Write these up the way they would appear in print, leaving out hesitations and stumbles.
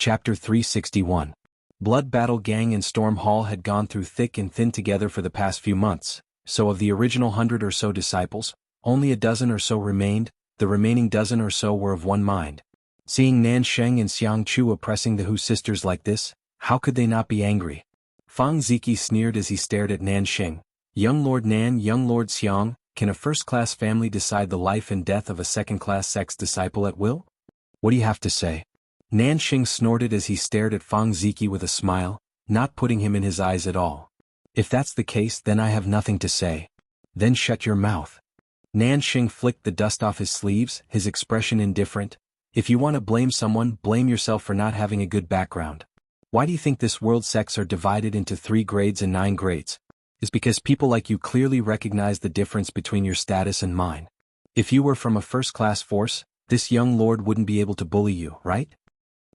Chapter 361. Blood Battle Gang and Storm Hall had gone through thick and thin together for the past few months, so of the original 100 or so disciples, only a dozen or so remained. The remaining dozen or so were of one mind. Seeing Nan Sheng and Xiang Chu oppressing the Hu sisters like this, how could they not be angry? Fang Ziki sneered as he stared at Nan Sheng. Young Lord Nan, young Lord Xiang, can a first-class family decide the life and death of a second-class sex disciple at will? What do you have to say? Nan Sheng snorted as he stared at Fang Ziki with a smile, not putting him in his eyes at all. If that's the case, then I have nothing to say. Then shut your mouth. Nan Sheng flicked the dust off his sleeves, his expression indifferent. If you want to blame someone, blame yourself for not having a good background. Why do you think this world sects are divided into 3 grades and 9 grades? It's because people like you clearly recognize the difference between your status and mine. If you were from a first-class force, this young lord wouldn't be able to bully you, right?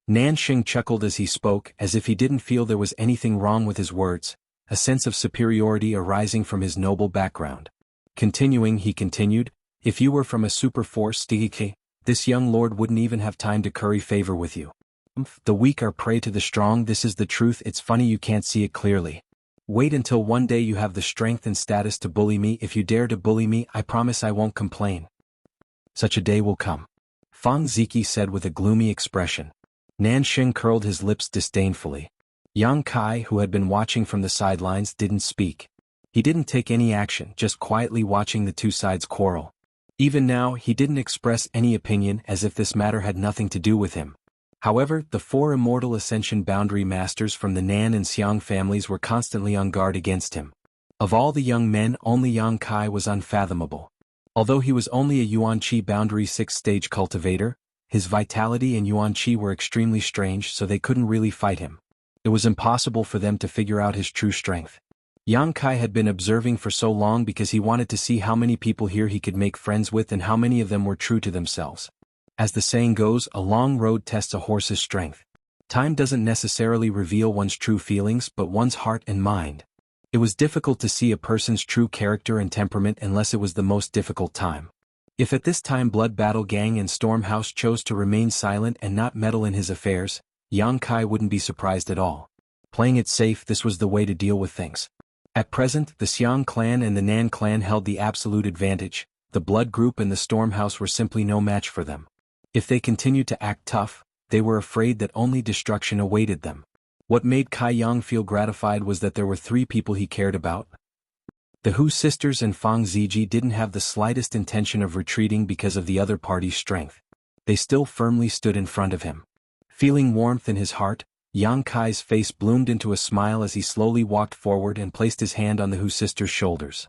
Nan Sheng chuckled as he spoke, as if he didn't feel there was anything wrong with his words, a sense of superiority arising from his noble background. Continuing, he continued, if you were from a super force, this young lord wouldn't even have time to curry favor with you. The weak are prey to the strong, this is the truth, it's funny you can't see it clearly. Wait until one day you have the strength and status to bully me. If you dare to bully me, I promise I won't complain. Such a day will come. Fang Ziki said with a gloomy expression. Nan Sheng curled his lips disdainfully. Yang Kai, who had been watching from the sidelines, didn't speak. He didn't take any action, just quietly watching the two sides quarrel. Even now, he didn't express any opinion, as if this matter had nothing to do with him. However, the 4 Immortal Ascension Boundary Masters from the Nan and Xiang families were constantly on guard against him. Of all the young men, only Yang Kai was unfathomable. Although he was only a Yuan Qi Boundary 6th-stage cultivator, his vitality and Yuan Qi were extremely strange, so they couldn't really fight him. It was impossible for them to figure out his true strength. Yang Kai had been observing for so long because he wanted to see how many people here he could make friends with and how many of them were true to themselves. As the saying goes, a long road tests a horse's strength. Time doesn't necessarily reveal one's true feelings, but one's heart and mind. It was difficult to see a person's true character and temperament unless it was the most difficult time. If at this time Blood Battle Gang and Storm House chose to remain silent and not meddle in his affairs, Yang Kai wouldn't be surprised at all. Playing it safe, this was the way to deal with things. At present, the Xiang clan and the Nan clan held the absolute advantage. The Blood Group and the Storm House were simply no match for them. If they continued to act tough, they were afraid that only destruction awaited them. What made Kai Yang feel gratified was that there were 3 people he cared about. The Hu sisters and Fang Ziji didn't have the slightest intention of retreating because of the other party's strength. They still firmly stood in front of him. Feeling warmth in his heart, Yang Kai's face bloomed into a smile as he slowly walked forward and placed his hand on the Hu sisters' shoulders.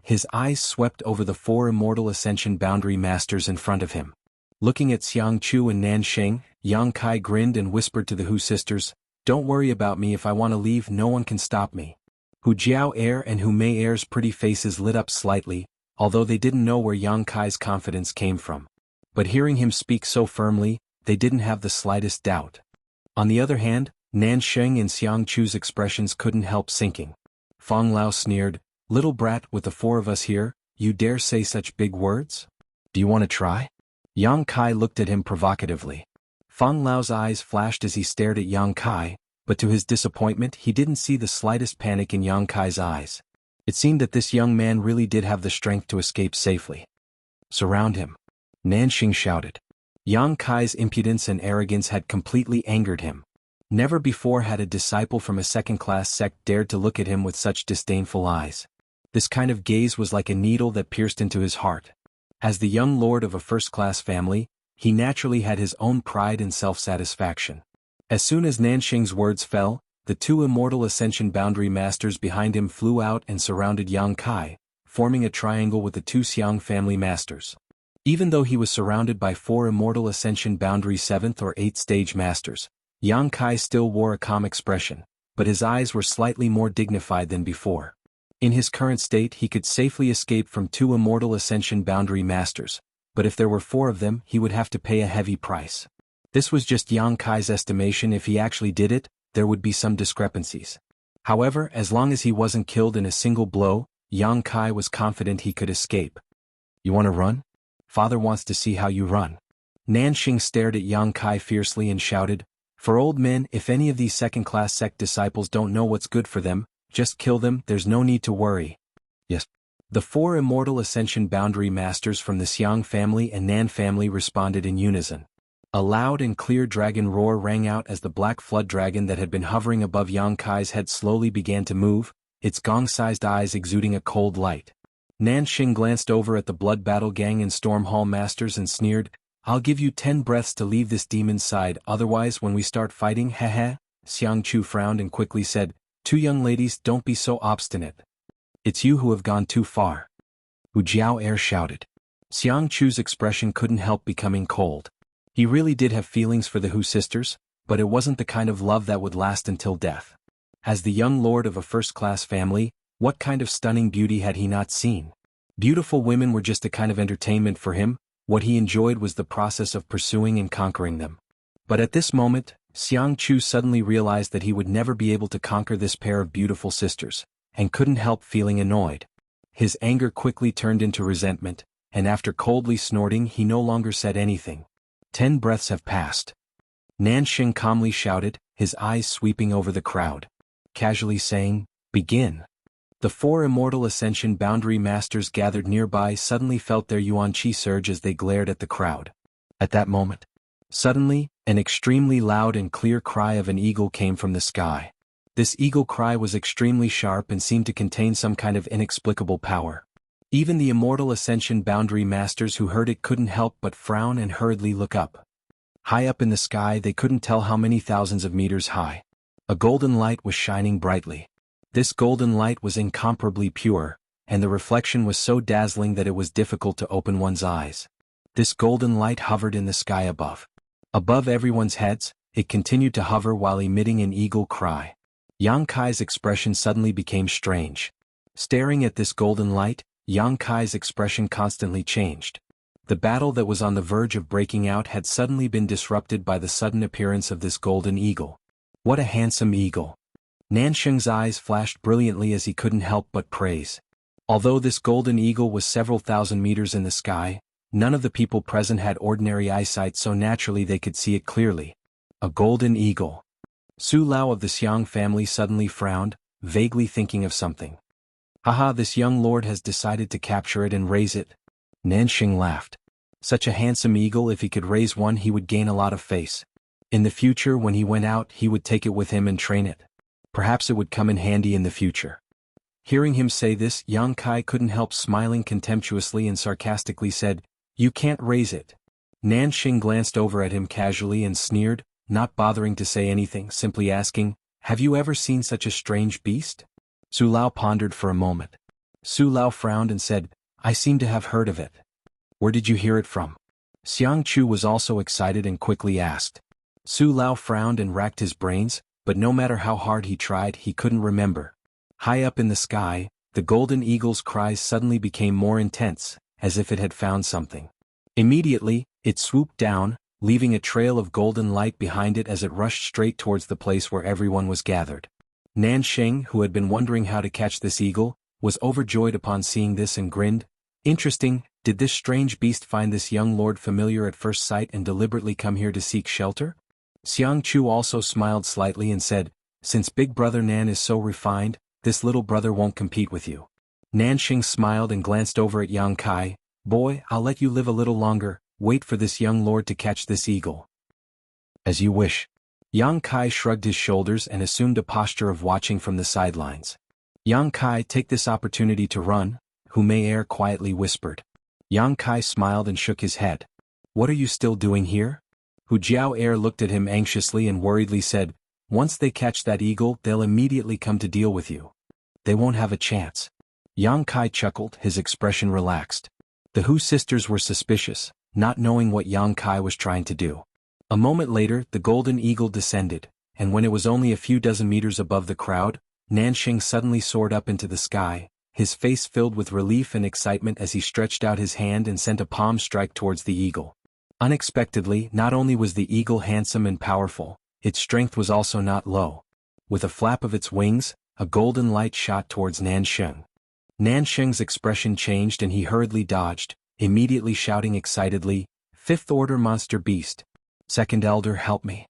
His eyes swept over the 4 Immortal Ascension Boundary Masters in front of him. Looking at Xiang Chu and Nan Sheng, Yang Kai grinned and whispered to the Hu sisters, "Don't worry about me, if I want to leave no one can stop me." Hu Jiao Air and Hu Mei Air's pretty faces lit up slightly, although they didn't know where Yang Kai's confidence came from. But hearing him speak so firmly, they didn't have the slightest doubt. On the other hand, Nan Sheng and Xiang Chu's expressions couldn't help sinking. Fang Lao sneered, "Little brat, with the 4 of us here, you dare say such big words? Do you want to try?" Yang Kai looked at him provocatively. Fang Lao's eyes flashed as he stared at Yang Kai, but to his disappointment he didn't see the slightest panic in Yang Kai's eyes. It seemed that this young man really did have the strength to escape safely. "Surround him," Nan Sheng shouted. Yang Kai's impudence and arrogance had completely angered him. Never before had a disciple from a second-class sect dared to look at him with such disdainful eyes. This kind of gaze was like a needle that pierced into his heart. As the young lord of a first-class family, he naturally had his own pride and self-satisfaction. As soon as Nan Sheng's words fell, the 2 Immortal Ascension Boundary Masters behind him flew out and surrounded Yang Kai, forming a triangle with the 2 Xiang family masters. Even though he was surrounded by 4 Immortal Ascension Boundary 7th or 8th stage masters, Yang Kai still wore a calm expression, but his eyes were slightly more dignified than before. In his current state he could safely escape from 2 Immortal Ascension Boundary Masters, but if there were 4 of them he would have to pay a heavy price. This was just Yang Kai's estimation. If he actually did it, there would be some discrepancies. However, as long as he wasn't killed in a single blow, Yang Kai was confident he could escape. "You want to run? Father wants to see how you run." Nan Sheng stared at Yang Kai fiercely and shouted, For old men, if any of these second-class sect disciples don't know what's good for them, just kill them, there's no need to worry. Yes. The 4 immortal ascension boundary masters from the Xiang family and Nan family responded in unison. A loud and clear dragon roar rang out as the black flood dragon that had been hovering above Yang Kai's head slowly began to move, its gong-sized eyes exuding a cold light. Nan Xing glanced over at the Blood Battle Gang and Storm Hall masters and sneered, "I'll give you 10 breaths to leave this demon's side, otherwise when we start fighting, heh." Xiang Chu frowned and quickly said, "Two young ladies, don't be so obstinate. It's you who have gone too far." Wu Jiao Air shouted. Xiang Chu's expression couldn't help becoming cold. He really did have feelings for the Hu sisters, but it wasn't the kind of love that would last until death. As the young lord of a first-class family, what kind of stunning beauty had he not seen? Beautiful women were just a kind of entertainment for him. What he enjoyed was the process of pursuing and conquering them. But at this moment, Xiang Chu suddenly realized that he would never be able to conquer this pair of beautiful sisters, and couldn't help feeling annoyed. His anger quickly turned into resentment, and after coldly snorting he no longer said anything. 10 breaths have passed. Nan Xing calmly shouted, his eyes sweeping over the crowd, casually saying, "Begin." The 4 immortal ascension boundary masters gathered nearby suddenly felt their yuan qi surge as they glared at the crowd. At that moment, suddenly, an extremely loud and clear cry of an eagle came from the sky. This eagle cry was extremely sharp and seemed to contain some kind of inexplicable power. Even the immortal ascension boundary masters who heard it couldn't help but frown and hurriedly look up. High up in the sky, they couldn't tell how many thousands of meters high. A golden light was shining brightly. This golden light was incomparably pure, and the reflection was so dazzling that it was difficult to open one's eyes. This golden light hovered in the sky above. Above everyone's heads, it continued to hover while emitting an eagle cry. Yang Kai's expression suddenly became strange. Staring at this golden light, Yang Kai's expression constantly changed. The battle that was on the verge of breaking out had suddenly been disrupted by the sudden appearance of this golden eagle. What a handsome eagle! Nan Xing's eyes flashed brilliantly as he couldn't help but praise. Although this golden eagle was several thousand meters in the sky, none of the people present had ordinary eyesight, so naturally they could see it clearly. A golden eagle. Su Lao of the Xiang family suddenly frowned, vaguely thinking of something. "Haha, this young lord has decided to capture it and raise it." Nan Xing laughed. Such a handsome eagle, if he could raise one, he would gain a lot of face. In the future, when he went out, he would take it with him and train it. Perhaps it would come in handy in the future. Hearing him say this, Yang Kai couldn't help smiling contemptuously and sarcastically said, "You can't raise it." Nan Xing glanced over at him casually and sneered, not bothering to say anything, simply asking, "Have you ever seen such a strange beast?" Su Lao pondered for a moment. Su Lao frowned and said, "I seem to have heard of it." "Where did you hear it from?" Xiang Chu was also excited and quickly asked. Su Lao frowned and racked his brains, but no matter how hard he tried, he couldn't remember. High up in the sky, the golden eagle's cries suddenly became more intense, as if it had found something. Immediately, it swooped down, leaving a trail of golden light behind it as it rushed straight towards the place where everyone was gathered. Nan Xing, who had been wondering how to catch this eagle, was overjoyed upon seeing this and grinned. Interesting, did this strange beast find this young lord familiar at first sight and deliberately come here to seek shelter? Xiang Chu also smiled slightly and said, "Since big brother Nan is so refined, this little brother won't compete with you." Nan Xing smiled and glanced over at Yang Kai. "Boy, I'll let you live a little longer, wait for this young lord to catch this eagle." "As you wish." Yang Kai shrugged his shoulders and assumed a posture of watching from the sidelines. "Yang Kai, take this opportunity to run," Hu Mei Er quietly whispered. Yang Kai smiled and shook his head. "What are you still doing here?" Hu Jiao Er looked at him anxiously and worriedly said, "Once they catch that eagle, they'll immediately come to deal with you. They won't have a chance." Yang Kai chuckled, his expression relaxed. The Hu sisters were suspicious, not knowing what Yang Kai was trying to do. A moment later, the golden eagle descended, and when it was only a few dozen meters above the crowd, Nan Xing suddenly soared up into the sky, his face filled with relief and excitement as he stretched out his hand and sent a palm strike towards the eagle. Unexpectedly, not only was the eagle handsome and powerful, its strength was also not low. With a flap of its wings, a golden light shot towards Nan Xing. Nan Xing's expression changed and he hurriedly dodged, immediately shouting excitedly, "Fifth order monster beast! Second elder, help me!"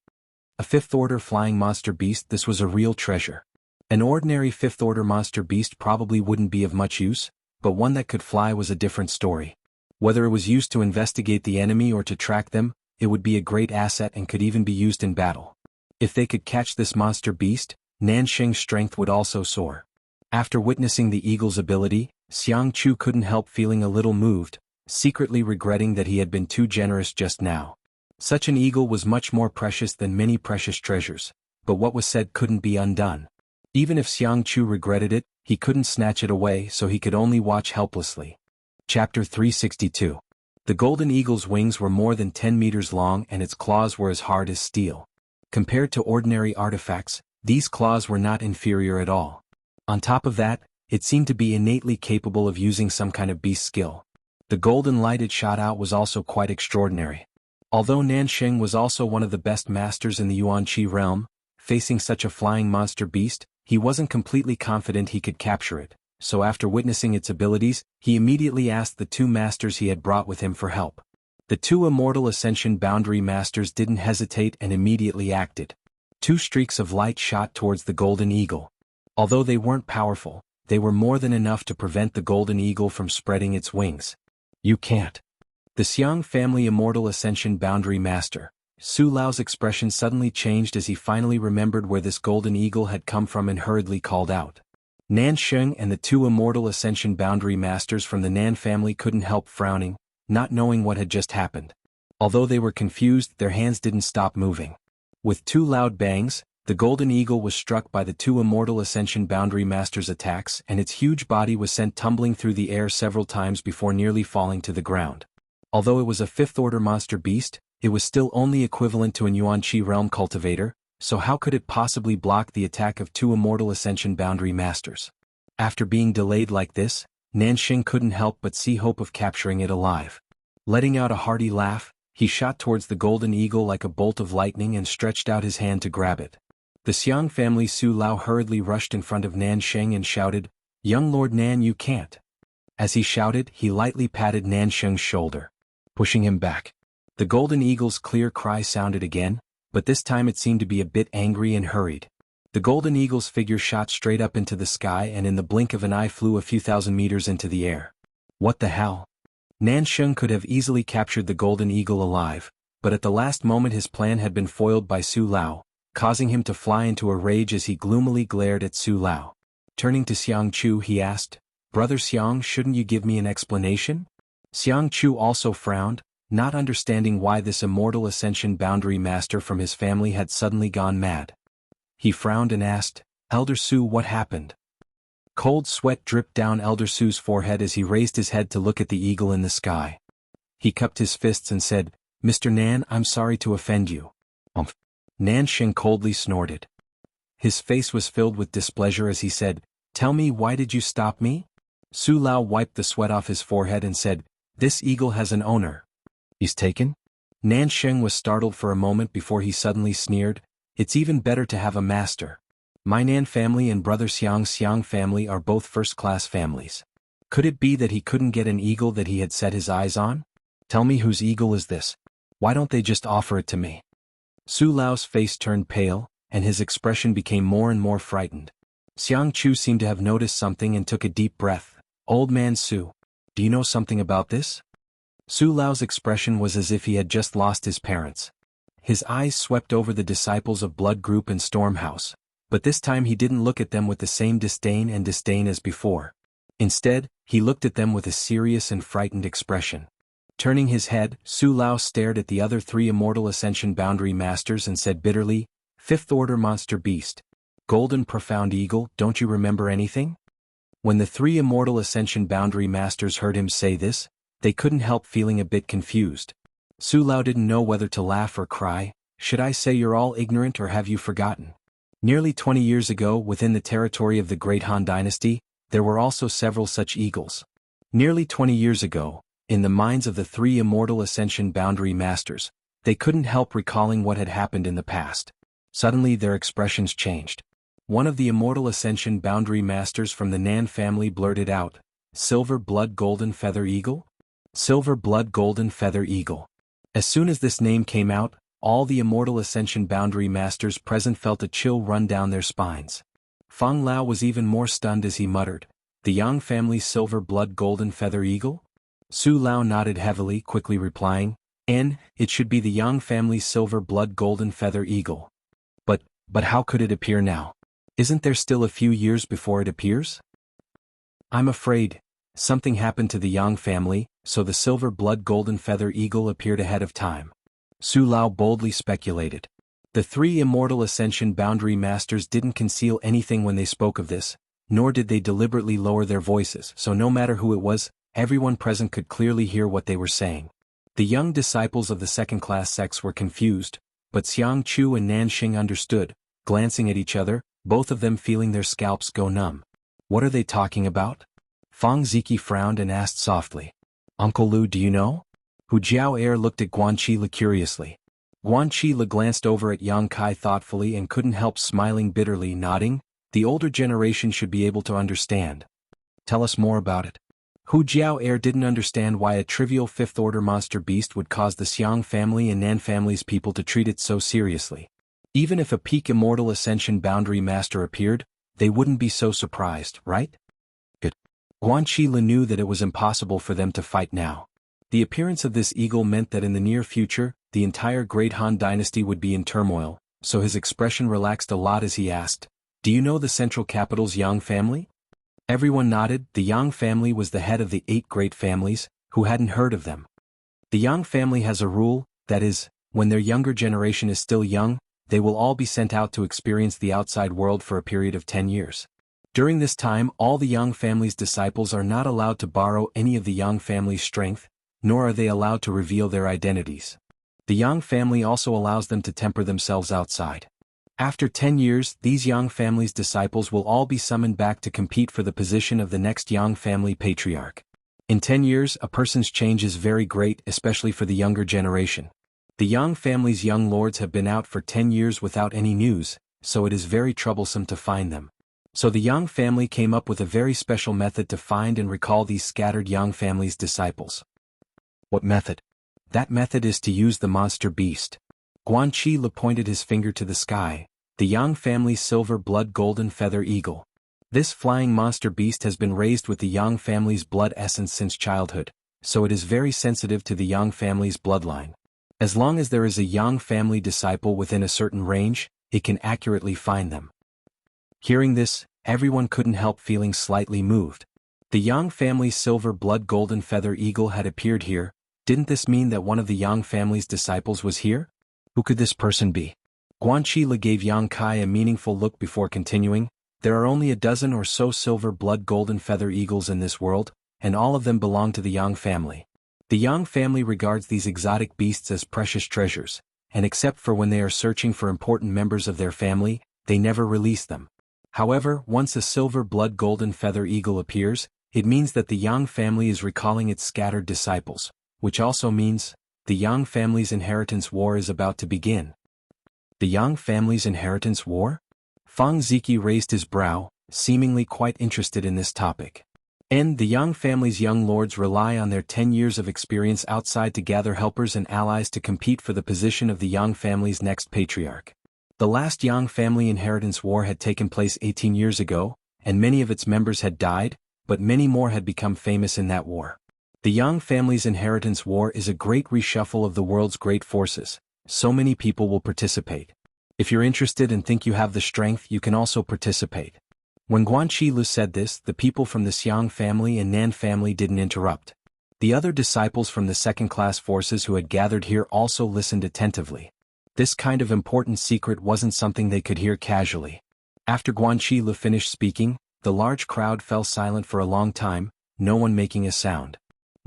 A fifth-order flying monster beast, this was a real treasure. An ordinary fifth-order monster beast probably wouldn't be of much use, but one that could fly was a different story. Whether it was used to investigate the enemy or to track them, it would be a great asset and could even be used in battle. If they could catch this monster beast, Nansheng's strength would also soar. After witnessing the eagle's ability, Xiang Chu couldn't help feeling a little moved, secretly regretting that he had been too generous just now. Such an eagle was much more precious than many precious treasures, but what was said couldn't be undone. Even if Xiang Chu regretted it, he couldn't snatch it away, so he could only watch helplessly. Chapter 362. The golden eagle's wings were more than 10 meters long and its claws were as hard as steel. Compared to ordinary artifacts, these claws were not inferior at all. On top of that, it seemed to be innately capable of using some kind of beast skill. The golden light it shot out was also quite extraordinary. Although Nansheng was also one of the best masters in the Yuanqi realm, facing such a flying monster beast, he wasn't completely confident he could capture it, so after witnessing its abilities, he immediately asked the two masters he had brought with him for help. The two Immortal Ascension Boundary Masters didn't hesitate and immediately acted. Two streaks of light shot towards the golden eagle. Although they weren't powerful, they were more than enough to prevent the golden eagle from spreading its wings. You can't. The Xiang family Immortal Ascension Boundary Master, Su Lao's expression suddenly changed as he finally remembered where this golden eagle had come from and hurriedly called out. Nansheng and the two Immortal Ascension Boundary Masters from the Nan family couldn't help frowning, not knowing what had just happened. Although they were confused, their hands didn't stop moving. With two loud bangs, the golden eagle was struck by the two Immortal Ascension Boundary Masters' attacks and its huge body was sent tumbling through the air several times before nearly falling to the ground. Although it was a fifth-order monster beast, it was still only equivalent to an Yuanqi realm cultivator, so how could it possibly block the attack of two Immortal Ascension Boundary Masters? After being delayed like this, Nansheng couldn't help but see hope of capturing it alive. Letting out a hearty laugh, he shot towards the golden eagle like a bolt of lightning and stretched out his hand to grab it. The Xiang family Su Lao hurriedly rushed in front of Nansheng and shouted, "Young Lord Nan, you can't." As he shouted, he lightly patted Nansheng's shoulder, pushing him back. The golden eagle's clear cry sounded again, but this time it seemed to be a bit angry and hurried. The golden eagle's figure shot straight up into the sky and in the blink of an eye flew a few thousand meters into the air. What the hell? Nansheng could have easily captured the golden eagle alive, but at the last moment his plan had been foiled by Su Lao, causing him to fly into a rage as he gloomily glared at Su Lao. Turning to Xiang Chu, he asked, "Brother Xiang, shouldn't you give me an explanation?" Xiang Chu also frowned, not understanding why this Immortal Ascension Boundary Master from his family had suddenly gone mad. He frowned and asked, "Elder Su, what happened?" Cold sweat dripped down Elder Su's forehead as he raised his head to look at the eagle in the sky. He cupped his fists and said, "Mr. Nan, I'm sorry to offend you." Nansheng coldly snorted. His face was filled with displeasure as he said, "Tell me, why did you stop me?" Su Lao wiped the sweat off his forehead and said, "This eagle has an owner." "He's taken?" Nansheng was startled for a moment before he suddenly sneered, "It's even better to have a master. My Nan family and brother Xiang family are both first-class families. Could it be that he couldn't get an eagle that he had set his eyes on? Tell me, whose eagle is this? Why don't they just offer it to me?" Su Lao's face turned pale, and his expression became more and more frightened. Xiang Chu seemed to have noticed something and took a deep breath. "Old man Su, do you know something about this?" Su Lao's expression was as if he had just lost his parents. His eyes swept over the disciples of Blood Group and Stormhouse, but this time he didn't look at them with the same disdain as before. Instead, he looked at them with a serious and frightened expression. Turning his head, Su Lao stared at the other three Immortal Ascension Boundary Masters and said bitterly, "Fifth Order Monster Beast. Golden Profound Eagle, don't you remember anything?" When the three Immortal Ascension Boundary Masters heard him say this, they couldn't help feeling a bit confused. Su Lao didn't know whether to laugh or cry. "Should I say you're all ignorant or have you forgotten? Nearly 20 years ago, within the territory of the Great Han Dynasty, there were also several such eagles. Nearly 20 years ago, in the minds of the three Immortal Ascension Boundary Masters, they couldn't help recalling what had happened in the past. Suddenly their expressions changed. One of the Immortal Ascension Boundary Masters from the Nan family blurted out, "Silver Blood Golden Feather Eagle? Silver Blood Golden Feather Eagle." As soon as this name came out, all the Immortal Ascension Boundary Masters present felt a chill run down their spines. Feng Lao was even more stunned as he muttered, "The Yang family's silver blood golden feather eagle?" Su Lao nodded heavily, quickly replying, "It should be the Yang family's silver blood golden feather eagle. But how could it appear now? Isn't there still a few years before it appears?" "I'm afraid something happened to the Yang family, so the silver blood golden feather eagle appeared ahead of time," Su Lao boldly speculated. The three Immortal Ascension Boundary Masters didn't conceal anything when they spoke of this, nor did they deliberately lower their voices, so no matter who it was, everyone present could clearly hear what they were saying. The young disciples of the second-class sects were confused, but Xiang Chu and Nanxing understood, glancing at each other, both of them feeling their scalps go numb. "What are they talking about?" Fang Ziki frowned and asked softly. "Uncle Lu, do you know?" Hu Jiao looked at Guan Qi curiously. Guan Qi glanced over at Yang Kai thoughtfully and couldn't help smiling bitterly, nodding. "The older generation should be able to understand. Tell us more about it." Hu Jiao didn't understand why a trivial fifth-order monster beast would cause the Xiang family and Nan family's people to treat it so seriously. Even if a peak Immortal Ascension Boundary Master appeared, they wouldn't be so surprised, right? Good. Guan Qi knew that it was impossible for them to fight now. The appearance of this eagle meant that in the near future, the entire Great Han dynasty would be in turmoil, so his expression relaxed a lot as he asked, "Do you know the central capital's Yang family?" Everyone nodded. The Yang family was the head of the 8 great families. Who hadn't heard of them? The Yang family has a rule, that is, when their younger generation is still young, they will all be sent out to experience the outside world for a period of 10 years. During this time, all the Yang family's disciples are not allowed to borrow any of the Yang family's strength, nor are they allowed to reveal their identities. The Yang family also allows them to temper themselves outside. After 10 years, these Yang family's disciples will all be summoned back to compete for the position of the next Yang family patriarch. In 10 years, a person's change is very great, especially for the younger generation. The Yang family's young lords have been out for 10 years without any news, so it is very troublesome to find them. So the Yang family came up with a very special method to find and recall these scattered Yang family's disciples. What method? That method is to use the monster beast. Guan Qi pointed his finger to the sky, the Yang family's silver blood golden feather eagle. This flying monster beast has been raised with the Yang family's blood essence since childhood, so it is very sensitive to the Yang family's bloodline. As long as there is a Yang family disciple within a certain range, it can accurately find them. Hearing this, everyone couldn't help feeling slightly moved. The Yang family's silver blood golden feather eagle had appeared here. Didn't this mean that one of the Yang family's disciples was here? Who could this person be? Guan Qi gave Yang Kai a meaningful look before continuing. There are only a dozen or so silver blood golden feather eagles in this world, and all of them belong to the Yang family. The Yang family regards these exotic beasts as precious treasures, and except for when they are searching for important members of their family, they never release them. However, once a silver blood golden feather eagle appears, it means that the Yang family is recalling its scattered disciples, which also means the Yang family's inheritance war is about to begin. The Yang family's inheritance war? Fang Ziki raised his brow, seemingly quite interested in this topic. The Yang family's young lords rely on their 10 years of experience outside to gather helpers and allies to compete for the position of the Yang family's next patriarch. The last Yang family inheritance war had taken place 18 years ago, and many of its members had died, but many more had become famous in that war. The Yang family's inheritance war is a great reshuffle of the world's great forces. So many people will participate. If you're interested and think you have the strength, you can also participate. When Guan Qi said this, the people from the Xiang family and Nan family didn't interrupt. The other disciples from the second-class forces who had gathered here also listened attentively. This kind of important secret wasn't something they could hear casually. After Guan Qi finished speaking, the large crowd fell silent for a long time, no one making a sound.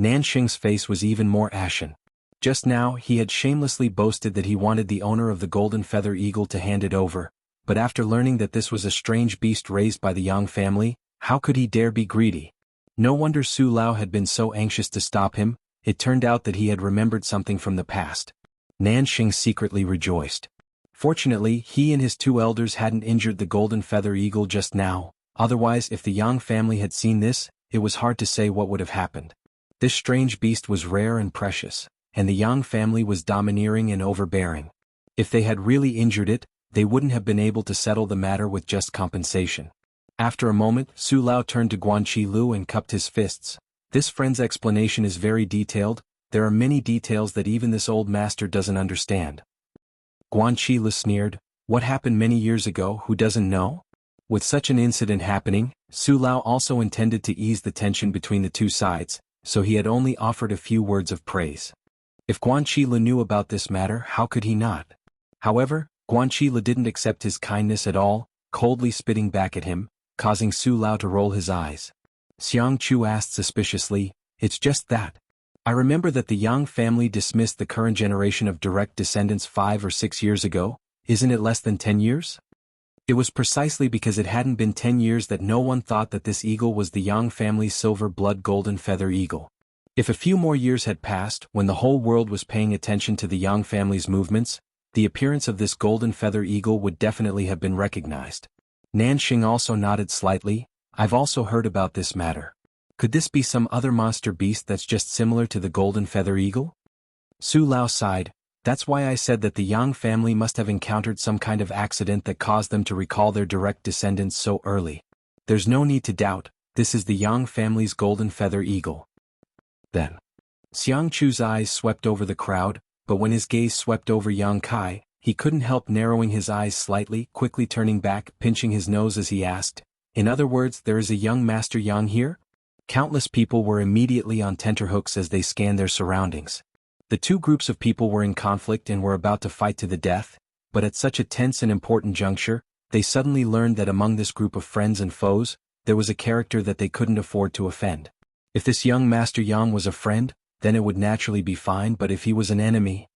Nanxing's face was even more ashen. Just now he had shamelessly boasted that he wanted the owner of the golden feather eagle to hand it over. But after learning that this was a strange beast raised by the Yang family, how could he dare be greedy? No wonder Su Lao had been so anxious to stop him. It turned out that he had remembered something from the past. Nanxing secretly rejoiced. Fortunately, he and his 2 elders hadn't injured the golden feather eagle just now, otherwise if the Yang family had seen this, it was hard to say what would have happened. This strange beast was rare and precious, and the Yang family was domineering and overbearing. If they had really injured it, they wouldn't have been able to settle the matter with just compensation. After a moment, Su Lao turned to Guan Qi Lu and cupped his fists. This friend's explanation is very detailed. There are many details that even this old master doesn't understand. Guan Qi Lu sneered, "What happened many years ago, who doesn't know?" With such an incident happening, Su Lao also intended to ease the tension between the two sides, so he had only offered a few words of praise. If Guan Qi Lu knew about this matter, how could he not? However, Guan Qi Lu didn't accept his kindness at all, coldly spitting back at him, causing Su Lao to roll his eyes. Xiang Chu asked suspiciously, "It's just that. I remember that the Yang family dismissed the current generation of direct descendants 5 or 6 years ago, isn't it less than 10 years? It was precisely because it hadn't been 10 years that no one thought that this eagle was the Yang family's silver blood golden feather eagle. If a few more years had passed, when the whole world was paying attention to the Yang family's movements, the appearance of this golden feather eagle would definitely have been recognized." Nanxing also nodded slightly. "I've also heard about this matter. Could this be some other monster beast that's just similar to the golden feather eagle?" Su Lao sighed. "That's why I said that the Yang family must have encountered some kind of accident that caused them to recall their direct descendants so early. There's no need to doubt, this is the Yang family's golden feather eagle." Then, Xiang Chu's eyes swept over the crowd, but when his gaze swept over Yang Kai, he couldn't help narrowing his eyes slightly, quickly turning back, pinching his nose as he asked, "In other words, there is a young Master Yang here?" Countless people were immediately on tenterhooks as they scanned their surroundings. The two groups of people were in conflict and were about to fight to the death, but at such a tense and important juncture, they suddenly learned that among this group of friends and foes, there was a character that they couldn't afford to offend. If this young Master Yang was a friend, then it would naturally be fine, but if he was an enemy...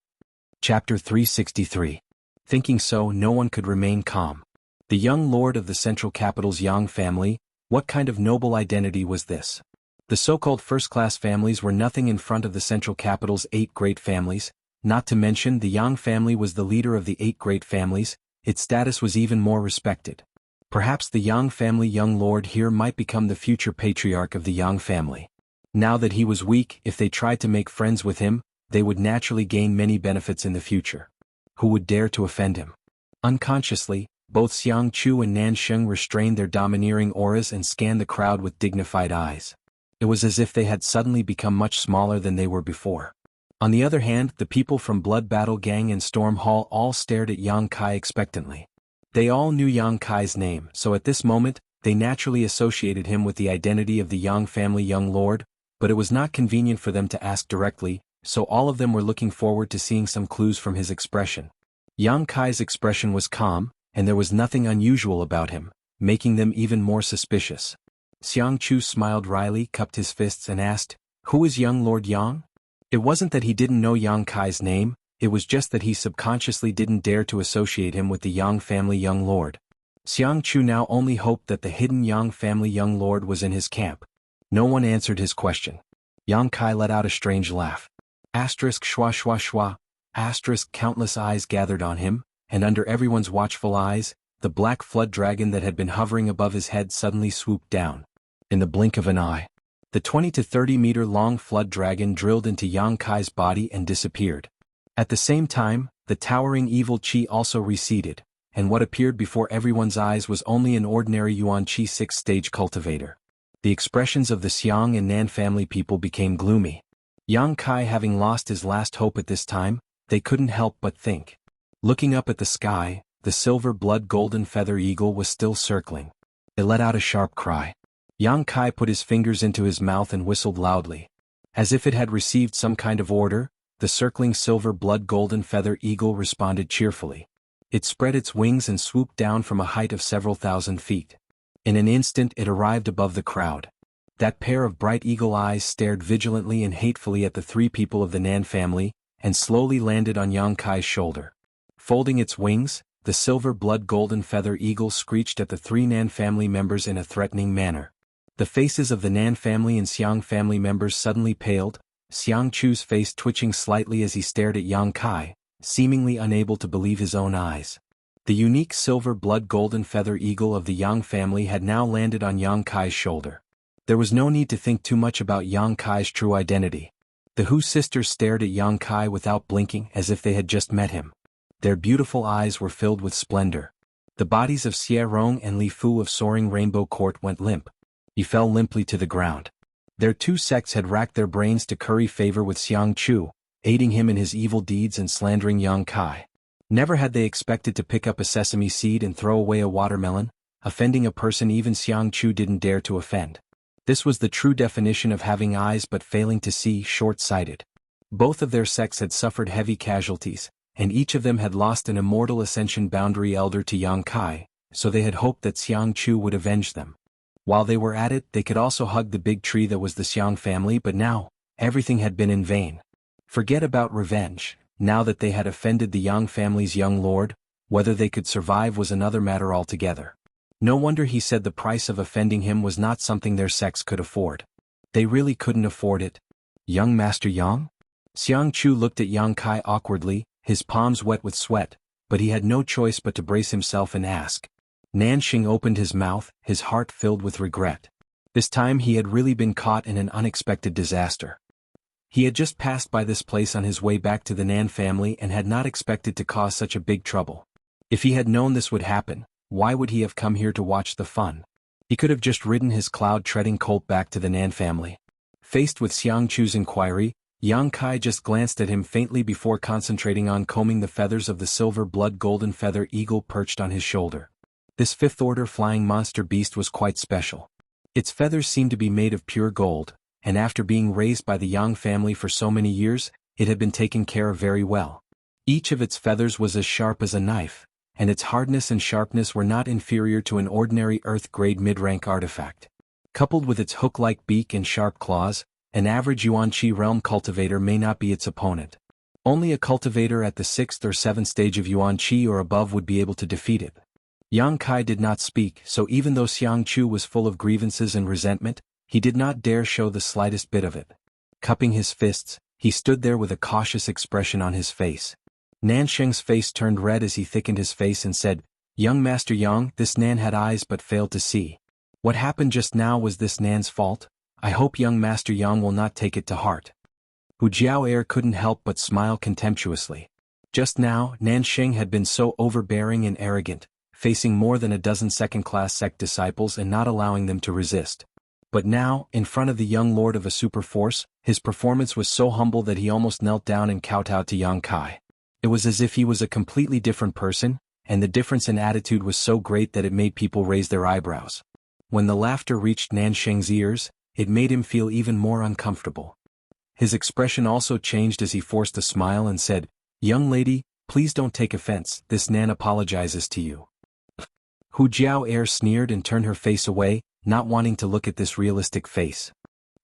Chapter 363. Thinking so, no one could remain calm. The young lord of the central capital's Yang family, what kind of noble identity was this? The so-called first-class families were nothing in front of the central capital's 8 great families, not to mention the Yang family was the leader of the 8 great families, its status was even more respected. Perhaps the Yang family young lord here might become the future patriarch of the Yang family. Now that he was weak, if they tried to make friends with him, they would naturally gain many benefits in the future. Who would dare to offend him? Unconsciously, both Xiang Chu and Nansheng restrained their domineering auras and scanned the crowd with dignified eyes. It was as if they had suddenly become much smaller than they were before. On the other hand, the people from Blood Battle Gang and Storm Hall all stared at Yang Kai expectantly. They all knew Yang Kai's name, so at this moment, they naturally associated him with the identity of the Yang family young lord, but it was not convenient for them to ask directly, so all of them were looking forward to seeing some clues from his expression. Yang Kai's expression was calm, and there was nothing unusual about him, making them even more suspicious. Xiang Chu smiled wryly, cupped his fists and asked, "Who is young Lord Yang?" It wasn't that he didn't know Yang Kai's name, it was just that he subconsciously didn't dare to associate him with the Yang family young lord. Xiang Chu now only hoped that the hidden Yang family young lord was in his camp. No one answered his question. Yang Kai let out a strange laugh. Asterisk schwa schwa schwa. Asterisk countless eyes gathered on him, and under everyone's watchful eyes, the black flood dragon that had been hovering above his head suddenly swooped down. In the blink of an eye, the 20 to 30 meter long flood dragon drilled into Yang Kai's body and disappeared. At the same time, the towering evil qi also receded, and what appeared before everyone's eyes was only an ordinary Yuan Qi 6th-stage cultivator. The expressions of the Xiang and Nan family people became gloomy. Yang Kai having lost his last hope at this time, they couldn't help but think. Looking up at the sky, the silver blood golden feather eagle was still circling. It let out a sharp cry. Yang Kai put his fingers into his mouth and whistled loudly. As if it had received some kind of order, the circling silver blood golden feather eagle responded cheerfully. It spread its wings and swooped down from a height of several thousand feet. In an instant it arrived above the crowd. That pair of bright eagle eyes stared vigilantly and hatefully at the 3 people of the Nan family, and slowly landed on Yang Kai's shoulder. Folding its wings, the silver blood golden feather eagle screeched at the 3 Nan family members in a threatening manner. The faces of the Nan family and Xiang family members suddenly paled, Xiang Chu's face twitching slightly as he stared at Yang Kai, seemingly unable to believe his own eyes. The unique silver blood golden feather eagle of the Yang family had now landed on Yang Kai's shoulder. There was no need to think too much about Yang Kai's true identity. The Hu sisters stared at Yang Kai without blinking as if they had just met him. Their beautiful eyes were filled with splendor. The bodies of Xie Rong and Li Fu of Soaring Rainbow Court went limp. He fell limply to the ground. Their two sects had racked their brains to curry favor with Xiang Chu, aiding him in his evil deeds and slandering Yang Kai. Never had they expected to pick up a sesame seed and throw away a watermelon, offending a person even Xiang Chu didn't dare to offend. This was the true definition of having eyes but failing to see, short-sighted. Both of their sects had suffered heavy casualties, and each of them had lost an immortal ascension boundary elder to Yang Kai, so they had hoped that Xiang Chu would avenge them. While they were at it, they could also hug the big tree that was the Xiang family, but now, everything had been in vain. Forget about revenge. Now that they had offended the Yang family's young lord, whether they could survive was another matter altogether. No wonder he said the price of offending him was not something their sects could afford. They really couldn't afford it. Young Master Yang? Xiang Chu looked at Yang Kai awkwardly, his palms wet with sweat, but he had no choice but to brace himself and ask. Nanxing opened his mouth, his heart filled with regret. This time he had really been caught in an unexpected disaster. He had just passed by this place on his way back to the Nan family and had not expected to cause such a big trouble. If he had known this would happen, why would he have come here to watch the fun? He could have just ridden his cloud-treading colt back to the Nan family. Faced with Xiang Chu's inquiry, Yang Kai just glanced at him faintly before concentrating on combing the feathers of the silver blood golden feather eagle perched on his shoulder. This fifth-order flying monster beast was quite special. Its feathers seemed to be made of pure gold, and after being raised by the Yang family for so many years, it had been taken care of very well. Each of its feathers was as sharp as a knife, and its hardness and sharpness were not inferior to an ordinary Earth-grade mid-rank artifact. Coupled with its hook-like beak and sharp claws, an average Yuan-Chi realm cultivator may not be its opponent. Only a cultivator at the 6th or 7th stage of Yuan-Chi or above would be able to defeat it. Yang Kai did not speak, so even though Xiang Chu was full of grievances and resentment, he did not dare show the slightest bit of it. Cupping his fists, he stood there with a cautious expression on his face. Nansheng's face turned red as he thickened his face and said, "Young Master Yang, this Nan had eyes but failed to see. What happened just now was this Nan's fault? I hope young Master Yang will not take it to heart." Hu Jiao couldn't help but smile contemptuously. Just now, Nansheng had been so overbearing and arrogant, facing more than a dozen second-class sect disciples and not allowing them to resist. But now, in front of the young lord of a super force, his performance was so humble that he almost knelt down and kowtowed to Yang Kai. It was as if he was a completely different person, and the difference in attitude was so great that it made people raise their eyebrows. When the laughter reached Nansheng's ears, it made him feel even more uncomfortable. His expression also changed as he forced a smile and said, "Young lady, please don't take offense, this Nan apologizes to you." Hu Jiao sneered and turned her face away, not wanting to look at this realistic face.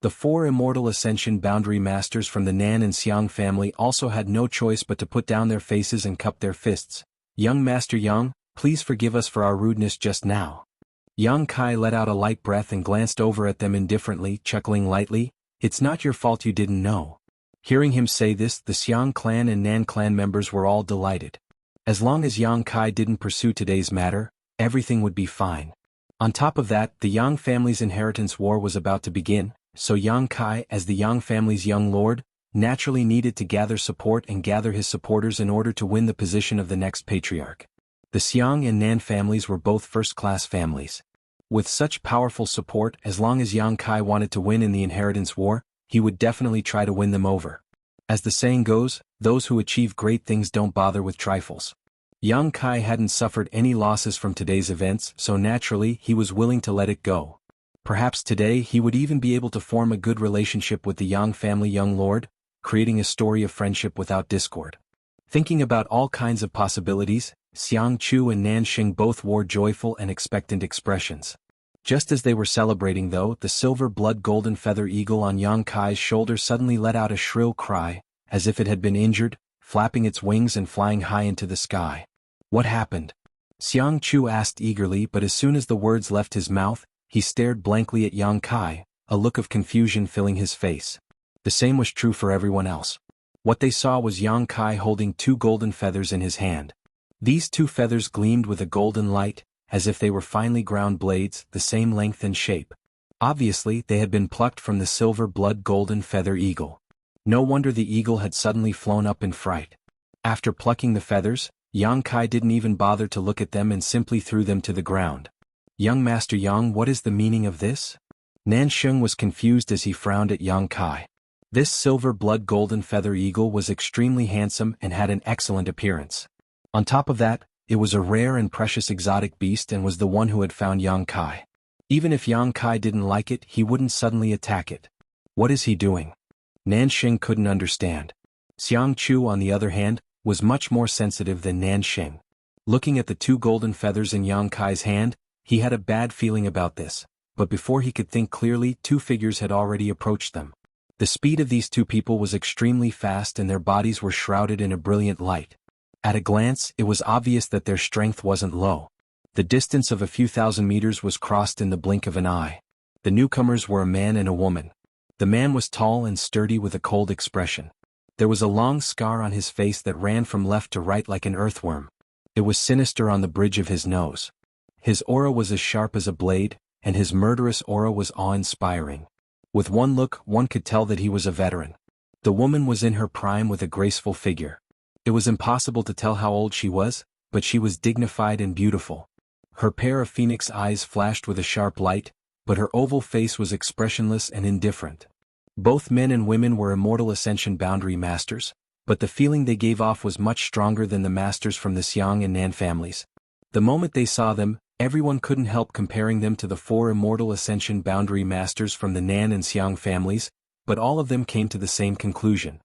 The 4 immortal ascension boundary masters from the Nan and Xiang family also had no choice but to put down their faces and cup their fists. "Young Master Yang, please forgive us for our rudeness just now." Yang Kai let out a light breath and glanced over at them indifferently, chuckling lightly, "It's not your fault you didn't know." Hearing him say this, the Xiang clan and Nan clan members were all delighted. As long as Yang Kai didn't pursue today's matter, everything would be fine. On top of that, the Yang family's inheritance war was about to begin, so Yang Kai, as the Yang family's young lord, naturally needed to gather support and gather his supporters in order to win the position of the next patriarch. The Xiang and Nan families were both first-class families. With such powerful support, as long as Yang Kai wanted to win in the inheritance war, he would definitely try to win them over. As the saying goes, those who achieve great things don't bother with trifles. Yang Kai hadn't suffered any losses from today's events, so naturally he was willing to let it go. Perhaps today he would even be able to form a good relationship with the Yang family young lord, creating a story of friendship without discord. Thinking about all kinds of possibilities, Xiang Chu and Nanxing both wore joyful and expectant expressions. Just as they were celebrating though, the silver blood golden feather eagle on Yang Kai's shoulder suddenly let out a shrill cry, as if it had been injured, flapping its wings and flying high into the sky. "What happened?" Xiang Chu asked eagerly, but as soon as the words left his mouth, he stared blankly at Yang Kai, a look of confusion filling his face. The same was true for everyone else. What they saw was Yang Kai holding 2 golden feathers in his hand. These 2 feathers gleamed with a golden light, as if they were finely ground blades, the same length and shape. Obviously, they had been plucked from the silver blood golden feather eagle. No wonder the eagle had suddenly flown up in fright. After plucking the feathers, Yang Kai didn't even bother to look at them and simply threw them to the ground. Young Master Yang, what is the meaning of this? Nansheng was confused as he frowned at Yang Kai. This silver blood golden feather eagle was extremely handsome and had an excellent appearance. On top of that, it was a rare and precious exotic beast and was the one who had found Yang Kai. Even if Yang Kai didn't like it, he wouldn't suddenly attack it. What is he doing? Nansheng couldn't understand. Xiang Chu, on the other hand, was much more sensitive than Nansheng. Looking at the two golden feathers in Yang Kai's hand, he had a bad feeling about this, but before he could think clearly, two figures had already approached them. The speed of these two people was extremely fast and their bodies were shrouded in a brilliant light. At a glance, it was obvious that their strength wasn't low. The distance of a few thousand meters was crossed in the blink of an eye. The newcomers were a man and a woman. The man was tall and sturdy with a cold expression. There was a long scar on his face that ran from left to right like an earthworm. It was sinister on the bridge of his nose. His aura was as sharp as a blade, and his murderous aura was awe-inspiring. With one look, one could tell that he was a veteran. The woman was in her prime with a graceful figure. It was impossible to tell how old she was, but she was dignified and beautiful. Her pair of phoenix eyes flashed with a sharp light, but her oval face was expressionless and indifferent. Both men and women were immortal ascension boundary masters, but the feeling they gave off was much stronger than the masters from the Xiang and Nan families. The moment they saw them, everyone couldn't help comparing them to the four immortal ascension boundary masters from the Nan and Xiang families, but all of them came to the same conclusion.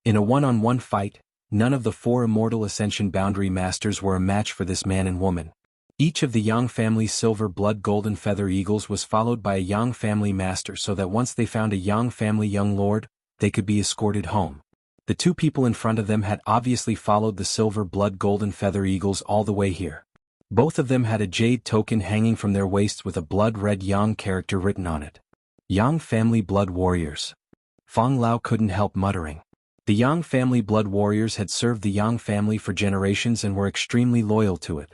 In a one-on-one fight, none of the four immortal ascension boundary masters were a match for this man and woman. Each of the Yang family silver blood golden feather eagles was followed by a Yang family master so that once they found a Yang family young lord, they could be escorted home. The two people in front of them had obviously followed the silver blood golden feather eagles all the way here. Both of them had a jade token hanging from their waists with a blood-red Yang character written on it. Yang family blood warriors. Fang Lao couldn't help muttering. The Yang family blood warriors had served the Yang family for generations and were extremely loyal to it.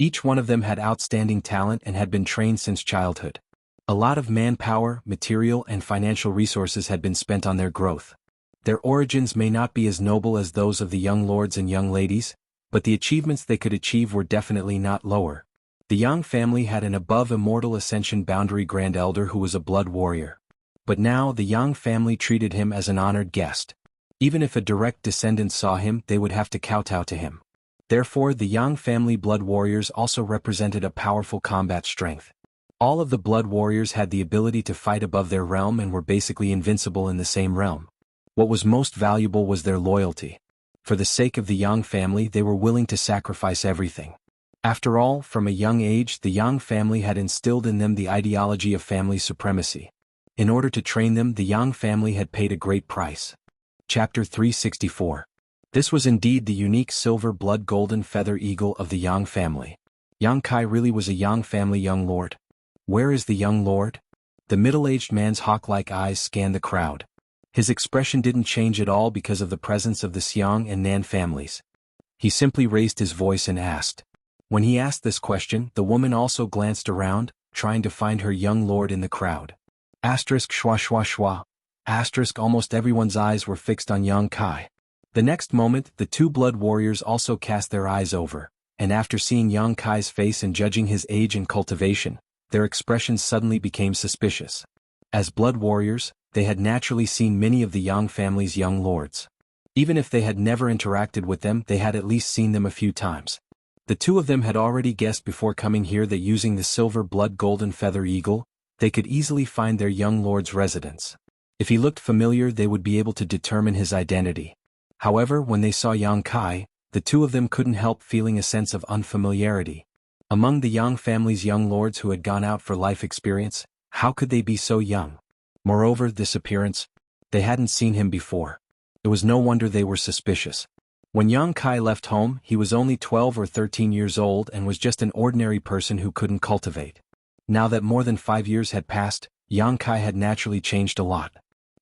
Each one of them had outstanding talent and had been trained since childhood. A lot of manpower, material and financial resources had been spent on their growth. Their origins may not be as noble as those of the young lords and young ladies, but the achievements they could achieve were definitely not lower. The Yang family had an above immortal ascension boundary grand elder who was a blood warrior. But now the Yang family treated him as an honored guest. Even if a direct descendant saw him, they would have to kowtow to him. Therefore, the Yang family blood warriors also represented a powerful combat strength. All of the blood warriors had the ability to fight above their realm and were basically invincible in the same realm. What was most valuable was their loyalty. For the sake of the Yang family, they were willing to sacrifice everything. After all, from a young age, the Yang family had instilled in them the ideology of family supremacy. In order to train them, the Yang family had paid a great price. Chapter 364. This was indeed the unique silver blood golden feather eagle of the Yang family. Yang Kai really was a Yang family young lord. Where is the young lord? The middle-aged man's hawk-like eyes scanned the crowd. His expression didn't change at all because of the presence of the Xiang and Nan families. He simply raised his voice and asked. When he asked this question, the woman also glanced around, trying to find her young lord in the crowd. Asterisk schwa schwa schwa. Asterisk almost everyone's eyes were fixed on Yang Kai. The next moment, the two blood warriors also cast their eyes over, and after seeing Yang Kai's face and judging his age and cultivation, their expressions suddenly became suspicious. As blood warriors, they had naturally seen many of the Yang family's young lords. Even if they had never interacted with them, they had at least seen them a few times. The two of them had already guessed before coming here that using the silver blood golden feather eagle, they could easily find their young lord's residence. If he looked familiar, they would be able to determine his identity. However, when they saw Yang Kai, the two of them couldn't help feeling a sense of unfamiliarity. Among the Yang family's young lords who had gone out for life experience, how could they be so young? Moreover, this appearance, they hadn't seen him before. It was no wonder they were suspicious. When Yang Kai left home, he was only 12 or 13 years old and was just an ordinary person who couldn't cultivate. Now that more than 5 years had passed, Yang Kai had naturally changed a lot.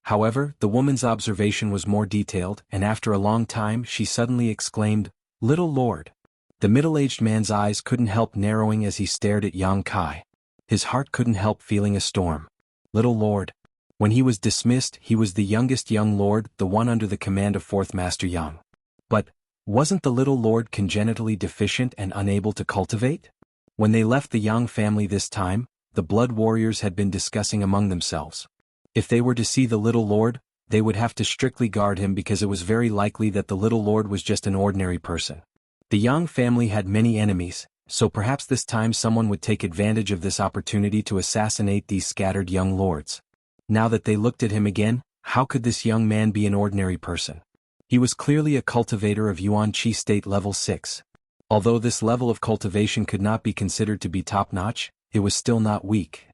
However, the woman's observation was more detailed, and after a long time she suddenly exclaimed, "Little Lord." The middle-aged man's eyes couldn't help narrowing as he stared at Yang Kai. His heart couldn't help feeling a storm. Little Lord. When he was dismissed, he was the youngest young lord, the one under the command of Fourth Master Yang. But, Wasn't the little lord congenitally deficient and unable to cultivate? When they left the Yang family this time, the blood warriors had been discussing among themselves. If they were to see the little lord, they would have to strictly guard him because it was very likely that the little lord was just an ordinary person. The Yang family had many enemies, so perhaps this time someone would take advantage of this opportunity to assassinate these scattered young lords. Now that they looked at him again, how could this young man be an ordinary person? He was clearly a cultivator of Yuan Qi state level 6. Although this level of cultivation could not be considered to be top-notch, it was still not weak.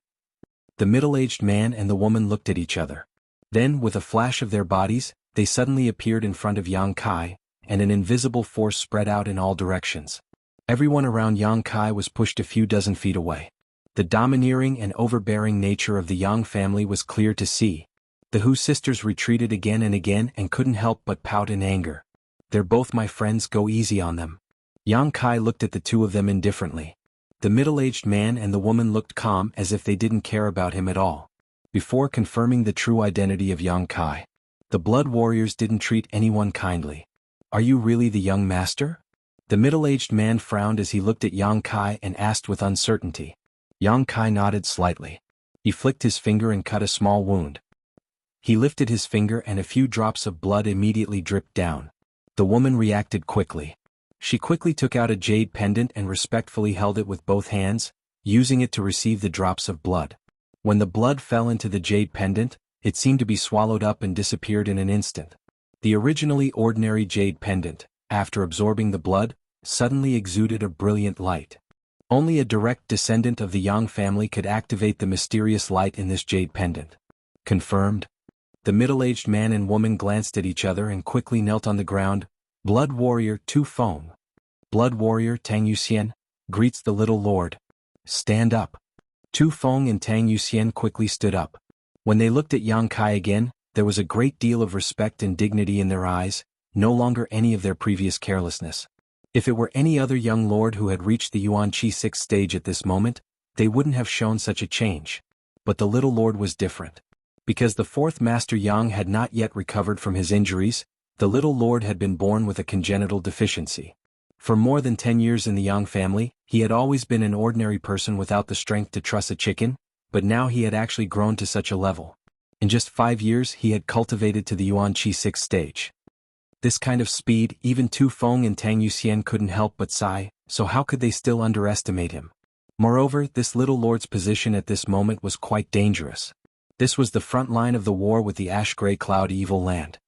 The middle-aged man and the woman looked at each other. Then, with a flash of their bodies, they suddenly appeared in front of Yang Kai, and an invisible force spread out in all directions. Everyone around Yang Kai was pushed a few dozen feet away. The domineering and overbearing nature of the Yang family was clear to see. The Hu sisters retreated again and couldn't help but pout in anger. "They're both my friends, go easy on them." Yang Kai looked at the two of them indifferently. The middle-aged man and the woman looked calm as if they didn't care about him at all. Before confirming the true identity of Yang Kai, the blood warriors didn't treat anyone kindly. "Are you really the young master?" The middle-aged man frowned as he looked at Yang Kai and asked with uncertainty. Yang Kai nodded slightly. He flicked his finger and cut a small wound. He lifted his finger and a few drops of blood immediately dripped down. The woman reacted quickly. She quickly took out a jade pendant and respectfully held it with both hands, using it to receive the drops of blood. When the blood fell into the jade pendant, it seemed to be swallowed up and disappeared in an instant. The originally ordinary jade pendant, after absorbing the blood, suddenly exuded a brilliant light. Only a direct descendant of the Yang family could activate the mysterious light in this jade pendant. Confirmed. The middle-aged man and woman glanced at each other and quickly knelt on the ground. Blood warrior Tu Feng. Blood warrior Tang Yuxian, greets the little lord. Stand up. Tu Feng and Tang Yuxian quickly stood up. When they looked at Yang Kai again, there was a great deal of respect and dignity in their eyes, no longer any of their previous carelessness. If it were any other young lord who had reached the Yuan Qi 6th stage at this moment, they wouldn't have shown such a change. But the little lord was different. Because the fourth Master Yang had not yet recovered from his injuries, the little lord had been born with a congenital deficiency. For more than 10 years in the Yang family, he had always been an ordinary person without the strength to truss a chicken, but now he had actually grown to such a level. In just 5 years he had cultivated to the Yuan Qi 6th stage. This kind of speed, even Tu Feng and Tang Yuxian couldn't help but sigh, so how could they still underestimate him? Moreover, this little lord's position at this moment was quite dangerous. This was the front line of the war with the ash-gray cloud evil land.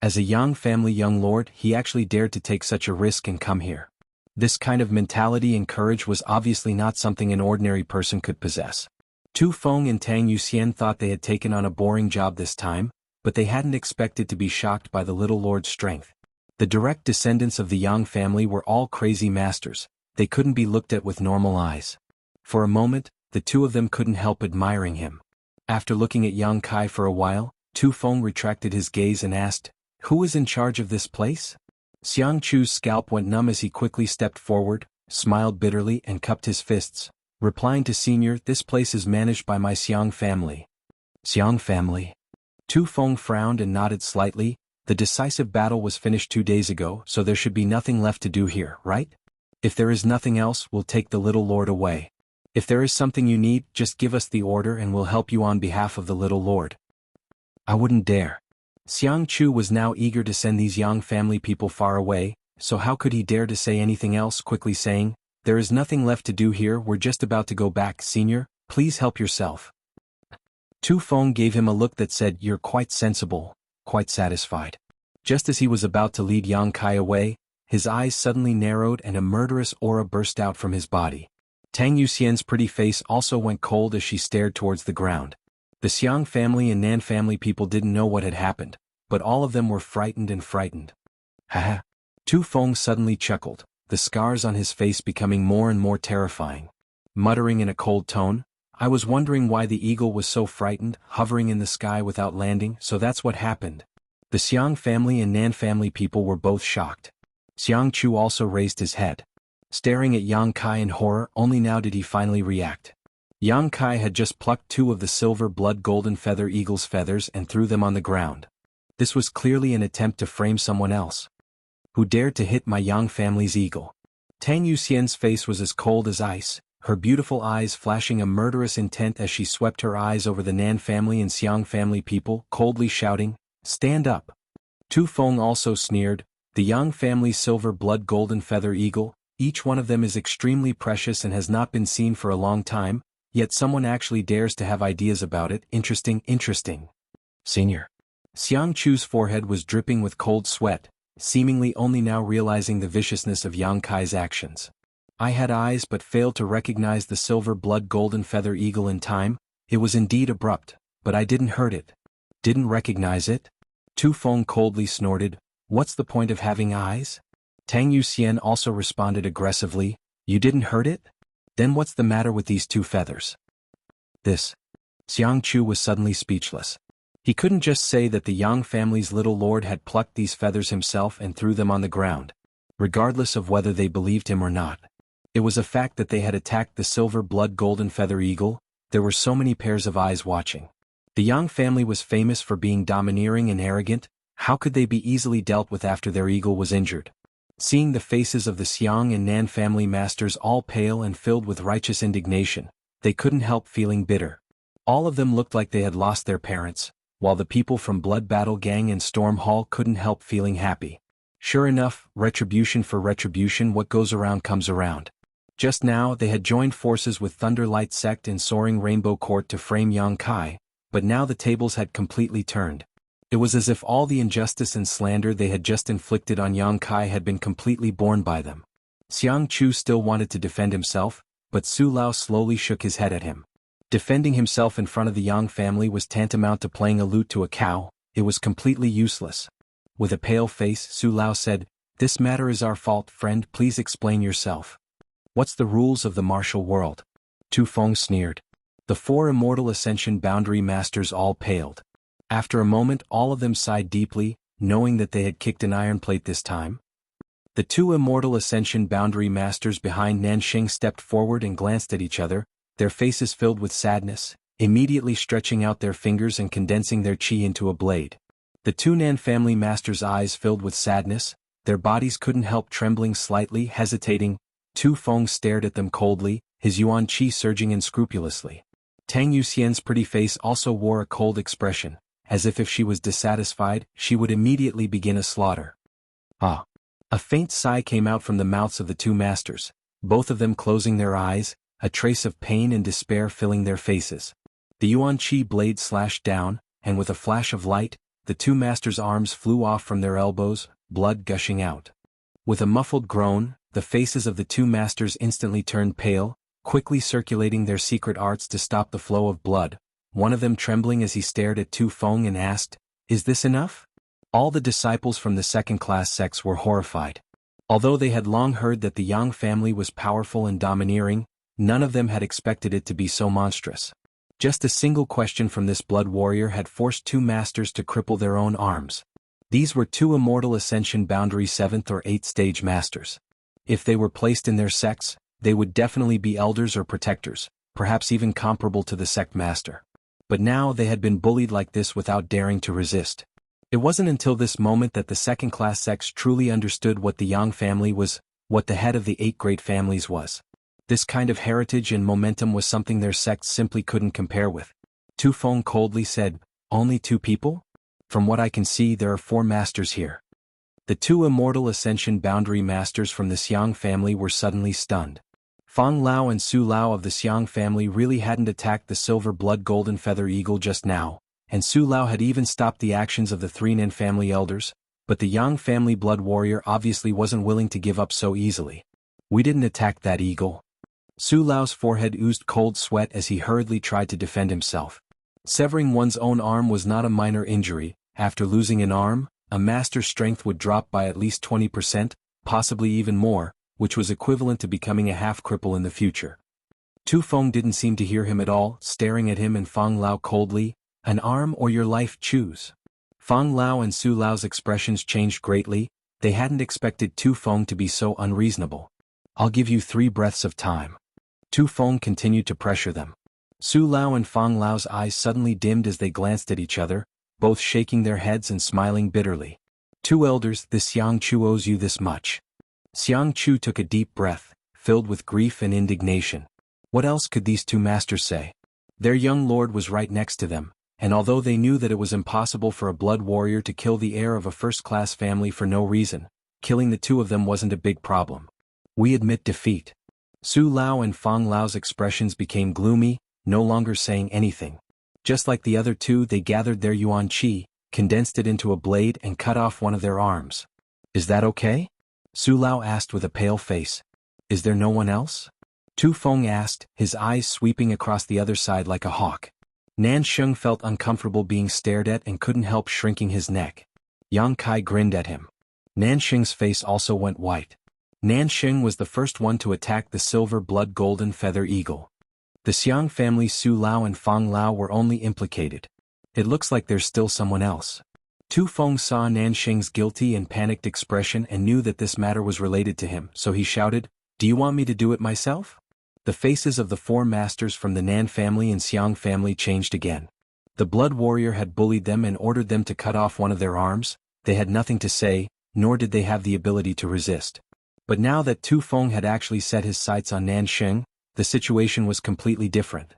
As a Yang family young lord, he actually dared to take such a risk and come here. This kind of mentality and courage was obviously not something an ordinary person could possess. Tu Feng and Tang Yuxian thought they had taken on a boring job this time, but they hadn't expected to be shocked by the little lord's strength. The direct descendants of the Yang family were all crazy masters. They couldn't be looked at with normal eyes. For a moment, the two of them couldn't help admiring him. After looking at Yang Kai for a while, Tu Feng retracted his gaze and asked, "Who is in charge of this place?" Xiang Chu's scalp went numb as he quickly stepped forward, smiled bitterly and cupped his fists, replying to Senior, "This place is managed by my Xiang family." Xiang family? Tu Feng frowned and nodded slightly. The decisive battle was finished 2 days ago, so there should be nothing left to do here, right? If there is nothing else, we'll take the little lord away. If there is something you need, just give us the order and we'll help you on behalf of the little lord. I wouldn't dare. Xiang Chu was now eager to send these Yang family people far away, so how could he dare to say anything else, quickly saying, "There is nothing left to do here, we're just about to go back, Senior, please help yourself." Tu Feng gave him a look that said, "You're quite sensible, quite satisfied." Just as he was about to lead Yang Kai away, his eyes suddenly narrowed and a murderous aura burst out from his body. Tang Yuxian's pretty face also went cold as she stared towards the ground. The Xiang family and Nan family people didn't know what had happened, but all of them were frightened. Haha. Tu Feng suddenly chuckled, the scars on his face becoming more and more terrifying. Muttering in a cold tone, "I was wondering why the eagle was so frightened, hovering in the sky without landing, so that's what happened." The Xiang family and Nan family people were both shocked. Xiang Chu also raised his head. Staring at Yang Kai in horror, only now did he finally react. Yang Kai had just plucked 2 of the silver blood golden feather eagle's feathers and threw them on the ground. This was clearly an attempt to frame someone else. Who dared to hit my Yang family's eagle? Tang Yuxian's face was as cold as ice, her beautiful eyes flashing a murderous intent as she swept her eyes over the Nan family and Xiang family people, coldly shouting, "Stand up!" Tu Feng also sneered, "The Yang family's silver blood golden feather eagle, each one of them is extremely precious and has not been seen for a long time, yet someone actually dares to have ideas about it. Interesting, interesting." Senior. Xiang Chu's forehead was dripping with cold sweat, seemingly only now realizing the viciousness of Yang Kai's actions. I had eyes but failed to recognize the silver blood golden feather eagle in time. It was indeed abrupt, but I didn't hurt it. Didn't recognize it? Tu Feng coldly snorted, "What's the point of having eyes?" Tang Yuxian also responded aggressively, "You didn't hurt it? Then what's the matter with these two feathers?" This. Xiang Chu was suddenly speechless. He couldn't just say that the Yang family's little lord had plucked these feathers himself and threw them on the ground, regardless of whether they believed him or not. It was a fact that they had attacked the silver blood golden feather eagle. There were so many pairs of eyes watching. The Yang family was famous for being domineering and arrogant. How could they be easily dealt with after their eagle was injured? Seeing the faces of the Xiang and Nan family masters all pale and filled with righteous indignation, they couldn't help feeling bitter. All of them looked like they had lost their parents, while the people from Blood Battle Gang and Storm Hall couldn't help feeling happy. Sure enough, retribution for retribution, what goes around comes around. Just now they had joined forces with Thunderlight Sect and Soaring Rainbow Court to frame Yang Kai, but now the tables had completely turned. It was as if all the injustice and slander they had just inflicted on Yang Kai had been completely borne by them. Xiang Chu still wanted to defend himself, but Su Lao slowly shook his head at him. Defending himself in front of the Yang family was tantamount to playing a lute to a cow. It was completely useless. With a pale face, Su Lao said, "This matter is our fault, friend, please explain yourself. What's the rules of the martial world?" Tu Feng sneered. The four immortal ascension boundary masters all paled. After a moment all of them sighed deeply, knowing that they had kicked an iron plate this time. The two immortal ascension boundary masters behind Nanxing stepped forward and glanced at each other, their faces filled with sadness, immediately stretching out their fingers and condensing their chi into a blade. The two Nan family masters' eyes filled with sadness, their bodies couldn't help trembling slightly, hesitating. Tu Feng stared at them coldly, his yuan chi surging unscrupulously. Tang Yuxian's pretty face also wore a cold expression, as if she was dissatisfied, she would immediately begin a slaughter. Ah! A faint sigh came out from the mouths of the two masters, both of them closing their eyes, a trace of pain and despair filling their faces. The yuan chi blade slashed down, and with a flash of light, the two masters' arms flew off from their elbows, blood gushing out. With a muffled groan, the faces of the two masters instantly turned pale, quickly circulating their secret arts to stop the flow of blood, one of them trembling as he stared at Tu Feng and asked, "Is this enough?" All the disciples from the second-class sects were horrified. Although they had long heard that the Yang family was powerful and domineering, none of them had expected it to be so monstrous. Just a single question from this blood warrior had forced two masters to cripple their own arms. These were two immortal ascension boundary 7th or 8th stage masters. If they were placed in their sects, they would definitely be elders or protectors, perhaps even comparable to the sect master. But now they had been bullied like this without daring to resist. It wasn't until this moment that the second-class sects truly understood what the Yang family was, what the head of the 8 great families was. This kind of heritage and momentum was something their sects simply couldn't compare with. Tu Feng coldly said, "Only 2 people? From what I can see there are 4 masters here." The 2 immortal ascension boundary masters from the Xiang family were suddenly stunned. Fang Lao and Su Lao of the Xiang family really hadn't attacked the silver blood golden feather eagle just now, and Su Lao had even stopped the actions of the 3 Nan family elders, but the Yang family blood warrior obviously wasn't willing to give up so easily. "We didn't attack that eagle." Su Lao's forehead oozed cold sweat as he hurriedly tried to defend himself. Severing one's own arm was not a minor injury. After losing an arm, a master's strength would drop by at least 20%, possibly even more, which was equivalent to becoming a half-cripple in the future. Tu Feng didn't seem to hear him at all, staring at him and Fang Lao coldly. "An arm or your life, choose." Fang Lao and Su Lao's expressions changed greatly. They hadn't expected Tu Feng to be so unreasonable. "I'll give you 3 breaths of time." Tu Feng continued to pressure them. Su Lao and Fang Lao's eyes suddenly dimmed as they glanced at each other, both shaking their heads and smiling bitterly. Two elders, the Xiangchu owes you this much. Xiangchu took a deep breath, filled with grief and indignation. What else could these two masters say? Their young lord was right next to them, and although they knew that it was impossible for a blood warrior to kill the heir of a first-class family for no reason, killing the two of them wasn't a big problem. We admit defeat. Su Lao and Fang Lao's expressions became gloomy, no longer saying anything. Just like the other two, they gathered their yuan qi, condensed it into a blade and cut off one of their arms. Is that okay? Su Lao asked with a pale face. Is there no one else? Tu Feng asked, his eyes sweeping across the other side like a hawk. Nansheng felt uncomfortable being stared at and couldn't help shrinking his neck. Yang Kai grinned at him. Nansheng's face also went white. Nansheng was the first one to attack the silver blood golden feather eagle. The Xiang family Su Lao and Fang Lao were only implicated. It looks like there's still someone else. Tu Feng saw Nansheng's guilty and panicked expression and knew that this matter was related to him, so he shouted, "Do you want me to do it myself?" The faces of the four masters from the Nan family and Xiang family changed again. The blood warrior had bullied them and ordered them to cut off one of their arms. They had nothing to say, nor did they have the ability to resist. But now that Tu Feng had actually set his sights on Nansheng, the situation was completely different.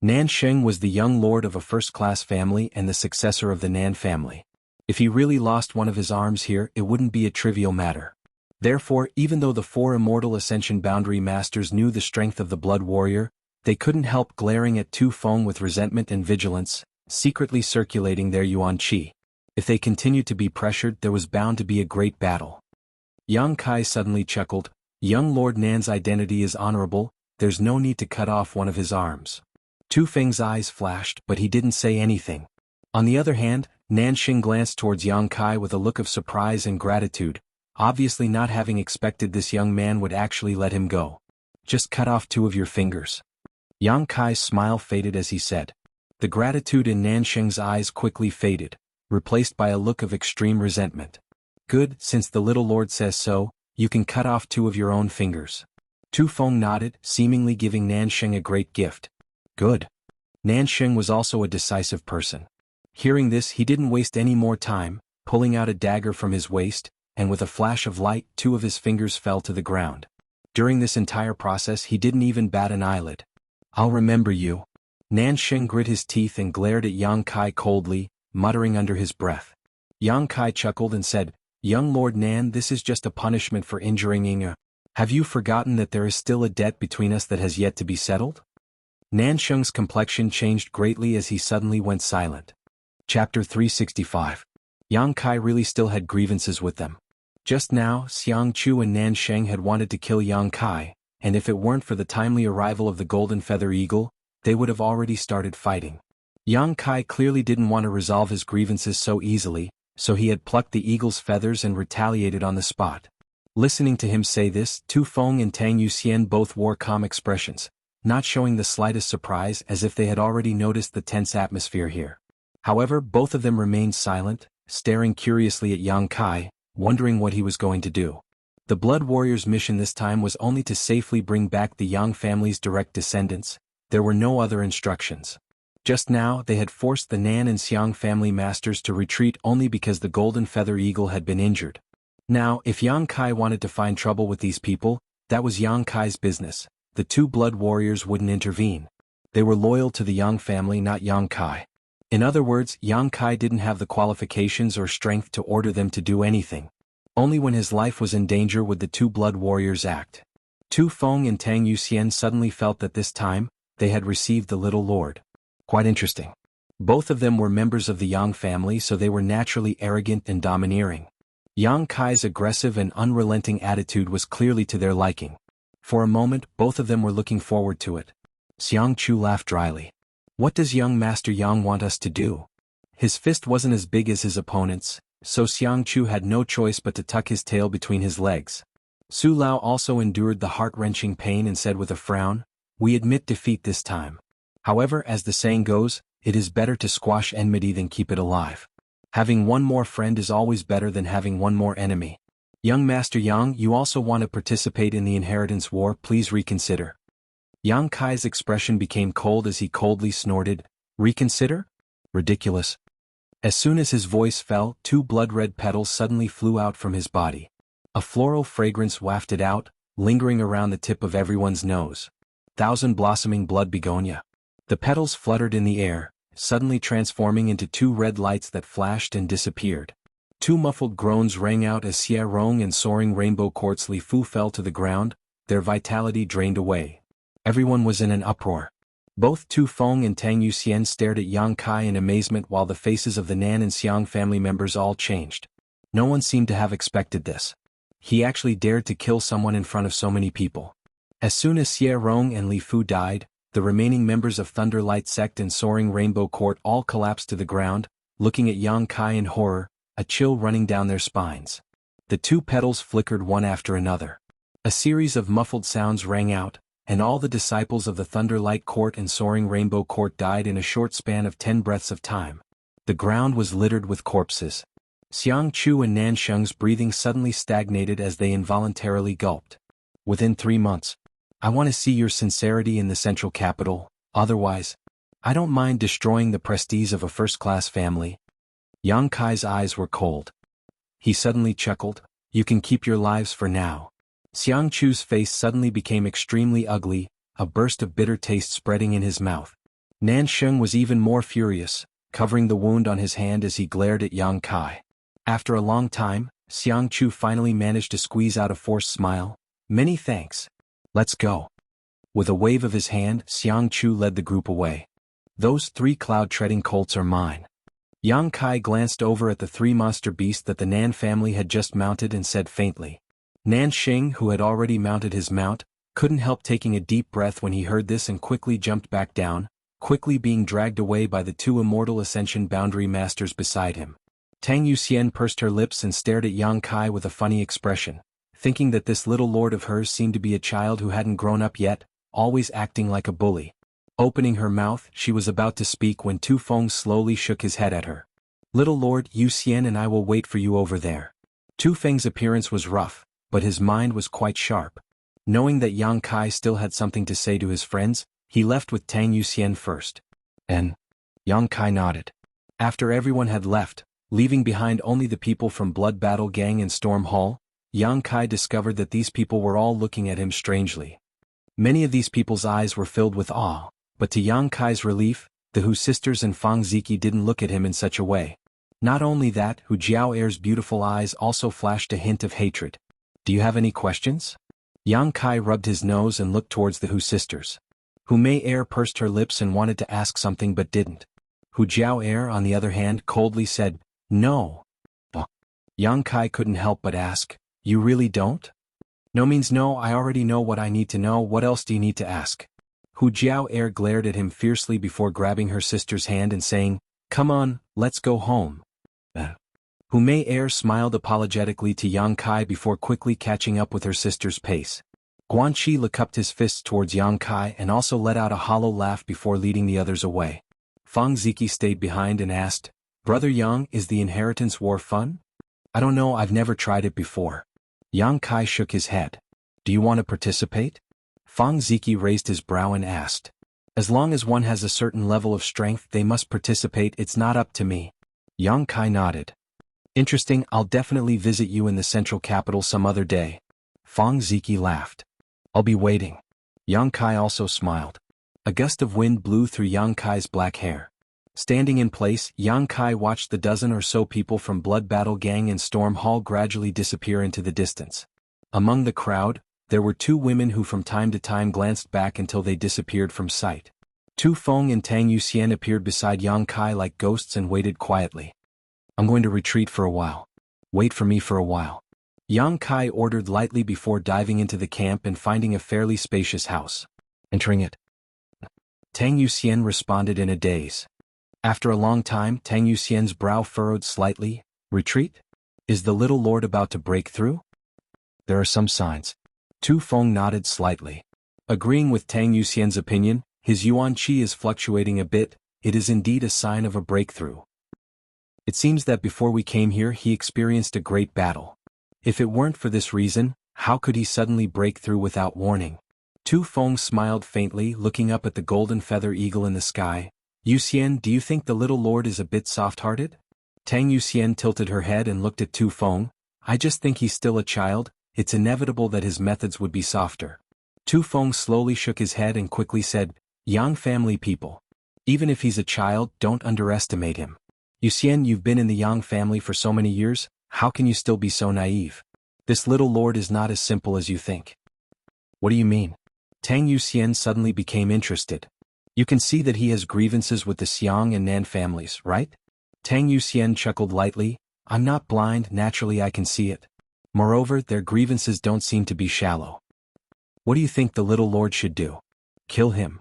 Nansheng was the young lord of a first-class family and the successor of the Nan family. If he really lost one of his arms here, it wouldn't be a trivial matter. Therefore, even though the four immortal ascension boundary masters knew the strength of the blood warrior, they couldn't help glaring at Tu Feng with resentment and vigilance, secretly circulating their yuan qi. If they continued to be pressured, there was bound to be a great battle. Yang Kai suddenly chuckled. Young Lord Nan's identity is honorable, there's no need to cut off one of his arms. Tu Feng's eyes flashed, but he didn't say anything. On the other hand, Nansheng glanced towards Yang Kai with a look of surprise and gratitude, obviously not having expected this young man would actually let him go. Just cut off two of your fingers. Yang Kai's smile faded as he said. The gratitude in Nansheng's eyes quickly faded, replaced by a look of extreme resentment. Good, since the little lord says so, you can cut off two of your own fingers. Tu Feng nodded, seemingly giving Nansheng a great gift. Good. Nansheng was also a decisive person. Hearing this, he didn't waste any more time, pulling out a dagger from his waist, and with a flash of light, two of his fingers fell to the ground. During this entire process, he didn't even bat an eyelid. I'll remember you. Nansheng grit his teeth and glared at Yang Kai coldly, muttering under his breath. Yang Kai chuckled and said, Young Lord Nan, this is just a punishment for injuring Inga. Have you forgotten that there is still a debt between us that has yet to be settled? Nansheng's complexion changed greatly as he suddenly went silent. Chapter 365. Yang Kai really still had grievances with them. Just now, Xiangchu and Nansheng had wanted to kill Yang Kai, and if it weren't for the timely arrival of the Golden Feather Eagle, they would have already started fighting. Yang Kai clearly didn't want to resolve his grievances so easily, so he had plucked the eagle's feathers and retaliated on the spot. Listening to him say this, Tu Feng and Tang Yuxian both wore calm expressions, not showing the slightest surprise as if they had already noticed the tense atmosphere here. However, both of them remained silent, staring curiously at Yang Kai, wondering what he was going to do. The Blood Warrior's mission this time was only to safely bring back the Yang family's direct descendants. There were no other instructions. Just now, they had forced the Nan and Xiang family masters to retreat only because the Golden Feather Eagle had been injured. Now, if Yang Kai wanted to find trouble with these people, that was Yang Kai's business. The two Blood Warriors wouldn't intervene. They were loyal to the Yang family, not Yang Kai. In other words, Yang Kai didn't have the qualifications or strength to order them to do anything. Only when his life was in danger would the two Blood Warriors act. Tu Feng and Tang Yuxian suddenly felt that this time, they had received the Little Lord. Quite interesting. Both of them were members of the Yang family, so they were naturally arrogant and domineering. Yang Kai's aggressive and unrelenting attitude was clearly to their liking. For a moment, both of them were looking forward to it. Xiangchu laughed dryly. What does young Master Yang want us to do? His fist wasn't as big as his opponent's, so Xiangchu had no choice but to tuck his tail between his legs. Su Lao also endured the heart-wrenching pain and said with a frown, We admit defeat this time. However, as the saying goes, it is better to squash enmity than keep it alive. Having one more friend is always better than having one more enemy. Young Master Yang, you also want to participate in the inheritance war, please reconsider. Yang Kai's expression became cold as he coldly snorted, Reconsider? Ridiculous. As soon as his voice fell, 2 blood-red petals suddenly flew out from his body. A floral fragrance wafted out, lingering around the tip of everyone's nose. 1,000-blossoming blood begonia. The petals fluttered in the air, suddenly transforming into 2 red lights that flashed and disappeared. 2 muffled groans rang out as Xie Rong and soaring rainbow quartz Li Fu fell to the ground, their vitality drained away. Everyone was in an uproar. Both Tu Feng and Tang Yuxian stared at Yang Kai in amazement while the faces of the Nan and Xiang family members all changed. No one seemed to have expected this. He actually dared to kill someone in front of so many people. As soon as Xie Rong and Li Fu died, the remaining members of Thunderlight Sect and Soaring Rainbow Court all collapsed to the ground, looking at Yang Kai in horror, a chill running down their spines. The 2 petals flickered one after another. A series of muffled sounds rang out, and all the disciples of the Thunderlight Court and Soaring Rainbow Court died in a short span of 10 breaths of time. The ground was littered with corpses. Xiang Chu and Nan Sheng's breathing suddenly stagnated as they involuntarily gulped. Within 3 months. I want to see your sincerity in the central capital, otherwise, I don't mind destroying the prestige of a first-class family. Yang Kai's eyes were cold. He suddenly chuckled, you can keep your lives for now. Xiang Chu's face suddenly became extremely ugly, a burst of bitter taste spreading in his mouth. Nan Sheng was even more furious, covering the wound on his hand as he glared at Yang Kai. After a long time, Xiang Chu finally managed to squeeze out a forced smile. Many thanks. Let's go. With a wave of his hand, Xiang Chu led the group away. Those 3 cloud-treading colts are mine. Yang Kai glanced over at the 3 monster beasts that the Nan family had just mounted and said faintly. Nan Xing, who had already mounted his mount, couldn't help taking a deep breath when he heard this and quickly jumped back down, quickly being dragged away by the 2 immortal ascension boundary masters beside him. Tang Yuxian pursed her lips and stared at Yang Kai with a funny expression, thinking that this little lord of hers seemed to be a child who hadn't grown up yet, always acting like a bully. Opening her mouth, she was about to speak when Tu Feng slowly shook his head at her. Little Lord Yuxian and I will wait for you over there. Tu Feng's appearance was rough, but his mind was quite sharp. Knowing that Yang Kai still had something to say to his friends, he left with Tang Yuxian first. And Yang Kai nodded. After everyone had left, leaving behind only the people from Blood Battle Gang and Storm Hall, Yang Kai discovered that these people were all looking at him strangely. Many of these people's eyes were filled with awe, but to Yang Kai's relief, the Hu sisters and Fang Ziki didn't look at him in such a way. Not only that, Hu Jiao Er's beautiful eyes also flashed a hint of hatred. Do you have any questions? Yang Kai rubbed his nose and looked towards the Hu sisters. Hu Mei Er pursed her lips and wanted to ask something but didn't. Hu Jiao Er, on the other hand, coldly said, no. Yang Kai couldn't help but ask, you really don't? No means no, I already know what I need to know, what else do you need to ask? Hu Jiao Er glared at him fiercely before grabbing her sister's hand and saying, come on, let's go home. Hu Mei Er smiled apologetically to Yang Kai before quickly catching up with her sister's pace. Guanxi cupped his fists towards Yang Kai and also let out a hollow laugh before leading the others away. Fang Ziki stayed behind and asked, Brother Yang, is the inheritance war fun? I don't know, I've never tried it before. Yang Kai shook his head. Do you want to participate? Fang Ziki raised his brow and asked. As long as one has a certain level of strength they must participate, it's not up to me. Yang Kai nodded. Interesting, I'll definitely visit you in the central capital some other day. Fang Ziki laughed. I'll be waiting. Yang Kai also smiled. A gust of wind blew through Yang Kai's black hair. Standing in place, Yang Kai watched the dozen or so people from Blood Battle Gang and Storm Hall gradually disappear into the distance. Among the crowd, there were 2 women who from time to time glanced back until they disappeared from sight. Tu Feng and Tang Yuxian appeared beside Yang Kai like ghosts and waited quietly. I'm going to retreat for a while. Wait for me for a while. Yang Kai ordered lightly before diving into the camp and finding a fairly spacious house. Entering it. Tang Yuxian responded in a daze. After a long time, Tang Yuxian's brow furrowed slightly. Retreat? Is the little lord about to break through? There are some signs. Tu Feng nodded slightly. Agreeing with Tang Yuxian's opinion, his yuan qi is fluctuating a bit, it is indeed a sign of a breakthrough. It seems that before we came here he experienced a great battle. If it weren't for this reason, how could he suddenly break through without warning? Tu Feng smiled faintly, looking up at the golden feather eagle in the sky. Yuxian, do you think the little lord is a bit soft-hearted? Tang Yuxian tilted her head and looked at Tu Feng. I just think he's still a child, it's inevitable that his methods would be softer. Tu Feng slowly shook his head and quickly said, Yang family people. Even if he's a child, don't underestimate him. Yuxian, you've been in the Yang family for so many years, how can you still be so naive? This little lord is not as simple as you think. What do you mean? Tang Yuxian suddenly became interested. You can see that he has grievances with the Xiang and Nan families, right? Tang Yuxian chuckled lightly. I'm not blind, naturally I can see it. Moreover, their grievances don't seem to be shallow. What do you think the little lord should do? Kill him.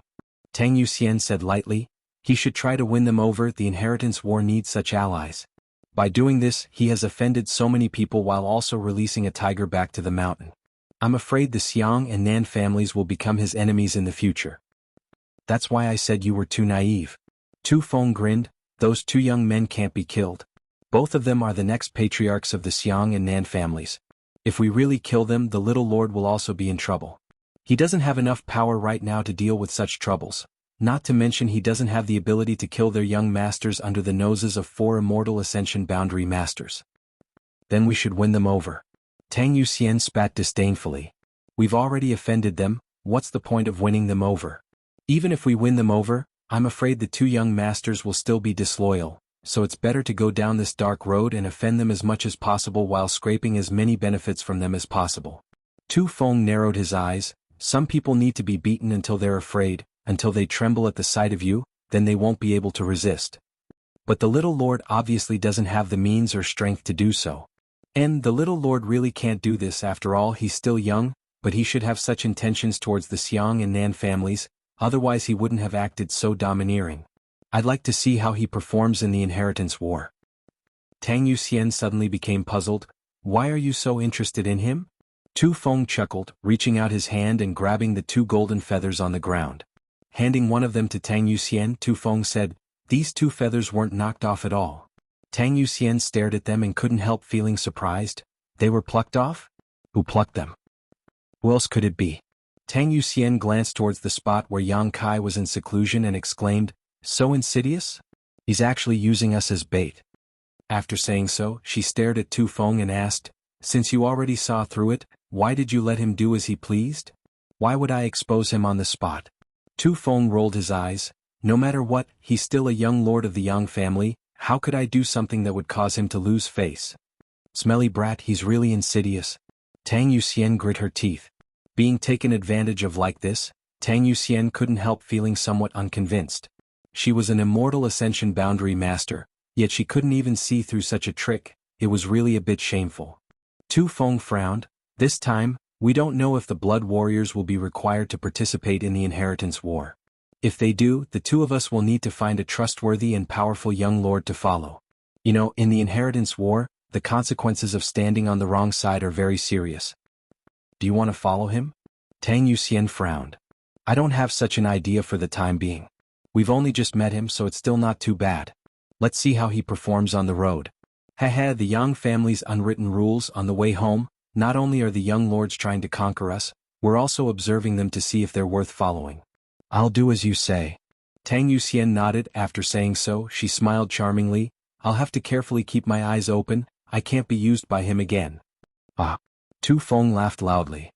Tang Yuxian said lightly. He should try to win them over, the inheritance war needs such allies. By doing this, he has offended so many people while also releasing a tiger back to the mountain. I'm afraid the Xiang and Nan families will become his enemies in the future. That's why I said you were too naive. Tu Feng grinned. Those two young men can't be killed. Both of them are the next patriarchs of the Xiang and Nan families. If we really kill them, the little lord will also be in trouble. He doesn't have enough power right now to deal with such troubles. Not to mention he doesn't have the ability to kill their young masters under the noses of 4 immortal ascension boundary masters. Then we should win them over. Tang Yuxian spat disdainfully. We've already offended them, what's the point of winning them over? Even if we win them over, I'm afraid the 2 young masters will still be disloyal, so it's better to go down this dark road and offend them as much as possible while scraping as many benefits from them as possible. Tu Feng narrowed his eyes. Some people need to be beaten until they're afraid, until they tremble at the sight of you, then they won't be able to resist. But the little lord obviously doesn't have the means or strength to do so. And the little lord really can't do this, after all he's still young, but he should have such intentions towards the Xiang and Nan families, otherwise he wouldn't have acted so domineering. I'd like to see how he performs in the inheritance war. Tang Yuxian suddenly became puzzled. Why are you so interested in him? Tu Feng chuckled, reaching out his hand and grabbing the 2 golden feathers on the ground. Handing one of them to Tang Yuxian, Tu Feng said, These 2 feathers weren't knocked off at all. Tang Yuxian stared at them and couldn't help feeling surprised. They were plucked off? Who plucked them? Who else could it be? Tang Yuxian glanced towards the spot where Yang Kai was in seclusion and exclaimed, So insidious? He's actually using us as bait. After saying so, she stared at Tu Feng and asked, Since you already saw through it, why did you let him do as he pleased? Why would I expose him on the spot? Tu Feng rolled his eyes. No matter what, he's still a young lord of the Yang family, how could I do something that would cause him to lose face? Smelly brat, he's really insidious. Tang Yuxian grit her teeth. Being taken advantage of like this, Tang Yuxian couldn't help feeling somewhat unconvinced. She was an immortal ascension boundary master, yet she couldn't even see through such a trick. It was really a bit shameful. Tu Feng frowned. This time, we don't know if the blood warriors will be required to participate in the inheritance war. If they do, the 2 of us will need to find a trustworthy and powerful young lord to follow. You know, in the inheritance war, the consequences of standing on the wrong side are very serious. Do you want to follow him? Tang Yuxian frowned. I don't have such an idea for the time being. We've only just met him, so it's still not too bad. Let's see how he performs on the road. Haha, the Yang family's unwritten rules on the way home. Not only are the young lords trying to conquer us, we're also observing them to see if they're worth following. I'll do as you say. Tang Yuxian nodded. After saying so, she smiled charmingly. I'll have to carefully keep my eyes open, I can't be used by him again. Ah. Tu Feng laughed loudly.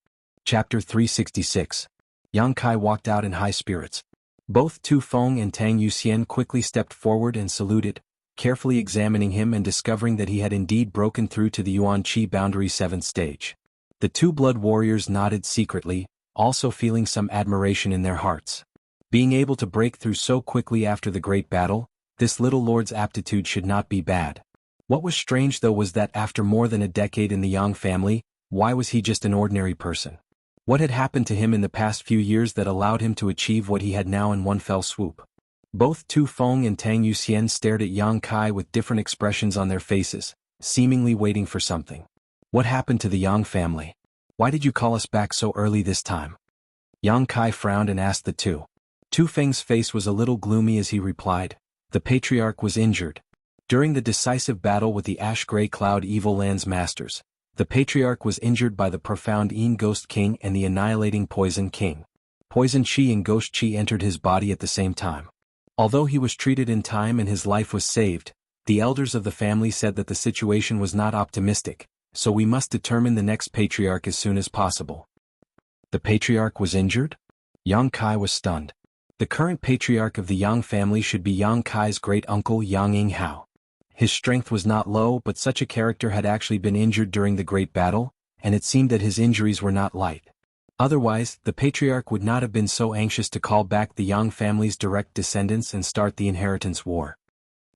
Chapter 366. Yang Kai walked out in high spirits. Both Tu Feng and Tang Yuxian quickly stepped forward and saluted, carefully examining him and discovering that he had indeed broken through to the Yuan Qi boundary 7th stage. The 2 blood warriors nodded secretly, also feeling some admiration in their hearts. Being able to break through so quickly after the great battle, this little lord's aptitude should not be bad. What was strange though was that after more than a decade in the Yang family, why was he just an ordinary person? What had happened to him in the past few years that allowed him to achieve what he had now in one fell swoop? Both Tu Feng and Tang Yuxian stared at Yang Kai with different expressions on their faces, seemingly waiting for something. What happened to the Yang family? Why did you call us back so early this time? Yang Kai frowned and asked the 2. Tu Feng's face was a little gloomy as he replied, The patriarch was injured. During the decisive battle with the Ash-Gray Cloud Evil Lands Masters, the patriarch was injured by the profound Yin Ghost King and the annihilating Poison King. Poison Qi and Ghost Qi entered his body at the same time. Although he was treated in time and his life was saved, The elders of the family said that the situation was not optimistic, so we must determine the next patriarch as soon as possible. The patriarch was injured? Yang Kai was stunned. The current patriarch of the Yang family should be Yang Kai's great-uncle Yang Yinghao. His strength was not low, but such a character had actually been injured during the Great Battle, and it seemed that his injuries were not light. Otherwise, the patriarch would not have been so anxious to call back the Yang family's direct descendants and start the inheritance war.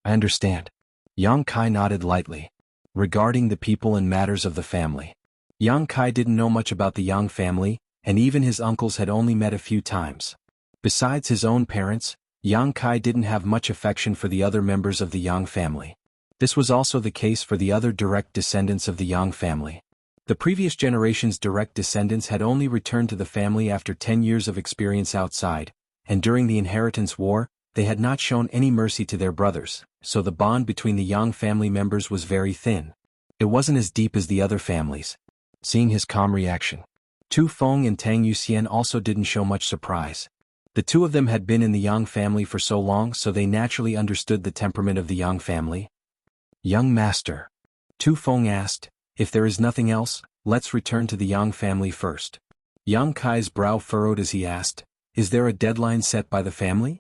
I understand. Yang Kai nodded lightly. Regarding the people and matters of the family. Yang Kai didn't know much about the Yang family, and even his uncles had only met a few times. Besides his own parents, Yang Kai didn't have much affection for the other members of the Yang family. This was also the case for the other direct descendants of the Yang family. The previous generation's direct descendants had only returned to the family after 10 years of experience outside, and during the inheritance war, they had not shown any mercy to their brothers, so the bond between the Yang family members was very thin. It wasn't as deep as the other families. Seeing his calm reaction, Tu Feng and Tang Yuxian also didn't show much surprise. The two of them had been in the Yang family for so long, so they naturally understood the temperament of the Yang family. Young master, Tu Feng asked, if there is nothing else, let's return to the Yang family first. Yang Kai's brow furrowed as he asked, is there a deadline set by the family?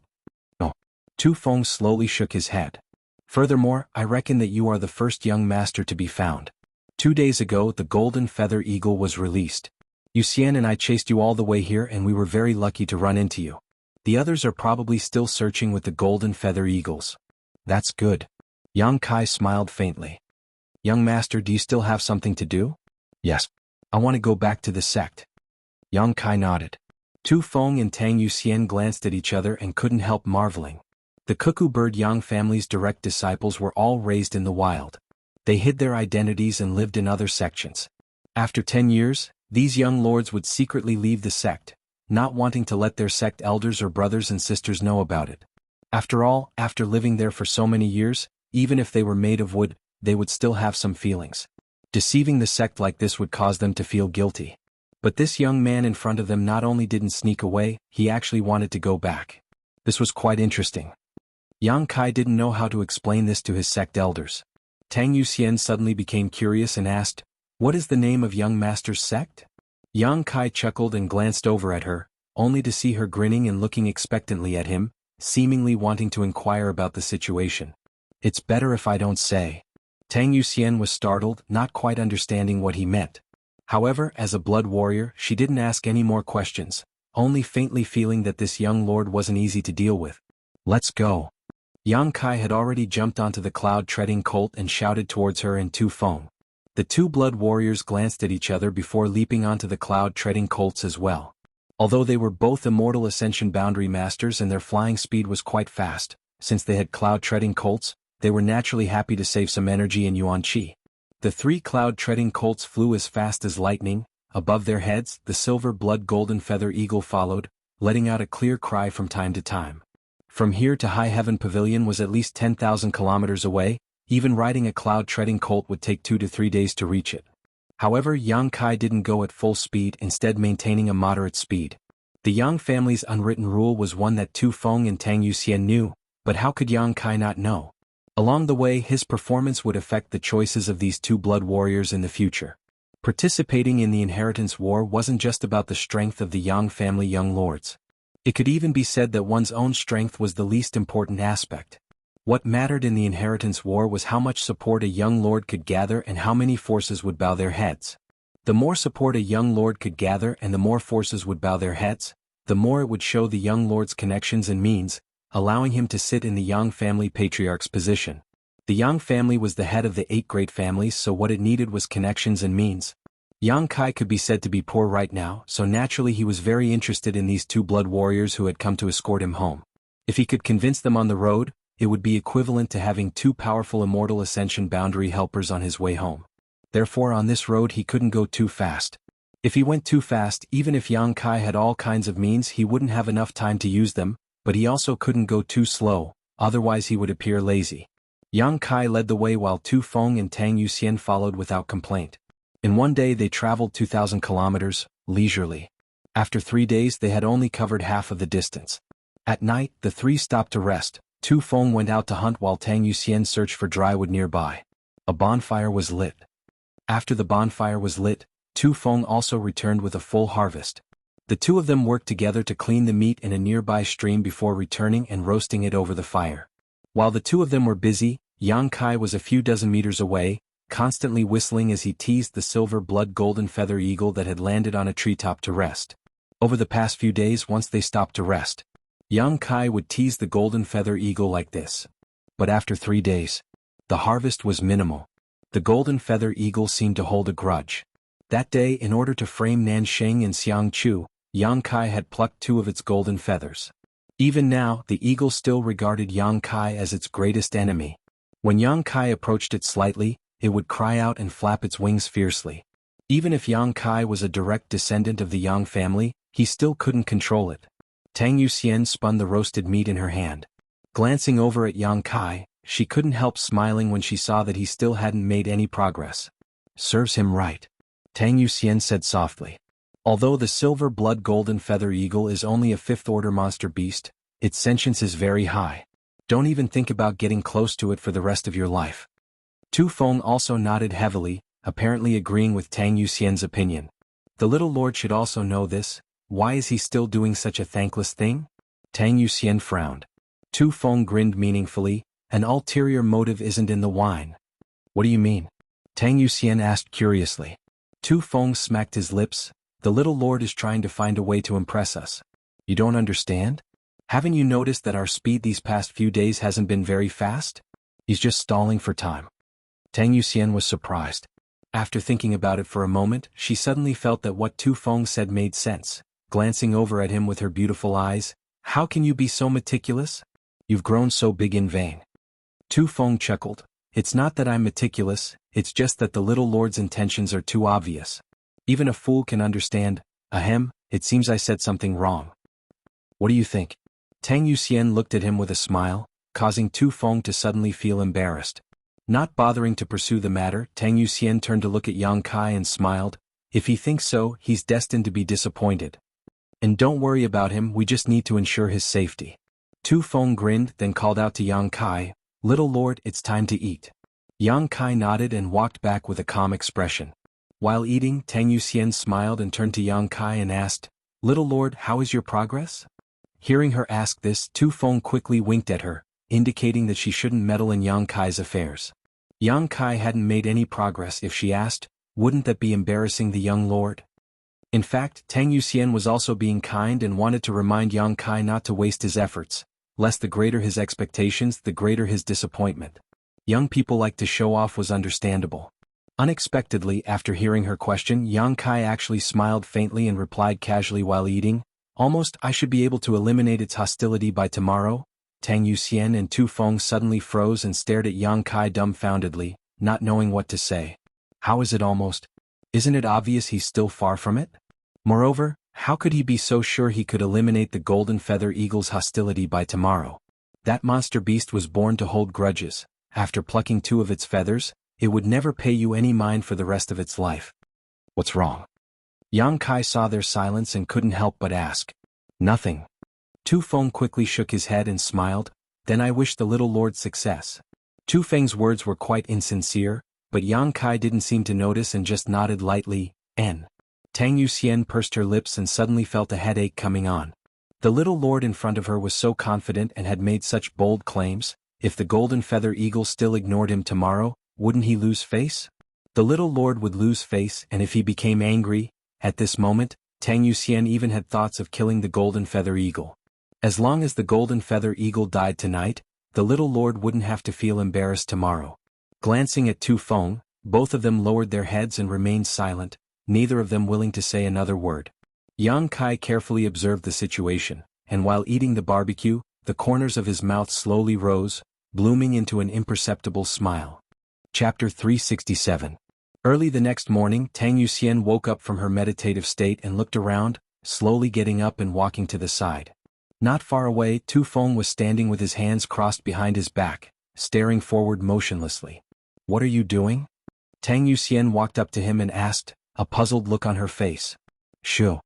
No. Tu Feng slowly shook his head. Furthermore, I reckon that you are the first young master to be found. 2 days ago the golden feather eagle was released. Yuxian and I chased you all the way here and we were very lucky to run into you. The others are probably still searching with the golden feather eagles. That's good. Yang Kai smiled faintly. Young master, do you still have something to do? Yes. I want to go back to the sect. Yang Kai nodded. Tu Feng and Tang Yuxian glanced at each other and couldn't help marveling. The cuckoo bird Yang family's direct disciples were all raised in the wild. They hid their identities and lived in other sections. After 10 years, these young lords would secretly leave the sect, not wanting to let their sect elders or brothers and sisters know about it. After all, after living there for so many years, even if they were made of wood, they would still have some feelings. Deceiving the sect like this would cause them to feel guilty. But this young man in front of them not only didn't sneak away, he actually wanted to go back. This was quite interesting. Yang Kai didn't know how to explain this to his sect elders. Tang Yuxian suddenly became curious and asked, what is the name of young master's sect? Yang Kai chuckled and glanced over at her, only to see her grinning and looking expectantly at him, seemingly wanting to inquire about the situation. It's better if I don't say. Tang Yuxian was startled, not quite understanding what he meant. However, as a blood warrior, she didn't ask any more questions, only faintly feeling that this young lord wasn't easy to deal with. Let's go. Yang Kai had already jumped onto the cloud-treading colt and shouted towards her and Tu Feng. The two blood warriors glanced at each other before leaping onto the cloud-treading colts as well. Although they were both immortal ascension boundary masters and their flying speed was quite fast, since they had cloud-treading colts, they were naturally happy to save some energy in yuan qi. The 3 cloud-treading colts flew as fast as lightning. Above their heads, the silver blood golden feather eagle followed, letting out a clear cry from time to time. From here to High Heaven Pavilion was at least 10,000 kilometers away. Even riding a cloud-treading colt would take 2 to 3 days to reach it. However, Yang Kai didn't go at full speed, instead maintaining a moderate speed. The Yang family's unwritten rule was one that Tu Feng and Tang Yuxian knew, but how could Yang Kai not know? Along the way, his performance would affect the choices of these two blood warriors in the future. Participating in the inheritance war wasn't just about the strength of the Yang family young lords. It could even be said that one's own strength was the least important aspect. What mattered in the inheritance war was how much support a young lord could gather and how many forces would bow their heads. The more support a young lord could gather and the more forces would bow their heads, the more it would show the young lord's connections and means, allowing him to sit in the Yang family patriarch's position. The Yang family was the head of the 8 great families, so what it needed was connections and means. Yang Kai could be said to be poor right now, so naturally he was very interested in these two blood warriors who had come to escort him home. If he could convince them on the road, it would be equivalent to having 2 powerful immortal ascension boundary helpers on his way home. Therefore on this road he couldn't go too fast. If he went too fast, even if Yang Kai had all kinds of means, he wouldn't have enough time to use them, but he also couldn't go too slow, otherwise he would appear lazy. Yang Kai led the way while Tu Feng and Tang Yuxian followed without complaint. In one day they traveled 2,000 kilometers, leisurely. After 3 days they had only covered half of the distance. At night, the 3 stopped to rest, Tu Feng went out to hunt while Tang Yuxian searched for dry wood nearby. A bonfire was lit. After the bonfire was lit, Tu Feng also returned with a full harvest. The two of them worked together to clean the meat in a nearby stream before returning and roasting it over the fire. While the two of them were busy, Yang Kai was a few dozen meters away, constantly whistling as he teased the silver blood golden feather eagle that had landed on a treetop to rest. Over the past few days, once they stopped to rest, Yang Kai would tease the golden feather eagle like this. But after 3 days, the harvest was minimal. The golden feather eagle seemed to hold a grudge. That day, in order to frame Nansheng and Xiangchu, Yang Kai had plucked 2 of its golden feathers. Even now, the eagle still regarded Yang Kai as its greatest enemy. When Yang Kai approached it slightly, it would cry out and flap its wings fiercely. Even if Yang Kai was a direct descendant of the Yang family, he still couldn't control it. Tang Yuxian spun the roasted meat in her hand. Glancing over at Yang Kai, she couldn't help smiling when she saw that he still hadn't made any progress. "Serves him right," Tang Yuxian said softly. Although the silver blood golden feather eagle is only a 5th-order monster beast, its sentience is very high. Don't even think about getting close to it for the rest of your life. Tu Feng also nodded heavily, apparently agreeing with Tang Yuxian's opinion. The little lord should also know this. Why is he still doing such a thankless thing? Tang Yuxian frowned. Tu Feng grinned meaningfully. An ulterior motive isn't in the wine. What do you mean? Tang Yuxian asked curiously. Tu Feng smacked his lips. The little lord is trying to find a way to impress us. You don't understand? Haven't you noticed that our speed these past few days hasn't been very fast? He's just stalling for time. Tang Yuxian was surprised. After thinking about it for a moment, she suddenly felt that what Tu Feng said made sense. Glancing over at him with her beautiful eyes, "How can you be so meticulous? You've grown so big in vain." Tu Feng chuckled. "It's not that I'm meticulous, it's just that the little lord's intentions are too obvious. Even a fool can understand. Ahem, it seems I said something wrong. What do you think?" Tang Yuxian looked at him with a smile, causing Tu Feng to suddenly feel embarrassed. Not bothering to pursue the matter, Tang Yuxian turned to look at Yang Kai and smiled. "If he thinks so, he's destined to be disappointed. And don't worry about him, we just need to ensure his safety." Tu Feng grinned, then called out to Yang Kai, "Little lord, it's time to eat." Yang Kai nodded and walked back with a calm expression. While eating, Tang Yuxian smiled and turned to Yang Kai and asked, "Little lord, how is your progress?" Hearing her ask this, Tu Feng quickly winked at her, indicating that she shouldn't meddle in Yang Kai's affairs. Yang Kai hadn't made any progress. If she asked, wouldn't that be embarrassing the young lord? In fact, Tang Yuxian was also being kind and wanted to remind Yang Kai not to waste his efforts, lest the greater his expectations, the greater his disappointment. Young people like to show off was understandable. Unexpectedly, after hearing her question, Yang Kai actually smiled faintly and replied casually while eating, "Almost, I should be able to eliminate its hostility by tomorrow." Tang Yuxian and Tu Feng suddenly froze and stared at Yang Kai dumbfoundedly, not knowing what to say. How is it almost? Isn't it obvious he's still far from it? Moreover, how could he be so sure he could eliminate the golden feather eagle's hostility by tomorrow? That monster beast was born to hold grudges. After plucking 2 of its feathers, it would never pay you any mind for the rest of its life. What's wrong? Yang Kai saw their silence and couldn't help but ask. Nothing. Tu Feng quickly shook his head and smiled. Then I wish the little lord success. Tu Feng's words were quite insincere, but Yang Kai didn't seem to notice and just nodded lightly. Tang Yuxian pursed her lips and suddenly felt a headache coming on. The little lord in front of her was so confident and had made such bold claims. If the golden feather eagle still ignored him tomorrow, wouldn't he lose face? The little lord would lose face, and if he became angry, at this moment, Tang Yuxian even had thoughts of killing the golden feather eagle. As long as the golden feather eagle died tonight, the little lord wouldn't have to feel embarrassed tomorrow. Glancing at Tu Feng, both of them lowered their heads and remained silent, neither of them willing to say another word. Yang Kai carefully observed the situation, and while eating the barbecue, the corners of his mouth slowly rose, blooming into an imperceptible smile. Chapter 367. Early the next morning, Tang Yuxian woke up from her meditative state and looked around, slowly getting up and walking to the side. Not far away, Tu Feng was standing with his hands crossed behind his back, staring forward motionlessly. "What are you doing?" Tang Yuxian walked up to him and asked, a puzzled look on her face. "Shoo."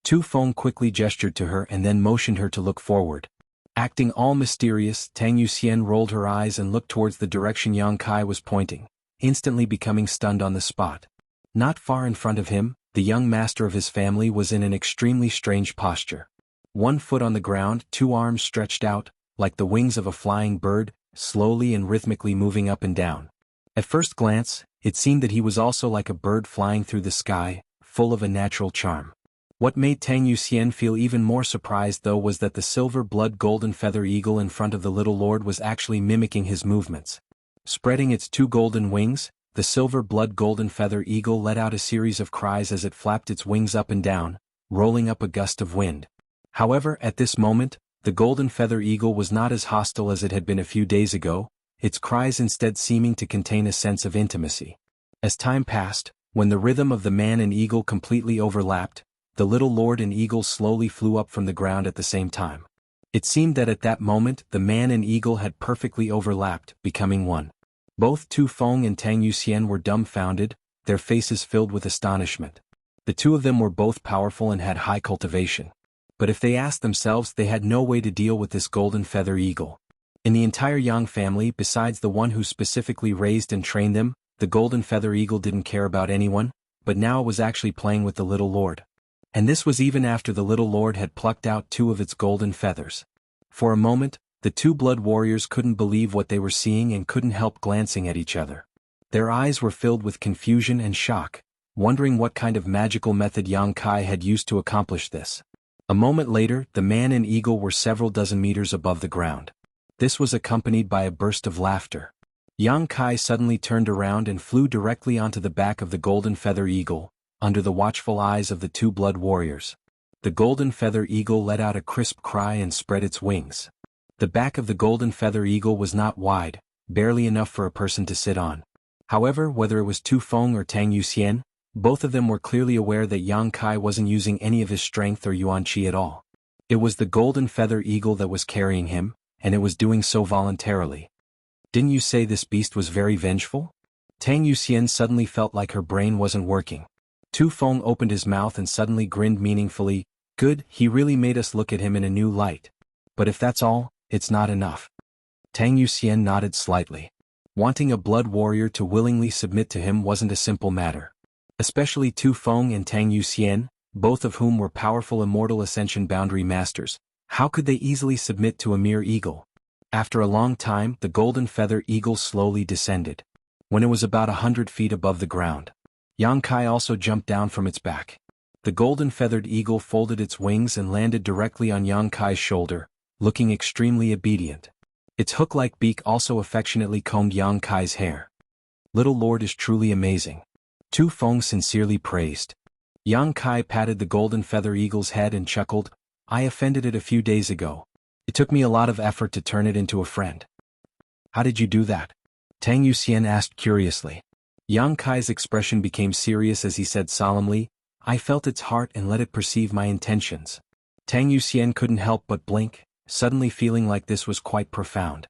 Tu Feng quickly gestured to her and then motioned her to look forward. Acting all mysterious, Tang Yuxian rolled her eyes and looked towards the direction Yang Kai was pointing, instantly becoming stunned on the spot. Not far in front of him, the young master of his family was in an extremely strange posture. 1 foot on the ground, 2 arms stretched out, like the wings of a flying bird, slowly and rhythmically moving up and down. At first glance, it seemed that he was also like a bird flying through the sky, full of a natural charm. What made Tang Yuxian feel even more surprised though was that the silver-blood golden feather eagle in front of the little lord was actually mimicking his movements. Spreading its 2 golden wings, the silver-blood golden feather eagle let out a series of cries as it flapped its wings up and down, rolling up a gust of wind. However, at this moment, the golden feather eagle was not as hostile as it had been a few days ago, its cries instead seeming to contain a sense of intimacy. As time passed, when the rhythm of the man and eagle completely overlapped, the little lord and eagle slowly flew up from the ground at the same time. It seemed that at that moment the man and eagle had perfectly overlapped, becoming one. Both Tu Feng and Tang Yuxian were dumbfounded, their faces filled with astonishment. The two of them were both powerful and had high cultivation. But if they asked themselves, they had no way to deal with this golden feather eagle. In the entire Yang family, besides the one who specifically raised and trained them, the golden feather eagle didn't care about anyone, but now it was actually playing with the little lord. And this was even after the little lord had plucked out 2 of its golden feathers. For a moment, the 2 blood warriors couldn't believe what they were seeing and couldn't help glancing at each other. Their eyes were filled with confusion and shock, wondering what kind of magical method Yang Kai had used to accomplish this. A moment later, the man and eagle were several dozen meters above the ground. This was accompanied by a burst of laughter. Yang Kai suddenly turned around and flew directly onto the back of the golden feather eagle, under the watchful eyes of the 2 blood warriors. The golden feather eagle let out a crisp cry and spread its wings. The back of the golden feather eagle was not wide, barely enough for a person to sit on. However, whether it was Tu Feng or Tang Yuxian, both of them were clearly aware that Yang Kai wasn't using any of his strength or yuan qi at all. It was the golden feather eagle that was carrying him, and it was doing so voluntarily. Didn't you say this beast was very vengeful? Tang Yuxian suddenly felt like her brain wasn't working. Tu Feng opened his mouth and suddenly grinned meaningfully. Good, he really made us look at him in a new light. But if that's all, it's not enough. Tang Yuxian nodded slightly. Wanting a blood warrior to willingly submit to him wasn't a simple matter. Especially Tu Feng and Tang Yuxian, both of whom were powerful immortal ascension boundary masters, how could they easily submit to a mere eagle? After a long time, the golden feather eagle slowly descended. When it was about 100 feet above the ground, Yang Kai also jumped down from its back. The golden feathered eagle folded its wings and landed directly on Yang Kai's shoulder, looking extremely obedient. Its hook-like beak also affectionately combed Yang Kai's hair. Little lord is truly amazing. Tu Feng sincerely praised. Yang Kai patted the golden feather eagle's head and chuckled. I offended it a few days ago. It took me a lot of effort to turn it into a friend. How did you do that? Tang Yuxian asked curiously. Yang Kai's expression became serious as he said solemnly, I felt its heart and let it perceive my intentions. Tang Yuxian couldn't help but blink, suddenly feeling like this was quite profound.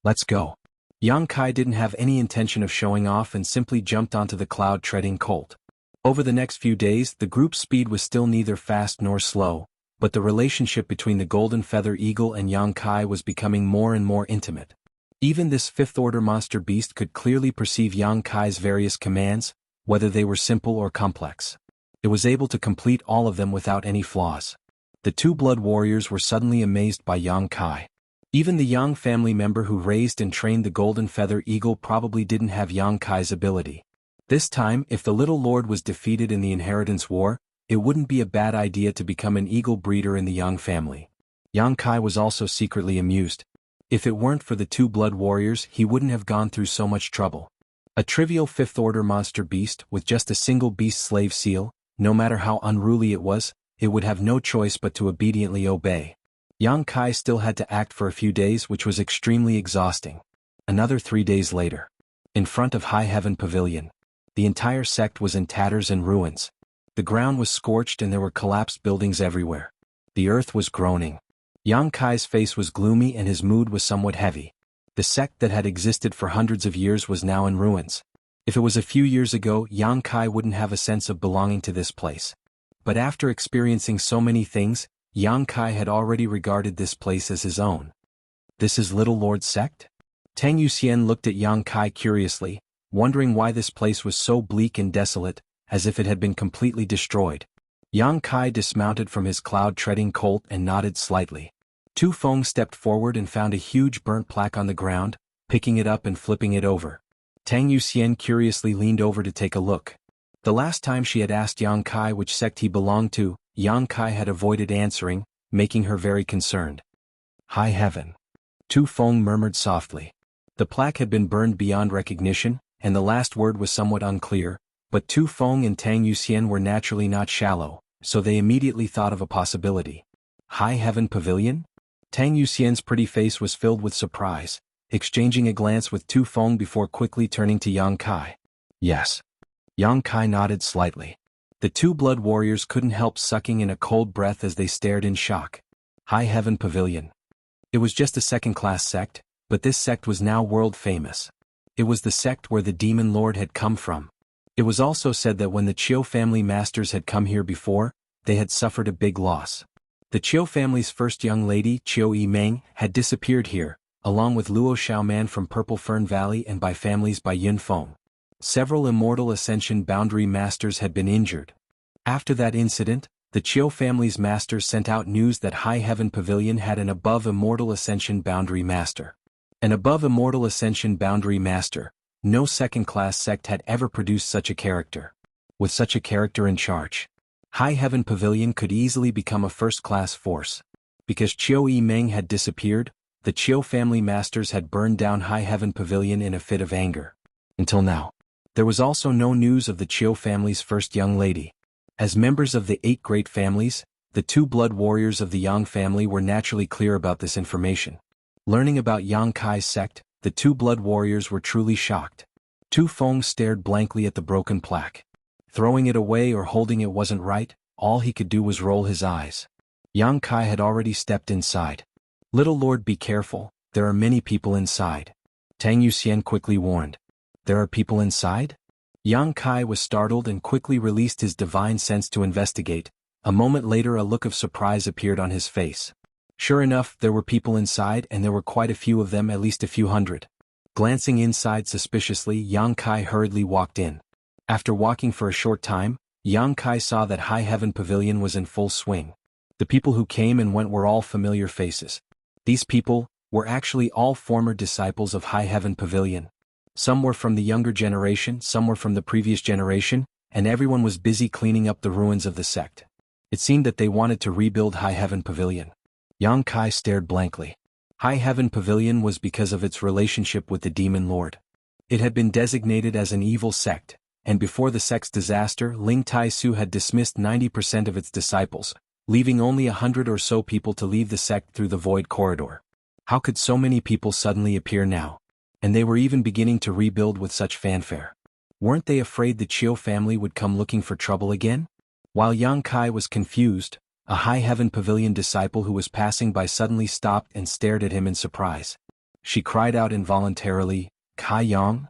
Let's go. Yang Kai didn't have any intention of showing off and simply jumped onto the cloud-treading colt. Over the next few days, the group's speed was still neither fast nor slow, but the relationship between the golden feather eagle and Yang Kai was becoming more and more intimate. Even this fifth-order monster beast could clearly perceive Yang Kai's various commands, whether they were simple or complex. It was able to complete all of them without any flaws. The 2 blood warriors were suddenly amazed by Yang Kai. Even the Yang family member who raised and trained the golden feather eagle probably didn't have Yang Kai's ability. This time, if the little lord was defeated in the inheritance war, it wouldn't be a bad idea to become an eagle breeder in the Yang family. Yang Kai was also secretly amused. If it weren't for the 2 blood warriors, he wouldn't have gone through so much trouble. A trivial 5th-order monster beast with just a single beast slave seal, no matter how unruly it would have no choice but to obediently obey. Yang Kai still had to act for a few days, which was extremely exhausting. Another 3 days later. In front of High Heaven Pavilion. The entire sect was in tatters and ruins. The ground was scorched and there were collapsed buildings everywhere. The earth was groaning. Yang Kai's face was gloomy and his mood was somewhat heavy. The sect that had existed for hundreds of years was now in ruins. If it was a few years ago, Yang Kai wouldn't have a sense of belonging to this place. But after experiencing so many things, Yang Kai had already regarded this place as his own. This is Little Lord's sect? Tang Yuxian looked at Yang Kai curiously, wondering why this place was so bleak and desolate, as if it had been completely destroyed. Yang Kai dismounted from his cloud-treading colt and nodded slightly. Tu Feng stepped forward and found a huge burnt plaque on the ground, picking it up and flipping it over. Tang Yuxian curiously leaned over to take a look. The last time she had asked Yang Kai which sect he belonged to, Yang Kai had avoided answering, making her very concerned. High heaven. Tu Feng murmured softly. The plaque had been burned beyond recognition, and the last word was somewhat unclear, but Tu Feng and Tang Yuxian were naturally not shallow, so they immediately thought of a possibility. High Heaven Pavilion? Tang Yuxian's pretty face was filled with surprise, exchanging a glance with Tu Feng before quickly turning to Yang Kai. Yes. Yang Kai nodded slightly. The two blood warriors couldn't help sucking in a cold breath as they stared in shock. High Heaven Pavilion. It was just a second-class sect, but this sect was now world-famous. It was the sect where the Demon Lord had come from. It was also said that when the Chiu family masters had come here before, they had suffered a big loss. The Chiu family's first young lady, Chiu Yimeng, had disappeared here, along with Luo Xiaoman from Purple Fern Valley and by families by Yunfeng. Several Immortal Ascension Boundary Masters had been injured. After that incident, the Chiu family's masters sent out news that High Heaven Pavilion had an above Immortal Ascension Boundary Master. An above Immortal Ascension Boundary Master. No second-class sect had ever produced such a character. With such a character in charge, High Heaven Pavilion could easily become a first-class force. Because Chiu Yimeng had disappeared, the Chiu family masters had burned down High Heaven Pavilion in a fit of anger. Until now. There was also no news of the Chiu family's first young lady. As members of the 8 great families, the 2 blood warriors of the Yang family were naturally clear about this information. Learning about Yang Kai's sect, the 2 blood warriors were truly shocked. Tu Feng stared blankly at the broken plaque. Throwing it away or holding it wasn't right, all he could do was roll his eyes. Yang Kai had already stepped inside. Little Lord, be careful, there are many people inside. Tang Yuxian quickly warned. There are people inside? Yang Kai was startled and quickly released his divine sense to investigate. A moment later a look of surprise appeared on his face. Sure enough, there were people inside and there were quite a few of them, at least a few hundred. Glancing inside suspiciously, Yang Kai hurriedly walked in. After walking for a short time, Yang Kai saw that High Heaven Pavilion was in full swing. The people who came and went were all familiar faces. These people were actually all former disciples of High Heaven Pavilion. Some were from the younger generation, some were from the previous generation, and everyone was busy cleaning up the ruins of the sect. It seemed that they wanted to rebuild High Heaven Pavilion. Yang Kai stared blankly. High Heaven Pavilion was because of its relationship with the Demon Lord. It had been designated as an evil sect, and before the sect's disaster, Ling Tai Su had dismissed 90% of its disciples, leaving only 100 or so people to leave the sect through the void corridor. How could so many people suddenly appear now? And they were even beginning to rebuild with such fanfare. Weren't they afraid the Chiu family would come looking for trouble again? While Yang Kai was confused, a High Heaven Pavilion disciple who was passing by suddenly stopped and stared at him in surprise. She cried out involuntarily, Kai Yang?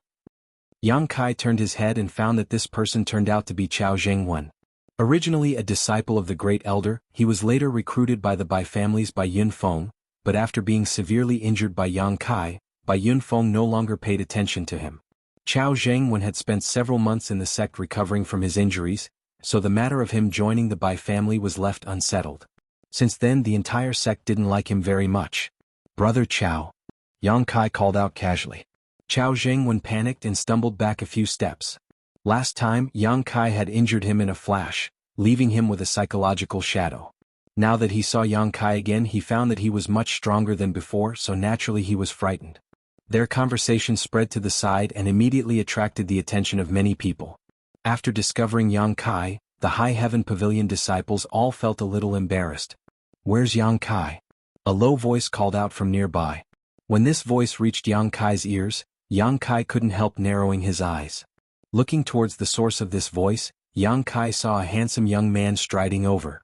Yang Kai turned his head and found that this person turned out to be Chao Zhengwen. Originally a disciple of the Great Elder, he was later recruited by the Bai families by Yunfeng, but after being severely injured by Yang Kai, Bai Yunfeng no longer paid attention to him. Chao Zhengwen had spent several months in the sect recovering from his injuries, so the matter of him joining the Bai family was left unsettled. Since then the entire sect didn't like him very much. Brother Chao. Yang Kai called out casually. Chao Zhengwen panicked and stumbled back a few steps. Last time, Yang Kai had injured him in a flash, leaving him with a psychological shadow. Now that he saw Yang Kai again, he found that he was much stronger than before, so naturally he was frightened. Their conversation spread to the side and immediately attracted the attention of many people. After discovering Yang Kai, the High Heaven Pavilion disciples all felt a little embarrassed. Where's Yang Kai? A low voice called out from nearby. When this voice reached Yang Kai's ears, Yang Kai couldn't help narrowing his eyes. Looking towards the source of this voice, Yang Kai saw a handsome young man striding over.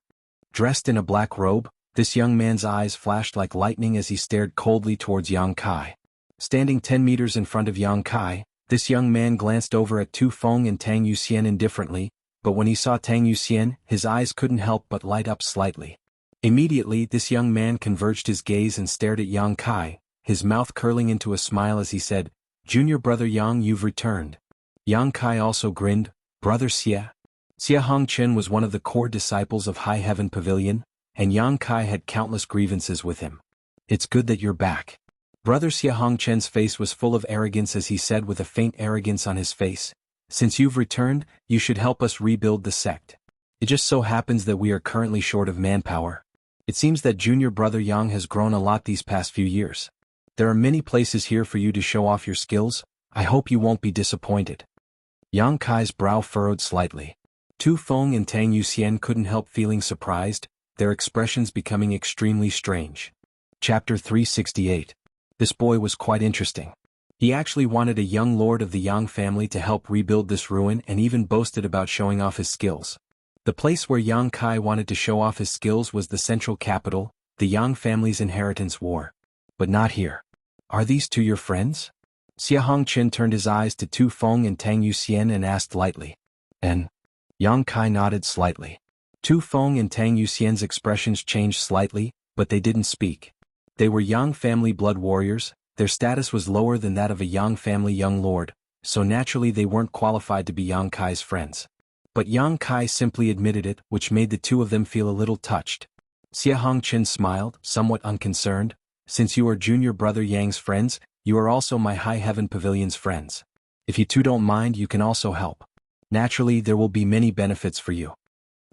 Dressed in a black robe, this young man's eyes flashed like lightning as he stared coldly towards Yang Kai. Standing 10 meters in front of Yang Kai, this young man glanced over at Tu Feng and Tang Yuxian indifferently, but when he saw Tang Yuxian, his eyes couldn't help but light up slightly. Immediately this young man converged his gaze and stared at Yang Kai, his mouth curling into a smile as he said, "Junior brother Yang, you've returned." Yang Kai also grinned, "Brother Xie." Xie Hongchen was one of the core disciples of High Heaven Pavilion, and Yang Kai had countless grievances with him. "It's good that you're back." Brother Xie Hongchen's face was full of arrogance as he said with a faint arrogance on his face, "Since you've returned, you should help us rebuild the sect. It just so happens that we are currently short of manpower. It seems that junior brother Yang has grown a lot these past few years. There are many places here for you to show off your skills. I hope you won't be disappointed." Yang Kai's brow furrowed slightly. Tu Feng and Tang Yuxian couldn't help feeling surprised, their expressions becoming extremely strange. Chapter 368. This boy was quite interesting. He actually wanted a young lord of the Yang family to help rebuild this ruin and even boasted about showing off his skills. The place where Yang Kai wanted to show off his skills was the central capital, the Yang family's inheritance war. But not here. "Are these two your friends?" Xie Hongchen turned his eyes to Tu Feng and Tang Yuxian and asked lightly. "And?" Yang Kai nodded slightly. Tu Feng and Tang Yuxian's expressions changed slightly, but they didn't speak. They were Yang family blood warriors, their status was lower than that of a Yang family young lord, so naturally they weren't qualified to be Yang Kai's friends. But Yang Kai simply admitted it, which made the two of them feel a little touched. Xie Hongchen smiled, somewhat unconcerned. "Since you are junior brother Yang's friends, you are also my High Heaven Pavilion's friends. If you two don't mind, you can also help. Naturally, there will be many benefits for you."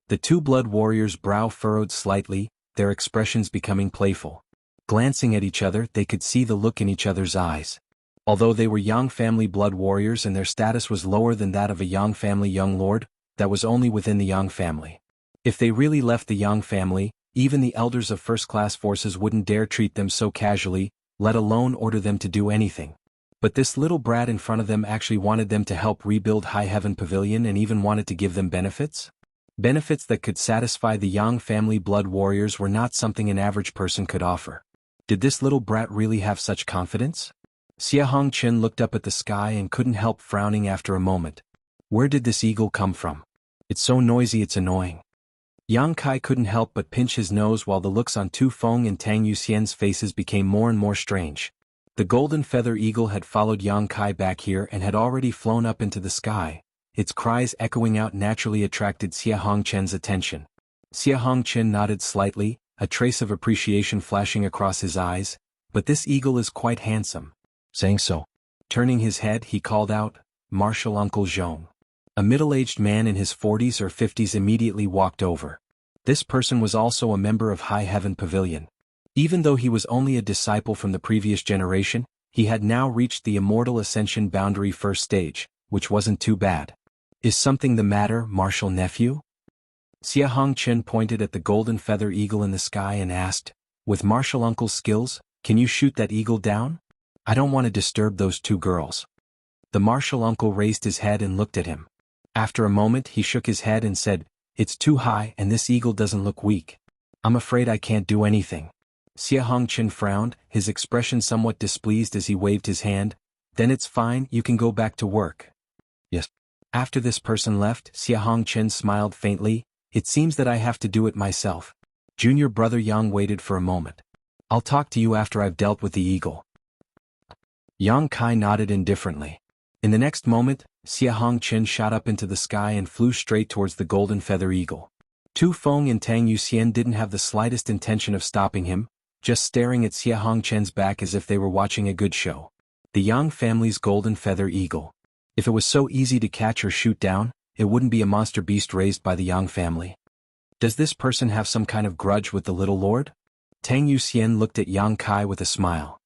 The two blood warriors' brow furrowed slightly, their expressions becoming playful. Glancing at each other, they could see the look in each other's eyes. Although they were Yang family blood warriors and their status was lower than that of a Yang family young lord, that was only within the Yang family. If they really left the Yang family, even the elders of first-class forces wouldn't dare treat them so casually, let alone order them to do anything. But this little brat in front of them actually wanted them to help rebuild High Heaven Pavilion and even wanted to give them benefits? Benefits that could satisfy the Yang family blood warriors were not something an average person could offer. Did this little brat really have such confidence? Xie Hongchen looked up at the sky and couldn't help frowning after a moment. Where did this eagle come from? It's so noisy it's annoying. Yang Kai couldn't help but pinch his nose while the looks on Tu Feng and Tang Yuxian's faces became more and more strange. The golden feather eagle had followed Yang Kai back here and had already flown up into the sky. Its cries echoing out naturally attracted Xie Hongchen's attention. Xie Hongchen nodded slightly, a trace of appreciation flashing across his eyes. "But this eagle is quite handsome." Saying so, turning his head, he called out, "Martial Uncle Zhong." A middle-aged man in his 40s or 50s immediately walked over. This person was also a member of High Heaven Pavilion. Even though he was only a disciple from the previous generation, he had now reached the Immortal Ascension boundary first stage, which wasn't too bad. "Is something the matter, martial nephew?" Xie Hongchen pointed at the golden feather eagle in the sky and asked, "With martial uncle's skills, can you shoot that eagle down? I don't want to disturb those two girls." The martial uncle raised his head and looked at him. After a moment he shook his head and said, "It's too high and this eagle doesn't look weak. I'm afraid I can't do anything." Xie Hongchen frowned, his expression somewhat displeased as he waved his hand. "Then it's fine, you can go back to work." "Yes." After this person left, Xie Hongchen smiled faintly. "It seems that I have to do it myself." Junior brother Yang waited for a moment. "I'll talk to you after I've dealt with the eagle." Yang Kai nodded indifferently. In the next moment, Xie Hongchen shot up into the sky and flew straight towards the golden feather eagle. Tu Feng and Tang Yuxian didn't have the slightest intention of stopping him, just staring at Xie Hongchen's back as if they were watching a good show. The Yang family's golden feather eagle. If it was so easy to catch or shoot down, it wouldn't be a monster beast raised by the Yang family. Does this person have some kind of grudge with the little lord? Tang Yuxian looked at Yang Kai with a smile.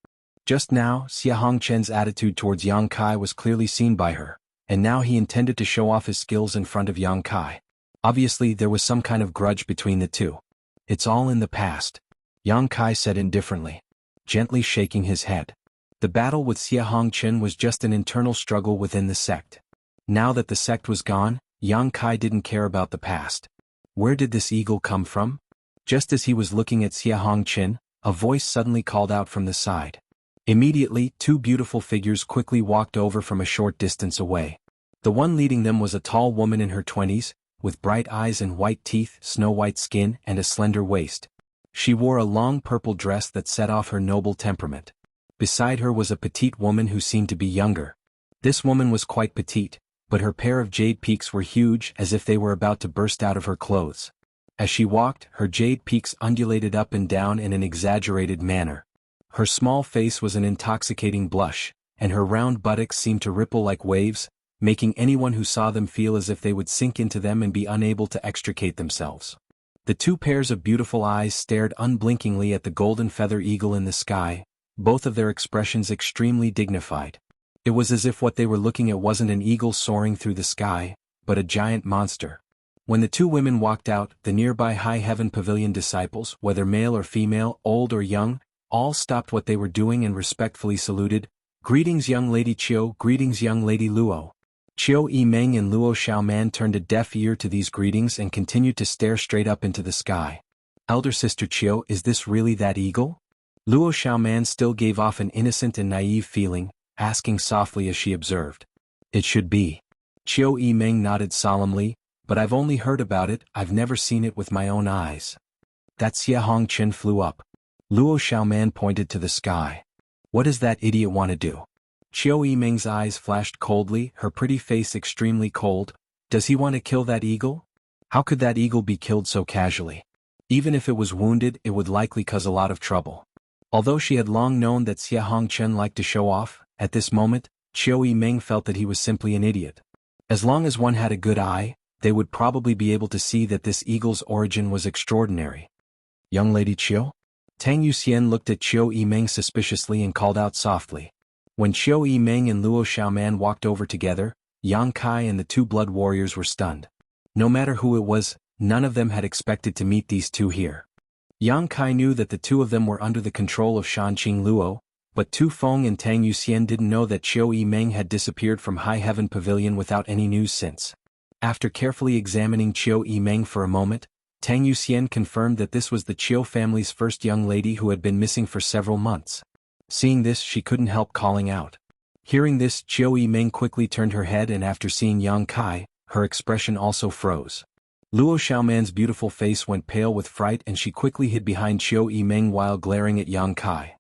Just now, Xie Hongchen's attitude towards Yang Kai was clearly seen by her, and now he intended to show off his skills in front of Yang Kai. Obviously there was some kind of grudge between the two. "It's all in the past," Yang Kai said indifferently, gently shaking his head. The battle with Xie Hongchen was just an internal struggle within the sect. Now that the sect was gone, Yang Kai didn't care about the past. Where did this eagle come from? Just as he was looking at Xie Hongchen, a voice suddenly called out from the side. Immediately, two beautiful figures quickly walked over from a short distance away. The one leading them was a tall woman in her 20s, with bright eyes and white teeth, snow-white skin, and a slender waist. She wore a long purple dress that set off her noble temperament. Beside her was a petite woman who seemed to be younger. This woman was quite petite, but her pair of jade peaks were huge as if they were about to burst out of her clothes. As she walked, her jade peaks undulated up and down in an exaggerated manner. Her small face was an intoxicating blush, and her round buttocks seemed to ripple like waves, making anyone who saw them feel as if they would sink into them and be unable to extricate themselves. The two pairs of beautiful eyes stared unblinkingly at the golden feather eagle in the sky, both of their expressions extremely dignified. It was as if what they were looking at wasn't an eagle soaring through the sky, but a giant monster. When the two women walked out, the nearby High Heaven Pavilion disciples, whether male or female, old or young, all stopped what they were doing and respectfully saluted. "Greetings, young Lady Chiu, greetings, young Lady Luo." Chiu Yimeng and Luo Xiaoman turned a deaf ear to these greetings and continued to stare straight up into the sky. "Elder Sister Chiu, is this really that eagle?" Luo Xiaoman still gave off an innocent and naive feeling, asking softly as she observed. "It should be." Chiu Yimeng nodded solemnly, "But I've only heard about it, I've never seen it with my own eyes." That Xie Hongqian flew up. Luo Xiaoman pointed to the sky. "What does that idiot want to do?" Chiu Yimeng's eyes flashed coldly, her pretty face extremely cold. "Does he want to kill that eagle? How could that eagle be killed so casually? Even if it was wounded, it would likely cause a lot of trouble." Although she had long known that Xie Hongqian liked to show off, at this moment, Chiu Yimeng felt that he was simply an idiot. As long as one had a good eye, they would probably be able to see that this eagle's origin was extraordinary. "Young Lady Chiu?" Tang Yuxian looked at Chiu Yimeng suspiciously and called out softly. When Chiu Yimeng and Luo Xiaoman walked over together, Yang Kai and the two blood warriors were stunned. No matter who it was, none of them had expected to meet these two here. Yang Kai knew that the two of them were under the control of Shanqing Luo, but Tu Feng and Tang Yuxian didn't know that Chiu Yimeng had disappeared from High Heaven Pavilion without any news since. After carefully examining Chiu Yimeng for a moment, Tang Yuxian confirmed that this was the Chiu family's first young lady who had been missing for several months. Seeing this, she couldn't help calling out. Hearing this, Chiu Yimeng quickly turned her head, and after seeing Yang Kai, her expression also froze. Luo Xiaoman's beautiful face went pale with fright and she quickly hid behind Chiu Yimeng while glaring at Yang Kai.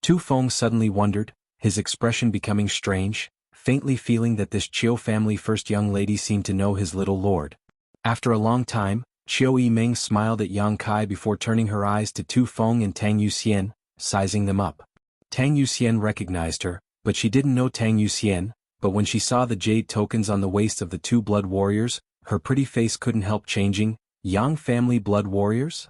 Tu Feng suddenly wondered, his expression becoming strange, faintly feeling that this Chiu family first young lady seemed to know his little lord. After a long time, Chiu Yimeng smiled at Yang Kai before turning her eyes to Tu Feng and Tang Yuxian, sizing them up. Tang Yuxian recognized her, but she didn't know Tang Yuxian, but when she saw the jade tokens on the waists of the two blood warriors, her pretty face couldn't help changing. "Yang family blood warriors?"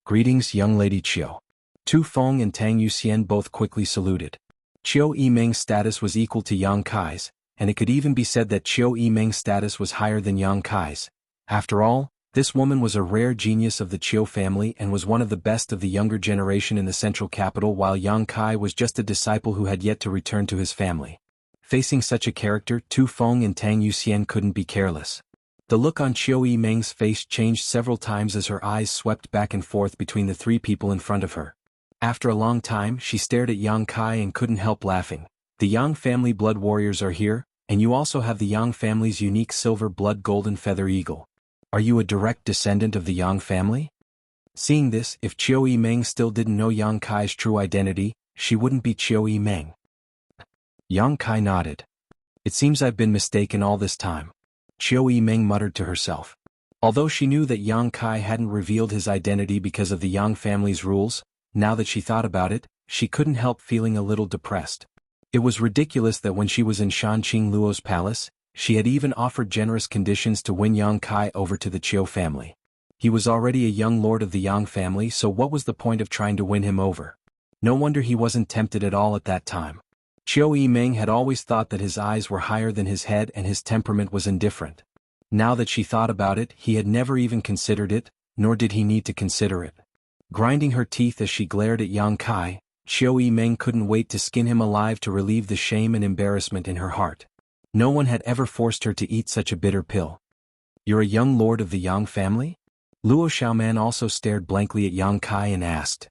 "Greetings, young Lady Chiu." Tu Feng and Tang Yuxian both quickly saluted. Chiu Yimeng's status was equal to Yang Kai's, and it could even be said that Chiu Yimeng's status was higher than Yang Kai's. After all, this woman was a rare genius of the Chiu family and was one of the best of the younger generation in the central capital, while Yang Kai was just a disciple who had yet to return to his family. Facing such a character, Tu Feng and Tang Yuxian couldn't be careless. The look on Chiu Yimeng's face changed several times as her eyes swept back and forth between the three people in front of her. After a long time, she stared at Yang Kai and couldn't help laughing. "The Yang family blood warriors are here, and you also have the Yang family's unique silver blood golden feather eagle. Are you a direct descendant of the Yang family?" Seeing this, if Chiu Yimeng still didn't know Yang Kai's true identity, she wouldn't be Chiu Yimeng. Yang Kai nodded. "It seems I've been mistaken all this time," Chiu Yimeng muttered to herself. Although she knew that Yang Kai hadn't revealed his identity because of the Yang family's rules, now that she thought about it, she couldn't help feeling a little depressed. It was ridiculous that when she was in Shanqing Luo's palace, she had even offered generous conditions to win Yang Kai over to the Chiu family. He was already a young lord of the Yang family, so what was the point of trying to win him over? No wonder he wasn't tempted at all at that time. Chiu Yimeng had always thought that his eyes were higher than his head and his temperament was indifferent. Now that she thought about it, he had never even considered it, nor did he need to consider it. Grinding her teeth as she glared at Yang Kai, Chiu Yimeng couldn't wait to skin him alive to relieve the shame and embarrassment in her heart. No one had ever forced her to eat such a bitter pill. "You're a young lord of the Yang family?" Luo Xiaoman also stared blankly at Yang Kai and asked.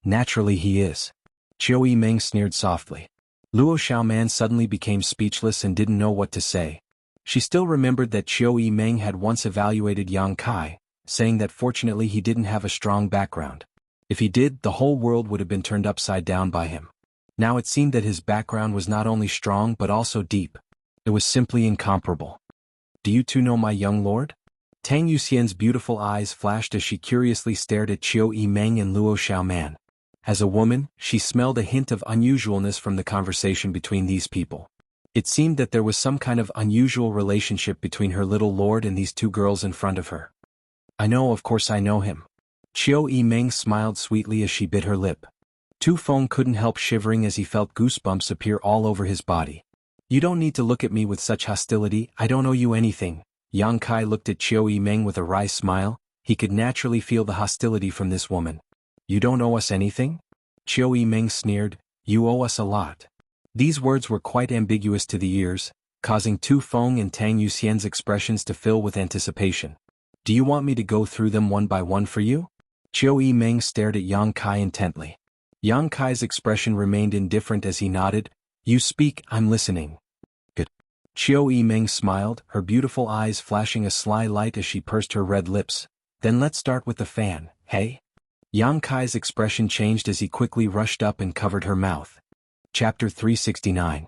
"Naturally he is." Chiu Yimeng sneered softly. Luo Xiaoman suddenly became speechless and didn't know what to say. She still remembered that Chiu Yimeng had once evaluated Yang Kai, saying that fortunately he didn't have a strong background. If he did, the whole world would have been turned upside down by him. Now it seemed that his background was not only strong but also deep. It was simply incomparable. "Do you two know my young lord?" Tang Yuxian's beautiful eyes flashed as she curiously stared at Qiu Yimeng and Luo Xiaoman. As a woman, she smelled a hint of unusualness from the conversation between these people. It seemed that there was some kind of unusual relationship between her little lord and these two girls in front of her. "I know, of course I know him." Qiu Yimeng smiled sweetly as she bit her lip. Tu Feng couldn't help shivering as he felt goosebumps appear all over his body. "You don't need to look at me with such hostility, I don't owe you anything." Yang Kai looked at Qiu Yimeng with a wry smile. He could naturally feel the hostility from this woman. "You don't owe us anything?" Qiu Yimeng sneered. "You owe us a lot." These words were quite ambiguous to the ears, causing Tu Feng and Tang Yuxian's expressions to fill with anticipation. "Do you want me to go through them one by one for you?" Qiu Yimeng stared at Yang Kai intently. Yang Kai's expression remained indifferent as he nodded. "You speak, I'm listening." "Good." Qiu Yimeng smiled, her beautiful eyes flashing a sly light as she pursed her red lips. "Then let's start with the fan, hey?" Yang Kai's expression changed as he quickly rushed up and covered her mouth. Chapter 369.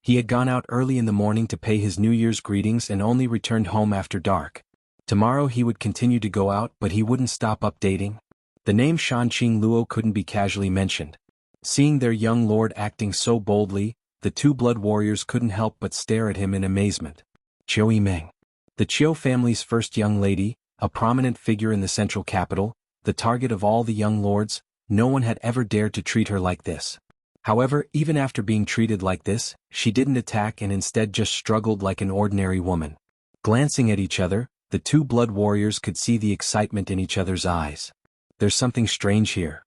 He had gone out early in the morning to pay his New Year's greetings and only returned home after dark. Tomorrow he would continue to go out, but he wouldn't stop updating. The name Shanqing Luo couldn't be casually mentioned. Seeing their young lord acting so boldly, the two blood warriors couldn't help but stare at him in amazement. Qiu Yimeng, the Qiu family's first young lady, a prominent figure in the central capital, the target of all the young lords, no one had ever dared to treat her like this. However, even after being treated like this, she didn't attack and instead just struggled like an ordinary woman. Glancing at each other, the two blood warriors could see the excitement in each other's eyes. There's something strange here.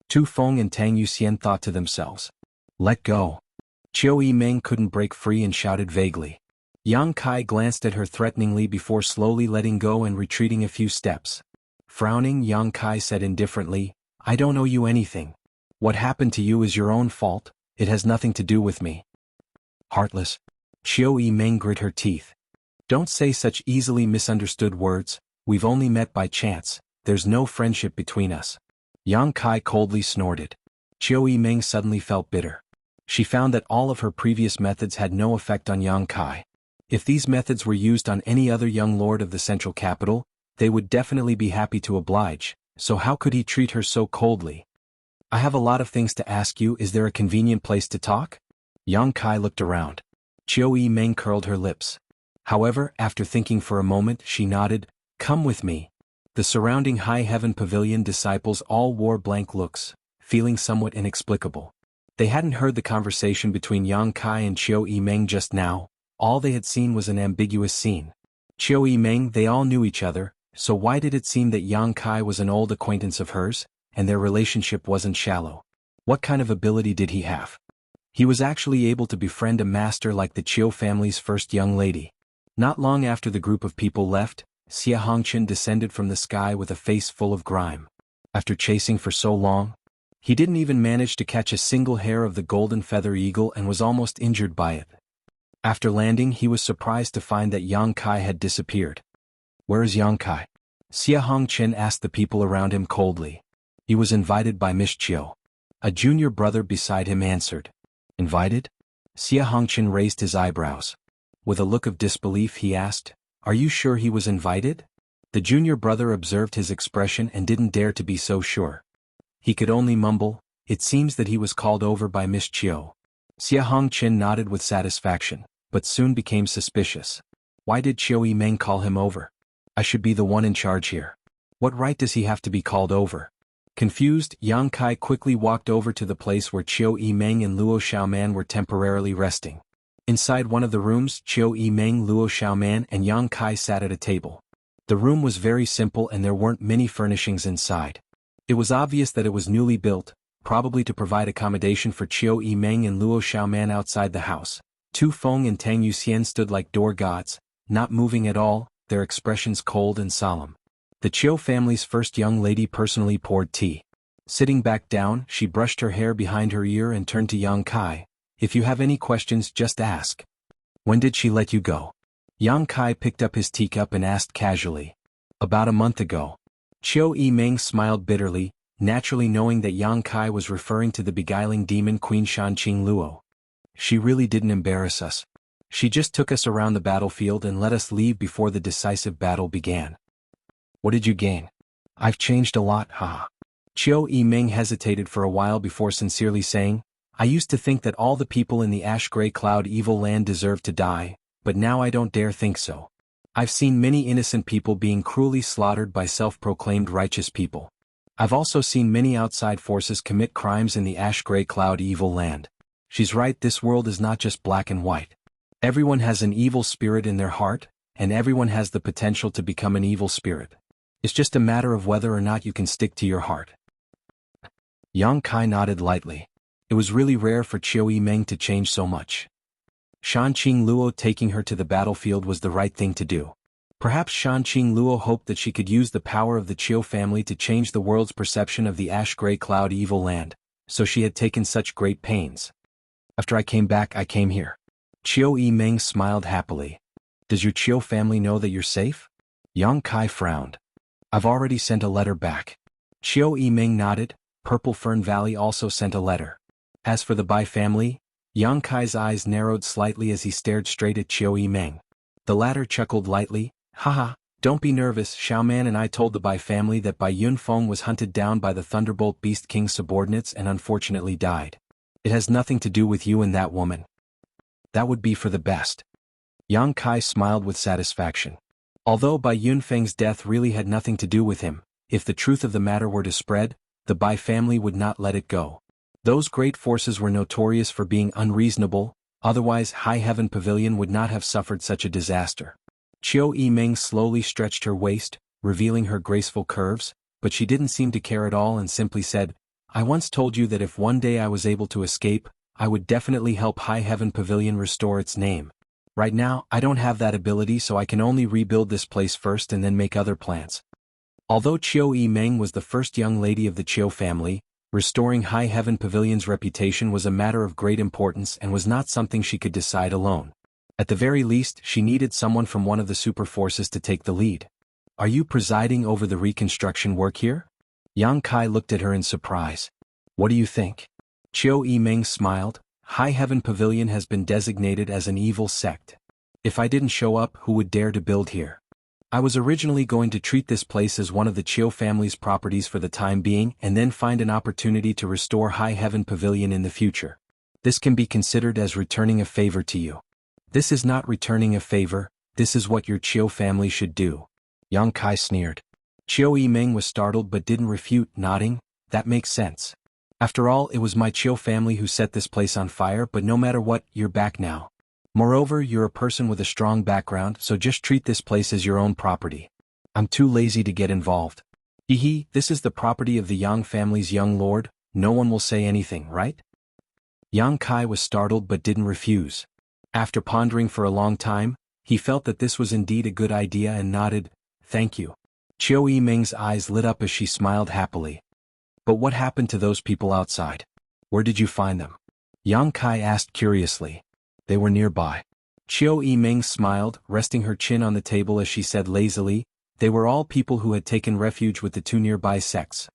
Tu Feng and Tang Yuxian thought to themselves. Let go. Qiu Yimeng couldn't break free and shouted vaguely. Yang Kai glanced at her threateningly before slowly letting go and retreating a few steps. Frowning, Yang Kai said indifferently, "I don't owe you anything. What happened to you is your own fault, it has nothing to do with me." Heartless. Qiu Yimeng grit her teeth. Don't say such easily misunderstood words, we've only met by chance, there's no friendship between us. Yang Kai coldly snorted. Qiu Yimeng suddenly felt bitter. She found that all of her previous methods had no effect on Yang Kai. If these methods were used on any other young lord of the central capital, they would definitely be happy to oblige, so how could he treat her so coldly? "I have a lot of things to ask you, is there a convenient place to talk?" Yang Kai looked around. Qiu Yimeng curled her lips. However, after thinking for a moment, she nodded, "Come with me." The surrounding High Heaven Pavilion disciples all wore blank looks, feeling somewhat inexplicable. They hadn't heard the conversation between Yang Kai and Qiu Yimeng just now, all they had seen was an ambiguous scene. Qiu Yimeng, they all knew each other, so why did it seem that Yang Kai was an old acquaintance of hers, and their relationship wasn't shallow? What kind of ability did he have? He was actually able to befriend a master like the Qiu family's first young lady. Not long after the group of people left, Xia Hongqin descended from the sky with a face full of grime. After chasing for so long, he didn't even manage to catch a single hair of the golden feather eagle and was almost injured by it. After landing, he was surprised to find that Yang Kai had disappeared. "Where is Yang Kai?" Xia Hongqin asked the people around him coldly. "He was invited by Miss Qiu." A junior brother beside him answered. "Invited?" Xia Hongqin raised his eyebrows. With a look of disbelief he asked, "Are you sure he was invited?" The junior brother observed his expression and didn't dare to be so sure. He could only mumble, "It seems that he was called over by Miss Qiu." Xia Hongqin nodded with satisfaction, but soon became suspicious. Why did Qiu Yimeng call him over? I should be the one in charge here. What right does he have to be called over? Confused, Yang Kai quickly walked over to the place where Qiu Yimeng and Luo Xiaoman were temporarily resting. Inside one of the rooms, Qiu Yimeng, Luo Xiaoman and Yang Kai sat at a table. The room was very simple and there weren't many furnishings inside. It was obvious that it was newly built, probably to provide accommodation for Qiu Yimeng and Luo Xiaoman outside the house. Tu Feng and Tang Yuxian stood like door gods, not moving at all, their expressions cold and solemn. The Qiu family's first young lady personally poured tea. Sitting back down, she brushed her hair behind her ear and turned to Yang Kai. "If you have any questions, just ask." "When did she let you go?" Yang Kai picked up his teacup and asked casually. About a month ago. Chiu Yimeng smiled bitterly, naturally knowing that Yang Kai was referring to the beguiling demon Queen Shanqing Luo. She really didn't embarrass us. She just took us around the battlefield and let us leave before the decisive battle began. What did you gain? I've changed a lot, haha. Chiu Yimeng hesitated for a while before sincerely saying, I used to think that all the people in the ash-gray cloud evil land deserved to die, but now I don't dare think so. I've seen many innocent people being cruelly slaughtered by self-proclaimed righteous people. I've also seen many outside forces commit crimes in the ash-gray cloud evil land. She's right, this world is not just black and white. Everyone has an evil spirit in their heart, and everyone has the potential to become an evil spirit. It's just a matter of whether or not you can stick to your heart. Yang Kai nodded lightly. It was really rare for Chiu Yimeng to change so much. Shanqing Luo taking her to the battlefield was the right thing to do. Perhaps Shanqing Luo hoped that she could use the power of the Chiu family to change the world's perception of the ash-gray cloud evil land, so she had taken such great pains. After I came back, I came here. Chiu Yimeng smiled happily. Does your Chiu family know that you're safe? Yang Kai frowned. I've already sent a letter back. Chiu Yimeng nodded. Purple Fern Valley also sent a letter. As for the Bai family, Yang Kai's eyes narrowed slightly as he stared straight at Chiu Yimeng. The latter chuckled lightly. Haha, don't be nervous, Xiaoman and I told the Bai family that Bai Yunfeng was hunted down by the Thunderbolt Beast King's subordinates and unfortunately died. It has nothing to do with you and that woman. That would be for the best. Yang Kai smiled with satisfaction. Although Bai Yunfeng's death really had nothing to do with him, if the truth of the matter were to spread, the Bai family would not let it go. Those great forces were notorious for being unreasonable, otherwise High Heaven Pavilion would not have suffered such a disaster. Chiu Yimeng slowly stretched her waist, revealing her graceful curves, but she didn't seem to care at all and simply said, I once told you that if one day I was able to escape, I would definitely help High Heaven Pavilion restore its name. Right now, I don't have that ability, so I can only rebuild this place first and then make other plans. Although Chiu Yimeng was the first young lady of the Chiu family, restoring High Heaven Pavilion's reputation was a matter of great importance and was not something she could decide alone. At the very least, she needed someone from one of the super forces to take the lead. Are you presiding over the reconstruction work here? Yang Kai looked at her in surprise. What do you think? Chiu Yimeng smiled. High Heaven Pavilion has been designated as an evil sect. If I didn't show up, who would dare to build here? I was originally going to treat this place as one of the Chiu family's properties for the time being and then find an opportunity to restore High Heaven Pavilion in the future. This can be considered as returning a favor to you. This is not returning a favor, this is what your Chiu family should do. Yang Kai sneered. Chiu Yimeng was startled but didn't refute, nodding, that makes sense. After all, it was my Chiu family who set this place on fire, but no matter what, you're back now. Moreover, you're a person with a strong background, so just treat this place as your own property. I'm too lazy to get involved. Hehe, this is the property of the Yang family's young lord, no one will say anything, right? Yang Kai was startled but didn't refuse. After pondering for a long time, he felt that this was indeed a good idea and nodded, thank you. Chiu Yimeng's eyes lit up as she smiled happily. But what happened to those people outside? Where did you find them? Yang Kai asked curiously. They were nearby. Chiu Yimeng smiled, resting her chin on the table as she said lazily, they were all people who had taken refuge with the two nearby sects.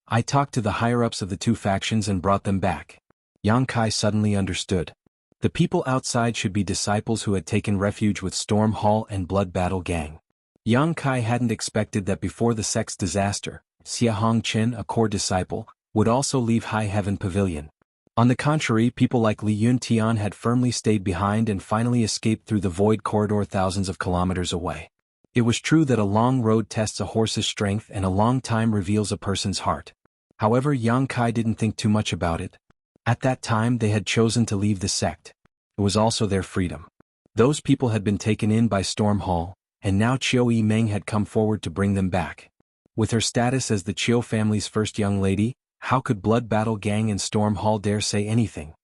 I talked to the higher-ups of the two factions and brought them back. Yang Kai suddenly understood. The people outside should be disciples who had taken refuge with Storm Hall and Blood Battle Gang. Yang Kai hadn't expected that before the sect's disaster, Xia Hongqian, a core disciple, would also leave High Heaven Pavilion. On the contrary, people like Li Yuntian had firmly stayed behind and finally escaped through the void corridor thousands of kilometers away. It was true that a long road tests a horse's strength and a long time reveals a person's heart. However, Yang Kai didn't think too much about it. At that time they had chosen to leave the sect. It was also their freedom. Those people had been taken in by Storm Hall, and now Chiu Yimeng had come forward to bring them back. With her status as the Chiu family's first young lady, how could Blood Battle Gang and Storm Hall dare say anything?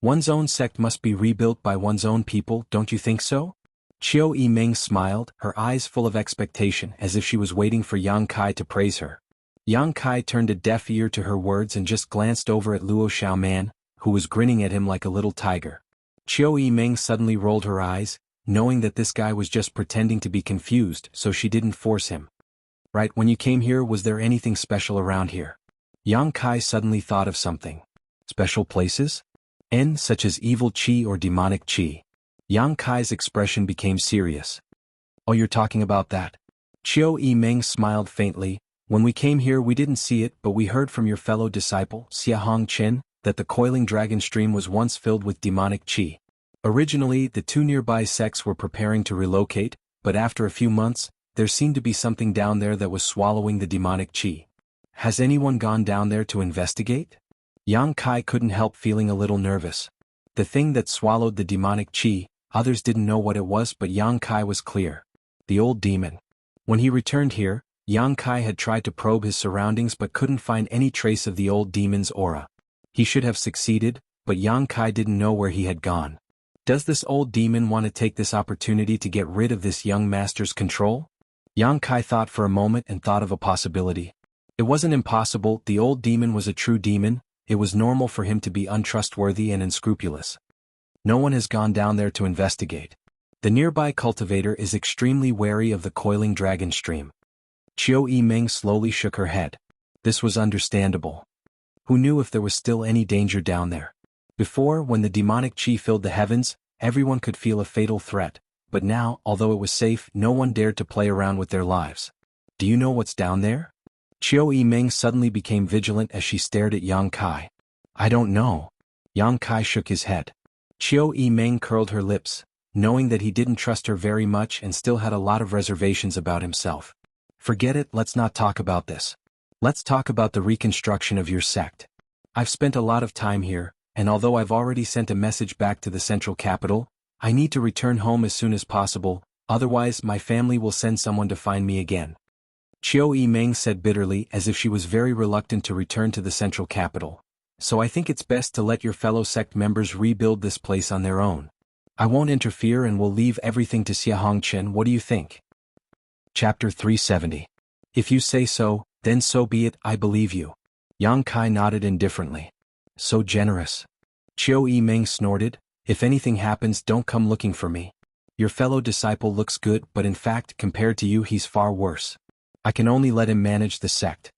One's own sect must be rebuilt by one's own people, don't you think so? Chiu Yimeng smiled, her eyes full of expectation as if she was waiting for Yang Kai to praise her. Yang Kai turned a deaf ear to her words and just glanced over at Luo Xiaoman, who was grinning at him like a little tiger. Chiu Yimeng suddenly rolled her eyes, knowing that this guy was just pretending to be confused, so she didn't force him. Right when you came here, was there anything special around here? Yang Kai suddenly thought of something. Special places? Such as evil qi or demonic qi. Yang Kai's expression became serious. Oh, you're talking about that? Chiu Yimeng smiled faintly. When we came here we didn't see it, but we heard from your fellow disciple, Xiahong Qin, that the coiling dragon stream was once filled with demonic qi. Originally, the two nearby sects were preparing to relocate, but after a few months, there seemed to be something down there that was swallowing the demonic qi. Has anyone gone down there to investigate? Yang Kai couldn't help feeling a little nervous. The thing that swallowed the demonic qi, others didn't know what it was, but Yang Kai was clear. The old demon. When he returned here, Yang Kai had tried to probe his surroundings but couldn't find any trace of the old demon's aura. He should have succeeded, but Yang Kai didn't know where he had gone. Does this old demon want to take this opportunity to get rid of this young master's control? Yang Kai thought for a moment and thought of a possibility. It wasn't impossible. The old demon was a true demon. It was normal for him to be untrustworthy and unscrupulous. No one has gone down there to investigate. The nearby cultivator is extremely wary of the coiling dragon stream. Chiu Yimeng slowly shook her head. This was understandable. Who knew if there was still any danger down there? Before, when the demonic qi filled the heavens, everyone could feel a fatal threat, but now, although it was safe, no one dared to play around with their lives. Do you know what's down there? Chiu Yimeng suddenly became vigilant as she stared at Yang Kai. I don't know. Yang Kai shook his head. Chiu Yimeng curled her lips, knowing that he didn't trust her very much and still had a lot of reservations about himself. Forget it, let's not talk about this. Let's talk about the reconstruction of your sect. I've spent a lot of time here, and although I've already sent a message back to the central capital, I need to return home as soon as possible, otherwise my family will send someone to find me again. Chiu Yimeng said bitterly, as if she was very reluctant to return to the central capital. So I think it's best to let your fellow sect members rebuild this place on their own. I won't interfere and will leave everything to Xiahong Qin. What do you think? Chapter 370. If you say so, then so be it, I believe you. Yang Kai nodded indifferently. So generous. Chiu Yimeng snorted. If anything happens, don't come looking for me. Your fellow disciple looks good, but in fact, compared to you, he's far worse. I can only let him manage the sect.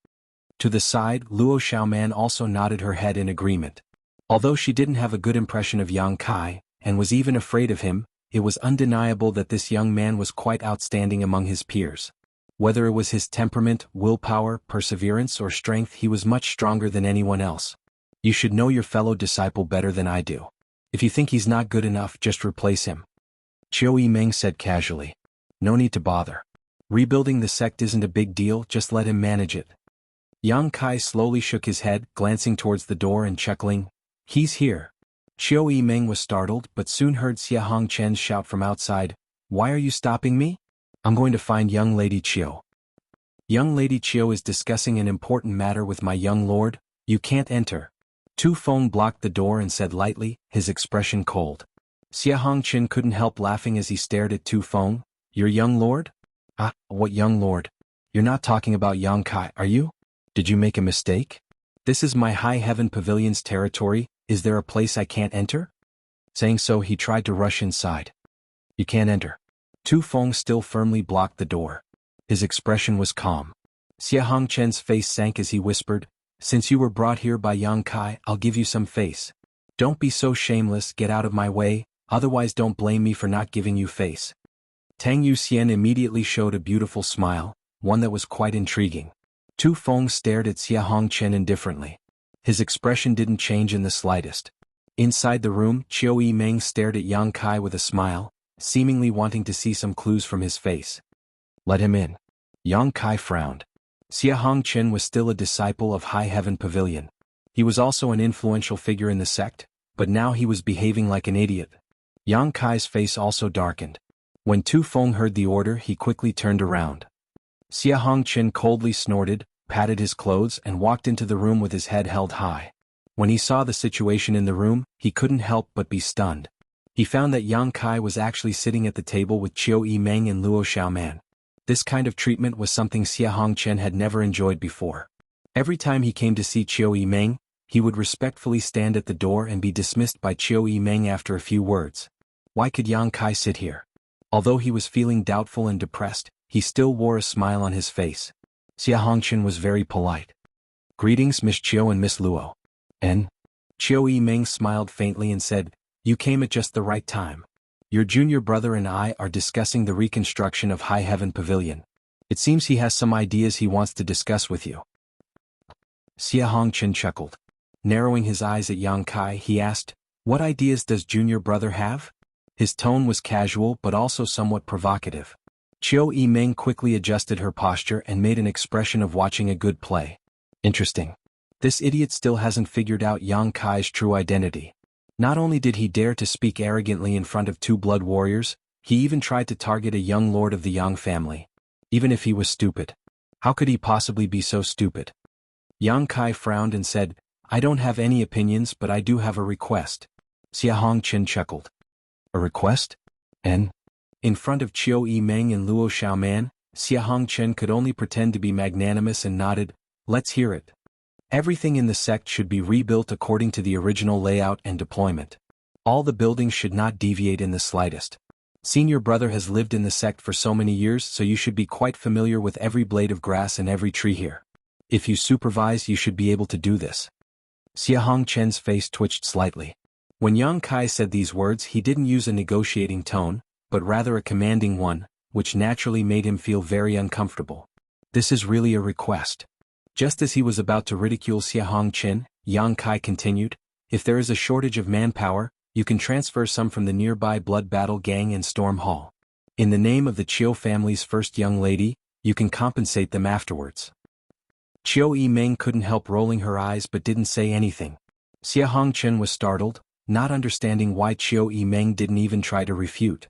To the side, Luo Xiaoman also nodded her head in agreement. Although she didn't have a good impression of Yang Kai, and was even afraid of him, it was undeniable that this young man was quite outstanding among his peers. Whether it was his temperament, willpower, perseverance, or strength, he was much stronger than anyone else. You should know your fellow disciple better than I do. If you think he's not good enough, just replace him. Chiu Yimeng said casually. No need to bother. Rebuilding the sect isn't a big deal, just let him manage it. Yang Kai slowly shook his head, glancing towards the door and chuckling. He's here. Chiu Yimeng was startled, but soon heard Xiahong Chen's shout from outside. Why are you stopping me? I'm going to find young Lady Chiu. Young Lady Chiu is discussing an important matter with my young lord. You can't enter. Tu Feng blocked the door and said lightly, his expression cold. Xiahong Qin couldn't help laughing as he stared at Tu Feng. Your young lord? Ah, what young lord? You're not talking about Yang Kai, are you? Did you make a mistake? This is my High Heaven Pavilion's territory. Is there a place I can't enter? Saying so, he tried to rush inside. You can't enter. Tu Feng still firmly blocked the door. His expression was calm. Xiahong Chen's face sank as he whispered, Since you were brought here by Yang Kai, I'll give you some face. Don't be so shameless, get out of my way, otherwise don't blame me for not giving you face. Tang Yuxian immediately showed a beautiful smile, one that was quite intriguing. Tu Feng stared at Xiahong Chen indifferently. His expression didn't change in the slightest. Inside the room, Chiu Yimeng stared at Yang Kai with a smile, seemingly wanting to see some clues from his face. Let him in. Yang Kai frowned. Xiahong Chen was still a disciple of High Heaven Pavilion. He was also an influential figure in the sect, but now he was behaving like an idiot. Yang Kai's face also darkened. When Tu Feng heard the order, he quickly turned around. Xiahong Chen coldly snorted, patted his clothes and walked into the room with his head held high. When he saw the situation in the room, he couldn't help but be stunned. He found that Yang Kai was actually sitting at the table with Chiu Yimeng and Luo Xiaoman. This kind of treatment was something Xiahong Chen had never enjoyed before. Every time he came to see Chiu Yimeng, he would respectfully stand at the door and be dismissed by Chiu Yimeng after a few words. Why could Yang Kai sit here? Although he was feeling doubtful and depressed, he still wore a smile on his face. Xia Hongchen was very polite. "Greetings, Miss Chiu and Miss Luo." "And?" Chiu Yimeng smiled faintly and said, "You came at just the right time. Your junior brother and I are discussing the reconstruction of High Heaven Pavilion. It seems he has some ideas he wants to discuss with you." Xia Hongchen chuckled. Narrowing his eyes at Yang Kai, he asked, "What ideas does junior brother have?" His tone was casual but also somewhat provocative. Chiu Yimeng quickly adjusted her posture and made an expression of watching a good play. "Interesting. This idiot still hasn't figured out Yang Kai's true identity. Not only did he dare to speak arrogantly in front of two blood warriors, he even tried to target a young lord of the Yang family. Even if he was stupid. How could he possibly be so stupid?" Yang Kai frowned and said, "I don't have any opinions, but I do have a request." Xia Hongchen chuckled. "A request? And?" In front of Chiu Yimeng and Luo Xiaoman, Xia Hongchen could only pretend to be magnanimous and nodded, "Let's hear it. Everything in the sect should be rebuilt according to the original layout and deployment. All the buildings should not deviate in the slightest. Senior brother has lived in the sect for so many years, so you should be quite familiar with every blade of grass and every tree here. If you supervise, you should be able to do this." Xia Hongchen's face twitched slightly. When Yang Kai said these words, he didn't use a negotiating tone, but rather a commanding one, which naturally made him feel very uncomfortable. "This is really a request." Just as he was about to ridicule Xia Hongchen, Yang Kai continued, "If there is a shortage of manpower, you can transfer some from the nearby Blood Battle Gang and Storm Hall. In the name of the Chiu family's first young lady, you can compensate them afterwards." Chiu Yimeng couldn't help rolling her eyes but didn't say anything. Xia Hongchen was startled, not understanding why Chiu Yimeng didn't even try to refute.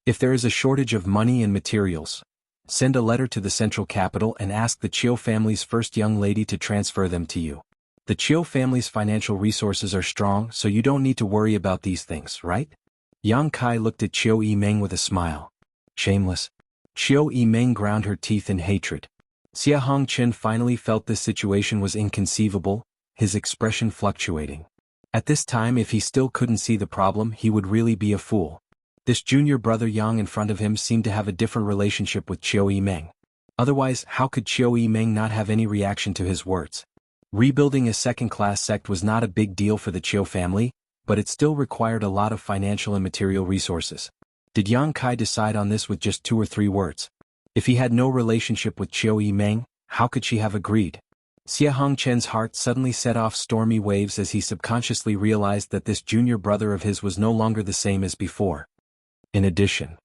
"If there is a shortage of money and materials, send a letter to the central capital and ask the Chiu family's first young lady to transfer them to you. The Chiu family's financial resources are strong, so you don't need to worry about these things, right?" Yang Kai looked at Chiu Yimeng with a smile. "Shameless." Chiu Yimeng ground her teeth in hatred. Xia Hongchen finally felt this situation was inconceivable, his expression fluctuating. At this time, if he still couldn't see the problem, he would really be a fool. This junior brother Yang in front of him seemed to have a different relationship with Chiu Yimeng. Otherwise, how could Chiu Yimeng not have any reaction to his words? Rebuilding a second-class sect was not a big deal for the Chiu family, but it still required a lot of financial and material resources. Did Yang Kai decide on this with just 2 or 3 words? If he had no relationship with Chiu Yimeng, how could she have agreed? Xia Hongchen's heart suddenly set off stormy waves as he subconsciously realized that this junior brother of his was no longer the same as before. In addition,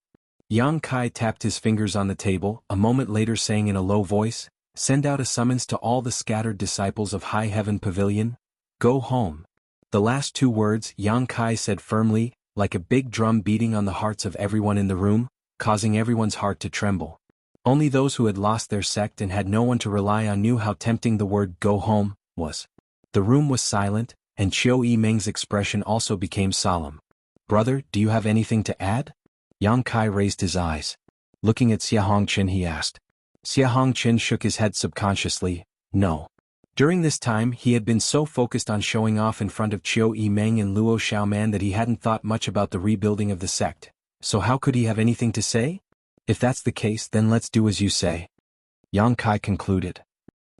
Yang Kai tapped his fingers on the table, a moment later saying in a low voice, "Send out a summons to all the scattered disciples of High Heaven Pavilion. Go home." The last 2 words Yang Kai said firmly, like a big drum beating on the hearts of everyone in the room, causing everyone's heart to tremble. Only those who had lost their sect and had no one to rely on knew how tempting the word "go home" was. The room was silent, and Chiu Yimeng's expression also became solemn. "Brother, do you have anything to add?" Yang Kai raised his eyes. Looking at Xia Hongchen, he asked. Xia Hongchen shook his head subconsciously, "No." During this time, he had been so focused on showing off in front of Chiu Yimeng and Luo Xiaoman that he hadn't thought much about the rebuilding of the sect. So how could he have anything to say? "If that's the case, then let's do as you say," Yang Kai concluded.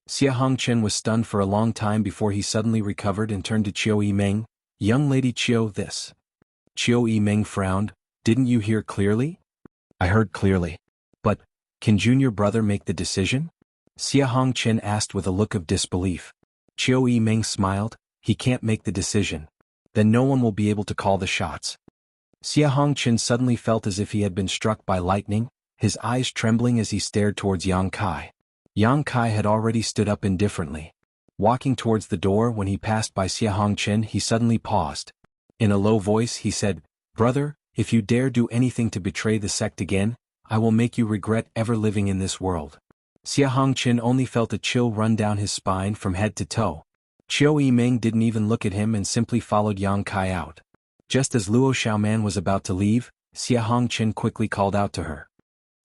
Xia Hongchen was stunned for a long time before he suddenly recovered and turned to Chiu Yimeng. "Young lady Chiu, this." Chiu Yimeng frowned. "Didn't you hear clearly?" "I heard clearly. But, can junior brother make the decision?" Xia Hongchen asked with a look of disbelief. Chiu Yimeng smiled. "He can't make the decision. Then no one will be able to call the shots." Xia Hongchen suddenly felt as if he had been struck by lightning, his eyes trembling as he stared towards Yang Kai. Yang Kai had already stood up indifferently. Walking towards the door, when he passed by Xia Hongchen, he suddenly paused. In a low voice he said, "Brother, if you dare do anything to betray the sect again, I will make you regret ever living in this world." Xia Hongchen only felt a chill run down his spine from head to toe. Chiu Yimeng didn't even look at him and simply followed Yang Kai out. Just as Luo Xiaoman was about to leave, Xia Hongchen quickly called out to her.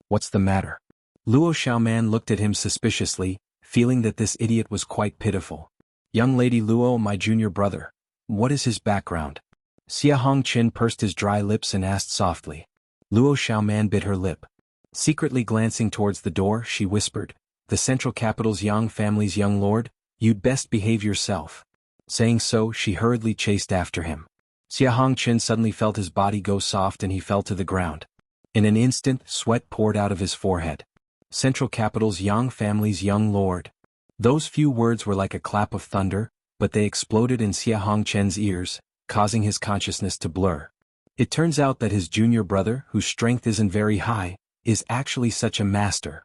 "What's the matter?" Luo Xiaoman looked at him suspiciously, feeling that this idiot was quite pitiful. "Young lady Luo, my junior brother. What is his background?" Xia Hongchen pursed his dry lips and asked softly. Luo Xiaoman bit her lip. Secretly glancing towards the door, she whispered, the central capital's Yang family's young lord, you'd best behave yourself." Saying so, she hurriedly chased after him. Xia Hongqin suddenly felt his body go soft and he fell to the ground. In an instant, sweat poured out of his forehead. Central capital's Yang family's young lord. Those few words were like a clap of thunder, but they exploded in Xia Hongqian's ears, causing his consciousness to blur. It turns out that his junior brother, whose strength isn't very high, is actually such a master.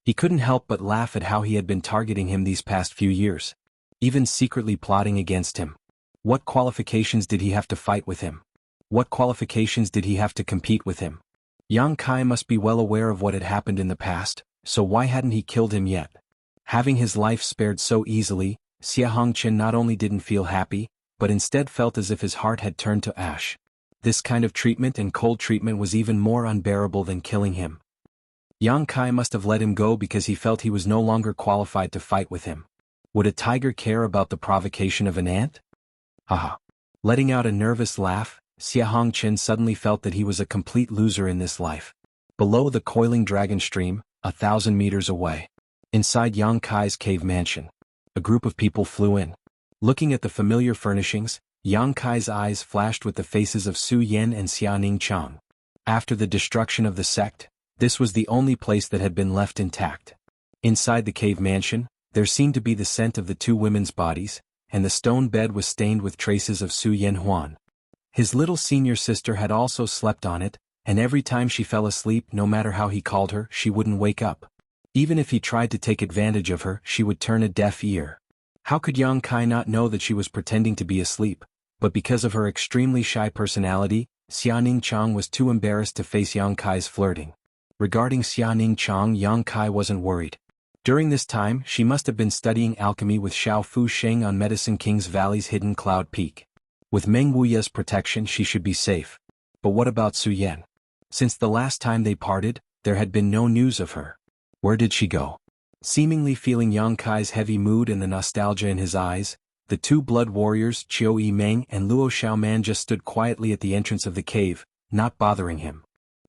He couldn't help but laugh at how he had been targeting him these past few years, even secretly plotting against him. What qualifications did he have to fight with him? What qualifications did he have to compete with him? Yang Kai must be well aware of what had happened in the past, so why hadn't he killed him yet? Having his life spared so easily, Xia Hongqin not only didn't feel happy, but instead felt as if his heart had turned to ash. This kind of treatment and cold treatment was even more unbearable than killing him. Yang Kai must have let him go because he felt he was no longer qualified to fight with him. Would a tiger care about the provocation of an ant? Haha. Letting out a nervous laugh, Xia Hongqin suddenly felt that he was a complete loser in this life. Below the coiling dragon stream, 1,000 meters away. Inside Yang Kai's cave mansion. A group of people flew in. Looking at the familiar furnishings, Yang Kai's eyes flashed with the faces of Su Yan and Xiaoning Chang. After the destruction of the sect, this was the only place that had been left intact. Inside the cave mansion, there seemed to be the scent of the two women's bodies, and the stone bed was stained with traces of Su Yan Huan. His little senior sister had also slept on it, and every time she fell asleep, no matter how he called her, she wouldn't wake up. Even if he tried to take advantage of her, she would turn a deaf ear. How could Yang Kai not know that she was pretending to be asleep? But because of her extremely shy personality, Xiaoning Chang was too embarrassed to face Yang Kai's flirting. Regarding Xiaoning Chang, Yang Kai wasn't worried. During this time, she must have been studying alchemy with Xiao Fu Sheng on Medicine King's Valley's hidden cloud peak. With Meng Wuya's protection, she should be safe. But what about Su Yan? Since the last time they parted, there had been no news of her. Where did she go? Seemingly feeling Yang Kai's heavy mood and the nostalgia in his eyes, the two blood warriors Qiu Yimeng and Luo Xiaoman just stood quietly at the entrance of the cave, not bothering him.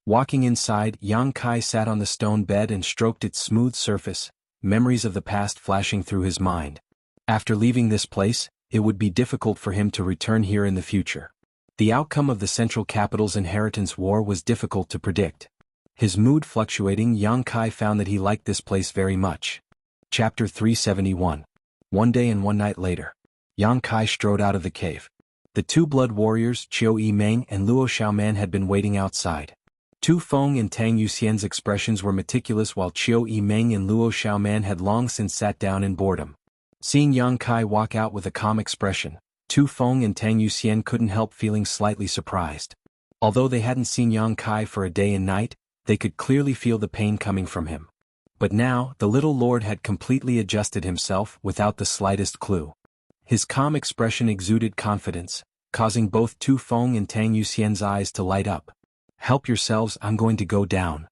Walking inside, Yang Kai sat on the stone bed and stroked its smooth surface, memories of the past flashing through his mind. After leaving this place, it would be difficult for him to return here in the future. The outcome of the central capital's inheritance war was difficult to predict. His mood fluctuating, Yang Kai found that he liked this place very much. Chapter 371. One day and one night later. Yang Kai strode out of the cave. The two blood warriors Qiu Yimeng and Luo Xiaoman had been waiting outside. Tu Feng and Tang Yuxian's expressions were meticulous while Qiu Yimeng and Luo Xiaoman had long since sat down in boredom. Seeing Yang Kai walk out with a calm expression, Tu Feng and Tang Yuxian couldn't help feeling slightly surprised. Although they hadn't seen Yang Kai for a day and night, they could clearly feel the pain coming from him. But now, the little lord had completely adjusted himself without the slightest clue. His calm expression exuded confidence, causing both Tu Feng and Tang Yuxian's eyes to light up. "Help yourselves, I'm going to go down."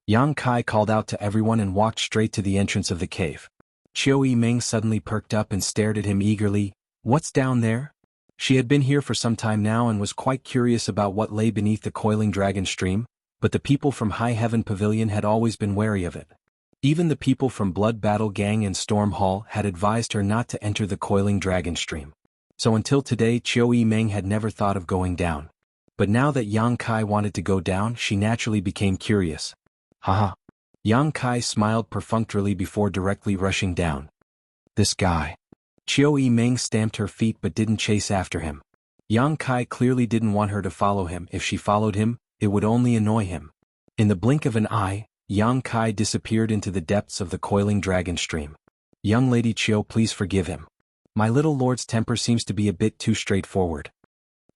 Yang Kai called out to everyone and walked straight to the entrance of the cave. Qiu Yimeng suddenly perked up and stared at him eagerly. "What's down there?" She had been here for some time now and was quite curious about what lay beneath the coiling dragon stream, but the people from High Heaven Pavilion had always been wary of it. Even the people from Blood Battle Gang and Storm Hall had advised her not to enter the coiling dragon stream. So until today, Qiu Yimeng had never thought of going down. But now that Yang Kai wanted to go down, she naturally became curious. Haha. Yang Kai smiled perfunctorily before directly rushing down. This guy. Qiu Yimeng stamped her feet but didn't chase after him. Yang Kai clearly didn't want her to follow him. If she followed him, it would only annoy him. In the blink of an eye, Yang Kai disappeared into the depths of the coiling dragon stream. "Young Lady Qiu, please forgive him. My little lord's temper seems to be a bit too straightforward."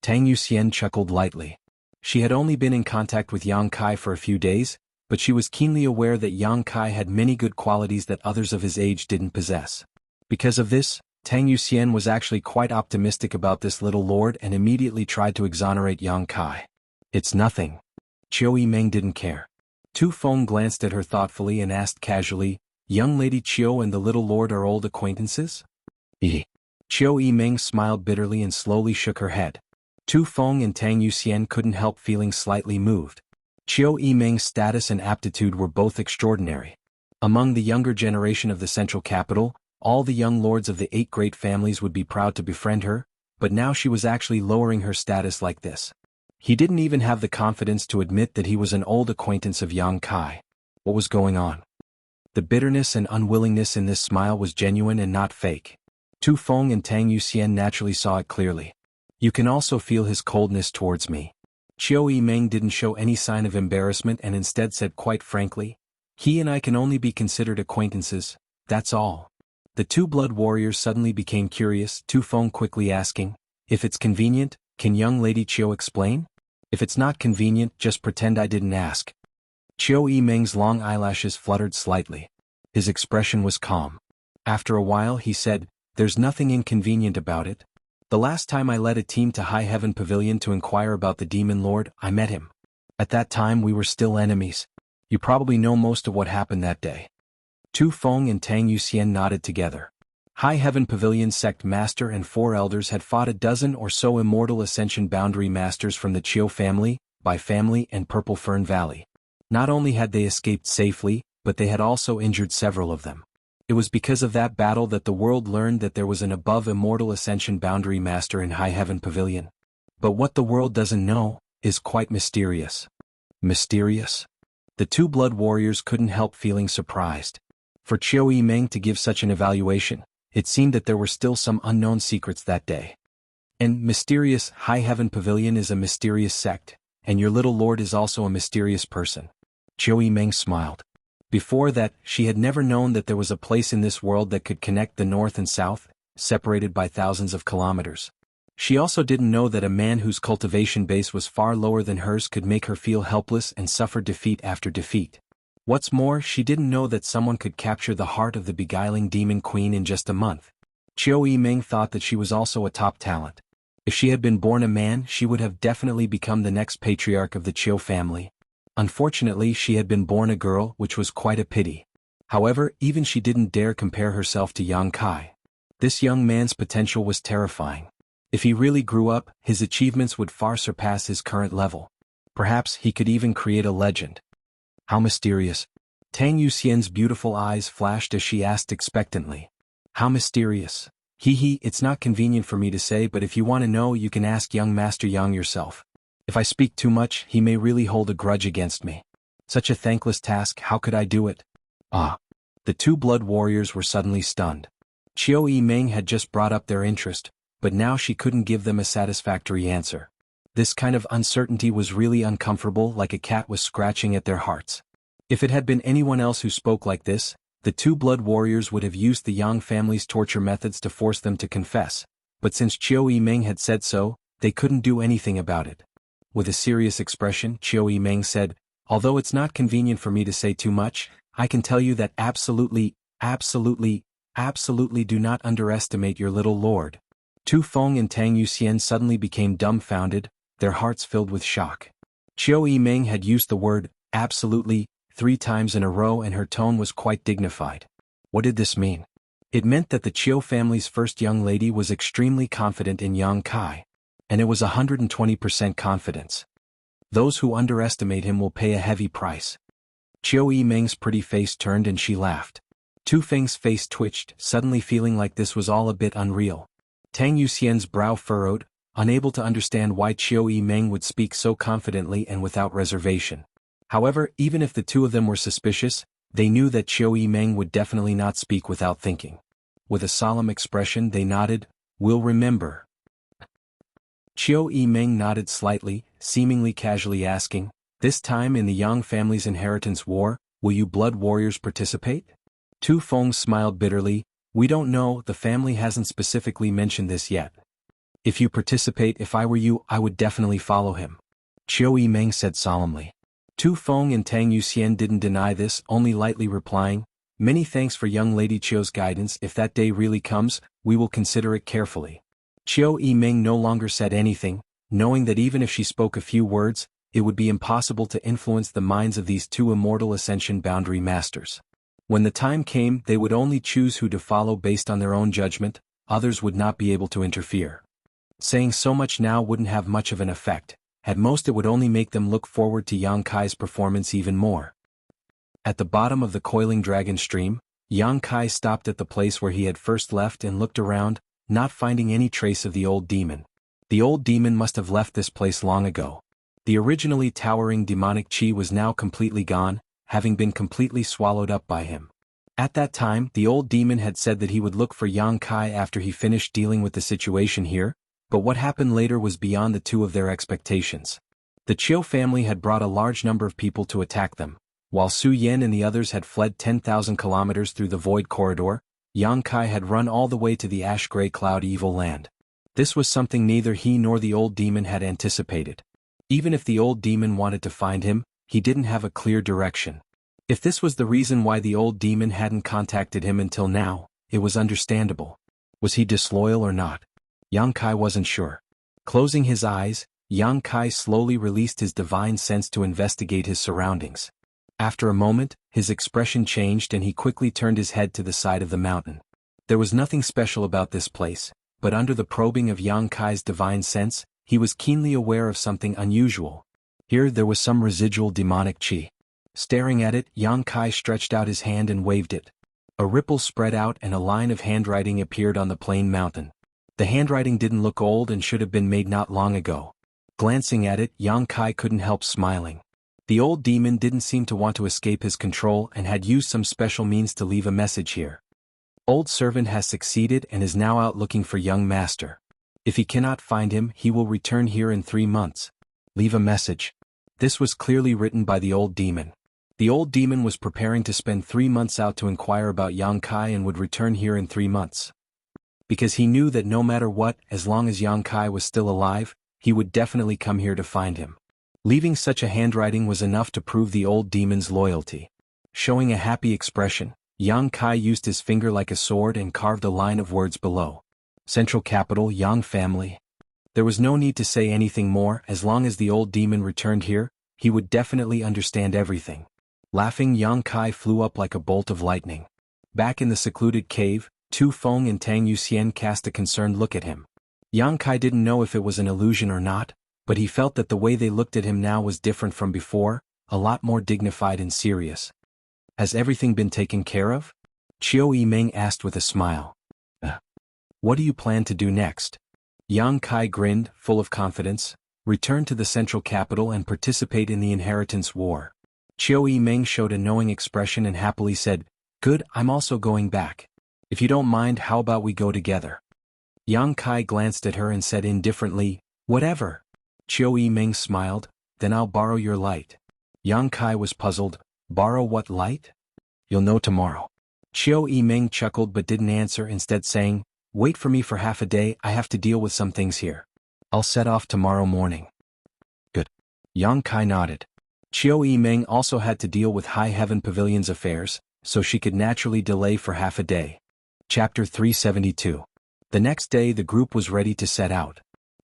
Tang Yuxian chuckled lightly. She had only been in contact with Yang Kai for a few days, but she was keenly aware that Yang Kai had many good qualities that others of his age didn't possess. Because of this, Tang Yuxian was actually quite optimistic about this little lord and immediately tried to exonerate Yang Kai. "It's nothing." Qiu Yimeng didn't care. Tu Feng glanced at her thoughtfully and asked casually, "Young Lady Qiu and the little lord are old acquaintances?" Qiu Yimeng smiled bitterly and slowly shook her head. Tu Feng and Tang Yuxian couldn't help feeling slightly moved. Qiu Yimeng's status and aptitude were both extraordinary. Among the younger generation of the central capital, all the young lords of the 8 great families would be proud to befriend her, but now she was actually lowering her status like this. He didn't even have the confidence to admit that he was an old acquaintance of Yang Kai. What was going on? The bitterness and unwillingness in this smile was genuine and not fake. Tu Feng and Tang Yuxian naturally saw it clearly. You can also feel his coldness towards me. Qiu Yimeng didn't show any sign of embarrassment and instead said quite frankly, he and I can only be considered acquaintances, that's all. The 2 blood warriors suddenly became curious, Tu Feng quickly asking, if it's convenient, can young lady Qiu explain? If it's not convenient, just pretend I didn't ask. Qiu Yimeng's long eyelashes fluttered slightly. His expression was calm. After a while he said, there's nothing inconvenient about it. The last time I led a team to High Heaven Pavilion to inquire about the Demon Lord, I met him. At that time we were still enemies. You probably know most of what happened that day. Tu Feng and Tang Yuxian nodded together. High Heaven Pavilion sect master and 4 elders had fought a dozen or so immortal ascension boundary masters from the Chiu family, Bai family and Purple Fern Valley. Not only had they escaped safely, but they had also injured several of them. It was because of that battle that the world learned that there was an above immortal ascension boundary master in High Heaven Pavilion. But what the world doesn't know is quite mysterious. Mysterious? The 2 blood warriors couldn't help feeling surprised. For Qiu Yimeng to give such an evaluation, it seemed that there were still some unknown secrets that day. And mysterious High Heaven Pavilion is a mysterious sect, and your little lord is also a mysterious person. Qiu Yimeng smiled. Before that, she had never known that there was a place in this world that could connect the north and south, separated by thousands of kilometers. She also didn't know that a man whose cultivation base was far lower than hers could make her feel helpless and suffer defeat after defeat. What's more, she didn't know that someone could capture the heart of the beguiling demon queen in just a month. Qiu Yimeng thought that she was also a top talent. If she had been born a man, she would have definitely become the next patriarch of the Qiu family. Unfortunately, she had been born a girl, which was quite a pity. However, even she didn't dare compare herself to Yang Kai. This young man's potential was terrifying. If he really grew up, his achievements would far surpass his current level. Perhaps he could even create a legend. How mysterious. Tang Yuxian's beautiful eyes flashed as she asked expectantly. How mysterious. It's not convenient for me to say, but if you want to know, you can ask young Master Yang yourself. If I speak too much, he may really hold a grudge against me. Such a thankless task, how could I do it? Ah. The 2 blood warriors were suddenly stunned. Qiu Yimeng had just brought up their interest, but now she couldn't give them a satisfactory answer. This kind of uncertainty was really uncomfortable, like a cat was scratching at their hearts. If it had been anyone else who spoke like this, the 2 blood warriors would have used the Yang family's torture methods to force them to confess, but since Qiu Yimeng had said so, they couldn't do anything about it. With a serious expression, Qiu Yimeng said, although it's not convenient for me to say too much, I can tell you that absolutely do not underestimate your little lord. Tu Feng and Tang Yuxian suddenly became dumbfounded, their hearts filled with shock. Qiu Yimeng had used the word, absolutely, 3 times in a row and her tone was quite dignified. What did this mean? It meant that the Qiu family's first young lady was extremely confident in Yang Kai. And it was 120% confidence. Those who underestimate him will pay a heavy price. Qiu Yimeng's pretty face turned and she laughed. Tu Feng's face twitched, suddenly feeling like this was all a bit unreal. Tang Yuxian's brow furrowed, unable to understand why Qiu Yimeng would speak so confidently and without reservation. However, even if the 2 of them were suspicious, they knew that Qiu Yimeng would definitely not speak without thinking. With a solemn expression they nodded, we'll remember. Qiu Yimeng nodded slightly, seemingly casually asking, this time in the Yang family's inheritance war, will you blood warriors participate? Tu Feng smiled bitterly, we don't know, the family hasn't specifically mentioned this yet. If you participate, if I were you, I would definitely follow him. Qiu Yimeng said solemnly. Tu Feng and Tang Yuxian didn't deny this, only lightly replying, many thanks for young lady Qiu's guidance, if that day really comes, we will consider it carefully. Qiu Yimeng no longer said anything, knowing that even if she spoke a few words, it would be impossible to influence the minds of these 2 immortal ascension boundary masters. When the time came, they would only choose who to follow based on their own judgment, others would not be able to interfere. Saying so much now wouldn't have much of an effect, at most it would only make them look forward to Yang Kai's performance even more. At the bottom of the coiling dragon stream, Yang Kai stopped at the place where he had first left and looked around, not finding any trace of the old demon. The old demon must have left this place long ago. The originally towering demonic chi was now completely gone, having been completely swallowed up by him. At that time, the old demon had said that he would look for Yang Kai after he finished dealing with the situation here, but what happened later was beyond the two of their expectations. The Chiu family had brought a large number of people to attack them. While Su Yen and the others had fled 10,000 kilometers through the void corridor, Yang Kai had run all the way to the ash-gray cloud evil land. This was something neither he nor the old demon had anticipated. Even if the old demon wanted to find him, he didn't have a clear direction. If this was the reason why the old demon hadn't contacted him until now, it was understandable. Was he disloyal or not? Yang Kai wasn't sure. Closing his eyes, Yang Kai slowly released his divine sense to investigate his surroundings. After a moment, his expression changed and he quickly turned his head to the side of the mountain. There was nothing special about this place, but under the probing of Yang Kai's divine sense, he was keenly aware of something unusual. Here there was some residual demonic chi. Staring at it, Yang Kai stretched out his hand and waved it. A ripple spread out and a line of handwriting appeared on the plain mountain. The handwriting didn't look old and should have been made not long ago. Glancing at it, Yang Kai couldn't help smiling. The old demon didn't seem to want to escape his control and had used some special means to leave a message here. Old servant has succeeded and is now out looking for young master. If he cannot find him, he will return here in 3 months. Leave a message. This was clearly written by the old demon. The old demon was preparing to spend 3 months out to inquire about Yang Kai and would return here in 3 months. Because he knew that no matter what, as long as Yang Kai was still alive, he would definitely come here to find him. Leaving such a handwriting was enough to prove the old demon's loyalty. Showing a happy expression, Yang Kai used his finger like a sword and carved a line of words below. Central Capital, Yang family. There was no need to say anything more. As long as the old demon returned here, he would definitely understand everything. Laughing, Yang Kai flew up like a bolt of lightning. Back in the secluded cave, Tu Feng and Tang Yuxian cast a concerned look at him. Yang Kai didn't know if it was an illusion or not, but he felt that the way they looked at him now was different from before, a lot more dignified and serious. Has everything been taken care of? Chiu Yimeng asked with a smile. What do you plan to do next? Yang Kai grinned, full of confidence. Return to the central capital and participate in the inheritance war. Chiu Yimeng showed a knowing expression and happily said, Good, I'm also going back. If you don't mind, how about we go together? Yang Kai glanced at her and said indifferently, Whatever. Chiu Yimeng smiled, Then I'll borrow your light. Yang Kai was puzzled, Borrow what light? You'll know tomorrow. Chiu Yimeng chuckled but didn't answer, instead saying, Wait for me for half a day, I have to deal with some things here. I'll set off tomorrow morning. Good. Yang Kai nodded. Chiu Yimeng also had to deal with High Heaven Pavilion's affairs, so she could naturally delay for half a day. Chapter 372. The next day the group was ready to set out.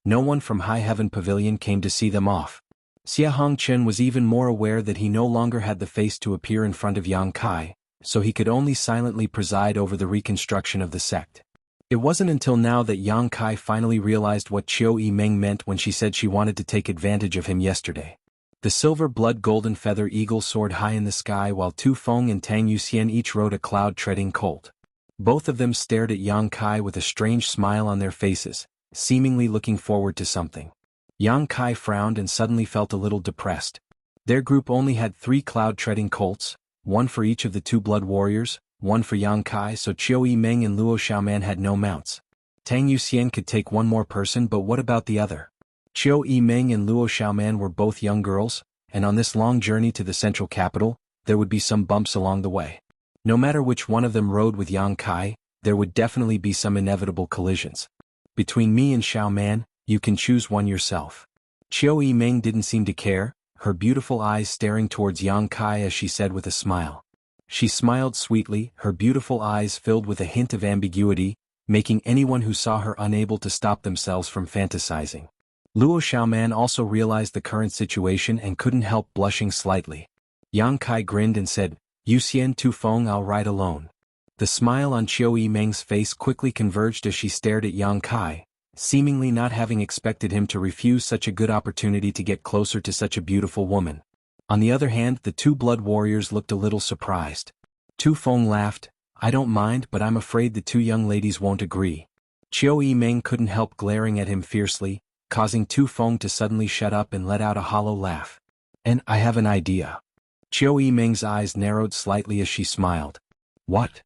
No one from High Heaven Pavilion came to see them off. Xia Hongchen was even more aware that he no longer had the face to appear in front of Yang Kai, so he could only silently preside over the reconstruction of the sect. It wasn't until now that Yang Kai finally realized what Chiu Yimeng meant when she said she wanted to take advantage of him yesterday. The silver blood golden feather eagle soared high in the sky while Tu Feng and Tang Yuxian each rode a cloud-treading colt. Both of them stared at Yang Kai with a strange smile on their faces, seemingly looking forward to something. Yang Kai frowned and suddenly felt a little depressed. Their group only had 3 cloud-treading colts, one for each of the 2 blood warriors, one for Yang Kai, so Chiu Yimeng and Luo Xiaoman had no mounts. Tang Yuxian could take one more person, but what about the other? Chiu Yimeng and Luo Xiaoman were both young girls, and on this long journey to the central capital, there would be some bumps along the way. No matter which one of them rode with Yang Kai, there would definitely be some inevitable collisions. Between me and Xiaoman, you can choose one yourself. Chiu Yimeng didn't seem to care, her beautiful eyes staring towards Yang Kai as she said with a smile. She smiled sweetly, her beautiful eyes filled with a hint of ambiguity, making anyone who saw her unable to stop themselves from fantasizing. Luo Xiaoman also realized the current situation and couldn't help blushing slightly. Yang Kai grinned and said, Yuxian Tu Feng, I'll ride alone. The smile on Chiu Yimeng's face quickly converged as she stared at Yang Kai, seemingly not having expected him to refuse such a good opportunity to get closer to such a beautiful woman. On the other hand, the two blood warriors looked a little surprised. Tu Feng laughed. I don't mind, but I'm afraid the two young ladies won't agree. Chiu Yimeng couldn't help glaring at him fiercely, causing Tu Feng to suddenly shut up and let out a hollow laugh. And I have an idea. Chiu Yimeng's eyes narrowed slightly as she smiled. What?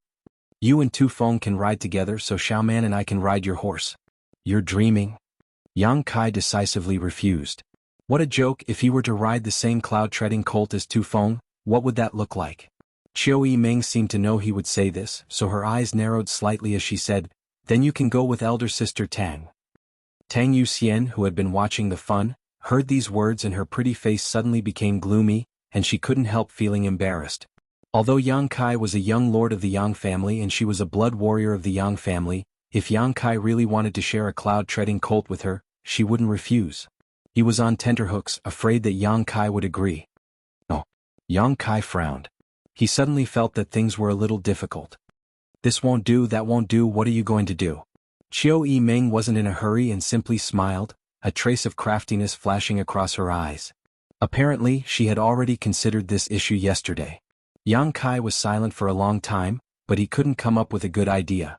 You and Tu Feng can ride together so Xiaoman and I can ride your horse. You're dreaming? Yang Kai decisively refused. What a joke! If he were to ride the same cloud-treading colt as Tu Feng, what would that look like? Chiu Yimeng seemed to know he would say this, so her eyes narrowed slightly as she said, Then you can go with elder sister Tang. Tang Yuxian, who had been watching the fun, heard these words and her pretty face suddenly became gloomy, and she couldn't help feeling embarrassed. Although Yang Kai was a young lord of the Yang family and she was a blood warrior of the Yang family, if Yang Kai really wanted to share a cloud-treading colt with her, she wouldn't refuse. He was on tenterhooks, afraid that Yang Kai would agree. No. Yang Kai frowned. He suddenly felt that things were a little difficult. This won't do, that won't do, what are you going to do? Chiu Yimeng wasn't in a hurry and simply smiled, a trace of craftiness flashing across her eyes. Apparently, she had already considered this issue yesterday. Yang Kai was silent for a long time, but he couldn't come up with a good idea.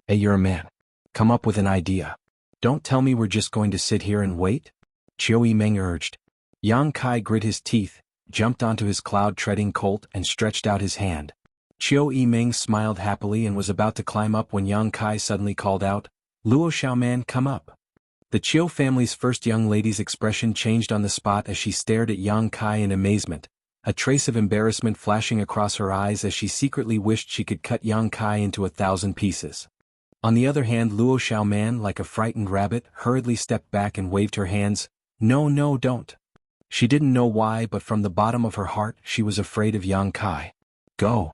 Hey, you're a man. Come up with an idea. Don't tell me we're just going to sit here and wait? Chiu Yimeng urged. Yang Kai grit his teeth, jumped onto his cloud-treading colt and stretched out his hand. Chiu Yimeng smiled happily and was about to climb up when Yang Kai suddenly called out, Luo Xiaoman, come up. The Chiu family's first young lady's expression changed on the spot as she stared at Yang Kai in amazement, a trace of embarrassment flashing across her eyes as she secretly wished she could cut Yang Kai into 1,000 pieces. On the other hand, Luo Xiaoman, like a frightened rabbit, hurriedly stepped back and waved her hands. No, no, don't. She didn't know why, but from the bottom of her heart she was afraid of Yang Kai. Go.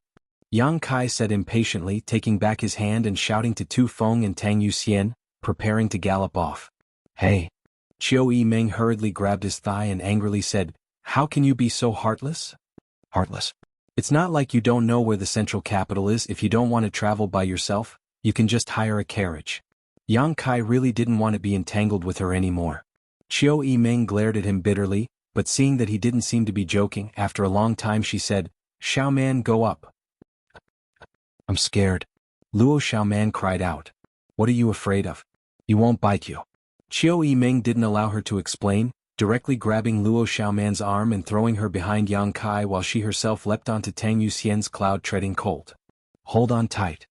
Yang Kai said impatiently, taking back his hand and shouting to Tu Feng and Tang Yuxian, preparing to gallop off. Hey. Chiu Yimeng hurriedly grabbed his thigh and angrily said, How can you be so heartless? Heartless. It's not like you don't know where the central capital is. If you don't want to travel by yourself, you can just hire a carriage. Yang Kai really didn't want to be entangled with her anymore. Chiu Yimeng glared at him bitterly, but seeing that he didn't seem to be joking, after a long time she said, Xiaoman, go up. I'm scared. Luo Xiaoman cried out. What are you afraid of? He won't bite you. Chiu Yimeng didn't allow her to explain, directly grabbing Luo Xiaoman's arm and throwing her behind Yang Kai while she herself leapt onto Tang Yuxian's cloud-treading colt. Hold on tight.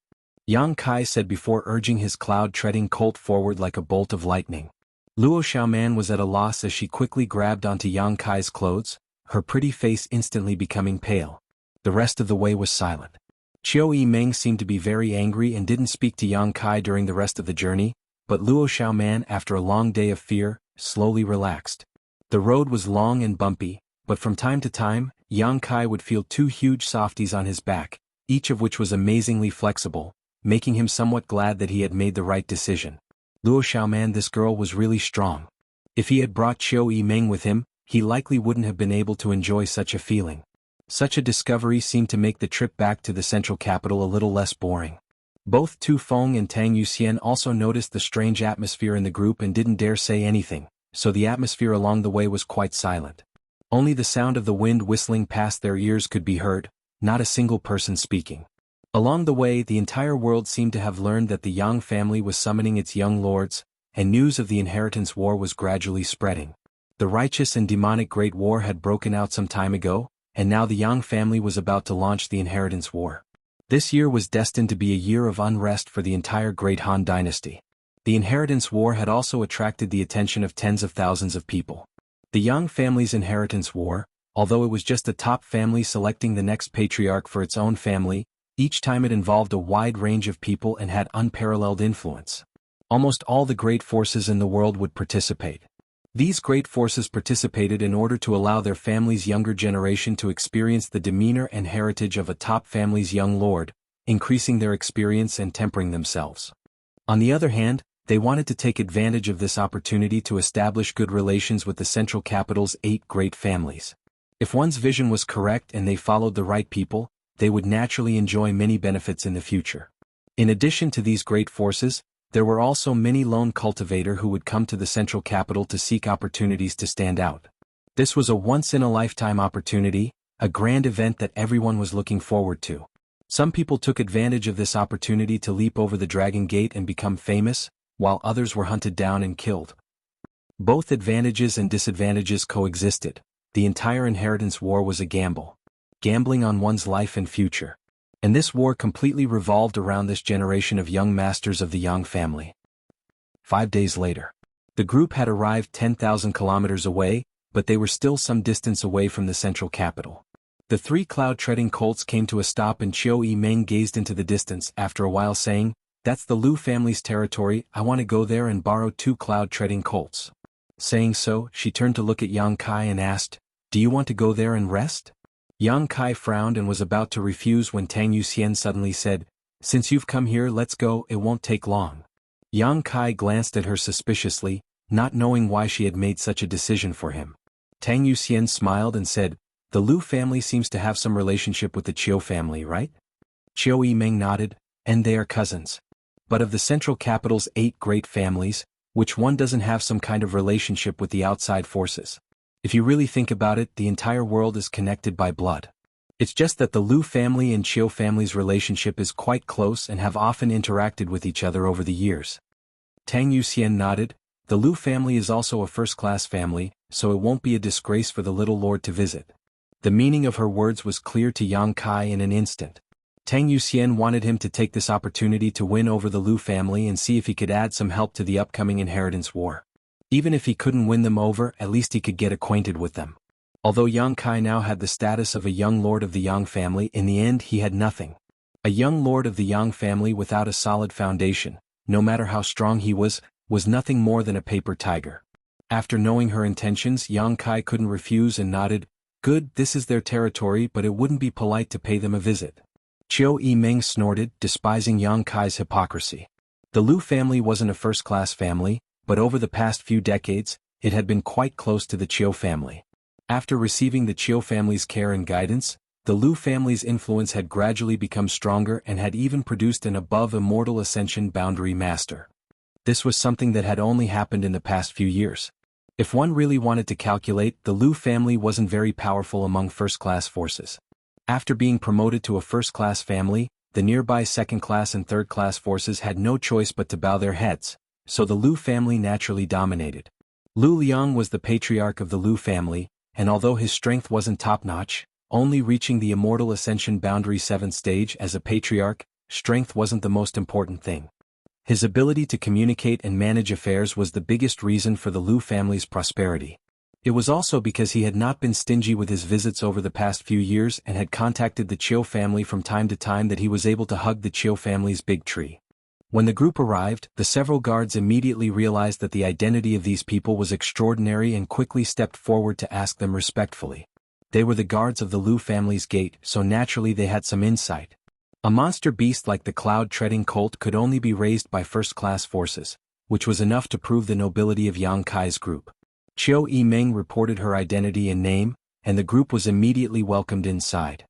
Yang Kai said before urging his cloud-treading colt forward like a bolt of lightning. Luo Xiaoman was at a loss as she quickly grabbed onto Yang Kai's clothes, her pretty face instantly becoming pale. The rest of the way was silent. Chiu Yimeng seemed to be very angry and didn't speak to Yang Kai during the rest of the journey, but Luo Xiaoman, after a long day of fear, slowly relaxed. The road was long and bumpy, but from time to time, Yang Kai would feel two huge softies on his back, each of which was amazingly flexible, making him somewhat glad that he had made the right decision. Luo Xiaoman, this girl was really strong. If he had brought Chiu Yimeng with him, he likely wouldn't have been able to enjoy such a feeling. Such a discovery seemed to make the trip back to the central capital a little less boring. Both Tu Feng and Tang Yuxian also noticed the strange atmosphere in the group and didn't dare say anything, so the atmosphere along the way was quite silent. Only the sound of the wind whistling past their ears could be heard, not a single person speaking. Along the way, the entire world seemed to have learned that the Yang family was summoning its young lords, and news of the inheritance war was gradually spreading. The righteous and demonic Great War had broken out some time ago, and now the Yang family was about to launch the inheritance war. This year was destined to be a year of unrest for the entire Great Han dynasty. The inheritance war had also attracted the attention of tens of thousands of people. The Yang family's inheritance war, although it was just the top family selecting the next patriarch for its own family, each time it involved a wide range of people and had unparalleled influence. Almost all the great forces in the world would participate. These great forces participated in order to allow their family's younger generation to experience the demeanor and heritage of a top family's young lord, increasing their experience and tempering themselves. On the other hand, they wanted to take advantage of this opportunity to establish good relations with the central capital's 8 great families. If one's vision was correct and they followed the right people, they would naturally enjoy many benefits in the future. In addition to these great forces, there were also many lone cultivators who would come to the central capital to seek opportunities to stand out. This was a once-in-a-lifetime opportunity, a grand event that everyone was looking forward to. Some people took advantage of this opportunity to leap over the Dragon Gate and become famous, while others were hunted down and killed. Both advantages and disadvantages coexisted. The entire inheritance war was a gamble. Gambling on one's life and future. And this war completely revolved around this generation of young masters of the Yang family. 5 days later. The group had arrived 10,000 kilometers away, but they were still some distance away from the central capital. The 3 cloud-treading colts came to a stop and Qiu Yimeng gazed into the distance after a while saying, "That's the Lu family's territory, I want to go there and borrow 2 cloud-treading colts." Saying so, she turned to look at Yang Kai and asked, "Do you want to go there and rest?" Yang Kai frowned and was about to refuse when Tang Yuxian suddenly said, "Since you've come here, let's go, it won't take long." Yang Kai glanced at her suspiciously, not knowing why she had made such a decision for him. Tang Yuxian smiled and said, "The Lu family seems to have some relationship with the Qiu family, right?" Qiu Yimeng nodded, "And they are cousins. But of the central capital's 8 great families, which one doesn't have some kind of relationship with the outside forces? If you really think about it, the entire world is connected by blood. It's just that the Lu family and Qiu family's relationship is quite close and have often interacted with each other over the years." Tang Yuxian nodded, "The Lu family is also a first-class family, so it won't be a disgrace for the little lord to visit." The meaning of her words was clear to Yang Kai in an instant. Tang Yuxian wanted him to take this opportunity to win over the Lu family and see if he could add some help to the upcoming inheritance war. Even if he couldn't win them over, at least he could get acquainted with them. Although Yang Kai now had the status of a young lord of the Yang family, in the end he had nothing. A young lord of the Yang family without a solid foundation, no matter how strong he was nothing more than a paper tiger. After knowing her intentions, Yang Kai couldn't refuse and nodded, "Good, this is their territory, but it wouldn't be polite to pay them a visit." Qiu Yimeng snorted, despising Yang Kai's hypocrisy. The Lu family wasn't a first-class family, but over the past few decades, it had been quite close to the Qiu family. After receiving the Qiu family's care and guidance, the Lu family's influence had gradually become stronger and had even produced an above-immortal ascension boundary master. This was something that had only happened in the past few years. If one really wanted to calculate, the Lu family wasn't very powerful among first-class forces. After being promoted to a first-class family, the nearby second-class and third-class forces had no choice but to bow their heads, so the Lu family naturally dominated. Lu Liang was the patriarch of the Lu family, and although his strength wasn't top-notch, only reaching the immortal ascension boundary 7th stage as a patriarch, strength wasn't the most important thing. His ability to communicate and manage affairs was the biggest reason for the Lu family's prosperity. It was also because he had not been stingy with his visits over the past few years and had contacted the Qiu family from time to time that he was able to hug the Qiu family's big tree. When the group arrived, the several guards immediately realized that the identity of these people was extraordinary and quickly stepped forward to ask them respectfully. They were the guards of the Lu family's gate, so naturally they had some insight. A monster beast like the cloud-treading colt could only be raised by first-class forces, which was enough to prove the nobility of Yang Kai's group. Qiu Yimeng reported her identity and name, and the group was immediately welcomed inside.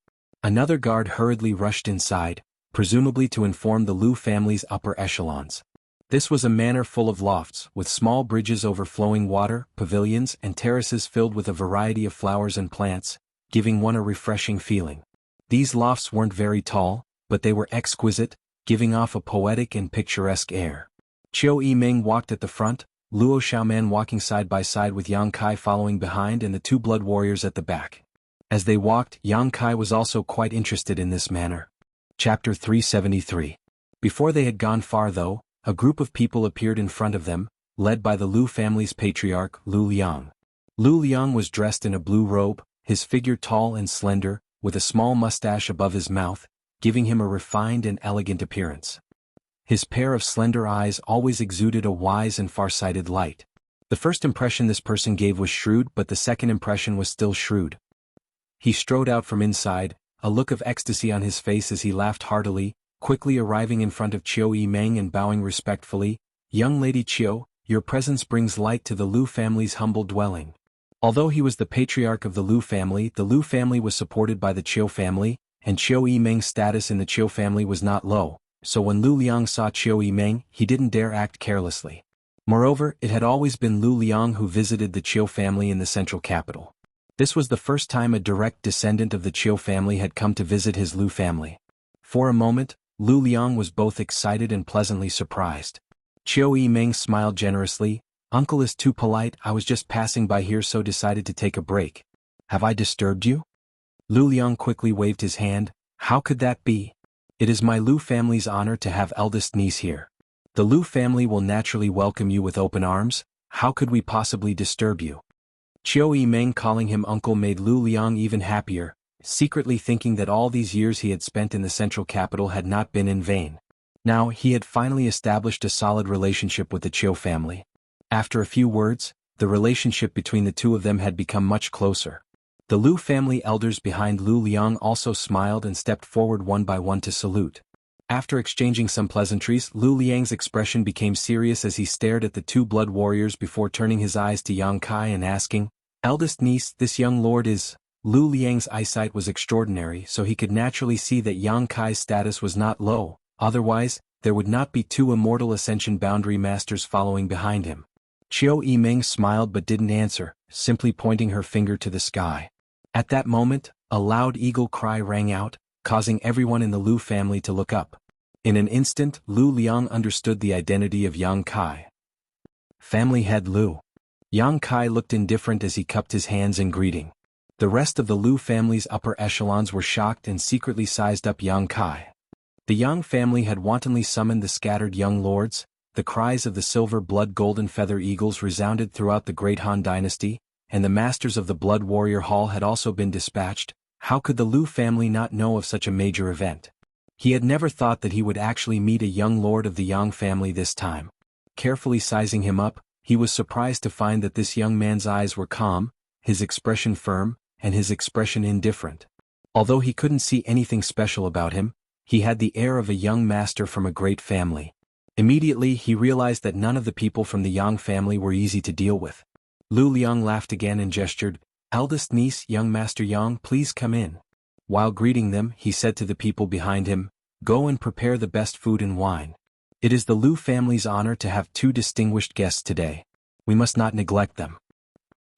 Another guard hurriedly rushed inside, presumably to inform the Lu family's upper echelons. This was a manor full of lofts, with small bridges overflowing water, pavilions, and terraces filled with a variety of flowers and plants, giving one a refreshing feeling. These lofts weren't very tall, but they were exquisite, giving off a poetic and picturesque air. Qiu Yimeng walked at the front, Luo Xiaoman walking side by side with Yang Kai following behind and the 2 blood warriors at the back. As they walked, Yang Kai was also quite interested in this manner. Chapter 373. Before they had gone far though, a group of people appeared in front of them, led by the Lu family's patriarch, Lu Liang. Lu Liang was dressed in a blue robe, his figure tall and slender, with a small mustache above his mouth, giving him a refined and elegant appearance. His pair of slender eyes always exuded a wise and far-sighted light. The first impression this person gave was shrewd, but the second impression was still shrewd. He strode out from inside, a look of ecstasy on his face as he laughed heartily, quickly arriving in front of Qiu Yimeng and bowing respectfully, "Young Lady Qiu, your presence brings light to the Lu family's humble dwelling." Although he was the patriarch of the Lu family was supported by the Qiu family, and Qiu Yimeng's status in the Qiu family was not low, so when Lu Liang saw Qiu Yimeng, he didn't dare act carelessly. Moreover, it had always been Lu Liang who visited the Qiu family in the central capital. This was the first time a direct descendant of the Chiu family had come to visit his Lu family. For a moment, Lu Liang was both excited and pleasantly surprised. Chiu Yimeng smiled generously. "Uncle is too polite, I was just passing by here so decided to take a break. Have I disturbed you?" Lu Liang quickly waved his hand. "How could that be? It is my Lu family's honor to have eldest niece here. The Lu family will naturally welcome you with open arms. How could we possibly disturb you?" Chiu Yimeng calling him uncle made Lu Liang even happier, secretly thinking that all these years he had spent in the central capital had not been in vain. Now he had finally established a solid relationship with the Chiu family. After a few words, the relationship between the two of them had become much closer. The Lu family elders behind Lu Liang also smiled and stepped forward one by one to salute. After exchanging some pleasantries, Lu Liang's expression became serious as he stared at the two blood warriors before turning his eyes to Yang Kai and asking, "Eldest niece, this young lord is..." Lu Liang's eyesight was extraordinary, so he could naturally see that Yang Kai's status was not low, otherwise, there would not be two immortal ascension boundary masters following behind him. Chiu Yimeng smiled but didn't answer, simply pointing her finger to the sky. At that moment, a loud eagle cry rang out, causing everyone in the Lu family to look up. In an instant, Lu Liang understood the identity of Yang Kai. Family head Lu. Yang Kai looked indifferent as he cupped his hands in greeting. The rest of the Lu family's upper echelons were shocked and secretly sized up Yang Kai. The Yang family had wantonly summoned the scattered young lords. The cries of the silver blood golden feather eagles resounded throughout the great Han dynasty, and the masters of the Blood Warrior Hall had also been dispatched. How could the Lu family not know of such a major event? He had never thought that he would actually meet a young lord of the Yang family this time. Carefully sizing him up, he was surprised to find that this young man's eyes were calm, his expression firm, and his expression indifferent. Although he couldn't see anything special about him, he had the air of a young master from a great family. Immediately he realized that none of the people from the Yang family were easy to deal with. Lu Liang laughed again and gestured, "Eldest niece, young Master Yang, please come in." While greeting them, he said to the people behind him, "Go and prepare the best food and wine. It is the Lu family's honor to have two distinguished guests today. We must not neglect them."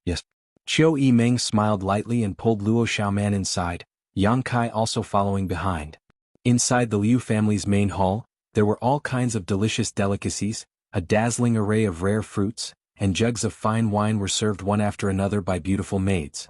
"Yes." Chiu Yimeng smiled lightly and pulled Luo Xiaoman inside, Yang Kai also following behind. Inside the Liu family's main hall, there were all kinds of delicious delicacies, a dazzling array of rare fruits, and jugs of fine wine were served one after another by beautiful maids.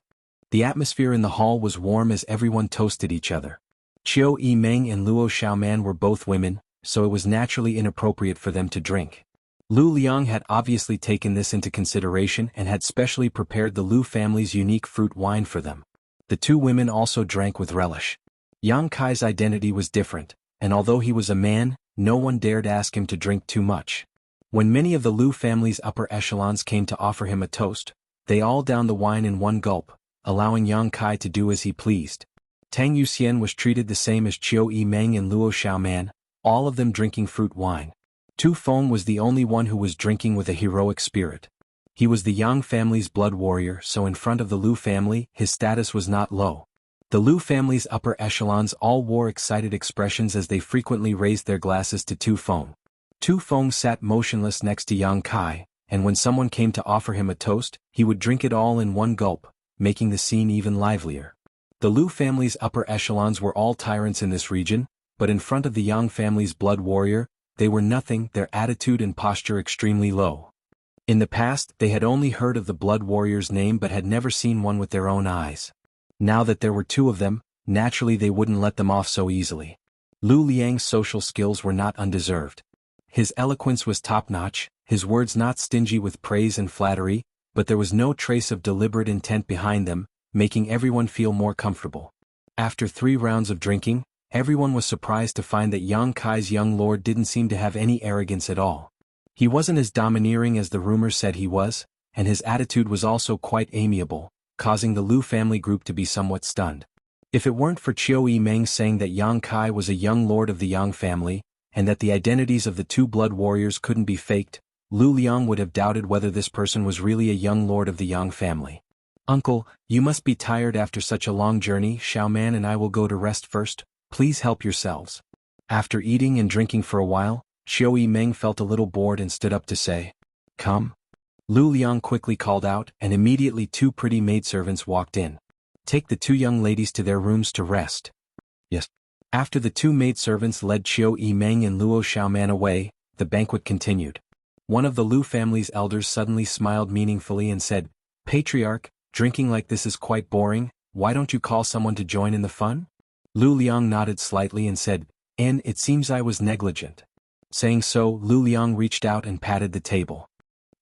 The atmosphere in the hall was warm as everyone toasted each other. Chiu Yimeng and Luo Xiaoman were both women, so it was naturally inappropriate for them to drink. Lu Liang had obviously taken this into consideration and had specially prepared the Lu family's unique fruit wine for them. The two women also drank with relish. Yang Kai's identity was different, and although he was a man, no one dared ask him to drink too much. When many of the Lu family's upper echelons came to offer him a toast, they all downed the wine in one gulp, allowing Yang Kai to do as he pleased. Tang Yuxian was treated the same as Chiu Yimeng and Luo Xiaoman, all of them drinking fruit wine. Tu Feng was the only one who was drinking with a heroic spirit. He was the Yang family's blood warrior, so in front of the Lu family, his status was not low. The Lu family's upper echelons all wore excited expressions as they frequently raised their glasses to Tu Feng. Tu Feng sat motionless next to Yang Kai, and when someone came to offer him a toast, he would drink it all in one gulp, making the scene even livelier. The Lu family's upper echelons were all tyrants in this region, but in front of the Yang family's blood warrior, they were nothing, their attitude and posture extremely low. In the past, they had only heard of the blood warrior's name but had never seen one with their own eyes. Now that there were two of them, naturally they wouldn't let them off so easily. Lu Liang's social skills were not undeserved. His eloquence was top-notch, his words not stingy with praise and flattery, but there was no trace of deliberate intent behind them, making everyone feel more comfortable. After 3 rounds of drinking, everyone was surprised to find that Yang Kai's young lord didn't seem to have any arrogance at all. He wasn't as domineering as the rumors said he was, and his attitude was also quite amiable, causing the Lu family group to be somewhat stunned. If it weren't for Chiu Yimeng saying that Yang Kai was a young lord of the Yang family, and that the identities of the two blood warriors couldn't be faked, Lu Liang would have doubted whether this person was really a young lord of the Yang family. "Uncle, you must be tired after such a long journey. Xiaoman and I will go to rest first, please help yourselves." After eating and drinking for a while, Chiu Yimeng felt a little bored and stood up to say, "Come." Lu Liang quickly called out, and immediately two pretty maidservants walked in. Take the two young ladies to their rooms to rest. Yes. After the two maidservants led Qiu Yimeng and Luo Xiaoman away, the banquet continued. One of the Lu family's elders suddenly smiled meaningfully and said, Patriarch, drinking like this is quite boring, why don't you call someone to join in the fun? Lu Liang nodded slightly and said, it seems I was negligent. Saying so, Lu Liang reached out and patted the table.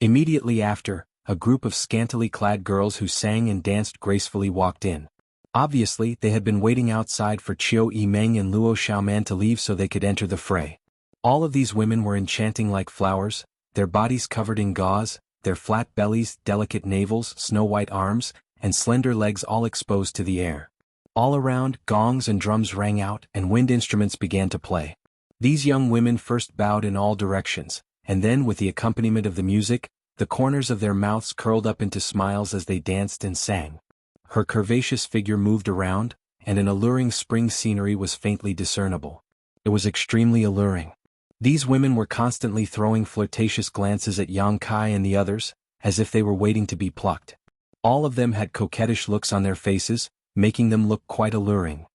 Immediately after, a group of scantily clad girls who sang and danced gracefully walked in. Obviously, they had been waiting outside for Qiu Yimeng and Luo Xiaoman to leave so they could enter the fray. All of these women were enchanting like flowers, their bodies covered in gauze, their flat bellies, delicate navels, snow-white arms, and slender legs all exposed to the air. All around, gongs and drums rang out, and wind instruments began to play. These young women first bowed in all directions, and then with the accompaniment of the music, the corners of their mouths curled up into smiles as they danced and sang. Her curvaceous figure moved around, and an alluring spring scenery was faintly discernible. It was extremely alluring. These women were constantly throwing flirtatious glances at Yang Kai and the others, as if they were waiting to be plucked. All of them had coquettish looks on their faces, making them look quite alluring.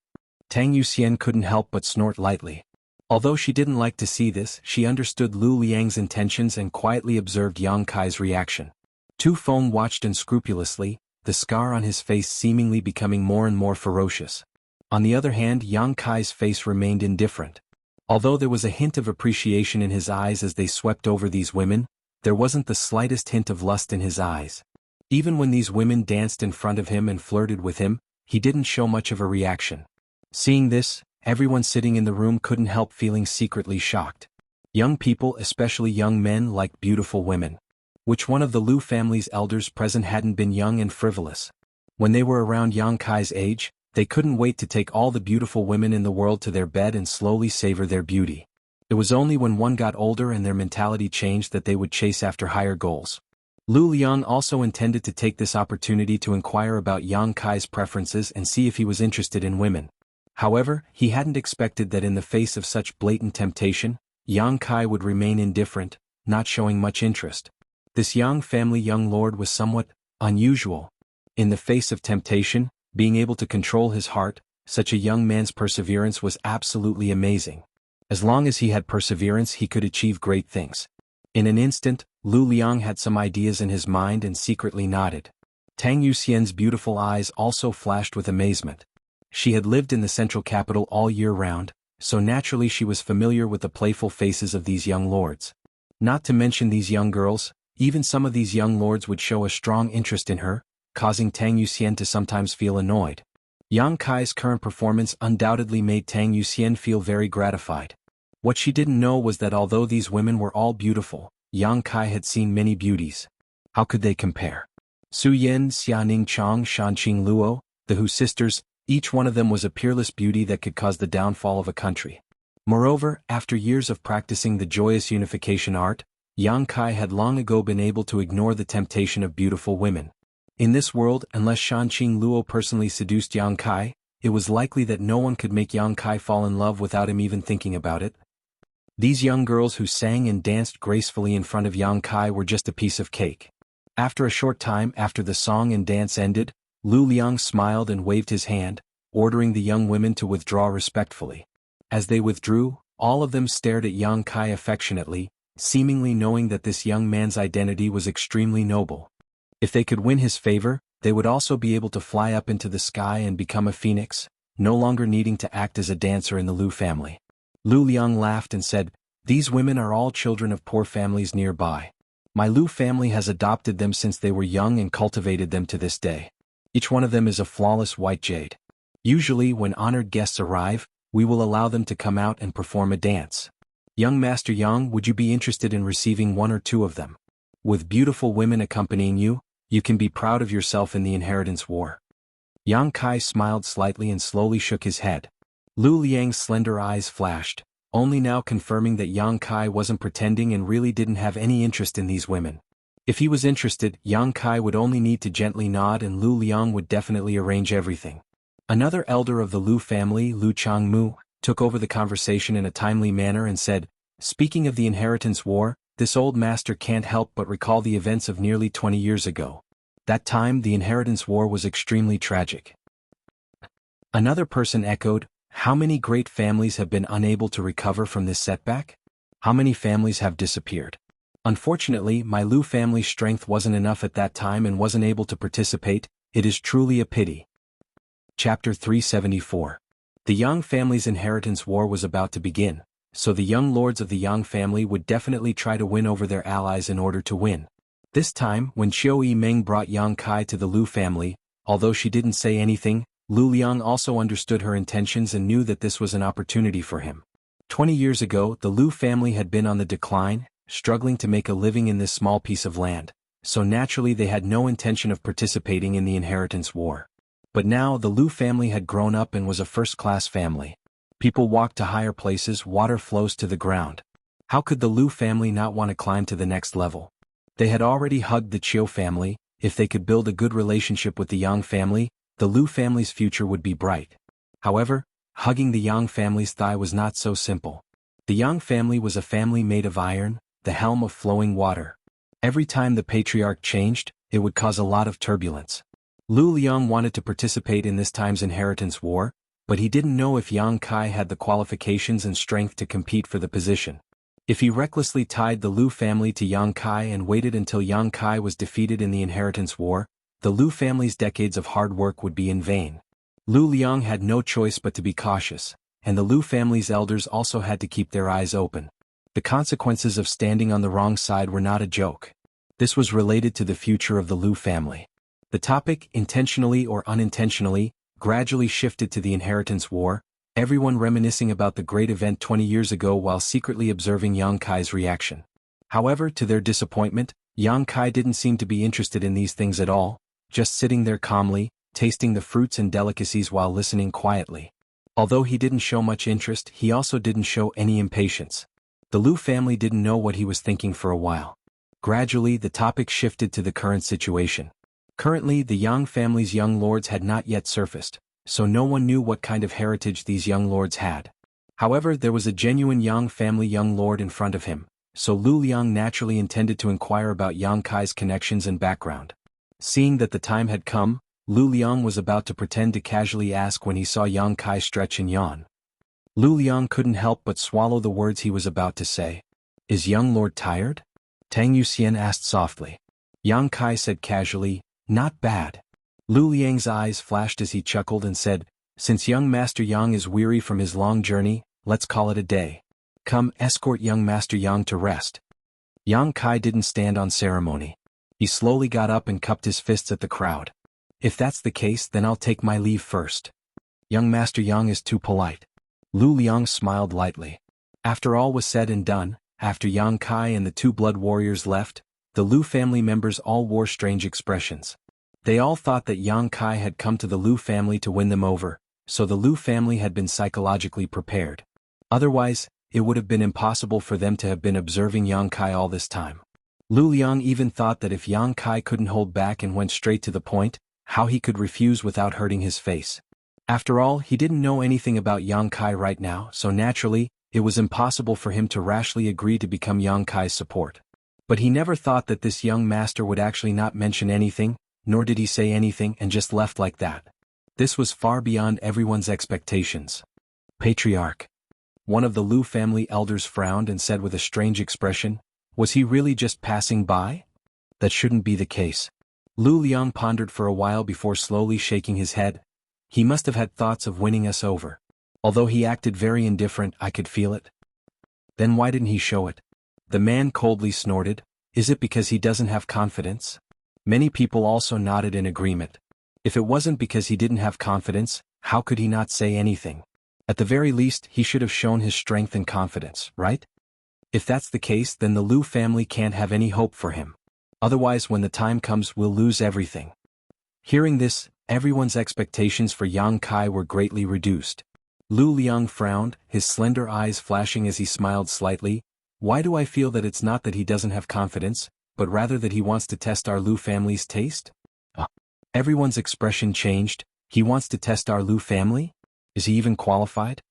Tang Yuxian couldn't help but snort lightly. Although she didn't like to see this, she understood Lu Liang's intentions and quietly observed Yang Kai's reaction. Tu Feng watched unscrupulously, the scar on his face seemingly becoming more and more ferocious. On the other hand, Yang Kai's face remained indifferent. Although there was a hint of appreciation in his eyes as they swept over these women, there wasn't the slightest hint of lust in his eyes. Even when these women danced in front of him and flirted with him, he didn't show much of a reaction. Seeing this, everyone sitting in the room couldn't help feeling secretly shocked. Young people, especially young men, liked beautiful women. Which one of the Lu family's elders present hadn't been young and frivolous? When they were around Yang Kai's age, they couldn't wait to take all the beautiful women in the world to their bed and slowly savor their beauty. It was only when one got older and their mentality changed that they would chase after higher goals. Lu Liang also intended to take this opportunity to inquire about Yang Kai's preferences and see if he was interested in women. However, he hadn't expected that in the face of such blatant temptation, Yang Kai would remain indifferent, not showing much interest. This Yang family young lord was somewhat unusual. In the face of temptation, being able to control his heart, such a young man's perseverance was absolutely amazing. As long as he had perseverance, he could achieve great things. In an instant, Lu Liang had some ideas in his mind and secretly nodded. Tang Yuxian's beautiful eyes also flashed with amazement. She had lived in the central capital all year round, so naturally she was familiar with the playful faces of these young lords. Not to mention these young girls, even some of these young lords would show a strong interest in her, causing Tang Yuxian to sometimes feel annoyed. Yang Kai's current performance undoubtedly made Tang Yuxian feel very gratified. What she didn't know was that although these women were all beautiful, Yang Kai had seen many beauties. How could they compare? Su Yin, Xianing Chang, Shanqing Luo, the Hu sisters, each one of them was a peerless beauty that could cause the downfall of a country. Moreover, after years of practicing the joyous unification art, Yang Kai had long ago been able to ignore the temptation of beautiful women. In this world, unless Shanqing Luo personally seduced Yang Kai, it was likely that no one could make Yang Kai fall in love without him even thinking about it. These young girls who sang and danced gracefully in front of Yang Kai were just a piece of cake. After a short time after the song and dance ended, Lu Liang smiled and waved his hand, ordering the young women to withdraw respectfully. As they withdrew, all of them stared at Yang Kai affectionately, seemingly knowing that this young man's identity was extremely noble. If they could win his favor, they would also be able to fly up into the sky and become a phoenix, no longer needing to act as a dancer in the Lu family. Lu Liang laughed and said, "These women are all children of poor families nearby. My Lu family has adopted them since they were young and cultivated them to this day. Each one of them is a flawless white jade. Usually, when honored guests arrive, we will allow them to come out and perform a dance. Young Master Yang, would you be interested in receiving one or two of them? With beautiful women accompanying you, you can be proud of yourself in the inheritance war." Yang Kai smiled slightly and slowly shook his head. Lu Liang's slender eyes flashed, only now confirming that Yang Kai wasn't pretending and really didn't have any interest in these women. If he was interested, Yang Kai would only need to gently nod and Lu Liang would definitely arrange everything. Another elder of the Lu family, Lu Changmu, took over the conversation in a timely manner and said, "Speaking of the inheritance war, this old master can't help but recall the events of nearly 20 years ago. That time the inheritance war was extremely tragic. Another person echoed, how many great families have been unable to recover from this setback? How many families have disappeared? Unfortunately, my Lu family's strength wasn't enough at that time and wasn't able to participate. It is truly a pity. Chapter 374. The Yang family's inheritance war was about to begin, so the young lords of the Yang family would definitely try to win over their allies in order to win. This time, when Qiu Yimeng brought Yang Kai to the Lu family, although she didn't say anything, Lu Liang also understood her intentions and knew that this was an opportunity for him. 20 years ago, the Lu family had been on the decline, struggling to make a living in this small piece of land, so naturally they had no intention of participating in the inheritance war. But now the Lu family had grown up and was a first-class family. People walk to higher places, water flows to the ground. How could the Lu family not want to climb to the next level? They had already hugged the Qiu family. If they could build a good relationship with the Yang family, the Lu family's future would be bright. However, hugging the Yang family's thigh was not so simple. The Yang family was a family made of iron, the helm of flowing water. Every time the patriarch changed, it would cause a lot of turbulence. Lu Liang wanted to participate in this time's inheritance war, but he didn't know if Yang Kai had the qualifications and strength to compete for the position. If he recklessly tied the Lu family to Yang Kai and waited until Yang Kai was defeated in the inheritance war, the Lu family's decades of hard work would be in vain. Lu Liang had no choice but to be cautious, and the Lu family's elders also had to keep their eyes open. The consequences of standing on the wrong side were not a joke. This was related to the future of the Lu family. The topic, intentionally or unintentionally, gradually shifted to the inheritance war, everyone reminiscing about the great event 20 years ago while secretly observing Yang Kai's reaction. However, to their disappointment, Yang Kai didn't seem to be interested in these things at all, just sitting there calmly, tasting the fruits and delicacies while listening quietly. Although he didn't show much interest, he also didn't show any impatience. The Lu family didn't know what he was thinking for a while. Gradually, the topic shifted to the current situation. Currently, the Yang family's young lords had not yet surfaced, so no one knew what kind of heritage these young lords had. However, there was a genuine Yang family young lord in front of him, so Lu Liang naturally intended to inquire about Yang Kai's connections and background. Seeing that the time had come, Lu Liang was about to pretend to casually ask when he saw Yang Kai stretch and yawn. Lu Liang couldn't help but swallow the words he was about to say. Is young lord tired? Tang Yuxian asked softly. Yang Kai said casually, not bad. Lu Liang's eyes flashed as he chuckled and said, since young Master Yang is weary from his long journey, let's call it a day. Come, escort young Master Yang to rest. Yang Kai didn't stand on ceremony. He slowly got up and cupped his fists at the crowd. If that's the case, then I'll take my leave first. Young Master Yang is too polite. Lu Liang smiled lightly. After all was said and done, after Yang Kai and the two blood warriors left, the Lu family members all wore strange expressions. They all thought that Yang Kai had come to the Lu family to win them over, so the Lu family had been psychologically prepared. Otherwise, it would have been impossible for them to have been observing Yang Kai all this time. Lu Liang even thought that if Yang Kai couldn't hold back and went straight to the point, how he could refuse without hurting his face. After all, he didn't know anything about Yang Kai right now, so naturally, it was impossible for him to rashly agree to become Yang Kai's support. But he never thought that this young master would actually not mention anything, nor did he say anything and just left like that. This was far beyond everyone's expectations. Patriarch. One of the Lu family elders frowned and said with a strange expression, was he really just passing by? That shouldn't be the case. Lu Liang pondered for a while before slowly shaking his head. He must have had thoughts of winning us over. Although he acted very indifferent, I could feel it. Then why didn't he show it? The man coldly snorted. Is it because he doesn't have confidence? Many people also nodded in agreement. If it wasn't because he didn't have confidence, how could he not say anything? At the very least, he should have shown his strength and confidence, right? If that's the case, then the Lu family can't have any hope for him. Otherwise, when the time comes, we'll lose everything. Hearing this, everyone's expectations for Yang Kai were greatly reduced. Lu Liang frowned, his slender eyes flashing as he smiled slightly. Why do I feel that it's not that he doesn't have confidence, but rather that he wants to test our Lu family's taste? Everyone's expression changed. He wants to test our Lu family? Is he even qualified?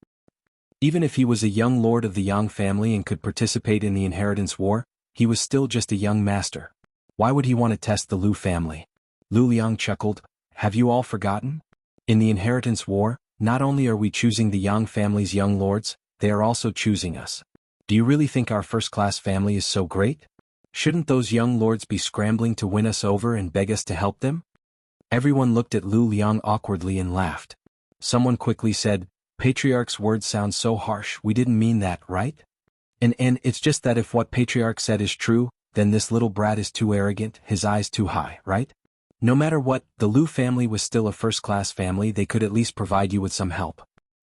Even if he was a young lord of the Yang family and could participate in the inheritance war, he was still just a young master. Why would he want to test the Lu family? Lu Liang chuckled. Have you all forgotten? In the inheritance war, not only are we choosing the Yang family's young lords, they are also choosing us. Do you really think our first-class family is so great? Shouldn't those young lords be scrambling to win us over and beg us to help them? Everyone looked at Lu Liang awkwardly and laughed. Someone quickly said, Patriarch's words sound so harsh, we didn't mean that, right? And it's just that if what Patriarch said is true, then this little brat is too arrogant, his eyes too high, right? No matter what, the Lu family was still a first-class family. They could at least provide you with some help.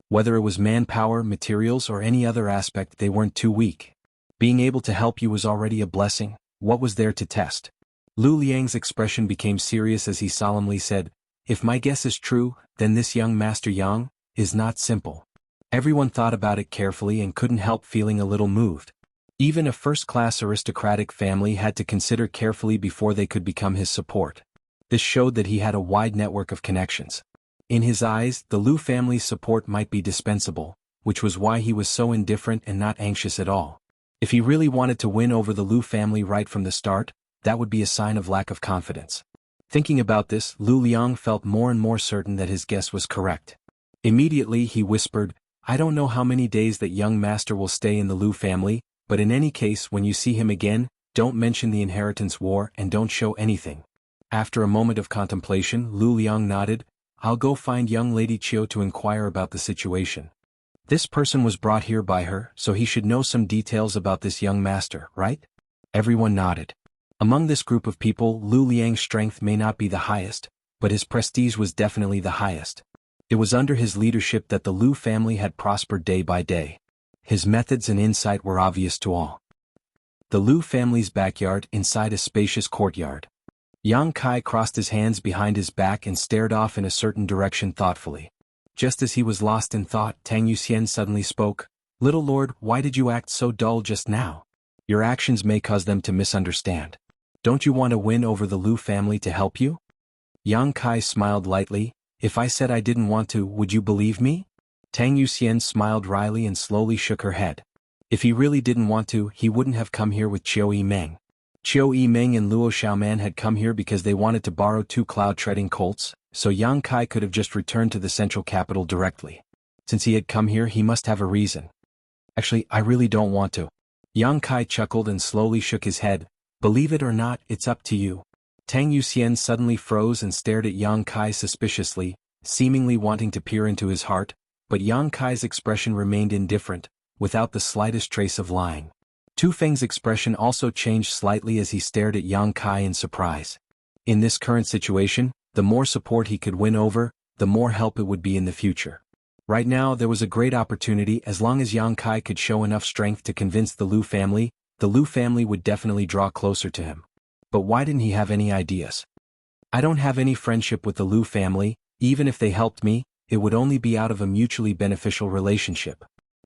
Whether it was manpower, materials, or any other aspect, they weren't too weak. Being able to help you was already a blessing. What was there to test? Lu Liang's expression became serious as he solemnly said, If my guess is true, then this young Master Yang is not simple. Everyone thought about it carefully and couldn't help feeling a little moved. Even a first-class aristocratic family had to consider carefully before they could become his support. This showed that he had a wide network of connections. In his eyes, the Lu family's support might be dispensable, which was why he was so indifferent and not anxious at all. If he really wanted to win over the Lu family right from the start, that would be a sign of lack of confidence. Thinking about this, Lu Liang felt more and more certain that his guess was correct. Immediately he whispered, I don't know how many days that young master will stay in the Lu family, but in any case when you see him again, don't mention the inheritance war and don't show anything. After a moment of contemplation, Lu Liang nodded, I'll go find young Lady Chiu to inquire about the situation. This person was brought here by her, so he should know some details about this young master, right? Everyone nodded. Among this group of people, Lu Liang's strength may not be the highest, but his prestige was definitely the highest. It was under his leadership that the Lu family had prospered day by day. His methods and insight were obvious to all. The Lu family's backyard inside a spacious courtyard. Yang Kai crossed his hands behind his back and stared off in a certain direction thoughtfully. Just as he was lost in thought, Tang Yuxian suddenly spoke, Little Lord, why did you act so dull just now? Your actions may cause them to misunderstand. Don't you want to win over the Lu family to help you? Yang Kai smiled lightly, If I said I didn't want to, would you believe me? Tang Yuxian smiled wryly and slowly shook her head. If he really didn't want to, he wouldn't have come here with Chiu Yimeng. Chiu Yimeng and Luo Xiaoman had come here because they wanted to borrow 2 cloud-treading colts, so Yang Kai could have just returned to the central capital directly. Since he had come here, he must have a reason. Actually, I really don't want to. Yang Kai chuckled and slowly shook his head. Believe it or not, it's up to you. Tang Yuxian suddenly froze and stared at Yang Kai suspiciously, seemingly wanting to peer into his heart, but Yang Kai's expression remained indifferent, without the slightest trace of lying. Tu Feng's expression also changed slightly as he stared at Yang Kai in surprise. In this current situation, the more support he could win over, the more help it would be in the future. Right now there was a great opportunity. As long as Yang Kai could show enough strength to convince the Lu family would definitely draw closer to him. But why didn't he have any ideas? I don't have any friendship with the Lu family. Even if they helped me, it would only be out of a mutually beneficial relationship.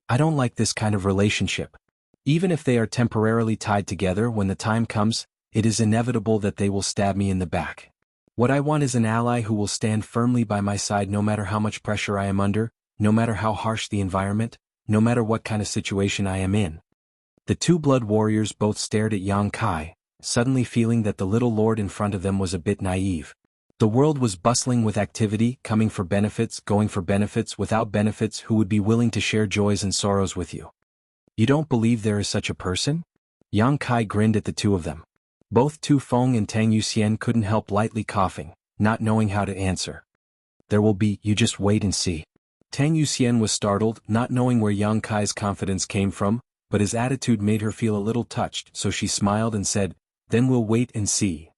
I don't like this kind of relationship. Even if they are temporarily tied together, when the time comes, it is inevitable that they will stab me in the back. What I want is an ally who will stand firmly by my side no matter how much pressure I am under, no matter how harsh the environment, no matter what kind of situation I am in. The 2 blood warriors both stared at Yang Kai, suddenly feeling that the little lord in front of them was a bit naive. The world was bustling with activity, coming for benefits, going for benefits, without benefits, who would be willing to share joys and sorrows with you. You don't believe there is such a person? Yang Kai grinned at the 2 of them. Both Tu Feng and Tang Yuxian couldn't help lightly coughing, not knowing how to answer. There will be, you just wait and see. Tang Yuxian was startled, not knowing where Yang Kai's confidence came from, but his attitude made her feel a little touched, so she smiled and said, Then we'll wait and see.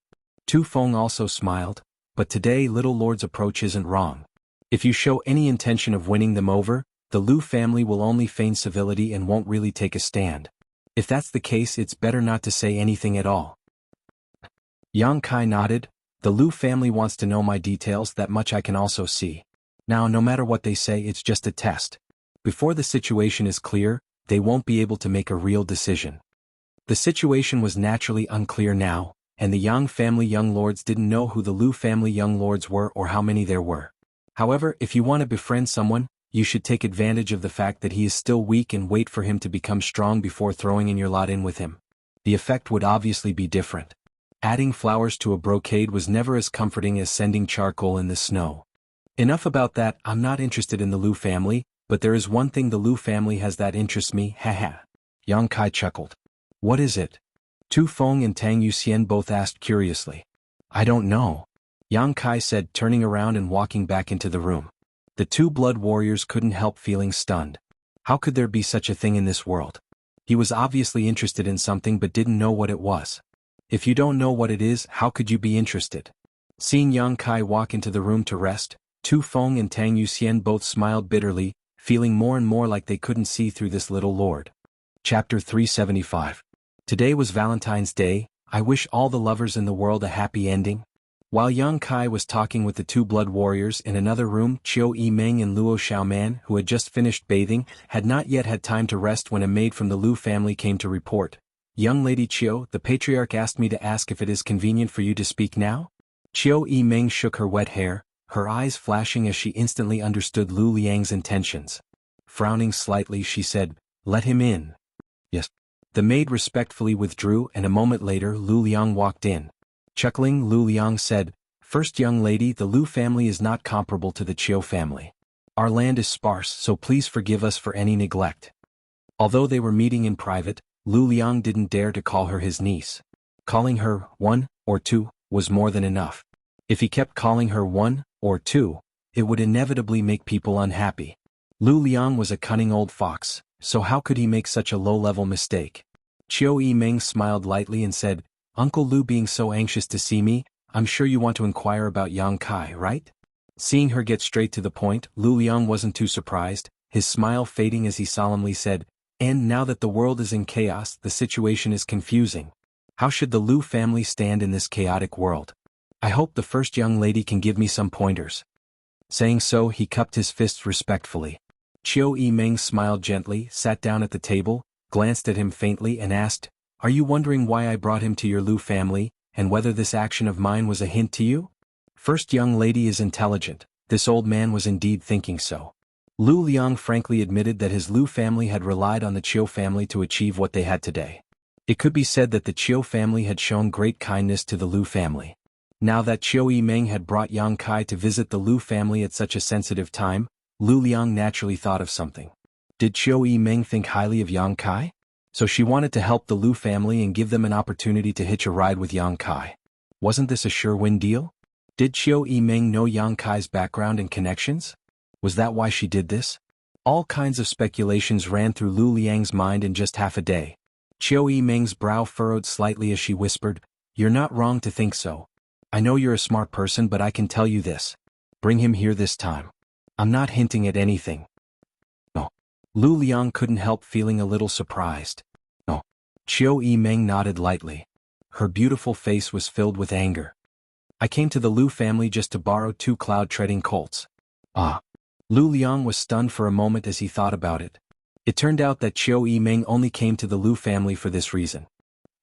Tu Feng also smiled, but today Little Lord's approach isn't wrong. If you show any intention of winning them over, the Lu family will only feign civility and won't really take a stand. If that's the case, it's better not to say anything at all. Yang Kai nodded. The Lu family wants to know my details, that much I can also see. Now, no matter what they say, it's just a test. Before the situation is clear, they won't be able to make a real decision. The situation was naturally unclear now, and the Yang family young lords didn't know who the Lu family young lords were or how many there were. However, if you want to befriend someone, you should take advantage of the fact that he is still weak and wait for him to become strong before throwing in your lot in with him. the effect would obviously be different. Adding flowers to a brocade was never as comforting as sending charcoal in the snow. Enough about that. I'm not interested in the Lu family, but there is one thing the Lu family has that interests me, haha. Yang Kai chuckled. What is it? Tu Feng and Tang Yuxian both asked curiously. I don't know, Yang Kai said, turning around and walking back into the room. The two blood warriors couldn't help feeling stunned. How could there be such a thing in this world? He was obviously interested in something but didn't know what it was. If you don't know what it is, how could you be interested? Seeing Yang Kai walk into the room to rest, Tu Feng and Tang Yuxian both smiled bitterly, feeling more and more like they couldn't see through this little lord. Chapter 375. Today was Valentine's Day. I wish all the lovers in the world a happy ending. While Yang Kai was talking with the two blood warriors in another room, Qiu Yimeng and Luo Xiaoman, who had just finished bathing, had not yet had time to rest when a maid from the Lu family came to report. Young Lady Qiu, the patriarch asked me to ask if it is convenient for you to speak now? Qiu Yimeng shook her wet hair, her eyes flashing as she instantly understood Lu Liang's intentions. Frowning slightly, she said, "Let him in." Yes. The maid respectfully withdrew, and a moment later Lu Liang walked in. Chuckling, Lu Liang said, "First, young lady, the Lu family is not comparable to the Qiu family. Our land is sparse, so please forgive us for any neglect." Although they were meeting in private, Lu Liang didn't dare to call her his niece. Calling her one or two was more than enough. If he kept calling her one or two, it would inevitably make people unhappy. Lu Liang was a cunning old fox, so how could he make such a low-level mistake? Qiu Yimeng smiled lightly and said, "Uncle Lu being so anxious to see me, I'm sure you want to inquire about Yang Kai, right?" Seeing her get straight to the point, Lu Liang wasn't too surprised, his smile fading as he solemnly said, "And now that the world is in chaos, the situation is confusing. How should the Lu family stand in this chaotic world? I hope the first young lady can give me some pointers." Saying so, he cupped his fists respectfully. Qiu Yimeng smiled gently, sat down at the table, glanced at him faintly and asked, "Are you wondering why I brought him to your Lu family, and whether this action of mine was a hint to you?" First young lady is intelligent. This old man was indeed thinking so. Lu Liang frankly admitted that his Lu family had relied on the Qiu family to achieve what they had today. It could be said that the Qiu family had shown great kindness to the Lu family. Now that Qiu Yimeng had brought Yang Kai to visit the Lu family at such a sensitive time, Lu Liang naturally thought of something. Did Qiu Yimeng think highly of Yang Kai? So she wanted to help the Lu family and give them an opportunity to hitch a ride with Yang Kai. Wasn't this a sure-win deal? Did Qiu Yimeng know Yang Kai's background and connections? Was that why she did this? All kinds of speculations ran through Lu Liang's mind in just half a day. Qiu Yimeng's brow furrowed slightly as she whispered, "You're not wrong to think so. I know you're a smart person, but I can tell you this. Bring him here this time. I'm not hinting at anything." "No." Lu Liang couldn't help feeling a little surprised. "No." Qiu Yimeng nodded lightly. Her beautiful face was filled with anger. "I came to the Lu family just to borrow 2 cloud-treading colts." "Ah." Lu Liang was stunned for a moment as he thought about it. It turned out that Qiu Yimeng only came to the Lu family for this reason.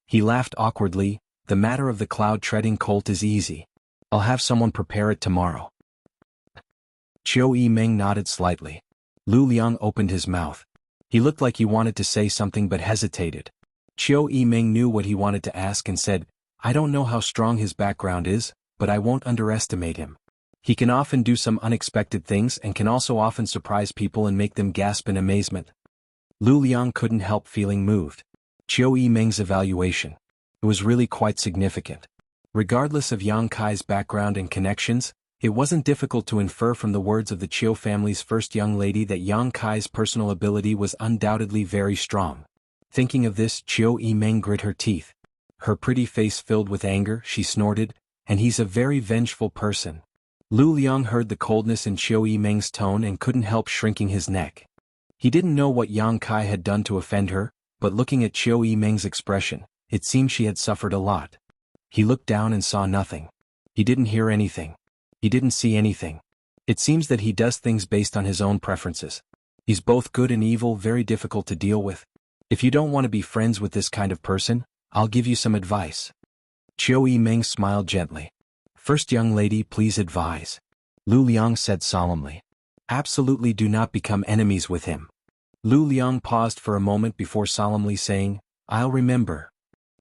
He laughed awkwardly. "The matter of the cloud-treading colt is easy. I'll have someone prepare it tomorrow." Qiu Yimeng nodded slightly. Lu Liang opened his mouth. He looked like he wanted to say something but hesitated. Qiu Yimeng knew what he wanted to ask and said, "I don't know how strong his background is, but I won't underestimate him. He can often do some unexpected things and can also often surprise people and make them gasp in amazement." Lu Liang couldn't help feeling moved. Qiu Yimeng's evaluation. It was really quite significant. Regardless of Yang Kai's background and connections, it wasn't difficult to infer from the words of the Qiu family's first young lady that Yang Kai's personal ability was undoubtedly very strong. Thinking of this, Qiu Yimeng grit her teeth. Her pretty face filled with anger, she snorted, "And he's a very vengeful person." Lu Liang heard the coldness in Qiu Yimeng's tone and couldn't help shrinking his neck. He didn't know what Yang Kai had done to offend her, but looking at Qiu Yimeng's expression, it seemed she had suffered a lot. He looked down and saw nothing. He didn't hear anything. He didn't see anything. It seems that he does things based on his own preferences. He's both good and evil, very difficult to deal with. If you don't want to be friends with this kind of person, I'll give you some advice. Qiu Yimeng smiled gently. "First young lady, please advise." Lu Liang said solemnly. "Absolutely do not become enemies with him." Lu Liang paused for a moment before solemnly saying, "I'll remember."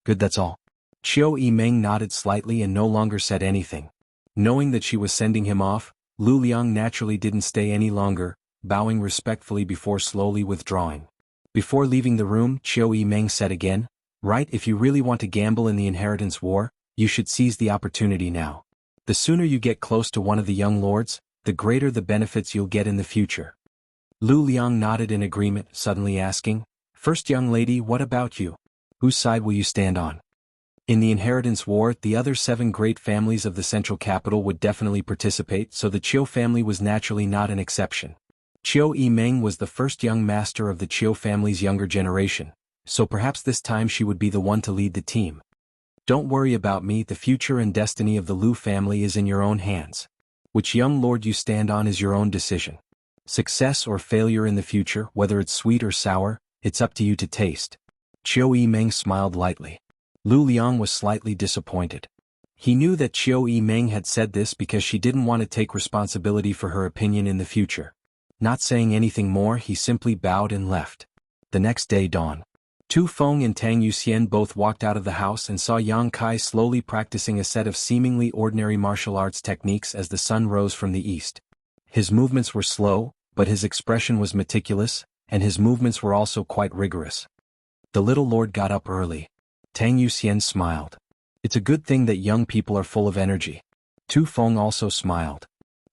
Good, that's all. Qiu Yimeng nodded slightly and no longer said anything. Knowing that she was sending him off, Lu Liang naturally didn't stay any longer, bowing respectfully before slowly withdrawing. Before leaving the room, Qiu Yimeng said again, "Right, if you really want to gamble in the inheritance war, you should seize the opportunity now. The sooner you get close to one of the young lords, the greater the benefits you'll get in the future." Lu Liang nodded in agreement, suddenly asking, "First young lady, what about you? Whose side will you stand on?" In the inheritance war, the other 7 great families of the central capital would definitely participate, so the Qiu family was naturally not an exception. Qiu Yimeng was the first young master of the Qiu family's younger generation, so perhaps this time she would be the one to lead the team. "Don't worry about me, the future and destiny of the Lu family is in your own hands. Which young lord you stand on is your own decision. Success or failure in the future, whether it's sweet or sour, it's up to you to taste." Qiu Yimeng smiled lightly. Lu Liang was slightly disappointed. He knew that Qiu Yimeng had said this because she didn't want to take responsibility for her opinion in the future. Not saying anything more, he simply bowed and left. The next day dawned. Tu Feng and Tang Yuxian both walked out of the house and saw Yang Kai slowly practicing a set of seemingly ordinary martial arts techniques as the sun rose from the east. His movements were slow, but his expression was meticulous, and his movements were also quite rigorous. The little lord got up early. Tang Yuxian smiled. "It's a good thing that young people are full of energy." Tu Feng also smiled.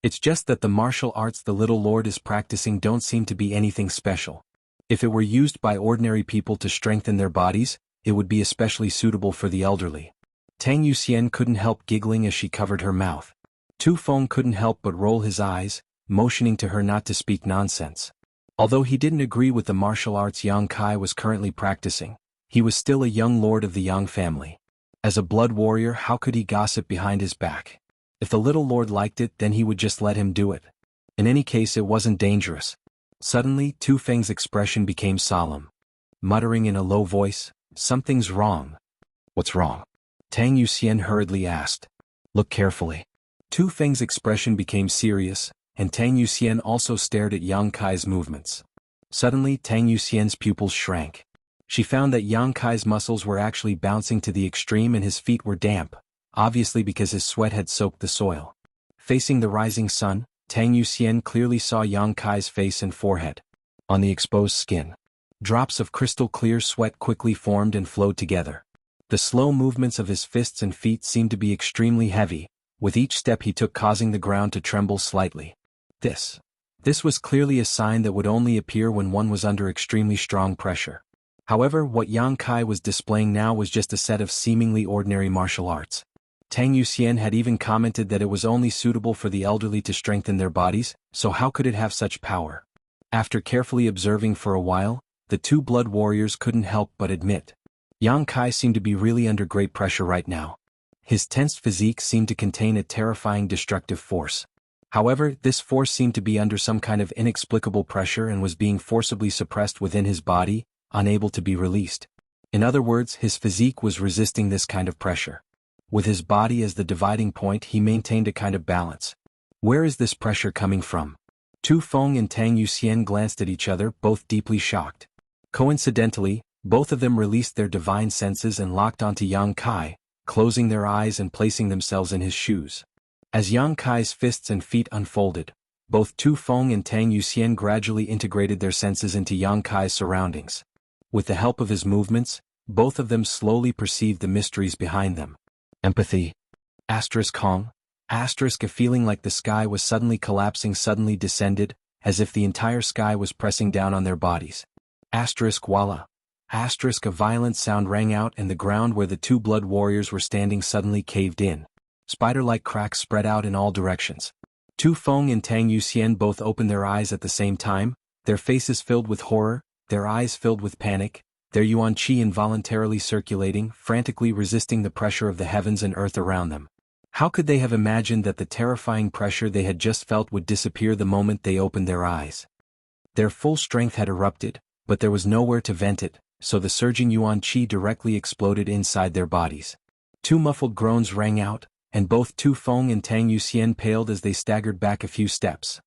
"It's just that the martial arts the little lord is practicing don't seem to be anything special. If it were used by ordinary people to strengthen their bodies, it would be especially suitable for the elderly." Tang Yuxian couldn't help giggling as she covered her mouth. Tu Feng couldn't help but roll his eyes, motioning to her not to speak nonsense. Although he didn't agree with the martial arts Yang Kai was currently practicing, he was still a young lord of the Yang family. As a blood warrior, how could he gossip behind his back? If the little lord liked it, then he would just let him do it. In any case, it wasn't dangerous. Suddenly, Tu Feng's expression became solemn. Muttering in a low voice, "Something's wrong." "What's wrong?" Tang Yuxian hurriedly asked. "Look carefully." Tu Feng's expression became serious, and Tang Yuxian also stared at Yang Kai's movements. Suddenly, Tang Yuxian's pupils shrank. She found that Yang Kai's muscles were actually bouncing to the extreme and his feet were damp, obviously because his sweat had soaked the soil. Facing the rising sun, Tang Yuxian clearly saw Yang Kai's face and forehead. On the exposed skin, drops of crystal clear sweat quickly formed and flowed together. The slow movements of his fists and feet seemed to be extremely heavy, with each step he took causing the ground to tremble slightly. This was clearly a sign that would only appear when one was under extremely strong pressure. However, what Yang Kai was displaying now was just a set of seemingly ordinary martial arts. Tang Yuxian had even commented that it was only suitable for the elderly to strengthen their bodies, so how could it have such power? After carefully observing for a while, the 2 blood warriors couldn't help but admit. Yang Kai seemed to be really under great pressure right now. His tensed physique seemed to contain a terrifying destructive force. However, this force seemed to be under some kind of inexplicable pressure and was being forcibly suppressed within his body, unable to be released. In other words, his physique was resisting this kind of pressure. With his body as the dividing point, he maintained a kind of balance. Where is this pressure coming from? Tu Feng and Tang Yuxian glanced at each other, both deeply shocked. Coincidentally, both of them released their divine senses and locked onto Yang Kai, closing their eyes and placing themselves in his shoes. As Yang Kai's fists and feet unfolded, both Tu Feng and Tang Yuxian gradually integrated their senses into Yang Kai's surroundings. With the help of his movements, both of them slowly perceived the mysteries behind them. Empathy. Hong. A feeling like the sky was suddenly collapsing suddenly descended, as if the entire sky was pressing down on their bodies. Walla. A violent sound rang out and the ground where the 2 blood warriors were standing suddenly caved in. Spider-like cracks spread out in all directions. Tu Feng and Tang Yuxian both opened their eyes at the same time, their faces filled with horror, their eyes filled with panic, their yuan qi involuntarily circulating, frantically resisting the pressure of the heavens and earth around them. How could they have imagined that the terrifying pressure they had just felt would disappear the moment they opened their eyes? Their full strength had erupted, but there was nowhere to vent it, so the surging yuan qi directly exploded inside their bodies. 2 muffled groans rang out, and both Tu Feng and Tang Yuxian paled as they staggered back a few steps.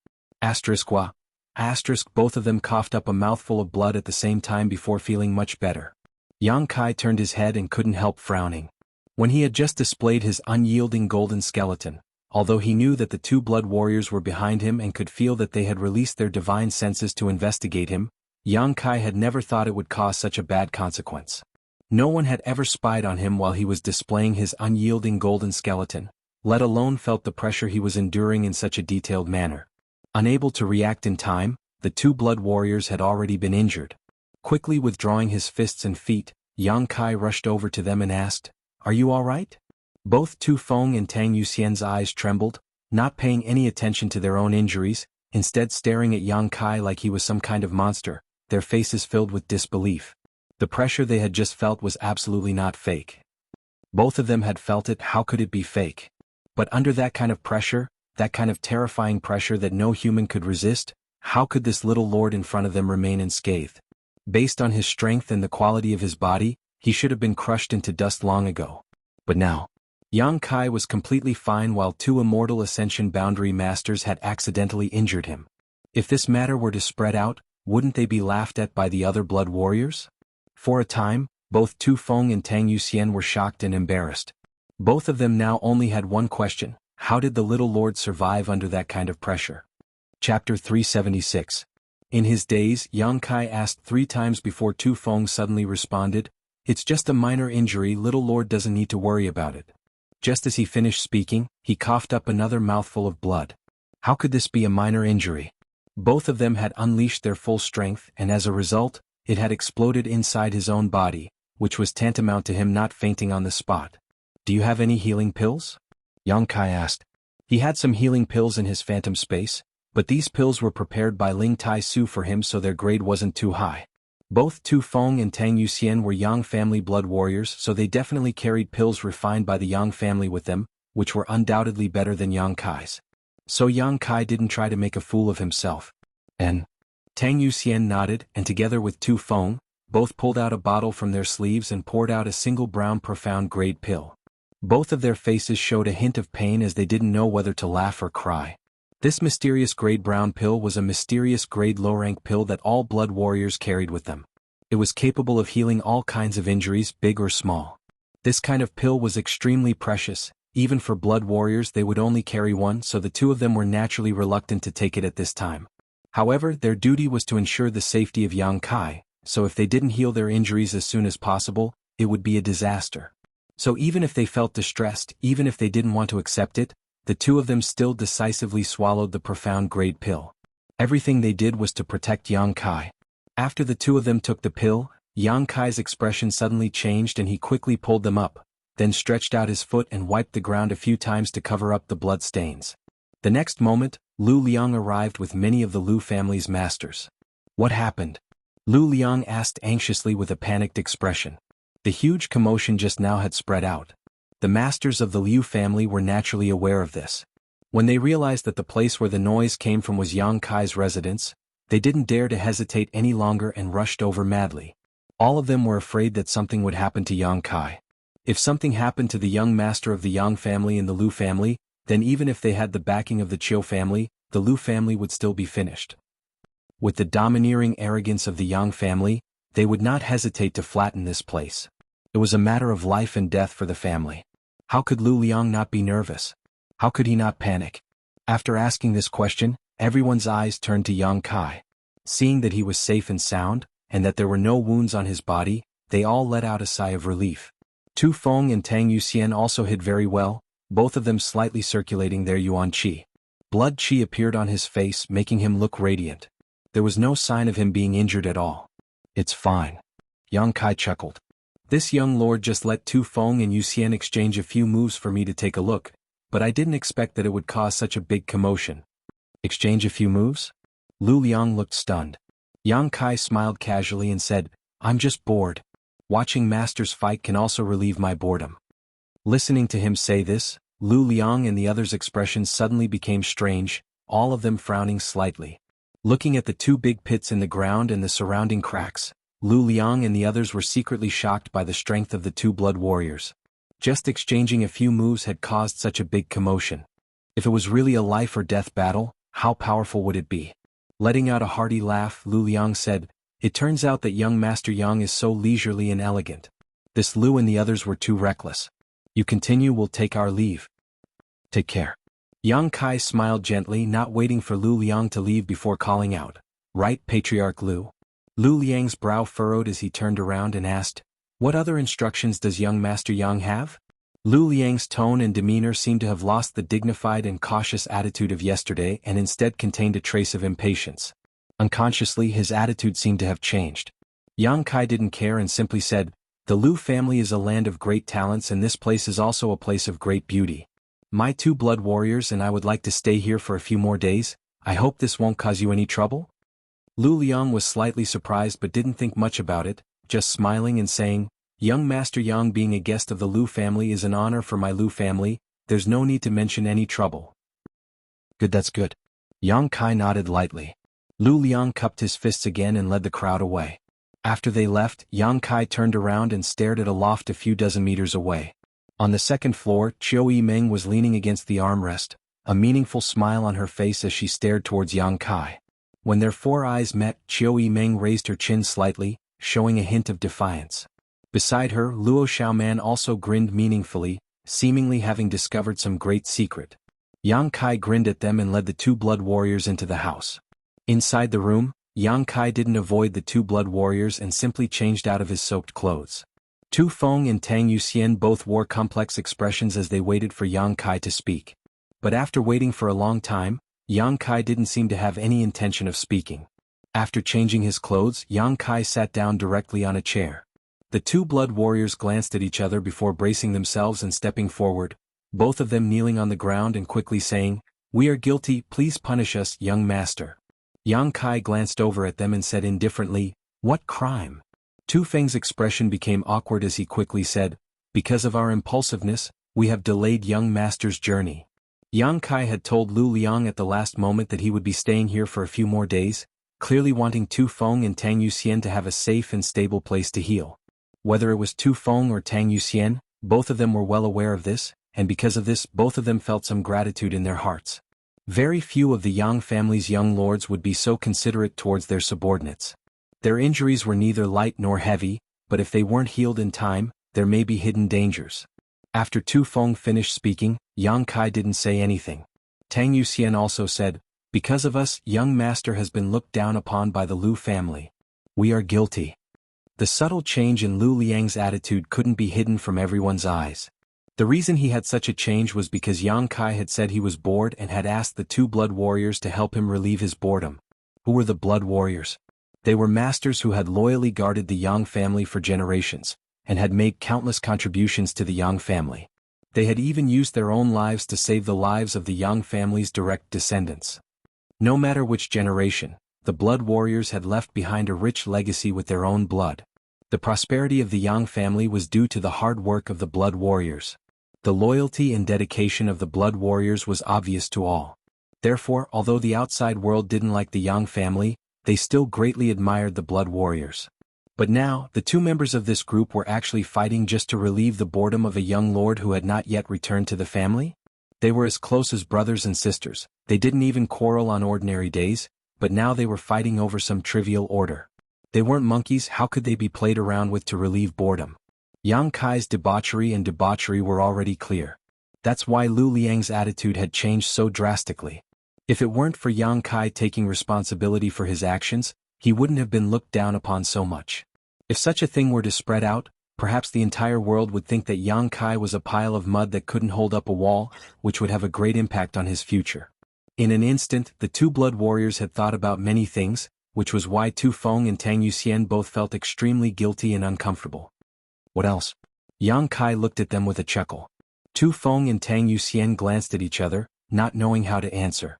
Both of them coughed up a mouthful of blood at the same time before feeling much better. Yang Kai turned his head and couldn't help frowning. When he had just displayed his unyielding golden skeleton, although he knew that the two blood warriors were behind him and could feel that they had released their divine senses to investigate him, Yang Kai had never thought it would cause such a bad consequence. No one had ever spied on him while he was displaying his unyielding golden skeleton, let alone felt the pressure he was enduring in such a detailed manner. Unable to react in time, the two blood warriors had already been injured. Quickly withdrawing his fists and feet, Yang Kai rushed over to them and asked, "Are you all right?" Both Tu Feng and Tang Yuxian's eyes trembled, not paying any attention to their own injuries, instead staring at Yang Kai like he was some kind of monster, their faces filled with disbelief. The pressure they had just felt was absolutely not fake. Both of them had felt it. How could it be fake? But under that kind of pressure, that kind of terrifying pressure that no human could resist, how could this little lord in front of them remain unscathed? Based on his strength and the quality of his body, he should have been crushed into dust long ago. But now, Yang Kai was completely fine while two immortal ascension boundary masters had accidentally injured him. If this matter were to spread out, wouldn't they be laughed at by the other blood warriors? For a time, both Tu Feng and Tang Yuxian were shocked and embarrassed. Both of them now only had one question: how did the little lord survive under that kind of pressure? Chapter 376. In his daze, Yang Kai asked 3 times before Tu Feng suddenly responded, "It's just a minor injury, little lord doesn't need to worry about it." Just as he finished speaking, he coughed up another mouthful of blood. How could this be a minor injury? Both of them had unleashed their full strength, and as a result, it had exploded inside his own body, which was tantamount to him not fainting on the spot. "Do you have any healing pills?" Yang Kai asked. He had some healing pills in his phantom space, but these pills were prepared by Ling Tai Su for him, so their grade wasn't too high. Both Tu Feng and Tang Yuxian were Yang family blood warriors, so they definitely carried pills refined by the Yang family with them, which were undoubtedly better than Yang Kai's. So Yang Kai didn't try to make a fool of himself. And Tang Yuxian nodded, and together with Tu Feng, both pulled out a bottle from their sleeves and poured out a single brown profound grade pill. Both of their faces showed a hint of pain as they didn't know whether to laugh or cry. This mysterious grade brown pill was a mysterious grade low-rank pill that all blood warriors carried with them. It was capable of healing all kinds of injuries, big or small. This kind of pill was extremely precious. Even for blood warriors they would only carry one, so the two of them were naturally reluctant to take it at this time. However, their duty was to ensure the safety of Yang Kai, so if they didn't heal their injuries as soon as possible, it would be a disaster. So even if they felt distressed, even if they didn't want to accept it, the two of them still decisively swallowed the profound grade pill. Everything they did was to protect Yang Kai. After the two of them took the pill, Yang Kai's expression suddenly changed and he quickly pulled them up, then stretched out his foot and wiped the ground a few times to cover up the blood stains. The next moment, Lu Liang arrived with many of the Lu family's masters. "What happened?" Lu Liang asked anxiously with a panicked expression. The huge commotion just now had spread out. The masters of the Liu family were naturally aware of this. When they realized that the place where the noise came from was Yang Kai's residence, they didn't dare to hesitate any longer and rushed over madly. All of them were afraid that something would happen to Yang Kai. If something happened to the young master of the Yang family and the Lu family, then even if they had the backing of the Chiu family, the Lu family would still be finished. With the domineering arrogance of the Yang family, they would not hesitate to flatten this place. It was a matter of life and death for the family. How could Lu Liang not be nervous? How could he not panic? After asking this question, everyone's eyes turned to Yang Kai. Seeing that he was safe and sound, and that there were no wounds on his body, they all let out a sigh of relief. Tu Feng and Tang Yuxian also hid very well, both of them slightly circulating their yuan qi. Blood qi appeared on his face, making him look radiant. There was no sign of him being injured at all. "It's fine." Yang Kai chuckled. "This young lord just let Tu Feng and Yuxian exchange a few moves for me to take a look, but I didn't expect that it would cause such a big commotion." "Exchange a few moves?" Lu Liang looked stunned. Yang Kai smiled casually and said, "I'm just bored. Watching masters fight can also relieve my boredom." Listening to him say this, Lu Liang and the others' expressions suddenly became strange, all of them frowning slightly. Looking at the two big pits in the ground and the surrounding cracks, Lu Liang and the others were secretly shocked by the strength of the two blood warriors. Just exchanging a few moves had caused such a big commotion. If it was really a life or death battle, how powerful would it be? Letting out a hearty laugh, Lu Liang said, It turns out that young Master Yang is so leisurely and elegant. This Lu and the others were too reckless. You continue, we'll take our leave. Take care. Yang Kai smiled gently, not waiting for Lu Liang to leave before calling out, "Right, Patriarch Lu?" Lu Liang's brow furrowed as he turned around and asked, "What other instructions does young Master Yang have?" Lu Liang's tone and demeanor seemed to have lost the dignified and cautious attitude of yesterday and instead contained a trace of impatience. Unconsciously, his attitude seemed to have changed. Yang Kai didn't care and simply said, "The Lu family is a land of great talents, and this place is also a place of great beauty. My 2 blood warriors and I would like to stay here for a few more days. I hope this won't cause you any trouble?" Lu Liang was slightly surprised but didn't think much about it, just smiling and saying, "Young Master Yang, being a guest of the Lu family is an honor for my Lu family. There's no need to mention any trouble." "Good, that's good." Yang Kai nodded lightly. Lu Liang cupped his fists again and led the crowd away. After they left, Yang Kai turned around and stared at a loft a few dozen meters away. On the second floor, Chiu Yimeng was leaning against the armrest, a meaningful smile on her face as she stared towards Yang Kai. When their 4 eyes met, Chiu Yimeng raised her chin slightly, showing a hint of defiance. Beside her, Luo Xiaoman also grinned meaningfully, seemingly having discovered some great secret. Yang Kai grinned at them and led the 2 blood warriors into the house. Inside the room, Yang Kai didn't avoid the 2 blood warriors and simply changed out of his soaked clothes. Tu Feng and Tang Yuxian both wore complex expressions as they waited for Yang Kai to speak. But after waiting for a long time, Yang Kai didn't seem to have any intention of speaking. After changing his clothes, Yang Kai sat down directly on a chair. The 2 blood warriors glanced at each other before bracing themselves and stepping forward, both of them kneeling on the ground and quickly saying, "We are guilty, please punish us, young master." Yang Kai glanced over at them and said indifferently, "What crime?" Tu Feng's expression became awkward as he quickly said, "Because of our impulsiveness, we have delayed young master's journey." Yang Kai had told Lu Liang at the last moment that he would be staying here for a few more days, clearly wanting Tu Feng and Tang Yuxian to have a safe and stable place to heal. Whether it was Tu Feng or Tang Yuxian, both of them were well aware of this, and because of this, both of them felt some gratitude in their hearts. Very few of the Yang family's young lords would be so considerate towards their subordinates. Their injuries were neither light nor heavy, but if they weren't healed in time, there may be hidden dangers. After Tu Feng finished speaking, Yang Kai didn't say anything. Tang Yuxian also said, "Because of us, young master has been looked down upon by the Lu family. We are guilty." The subtle change in Lu Liang's attitude couldn't be hidden from everyone's eyes. The reason he had such a change was because Yang Kai had said he was bored and had asked the 2 blood warriors to help him relieve his boredom. Who were the blood warriors? They were masters who had loyally guarded the Yang family for generations, and had made countless contributions to the Yang family. They had even used their own lives to save the lives of the Yang family's direct descendants. No matter which generation, the blood warriors had left behind a rich legacy with their own blood. The prosperity of the Yang family was due to the hard work of the blood warriors. The loyalty and dedication of the blood warriors was obvious to all. Therefore, although the outside world didn't like the Yang family, they still greatly admired the blood warriors. But now, the 2 members of this group were actually fighting just to relieve the boredom of a young lord who had not yet returned to the family? They were as close as brothers and sisters. They didn't even quarrel on ordinary days, but now they were fighting over some trivial order. They weren't monkeys, how could they be played around with to relieve boredom? Yang Kai's debauchery were already clear. That's why Lu Liang's attitude had changed so drastically. If it weren't for Yang Kai taking responsibility for his actions, he wouldn't have been looked down upon so much. If such a thing were to spread out, perhaps the entire world would think that Yang Kai was a pile of mud that couldn't hold up a wall, which would have a great impact on his future. In an instant, the 2 blood warriors had thought about many things, which was why Tu Feng and Tang Yuxian both felt extremely guilty and uncomfortable. What else? Yang Kai looked at them with a chuckle. Tu Feng and Tang Yuxian glanced at each other, not knowing how to answer.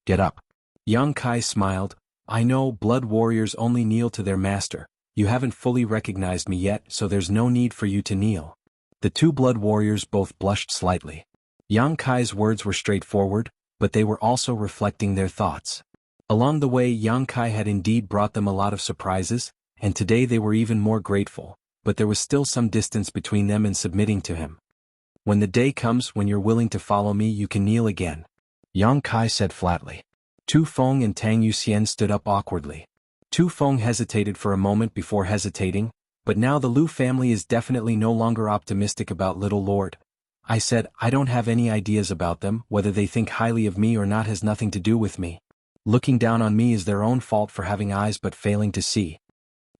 "Get up." Yang Kai smiled. "I know blood warriors only kneel to their master. You haven't fully recognized me yet, so there's no need for you to kneel." The 2 blood warriors both blushed slightly. Yang Kai's words were straightforward, but they were also reflecting their thoughts. Along the way, Yang Kai had indeed brought them a lot of surprises, and today they were even more grateful, but there was still some distance between them and submitting to him. "When the day comes when you're willing to follow me, you can kneel again," Yang Kai said flatly. Tu Feng and Tang Yuxian stood up awkwardly. Tu Feng hesitated for a moment before hesitating, but now the Lu family is definitely no longer optimistic about Little Lord. I said, I don't have any ideas about them, whether they think highly of me or not has nothing to do with me. Looking down on me is their own fault for having eyes but failing to see.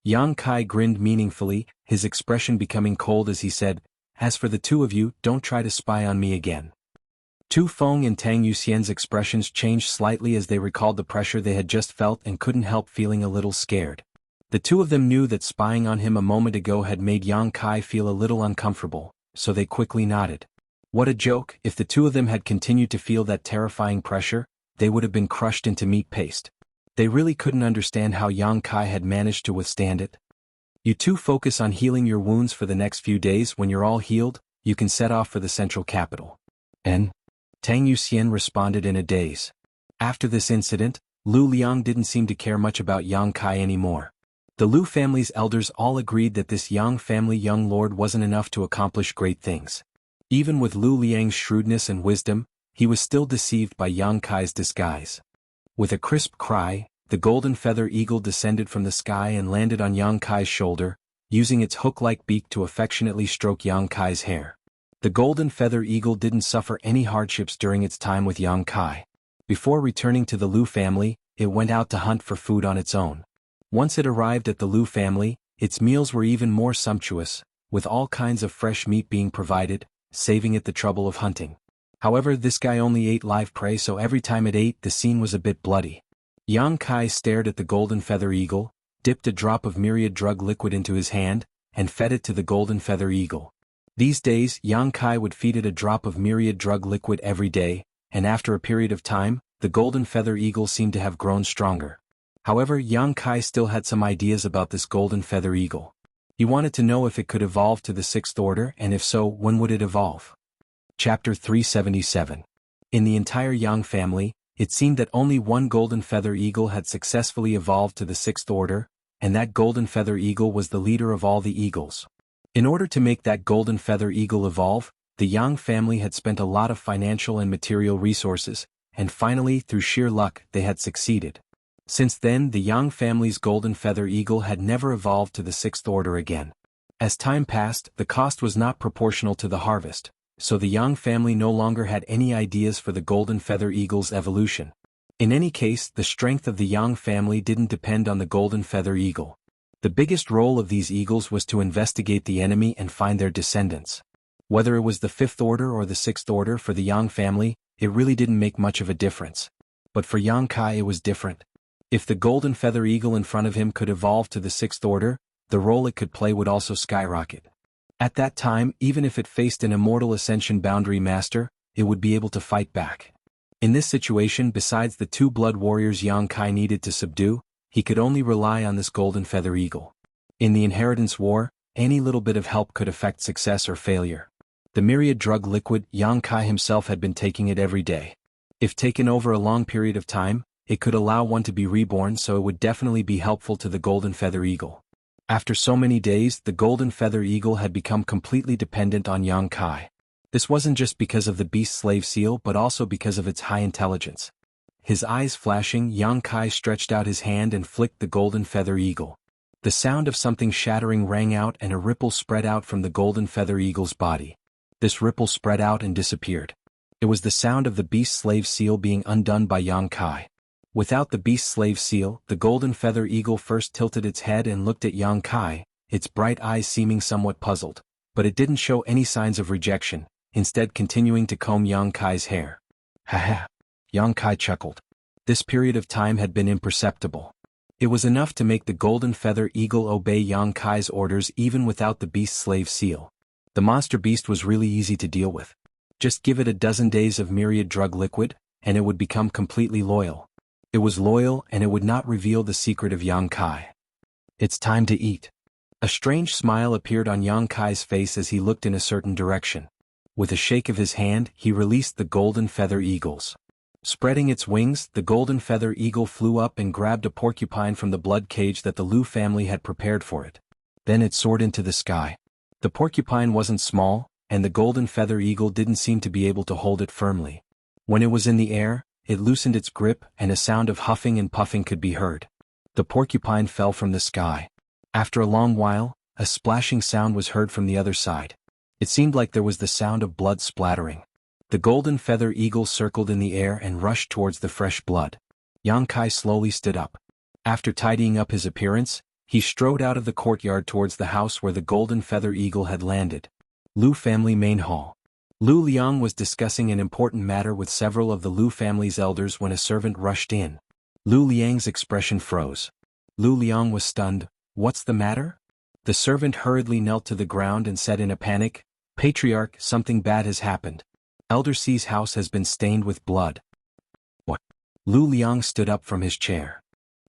Yang Kai grinned meaningfully, his expression becoming cold as he said, as for the two of you, don't try to spy on me again. Tu Feng and Tang Yuxian's expressions changed slightly as they recalled the pressure they had just felt and couldn't help feeling a little scared. The two of them knew that spying on him a moment ago had made Yang Kai feel a little uncomfortable, so they quickly nodded. What a joke! If the two of them had continued to feel that terrifying pressure, they would have been crushed into meat paste. They really couldn't understand how Yang Kai had managed to withstand it. You two focus on healing your wounds for the next few days. When you're all healed, you can set off for the central capital. And? Tang Yuxian responded in a daze. After this incident, Lu Liang didn't seem to care much about Yang Kai anymore. The Lu family's elders all agreed that this Yang family young lord wasn't enough to accomplish great things. Even with Lu Liang's shrewdness and wisdom, he was still deceived by Yang Kai's disguise. With a crisp cry, the golden feather eagle descended from the sky and landed on Yang Kai's shoulder, using its hook-like beak to affectionately stroke Yang Kai's hair. The golden feather eagle didn't suffer any hardships during its time with Yang Kai. Before returning to the Lu family, it went out to hunt for food on its own. Once it arrived at the Lu family, its meals were even more sumptuous, with all kinds of fresh meat being provided, saving it the trouble of hunting. However, this guy only ate live prey, so every time it ate, the scene was a bit bloody. Yang Kai stared at the golden feather eagle, dipped a drop of myriad drug liquid into his hand, and fed it to the golden feather eagle. These days, Yang Kai would feed it a drop of myriad drug liquid every day, and after a period of time, the golden feather eagle seemed to have grown stronger. However, Yang Kai still had some ideas about this golden feather eagle. He wanted to know if it could evolve to the sixth order, and if so, when would it evolve? Chapter 377. In the entire Yang family, it seemed that only one golden feather eagle had successfully evolved to the sixth order, and that golden feather eagle was the leader of all the eagles. In order to make that golden feather eagle evolve, the Yang family had spent a lot of financial and material resources, and finally, through sheer luck, they had succeeded. Since then, the Yang family's golden feather eagle had never evolved to the sixth order again. As time passed, the cost was not proportional to the harvest, so the Yang family no longer had any ideas for the golden feather eagle's evolution. In any case, the strength of the Yang family didn't depend on the golden feather eagle. The biggest role of these eagles was to investigate the enemy and find their descendants. Whether it was the fifth order or the sixth order for the Yang family, it really didn't make much of a difference. But for Yang Kai it was different. If the golden feather eagle in front of him could evolve to the sixth order, the role it could play would also skyrocket. At that time, even if it faced an immortal ascension boundary master, it would be able to fight back. In this situation, besides the two blood warriors Yang Kai needed to subdue, he could only rely on this golden feather eagle. In the inheritance war, any little bit of help could affect success or failure. The myriad drug liquid, Yang Kai himself had been taking it every day. If taken over a long period of time, it could allow one to be reborn, so it would definitely be helpful to the golden feather eagle. After so many days, the golden feather eagle had become completely dependent on Yang Kai. This wasn't just because of the beast slave seal but also because of its high intelligence. His eyes flashing, Yang Kai stretched out his hand and flicked the golden feather eagle. The sound of something shattering rang out and a ripple spread out from the golden feather eagle's body. This ripple spread out and disappeared. It was the sound of the beast slave seal being undone by Yang Kai. Without the beast slave seal, the golden feather eagle first tilted its head and looked at Yang Kai, its bright eyes seeming somewhat puzzled, but it didn't show any signs of rejection, instead continuing to comb Yang Kai's hair. Ha. Yang Kai chuckled. This period of time had been imperceptible. It was enough to make the golden feather eagle obey Yang Kai's orders even without the beast slave seal. The monster beast was really easy to deal with. Just give it a dozen days of myriad drug liquid, and it would become completely loyal. It was loyal and it would not reveal the secret of Yang Kai. It's time to eat. A strange smile appeared on Yang Kai's face as he looked in a certain direction. With a shake of his hand, he released the golden feather eagles. Spreading its wings, the golden feather eagle flew up and grabbed a porcupine from the blood cage that the Lu family had prepared for it. Then it soared into the sky. The porcupine wasn't small, and the golden feather eagle didn't seem to be able to hold it firmly. When it was in the air, it loosened its grip and a sound of huffing and puffing could be heard. The porcupine fell from the sky. After a long while, a splashing sound was heard from the other side. It seemed like there was the sound of blood splattering. The golden feather eagle circled in the air and rushed towards the fresh blood. Yang Kai slowly stood up. After tidying up his appearance, he strode out of the courtyard towards the house where the golden feather eagle had landed. Lu family main hall. Lu Liang was discussing an important matter with several of the Lu family's elders when a servant rushed in. Lu Liang's expression froze. Lu Liang was stunned. "What's the matter?" The servant hurriedly knelt to the ground and said in a panic, "Patriarch, something bad has happened. Elder C's house has been stained with blood." "What?" Lu Liang stood up from his chair.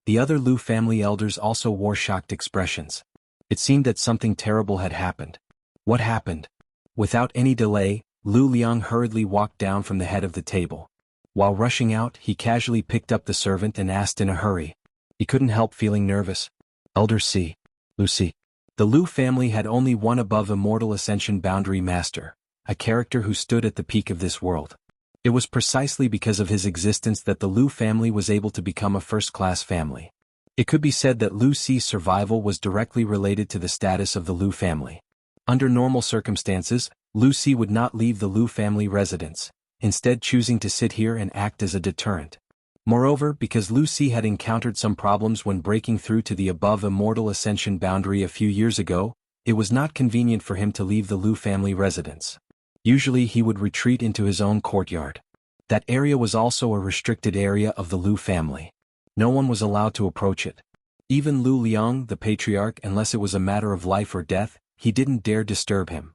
The other Lu family elders also wore shocked expressions. It seemed that something terrible had happened. What happened? Without any delay, Lu Liang hurriedly walked down from the head of the table. While rushing out, he casually picked up the servant and asked in a hurry. He couldn't help feeling nervous. "Elder C. Lucy." The Lu family had only one above Immortal Ascension Boundary Master, a character who stood at the peak of this world. It was precisely because of his existence that the Lu family was able to become a first-class family. It could be said that Lu Ci's survival was directly related to the status of the Lu family. Under normal circumstances, Lu Ci would not leave the Lu family residence, instead choosing to sit here and act as a deterrent. Moreover, because Lu Ci had encountered some problems when breaking through to the above Immortal Ascension boundary a few years ago, it was not convenient for him to leave the Lu family residence. Usually he would retreat into his own courtyard. That area was also a restricted area of the Lu family. No one was allowed to approach it. Even Lu Liang, the patriarch, unless it was a matter of life or death, he didn't dare disturb him.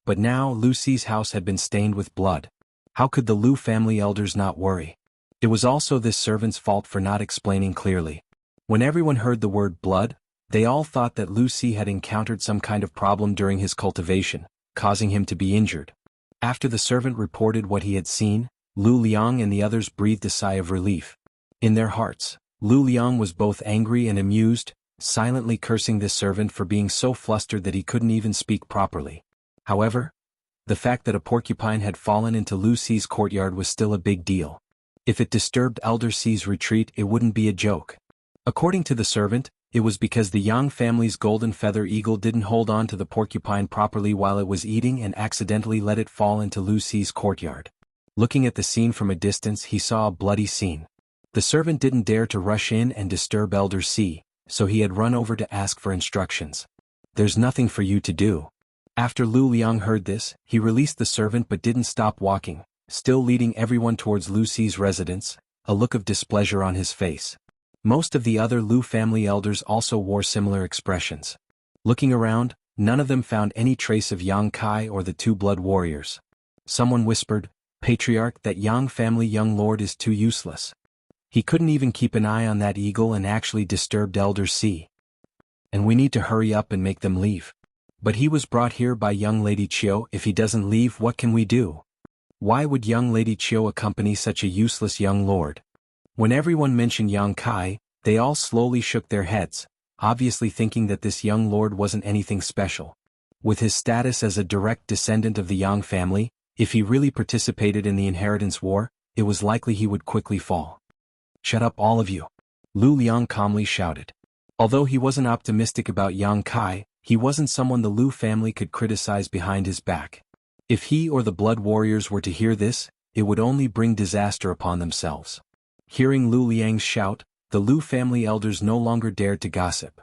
But now Lu Ci's house had been stained with blood. How could the Lu family elders not worry? It was also this servant's fault for not explaining clearly. When everyone heard the word blood, they all thought that Lu Ci had encountered some kind of problem during his cultivation, causing him to be injured. After the servant reported what he had seen, Lu Liang and the others breathed a sigh of relief. In their hearts, Lu Liang was both angry and amused, silently cursing this servant for being so flustered that he couldn't even speak properly. However, the fact that a porcupine had fallen into Lu Ci's courtyard was still a big deal. If it disturbed Elder C's retreat, it wouldn't be a joke. According to the servant, it was because the Yang family's golden feather eagle didn't hold on to the porcupine properly while it was eating and accidentally let it fall into Lu Ci's courtyard. Looking at the scene from a distance, he saw a bloody scene. The servant didn't dare to rush in and disturb Elder C, so he had run over to ask for instructions. "There's nothing for you to do." After Lu Liang heard this, he released the servant but didn't stop walking, still leading everyone towards Lu Ci's residence, a look of displeasure on his face. Most of the other Lu family elders also wore similar expressions. Looking around, none of them found any trace of Yang Kai or the two blood warriors. Someone whispered, "Patriarch, that Yang family young lord is too useless. He couldn't even keep an eye on that eagle and actually disturbed Elder C. And we need to hurry up and make them leave. But he was brought here by young Lady Chiu. If he doesn't leave, what can we do? Why would young Lady Chiu accompany such a useless young lord?" When everyone mentioned Yang Kai, they all slowly shook their heads, obviously thinking that this young lord wasn't anything special. With his status as a direct descendant of the Yang family, if he really participated in the inheritance war, it was likely he would quickly fall. "Shut up, all of you," Lu Liang calmly shouted. Although he wasn't optimistic about Yang Kai, he wasn't someone the Lu family could criticize behind his back. If he or the blood warriors were to hear this, it would only bring disaster upon themselves. Hearing Lu Liang's shout, the Lu family elders no longer dared to gossip.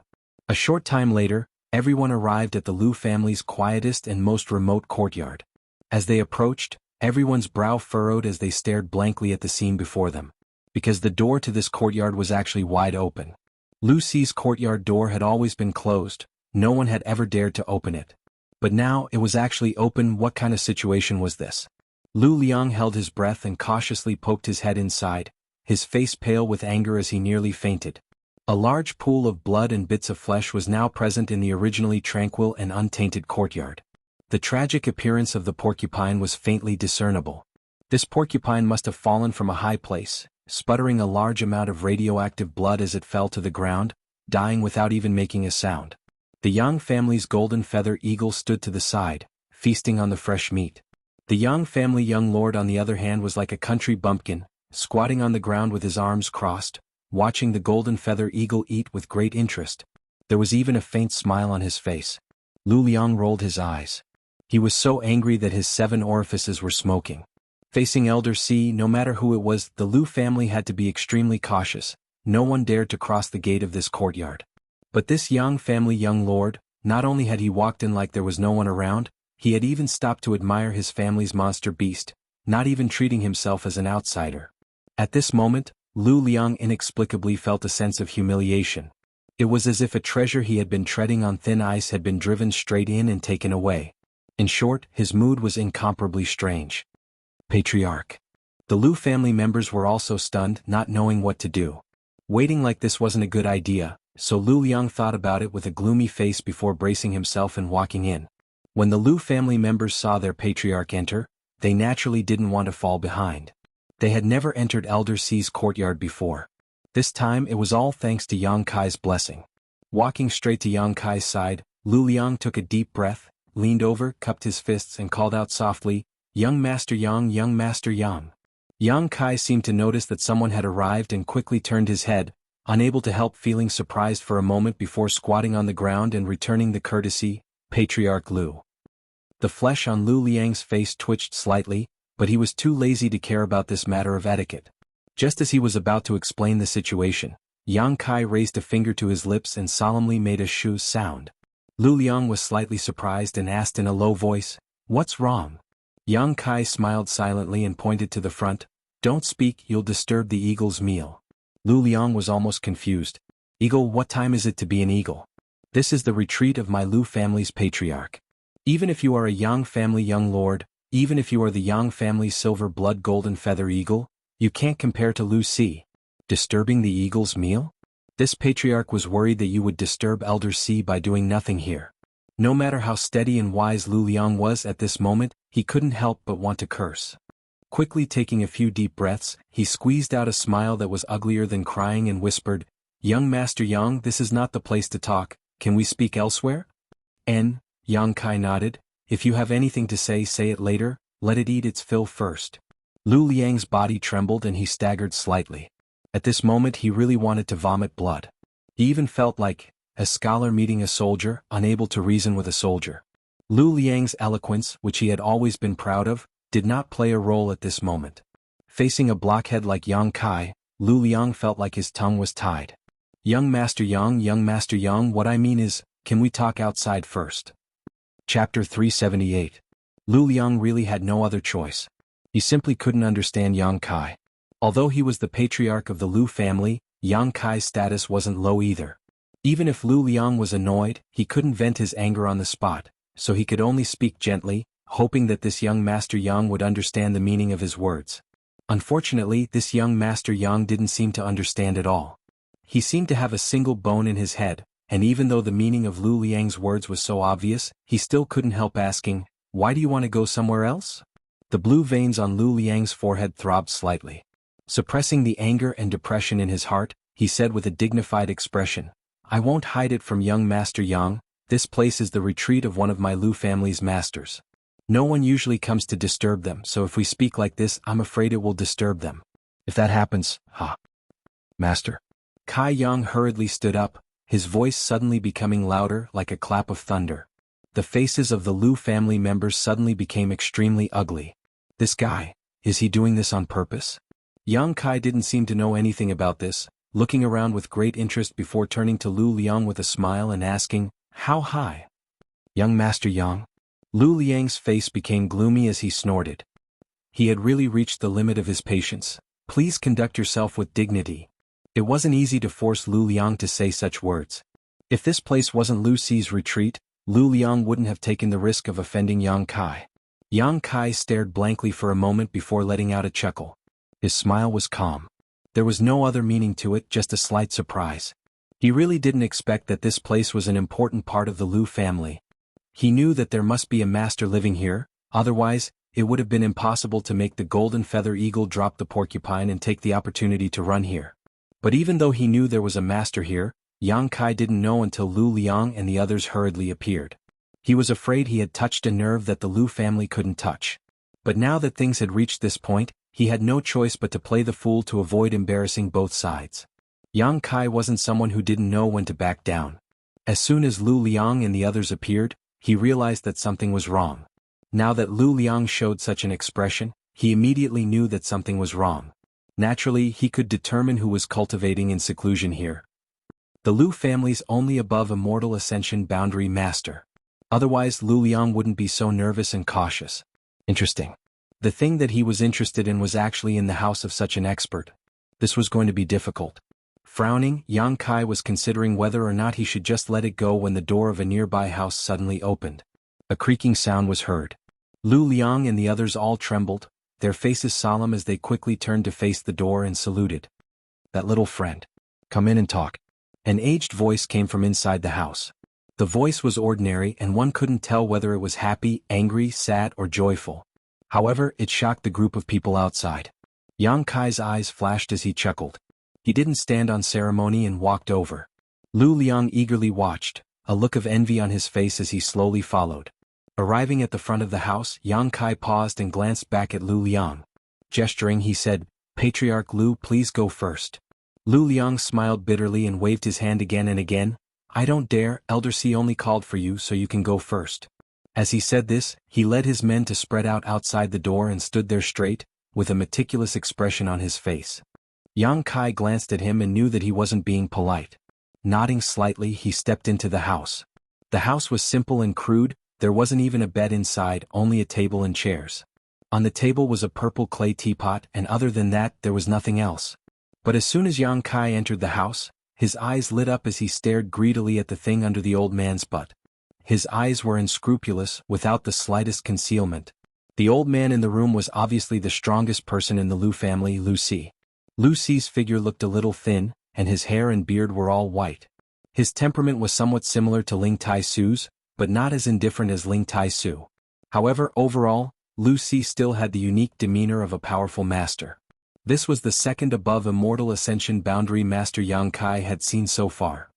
A short time later, everyone arrived at the Lu family's quietest and most remote courtyard. As they approached, everyone's brow furrowed as they stared blankly at the scene before them. Because the door to this courtyard was actually wide open. Lu Ci's courtyard door had always been closed, no one had ever dared to open it. But now it was actually open. What kind of situation was this? Lu Liang held his breath and cautiously poked his head inside, his face pale with anger as he nearly fainted. A large pool of blood and bits of flesh was now present in the originally tranquil and untainted courtyard. The tragic appearance of the porcupine was faintly discernible. This porcupine must have fallen from a high place, sputtering a large amount of radioactive blood as it fell to the ground, dying without even making a sound. The Yang family's golden feather eagle stood to the side, feasting on the fresh meat. The Yang family young lord on the other hand was like a country bumpkin, squatting on the ground with his arms crossed, watching the golden feather eagle eat with great interest. There was even a faint smile on his face. Lu Liang rolled his eyes. He was so angry that his 7 orifices were smoking. Facing Elder C, no matter who it was, the Lu family had to be extremely cautious. No one dared to cross the gate of this courtyard. But this Yang family young lord, not only had he walked in like there was no one around, he had even stopped to admire his family's monster beast, not even treating himself as an outsider. At this moment, Lu Liang inexplicably felt a sense of humiliation. It was as if a treasure he had been treading on thin ice had been driven straight in and taken away. In short, his mood was incomparably strange. Patriarch. The Lu family members were also stunned, not knowing what to do. Waiting like this wasn't a good idea, so Lu Liang thought about it with a gloomy face before bracing himself and walking in. When the Lu family members saw their patriarch enter, they naturally didn't want to fall behind. They had never entered Elder C's courtyard before. This time it was all thanks to Yang Kai's blessing. Walking straight to Yang Kai's side, Lu Liang took a deep breath, leaned over, cupped his fists and called out softly, "Young Master Yang, Young Master Yang." Yang Kai seemed to notice that someone had arrived and quickly turned his head, unable to help feeling surprised for a moment before squatting on the ground and returning the courtesy, "Patriarch Lu." The flesh on Lu Liang's face twitched slightly, but he was too lazy to care about this matter of etiquette. Just as he was about to explain the situation, Yang Kai raised a finger to his lips and solemnly made a shoo sound. Lu Liang was slightly surprised and asked in a low voice, "What's wrong?" Yang Kai smiled silently and pointed to the front, "Don't speak, you'll disturb the eagle's meal." Lu Liang was almost confused. "Eagle, what time is it to be an eagle? This is the retreat of my Lu family's patriarch. Even if you are a Yang family young lord, even if you are the Yang family's silver blood golden feather eagle, you can't compare to Lu C. Disturbing the eagle's meal? This patriarch was worried that you would disturb Elder C by doing nothing here." No matter how steady and wise Lu Liang was at this moment, he couldn't help but want to curse. Quickly taking a few deep breaths, he squeezed out a smile that was uglier than crying and whispered, "Young Master Yang, this is not the place to talk, can we speak elsewhere?" Yang Kai nodded, "If you have anything to say it later, let it eat its fill first." Lu Liang's body trembled and he staggered slightly. At this moment he really wanted to vomit blood. He even felt like a scholar meeting a soldier, unable to reason with a soldier. Lu Liang's eloquence, which he had always been proud of, did not play a role at this moment. Facing a blockhead like Yang Kai, Lu Liang felt like his tongue was tied. Young Master Yang, what I mean is, can we talk outside first?" Chapter 378. Lu Liang really had no other choice. He simply couldn't understand Yang Kai. Although he was the patriarch of the Lu family, Yang Kai's status wasn't low either. Even if Lu Liang was annoyed, he couldn't vent his anger on the spot, so he could only speak gently, hoping that this young Master Yang would understand the meaning of his words. Unfortunately, this young Master Yang didn't seem to understand at all. He seemed to have a single bone in his head, and even though the meaning of Lu Liang's words was so obvious, he still couldn't help asking, "Why do you want to go somewhere else?" The blue veins on Lu Liang's forehead throbbed slightly. Suppressing the anger and depression in his heart, he said with a dignified expression, "I won't hide it from young Master Yang, this place is the retreat of one of my Lu family's masters. No one usually comes to disturb them, so if we speak like this, I'm afraid it will disturb them. If that happens, Master." Kai Yang hurriedly stood up, his voice suddenly becoming louder like a clap of thunder. The faces of the Lu family members suddenly became extremely ugly. This guy, is he doing this on purpose? Yang Kai didn't seem to know anything about this, looking around with great interest before turning to Lu Liang with a smile and asking, "How high?" "Young Master Yang?" Lu Liang's face became gloomy as he snorted. He had really reached the limit of his patience. "Please conduct yourself with dignity." It wasn't easy to force Lu Liang to say such words. If this place wasn't Lu Ci's retreat, Lu Liang wouldn't have taken the risk of offending Yang Kai. Yang Kai stared blankly for a moment before letting out a chuckle. His smile was calm. There was no other meaning to it, just a slight surprise. He really didn't expect that this place was an important part of the Lu family. He knew that there must be a master living here, otherwise, it would have been impossible to make the golden feather eagle drop the porcupine and take the opportunity to run here. But even though he knew there was a master here, Yang Kai didn't know until Lu Liang and the others hurriedly appeared. He was afraid he had touched a nerve that the Lu family couldn't touch. But now that things had reached this point, he had no choice but to play the fool to avoid embarrassing both sides. Yang Kai wasn't someone who didn't know when to back down. As soon as Lu Liang and the others appeared, he realized that something was wrong. Now that Lu Liang showed such an expression, he immediately knew that something was wrong. Naturally, he could determine who was cultivating in seclusion here. The Lu family's only above immortal ascension boundary master. Otherwise Lu Liang wouldn't be so nervous and cautious. Interesting. The thing that he was interested in was actually in the house of such an expert. This was going to be difficult. Frowning, Yang Kai was considering whether or not he should just let it go when the door of a nearby house suddenly opened. A creaking sound was heard. Lu Liang and the others all trembled, their faces solemn as they quickly turned to face the door and saluted. "That little friend. Come in and talk." An aged voice came from inside the house. The voice was ordinary and one couldn't tell whether it was happy, angry, sad or joyful. However, it shocked the group of people outside. Yang Kai's eyes flashed as he chuckled. He didn't stand on ceremony and walked over. Lu Liang eagerly watched, a look of envy on his face as he slowly followed. Arriving at the front of the house, Yang Kai paused and glanced back at Lu Liang. Gesturing, he said, "Patriarch Lu, please go first." Lu Liang smiled bitterly and waved his hand again and again. "I don't dare, Elder C only called for you so you can go first." As he said this, he led his men to spread out outside the door and stood there straight, with a meticulous expression on his face. Yang Kai glanced at him and knew that he wasn't being polite. Nodding slightly, he stepped into the house. The house was simple and crude, there wasn't even a bed inside, only a table and chairs. On the table was a purple clay teapot and other than that there was nothing else. But as soon as Yang Kai entered the house, his eyes lit up as he stared greedily at the thing under the old man's butt. His eyes were unscrupulous, without the slightest concealment. The old man in the room was obviously the strongest person in the Lu family, Lu Si. Lu Si's figure looked a little thin, and his hair and beard were all white. His temperament was somewhat similar to Ling Tai Su's, but not as indifferent as Ling Tai Su. However, overall, Lu Si still had the unique demeanor of a powerful master. This was the second above immortal ascension boundary master Yang Kai had seen so far.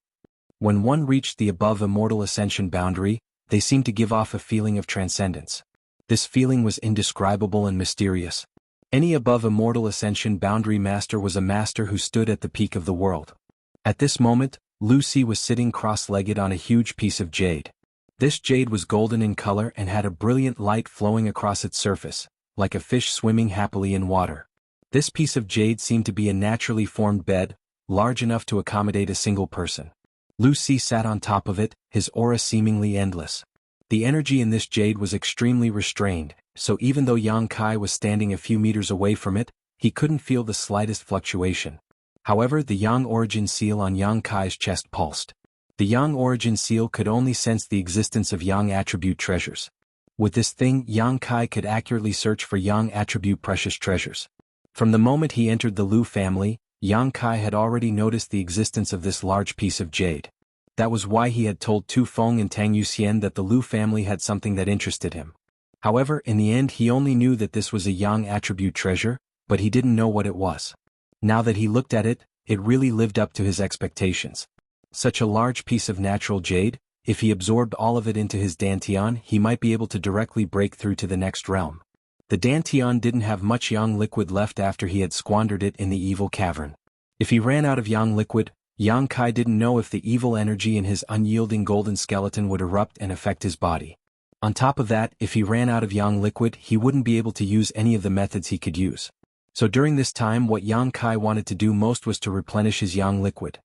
When one reached the above immortal ascension boundary, they seemed to give off a feeling of transcendence. This feeling was indescribable and mysterious. Any above immortal ascension boundary master was a master who stood at the peak of the world. At this moment, Lu Si was sitting cross-legged on a huge piece of jade. This jade was golden in color and had a brilliant light flowing across its surface, like a fish swimming happily in water. This piece of jade seemed to be a naturally formed bed, large enough to accommodate a single person. Lu Si sat on top of it, his aura seemingly endless. The energy in this jade was extremely restrained, so even though Yang Kai was standing a few meters away from it, he couldn't feel the slightest fluctuation. However, the Yang origin seal on Yang Kai's chest pulsed. The Yang origin seal could only sense the existence of Yang attribute treasures. With this thing, Yang Kai could accurately search for Yang attribute precious treasures. From the moment he entered the Lu family, Yang Kai had already noticed the existence of this large piece of jade. That was why he had told Tu Feng and Tang Yuxian that the Lu family had something that interested him. However, in the end he only knew that this was a Yang attribute treasure, but he didn't know what it was. Now that he looked at it, it really lived up to his expectations. Such a large piece of natural jade, if he absorbed all of it into his dantian, he might be able to directly break through to the next realm. The dantian didn't have much Yang liquid left after he had squandered it in the evil cavern. If he ran out of Yang liquid, Yang Kai didn't know if the evil energy in his unyielding golden skeleton would erupt and affect his body. On top of that, if he ran out of Yang liquid, he wouldn't be able to use any of the methods he could use. So during this time what Yang Kai wanted to do most was to replenish his Yang liquid.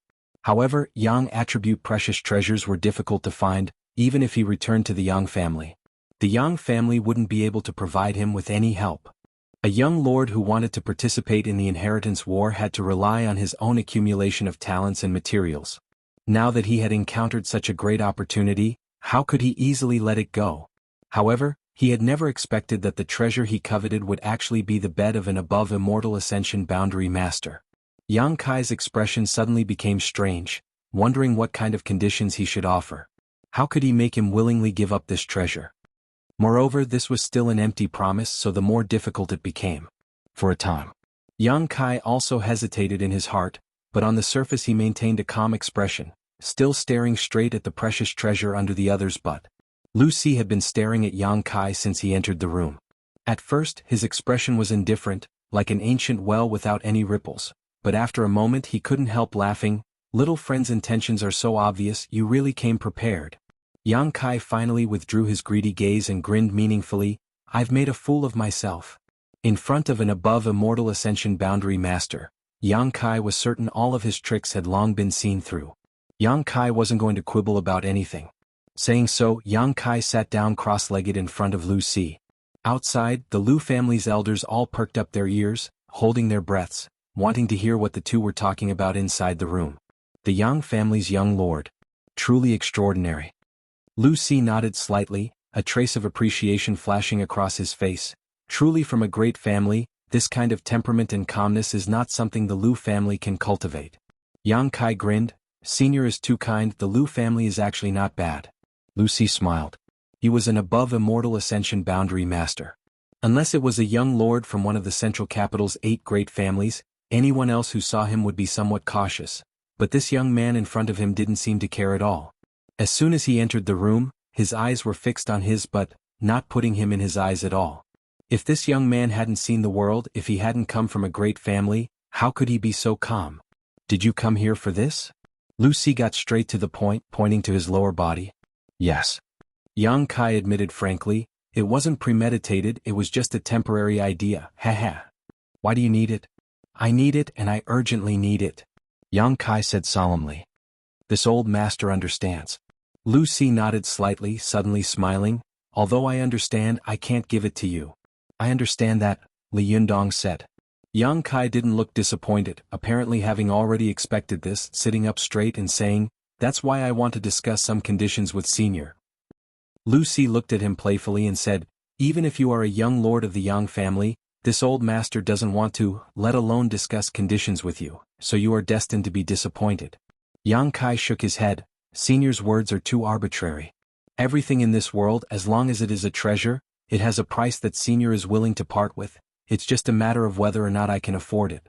However, Yang attribute precious treasures were difficult to find, even if he returned to the Yang family. The Yang family wouldn't be able to provide him with any help. A young lord who wanted to participate in the inheritance war had to rely on his own accumulation of talents and materials. Now that he had encountered such a great opportunity, how could he easily let it go? However, he had never expected that the treasure he coveted would actually be the bed of an above immortal ascension boundary master. Yang Kai's expression suddenly became strange, wondering what kind of conditions he should offer. How could he make him willingly give up this treasure? Moreover, this was still an empty promise, so the more difficult it became. For a time, Yang Kai also hesitated in his heart, but on the surface he maintained a calm expression, still staring straight at the precious treasure under the other's butt. Lu Si had been staring at Yang Kai since he entered the room. At first, his expression was indifferent, like an ancient well without any ripples, but after a moment he couldn't help laughing. Little friend's intentions are so obvious, you really came prepared. Yang Kai finally withdrew his greedy gaze and grinned meaningfully. I've made a fool of myself. In front of an above immortal ascension boundary master, Yang Kai was certain all of his tricks had long been seen through. Yang Kai wasn't going to quibble about anything. Saying so, Yang Kai sat down cross-legged in front of Lu Si. Outside, the Lu family's elders all perked up their ears, holding their breaths, wanting to hear what the two were talking about inside the room. The Yang family's young lord. Truly extraordinary. Lu Si nodded slightly, a trace of appreciation flashing across his face. Truly from a great family, this kind of temperament and calmness is not something the Lu family can cultivate. Yang Kai grinned. Senior is too kind, the Lu family is actually not bad. Lu Si smiled. He was an above immortal ascension boundary master. Unless it was a young lord from one of the central capital's 8 great families, anyone else who saw him would be somewhat cautious. But this young man in front of him didn't seem to care at all. As soon as he entered the room, his eyes were fixed on his but, not putting him in his eyes at all. If this young man hadn't seen the world, if he hadn't come from a great family, how could he be so calm? Did you come here for this? Lu Si got straight to the point, pointing to his lower body. Yes. Yang Kai admitted frankly, it wasn't premeditated, it was just a temporary idea, haha. Why do you need it? I need it and I urgently need it. Yang Kai said solemnly. This old master understands. Lu Si nodded slightly, suddenly smiling. Although I understand, I can't give it to you. I understand that, Li Yundong said. Yang Kai didn't look disappointed, apparently having already expected this, sitting up straight and saying, that's why I want to discuss some conditions with Senior. Lu Si looked at him playfully and said, even if you are a young lord of the Yang family, this old master doesn't want to, let alone discuss conditions with you, so you are destined to be disappointed. Yang Kai shook his head. Senior's words are too arbitrary. Everything in this world, as long as it is a treasure, it has a price that Senior is willing to part with. It's just a matter of whether or not I can afford it.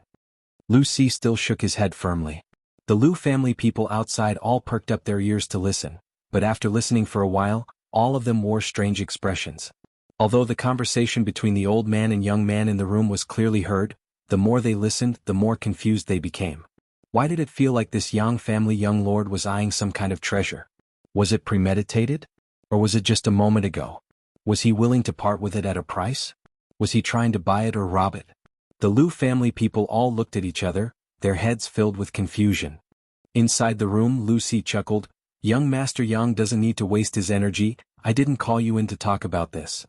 Lu Si still shook his head firmly. The Lu family people outside all perked up their ears to listen, but after listening for a while, all of them wore strange expressions. Although the conversation between the old man and young man in the room was clearly heard, the more they listened, the more confused they became. Why did it feel like this Yang family young lord was eyeing some kind of treasure? Was it premeditated? Or was it just a moment ago? Was he willing to part with it at a price? Was he trying to buy it or rob it? The Lu family people all looked at each other, their heads filled with confusion. Inside the room, Lu Si chuckled. Young Master Yang doesn't need to waste his energy, I didn't call you in to talk about this.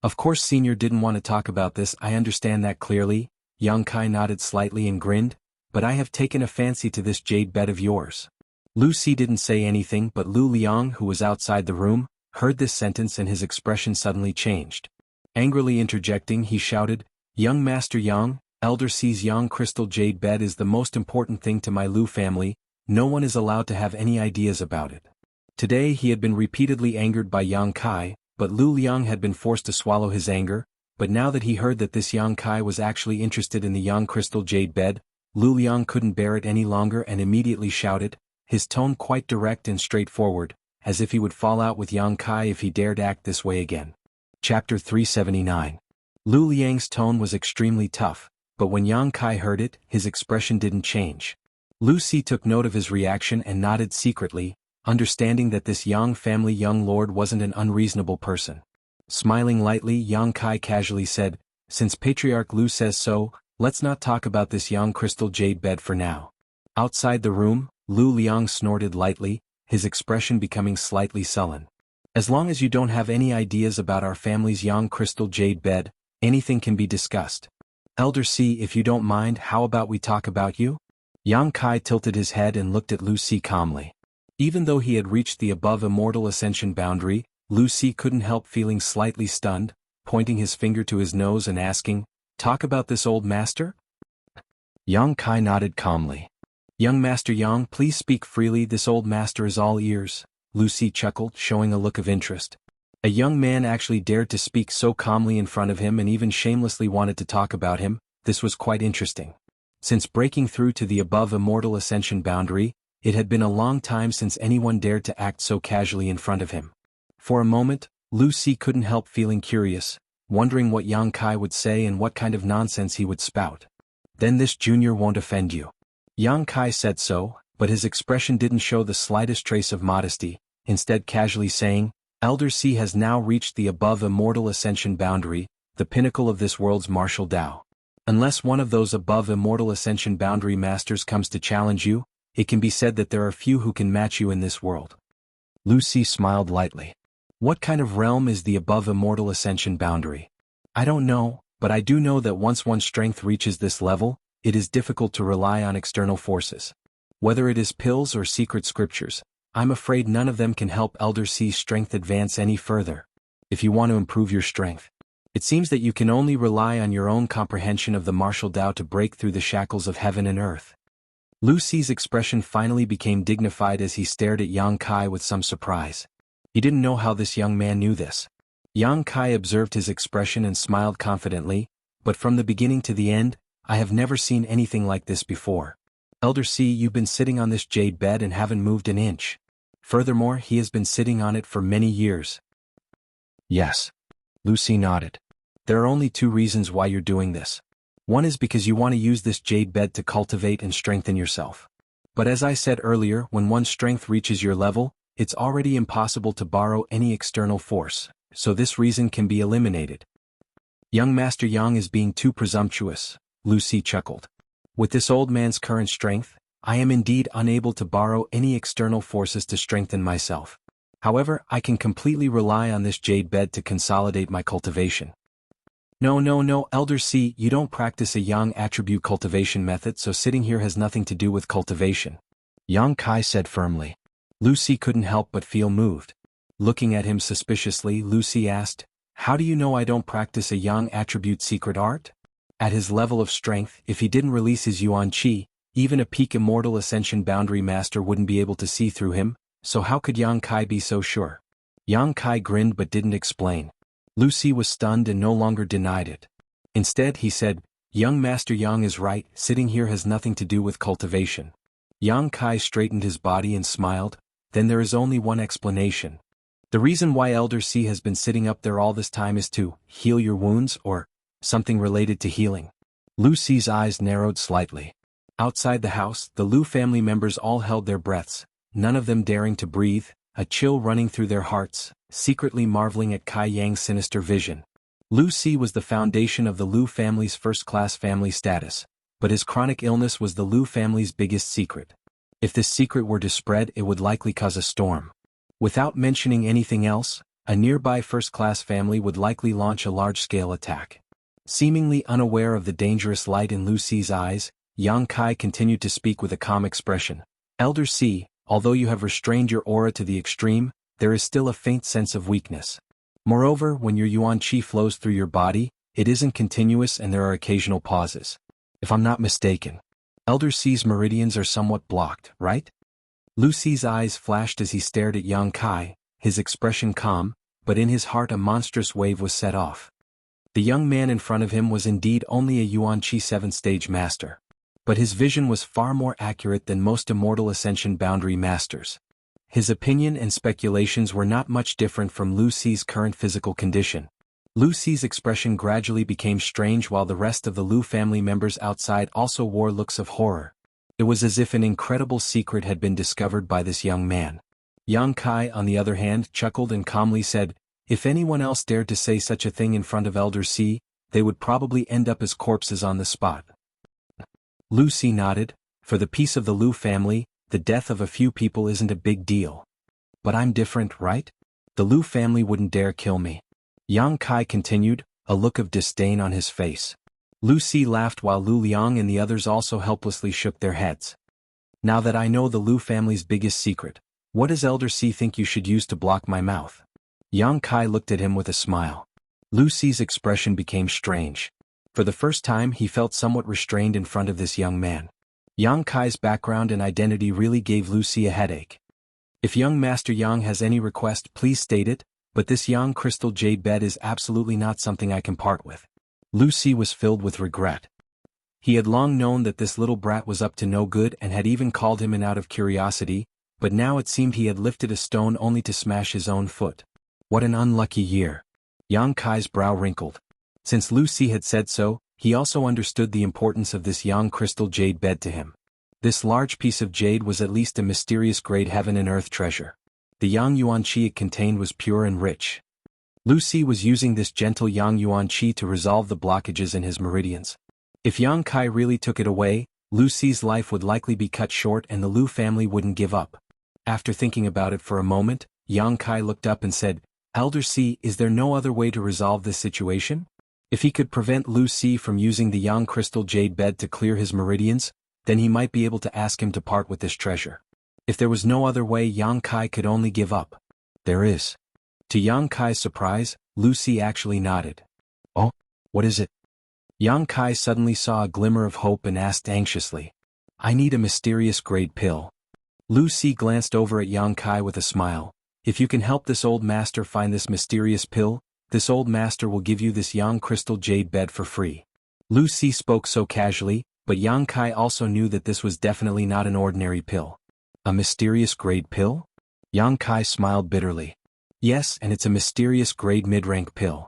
Of course Senior didn't want to talk about this, I understand that clearly. Yang Kai nodded slightly and grinned, but I have taken a fancy to this jade bed of yours. Lu Si didn't say anything, but Lu Liang, who was outside the room, heard this sentence and his expression suddenly changed. Angrily interjecting, he shouted, Young Master Yang, Elder C's Yang crystal jade bed is the most important thing to my Lu family, no one is allowed to have any ideas about it. Today he had been repeatedly angered by Yang Kai, but Lu Liang had been forced to swallow his anger, but now that he heard that this Yang Kai was actually interested in the Yang crystal jade bed, Lu Liang couldn't bear it any longer and immediately shouted, his tone quite direct and straightforward, as if he would fall out with Yang Kai if he dared act this way again. Chapter 379. Lu Liang's tone was extremely tough, but when Yang Kai heard it, his expression didn't change. Lu Si took note of his reaction and nodded secretly, understanding that this Yang family young lord wasn't an unreasonable person. Smiling lightly, Yang Kai casually said, since Patriarch Lu says so, let's not talk about this Yang crystal jade bed for now. Outside the room, Lu Liang snorted lightly, his expression becoming slightly sullen. As long as you don't have any ideas about our family's Yang crystal jade bed, anything can be discussed. Elder C, if you don't mind, how about we talk about you? Yang Kai tilted his head and looked at Lu Si calmly. Even though he had reached the above immortal ascension boundary, Lu Si couldn't help feeling slightly stunned, pointing his finger to his nose and asking, talk about this old master? Yang Kai nodded calmly. Young Master Yang, please speak freely, this old master is all ears. Lu Si chuckled, showing a look of interest. A young man actually dared to speak so calmly in front of him and even shamelessly wanted to talk about him. This was quite interesting. Since breaking through to the above immortal ascension boundary, it had been a long time since anyone dared to act so casually in front of him. For a moment, Lu Si couldn't help feeling curious, wondering what Yang Kai would say and what kind of nonsense he would spout. Then this junior won't offend you. Yang Kai said so, but his expression didn't show the slightest trace of modesty, instead casually saying, Elder C has now reached the above immortal ascension boundary, the pinnacle of this world's martial Tao. Unless one of those above immortal ascension boundary masters comes to challenge you, it can be said that there are few who can match you in this world. Lucy smiled lightly. What kind of realm is the above immortal ascension boundary? I don't know, but I do know that once one's strength reaches this level, it is difficult to rely on external forces. Whether it is pills or secret scriptures, I'm afraid none of them can help Elder C's strength advance any further. If you want to improve your strength, it seems that you can only rely on your own comprehension of the martial Tao to break through the shackles of heaven and earth. Lucy's expression finally became dignified as he stared at Yang Kai with some surprise. He didn't know how this young man knew this. Yang Kai observed his expression and smiled confidently, but from the beginning to the end, I have never seen anything like this before. Elder C, you've been sitting on this jade bed and haven't moved an inch. Furthermore, he has been sitting on it for many years. Yes. Lucy nodded. There are only two reasons why you're doing this. One is because you want to use this jade bed to cultivate and strengthen yourself. But as I said earlier, when one's strength reaches your level, it's already impossible to borrow any external force, so this reason can be eliminated. Young Master Yang is being too presumptuous, Lucy chuckled. With this old man's current strength, I am indeed unable to borrow any external forces to strengthen myself. However, I can completely rely on this jade bed to consolidate my cultivation. No, Elder C, you don't practice a yang attribute cultivation method, so sitting here has nothing to do with cultivation. Yang Kai said firmly. Lucy couldn't help but feel moved. Looking at him suspiciously, Lucy asked, How do you know I don't practice a yang attribute secret art? At his level of strength, if he didn't release his Yuan Qi, even a peak immortal ascension boundary master wouldn't be able to see through him, so how could Yang Kai be so sure? Yang Kai grinned but didn't explain. Lucy was stunned and no longer denied it. Instead he said, Young Master Yang is right, sitting here has nothing to do with cultivation. Yang Kai straightened his body and smiled, then there is only one explanation. The reason why Elder C has been sitting up there all this time is to heal your wounds or something related to healing. Lucy's eyes narrowed slightly. Outside the house, the Lu family members all held their breaths, none of them daring to breathe, a chill running through their hearts, secretly marveling at Kai Yang's sinister vision. Lu Si was the foundation of the Lu family's first-class family status, but his chronic illness was the Lu family's biggest secret. If this secret were to spread, it would likely cause a storm. Without mentioning anything else, a nearby first-class family would likely launch a large-scale attack. Seemingly unaware of the dangerous light in Lu Si's eyes, Yang Kai continued to speak with a calm expression. Elder Si, although you have restrained your aura to the extreme, there is still a faint sense of weakness. Moreover, when your Yuan Qi flows through your body, it isn't continuous and there are occasional pauses. If I'm not mistaken, Elder Si's meridians are somewhat blocked, right? Lu Si's eyes flashed as he stared at Yang Kai, his expression calm, but in his heart a monstrous wave was set off. The young man in front of him was indeed only a Yuan Qi 7th-stage master. But his vision was far more accurate than most immortal ascension boundary masters. His opinion and speculations were not much different from Lu Si's current physical condition. Lu Si's expression gradually became strange while the rest of the Lu family members outside also wore looks of horror. It was as if an incredible secret had been discovered by this young man. Yang Kai, on the other hand, chuckled and calmly said, If anyone else dared to say such a thing in front of Elder Si, they would probably end up as corpses on the spot. Lu Si nodded. For the peace of the Lu family, the death of a few people isn't a big deal. But I'm different, right? The Lu family wouldn't dare kill me. Yang Kai continued, a look of disdain on his face. Lu Si laughed while Lu Liang and the others also helplessly shook their heads. Now that I know the Lu family's biggest secret, what does Elder Si think you should use to block my mouth? Yang Kai looked at him with a smile. Lu Si's expression became strange. For the first time he felt somewhat restrained in front of this young man. Yang Kai's background and identity really gave Lu Si a headache. If young Master Yang has any request, please state it, but this Yang crystal jade bed is absolutely not something I can part with. Lu Si was filled with regret. He had long known that this little brat was up to no good and had even called him in out of curiosity, but now it seemed he had lifted a stone only to smash his own foot. What an unlucky year. Yang Kai's brow wrinkled. Since Lu Si had said so, He also understood the importance of this yang crystal jade bed to him. This large piece of jade was at least a mysterious great heaven and earth treasure. The yang yuan qi it contained was pure and rich. Lu Si was using this gentle yang yuan qi to resolve the blockages in his meridians. If Yang Kai really took it away, Lu Si's life would likely be cut short and the Lu family wouldn't give up. After thinking about it for a moment, Yang Kai looked up and said, "Elder Si, is there no other way to resolve this situation?" If he could prevent Lu Si from using the yang crystal jade bed to clear his meridians, then he might be able to ask him to part with this treasure. If there was no other way, Yang Kai could only give up. "There is." To Yang Kai's surprise, Lu Si actually nodded. "Oh, what is it?" Yang Kai suddenly saw a glimmer of hope and asked anxiously, "I need a mysterious great pill." Lu Si glanced over at Yang Kai with a smile. "If you can help this old master find this mysterious pill, this old master will give you this yang crystal jade bed for free." Lu Si spoke so casually, but Yang Kai also knew that this was definitely not an ordinary pill. "A mysterious grade pill?" Yang Kai smiled bitterly. "Yes, and it's a mysterious grade mid-rank pill,"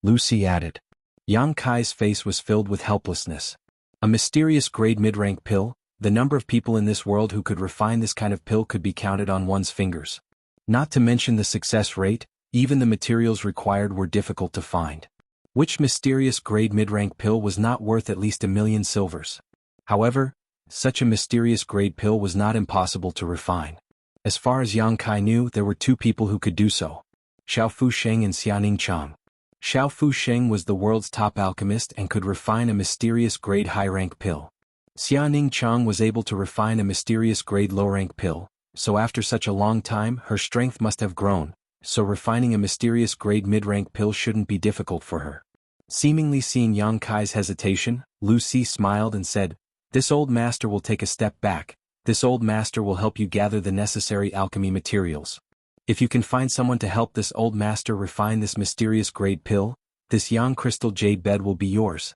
Lu Si added. Yang Kai's face was filled with helplessness. A mysterious grade mid-rank pill, the number of people in this world who could refine this kind of pill could be counted on one's fingers. Not to mention the success rate, even the materials required were difficult to find. Which mysterious grade mid-rank pill was not worth at least 1,000,000 silvers? However, such a mysterious grade pill was not impossible to refine. As far as Yang Kai knew, there were two people who could do so: Xiao Fusheng and Xianing Chang. Xiao Fusheng was the world's top alchemist and could refine a mysterious grade high-rank pill. Xianing Chang was able to refine a mysterious grade low-rank pill, so after such a long time her strength must have grown, so refining a mysterious grade mid-rank pill shouldn't be difficult for her. Seemingly seeing Yang Kai's hesitation, Lu Si smiled and said, "This old master will take a step back. This old master will help you gather the necessary alchemy materials. If you can find someone to help this old master refine this mysterious grade pill, this yang crystal jade bed will be yours."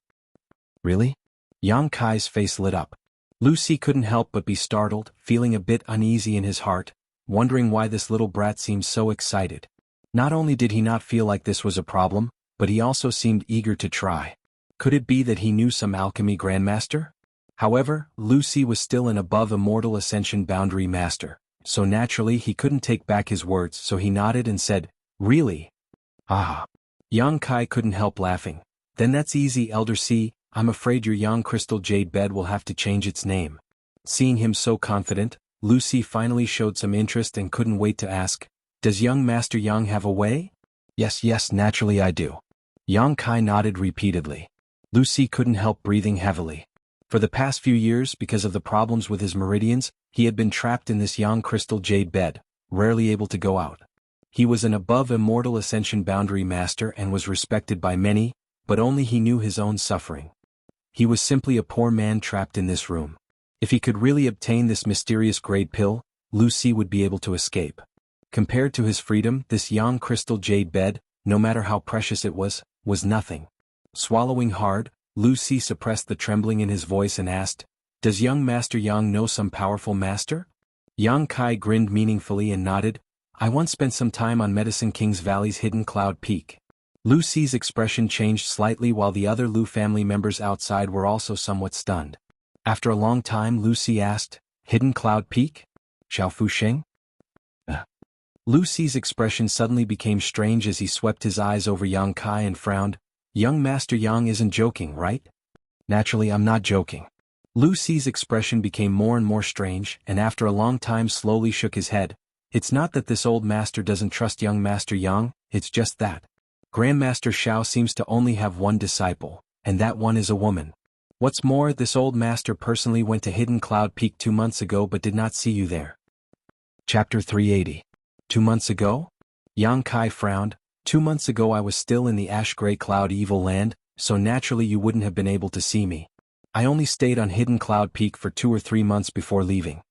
"Really?" Yang Kai's face lit up. Lu Si couldn't help but be startled, feeling a bit uneasy in his heart, wondering why this little brat seemed so excited. Not only did he not feel like this was a problem, but he also seemed eager to try. Could it be that he knew some alchemy grandmaster? However, Lu Si was still an above immortal ascension boundary master, so naturally he couldn't take back his words, so he nodded and said, "Really?" "Ah." Yang Kai couldn't help laughing. "Then that's easy, Elder Si. I'm afraid your yang crystal jade bed will have to change its name." Seeing him so confident, Lu Si finally showed some interest and couldn't wait to ask, "Does young Master Yang have a way?" Yes, naturally I do." Yang Kai nodded repeatedly. Lu Si couldn't help breathing heavily. For the past few years, because of the problems with his meridians, he had been trapped in this yang crystal jade bed, rarely able to go out. He was an above immortal ascension boundary master and was respected by many, but only he knew his own suffering. He was simply a poor man trapped in this room. If he could really obtain this mysterious grade pill, Lu Si would be able to escape. Compared to his freedom, this yang crystal jade bed, no matter how precious it was nothing. Swallowing hard, Lu Si suppressed the trembling in his voice and asked, "Does young Master Yang know some powerful master?" Yang Kai grinned meaningfully and nodded, "I once spent some time on Medicine King's Valley's hidden cloud peak." Lu Si's expression changed slightly while the other Lu family members outside were also somewhat stunned. After a long time Lu Si asked, "Hidden cloud peak? Xiao Fusheng?" Lu Si's expression suddenly became strange as he swept his eyes over Yang Kai and frowned. "Young Master Yang isn't joking, right?" "Naturally I'm not joking." Lu Si's expression became more and more strange, and after a long time slowly shook his head. "It's not that this old master doesn't trust young Master Yang, it's just that Grandmaster Xiao seems to only have one disciple, and that one is a woman. What's more, this old master personally went to Hidden Cloud Peak 2 months ago but did not see you there." Chapter 380. 2 months ago? Yang Kai frowned. 2 months ago I was still in the ash-gray cloud evil land, so naturally you wouldn't have been able to see me. I only stayed on Hidden Cloud Peak for 2 or 3 months before leaving.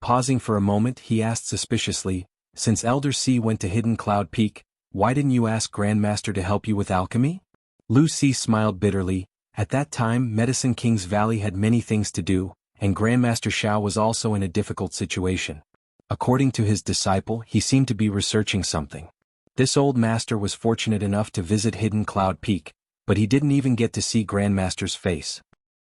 Pausing for a moment, he asked suspiciously, "Since Elder Si went to Hidden Cloud Peak, why didn't you ask Grandmaster to help you with alchemy?" Lu Si smiled bitterly. At that time Medicine King's Valley had many things to do, and Grandmaster Xiao was also in a difficult situation. According to his disciple, he seemed to be researching something. This old master was fortunate enough to visit Hidden Cloud Peak, but he didn't even get to see Grandmaster's face.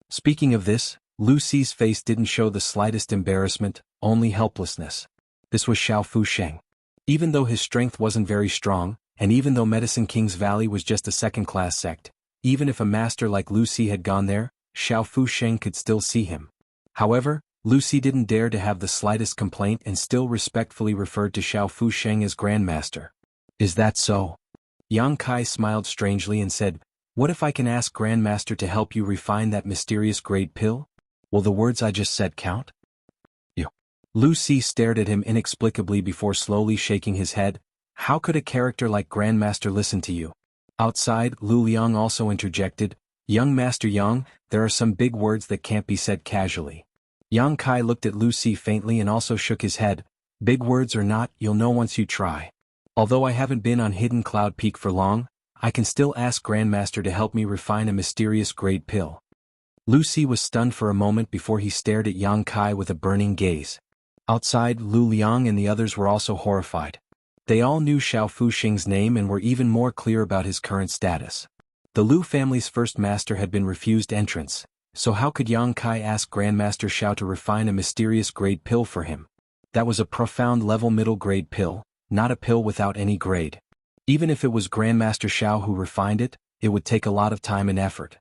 Speaking of this, Lu Ci's face didn't show the slightest embarrassment, only helplessness. This was Xiao Fusheng. Even though his strength wasn't very strong, and even though Medicine King's Valley was just a second-class sect, even if a master like Lu Ci had gone there, Xiao Fusheng could still see him. However, Lu Ci didn't dare to have the slightest complaint and still respectfully referred to Xiao Fusheng as Grandmaster. Is that so? Yang Kai smiled strangely and said, "What if I can ask Grandmaster to help you refine that mysterious great pill? Will the words I just said count?" Lu Ci stared at him inexplicably before slowly shaking his head. How could a character like Grandmaster listen to you? Outside, Lu Liang also interjected, "Young Master Yang, there are some big words that can't be said casually." Yang Kai looked at Lu Ci faintly and also shook his head. "Big words or not, you'll know once you try. Although I haven't been on Hidden Cloud Peak for long, I can still ask Grandmaster to help me refine a mysterious great pill." Lu Ci was stunned for a moment before he stared at Yang Kai with a burning gaze. Outside, Lu Liang and the others were also horrified. They all knew Xiao Fusheng's name and were even more clear about his current status. The Lu family's first master had been refused entrance, so how could Yang Kai ask Grandmaster Xiao to refine a mysterious grade pill for him? That was a profound level middle grade pill, not a pill without any grade. Even if it was Grandmaster Xiao who refined it, it would take a lot of time and effort.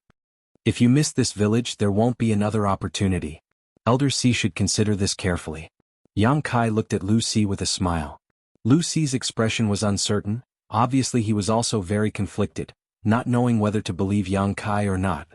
If you miss this village, there won't be another opportunity. Elder C should consider this carefully. Yang Kai looked at Lu Ci with a smile. Lu Ci's expression was uncertain. Obviously he was also very conflicted, not knowing whether to believe Yang Kai or not.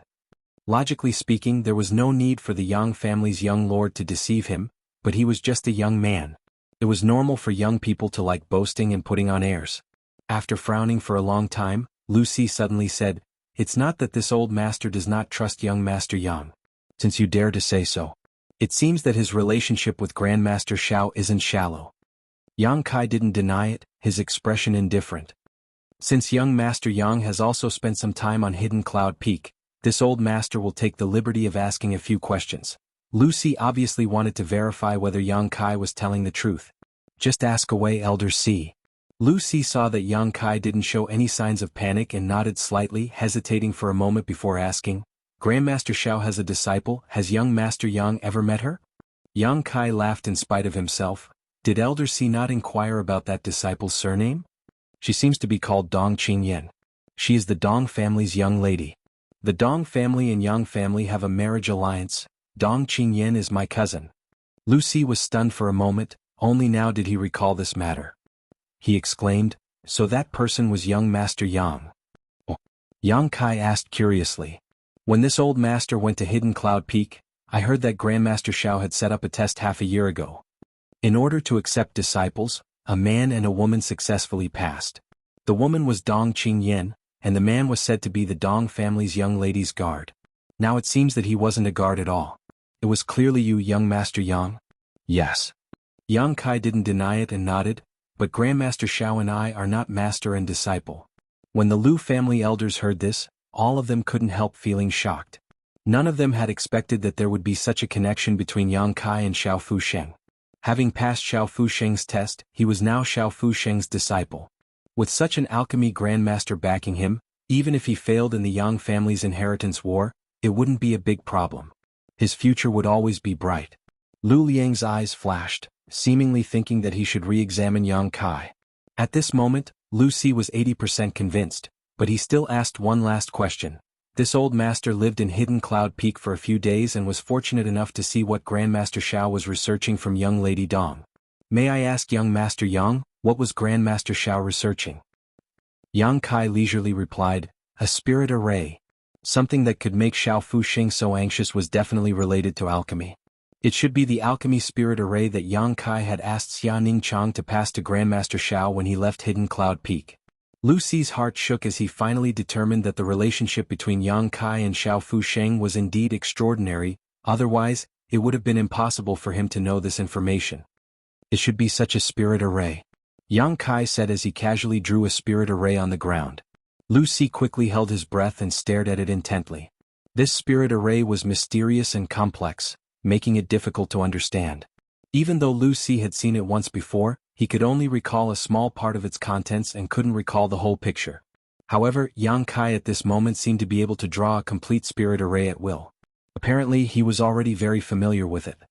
Logically speaking, there was no need for the Yang family's young lord to deceive him, but he was just a young man. It was normal for young people to like boasting and putting on airs. After frowning for a long time, Lu Ci suddenly said, "It's not that this old master does not trust young Master Yang. Since you dare to say so. It seems that his relationship with Grandmaster Xiao isn't shallow." Yang Kai didn't deny it, his expression indifferent. "Since young Master Yang has also spent some time on Hidden Cloud Peak, this old master will take the liberty of asking a few questions." Lu Ci obviously wanted to verify whether Yang Kai was telling the truth. "Just ask away, Elder C." Lu Ci saw that Yang Kai didn't show any signs of panic and nodded slightly, hesitating for a moment before asking, "Grandmaster Xiao has a disciple, has young Master Yang ever met her?" Yang Kai laughed in spite of himself. Did Elder C not inquire about that disciple's surname? "She seems to be called Dong Qingyan. She is the Dong family's young lady. The Dong family and Yang family have a marriage alliance. Dong Qingyan is my cousin." Lu Ci was stunned for a moment, only now did he recall this matter. He exclaimed, "So that person was young Master Yang?" "Oh." Yang Kai asked curiously. "When this old master went to Hidden Cloud Peak, I heard that Grandmaster Xiao had set up a test half a year ago. In order to accept disciples, a man and a woman successfully passed. The woman was Dong Qingyan, and the man was said to be the Dong family's young lady's guard. Now it seems that he wasn't a guard at all. It was clearly you, young Master Yang?" "Yes." Yang Kai didn't deny it and nodded, "But Grandmaster Xiao and I are not master and disciple." When the Lu family elders heard this, all of them couldn't help feeling shocked. None of them had expected that there would be such a connection between Yang Kai and Xiao Fusheng. Having passed Xiao Fusheng's test, he was now Xiao Fusheng's disciple. With such an alchemy grandmaster backing him, even if he failed in the Yang family's inheritance war, it wouldn't be a big problem. His future would always be bright. Lu Liang's eyes flashed, seemingly thinking that he should re-examine Yang Kai. At this moment, Lu Ci was 80% convinced, but he still asked one last question. This old master lived in Hidden Cloud Peak for a few days and was fortunate enough to see what Grandmaster Xiao was researching from young Lady Dong. "May I ask young Master Yang, what was Grandmaster Xiao researching?" Yang Kai leisurely replied, "A spirit array. Something that could make Xiao Fusheng so anxious was definitely related to alchemy. It should be the alchemy spirit array that Yang Kai had asked Xia Ningchang to pass to Grandmaster Xiao when he left Hidden Cloud Peak." Lu Ci's heart shook as he finally determined that the relationship between Yang Kai and Xiao Fusheng was indeed extraordinary, otherwise, it would have been impossible for him to know this information. "It should be such a spirit array," Yang Kai said as he casually drew a spirit array on the ground. Lu Ci quickly held his breath and stared at it intently. This spirit array was mysterious and complex, making it difficult to understand. Even though Lu Ci had seen it once before, he could only recall a small part of its contents and couldn't recall the whole picture. However, Yang Kai at this moment seemed to be able to draw a complete spirit array at will. Apparently, he was already very familiar with it.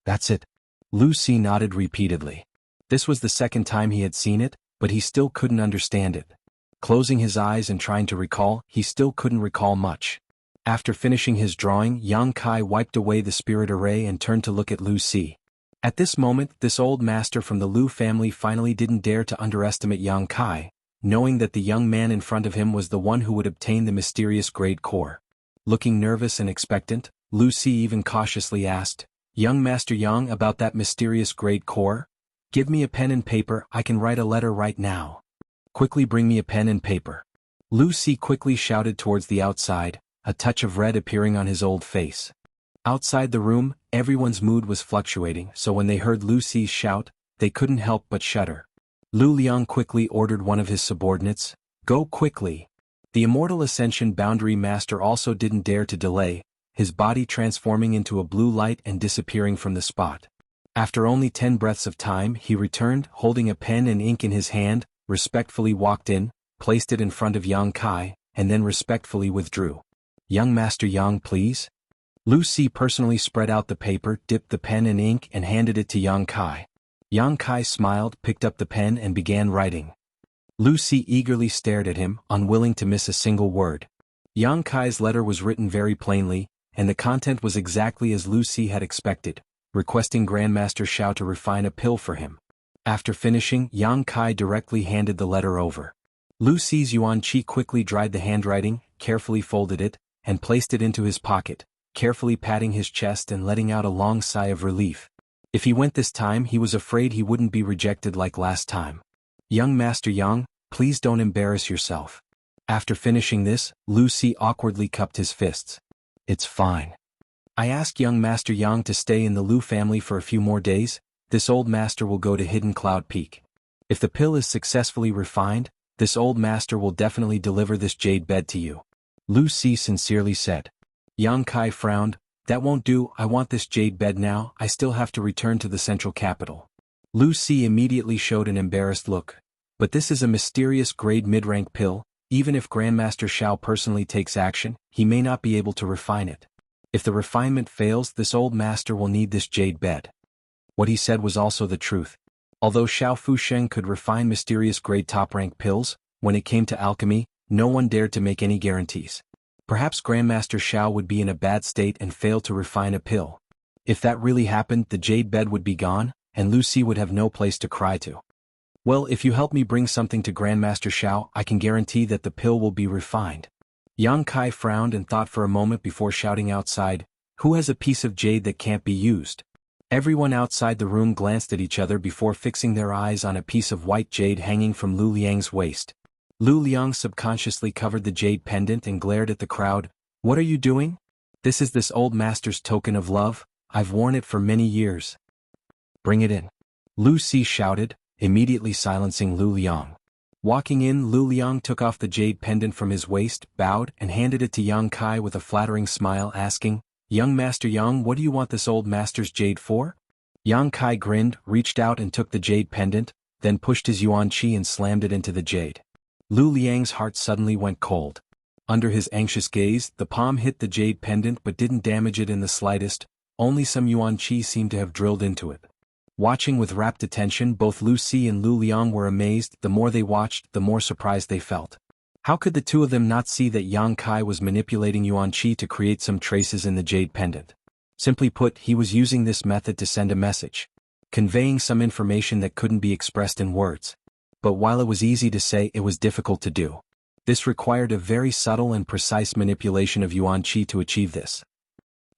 That's it. Lu Si nodded repeatedly. This was the second time he had seen it, but he still couldn't understand it. Closing his eyes and trying to recall, he still couldn't recall much. After finishing his drawing, Yang Kai wiped away the spirit array and turned to look at Lu Si. At this moment, this old master from the Lu family finally didn't dare to underestimate Yang Kai, knowing that the young man in front of him was the one who would obtain the mysterious grade core. Looking nervous and expectant, Lu Si even cautiously asked, "Young Master Yang, about that mysterious grade core? Give me a pen and paper, I can write a letter right now." "Quickly bring me a pen and paper." Lu Si quickly shouted towards the outside, a touch of red appearing on his old face. Outside the room, everyone's mood was fluctuating, so when they heard Lu Si's shout, they couldn't help but shudder. Lu Liang quickly ordered one of his subordinates, "Go quickly." The Immortal Ascension Boundary Master also didn't dare to delay, his body transforming into a blue light and disappearing from the spot. After only 10 breaths of time, he returned, holding a pen and ink in his hand, respectfully walked in, placed it in front of Yang Kai, and then respectfully withdrew. "Young Master Yang, please." Lu Si personally spread out the paper, dipped the pen in ink and handed it to Yang Kai. Yang Kai smiled, picked up the pen and began writing. Lu Si eagerly stared at him, unwilling to miss a single word. Yang Kai's letter was written very plainly, and the content was exactly as Lu Si had expected, requesting Grandmaster Xiao to refine a pill for him. After finishing, Yang Kai directly handed the letter over. Lu Si's Yuan Qi quickly dried the handwriting, carefully folded it, and placed it into his pocket, carefully patting his chest and letting out a long sigh of relief. If he went this time, he was afraid he wouldn't be rejected like last time. "Young Master Yang, please don't embarrass yourself." After finishing this, Lu Si awkwardly cupped his fists. "It's fine. I asked young Master Yang to stay in the Lu family for a few more days. This old master will go to Hidden Cloud Peak. If the pill is successfully refined, this old master will definitely deliver this jade bed to you," Lu Si sincerely said. Yang Kai frowned. "That won't do, I want this jade bed now, I still have to return to the central capital." Lu Si immediately showed an embarrassed look. "But this is a mysterious grade mid-rank pill, even if Grandmaster Xiao personally takes action, he may not be able to refine it. If the refinement fails, this old master will need this jade bed." What he said was also the truth. Although Xiao Fusheng could refine mysterious grade top-rank pills, when it came to alchemy, no one dared to make any guarantees. Perhaps Grandmaster Xiao would be in a bad state and fail to refine a pill. If that really happened, the jade bed would be gone, and Lu Si would have no place to cry to. "Well, if you help me bring something to Grandmaster Xiao, I can guarantee that the pill will be refined." Yang Kai frowned and thought for a moment before shouting outside, "Who has a piece of jade that can't be used?" Everyone outside the room glanced at each other before fixing their eyes on a piece of white jade hanging from Lu Liang's waist. Lu Liang subconsciously covered the jade pendant and glared at the crowd. "What are you doing?" "This is this old master's token of love, I've worn it for many years." "Bring it in," Lu Si shouted, immediately silencing Lu Liang. Walking in, Lu Liang took off the jade pendant from his waist, bowed, and handed it to Yang Kai with a flattering smile, asking, "Young Master Yang, what do you want this old master's jade for?" Yang Kai grinned, reached out and took the jade pendant, then pushed his Yuan Qi and slammed it into the jade. Lu Liang's heart suddenly went cold. Under his anxious gaze, the palm hit the jade pendant but didn't damage it in the slightest, only some Yuan Qi seemed to have drilled into it. Watching with rapt attention, both Lu Si and Lu Liang were amazed. The more they watched, the more surprised they felt. How could the two of them not see that Yang Kai was manipulating Yuan Qi to create some traces in the jade pendant? Simply put, he was using this method to send a message, conveying some information that couldn't be expressed in words. But while it was easy to say, it was difficult to do. This required a very subtle and precise manipulation of Yuan Qi to achieve this.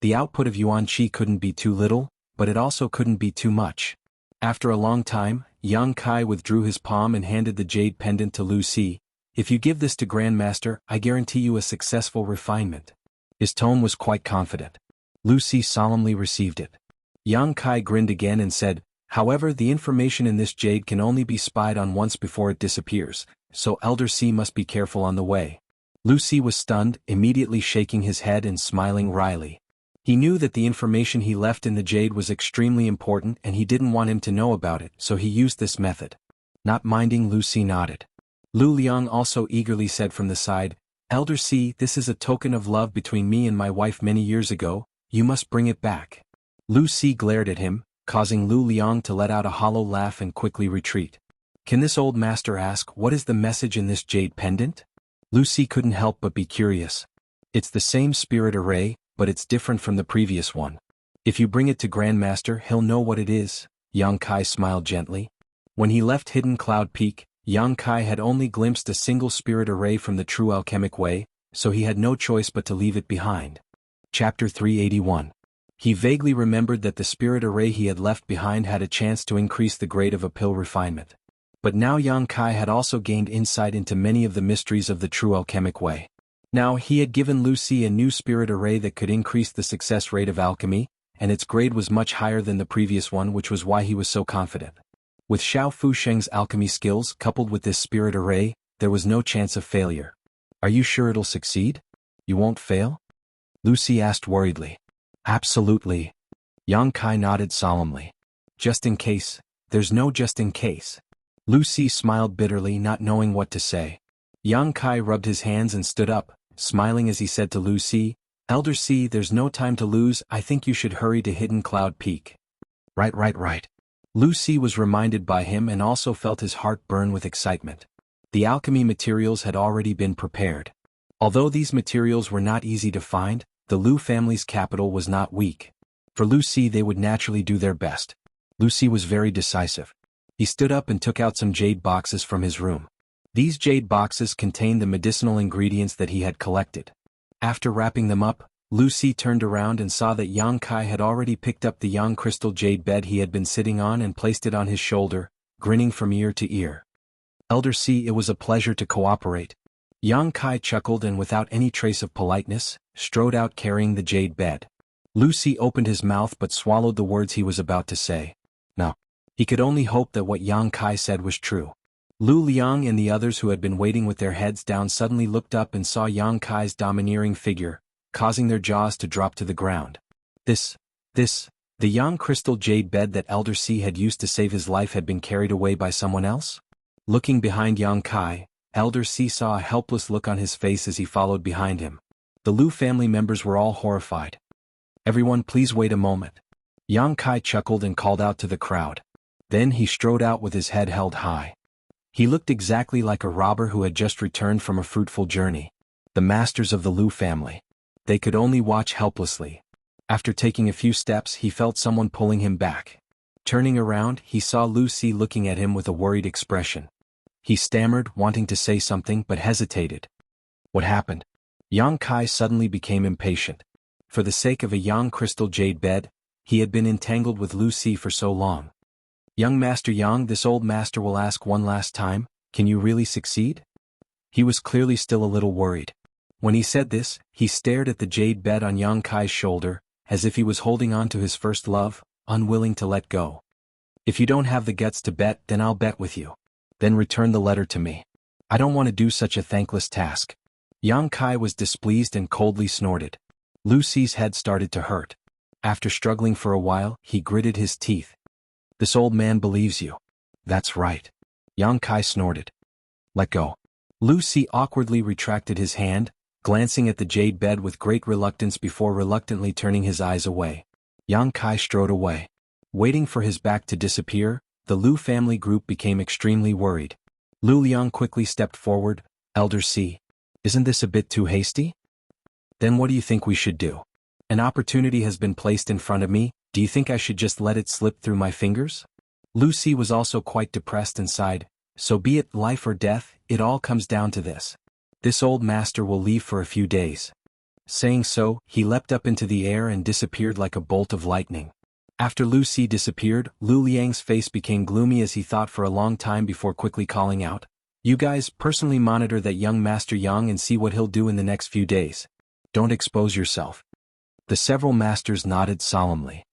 The output of Yuan Qi couldn't be too little, but it also couldn't be too much. After a long time, Yang Kai withdrew his palm and handed the jade pendant to Lu Si. "If you give this to Grandmaster, I guarantee you a successful refinement." His tone was quite confident. Lu Si solemnly received it. Yang Kai grinned again and said, "However, the information in this jade can only be spied on once before it disappears, so Elder Si must be careful on the way." Lu Si was stunned, immediately shaking his head and smiling wryly. He knew that the information he left in the jade was extremely important and he didn't want him to know about it, so he used this method. Not minding, Lu Si nodded. Lu Liang also eagerly said from the side, Elder C, this is a token of love between me and my wife many years ago, you must bring it back. Lu Si glared at him, causing Lu Liang to let out a hollow laugh and quickly retreat. Can this old master ask what is the message in this jade pendant? Lu Si couldn't help but be curious. It's the same spirit array, but it's different from the previous one. If you bring it to Grandmaster, he'll know what it is, Yang Kai smiled gently. When he left Hidden Cloud Peak, Yang Kai had only glimpsed a single spirit array from the true alchemic way, so he had no choice but to leave it behind. Chapter 381. He vaguely remembered that the spirit array he had left behind had a chance to increase the grade of a pill refinement. But now Yang Kai had also gained insight into many of the mysteries of the true alchemic way. Now he had given Lu Si a new spirit array that could increase the success rate of alchemy, and its grade was much higher than the previous one, which was why he was so confident. With Xiao Fusheng's alchemy skills coupled with this spirit array, there was no chance of failure. Are you sure it'll succeed? You won't fail? Lu Si asked worriedly. Absolutely. Yang Kai nodded solemnly. Just in case. There's no just in case. Lu Si smiled bitterly, not knowing what to say. Yang Kai rubbed his hands and stood up, smiling as he said to Lu Si, Elder C, there's no time to lose, I think you should hurry to Hidden Cloud Peak. Right. Lu Si was reminded by him and also felt his heart burn with excitement. The alchemy materials had already been prepared. Although these materials were not easy to find, the Lu family's capital was not weak. For Lu Si they would naturally do their best. Lu Si was very decisive. He stood up and took out some jade boxes from his room. These jade boxes contained the medicinal ingredients that he had collected. After wrapping them up, Lu Si turned around and saw that Yang Kai had already picked up the Yang crystal jade bed he had been sitting on and placed it on his shoulder, grinning from ear to ear. Elder C, it was a pleasure to cooperate. Yang Kai chuckled and without any trace of politeness, strode out carrying the jade bed. Lu Si opened his mouth but swallowed the words he was about to say. No. He could only hope that what Yang Kai said was true. Lu Liang and the others who had been waiting with their heads down suddenly looked up and saw Yang Kai's domineering figure, causing their jaws to drop to the ground. The Yang crystal jade bed that Elder C had used to save his life had been carried away by someone else? Looking behind Yang Kai, Elder C saw a helpless look on his face as he followed behind him. The Lu family members were all horrified. Everyone, please wait a moment. Yang Kai chuckled and called out to the crowd. Then he strode out with his head held high. He looked exactly like a robber who had just returned from a fruitful journey. The masters of the Lu family. They could only watch helplessly. After taking a few steps, he felt someone pulling him back. Turning around, he saw Lu Si looking at him with a worried expression. He stammered, wanting to say something but hesitated. What happened? Yang Kai suddenly became impatient. For the sake of a Yang crystal jade bed, he had been entangled with Lu Si for so long. Young Master Yang, this old master will ask one last time, can you really succeed? He was clearly still a little worried. When he said this, he stared at the jade bed on Yang Kai's shoulder, as if he was holding on to his first love, unwilling to let go. If you don't have the guts to bet, then I'll bet with you. Then return the letter to me. I don't want to do such a thankless task. Yang Kai was displeased and coldly snorted. Lu Si's head started to hurt. After struggling for a while, he gritted his teeth. This old man believes you. That's right. Yang Kai snorted. Let go. Lu Si awkwardly retracted his hand, glancing at the jade bed with great reluctance before reluctantly turning his eyes away. Yang Kai strode away. Waiting for his back to disappear, the Lu family group became extremely worried. Lu Liang quickly stepped forward. Elder C, isn't this a bit too hasty? Then what do you think we should do? An opportunity has been placed in front of me, do you think I should just let it slip through my fingers? Lu Si was also quite depressed and sighed. So be it life or death, it all comes down to this. This old master will leave for a few days. Saying so, he leapt up into the air and disappeared like a bolt of lightning. After Lu Si disappeared, Lu Liang's face became gloomy as he thought for a long time before quickly calling out. You guys personally monitor that young Master Yang and see what he'll do in the next few days. Don't expose yourself. The several masters nodded solemnly.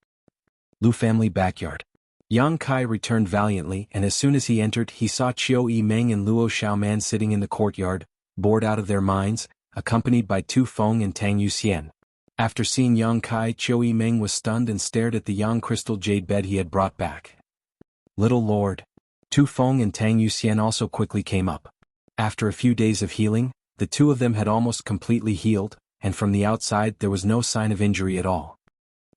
Lu family backyard. Yang Kai returned valiantly, and as soon as he entered, he saw Chiu Yimeng and Luo Xiaoman sitting in the courtyard, bored out of their minds, accompanied by Tu Feng and Tang Yuxian. After seeing Yang Kai, Chiu Yimeng was stunned and stared at the Yang crystal jade bed he had brought back. Little Lord. Tu Feng and Tang Yuxian also quickly came up. After a few days of healing, the two of them had almost completely healed, and from the outside there was no sign of injury at all.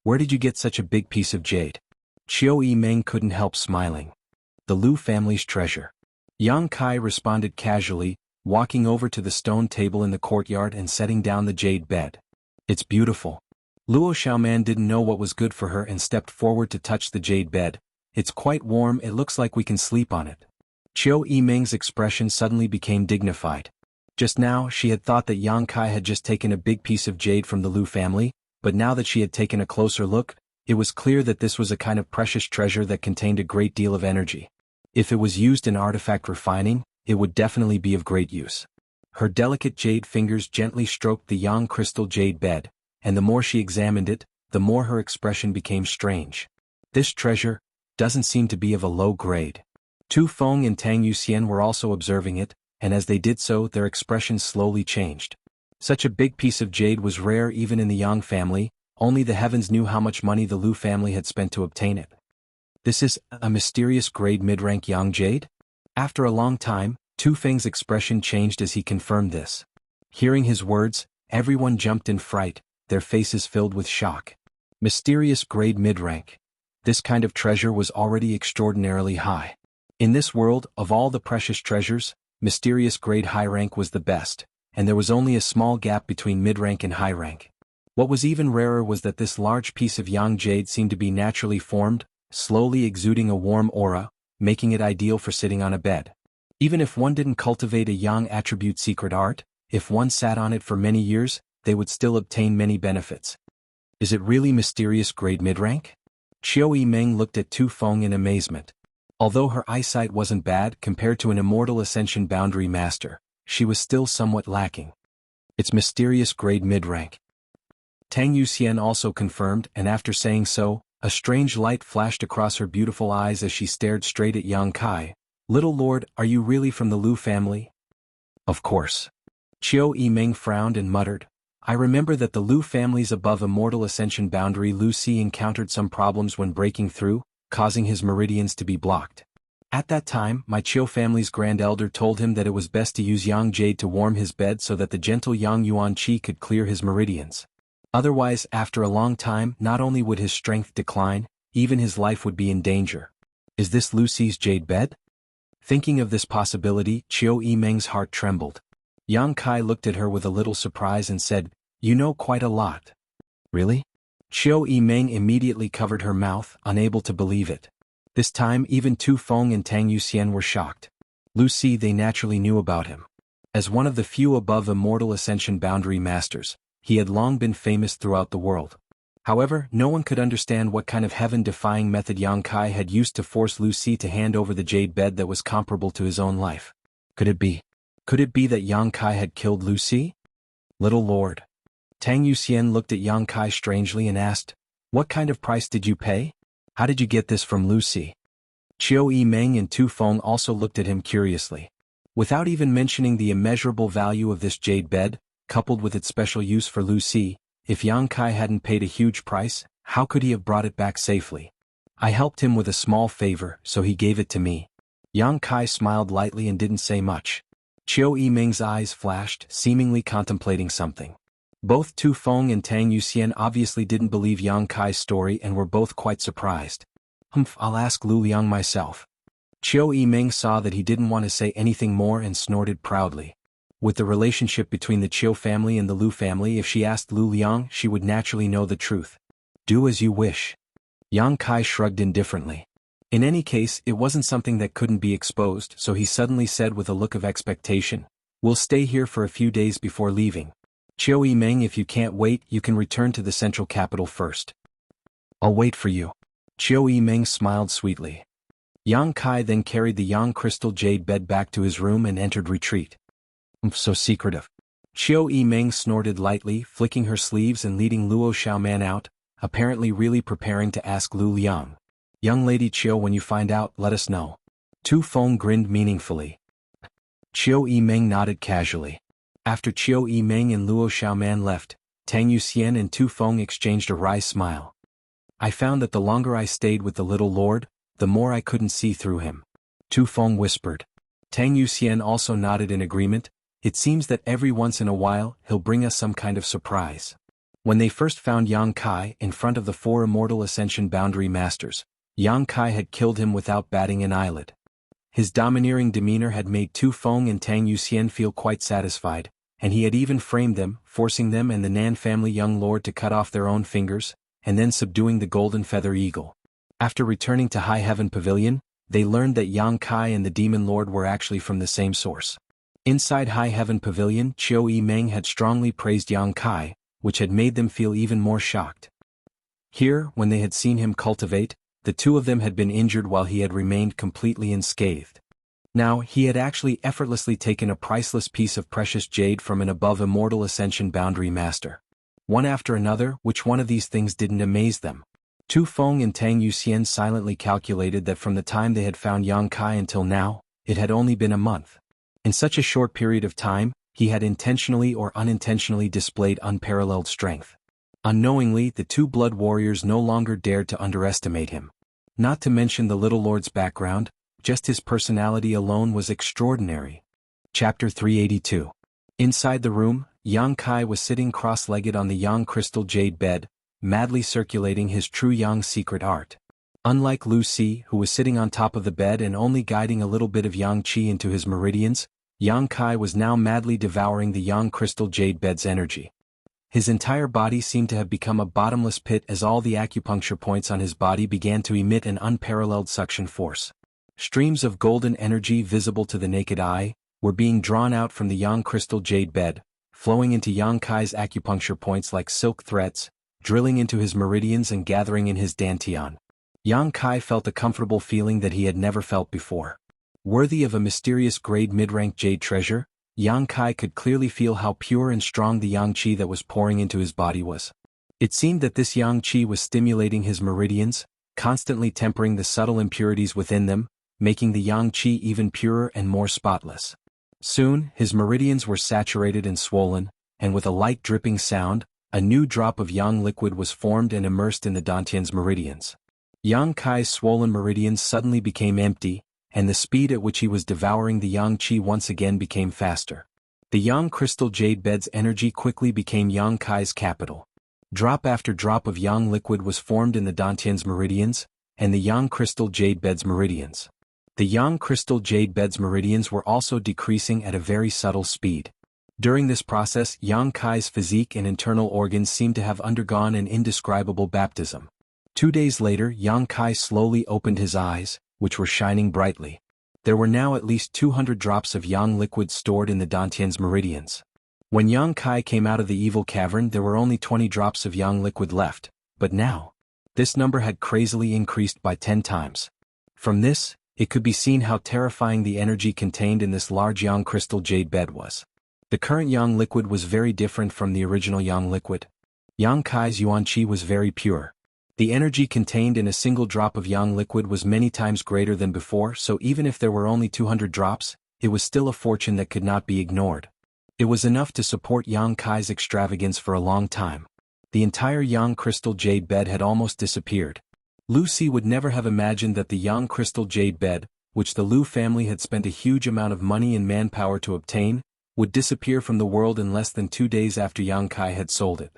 Where did you get such a big piece of jade? Qiu Yimeng couldn't help smiling. The Lu family's treasure. Yang Kai responded casually, walking over to the stone table in the courtyard and setting down the jade bed. It's beautiful. Luo Xiaoman didn't know what was good for her and stepped forward to touch the jade bed. It's quite warm, it looks like we can sleep on it. Qiu Yimeng's expression suddenly became dignified. Just now she had thought that Yang Kai had just taken a big piece of jade from the Lu family, but now that she had taken a closer look, it was clear that this was a kind of precious treasure that contained a great deal of energy. If it was used in artifact refining, it would definitely be of great use. Her delicate jade fingers gently stroked the yang crystal jade bed, and the more she examined it, the more her expression became strange. This treasure doesn't seem to be of a low grade. Tu Feng and Tang Yuxian were also observing it, and as they did so their expressions slowly changed. Such a big piece of jade was rare even in the Yang family, only the heavens knew how much money the Lu family had spent to obtain it. This is a mysterious grade mid-rank Yang jade? After a long time, Tu Feng's expression changed as he confirmed this. Hearing his words, everyone jumped in fright, their faces filled with shock. Mysterious grade mid-rank. This kind of treasure was already extraordinarily high. In this world, of all the precious treasures, mysterious grade high rank was the best, and there was only a small gap between mid-rank and high rank. What was even rarer was that this large piece of yang jade seemed to be naturally formed, slowly exuding a warm aura, making it ideal for sitting on a bed. Even if one didn't cultivate a yang attribute secret art, if one sat on it for many years, they would still obtain many benefits. Is it really mysterious grade mid-rank? Qiu Yimeng looked at Tu Feng in amazement. Although her eyesight wasn't bad compared to an immortal ascension boundary master, she was still somewhat lacking. It's mysterious grade mid-rank. Tang Yuxian also confirmed, and after saying so, a strange light flashed across her beautiful eyes as she stared straight at Yang Kai. Little Lord, are you really from the Lu family? Of course. Qiu Yimeng frowned and muttered. I remember that the Lu family's above immortal ascension boundary Lu Si encountered some problems when breaking through, causing his meridians to be blocked. At that time, my Qiu family's grand elder told him that it was best to use Yang Jade to warm his bed so that the gentle Yang Yuan Qi could clear his meridians. Otherwise, after a long time, not only would his strength decline, even his life would be in danger. Is this Lu Si's jade bed? Thinking of this possibility, Qiu Yimeng's heart trembled. Yang Kai looked at her with a little surprise and said, You know quite a lot. Really? Qiu Yimeng immediately covered her mouth, unable to believe it. This time even Tu Feng and Tang Yuxian were shocked. Lu Si they naturally knew about him. As one of the few above immortal ascension boundary masters, he had long been famous throughout the world. However, no one could understand what kind of heaven-defying method Yang Kai had used to force Lu Si to hand over the jade bed that was comparable to his own life. Could it be that Yang Kai had killed Lu Si? Little Lord. Tang Yuxian looked at Yang Kai strangely and asked, What kind of price did you pay? How did you get this from Lu Si? Qiu Yimeng and Tu Feng also looked at him curiously. Without even mentioning the immeasurable value of this jade bed, coupled with its special use for Lu Si, if Yang Kai hadn't paid a huge price, how could he have brought it back safely? I helped him with a small favor, so he gave it to me. Yang Kai smiled lightly and didn't say much. Qiu Yimeng's eyes flashed, seemingly contemplating something. Both Tu Feng and Tang Yuxian obviously didn't believe Yang Kai's story and were both quite surprised. I'll ask Lu Liang myself. Qiu Yimeng saw that he didn't want to say anything more and snorted proudly. With the relationship between the Qiu family and the Lu family, if she asked Lu Liang, she would naturally know the truth. Do as you wish. Yang Kai shrugged indifferently. In any case, it wasn't something that couldn't be exposed, so he suddenly said with a look of expectation, We'll stay here for a few days before leaving. Qiu Yimeng, if you can't wait, you can return to the central capital first. I'll wait for you. Qiu Yimeng smiled sweetly. Yang Kai then carried the yang crystal jade bed back to his room and entered retreat. So secretive. Qiu Yimeng snorted lightly, flicking her sleeves and leading Luo Xiaoman out, apparently really preparing to ask Lu Liang. Young lady Qiu, when you find out, let us know. Tu Feng grinned meaningfully. Qiu Yimeng nodded casually. After Qiu Yimeng and Luo Xiaoman left, Tang Yuxian and Tu Feng exchanged a wry smile. I found that the longer I stayed with the little lord, the more I couldn't see through him. Tu Feng whispered. Tang Yuxian also nodded in agreement. It seems that every once in a while he'll bring us some kind of surprise. When they first found Yang Kai in front of the 4 Immortal Ascension Boundary Masters, Yang Kai had killed him without batting an eyelid. His domineering demeanor had made Tu Feng and Tang Yuxian feel quite satisfied, and he had even framed them, forcing them and the Nan family young lord to cut off their own fingers, and then subduing the Golden Feather Eagle. After returning to High Heaven Pavilion, they learned that Yang Kai and the Demon Lord were actually from the same source. Inside High Heaven Pavilion, Chiu Meng had strongly praised Yang Kai, which had made them feel even more shocked. Here, when they had seen him cultivate, the two of them had been injured while he had remained completely unscathed. Now, he had actually effortlessly taken a priceless piece of precious jade from an above Immortal Ascension Boundary Master. One after another, which one of these things didn't amaze them? Tu Feng and Tang Yuxian silently calculated that from the time they had found Yang Kai until now, it had only been a month. In such a short period of time, he had intentionally or unintentionally displayed unparalleled strength. Unknowingly, the two blood warriors no longer dared to underestimate him. Not to mention the little lord's background, just his personality alone was extraordinary. Chapter 382. Inside the room, Yang Kai was sitting cross-legged on the Yang crystal jade bed, madly circulating his true Yang secret art. Unlike Lu Si, who was sitting on top of the bed and only guiding a little bit of Yang Qi into his meridians, Yang Kai was now madly devouring the Yang crystal jade bed's energy. His entire body seemed to have become a bottomless pit as all the acupuncture points on his body began to emit an unparalleled suction force. Streams of golden energy visible to the naked eye were being drawn out from the Yang crystal jade bed, flowing into Yang Kai's acupuncture points like silk threads, drilling into his meridians and gathering in his dantian. Yang Kai felt a comfortable feeling that he had never felt before. Worthy of a mysterious grade mid-rank jade treasure, Yang Kai could clearly feel how pure and strong the Yang Qi that was pouring into his body was. It seemed that this Yang Qi was stimulating his meridians, constantly tempering the subtle impurities within them, making the Yang Qi even purer and more spotless. Soon, his meridians were saturated and swollen, and with a light dripping sound, a new drop of Yang liquid was formed and immersed in the Dantian's meridians. Yang Kai's swollen meridians suddenly became empty, and the speed at which he was devouring the Yang Qi once again became faster. The Yang crystal jade bed's energy quickly became Yang Kai's capital. Drop after drop of Yang liquid was formed in the Dantian's meridians, and the Yang crystal jade bed's meridians. The Yang crystal jade bed's meridians were also decreasing at a very subtle speed. During this process, Yang Kai's physique and internal organs seemed to have undergone an indescribable baptism. 2 days later, Yang Kai slowly opened his eyes, which were shining brightly. There were now at least 200 drops of Yang liquid stored in the Dantian's meridians. When Yang Kai came out of the evil cavern, there were only 20 drops of Yang liquid left, but now, this number had crazily increased by 10 times. From this, it could be seen how terrifying the energy contained in this large Yang crystal jade bed was. The current Yang liquid was very different from the original Yang liquid. Yang Kai's Yuan Qi was very pure. The energy contained in a single drop of Yang liquid was many times greater than before, so even if there were only 200 drops, it was still a fortune that could not be ignored. It was enough to support Yang Kai's extravagance for a long time. The entire Yang crystal jade bed had almost disappeared. Lu Si would never have imagined that the Yang crystal jade bed, which the Lu family had spent a huge amount of money and manpower to obtain, would disappear from the world in less than 2 days after Yang Kai had sold it.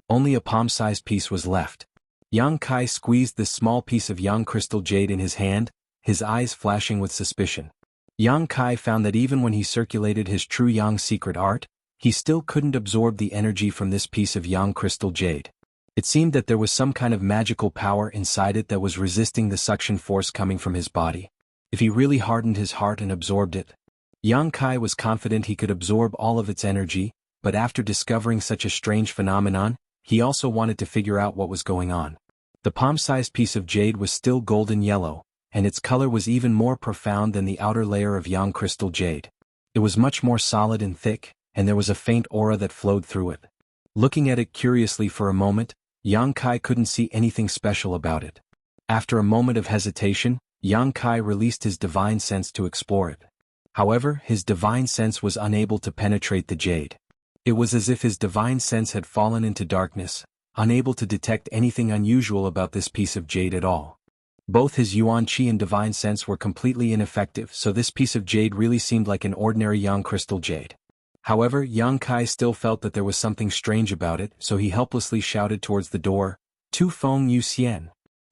Only a palm-sized piece was left. Yang Kai squeezed this small piece of Yang crystal jade in his hand, his eyes flashing with suspicion. Yang Kai found that even when he circulated his true Yang secret art, he still couldn't absorb the energy from this piece of Yang crystal jade. It seemed that there was some kind of magical power inside it that was resisting the suction force coming from his body. If he really hardened his heart and absorbed it, Yang Kai was confident he could absorb all of its energy, but after discovering such a strange phenomenon, he also wanted to figure out what was going on. The palm-sized piece of jade was still golden yellow, and its color was even more profound than the outer layer of Yang crystal jade. It was much more solid and thick, and there was a faint aura that flowed through it. Looking at it curiously for a moment, Yang Kai couldn't see anything special about it. After a moment of hesitation, Yang Kai released his divine sense to explore it. However, his divine sense was unable to penetrate the jade. It was as if his divine sense had fallen into darkness, unable to detect anything unusual about this piece of jade at all. Both his yuan qi and divine sense were completely ineffective, so this piece of jade really seemed like an ordinary yang crystal jade. However, Yang Kai still felt that there was something strange about it, so he helplessly shouted towards the door, "Tu Feng Yu Xian."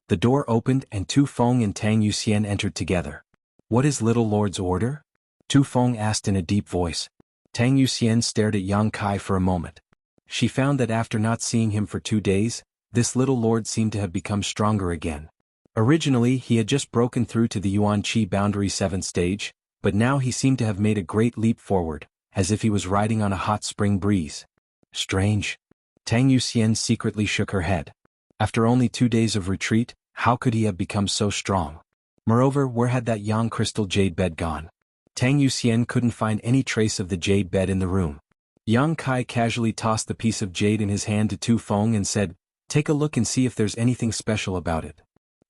The door opened and Tu Feng and Tang Yu Xian entered together. "What is little lord's order?" Tu Feng asked in a deep voice. Tang Yu Xian stared at Yang Kai for a moment. She found that after not seeing him for 2 days, this little lord seemed to have become stronger again. Originally he had just broken through to the Yuan Qi boundary 7th stage, but now he seemed to have made a great leap forward, as if he was riding on a hot spring breeze. Strange. Tang Yu Xian secretly shook her head. After only 2 days of retreat, how could he have become so strong? Moreover, where had that yang crystal jade bed gone? Tang Yu Xian couldn't find any trace of the jade bed in the room. Yang Kai casually tossed the piece of jade in his hand to Tu Feng and said, "Take a look and see if there's anything special about it."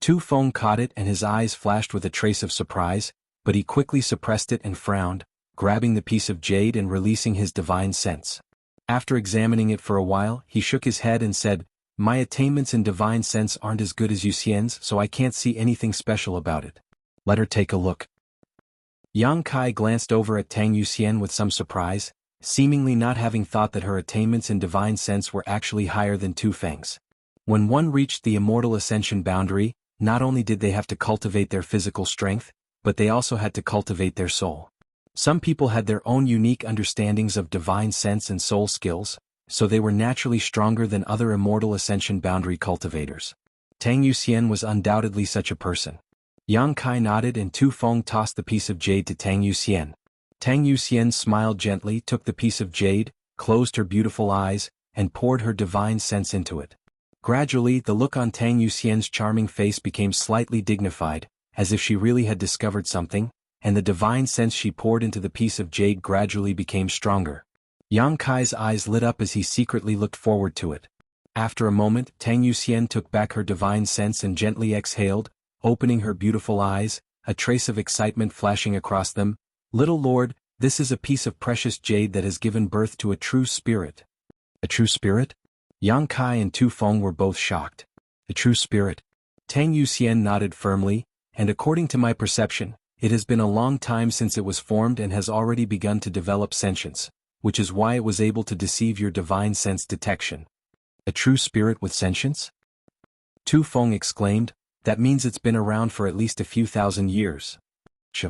Tu Feng caught it and his eyes flashed with a trace of surprise, but he quickly suppressed it and frowned, grabbing the piece of jade and releasing his divine sense. After examining it for a while, he shook his head and said, "My attainments in divine sense aren't as good as Yu Xian's, so I can't see anything special about it. Let her take a look." Yang Kai glanced over at Tang Yu Xian with some surprise, seemingly not having thought that her attainments in divine sense were actually higher than Tu Feng's. When one reached the immortal ascension boundary, not only did they have to cultivate their physical strength, but they also had to cultivate their soul. Some people had their own unique understandings of divine sense and soul skills, so they were naturally stronger than other immortal ascension boundary cultivators. Tang Yu Xian was undoubtedly such a person. Yang Kai nodded and Tu Feng tossed the piece of jade to Tang Yu Xian. Tang Yu Xian smiled gently, took the piece of jade, closed her beautiful eyes, and poured her divine sense into it. Gradually, the look on Tang Yu Xian's charming face became slightly dignified, as if she really had discovered something, and the divine sense she poured into the piece of jade gradually became stronger. Yang Kai's eyes lit up as he secretly looked forward to it. After a moment, Tang Yu Xian took back her divine sense and gently exhaled, opening her beautiful eyes, a trace of excitement flashing across them. "Little lord, this is a piece of precious jade that has given birth to a true spirit." "A true spirit?" Yang Kai and Tu Feng were both shocked. "A true spirit?" Tang Yu Xian nodded firmly, "And according to my perception, it has been a long time since it was formed and has already begun to develop sentience, which is why it was able to deceive your divine sense detection." "A true spirit with sentience?" Tu Feng exclaimed, "That means it's been around for at least a few thousand years." Ch.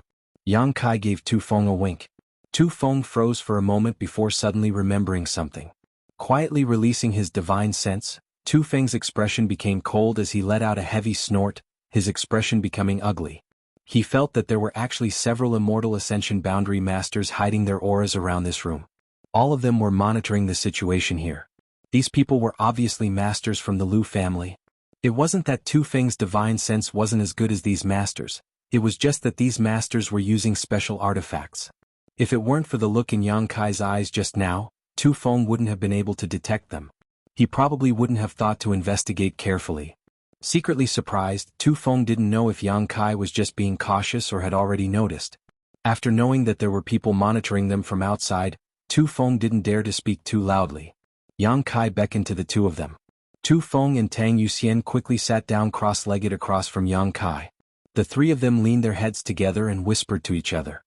Yang Kai gave Tu Feng a wink. Tu Feng froze for a moment before suddenly remembering something. Quietly releasing his divine sense, Tu Feng's expression became cold as he let out a heavy snort, his expression becoming ugly. He felt that there were actually several immortal ascension boundary masters hiding their auras around this room. All of them were monitoring the situation here. These people were obviously masters from the Lu family. It wasn't that Tu Feng's divine sense wasn't as good as these masters, it was just that these masters were using special artifacts. If it weren't for the look in Yang Kai's eyes just now, Tu Feng wouldn't have been able to detect them. He probably wouldn't have thought to investigate carefully. Secretly surprised, Tu Feng didn't know if Yang Kai was just being cautious or had already noticed. After knowing that there were people monitoring them from outside, Tu Feng didn't dare to speak too loudly. Yang Kai beckoned to the two of them. Tu Feng and Tang Yu Xian quickly sat down cross-legged across from Yang Kai. The three of them leaned their heads together and whispered to each other.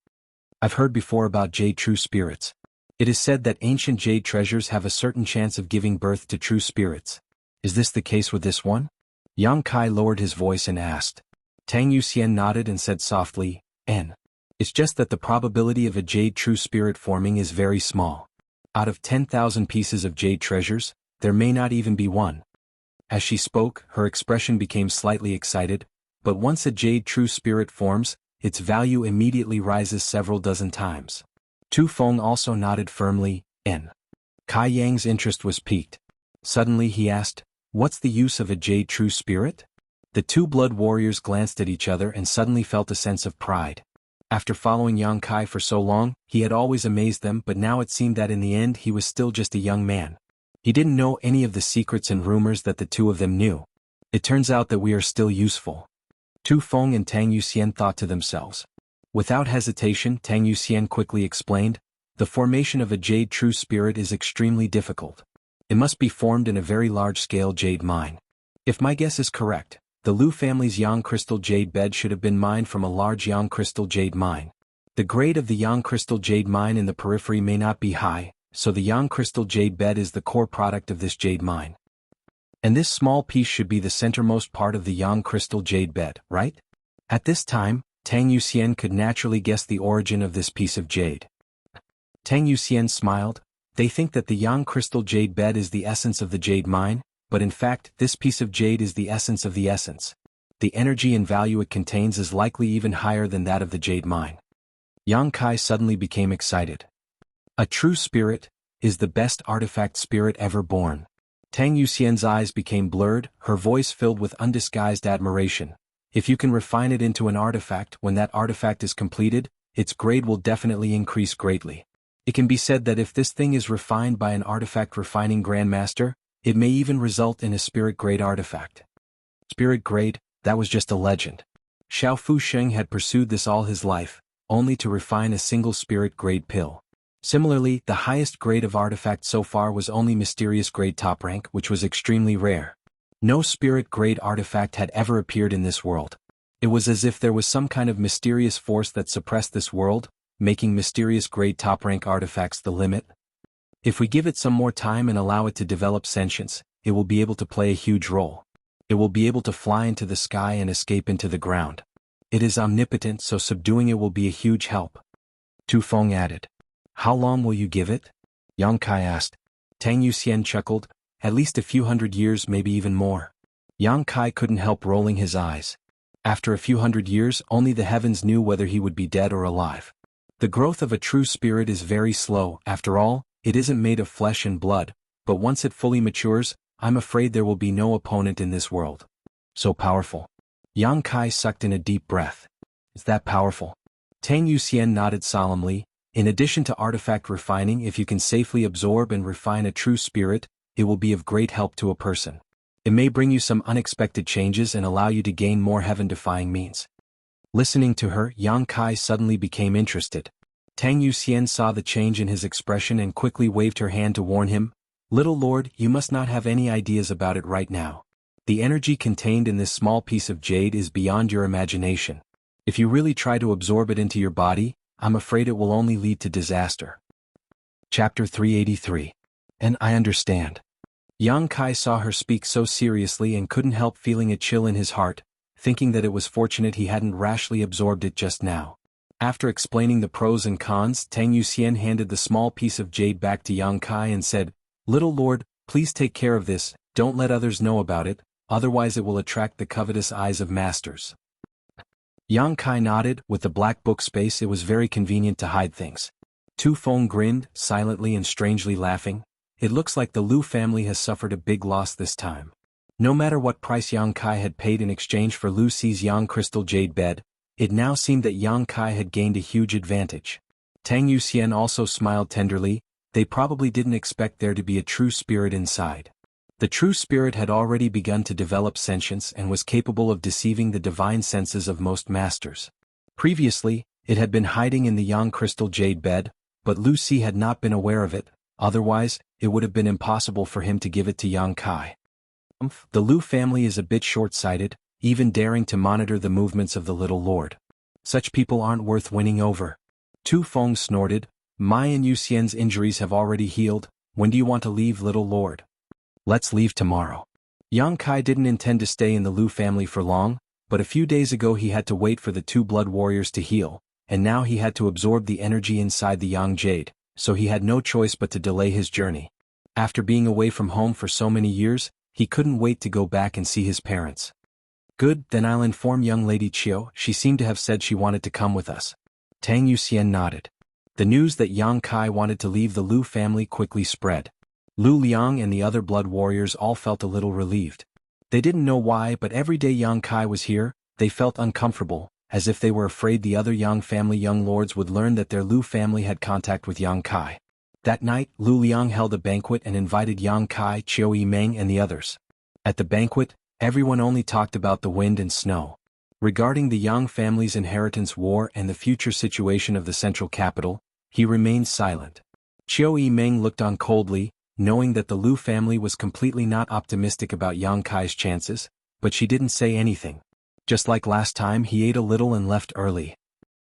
"I've heard before about jade true spirits. It is said that ancient jade treasures have a certain chance of giving birth to true spirits. Is this the case with this one?" Yang Kai lowered his voice and asked. Tang Yu Xian nodded and said softly, "N. It's just that the probability of a jade true spirit forming is very small. Out of 10,000 pieces of jade treasures, there may not even be one." As she spoke, her expression became slightly excited, but once a jade true spirit forms, its value immediately rises several dozen times. Tu Feng also nodded firmly, "N." Kai Yang's interest was piqued. Suddenly he asked, "What's the use of a jade true spirit?" The two blood warriors glanced at each other and suddenly felt a sense of pride. After following Yang Kai for so long, he had always amazed them, but now it seemed that in the end he was still just a young man. He didn't know any of the secrets and rumors that the two of them knew. It turns out that we are still useful. Tu Feng and Tang Yu Xian thought to themselves. Without hesitation, Tang Yu Xian quickly explained, "The formation of a jade true spirit is extremely difficult. It must be formed in a very large-scale jade mine. If my guess is correct, The Lu family's Yang crystal jade bed should have been mined from a large Yang crystal jade mine. The grade of the Yang crystal jade mine in the periphery may not be high, so the Yang crystal jade bed is the core product of this jade mine. And this small piece should be the centermost part of the Yang crystal jade bed, right? At this time, Tang Yuxian could naturally guess the origin of this piece of jade. Tang Yuxian smiled. They think that the Yang crystal jade bed is the essence of the jade mine, but in fact, this piece of jade is the essence of the essence. The energy and value it contains is likely even higher than that of the jade mine. Yang Kai suddenly became excited. A true spirit is the best artifact spirit ever born. Tang Yuxian's eyes became blurred, her voice filled with undisguised admiration. If you can refine it into an artifact, when that artifact is completed, its grade will definitely increase greatly. It can be said that if this thing is refined by an artifact refining grandmaster, it may even result in a spirit grade artifact. Spirit grade, that was just a legend. Xiao Fusheng had pursued this all his life, only to refine a single spirit grade pill. Similarly, the highest grade of artifact so far was only mysterious grade top rank, which was extremely rare. No spirit grade artifact had ever appeared in this world. It was as if there was some kind of mysterious force that suppressed this world, making mysterious grade top rank artifacts the limit. If we give it some more time and allow it to develop sentience, it will be able to play a huge role. It will be able to fly into the sky and escape into the ground. It is omnipotent, so subduing it will be a huge help. Tu Feng added. How long will you give it? Yang Kai asked. Tang Yuxian chuckled. At least a few hundred years, maybe even more. Yang Kai couldn't help rolling his eyes. After a few hundred years, only the heavens knew whether he would be dead or alive. The growth of a true spirit is very slow. After all, it isn't made of flesh and blood, but once it fully matures, I'm afraid there will be no opponent in this world. So powerful. Yang Kai sucked in a deep breath. Is that powerful? Tang Yuxian nodded solemnly. In addition to artifact refining, if you can safely absorb and refine a true spirit, it will be of great help to a person. It may bring you some unexpected changes and allow you to gain more heaven-defying means. Listening to her, Yang Kai suddenly became interested. Tang Yuxian saw the change in his expression and quickly waved her hand to warn him. Little Lord, you must not have any ideas about it right now. The energy contained in this small piece of jade is beyond your imagination. If you really try to absorb it into your body, I'm afraid it will only lead to disaster. Chapter 383. And I understand. Yang Kai saw her speak so seriously and couldn't help feeling a chill in his heart, thinking that it was fortunate he hadn't rashly absorbed it just now. After explaining the pros and cons, Tang Yuxian handed the small piece of jade back to Yang Kai and said, Little Lord, please take care of this, don't let others know about it, otherwise it will attract the covetous eyes of masters. Yang Kai nodded. With the black book space, it was very convenient to hide things. Tu Feng grinned, silently and strangely laughing. It looks like the Lu family has suffered a big loss this time. No matter what price Yang Kai had paid in exchange for Lu Xi's Yang crystal jade bed, it now seemed that Yang Kai had gained a huge advantage. Tang Yuxian also smiled tenderly. They probably didn't expect there to be a true spirit inside. The true spirit had already begun to develop sentience and was capable of deceiving the divine senses of most masters. Previously, it had been hiding in the Yang crystal jade bed, but Lu Xi had not been aware of it, otherwise, it would have been impossible for him to give it to Yang Kai. The Lu family is a bit short-sighted, even daring to monitor the movements of the little lord. Such people aren't worth winning over. Tu Feng snorted. Mai and Yuxian's injuries have already healed. When do you want to leave, little lord? Let's leave tomorrow. Yang Kai didn't intend to stay in the Lu family for long, but a few days ago he had to wait for the two blood warriors to heal, and now he had to absorb the energy inside the Yang jade, so he had no choice but to delay his journey. After being away from home for so many years, he couldn't wait to go back and see his parents. Good, then I'll inform young lady Chiu. She seemed to have said she wanted to come with us. Tang Yuxian nodded. The news that Yang Kai wanted to leave the Lu family quickly spread. Lu Liang and the other blood warriors all felt a little relieved. They didn't know why, but every day Yang Kai was here, they felt uncomfortable, as if they were afraid the other Yang family young lords would learn that their Lu family had contact with Yang Kai. That night, Lu Liang held a banquet and invited Yang Kai, Chiu Yimeng and the others. At the banquet, everyone only talked about the wind and snow. Regarding the Yang family's inheritance war and the future situation of the central capital, he remained silent. Chiu Yimeng looked on coldly, knowing that the Lu family was completely not optimistic about Yang Kai's chances. but she didn't say anything. Just like last time, he ate a little and left early.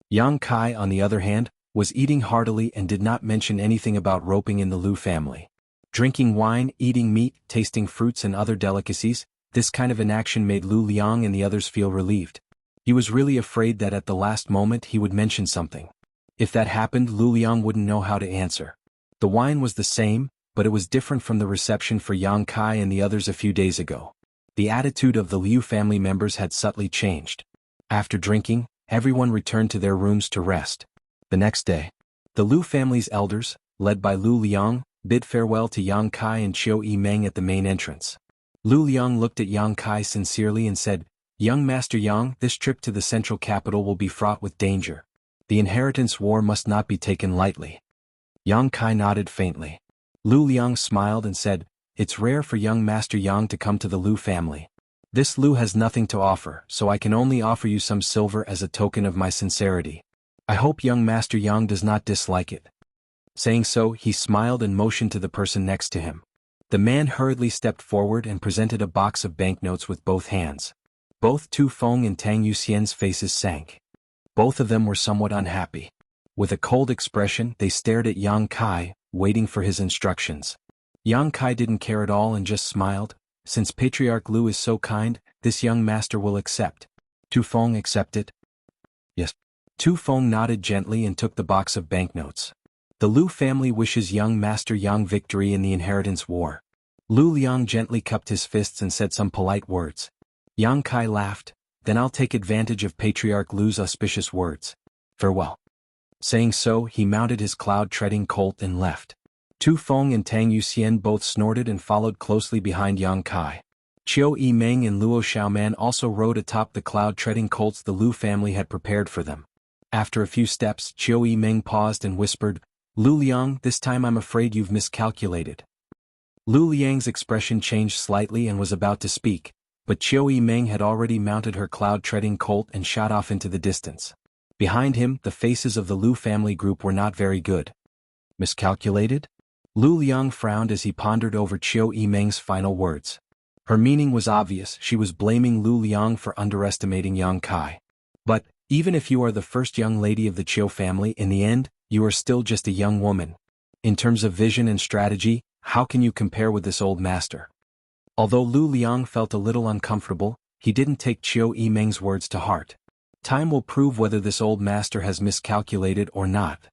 Yang Kai, on the other hand, was eating heartily and did not mention anything about roping in the Lu family. Drinking wine, eating meat, tasting fruits and other delicacies, this kind of inaction made Lu Liang and the others feel relieved. He was really afraid that at the last moment he would mention something. If that happened, Lu Liang wouldn't know how to answer. The wine was the same, but it was different from the reception for Yang Kai and the others a few days ago. The attitude of the Liu family members had subtly changed. After drinking, everyone returned to their rooms to rest. The next day, the Liu family's elders, led by Lu Liang, bid farewell to Yang Kai and Qiu Yimeng at the main entrance. Lu Liang looked at Yang Kai sincerely and said, "Young Master Yang, this trip to the central capital will be fraught with danger. The inheritance war must not be taken lightly." Yang Kai nodded faintly. Lu Liang smiled and said, "It's rare for young Master Yang to come to the Lu family. This Lu has nothing to offer, so I can only offer you some silver as a token of my sincerity. I hope young Master Yang does not dislike it." Saying so, he smiled and motioned to the person next to him. The man hurriedly stepped forward and presented a box of banknotes with both hands. Both Tu Feng and Tang Yuxian's faces sank. Both of them were somewhat unhappy. With a cold expression, they stared at Yang Kai, waiting for his instructions. Yang Kai didn't care at all and just smiled. Since Patriarch Lu is so kind, this young master will accept. Tu Feng accepted? Yes. Tu Feng nodded gently and took the box of banknotes. The Lu family wishes young Master Yang victory in the inheritance war. Lu Liang gently cupped his fists and said some polite words. Yang Kai laughed, "Then I'll take advantage of Patriarch Lu's auspicious words. Farewell." Saying so, he mounted his cloud-treading colt and left. Tu Feng and Tang Yuxian both snorted and followed closely behind Yang Kai. Qiu Yimeng and Luo Xiaoman also rode atop the cloud-treading colts the Lu family had prepared for them. After a few steps, Qiu Yimeng paused and whispered, "Lu Liang, this time I'm afraid you've miscalculated." Lu Liang's expression changed slightly and was about to speak, but Qiu Yimeng had already mounted her cloud-treading colt and shot off into the distance. Behind him, the faces of the Lu family group were not very good. Miscalculated? Lu Liang frowned as he pondered over Qiu Yimeng's final words. Her meaning was obvious. She was blaming Lu Liang for underestimating Yang Kai. But, even if you are the first young lady of the Qiu family, in the end, you are still just a young woman. In terms of vision and strategy, how can you compare with this old master? Although Lu Liang felt a little uncomfortable, he didn't take Qiu Yimeng's words to heart. Time will prove whether this old master has miscalculated or not.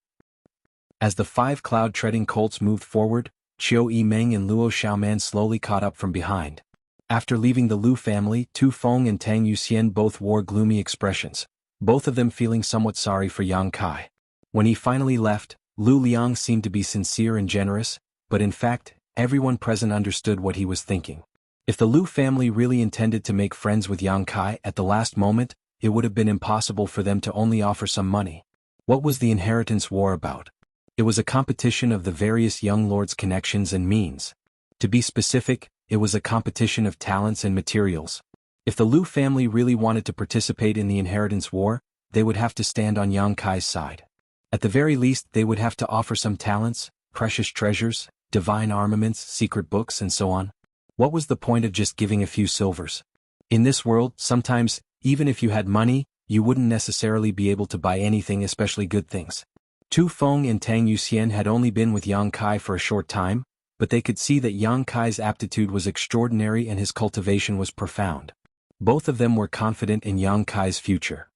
As the 5 cloud-treading colts moved forward, Qiu Yimeng and Luo Xiaoman slowly caught up from behind. After leaving the Lu family, Tu Feng and Tang Yuxian both wore gloomy expressions, both of them feeling somewhat sorry for Yang Kai. When he finally left, Lu Liang seemed to be sincere and generous, but in fact, everyone present understood what he was thinking. If the Lu family really intended to make friends with Yang Kai at the last moment, it would have been impossible for them to only offer some money. What was the inheritance war about? It was a competition of the various young lords' connections and means. To be specific, it was a competition of talents and materials. If the Lu family really wanted to participate in the inheritance war, they would have to stand on Yang Kai's side. At the very least, they would have to offer some talents, precious treasures, divine armaments, secret books, and so on. What was the point of just giving a few silvers? In this world, sometimes, even if you had money, you wouldn't necessarily be able to buy anything, especially good things. Tu Feng and Tang Yuxian had only been with Yang Kai for a short time, but they could see that Yang Kai's aptitude was extraordinary and his cultivation was profound. Both of them were confident in Yang Kai's future.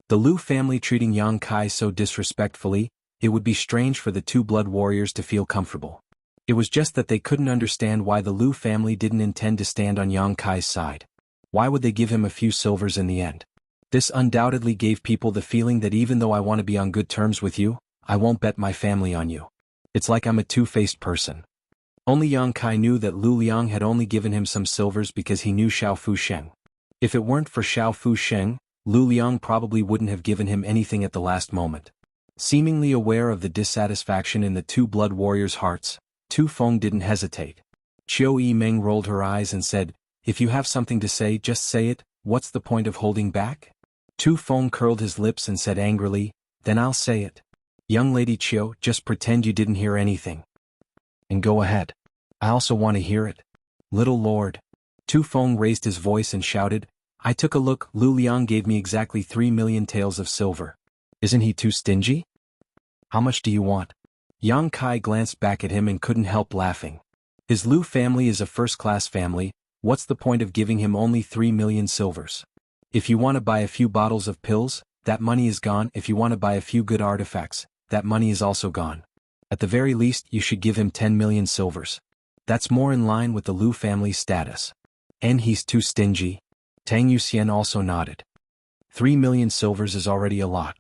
The Lu family treating Yang Kai so disrespectfully, it would be strange for the 2 blood warriors to feel comfortable. It was just that they couldn't understand why the Lu family didn't intend to stand on Yang Kai's side. Why would they give him a few silvers in the end? This undoubtedly gave people the feeling that even though I want to be on good terms with you, I won't bet my family on you. It's like I'm a two-faced person. Only Yang Kai knew that Lu Liang had only given him some silvers because he knew Xiao Fu Sheng. If it weren't for Xiao Fu Sheng, Lu Liang probably wouldn't have given him anything at the last moment. Seemingly aware of the dissatisfaction in the 2 blood warriors' hearts, Tu Feng didn't hesitate. Qiu Yimeng rolled her eyes and said, "If you have something to say, just say it. What's the point of holding back?" Tu Feng curled his lips and said angrily, "Then I'll say it. Young Lady Qiu, just pretend you didn't hear anything. And go ahead. I also want to hear it. Little Lord." Tu Feng raised his voice and shouted, I took a look, Lu Liang gave me exactly 3 million taels of silver. Isn't he too stingy? How much do you want? Yang Kai glanced back at him and couldn't help laughing. His Lu family is a first-class family, what's the point of giving him only 3 million silvers? If you want to buy a few bottles of pills, that money is gone. If you want to buy a few good artifacts, that money is also gone. At the very least, you should give him 10 million silvers. That's more in line with the Lu family's status. And he's too stingy. Tang Yuxian also nodded. 3 million silvers is already a lot.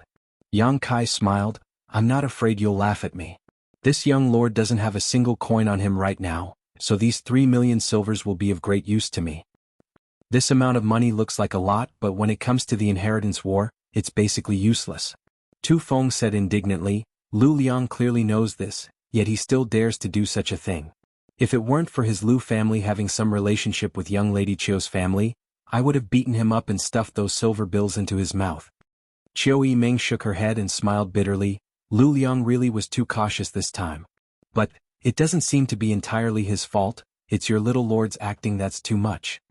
Yang Kai smiled, I'm not afraid you'll laugh at me. This young lord doesn't have a single coin on him right now, so these 3 million silvers will be of great use to me. This amount of money looks like a lot, but when it comes to the inheritance war, it's basically useless. Tu Feng said indignantly, Lu Liang clearly knows this, yet he still dares to do such a thing. If it weren't for his Lu family having some relationship with young Lady Qiu's family, I would have beaten him up and stuffed those silver bills into his mouth. Qiu Yimeng shook her head and smiled bitterly. Lu Liang really was too cautious this time. But, it doesn't seem to be entirely his fault, it's your little lord's acting that's too much.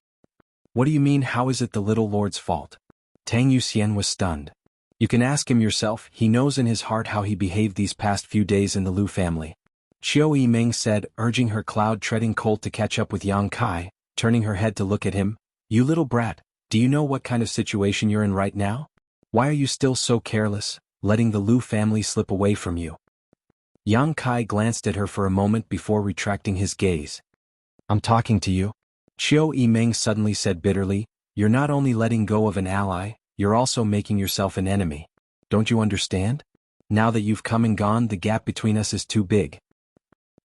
What do you mean, how is it the little lord's fault? Tang Yuxian was stunned. You can ask him yourself, he knows in his heart how he behaved these past few days in the Lu family. Qiu Yimeng said, urging her cloud-treading colt to catch up with Yang Kai, turning her head to look at him. You little brat, do you know what kind of situation you're in right now? Why are you still so careless, letting the Lu family slip away from you? Yang Kai glanced at her for a moment before retracting his gaze. I'm talking to you. Qiu Yimeng suddenly said bitterly, you're not only letting go of an ally, you're also making yourself an enemy. Don't you understand? Now that you've come and gone, the gap between us is too big.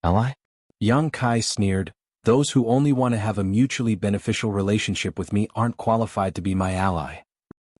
Ally? Yang Kai sneered, those who only want to have a mutually beneficial relationship with me aren't qualified to be my ally.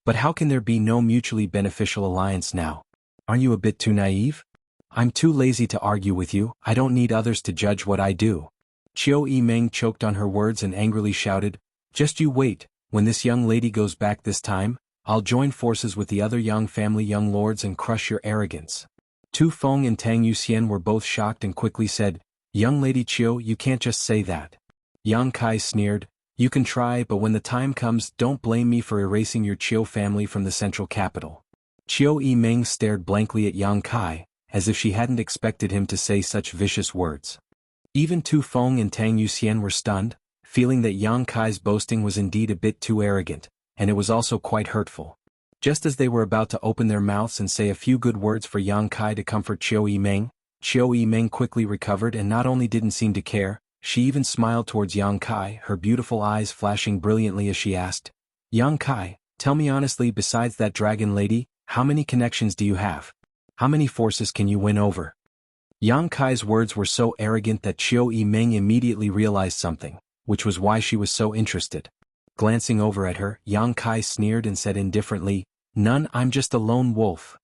But how can there be no mutually beneficial alliance now? Aren't you a bit too naive? I'm too lazy to argue with you, I don't need others to judge what I do. Qiu Yimeng choked on her words and angrily shouted, just you wait, when this young lady goes back this time, I'll join forces with the other young family young lords and crush your arrogance. Tu Feng and Tang Yuxian were both shocked and quickly said, young lady Qiu, you can't just say that. Yang Kai sneered, you can try, but when the time comes, don't blame me for erasing your Qiu family from the central capital. Qiu Yimeng stared blankly at Yang Kai, as if she hadn't expected him to say such vicious words. Even Tu Feng and Tang Yuxian were stunned, feeling that Yang Kai's boasting was indeed a bit too arrogant, and it was also quite hurtful. Just as they were about to open their mouths and say a few good words for Yang Kai to comfort Qiu Yimeng quickly recovered and not only didn't seem to care, she even smiled towards Yang Kai, her beautiful eyes flashing brilliantly as she asked, Yang Kai, tell me honestly, besides that dragon lady, how many connections do you have? How many forces can you win over? Yang Kai's words were so arrogant that Qiu Yimeng immediately realized something, which was why she was so interested. Glancing over at her, Yang Kai sneered and said indifferently, none, I'm just a lone wolf.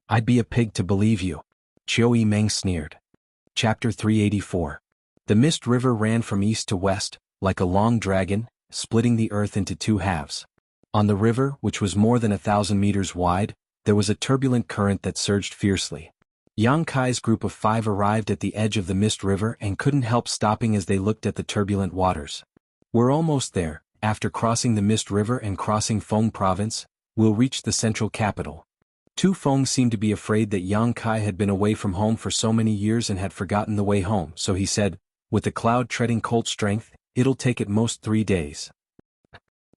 I'd be a pig to believe you. Qiu Yimeng sneered. Chapter 384. The Mist River ran from east to west, like a long dragon, splitting the earth into two halves. On the river, which was more than 1,000 meters wide, there was a turbulent current that surged fiercely. Yang Kai's group of 5 arrived at the edge of the Mist River and couldn't help stopping as they looked at the turbulent waters. We're almost there. After crossing the Mist River and crossing Feng Province, we'll reach the central capital. Tu Feng seemed to be afraid that Yang Kai had been away from home for so many years and had forgotten the way home, so he said, with the cloud-treading colt strength, it'll take at most 3 days.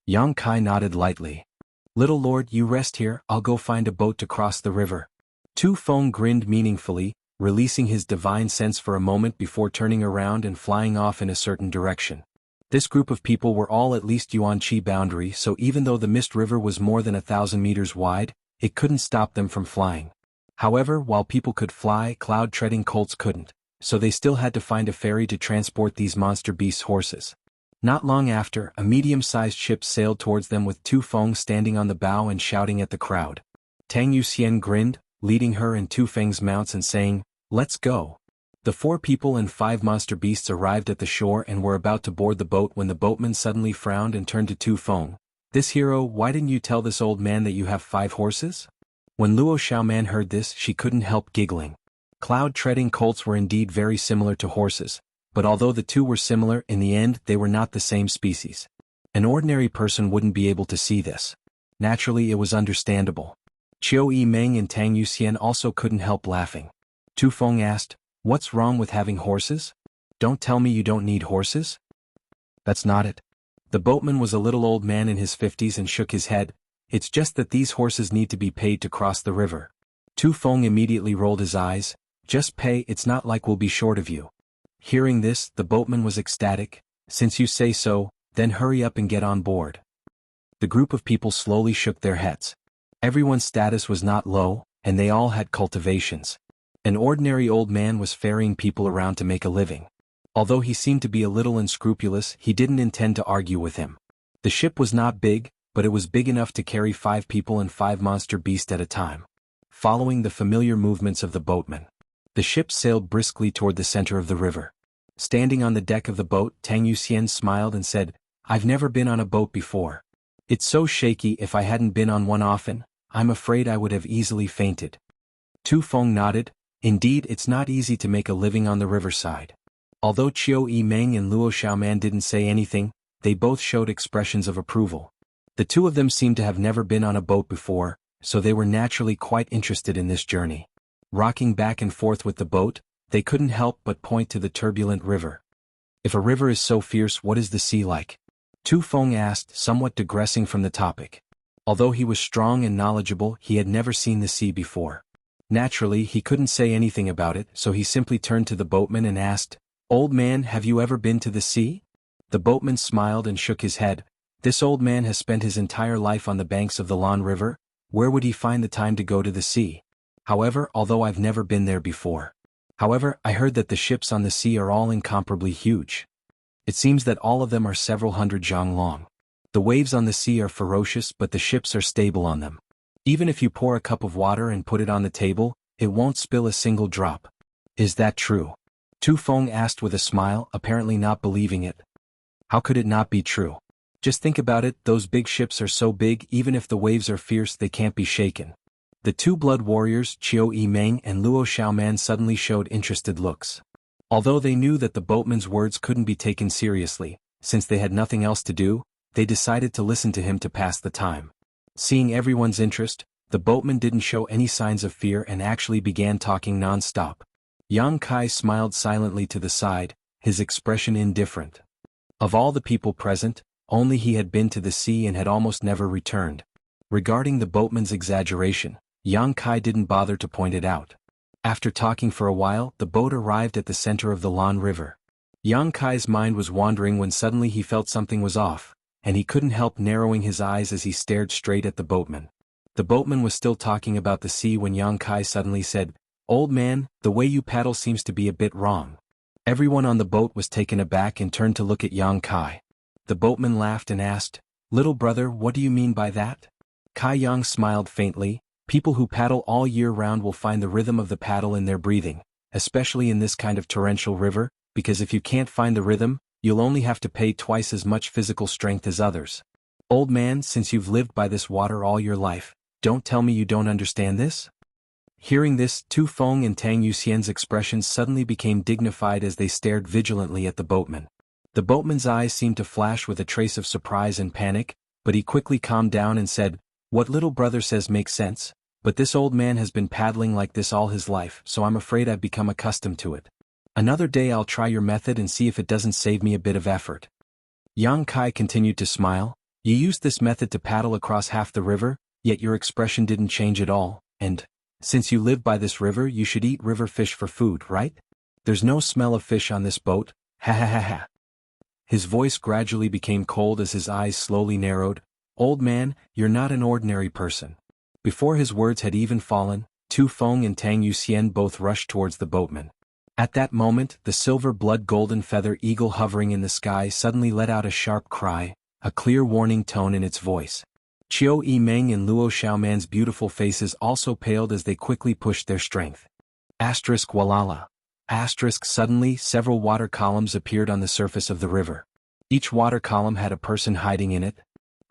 Yang Kai nodded lightly. Little lord, you rest here, I'll go find a boat to cross the river. Tu Feng grinned meaningfully, releasing his divine sense for a moment before turning around and flying off in a certain direction. This group of people were all at least Yuan Qi boundary, so even though the Mist River was more than 1,000 meters wide, it couldn't stop them from flying. However, while people could fly, cloud-treading colts couldn't, so they still had to find a ferry to transport these monster beast horses. Not long after, a medium-sized ship sailed towards them with Tu Feng standing on the bow and shouting at the crowd. Tang Yuxian grinned, leading her and Tu Feng's mounts and saying, let's go. The 4 people and 5 monster beasts arrived at the shore and were about to board the boat when the boatman suddenly frowned and turned to Tu Feng. This hero, why didn't you tell this old man that you have 5 horses? When Luo Xiaoman heard this, she couldn't help giggling. Cloud-treading colts were indeed very similar to horses, but although the two were similar, in the end they were not the same species. An ordinary person wouldn't be able to see this. Naturally, it was understandable. Qiu Yimeng and Tang Yuxian also couldn't help laughing. Tu Feng asked, "What's wrong with having horses? Don't tell me you don't need horses?" "That's not it." The boatman was a little old man in his 50s and shook his head. "It's just that these horses need to be paid to cross the river." Tu Feng immediately rolled his eyes. "Just pay, it's not like we'll be short of you." Hearing this, the boatman was ecstatic. "Since you say so, then hurry up and get on board." The group of people slowly shook their heads. Everyone's status was not low, and they all had cultivations. An ordinary old man was ferrying people around to make a living. Although he seemed to be a little unscrupulous, he didn't intend to argue with him. The ship was not big, but it was big enough to carry 5 people and 5 monster beasts at a time. Following the familiar movements of the boatman, the ship sailed briskly toward the center of the river. Standing on the deck of the boat, Tang Yuxian smiled and said, "I've never been on a boat before. It's so shaky. If I hadn't been on one often, I'm afraid I would have easily fainted." Tu Feng nodded. Indeed, it's not easy to make a living on the riverside. Although Qiu Yimeng and Luo Xiaoman didn't say anything, they both showed expressions of approval. The two of them seemed to have never been on a boat before, so they were naturally quite interested in this journey. Rocking back and forth with the boat, they couldn't help but point to the turbulent river. "If a river is so fierce, what is the sea like?" Tu Feng asked, somewhat digressing from the topic. Although he was strong and knowledgeable, he had never seen the sea before. Naturally, he couldn't say anything about it, so he simply turned to the boatman and asked, "Old man, have you ever been to the sea?" The boatman smiled and shook his head. "This old man has spent his entire life on the banks of the Lan River. Where would he find the time to go to the sea? However, although I've never been there before. However, I heard that the ships on the sea are all incomparably huge. It seems that all of them are several hundred zhang long. The waves on the sea are ferocious, but the ships are stable on them. Even if you pour a cup of water and put it on the table, it won't spill a single drop. Is that true?" Tu Feng asked with a smile, apparently not believing it. "How could it not be true? Just think about it, those big ships are so big, even if the waves are fierce, they can't be shaken." The two blood warriors, Qiu Yimeng and Luo Xiaoman, suddenly showed interested looks. Although they knew that the boatman's words couldn't be taken seriously, since they had nothing else to do, they decided to listen to him to pass the time. Seeing everyone's interest, the boatman didn't show any signs of fear and actually began talking non-stop. Yang Kai smiled silently to the side, his expression indifferent. Of all the people present, only he had been to the sea and had almost never returned. Regarding the boatman's exaggeration, Yang Kai didn't bother to point it out. After talking for a while, the boat arrived at the center of the Lan River. Yang Kai's mind was wandering when suddenly he felt something was off, and he couldn't help narrowing his eyes as he stared straight at the boatman. The boatman was still talking about the sea when Yang Kai suddenly said, "Old man, the way you paddle seems to be a bit wrong." Everyone on the boat was taken aback and turned to look at Yang Kai. The boatman laughed and asked, "Little brother, what do you mean by that?" Kai Yang smiled faintly. "People who paddle all year round will find the rhythm of the paddle in their breathing, especially in this kind of torrential river, because if you can't find the rhythm, you'll only have to pay twice as much physical strength as others. Old man, since you've lived by this water all your life, don't tell me you don't understand this?" Hearing this, Tu Feng and Tang Yuxian's expressions suddenly became dignified as they stared vigilantly at the boatman. The boatman's eyes seemed to flash with a trace of surprise and panic, but he quickly calmed down and said, "What little brother says makes sense, but this old man has been paddling like this all his life, so I'm afraid I've become accustomed to it. Another day I'll try your method and see if it doesn't save me a bit of effort." Yang Kai continued to smile. "You used this method to paddle across half the river, yet your expression didn't change at all, and, since you live by this river, you should eat river fish for food, right? There's no smell of fish on this boat, ha ha ha ha." His voice gradually became cold as his eyes slowly narrowed. "Old man, you're not an ordinary person." Before his words had even fallen, Tu Feng and Tang Yuxian both rushed towards the boatman. At that moment, the silver blood golden feather eagle hovering in the sky suddenly let out a sharp cry, a clear warning tone in its voice. Qiu Yimeng and Luo Xiaoman's beautiful faces also paled as they quickly pushed their strength. Asterisk walala. Asterisk suddenly, several water columns appeared on the surface of the river. Each water column had a person hiding in it.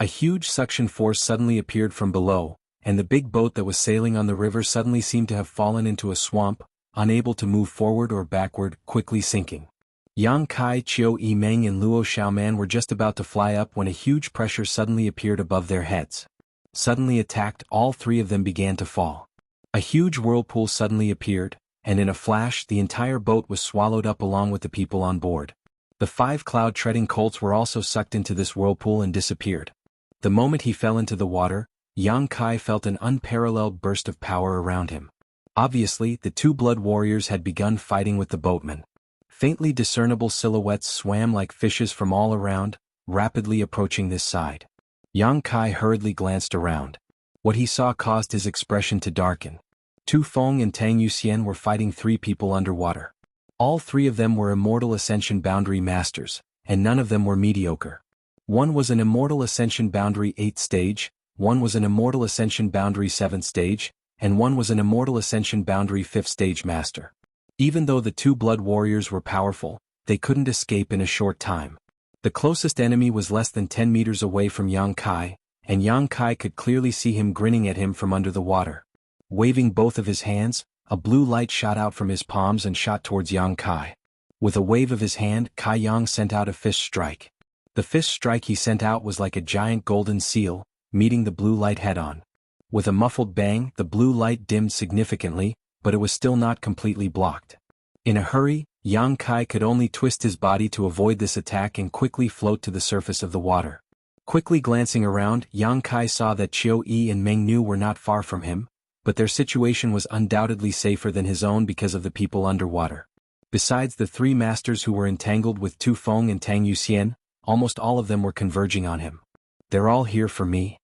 A huge suction force suddenly appeared from below, and the big boat that was sailing on the river suddenly seemed to have fallen into a swamp, unable to move forward or backward, quickly sinking. Yang Kai, Chiu Yimeng and Luo Xiaoman were just about to fly up when a huge pressure suddenly appeared above their heads. Suddenly attacked, all three of them began to fall. A huge whirlpool suddenly appeared, and in a flash the entire boat was swallowed up along with the people on board. The 5 cloud-treading colts were also sucked into this whirlpool and disappeared. The moment he fell into the water, Yang Kai felt an unparalleled burst of power around him. Obviously, the 2 blood warriors had begun fighting with the boatmen. Faintly discernible silhouettes swam like fishes from all around, rapidly approaching this side. Yang Kai hurriedly glanced around. What he saw caused his expression to darken. Tu Feng and Tang Yuxian were fighting 3 people underwater. All 3 of them were Immortal Ascension Boundary Masters, and none of them were mediocre. One was an Immortal Ascension Boundary 8th stage, one was an Immortal Ascension Boundary 7th stage, and one was an Immortal Ascension Boundary 5th stage master. Even though the 2 blood warriors were powerful, they couldn't escape in a short time. The closest enemy was less than 10 meters away from Yang Kai, and Yang Kai could clearly see him grinning at him from under the water. Waving both of his hands, a blue light shot out from his palms and shot towards Yang Kai. With a wave of his hand, Kai Yang sent out a fist strike. The fist strike he sent out was like a giant golden seal, meeting the blue light head-on. With a muffled bang, the blue light dimmed significantly, but it was still not completely blocked. In a hurry, Yang Kai could only twist his body to avoid this attack and quickly float to the surface of the water. Quickly glancing around, Yang Kai saw that Chiu Yi and Meng Nu were not far from him, but their situation was undoubtedly safer than his own because of the people underwater. Besides the 3 masters who were entangled with Tu Feng and Tang Yuxian, almost all of them were converging on him. They're all here for me.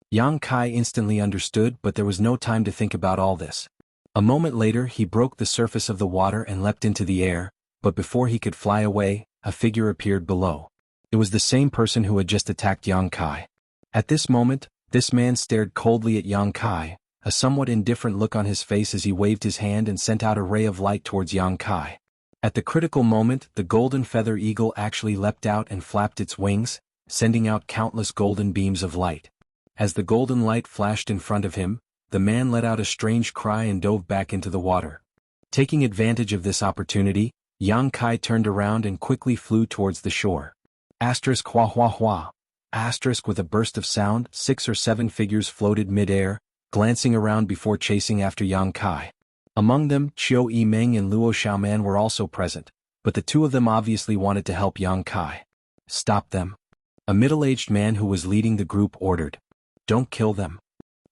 Yang Kai instantly understood, but there was no time to think about all this. A moment later he broke the surface of the water and leapt into the air, but before he could fly away, a figure appeared below. It was the same person who had just attacked Yang Kai. At this moment, this man stared coldly at Yang Kai, a somewhat indifferent look on his face as he waved his hand and sent out a ray of light towards Yang Kai. At the critical moment, the golden feather eagle actually leapt out and flapped its wings, sending out countless golden beams of light. As the golden light flashed in front of him, the man let out a strange cry and dove back into the water. Taking advantage of this opportunity, Yang Kai turned around and quickly flew towards the shore. Asterisk hua hua hua. Asterisk with a burst of sound, 6 or 7 figures floated mid-air, glancing around before chasing after Yang Kai. Among them, Chiu Yimeng and Luo Xiaoman were also present, but the 2 of them obviously wanted to help Yang Kai. Stop them. A middle-aged man who was leading the group ordered. Don't kill them.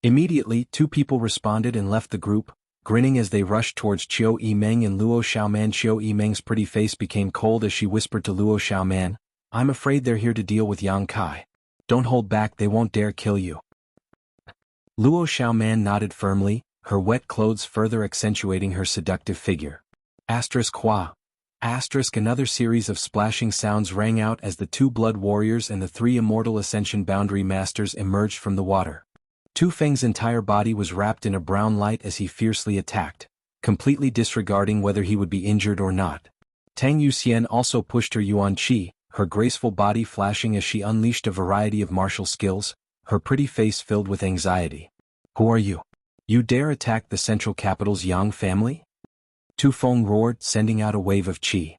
Immediately, 2 people responded and left the group, grinning as they rushed towards Chiu Yimeng and Luo Xiaoman. Chiu Yimeng's pretty face became cold as she whispered to Luo Xiaoman, I'm afraid they're here to deal with Yang Kai. Don't hold back, they won't dare kill you. Luo Xiaoman nodded firmly, her wet clothes further accentuating her seductive figure. Asterisk hua. Asterisk another series of splashing sounds rang out as the 2 blood warriors and the 3 Immortal Ascension Boundary Masters emerged from the water. Tu Feng's entire body was wrapped in a brown light as he fiercely attacked, completely disregarding whether he would be injured or not. Tang Yuxian also pushed her Yuan Qi, her graceful body flashing as she unleashed a variety of martial skills, her pretty face filled with anxiety. Who are you? You dare attack the central capital's Yang family? Tu Feng roared, sending out a wave of qi.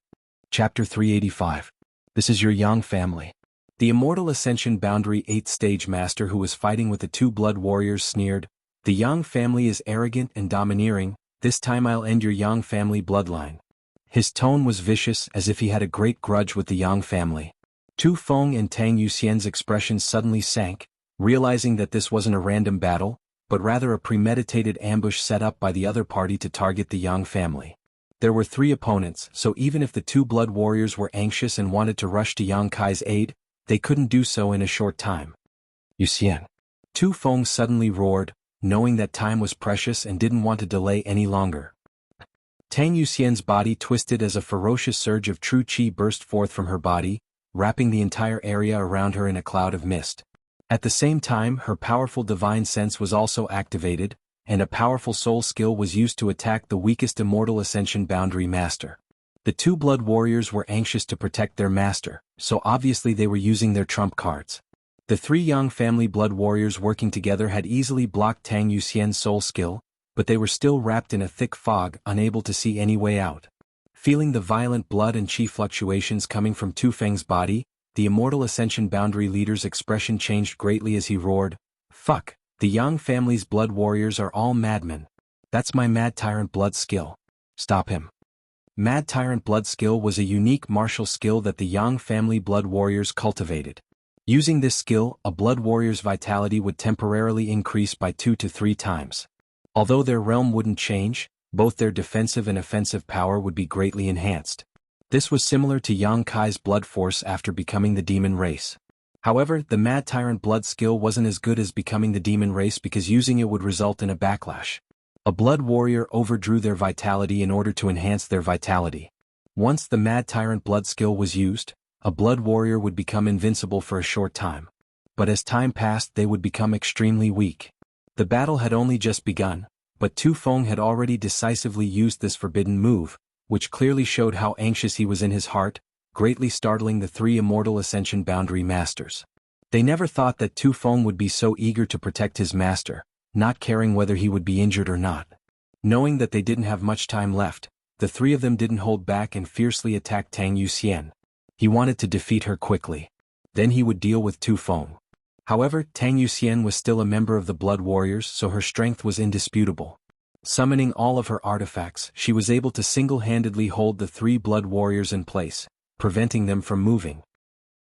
Chapter 385. This is your Yang family. The Immortal Ascension Boundary 8th Stage Master who was fighting with the 2 blood warriors sneered, The Yang family is arrogant and domineering, this time I'll end your Yang family bloodline. His tone was vicious as if he had a great grudge with the Yang family. Tu Feng and Tang Yuxian's expressions suddenly sank, realizing that this wasn't a random battle, but rather a premeditated ambush set up by the other party to target the Yang family. There were 3 opponents, so even if the 2 blood warriors were anxious and wanted to rush to Yang Kai's aid, they couldn't do so in a short time. Yuxian. Tu Feng suddenly roared, knowing that time was precious and didn't want to delay any longer. Tang Yuxian's body twisted as a ferocious surge of true qi burst forth from her body, wrapping the entire area around her in a cloud of mist. At the same time, her powerful divine sense was also activated, and a powerful soul skill was used to attack the weakest Immortal Ascension Boundary Master. The 2 blood warriors were anxious to protect their master, so obviously they were using their trump cards. The 3 Yang family blood warriors working together had easily blocked Tang Yuxian's soul skill, but they were still wrapped in a thick fog, unable to see any way out. Feeling the violent blood and chi fluctuations coming from Tu Feng's body, the Immortal Ascension Boundary leader's expression changed greatly as he roared, "Fuck, the Yang family's blood warriors are all madmen. That's my Mad Tyrant blood skill. Stop him." Mad Tyrant blood skill was a unique martial skill that the Yang family blood warriors cultivated. Using this skill, a blood warrior's vitality would temporarily increase by 2 to 3 times. Although their realm wouldn't change, both their defensive and offensive power would be greatly enhanced. This was similar to Yang Kai's blood force after becoming the demon race. However, the Mad Tyrant blood skill wasn't as good as becoming the demon race because using it would result in a backlash. A blood warrior overdrew their vitality in order to enhance their vitality. Once the Mad Tyrant blood skill was used, a blood warrior would become invincible for a short time. But as time passed, they would become extremely weak. The battle had only just begun, but Tu Feng had already decisively used this forbidden move, which clearly showed how anxious he was in his heart, greatly startling the 3 Immortal Ascension Boundary Masters. They never thought that Tu Feng would be so eager to protect his master, not caring whether he would be injured or not. Knowing that they didn't have much time left, the 3 of them didn't hold back and fiercely attacked Tang Yuxian. He wanted to defeat her quickly. Then he would deal with Tu Feng. However, Tang Yuxian was still a member of the Blood Warriors, so her strength was indisputable. Summoning all of her artifacts, she was able to single-handedly hold the 3 Blood Warriors in place, preventing them from moving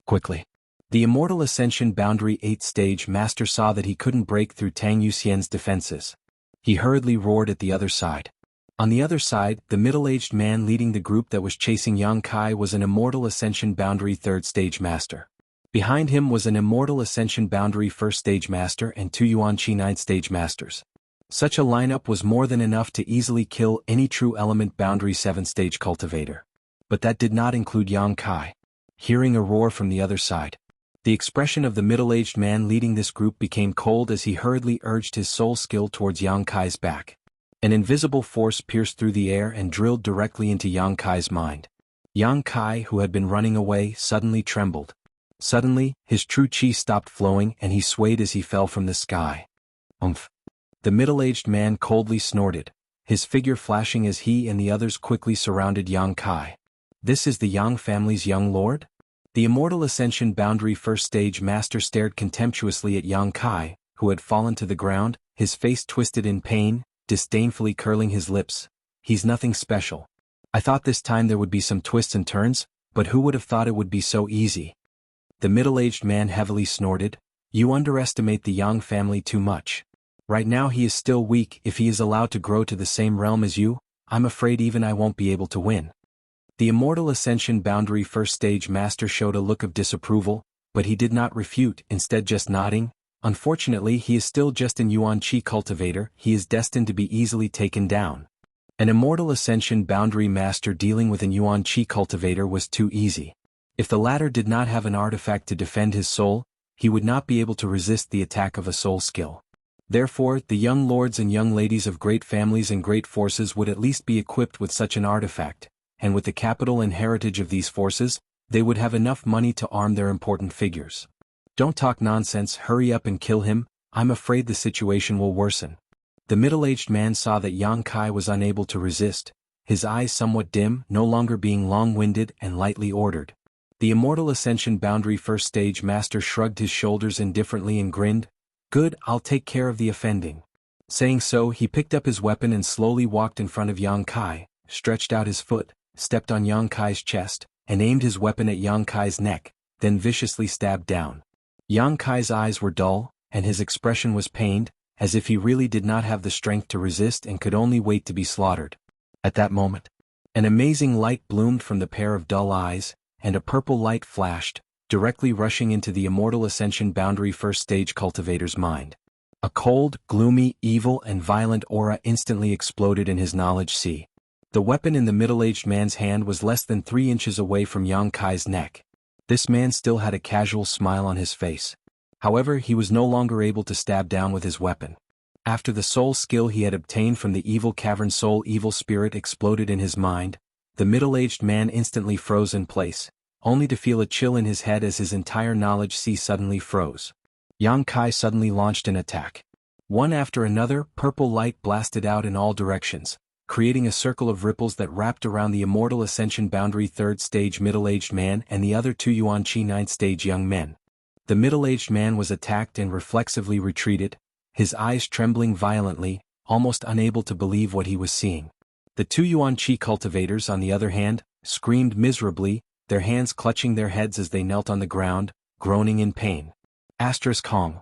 quickly. The Immortal Ascension Boundary 8th Stage Master saw that he couldn't break through Tang Yuxian's defenses. He hurriedly roared at the other side. On the other side, the middle-aged man leading the group that was chasing Yang Kai was an Immortal Ascension Boundary 3rd Stage Master. Behind him was an Immortal Ascension Boundary 1st Stage Master and 2 Yuan Qi 9th Stage Masters. Such a lineup was more than enough to easily kill any true element Boundary 7th Stage cultivator. But that did not include Yang Kai. Hearing a roar from the other side, the expression of the middle-aged man leading this group became cold as he hurriedly urged his soul skill towards Yang Kai's back. An invisible force pierced through the air and drilled directly into Yang Kai's mind. Yang Kai, who had been running away, suddenly trembled. Suddenly, his true chi stopped flowing and he swayed as he fell from the sky. Umph. The middle-aged man coldly snorted, his figure flashing as he and the others quickly surrounded Yang Kai. This is the Yang family's young lord? The Immortal Ascension Boundary 1st Stage Master stared contemptuously at Yang Kai, who had fallen to the ground, his face twisted in pain, disdainfully curling his lips. He's nothing special. I thought this time there would be some twists and turns, but who would have thought it would be so easy? The middle-aged man heavily snorted. You underestimate the Yang family too much. Right now he is still weak. If he is allowed to grow to the same realm as you, I'm afraid even I won't be able to win. The Immortal Ascension Boundary 1st Stage Master showed a look of disapproval, but he did not refute, instead just nodding. Unfortunately, he is still just an Yuan Qi cultivator. He is destined to be easily taken down. An Immortal Ascension Boundary Master dealing with an Yuan Qi cultivator was too easy. If the latter did not have an artifact to defend his soul, he would not be able to resist the attack of a soul skill. Therefore, the young lords and young ladies of great families and great forces would at least be equipped with such an artifact, and with the capital and heritage of these forces, they would have enough money to arm their important figures. Don't talk nonsense, hurry up and kill him. I'm afraid the situation will worsen. The middle-aged man saw that Yang Kai was unable to resist, his eyes somewhat dim, no longer being long-winded, and lightly ordered. The Immortal Ascension Boundary 1st Stage Master shrugged his shoulders indifferently and grinned. Good, I'll take care of the offending. Saying so, he picked up his weapon and slowly walked in front of Yang Kai, stretched out his foot, stepped on Yang Kai's chest, and aimed his weapon at Yang Kai's neck, then viciously stabbed down. Yang Kai's eyes were dull, and his expression was pained, as if he really did not have the strength to resist and could only wait to be slaughtered. At that moment, an amazing light bloomed from the pair of dull eyes, and a purple light flashed, directly rushing into the Immortal Ascension Boundary 1st Stage cultivator's mind. A cold, gloomy, evil and violent aura instantly exploded in his knowledge sea. The weapon in the middle-aged man's hand was less than 3 inches away from Yang Kai's neck. This man still had a casual smile on his face. However, he was no longer able to stab down with his weapon. After the soul skill he had obtained from the evil cavern soul evil spirit exploded in his mind, the middle-aged man instantly froze in place, only to feel a chill in his head as his entire knowledge sea suddenly froze. Yang Kai suddenly launched an attack. One after another, purple light blasted out in all directions, creating a circle of ripples that wrapped around the Immortal Ascension Boundary 3rd Stage middle-aged man and the other 2 Yuan Qi 9th Stage young men. The middle-aged man was attacked and reflexively retreated, his eyes trembling violently, almost unable to believe what he was seeing. The 2 Yuan Qi cultivators, on the other hand, screamed miserably, their hands clutching their heads as they knelt on the ground, groaning in pain. Hong.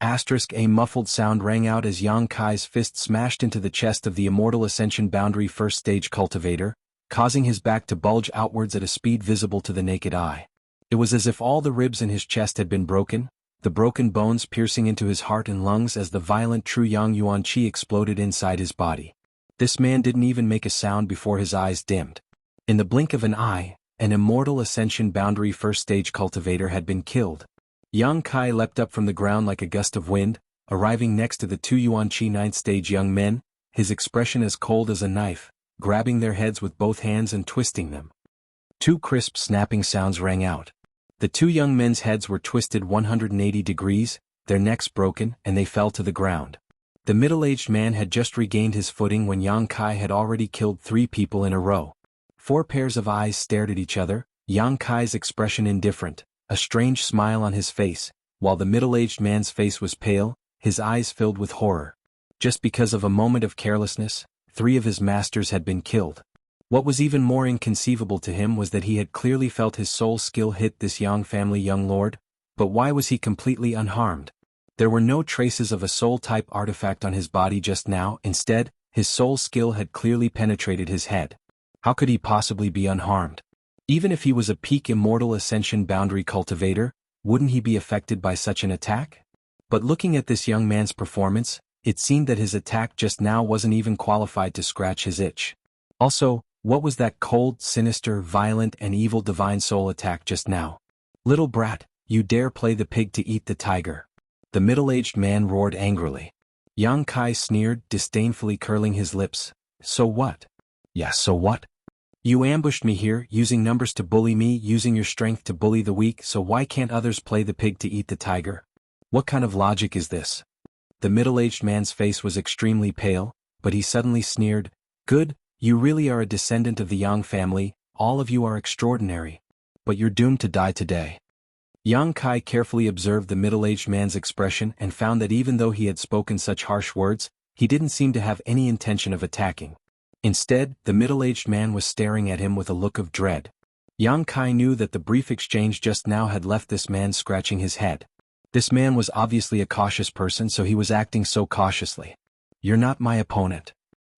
A muffled sound rang out as Yang Kai's fist smashed into the chest of the Immortal Ascension Boundary 1st Stage cultivator, causing his back to bulge outwards at a speed visible to the naked eye. It was as if all the ribs in his chest had been broken, the broken bones piercing into his heart and lungs as the violent true Yang Yuan Qi exploded inside his body. This man didn't even make a sound before his eyes dimmed. In the blink of an eye, an Immortal Ascension Boundary 1st Stage cultivator had been killed. Yang Kai leapt up from the ground like a gust of wind, arriving next to the 2 Yuan Qi 9th Stage young men, his expression as cold as a knife, grabbing their heads with both hands and twisting them. 2 crisp snapping sounds rang out. The 2 young men's heads were twisted 180 degrees, their necks broken, and they fell to the ground. The middle-aged man had just regained his footing when Yang Kai had already killed 3 people in a row. 4 pairs of eyes stared at each other, Yang Kai's expression indifferent, a strange smile on his face, while the middle-aged man's face was pale, his eyes filled with horror. Just because of a moment of carelessness, 3 of his masters had been killed. What was even more inconceivable to him was that he had clearly felt his soul skill hit this Yang family young lord, but why was he completely unharmed? There were no traces of a soul-type artifact on his body just now, instead, his soul skill had clearly penetrated his head. How could he possibly be unharmed? Even if he was a peak Immortal Ascension Boundary cultivator, wouldn't he be affected by such an attack? But looking at this young man's performance, it seemed that his attack just now wasn't even qualified to scratch his itch. Also, what was that cold, sinister, violent and evil divine soul attack just now? Little brat, you dare play the pig to eat the tiger. The middle-aged man roared angrily. Yang Kai sneered, disdainfully curling his lips. So what? Yeah, so what? You ambushed me here, using numbers to bully me, using your strength to bully the weak, so why can't others play the pig to eat the tiger? What kind of logic is this? The middle-aged man's face was extremely pale, but he suddenly sneered, Good, you really are a descendant of the Yang family, all of you are extraordinary. But you're doomed to die today. Yang Kai carefully observed the middle-aged man's expression and found that even though he had spoken such harsh words, he didn't seem to have any intention of attacking. Instead, the middle-aged man was staring at him with a look of dread. Yang Kai knew that the brief exchange just now had left this man scratching his head. This man was obviously a cautious person, so he was acting so cautiously. You're not my opponent.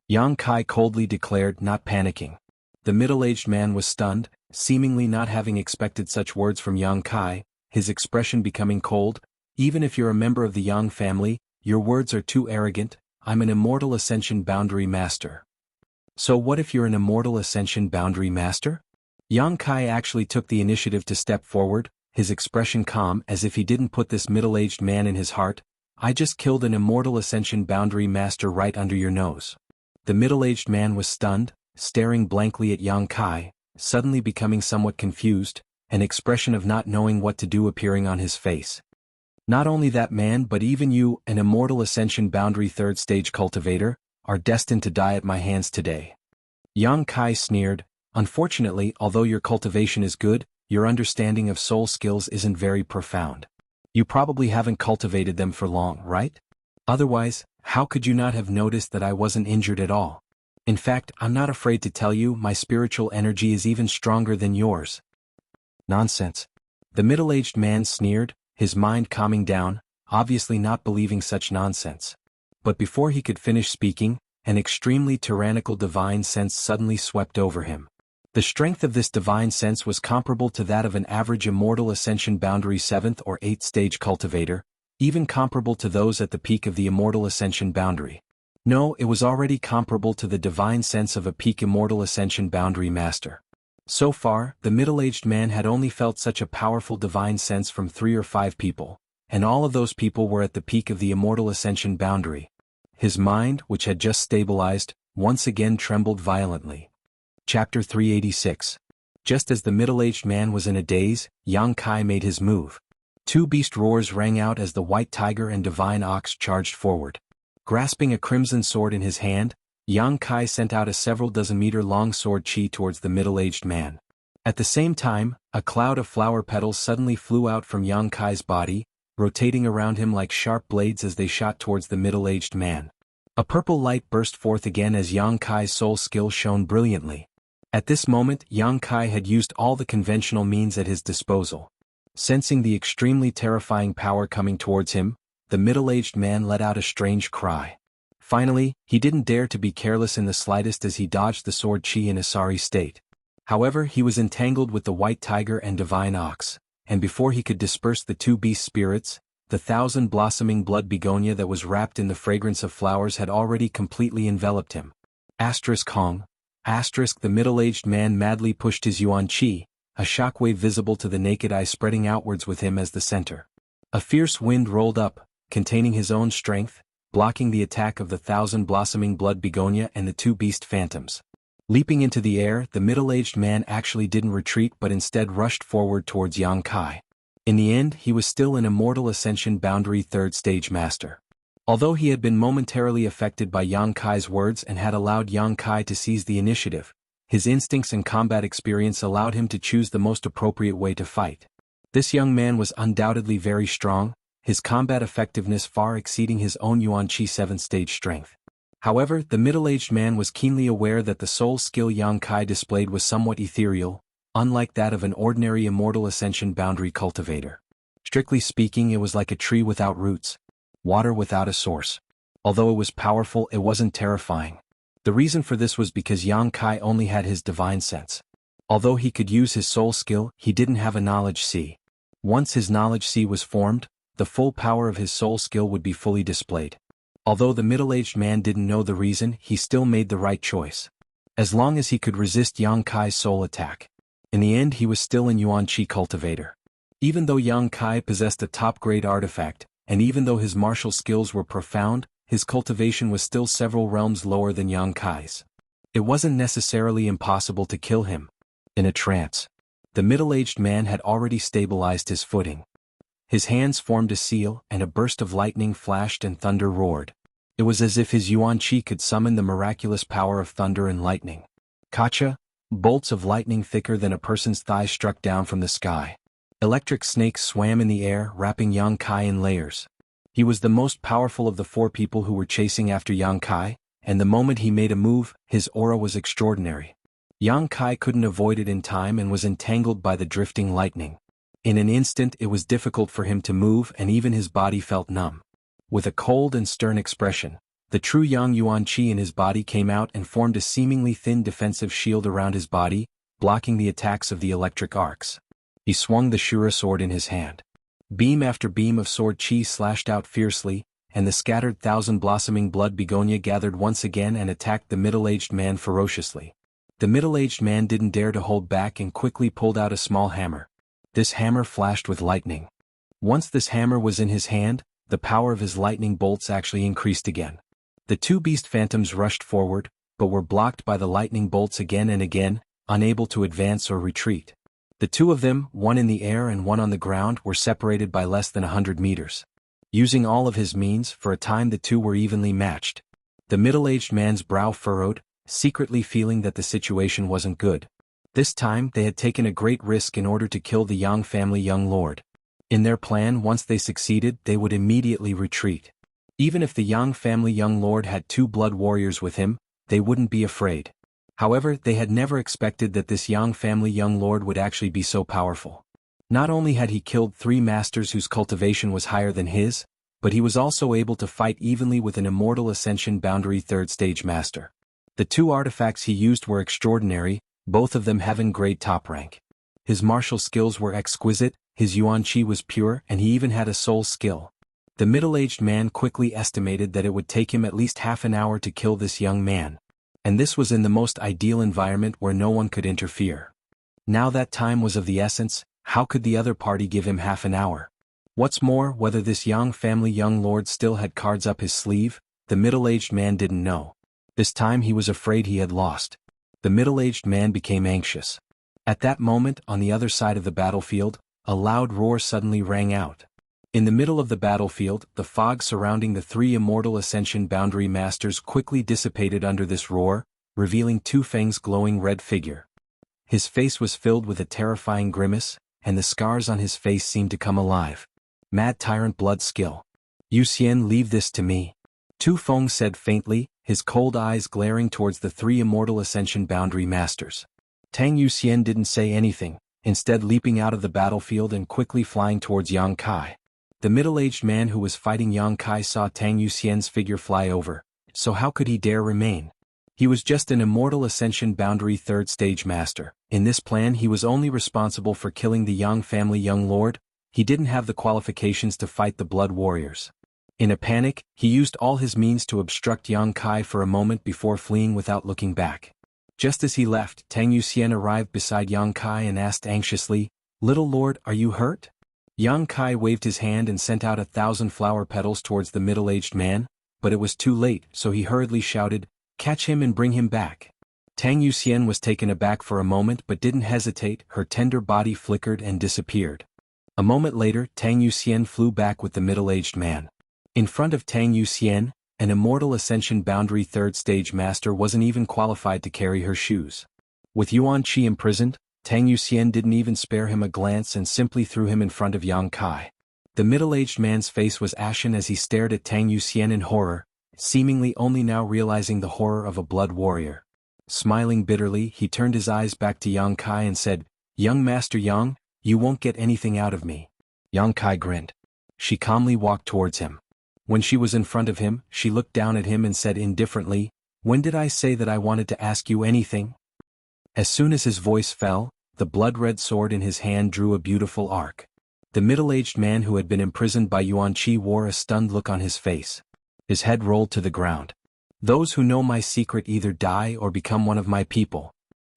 Yang Kai coldly declared, not panicking. The middle-aged man was stunned, seemingly not having expected such words from Yang Kai, his expression becoming cold. Even if you're a member of the Yang family, your words are too arrogant. I'm an Immortal Ascension Boundary Master. So what if you're an Immortal Ascension Boundary Master? Yang Kai actually took the initiative to step forward, his expression calm as if he didn't put this middle-aged man in his heart. I just killed an Immortal Ascension Boundary Master right under your nose. The middle-aged man was stunned, staring blankly at Yang Kai, suddenly becoming somewhat confused, an expression of not knowing what to do appearing on his face. Not only that man but even you, an Immortal Ascension Boundary 3rd Stage cultivator, are destined to die at my hands today. Yang Kai sneered, Unfortunately, although your cultivation is good, your understanding of soul skills isn't very profound. You probably haven't cultivated them for long, right? Otherwise, how could you not have noticed that I wasn't injured at all? In fact, I'm not afraid to tell you my spiritual energy is even stronger than yours. Nonsense. The middle-aged man sneered, his mind calming down, obviously not believing such nonsense. But before he could finish speaking, an extremely tyrannical divine sense suddenly swept over him. The strength of this divine sense was comparable to that of an average Immortal Ascension Boundary 7th or 8th Stage cultivator, even comparable to those at the peak of the Immortal Ascension Boundary. No, it was already comparable to the divine sense of a peak Immortal Ascension Boundary Master. So far, the middle-aged man had only felt such a powerful divine sense from 3 or 5 people, and all of those people were at the peak of the Immortal Ascension Boundary. His mind, which had just stabilized, once again trembled violently. Chapter 386. Just as the middle-aged man was in a daze, Yang Kai made his move. 2 beast roars rang out as the white tiger and divine ox charged forward. Grasping a crimson sword in his hand, Yang Kai sent out a several dozen-meter-long sword chi towards the middle-aged man. At the same time, a cloud of flower petals suddenly flew out from Yang Kai's body, rotating around him like sharp blades as they shot towards the middle-aged man. A purple light burst forth again as Yang Kai's soul skill shone brilliantly. At this moment, Yang Kai had used all the conventional means at his disposal. Sensing the extremely terrifying power coming towards him, the middle-aged man let out a strange cry. Finally, he didn't dare to be careless in the slightest as he dodged the sword chi in a sorry state. However, he was entangled with the white tiger and divine ox, and before he could disperse the two beast spirits, the 1,000-blossoming blood begonia that was wrapped in the fragrance of flowers had already completely enveloped him. Hong. The middle-aged man madly pushed his yuan chi, a shockwave visible to the naked eye spreading outwards with him as the center. A fierce wind rolled up, containing his own strength, blocking the attack of the 1,000-blossoming blood begonia and the two beast phantoms. Leaping into the air, the middle-aged man actually didn't retreat but instead rushed forward towards Yang Kai. In the end, he was still an Immortal Ascension Boundary 3rd Stage Master. Although he had been momentarily affected by Yang Kai's words and had allowed Yang Kai to seize the initiative, his instincts and combat experience allowed him to choose the most appropriate way to fight. This young man was undoubtedly very strong, his combat effectiveness far exceeding his own Yuan Chi 7th stage strength. However, the middle-aged man was keenly aware that the soul skill Yang Kai displayed was somewhat ethereal, unlike that of an ordinary Immortal Ascension Boundary cultivator. Strictly speaking, it was like a tree without roots, water without a source. Although it was powerful, it wasn't terrifying. The reason for this was because Yang Kai only had his divine sense. Although he could use his soul skill, he didn't have a knowledge sea. Once his knowledge sea was formed, the full power of his soul skill would be fully displayed. Although the middle-aged man didn't know the reason, he still made the right choice. As long as he could resist Yang Kai's soul attack. In the end, he was still an Yuan Chi cultivator. Even though Yang Kai possessed a top-grade artifact, and even though his martial skills were profound, his cultivation was still several realms lower than Yang Kai's. It wasn't necessarily impossible to kill him. In a trance, the middle-aged man had already stabilized his footing. His hands formed a seal, and a burst of lightning flashed and thunder roared. It was as if his Yuan Chi could summon the miraculous power of thunder and lightning. Kacha, bolts of lightning thicker than a person's thighs struck down from the sky. Electric snakes swam in the air, wrapping Yang Kai in layers. He was the most powerful of the four people who were chasing after Yang Kai, and the moment he made a move, his aura was extraordinary. Yang Kai couldn't avoid it in time and was entangled by the drifting lightning. In an instant it was difficult for him to move and even his body felt numb. With a cold and stern expression, the true Yang Yuan Chi in his body came out and formed a seemingly thin defensive shield around his body, blocking the attacks of the electric arcs. He swung the Shura sword in his hand. Beam after beam of sword chi slashed out fiercely, and the scattered 1,000-blossoming blood begonia gathered once again and attacked the middle-aged man ferociously. The middle-aged man didn't dare to hold back and quickly pulled out a small hammer. This hammer flashed with lightning. Once this hammer was in his hand, the power of his lightning bolts actually increased again. The two beast phantoms rushed forward, but were blocked by the lightning bolts again and again, unable to advance or retreat. The two of them, one in the air and one on the ground, were separated by less than 100 meters. Using all of his means, for a time the two were evenly matched. The middle-aged man's brow furrowed, secretly feeling that the situation wasn't good. This time they had taken a great risk in order to kill the Yang family young lord. In their plan, once they succeeded, they would immediately retreat. Even if the Yang family young lord had two blood warriors with him, they wouldn't be afraid. However, they had never expected that this Yang family young lord would actually be so powerful. Not only had he killed 3 masters whose cultivation was higher than his, but he was also able to fight evenly with an Immortal Ascension Boundary 3rd Stage Master. The 2 artifacts he used were extraordinary, both of them heaven-grade top rank. His martial skills were exquisite, his Yuan Chi was pure, and he even had a soul skill. The middle-aged man quickly estimated that it would take him at least half an hour to kill this young man. And this was in the most ideal environment where no one could interfere. Now that time was of the essence, how could the other party give him half an hour? What's more, whether this Yang family young lord still had cards up his sleeve, the middle-aged man didn't know. This time he was afraid he had lost. The middle-aged man became anxious. At that moment, on the other side of the battlefield, a loud roar suddenly rang out. In the middle of the battlefield, the fog surrounding the three immortal Ascension Boundary Masters quickly dissipated under this roar, revealing Tu Feng's glowing red figure. His face was filled with a terrifying grimace, and the scars on his face seemed to come alive. Mad Tyrant Blood Skill. Yu Xian, leave this to me. Tu Feng said faintly, his cold eyes glaring towards the three immortal Ascension Boundary Masters. Tang Yu Xian didn't say anything, instead leaping out of the battlefield and quickly flying towards Yang Kai. The middle-aged man who was fighting Yang Kai saw Tang Yu Xian's figure fly over, so how could he dare remain? He was just an immortal Ascension Boundary third stage master. In this plan he was only responsible for killing the Yang family young lord. He didn't have the qualifications to fight the Blood Warriors. In a panic, he used all his means to obstruct Yang Kai for a moment before fleeing without looking back. Just as he left, Tang Yu Xian arrived beside Yang Kai and asked anxiously, "Little lord, are you hurt?" Yang Kai waved his hand and sent out 1,000 flower petals towards the middle-aged man, but it was too late, so he hurriedly shouted, "Catch him and bring him back." Tang Yu Xian was taken aback for a moment but didn't hesitate. Her tender body flickered and disappeared. A moment later, Tang Yu Xian flew back with the middle-aged man. In front of Tang Yu Xian, an immortal Ascension Boundary third stage master wasn't even qualified to carry her shoes. With Yuan Qi imprisoned, Tang Yu Xian didn't even spare him a glance and simply threw him in front of Yang Kai. The middle-aged man's face was ashen as he stared at Tang Yu Xian in horror, seemingly only now realizing the horror of a blood warrior. Smiling bitterly, he turned his eyes back to Yang Kai and said, "Young Master Yang, you won't get anything out of me." Yang Kai grinned. She calmly walked towards him. When she was in front of him, she looked down at him and said indifferently, "When did I say that I wanted to ask you anything?" As soon as his voice fell, the blood-red sword in his hand drew a beautiful arc. The middle-aged man who had been imprisoned by Yuan Qi wore a stunned look on his face. His head rolled to the ground. "Those who know my secret either die or become one of my people."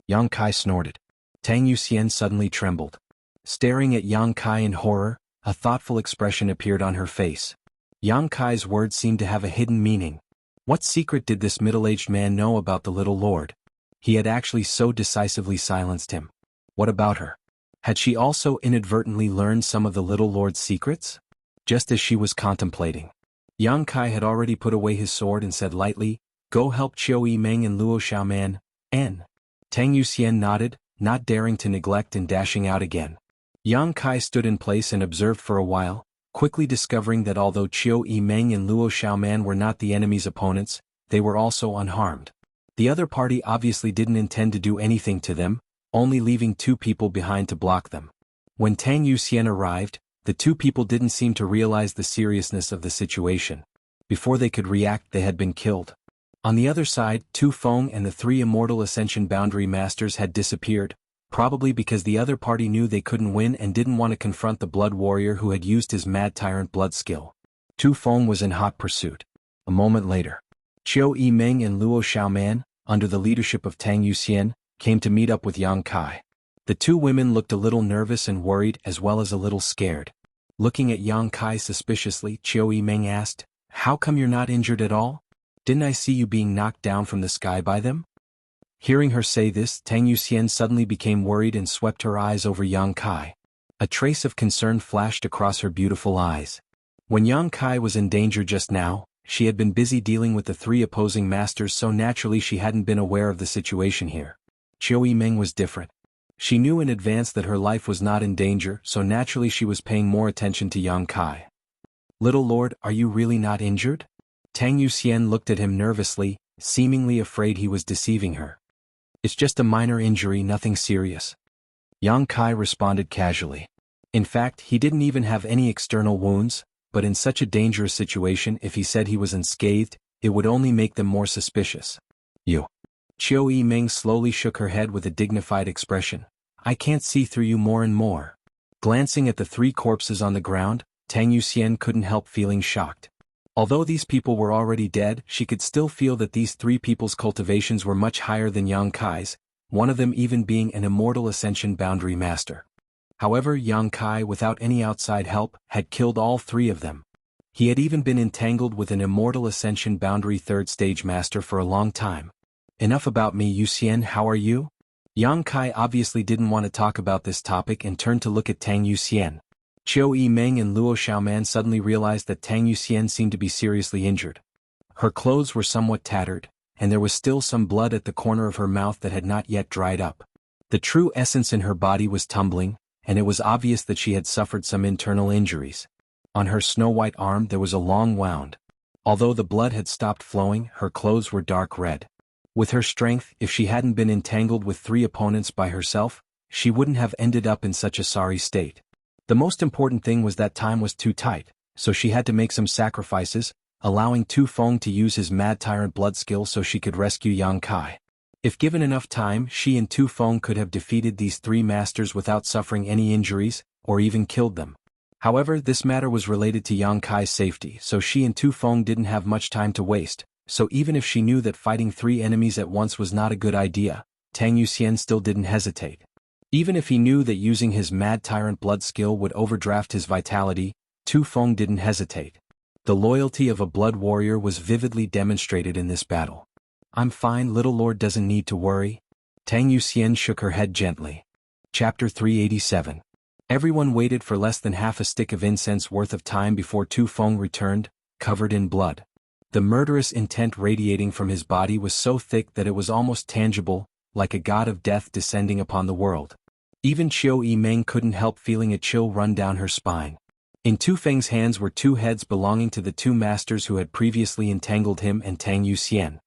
Yang Kai snorted. Tang Yu Xian suddenly trembled. Staring at Yang Kai in horror, a thoughtful expression appeared on her face. Yang Kai's words seemed to have a hidden meaning. What secret did this middle-aged man know about the little lord? He had actually so decisively silenced him. What about her? Had she also inadvertently learned some of the little lord's secrets? Just as she was contemplating, Yang Kai had already put away his sword and said lightly, "Go help Qiu Yimeng and Luo Xiaoman, N." Tang Yu Xian nodded, not daring to neglect and dashing out again. Yang Kai stood in place and observed for a while, quickly discovering that although Qiu Yimeng and Luo Xiaoman were not the enemy's opponents, they were also unharmed. The other party obviously didn't intend to do anything to them, only leaving two people behind to block them. When Tang Yu Xian arrived, the two people didn't seem to realize the seriousness of the situation. Before they could react, they had been killed. On the other side, Tu Feng and the three immortal Ascension Boundary Masters had disappeared, probably because the other party knew they couldn't win and didn't want to confront the Blood Warrior who had used his Mad Tyrant blood skill. Tu Feng was in hot pursuit. A moment later, Qiu Yimeng and Luo Xiaoman, under the leadership of Tang Yu Xian, came to meet up with Yang Kai. The two women looked a little nervous and worried as well as a little scared. Looking at Yang Kai suspiciously, Qiu Yimeng asked, "How come you're not injured at all? Didn't I see you being knocked down from the sky by them?" Hearing her say this, Tang Yu Xian suddenly became worried and swept her eyes over Yang Kai. A trace of concern flashed across her beautiful eyes. When Yang Kai was in danger just now, she had been busy dealing with the three opposing masters, so naturally she hadn't been aware of the situation here. Qiu Yimeng was different. She knew in advance that her life was not in danger, so naturally she was paying more attention to Yang Kai. "Little lord, are you really not injured?" Tang Yu Xian looked at him nervously, seemingly afraid he was deceiving her. "It's just a minor injury, nothing serious." Yang Kai responded casually. In fact, he didn't even have any external wounds, but in such a dangerous situation, if he said he was unscathed, it would only make them more suspicious. "You." Qiu Yimeng slowly shook her head with a dignified expression. "I can't see through you more and more." Glancing at the three corpses on the ground, Tang Yu Xian couldn't help feeling shocked. Although these people were already dead, she could still feel that these three people's cultivations were much higher than Yang Kai's, one of them even being an immortal Ascension Boundary Master. However, Yang Kai, without any outside help, had killed all three of them. He had even been entangled with an immortal Ascension Boundary third stage master for a long time. "Enough about me, Yu Xian, how are you?" Yang Kai obviously didn't want to talk about this topic and turned to look at Tang Yu Xian. Qiu Yimeng and Luo Xiaoman suddenly realized that Tang Yuxian seemed to be seriously injured. Her clothes were somewhat tattered, and there was still some blood at the corner of her mouth that had not yet dried up. The true essence in her body was tumbling, and it was obvious that she had suffered some internal injuries. On her snow-white arm there was a long wound. Although the blood had stopped flowing, her clothes were dark red. With her strength, if she hadn't been entangled with 3 opponents by herself, she wouldn't have ended up in such a sorry state. The most important thing was that time was too tight, so she had to make some sacrifices, allowing Tu Feng to use his Mad Tyrant blood skill so she could rescue Yang Kai. If given enough time, she and Tu Feng could have defeated these 3 masters without suffering any injuries, or even killed them. However, this matter was related to Yang Kai's safety, so she and Tu Feng didn't have much time to waste, so even if she knew that fighting 3 enemies at once was not a good idea, Tang Yuxian still didn't hesitate. Even if he knew that using his Mad Tyrant blood skill would overdraft his vitality, Tu Feng didn't hesitate. The loyalty of a blood warrior was vividly demonstrated in this battle. "I'm fine, little lord doesn't need to worry." Tang Yuxian shook her head gently. Chapter 387. Everyone waited for less than half a stick of incense worth of time before Tu Feng returned, covered in blood. The murderous intent radiating from his body was so thick that it was almost tangible, like a god of death descending upon the world. Even Qiu Yimeng couldn't help feeling a chill run down her spine. In Tu Feng's hands were 2 heads belonging to the 2 masters who had previously entangled him and Tang Yuxian.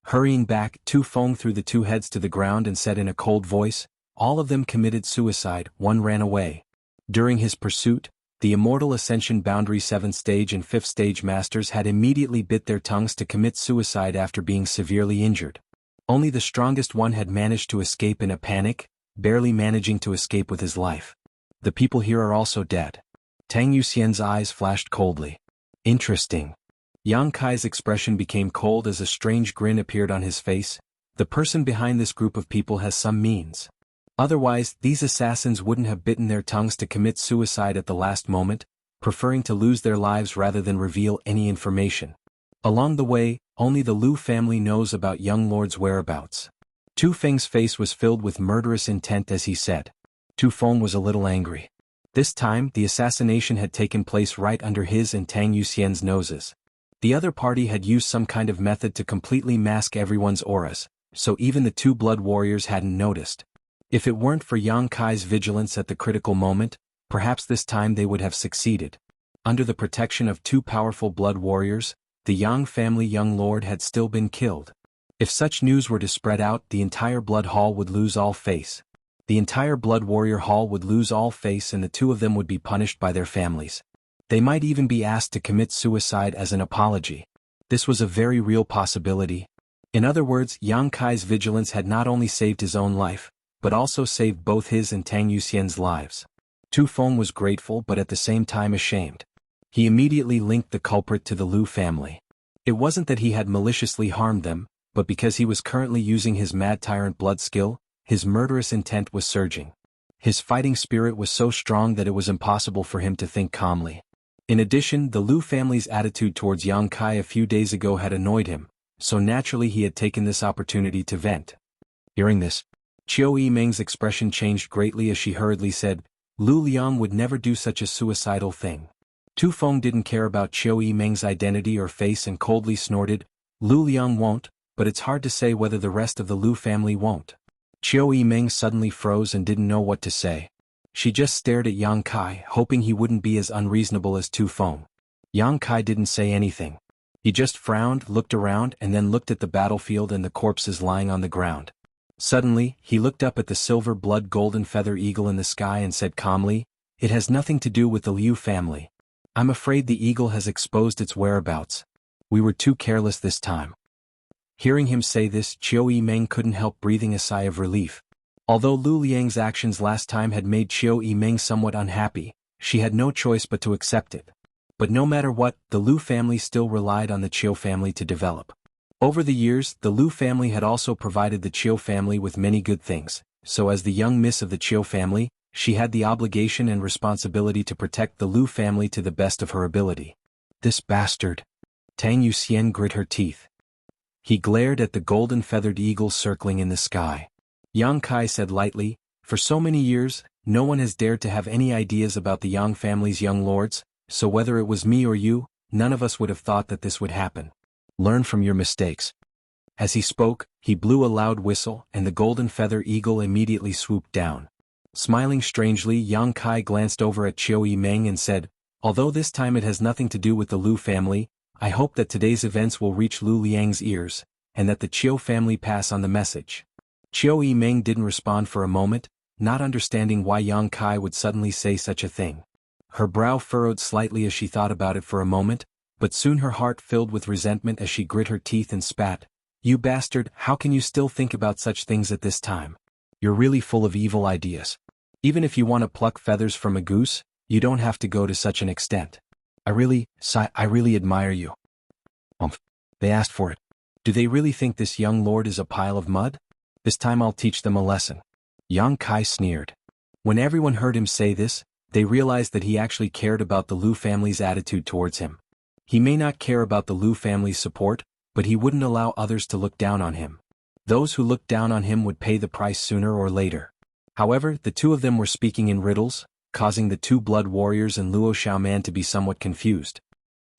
Hurrying back, Tu Feng threw the 2 heads to the ground and said in a cold voice, "All of them committed suicide, 1 ran away." During his pursuit, the Immortal Ascension Boundary 7th Stage and 5th Stage Masters had immediately bit their tongues to commit suicide after being severely injured. Only the strongest one had managed to escape in a panic, barely managing to escape with his life. "The people here are also dead." Tang Yuxian's eyes flashed coldly. "Interesting." Yang Kai's expression became cold as a strange grin appeared on his face. "The person behind this group of people has some means. Otherwise, these assassins wouldn't have bitten their tongues to commit suicide at the last moment, preferring to lose their lives rather than reveal any information. Along the way, only the Lu family knows about young lord's whereabouts." Tu Feng's face was filled with murderous intent as he said. Tu Feng was a little angry. This time, the assassination had taken place right under his and Tang Yuxian's noses. The other party had used some kind of method to completely mask everyone's auras, so even the 2 blood warriors hadn't noticed. If it weren't for Yang Kai's vigilance at the critical moment, perhaps this time they would have succeeded. Under the protection of 2 powerful blood warriors, the Yang family young lord had still been killed. If such news were to spread out, the entire blood hall would lose all face. The entire blood warrior hall would lose all face and the 2 of them would be punished by their families. They might even be asked to commit suicide as an apology. This was a very real possibility. In other words, Yang Kai's vigilance had not only saved his own life, but also saved both his and Tang Yuxian's lives. Tu Feng was grateful but at the same time ashamed. He immediately linked the culprit to the Lu family. It wasn't that he had maliciously harmed them, but because he was currently using his Mad Tyrant blood skill, his murderous intent was surging. His fighting spirit was so strong that it was impossible for him to think calmly. In addition, the Lu family's attitude towards Yang Kai a few days ago had annoyed him, so naturally he had taken this opportunity to vent. Hearing this, Qiu Yimeng's expression changed greatly as she hurriedly said, "Lu Liang would never do such a suicidal thing." Tu Feng didn't care about Qiu Yimeng's identity or face and coldly snorted, "Lu Liang won't, but it's hard to say whether the rest of the Lu family won't." Qiu Yimeng suddenly froze and didn't know what to say. She just stared at Yang Kai, hoping he wouldn't be as unreasonable as Tu Feng. Yang Kai didn't say anything. He just frowned, looked around, and then looked at the battlefield and the corpses lying on the ground. Suddenly, he looked up at the silver blood golden feather eagle in the sky and said calmly, "It has nothing to do with the Liu family. I'm afraid the eagle has exposed its whereabouts. We were too careless this time." Hearing him say this, Qiu Yimeng couldn't help breathing a sigh of relief. Although Lu Liang's actions last time had made Qiu Yimeng somewhat unhappy, she had no choice but to accept it. But no matter what, the Lu family still relied on the Qiu family to develop. Over the years, the Lu family had also provided the Qiu family with many good things, so as the young miss of the Qiu family, she had the obligation and responsibility to protect the Lu family to the best of her ability. "This bastard." Tang Yuxian grit her teeth. He glared at the golden feathered eagle circling in the sky. Yang Kai said lightly, "For so many years, no one has dared to have any ideas about the Yang family's young lords, so whether it was me or you, none of us would have thought that this would happen. Learn from your mistakes. As he spoke, he blew a loud whistle, and the golden feather eagle immediately swooped down. Smiling strangely, Yang Kai glanced over at Qiu Yimeng and said, "Although this time it has nothing to do with the Lu family, I hope that today's events will reach Lu Liang's ears, and that the Qiu family pass on the message." Qiu Yimeng didn't respond for a moment, not understanding why Yang Kai would suddenly say such a thing. Her brow furrowed slightly as she thought about it for a moment, but soon her heart filled with resentment as she grit her teeth and spat, "You bastard, how can you still think about such things at this time? You're really full of evil ideas. Even if you want to pluck feathers from a goose, you don't have to go to such an extent. I really admire you." They asked for it. Do they really think this young lord is a pile of mud? This time I'll teach them a lesson. Yang Kai sneered. When everyone heard him say this, they realized that he actually cared about the Lu family's attitude towards him. He may not care about the Lu family's support, but he wouldn't allow others to look down on him. Those who looked down on him would pay the price sooner or later. However, the two of them were speaking in riddles, causing the two blood warriors and Luo Xiaoman to be somewhat confused.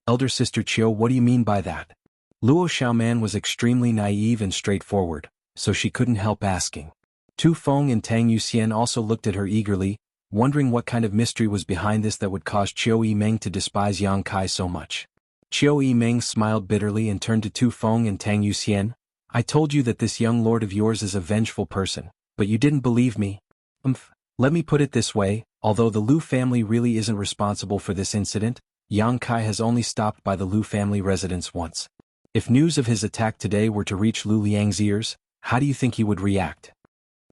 "Elder sister Qiu, what do you mean by that?" Luo Xiaoman was extremely naive and straightforward, so she couldn't help asking. Tu Feng and Tang Yuxian also looked at her eagerly, wondering what kind of mystery was behind this that would cause Qiu Yimeng to despise Yang Kai so much. Qiu Yimeng smiled bitterly and turned to Tu Feng and Tang Yuxian. "I told you that this young lord of yours is a vengeful person, but you didn't believe me. Let me put it this way, although the Lu family really isn't responsible for this incident, Yang Kai has only stopped by the Lu family residence once. If news of his attack today were to reach Lu Liang's ears, how do you think he would react?"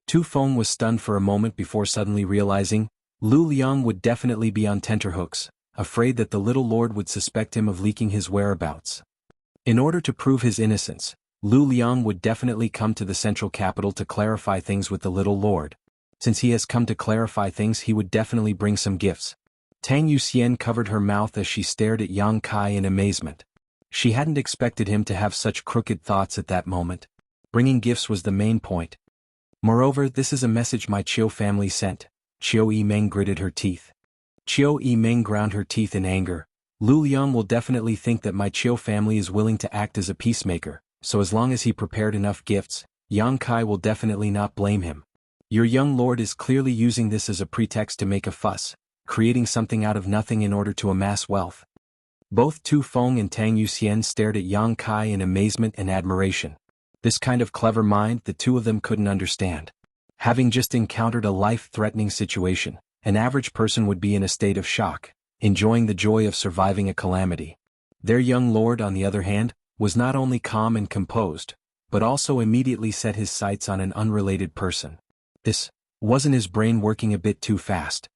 Tu Feng was stunned for a moment before suddenly realizing, Lu Liang would definitely be on tenterhooks, afraid that the little lord would suspect him of leaking his whereabouts. In order to prove his innocence, Lu Liang would definitely come to the central capital to clarify things with the little lord. Since he has come to clarify things, he would definitely bring some gifts. Tang Yuxian covered her mouth as she stared at Yang Kai in amazement. She hadn't expected him to have such crooked thoughts at that moment. Bringing gifts was the main point. "Moreover, this is a message my Qiu family sent." Qiu Yimeng gritted her teeth. Qiu Yimeng ground her teeth in anger. "Lu Liang will definitely think that my Qiu family is willing to act as a peacemaker, so as long as he prepared enough gifts, Yang Kai will definitely not blame him. Your young lord is clearly using this as a pretext to make a fuss, creating something out of nothing in order to amass wealth." Both Tu Feng and Tang Yuxian stared at Yang Kai in amazement and admiration. This kind of clever mind the two of them couldn't understand. Having just encountered a life-threatening situation, an average person would be in a state of shock, enjoying the joy of surviving a calamity. Their young lord, on the other hand, was not only calm and composed, but also immediately set his sights on an unrelated person. This wasn't his brain working a bit too fast.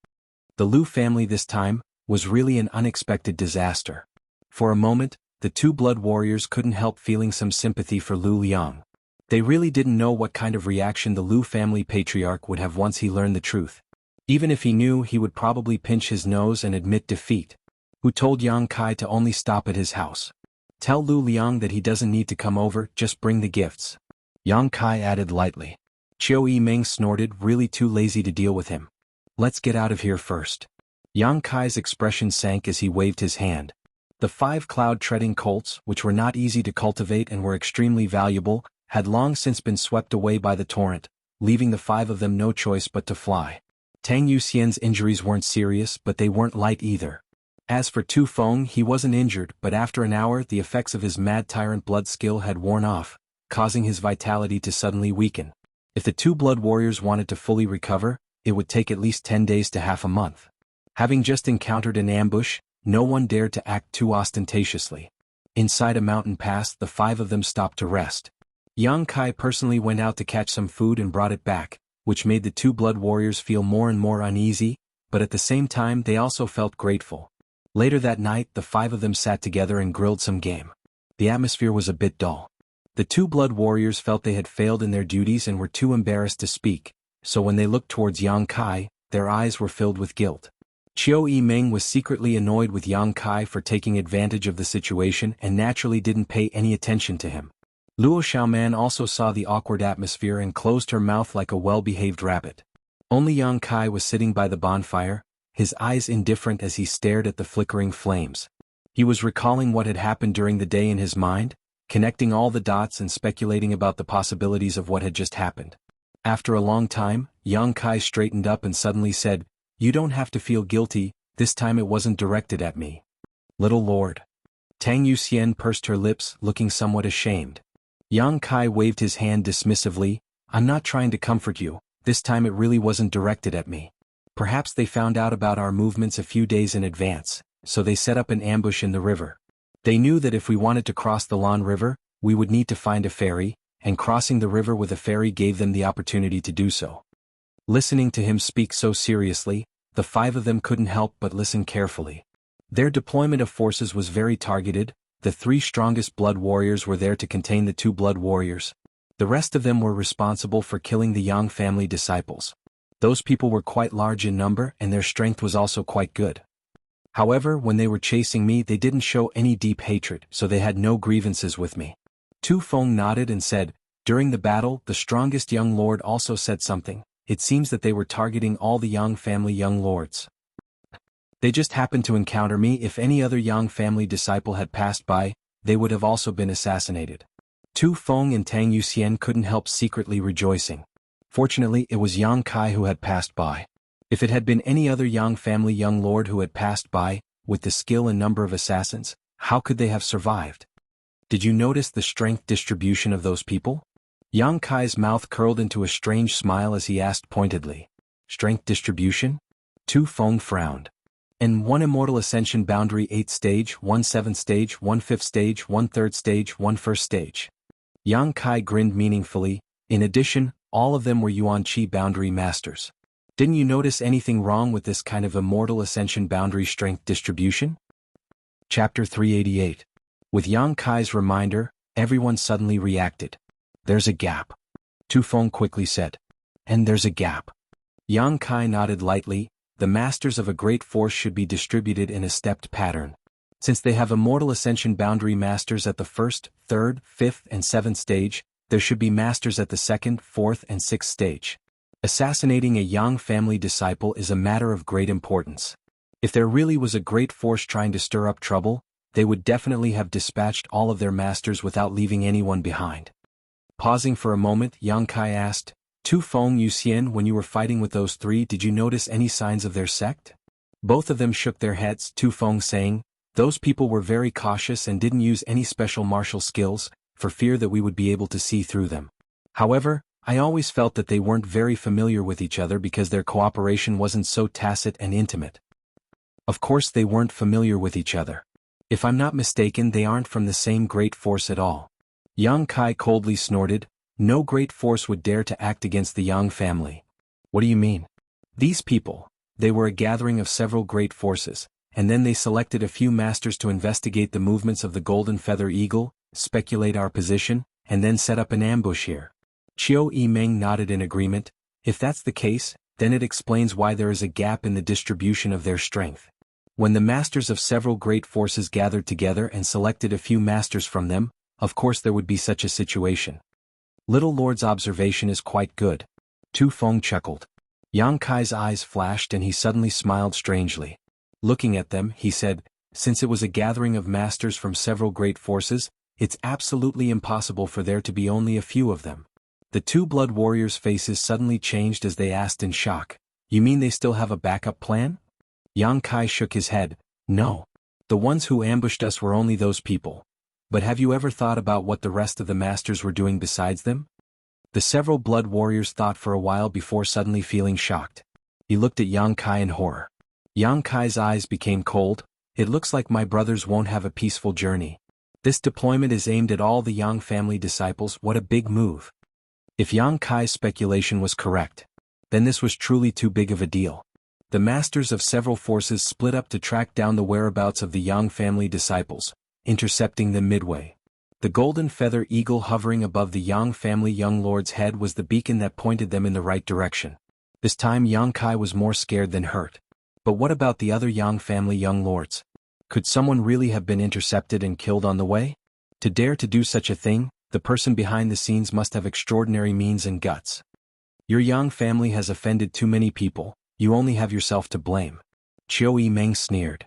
The Lu family this time was really an unexpected disaster. For a moment, the two blood warriors couldn't help feeling some sympathy for Lu Liang. They really didn't know what kind of reaction the Lu family patriarch would have once he learned the truth. Even if he knew, he would probably pinch his nose and admit defeat. Who told Yang Kai to only stop at his house? Tell Lu Liang that he doesn't need to come over, just bring the gifts. Yang Kai added lightly. Qiu Yimeng snorted, really too lazy to deal with him. Let's get out of here first. Yang Kai's expression sank as he waved his hand. The 5 cloud-treading colts, which were not easy to cultivate and were extremely valuable, had long since been swept away by the torrent, leaving the 5 of them no choice but to fly. Tang Yuxian's injuries weren't serious, but they weren't light either. As for Tu Feng, he wasn't injured, but after an hour the effects of his mad tyrant blood skill had worn off, causing his vitality to suddenly weaken. If the two blood warriors wanted to fully recover, it would take at least 10 days to half a month. Having just encountered an ambush, no one dared to act too ostentatiously. Inside a mountain pass, the 5 of them stopped to rest. Yang Kai personally went out to catch some food and brought it back, which made the two blood warriors feel more and more uneasy, but at the same time they also felt grateful. Later that night, the 5 of them sat together and grilled some game. The atmosphere was a bit dull. The two blood warriors felt they had failed in their duties and were too embarrassed to speak, so when they looked towards Yang Kai, their eyes were filled with guilt. Qiu Yimeng was secretly annoyed with Yang Kai for taking advantage of the situation and naturally didn't pay any attention to him. Luo Xiaoman also saw the awkward atmosphere and closed her mouth like a well-behaved rabbit. Only Yang Kai was sitting by the bonfire, his eyes indifferent as he stared at the flickering flames. He was recalling what had happened during the day in his mind, connecting all the dots and speculating about the possibilities of what had just happened. After a long time, Yang Kai straightened up and suddenly said, "You don't have to feel guilty, this time it wasn't directed at me." "Little Lord." Tang Yuxian pursed her lips, looking somewhat ashamed. Yang Kai waved his hand dismissively, "I'm not trying to comfort you, this time it really wasn't directed at me. Perhaps they found out about our movements a few days in advance, so they set up an ambush in the river. They knew that if we wanted to cross the Lan River, we would need to find a ferry, and crossing the river with a ferry gave them the opportunity to do so." Listening to him speak so seriously, the five of them couldn't help but listen carefully. Their deployment of forces was very targeted. The three strongest blood warriors were there to contain the two blood warriors. The rest of them were responsible for killing the Yang family disciples. Those people were quite large in number and their strength was also quite good. However, when they were chasing me they didn't show any deep hatred, so they had no grievances with me. Tu Feng nodded and said, "During the battle, the strongest young lord also said something. It seems that they were targeting all the Yang family young lords. They just happened to encounter me. If any other Yang family disciple had passed by, they would have also been assassinated." Tu Feng and Tang Yuxian couldn't help secretly rejoicing. Fortunately, it was Yang Kai who had passed by. If it had been any other Yang family young lord who had passed by, with the skill and number of assassins, how could they have survived? "Did you notice the strength distribution of those people?" Yang Kai's mouth curled into a strange smile as he asked pointedly. "Strength distribution?" Tu Feng frowned. "And 1 immortal ascension boundary 8 stage, 1 7th stage, 1 5th stage, 1 3rd stage, 1 1st stage." Yang Kai grinned meaningfully. "In addition, all of them were Yuan Qi boundary masters. Didn't you notice anything wrong with this kind of immortal ascension boundary strength distribution?" Chapter 388. With Yang Kai's reminder, everyone suddenly reacted. "There's a gap," Tu Feng quickly said. "And there's a gap." Yang Kai nodded lightly. "The masters of a great force should be distributed in a stepped pattern. Since they have immortal ascension boundary masters at the 1st, 3rd, 5th and 7th stage, there should be masters at the 2nd, 4th and 6th stage. Assassinating a Yang family disciple is a matter of great importance. If there really was a great force trying to stir up trouble, they would definitely have dispatched all of their masters without leaving anyone behind." Pausing for a moment, Yang Kai asked, "Tu Feng Yuxian, when you were fighting with those three, did you notice any signs of their sect?" Both of them shook their heads, Tu Feng saying, "Those people were very cautious and didn't use any special martial skills, for fear that we would be able to see through them. However, I always felt that they weren't very familiar with each other because their cooperation wasn't so tacit and intimate." Of course they weren't familiar with each other. If I'm not mistaken, they aren't from the same great force at all. Yang Kai coldly snorted. "No great force would dare to act against the Yang family." "What do you mean?" "These people, they were a gathering of several great forces, and then they selected a few masters to investigate the movements of the Golden Feather Eagle, speculate our position, and then set up an ambush here." Qiu Yimeng nodded in agreement. "If that's the case, then it explains why there is a gap in the distribution of their strength. When the masters of several great forces gathered together and selected a few masters from them, of course there would be such a situation." "Little Lord's observation is quite good." Tu Feng chuckled. Yang Kai's eyes flashed and he suddenly smiled strangely. Looking at them, he said, "Since it was a gathering of masters from several great forces, it's absolutely impossible for there to be only a few of them." The two blood warriors' faces suddenly changed as they asked in shock, "You mean they still have a backup plan?" Yang Kai shook his head. "No. The ones who ambushed us were only those people. But have you ever thought about what the rest of the masters were doing besides them?" The several blood warriors thought for a while before suddenly feeling shocked. He looked at Yang Kai in horror. Yang Kai's eyes became cold. "It looks like my brothers won't have a peaceful journey. This deployment is aimed at all the Yang family disciples. What a big move." If Yang Kai's speculation was correct, then this was truly too big of a deal. The masters of several forces split up to track down the whereabouts of the Yang family disciples, intercepting them midway. The Golden Feather Eagle hovering above the Yang family young lord's head was the beacon that pointed them in the right direction. This time Yang Kai was more scared than hurt. But what about the other Yang family young lords? Could someone really have been intercepted and killed on the way? To dare to do such a thing, the person behind the scenes must have extraordinary means and guts. Your Yang family has offended too many people, you only have yourself to blame. Qiu Yimeng sneered.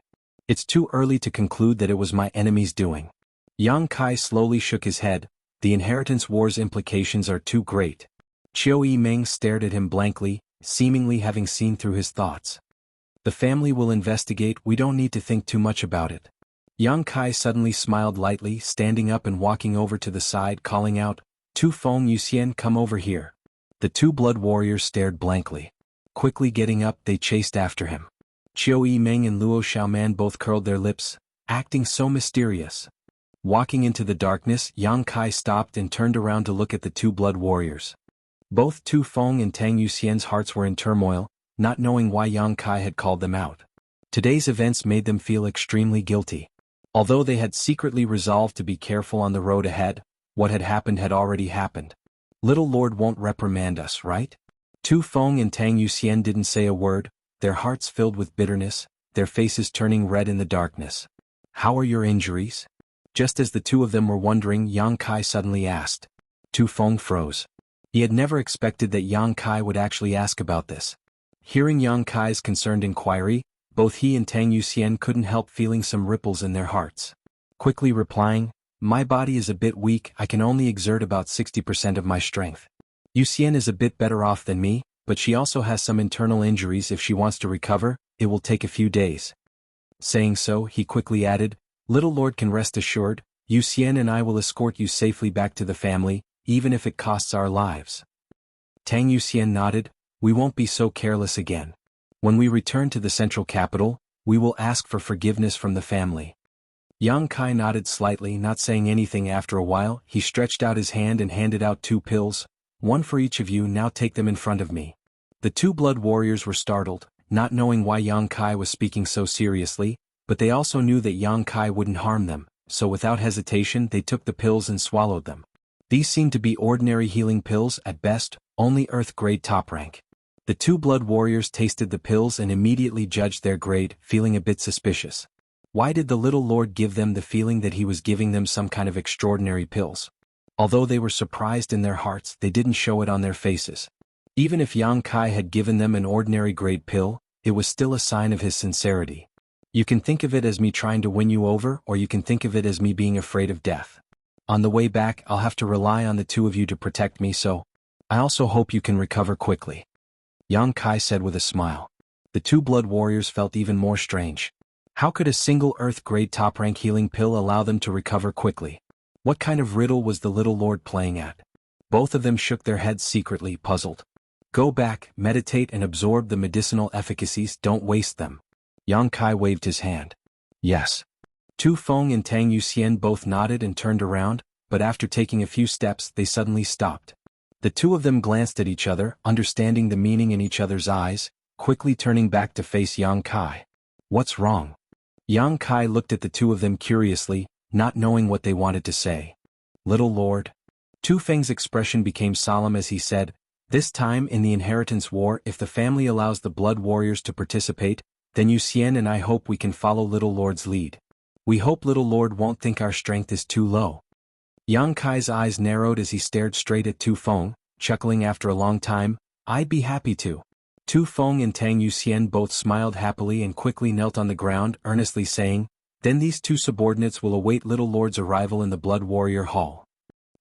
It's too early to conclude that it was my enemy's doing. Yang Kai slowly shook his head, the inheritance war's implications are too great. Qiu Yimeng stared at him blankly, seemingly having seen through his thoughts. The family will investigate, we don't need to think too much about it. Yang Kai suddenly smiled lightly, standing up and walking over to the side, calling out, Tu Feng Yuxian, come over here. The two blood warriors stared blankly. Quickly getting up, they chased after him. Qiu Yimeng and Luo Xiaoman both curled their lips, acting so mysterious. Walking into the darkness, Yang Kai stopped and turned around to look at the two blood warriors. Both Tu Feng and Tang Yuxian's hearts were in turmoil, not knowing why Yang Kai had called them out. Today's events made them feel extremely guilty. Although they had secretly resolved to be careful on the road ahead, what had already happened. Little Lord won't reprimand us, right? Tu Feng and Tang Yuxian didn't say a word, their hearts filled with bitterness, their faces turning red in the darkness. How are your injuries? Just as the two of them were wondering, Yang Kai suddenly asked. Tu Feng froze. He had never expected that Yang Kai would actually ask about this. Hearing Yang Kai's concerned inquiry, both he and Tang Yuxian couldn't help feeling some ripples in their hearts. Quickly replying, my body is a bit weak, I can only exert about 60% of my strength. Yuxian is a bit better off than me, but she also has some internal injuries. If she wants to recover, it will take a few days. Saying so, he quickly added, Little Lord can rest assured, Yuxian and I will escort you safely back to the family, even if it costs our lives. Tang Yuxian nodded, we won't be so careless again. When we return to the central capital, we will ask for forgiveness from the family. Yang Kai nodded slightly, not saying anything. After a while, he stretched out his hand and handed out 2 pills, one for each of you. Now take them in front of me. The 2 blood warriors were startled, not knowing why Yang Kai was speaking so seriously, but they also knew that Yang Kai wouldn't harm them, so without hesitation they took the pills and swallowed them. These seemed to be ordinary healing pills at best, only Earth-grade top rank. The 2 blood warriors tasted the pills and immediately judged their grade, feeling a bit suspicious. Why did the little lord give them the feeling that he was giving them some kind of extraordinary pills? Although they were surprised in their hearts, they didn't show it on their faces. Even if Yang Kai had given them an ordinary grade pill, it was still a sign of his sincerity. You can think of it as me trying to win you over, or you can think of it as me being afraid of death. On the way back, I'll have to rely on the 2 of you to protect me, so I also hope you can recover quickly. Yang Kai said with a smile. The 2 blood warriors felt even more strange. How could a single Earth-grade top-rank healing pill allow them to recover quickly? What kind of riddle was the little lord playing at? Both of them shook their heads secretly, puzzled. Go back, meditate and absorb the medicinal efficacies, don't waste them. Yang Kai waved his hand. Yes. Tu Feng and Tang Yuxian both nodded and turned around, but after taking a few steps they suddenly stopped. The 2 of them glanced at each other, understanding the meaning in each other's eyes, quickly turning back to face Yang Kai. What's wrong? Yang Kai looked at the 2 of them curiously, not knowing what they wanted to say. Little Lord. Tu Feng's expression became solemn as he said, this time in the inheritance war, if the family allows the blood warriors to participate, then Yuxian and I hope we can follow Little Lord's lead. We hope Little Lord won't think our strength is too low. Yang Kai's eyes narrowed as he stared straight at Tu Feng, chuckling after a long time, I'd be happy to. Tu Feng and Tang Yuxian both smiled happily and quickly knelt on the ground, earnestly saying, then these 2 subordinates will await Little Lord's arrival in the Blood Warrior Hall.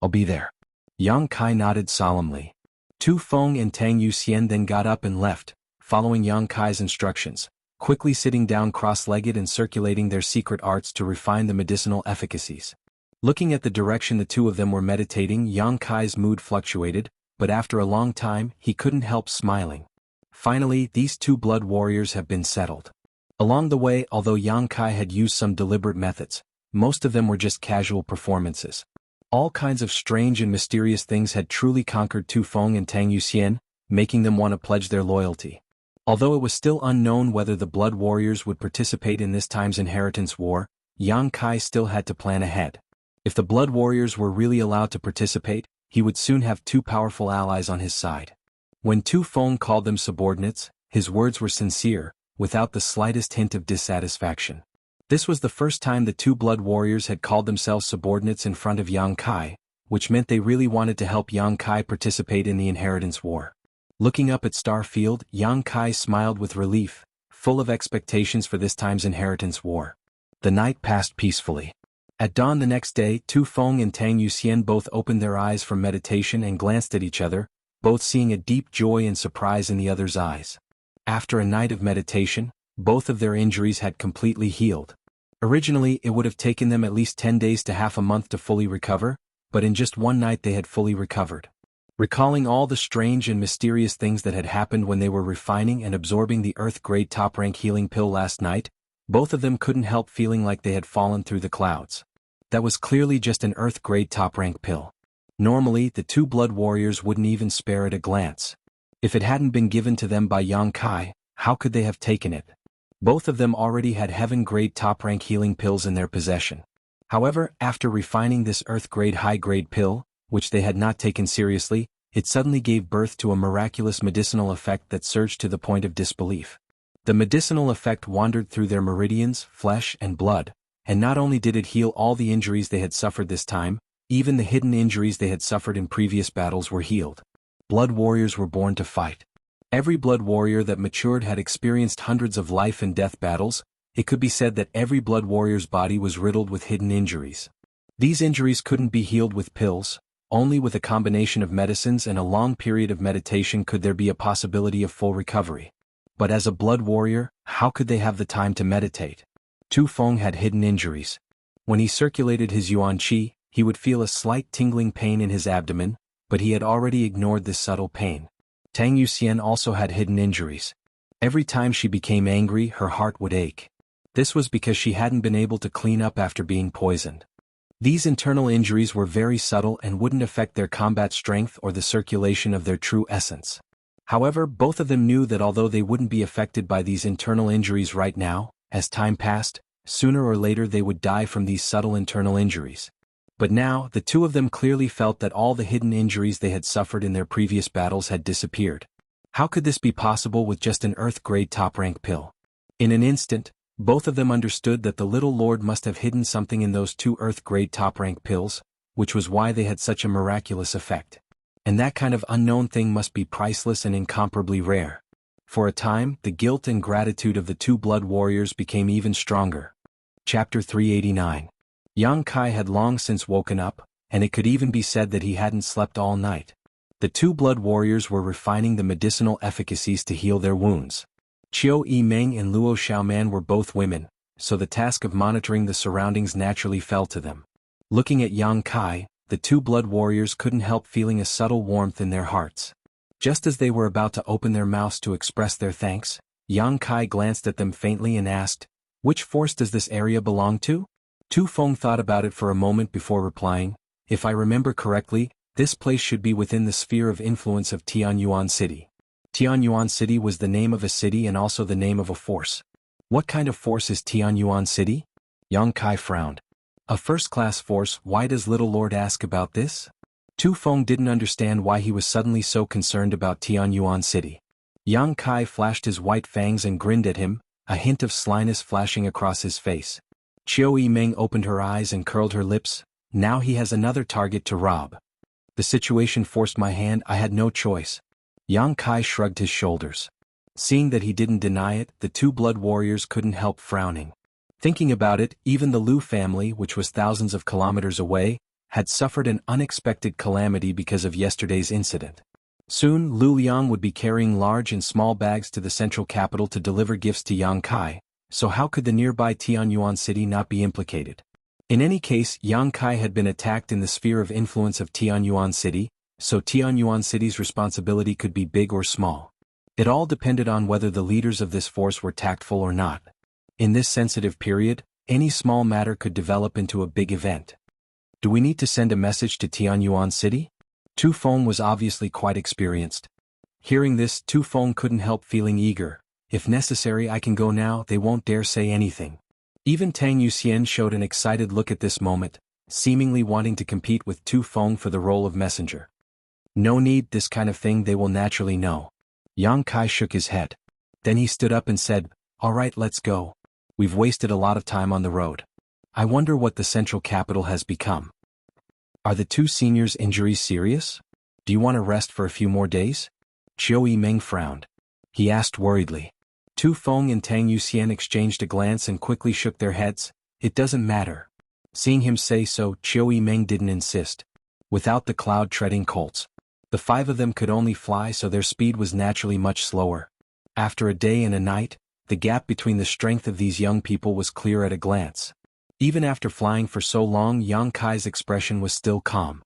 I'll be there. Yang Kai nodded solemnly. Tu Feng and Tang Yuxian then got up and left, following Yang Kai's instructions, quickly sitting down cross-legged and circulating their secret arts to refine the medicinal efficacies. Looking at the direction the 2 of them were meditating, Yang Kai's mood fluctuated, but after a long time, he couldn't help smiling. Finally, these 2 blood warriors have been settled. Along the way, although Yang Kai had used some deliberate methods, most of them were just casual performances. All kinds of strange and mysterious things had truly conquered Tu Feng and Tang Yuxian, making them want to pledge their loyalty. Although it was still unknown whether the blood warriors would participate in this time's inheritance war, Yang Kai still had to plan ahead. If the blood warriors were really allowed to participate, he would soon have 2 powerful allies on his side. When Tu Feng called them subordinates, his words were sincere, without the slightest hint of dissatisfaction. This was the first time the 2 blood warriors had called themselves subordinates in front of Yang Kai, which meant they really wanted to help Yang Kai participate in the inheritance war. Looking up at Starfield, Yang Kai smiled with relief, full of expectations for this time's inheritance war. The night passed peacefully. At dawn the next day, Tu Feng and Tang Yuxian both opened their eyes from meditation and glanced at each other, both seeing a deep joy and surprise in the other's eyes. After a night of meditation, both of their injuries had completely healed. Originally, it would have taken them at least 10 days to half a month to fully recover, but in just one night they had fully recovered. Recalling all the strange and mysterious things that had happened when they were refining and absorbing the Earth-grade top-rank healing pill last night, both of them couldn't help feeling like they had fallen through the clouds. That was clearly just an Earth-grade top-rank pill. Normally, the two blood warriors wouldn't even spare it a glance. If it hadn't been given to them by Yang Kai, how could they have taken it? Both of them already had heaven-grade top-rank healing pills in their possession. However, after refining this Earth-grade high-grade pill, which they had not taken seriously, it suddenly gave birth to a miraculous medicinal effect that surged to the point of disbelief. The medicinal effect wandered through their meridians, flesh, and blood, and not only did it heal all the injuries they had suffered this time, even the hidden injuries they had suffered in previous battles were healed. Blood warriors were born to fight. Every blood warrior that matured had experienced hundreds of life and death battles. It could be said that every blood warrior's body was riddled with hidden injuries. These injuries couldn't be healed with pills. Only with a combination of medicines and a long period of meditation could there be a possibility of full recovery. But as a blood warrior, how could they have the time to meditate? Tu Feng had hidden injuries. When he circulated his yuan qi, he would feel a slight tingling pain in his abdomen, but he had already ignored this subtle pain. Tang Yuxian also had hidden injuries. Every time she became angry, her heart would ache. This was because she hadn't been able to clean up after being poisoned. These internal injuries were very subtle and wouldn't affect their combat strength or the circulation of their true essence. However, both of them knew that although they wouldn't be affected by these internal injuries right now, as time passed, sooner or later they would die from these subtle internal injuries. But now, the two of them clearly felt that all the hidden injuries they had suffered in their previous battles had disappeared. How could this be possible with just an Earth-grade top-rank pill? In an instant, both of them understood that the little lord must have hidden something in those two Earth-grade top-rank pills, which was why they had such a miraculous effect. And that kind of unknown thing must be priceless and incomparably rare. For a time, the guilt and gratitude of the two blood warriors became even stronger. Chapter 389. Yang Kai had long since woken up, and it could even be said that he hadn't slept all night. The two blood warriors were refining the medicinal efficacies to heal their wounds. Qiu Yimeng and Luo Xiaoman were both women, so the task of monitoring the surroundings naturally fell to them. Looking at Yang Kai, the two blood warriors couldn't help feeling a subtle warmth in their hearts. Just as they were about to open their mouths to express their thanks, Yang Kai glanced at them faintly and asked, "Which force does this area belong to?" Tu Feng thought about it for a moment before replying, "If I remember correctly, this place should be within the sphere of influence of Tianyuan City." Tianyuan City was the name of a city and also the name of a force. What kind of force is Tianyuan City? Yang Kai frowned. A first-class force. Why does Little Lord ask about this? Tu Feng didn't understand why he was suddenly so concerned about Tianyuan City. Yang Kai flashed his white fangs and grinned at him, a hint of slyness flashing across his face. Qiu Yimeng opened her eyes and curled her lips. Now he has another target to rob. The situation forced my hand. I had no choice. Yang Kai shrugged his shoulders. Seeing that he didn't deny it, the two blood warriors couldn't help frowning. Thinking about it, even the Lu family, which was thousands of kilometers away, had suffered an unexpected calamity because of yesterday's incident. Soon, Lu Liang would be carrying large and small bags to the central capital to deliver gifts to Yang Kai, so how could the nearby Tianyuan City not be implicated? In any case, Yang Kai had been attacked in the sphere of influence of Tianyuan City, so Tianyuan City's responsibility could be big or small. It all depended on whether the leaders of this force were tactful or not. In this sensitive period, any small matter could develop into a big event. Do we need to send a message to Tianyuan City? Tu Feng was obviously quite experienced. Hearing this, Tu Feng couldn't help feeling eager. If necessary, I can go now. They won't dare say anything. Even Tang Yuxian showed an excited look at this moment, seemingly wanting to compete with Tu Feng for the role of messenger. No need, this kind of thing they will naturally know. Yang Kai shook his head. Then he stood up and said, "All right, let's go. We've wasted a lot of time on the road. I wonder what the central capital has become. Are the two seniors' injuries serious? Do you want to rest for a few more days?" Chiu Yimeng frowned. He asked worriedly. Tu Feng and Tang Yuxian exchanged a glance and quickly shook their heads. It doesn't matter. Seeing him say so, Chiu Yimeng didn't insist. Without the cloud-treading colts, the 5 of them could only fly, so their speed was naturally much slower. After a day and a night, the gap between the strength of these young people was clear at a glance. Even after flying for so long, Yang Kai's expression was still calm.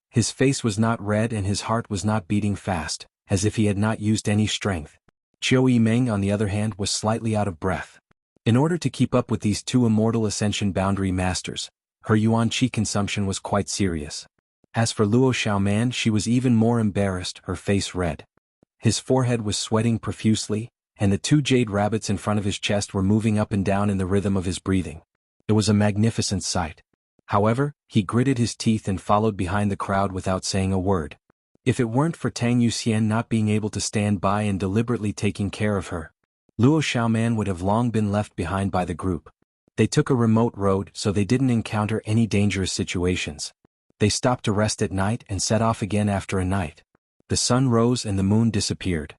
His face was not red and his heart was not beating fast, as if he had not used any strength. Chiu Yimeng, on the other hand, was slightly out of breath. In order to keep up with these 2 immortal ascension boundary masters, her yuan qi consumption was quite serious. As for Luo Xiaoman, she was even more embarrassed, her face red. His forehead was sweating profusely, and the 2 jade rabbits in front of his chest were moving up and down in the rhythm of his breathing. It was a magnificent sight. However, he gritted his teeth and followed behind the crowd without saying a word. If it weren't for Tang Yuxian not being able to stand by and deliberately taking care of her, Luo Xiaoman would have long been left behind by the group. They took a remote road, so they didn't encounter any dangerous situations. They stopped to rest at night and set off again after a night. The sun rose and the moon disappeared.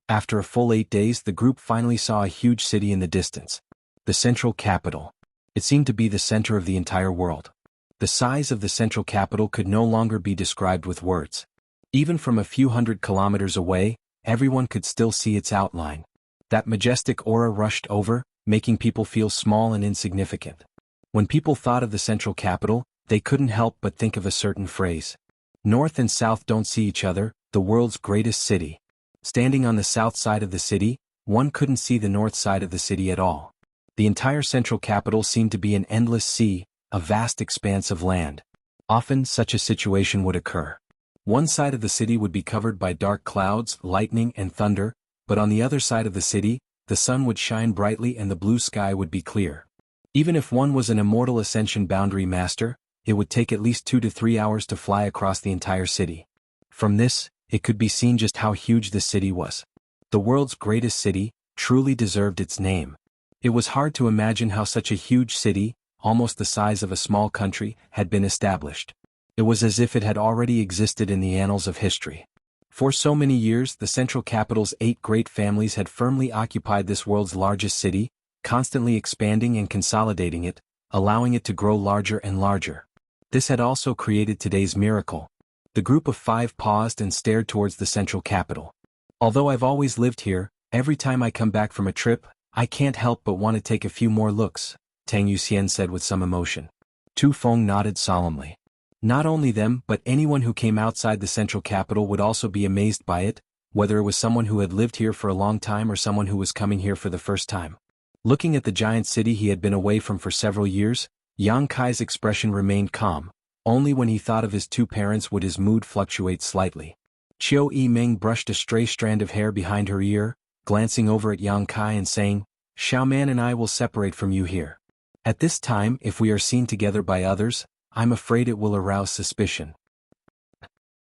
After a full 8 days, the group finally saw a huge city in the distance. The central capital. It seemed to be the center of the entire world. The size of the central capital could no longer be described with words. Even from a few hundred kilometers away, everyone could still see its outline. That majestic aura rushed over, making people feel small and insignificant. When people thought of the central capital, they couldn't help but think of a certain phrase. North and south don't see each other, the world's greatest city. Standing on the south side of the city, one couldn't see the north side of the city at all. The entire central capital seemed to be an endless sea, a vast expanse of land. Often such a situation would occur. One side of the city would be covered by dark clouds, lightning and thunder, but on the other side of the city, the sun would shine brightly and the blue sky would be clear. Even if one was an immortal ascension boundary master, it would take at least 2 to 3 hours to fly across the entire city. From this, it could be seen just how huge the city was. The world's greatest city truly deserved its name. It was hard to imagine how such a huge city, almost the size of a small country, had been established. It was as if it had already existed in the annals of history. For so many years, the central capital's 8 great families had firmly occupied this world's largest city, constantly expanding and consolidating it, allowing it to grow larger and larger. This had also created today's miracle. The group of 5 paused and stared towards the central capital. Although I've always lived here, every time I come back from a trip, I can't help but want to take a few more looks, Tang Yuxian said with some emotion. Tu Feng nodded solemnly. Not only them, but anyone who came outside the central capital would also be amazed by it, whether it was someone who had lived here for a long time or someone who was coming here for the first time. Looking at the giant city he had been away from for several years, Yang Kai's expression remained calm. Only when he thought of his 2 parents would his mood fluctuate slightly. Chiu Yimeng brushed a stray strand of hair behind her ear, glancing over at Yang Kai and saying, "Xiaoman and I will separate from you here. At this time, if we are seen together by others, I'm afraid it will arouse suspicion."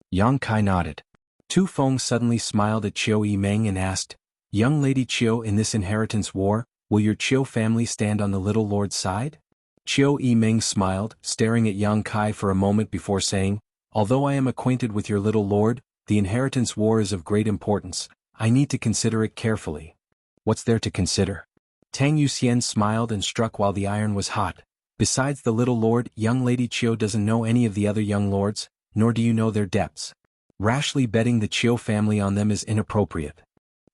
Yang Kai nodded. Tu Feng suddenly smiled at Chiu Yimeng and asked, "Young Lady Chiu, in this inheritance war, will your Chiu family stand on the little lord's side?" Chiu Yimeng smiled, staring at Yang Kai for a moment before saying, "Although I am acquainted with your little lord, the inheritance war is of great importance. I need to consider it carefully." "What's there to consider?" Tang Yuxian smiled and struck while the iron was hot. "Besides the little lord, young Lady Chiu doesn't know any of the other young lords, nor do you know their depths. Rashly betting the Chiu family on them is inappropriate.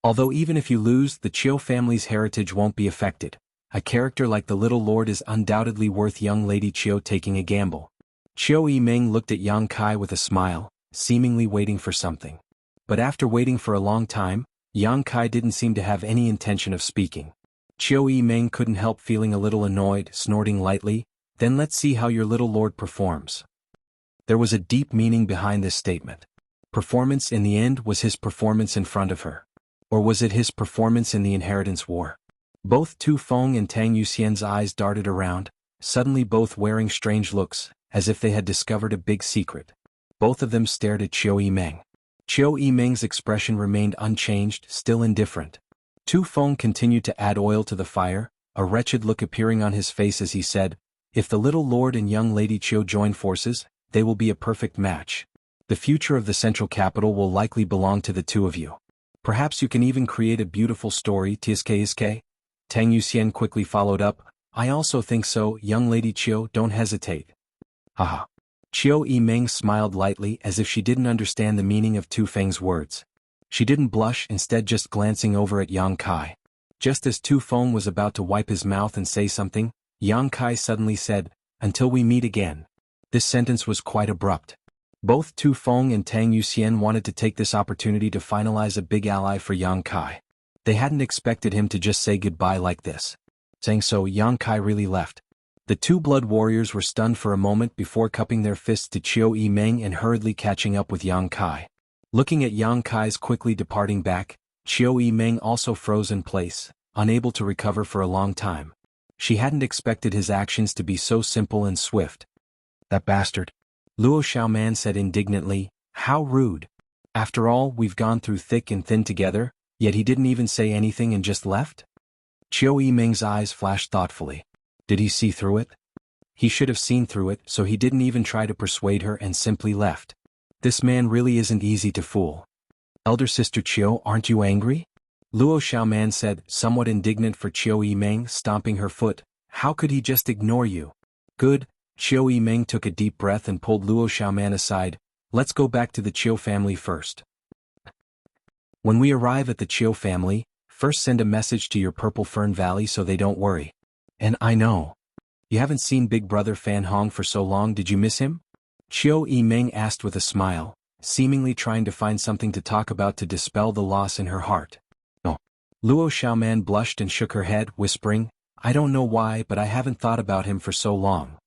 Although even if you lose, the Chiu family's heritage won't be affected. A character like the little lord is undoubtedly worth young Lady Chiu taking a gamble." Chiu Yimeng looked at Yang Kai with a smile, seemingly waiting for something. But after waiting for a long time, Yang Kai didn't seem to have any intention of speaking. Chiu Yimeng couldn't help feeling a little annoyed, snorting lightly, "Then let's see how your little lord performs." There was a deep meaning behind this statement. Performance in the end was his performance in front of her. Or was it his performance in the inheritance war? Both Tu Feng and Tang Yuxian's eyes darted around, suddenly both wearing strange looks, as if they had discovered a big secret. Both of them stared at Chiu Yimeng. Chiu Yimeng's expression remained unchanged, still indifferent. Tu Feng continued to add oil to the fire, a wretched look appearing on his face as he said, "If the little lord and young Lady Chiu join forces, they will be a perfect match. The future of the central capital will likely belong to the 2 of you." Perhaps you can even create a beautiful story, tsk. Tang Yuxian quickly followed up, I also think so, young lady Chiu, don't hesitate. Haha. Chiu Yimeng smiled lightly as if she didn't understand the meaning of Tu Feng's words. She didn't blush, instead just glancing over at Yang Kai. Just as Tu Feng was about to wipe his mouth and say something, Yang Kai suddenly said, until we meet again. This sentence was quite abrupt. Both Tu Feng and Tang Yuxian wanted to take this opportunity to finalize a big ally for Yang Kai. They hadn't expected him to just say goodbye like this. Saying so, Yang Kai really left. The two blood warriors were stunned for a moment before cupping their fists to Chiu Yimeng and hurriedly catching up with Yang Kai. Looking at Yang Kai's quickly departing back, Chiu Yimeng also froze in place, unable to recover for a long time. She hadn't expected his actions to be so simple and swift. That bastard. Luo Xiaoman said indignantly, how rude. After all, we've gone through thick and thin together, yet he didn't even say anything and just left? Chiu Yimeng's eyes flashed thoughtfully. Did he see through it? He should have seen through it, so he didn't even try to persuade her and simply left. This man really isn't easy to fool. Elder sister Chiu, aren't you angry? Luo Xiaoman said, somewhat indignant for Chiu Yimeng stomping her foot. How could he just ignore you? Good. Chiu Yimeng took a deep breath and pulled Luo Xiaoman aside. Let's go back to the Chiu family first. When we arrive at the Chiu family, first send a message to your Purple Fern Valley so they don't worry. And I know. You haven't seen Big Brother Fan Hong for so long, did you miss him? Chiu Yimeng asked with a smile, seemingly trying to find something to talk about to dispel the loss in her heart. No. Luo Xiaoman blushed and shook her head, whispering, I don't know why, but I haven't thought about him for so long.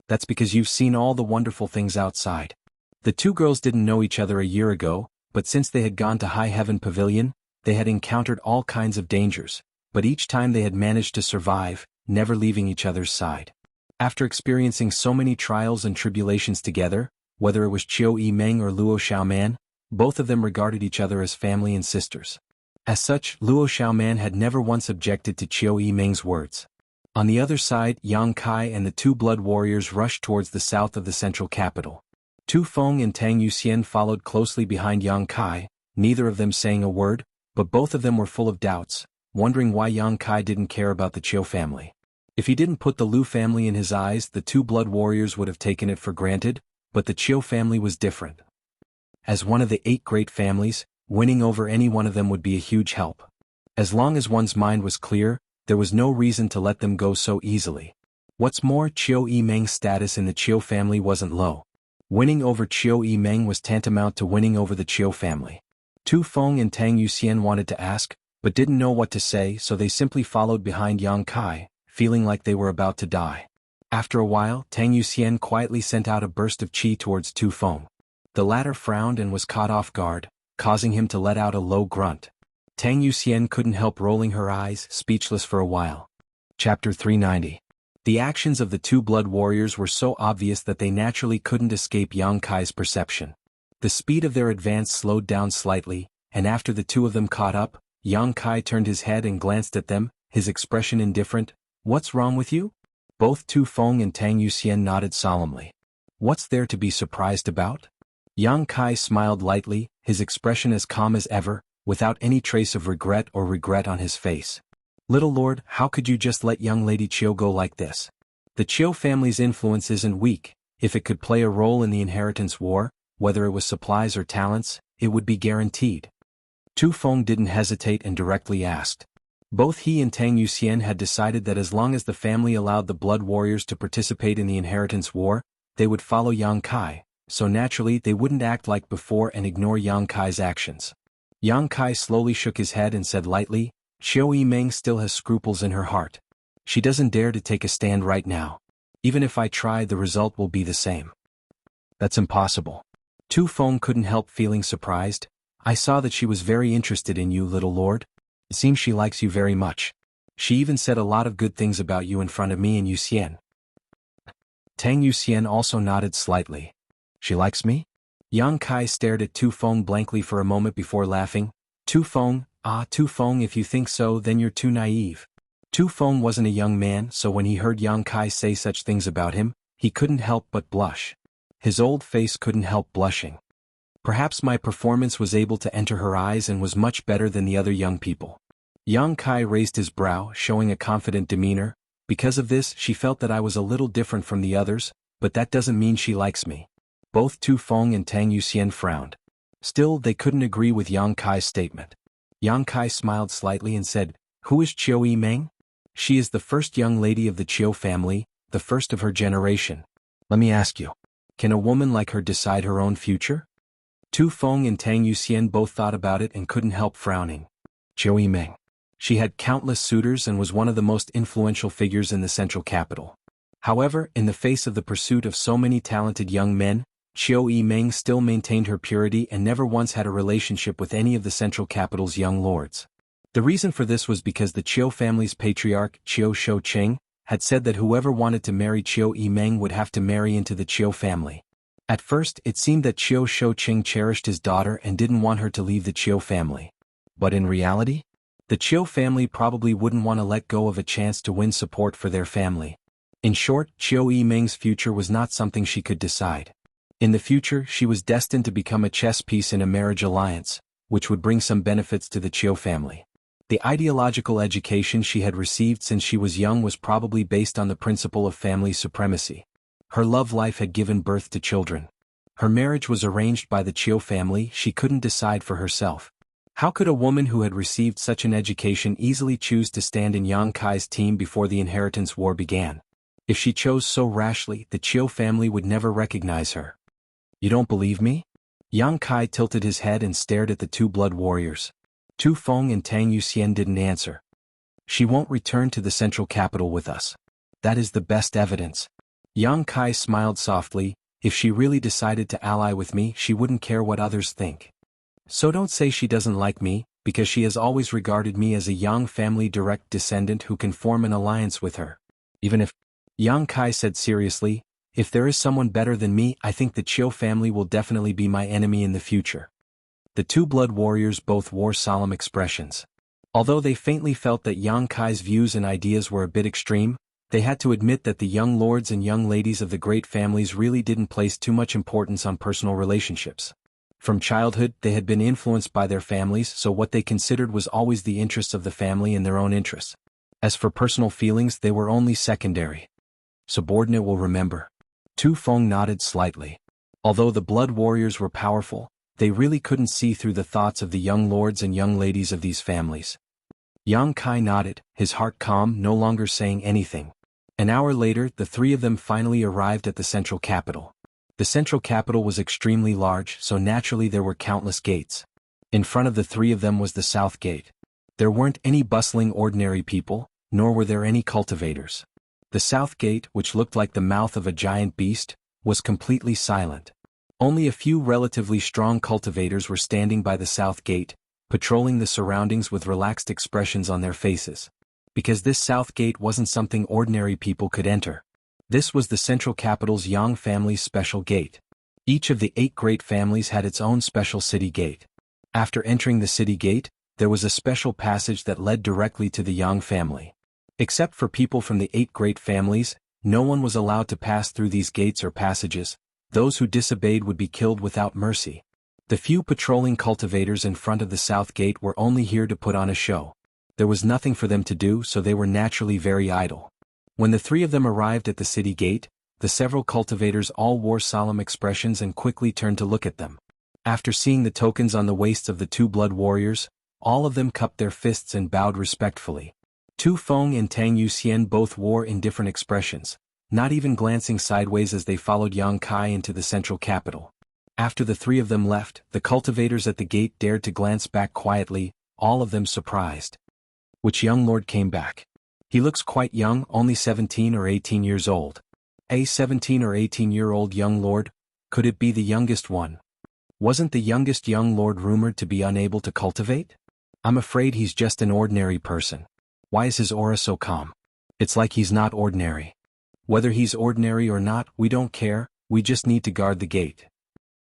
That's because you've seen all the wonderful things outside. The two girls didn't know each other a year ago, but since they had gone to High Heaven Pavilion, they had encountered all kinds of dangers, but each time they had managed to survive, never leaving each other's side. After experiencing so many trials and tribulations together, whether it was Chiu Yimeng or Luo Xiaoman, both of them regarded each other as family and sisters. As such, Luo Xiaoman had never once objected to Chiu Yimeng's words. On the other side, Yang Kai and the two blood warriors rushed towards the south of the central capital. Tu Feng and Tang Yuxian followed closely behind Yang Kai, neither of them saying a word, but both of them were full of doubts, wondering why Yang Kai didn't care about the Chiu family. If he didn't put the Lu family in his eyes, the two blood warriors would have taken it for granted, but the Chiu family was different. As one of the 8 great families, winning over any one of them would be a huge help. As long as one's mind was clear, there was no reason to let them go so easily. What's more, Chiu Yimeng's status in the Chiu family wasn't low. Winning over Chiu Yimeng was tantamount to winning over the Chiu family. Tu Feng and Tang Yuxian wanted to ask, but didn't know what to say, so they simply followed behind Yang Kai, feeling like they were about to die. After a while, Tang Yuxian quietly sent out a burst of qi towards Tu Feng. The latter frowned and was caught off guard, causing him to let out a low grunt. Tang Yuxian couldn't help rolling her eyes, speechless for a while. Chapter 390. The actions of the two blood warriors were so obvious that they naturally couldn't escape Yang Kai's perception. The speed of their advance slowed down slightly, and after the two of them caught up, Yang Kai turned his head and glanced at them, his expression indifferent. What's wrong with you? Both Tu Feng and Tang Yuxian nodded solemnly. What's there to be surprised about? Yang Kai smiled lightly, his expression as calm as ever, without any trace of regret on his face. Little lord, how could you just let young lady Chiu go like this? The Chiu family's influence isn't weak. If it could play a role in the inheritance war, whether it was supplies or talents, it would be guaranteed. Tu Feng didn't hesitate and directly asked. Both he and Tang Yuxian had decided that as long as the family allowed the blood warriors to participate in the inheritance war, they would follow Yang Kai, so naturally they wouldn't act like before and ignore Yang Kai's actions. Yang Kai slowly shook his head and said lightly, Chiu Yimeng still has scruples in her heart. She doesn't dare to take a stand right now. Even if I try, the result will be the same. That's impossible. Tu Feng couldn't help feeling surprised. I saw that she was very interested in you, little lord. It seems she likes you very much. She even said a lot of good things about you in front of me and Yuxian. Tang Yuxian also nodded slightly. She likes me? Yang Kai stared at Tu Feng blankly for a moment before laughing. Tu Feng, if you think so, then you're too naive. Tu Feng wasn't a young man, so when he heard Yang Kai say such things about him, he couldn't help but blush. His old face couldn't help blushing. Perhaps my performance was able to enter her eyes and was much better than the other young people. Yang Kai raised his brow, showing a confident demeanor. Because of this, she felt that I was a little different from the others, but that doesn't mean she likes me. Both Tu Feng and Tang Yuxian frowned. Still, they couldn't agree with Yang Kai's statement. Yang Kai smiled slightly and said, "Who is Qiu Yimeng? She is the first young lady of the Qiu family, the first of her generation. Let me ask you, can a woman like her decide her own future?" Tu Feng and Tang Yuxian both thought about it and couldn't help frowning. Qiu Yimeng. She had countless suitors and was one of the most influential figures in the central capital. However, in the face of the pursuit of so many talented young men, Qiu Yimeng still maintained her purity and never once had a relationship with any of the central capital's young lords. The reason for this was because the Qiu family's patriarch, Qiu Shouqing, had said that whoever wanted to marry Qiu Yimeng would have to marry into the Qiu family. At first, it seemed that Qiu Shouqing cherished his daughter and didn't want her to leave the Qiu family. But in reality, the Qiu family probably wouldn't want to let go of a chance to win support for their family. In short, Qiu Yimeng's future was not something she could decide. In the future, she was destined to become a chess piece in a marriage alliance, which would bring some benefits to the Qiu family. The ideological education she had received since she was young was probably based on the principle of family supremacy. Her love life had given birth to children. Her marriage was arranged by the Qiu family. She couldn't decide for herself. How could a woman who had received such an education easily choose to stand in Yang Kai's team before the inheritance war began? If she chose so rashly, the Qiu family would never recognize her. You don't believe me? Yang Kai tilted his head and stared at the two blood warriors. Tu Feng and Tang Yuxian didn't answer. She won't return to the central capital with us. That is the best evidence. Yang Kai smiled softly. If she really decided to ally with me, she wouldn't care what others think. So don't say she doesn't like me, because she has always regarded me as a Yang family direct descendant who can form an alliance with her. Even if, Yang Kai said seriously, if there is someone better than me, I think the Qiu family will definitely be my enemy in the future. The two blood warriors both wore solemn expressions. Although they faintly felt that Yang Kai's views and ideas were a bit extreme, they had to admit that the young lords and young ladies of the great families really didn't place too much importance on personal relationships. From childhood, they had been influenced by their families, so what they considered was always the interests of the family and their own interests. As for personal feelings, they were only secondary. Subordinate will remember. Tu Feng nodded slightly. Although the blood warriors were powerful, they really couldn't see through the thoughts of the young lords and young ladies of these families. Yang Kai nodded, his heart calm, no longer saying anything. An hour later, the three of them finally arrived at the central capital. The central capital was extremely large, so naturally there were countless gates. In front of the three of them was the south gate. There weren't any bustling ordinary people, nor were there any cultivators. The south gate, which looked like the mouth of a giant beast, was completely silent. Only a few relatively strong cultivators were standing by the south gate, patrolling the surroundings with relaxed expressions on their faces. Because this south gate wasn't something ordinary people could enter. This was the central capital's Yang family's special gate. Each of the 8 great families had its own special city gate. After entering the city gate, there was a special passage that led directly to the Yang family. Except for people from the 8 great families, no one was allowed to pass through these gates or passages. Those who disobeyed would be killed without mercy. The few patrolling cultivators in front of the south gate were only here to put on a show. There was nothing for them to do, so they were naturally very idle. When the three of them arrived at the city gate, the several cultivators all wore solemn expressions and quickly turned to look at them. After seeing the tokens on the waists of the two blood warriors, all of them cupped their fists and bowed respectfully. Tu Feng and Tang Yuxian both wore indifferent expressions, not even glancing sideways as they followed Yang Kai into the central capital. After the three of them left, the cultivators at the gate dared to glance back quietly, all of them surprised. Which young lord came back? He looks quite young, only 17 or 18 years old. A 17 or 18-year-old young lord? Could it be the youngest one? Wasn't the youngest young lord rumored to be unable to cultivate? I'm afraid he's just an ordinary person. Why is his aura so calm? It's like he's not ordinary. Whether he's ordinary or not, we don't care, we just need to guard the gate.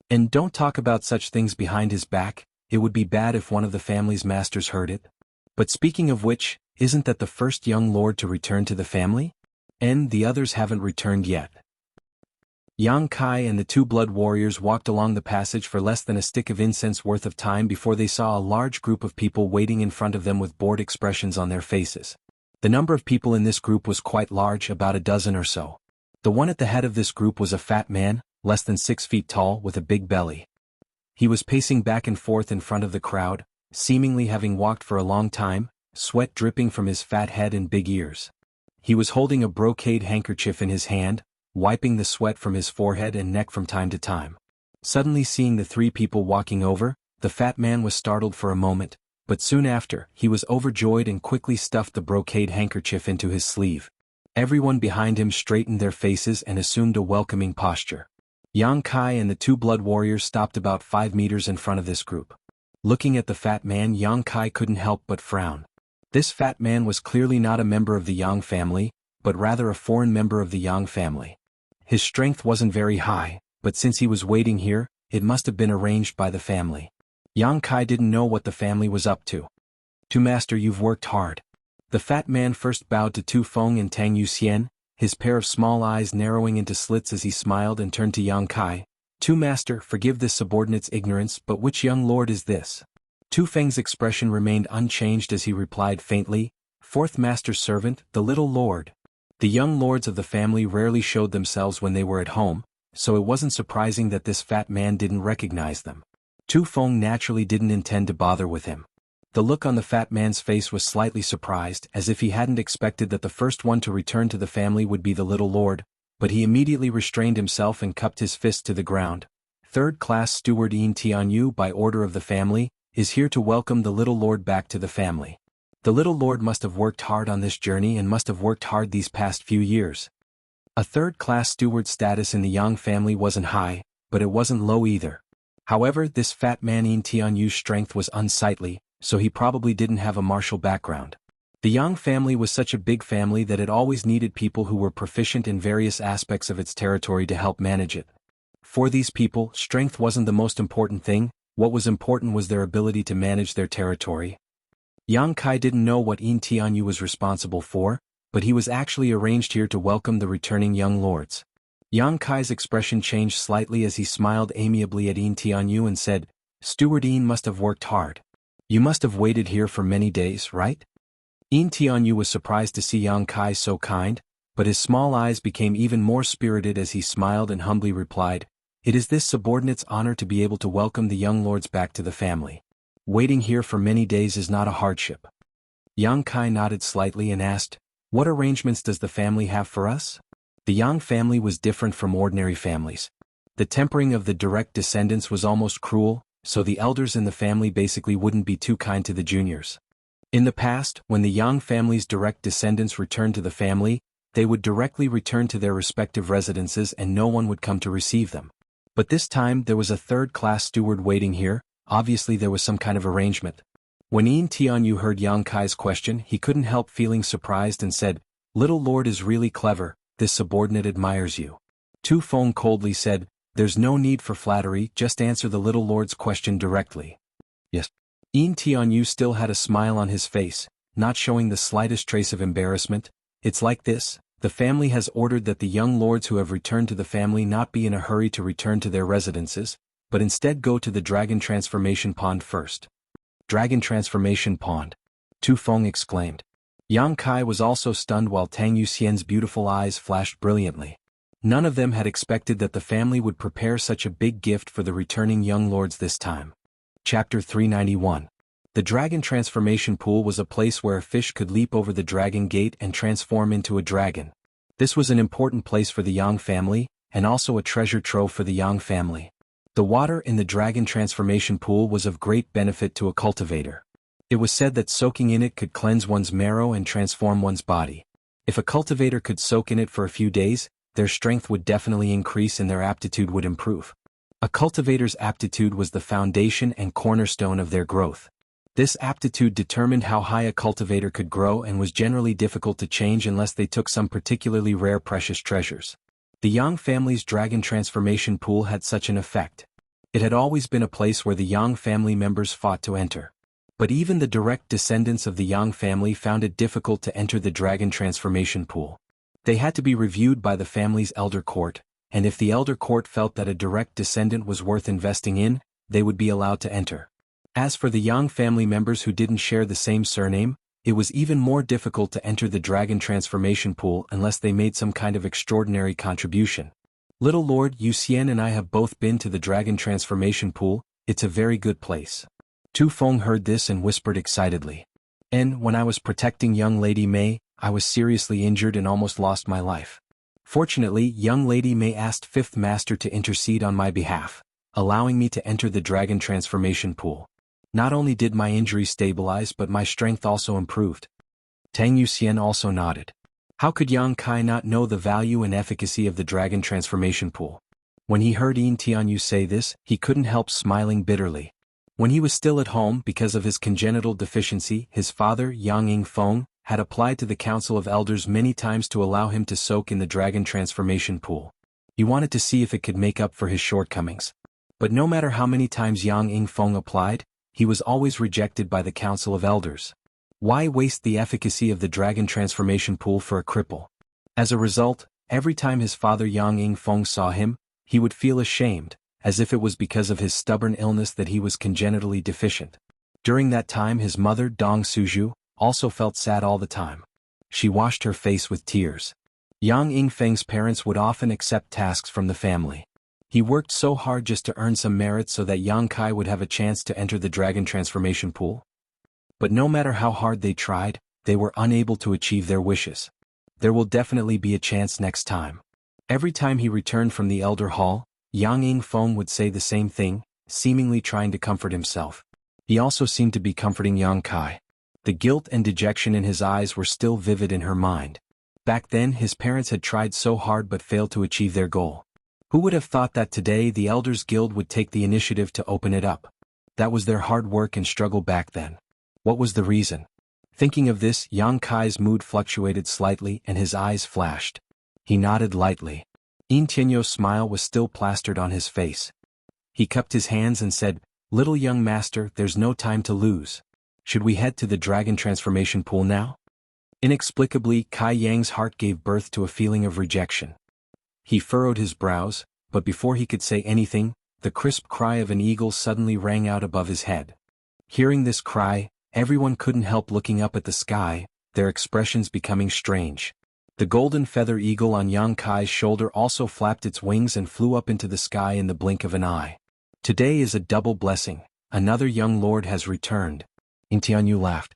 And don't talk about such things behind his back, it would be bad if one of the family's masters heard it. But speaking of which, isn't that the first young lord to return to the family? And the others haven't returned yet. Yang Kai and the two blood warriors walked along the passage for less than a stick of incense worth of time before they saw a large group of people waiting in front of them with bored expressions on their faces. The number of people in this group was quite large, about a dozen or so. The one at the head of this group was a fat man, less than 6 feet tall, with a big belly. He was pacing back and forth in front of the crowd, seemingly having walked for a long time, sweat dripping from his fat head and big ears. He was holding a brocade handkerchief in his hand, wiping the sweat from his forehead and neck from time to time. Suddenly seeing the three people walking over, the fat man was startled for a moment, but soon after, he was overjoyed and quickly stuffed the brocade handkerchief into his sleeve. Everyone behind him straightened their faces and assumed a welcoming posture. Yang Kai and the two blood warriors stopped about 5 meters in front of this group. Looking at the fat man, Yang Kai couldn't help but frown. This fat man was clearly not a member of the Yang family, but rather a foreign member of the Yang family. His strength wasn't very high, but since he was waiting here, it must have been arranged by the family. Yang Kai didn't know what the family was up to. Master, you've worked hard." The fat man first bowed to Tu Feng and Tang Yuxian, his pair of small eyes narrowing into slits as he smiled, and turned to Yang Kai. Master, forgive this subordinate's ignorance, but which young lord is this?" Tu Feng's expression remained unchanged as he replied faintly, "Fourth master's servant, the little lord." The young lords of the family rarely showed themselves when they were at home, so it wasn't surprising that this fat man didn't recognize them. Tu Feng naturally didn't intend to bother with him. The look on the fat man's face was slightly surprised, as if he hadn't expected that the first one to return to the family would be the little lord, but he immediately restrained himself and cupped his fist to the ground. "Third-class steward Yin Tianyu, by order of the family, is here to welcome the little lord back to the family. The little lord must have worked hard on this journey and must have worked hard these past few years." A third-class steward status in the Yang family wasn't high, but it wasn't low either. However, this fat man Yin Tianyu's strength was unsightly, so he probably didn't have a martial background. The Yang family was such a big family that it always needed people who were proficient in various aspects of its territory to help manage it. For these people, strength wasn't the most important thing. What was important was their ability to manage their territory. Yang Kai didn't know what Yin Tianyu was responsible for, but he was actually arranged here to welcome the returning young lords. Yang Kai's expression changed slightly as he smiled amiably at Yin Tianyu and said, "Steward Yin must have worked hard. You must have waited here for many days, right?" Yin Tianyu was surprised to see Yang Kai so kind, but his small eyes became even more spirited as he smiled and humbly replied, "It is this subordinate's honor to be able to welcome the young lords back to the family. Waiting here for many days is not a hardship." Yang Kai nodded slightly and asked, "What arrangements does the family have for us?" The Yang family was different from ordinary families. The tempering of the direct descendants was almost cruel, so the elders in the family basically wouldn't be too kind to the juniors. In the past, when the Yang family's direct descendants returned to the family, they would directly return to their respective residences and no one would come to receive them. But this time there was a third-class steward waiting here. Obviously there was some kind of arrangement. When Yin Tianyu heard Yang Kai's question, he couldn't help feeling surprised and said, "Little lord is really clever, this subordinate admires you." Tu Feng coldly said, "There's no need for flattery, just answer the little lord's question directly." "Yes." Yin Tianyu still had a smile on his face, not showing the slightest trace of embarrassment. "It's like this. The family has ordered that the young lords who have returned to the family not be in a hurry to return to their residences, but instead go to the Dragon Transformation Pond first." "Dragon Transformation Pond?" Tu Feng exclaimed. Yang Kai was also stunned while Tang Yuxian's beautiful eyes flashed brilliantly. None of them had expected that the family would prepare such a big gift for the returning young lords this time. Chapter 391. The Dragon Transformation Pool was a place where a fish could leap over the dragon gate and transform into a dragon. This was an important place for the Yang family, and also a treasure trove for the Yang family. The water in the Dragon Transformation Pool was of great benefit to a cultivator. It was said that soaking in it could cleanse one's marrow and transform one's body. If a cultivator could soak in it for a few days, their strength would definitely increase and their aptitude would improve. A cultivator's aptitude was the foundation and cornerstone of their growth. This aptitude determined how high a cultivator could grow and was generally difficult to change unless they took some particularly rare precious treasures. The Yang family's Dragon Transformation Pool had such an effect. It had always been a place where the Yang family members fought to enter. But even the direct descendants of the Yang family found it difficult to enter the Dragon Transformation Pool. They had to be reviewed by the family's elder court, and if the elder court felt that a direct descendant was worth investing in, they would be allowed to enter. As for the Yang family members who didn't share the same surname, it was even more difficult to enter the dragon transformation pool unless they made some kind of extraordinary contribution. Little Lord Yuxian and I have both been to the dragon transformation pool. It's a very good place. Tu Feng heard this and whispered excitedly. And when I was protecting young Lady Mei, I was seriously injured and almost lost my life. Fortunately, young Lady Mei asked Fifth Master to intercede on my behalf, allowing me to enter the dragon transformation pool. Not only did my injury stabilize but my strength also improved. Tang Yuxian also nodded. How could Yang Kai not know the value and efficacy of the dragon transformation pool? When he heard Yin Tianyu say this, he couldn't help smiling bitterly. When he was still at home because of his congenital deficiency, his father, Yang Yingfeng, had applied to the Council of Elders many times to allow him to soak in the dragon transformation pool. He wanted to see if it could make up for his shortcomings. But no matter how many times Yang Yingfeng applied, he was always rejected by the Council of Elders. Why waste the efficacy of the dragon transformation pool for a cripple? As a result, every time his father Yang Yingfeng saw him, he would feel ashamed, as if it was because of his stubborn illness that he was congenitally deficient. During that time his mother Dong Suju also felt sad all the time. She washed her face with tears. Yang Yingfeng's parents would often accept tasks from the family. He worked so hard just to earn some merit so that Yang Kai would have a chance to enter the dragon transformation pool. But no matter how hard they tried, they were unable to achieve their wishes. There will definitely be a chance next time. Every time he returned from the Elder Hall, Yang Yingfeng would say the same thing, seemingly trying to comfort himself. He also seemed to be comforting Yang Kai. The guilt and dejection in his eyes were still vivid in her mind. Back then his parents had tried so hard but failed to achieve their goal. Who would have thought that today the Elders Guild would take the initiative to open it up? That was their hard work and struggle back then. What was the reason? Thinking of this, Yang Kai's mood fluctuated slightly and his eyes flashed. He nodded lightly. Yin Tianyu's smile was still plastered on his face. He cupped his hands and said, "Little young master, there's no time to lose. Should we head to the dragon transformation pool now?" Inexplicably, Kai Yang's heart gave birth to a feeling of rejection. He furrowed his brows, but before he could say anything, the crisp cry of an eagle suddenly rang out above his head. Hearing this cry, everyone couldn't help looking up at the sky, their expressions becoming strange. The golden feather eagle on Yang Kai's shoulder also flapped its wings and flew up into the sky in the blink of an eye. Today is a double blessing, another young lord has returned. Yin Tianyu laughed.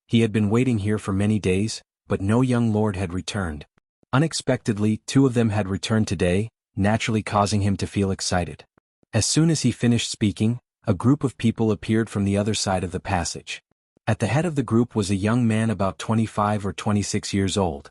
He had been waiting here for many days, but no young lord had returned. Unexpectedly, two of them had returned today, naturally causing him to feel excited. As soon as he finished speaking, a group of people appeared from the other side of the passage. At the head of the group was a young man about 25 or 26 years old.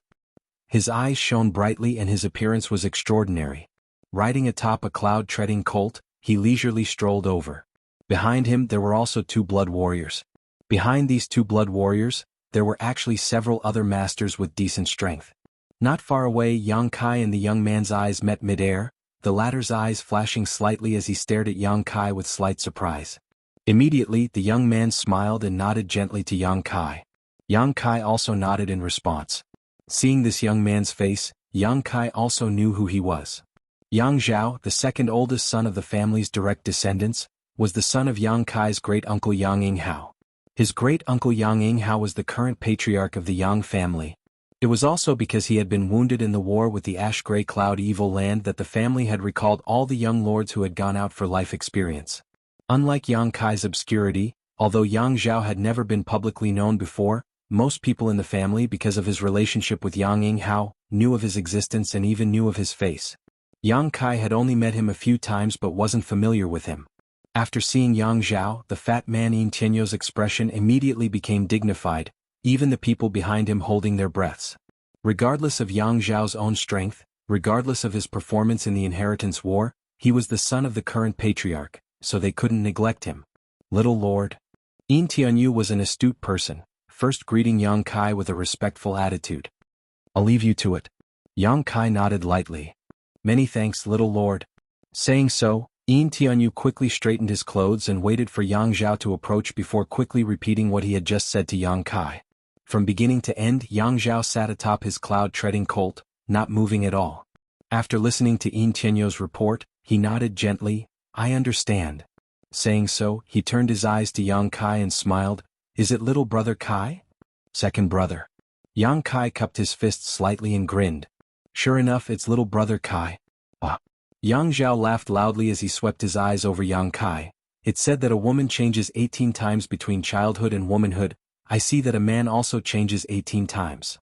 His eyes shone brightly and his appearance was extraordinary. Riding atop a cloud-treading colt, he leisurely strolled over. Behind him there were also two blood warriors. Behind these two blood warriors, there were actually several other masters with decent strength. Not far away, Yang Kai and the young man's eyes met mid-air, the latter's eyes flashing slightly as he stared at Yang Kai with slight surprise. Immediately, the young man smiled and nodded gently to Yang Kai. Yang Kai also nodded in response. Seeing this young man's face, Yang Kai also knew who he was. Yang Zhao, the second oldest son of the family's direct descendants, was the son of Yang Kai's great-uncle Yang Yinghao. His great-uncle Yang Yinghao was the current patriarch of the Yang family. It was also because he had been wounded in the war with the Ash-Gray Cloud Evil Land that the family had recalled all the young lords who had gone out for life experience. Unlike Yang Kai's obscurity, although Yang Zhao had never been publicly known before, most people in the family, because of his relationship with Yang Yinghao, knew of his existence and even knew of his face. Yang Kai had only met him a few times but wasn't familiar with him. After seeing Yang Zhao, the fat man Yin Tianyu's expression immediately became dignified, even the people behind him holding their breaths. Regardless of Yang Zhao's own strength, regardless of his performance in the inheritance war, he was the son of the current patriarch, so they couldn't neglect him. Little lord. Yin Tianyu was an astute person, first greeting Yang Kai with a respectful attitude. "I'll leave you to it." Yang Kai nodded lightly. "Many thanks, little lord." Saying so, Yin Tianyu quickly straightened his clothes and waited for Yang Zhao to approach before quickly repeating what he had just said to Yang Kai. From beginning to end, Yang Zhao sat atop his cloud-treading colt, not moving at all. After listening to Yin Tianyou's report, he nodded gently, I understand. Saying so, he turned his eyes to Yang Kai and smiled, is it little brother Kai? Second brother. Yang Kai cupped his fists slightly and grinned. Sure enough, it's little brother Kai. Ah. Yang Zhao laughed loudly as he swept his eyes over Yang Kai. It's said that a woman changes 18 times between childhood and womanhood. I see that a man also changes 18 times.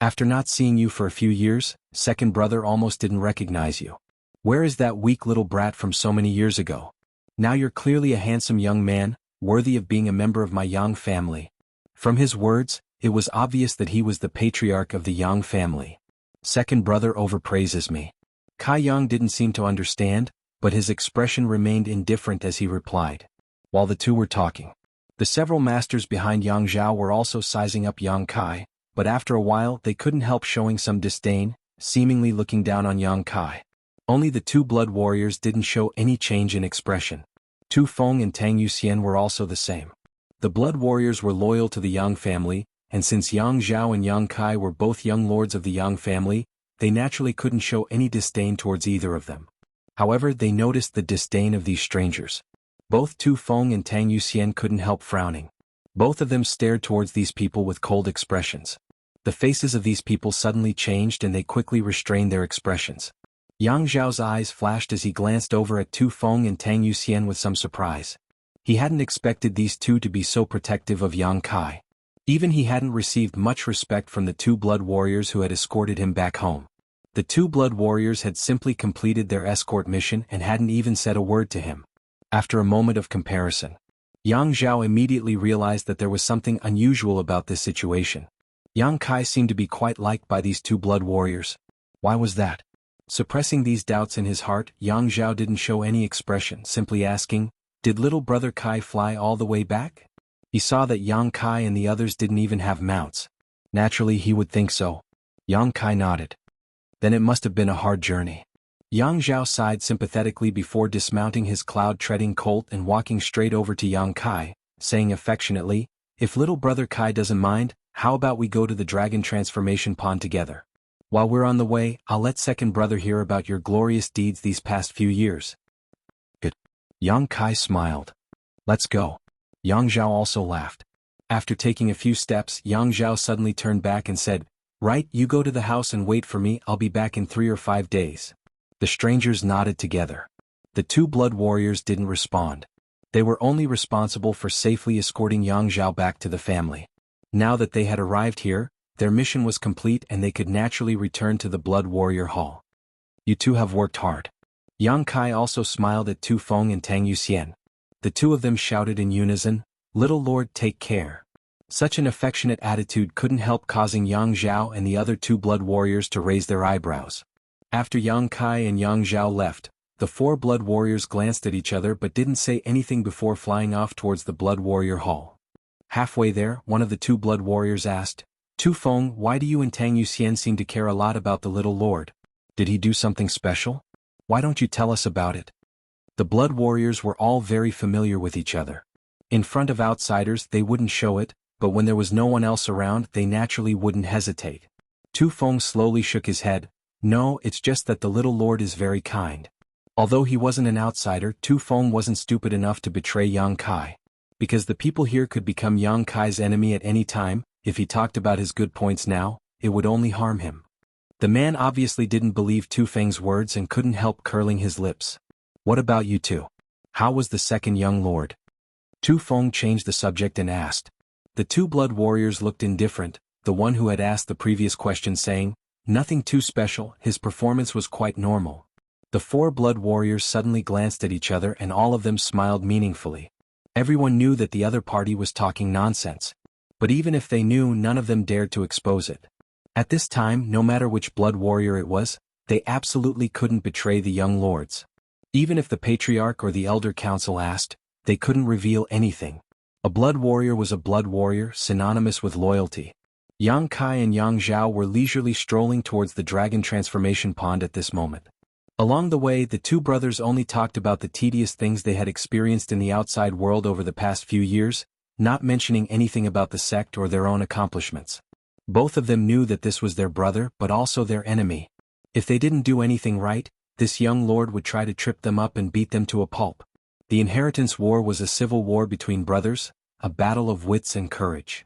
After not seeing you for a few years, second brother almost didn't recognize you. Where is that weak little brat from so many years ago? Now you're clearly a handsome young man, worthy of being a member of my Yang family. From his words, it was obvious that he was the patriarch of the Yang family. Second brother overpraises me. Kai Yang didn't seem to understand, but his expression remained indifferent as he replied. While the two were talking, the several masters behind Yang Zhao were also sizing up Yang Kai, but after a while they couldn't help showing some disdain, seemingly looking down on Yang Kai. Only the two blood warriors didn't show any change in expression. Tu Feng and Tang Yuxian were also the same. The blood warriors were loyal to the Yang family, and since Yang Zhao and Yang Kai were both young lords of the Yang family, they naturally couldn't show any disdain towards either of them. However, they noticed the disdain of these strangers. Both Tu Feng and Tang Yuxian couldn't help frowning. Both of them stared towards these people with cold expressions. The faces of these people suddenly changed and they quickly restrained their expressions. Yang Zhao's eyes flashed as he glanced over at Tu Feng and Tang Yuxian with some surprise. He hadn't expected these two to be so protective of Yang Kai. Even he hadn't received much respect from the two blood warriors who had escorted him back home. The two blood warriors had simply completed their escort mission and hadn't even said a word to him. After a moment of comparison, Yang Zhao immediately realized that there was something unusual about this situation. Yang Kai seemed to be quite liked by these two blood warriors. Why was that? Suppressing these doubts in his heart, Yang Zhao didn't show any expression, simply asking, did little brother Kai fly all the way back? He saw that Yang Kai and the others didn't even have mounts. Naturally he would think so. Yang Kai nodded. Then it must have been a hard journey. Yang Zhao sighed sympathetically before dismounting his cloud-treading colt and walking straight over to Yang Kai, saying affectionately, if little brother Kai doesn't mind, how about we go to the dragon transformation pond together? While we're on the way, I'll let second brother hear about your glorious deeds these past few years. Good. Yang Kai smiled. Let's go. Yang Zhao also laughed. After taking a few steps, Yang Zhao suddenly turned back and said, right, you go to the house and wait for me, I'll be back in 3 or 5 days. The strangers nodded together. The two blood warriors didn't respond. They were only responsible for safely escorting Yang Zhao back to the family. Now that they had arrived here, their mission was complete and they could naturally return to the Blood Warrior Hall. You two have worked hard. Yang Kai also smiled at Tu Feng and Tang Yuxian. The two of them shouted in unison, little lord, take care. Such an affectionate attitude couldn't help causing Yang Zhao and the other two blood warriors to raise their eyebrows. After Yang Kai and Yang Zhao left, the 4 blood warriors glanced at each other but didn't say anything before flying off towards the Blood Warrior Hall. Halfway there, one of the two blood warriors asked, Tu Feng, why do you and Tang Yuxian seem to care a lot about the little lord? Did he do something special? Why don't you tell us about it? The blood warriors were all very familiar with each other. In front of outsiders they wouldn't show it, but when there was no one else around they naturally wouldn't hesitate. Tu Feng slowly shook his head. No, it's just that the little lord is very kind. Although he wasn't an outsider, Tu Feng wasn't stupid enough to betray Yang Kai. Because the people here could become Yang Kai's enemy at any time, if he talked about his good points now, it would only harm him. The man obviously didn't believe Tu Feng's words and couldn't help curling his lips. What about you two? How was the second young lord? Tu Feng changed the subject and asked. The two blood warriors looked indifferent, the one who had asked the previous question saying, nothing too special, his performance was quite normal. The 4 blood warriors suddenly glanced at each other and all of them smiled meaningfully. Everyone knew that the other party was talking nonsense. But even if they knew, none of them dared to expose it. At this time, no matter which blood warrior it was, they absolutely couldn't betray the young lords. Even if the patriarch or the elder council asked, they couldn't reveal anything. A blood warrior was a blood warrior, synonymous with loyalty. Yang Kai and Yang Zhao were leisurely strolling towards the dragon transformation pond at this moment. Along the way, the two brothers only talked about the tedious things they had experienced in the outside world over the past few years, not mentioning anything about the sect or their own accomplishments. Both of them knew that this was their brother but also their enemy. If they didn't do anything right, this young lord would try to trip them up and beat them to a pulp. The inheritance war was a civil war between brothers, a battle of wits and courage.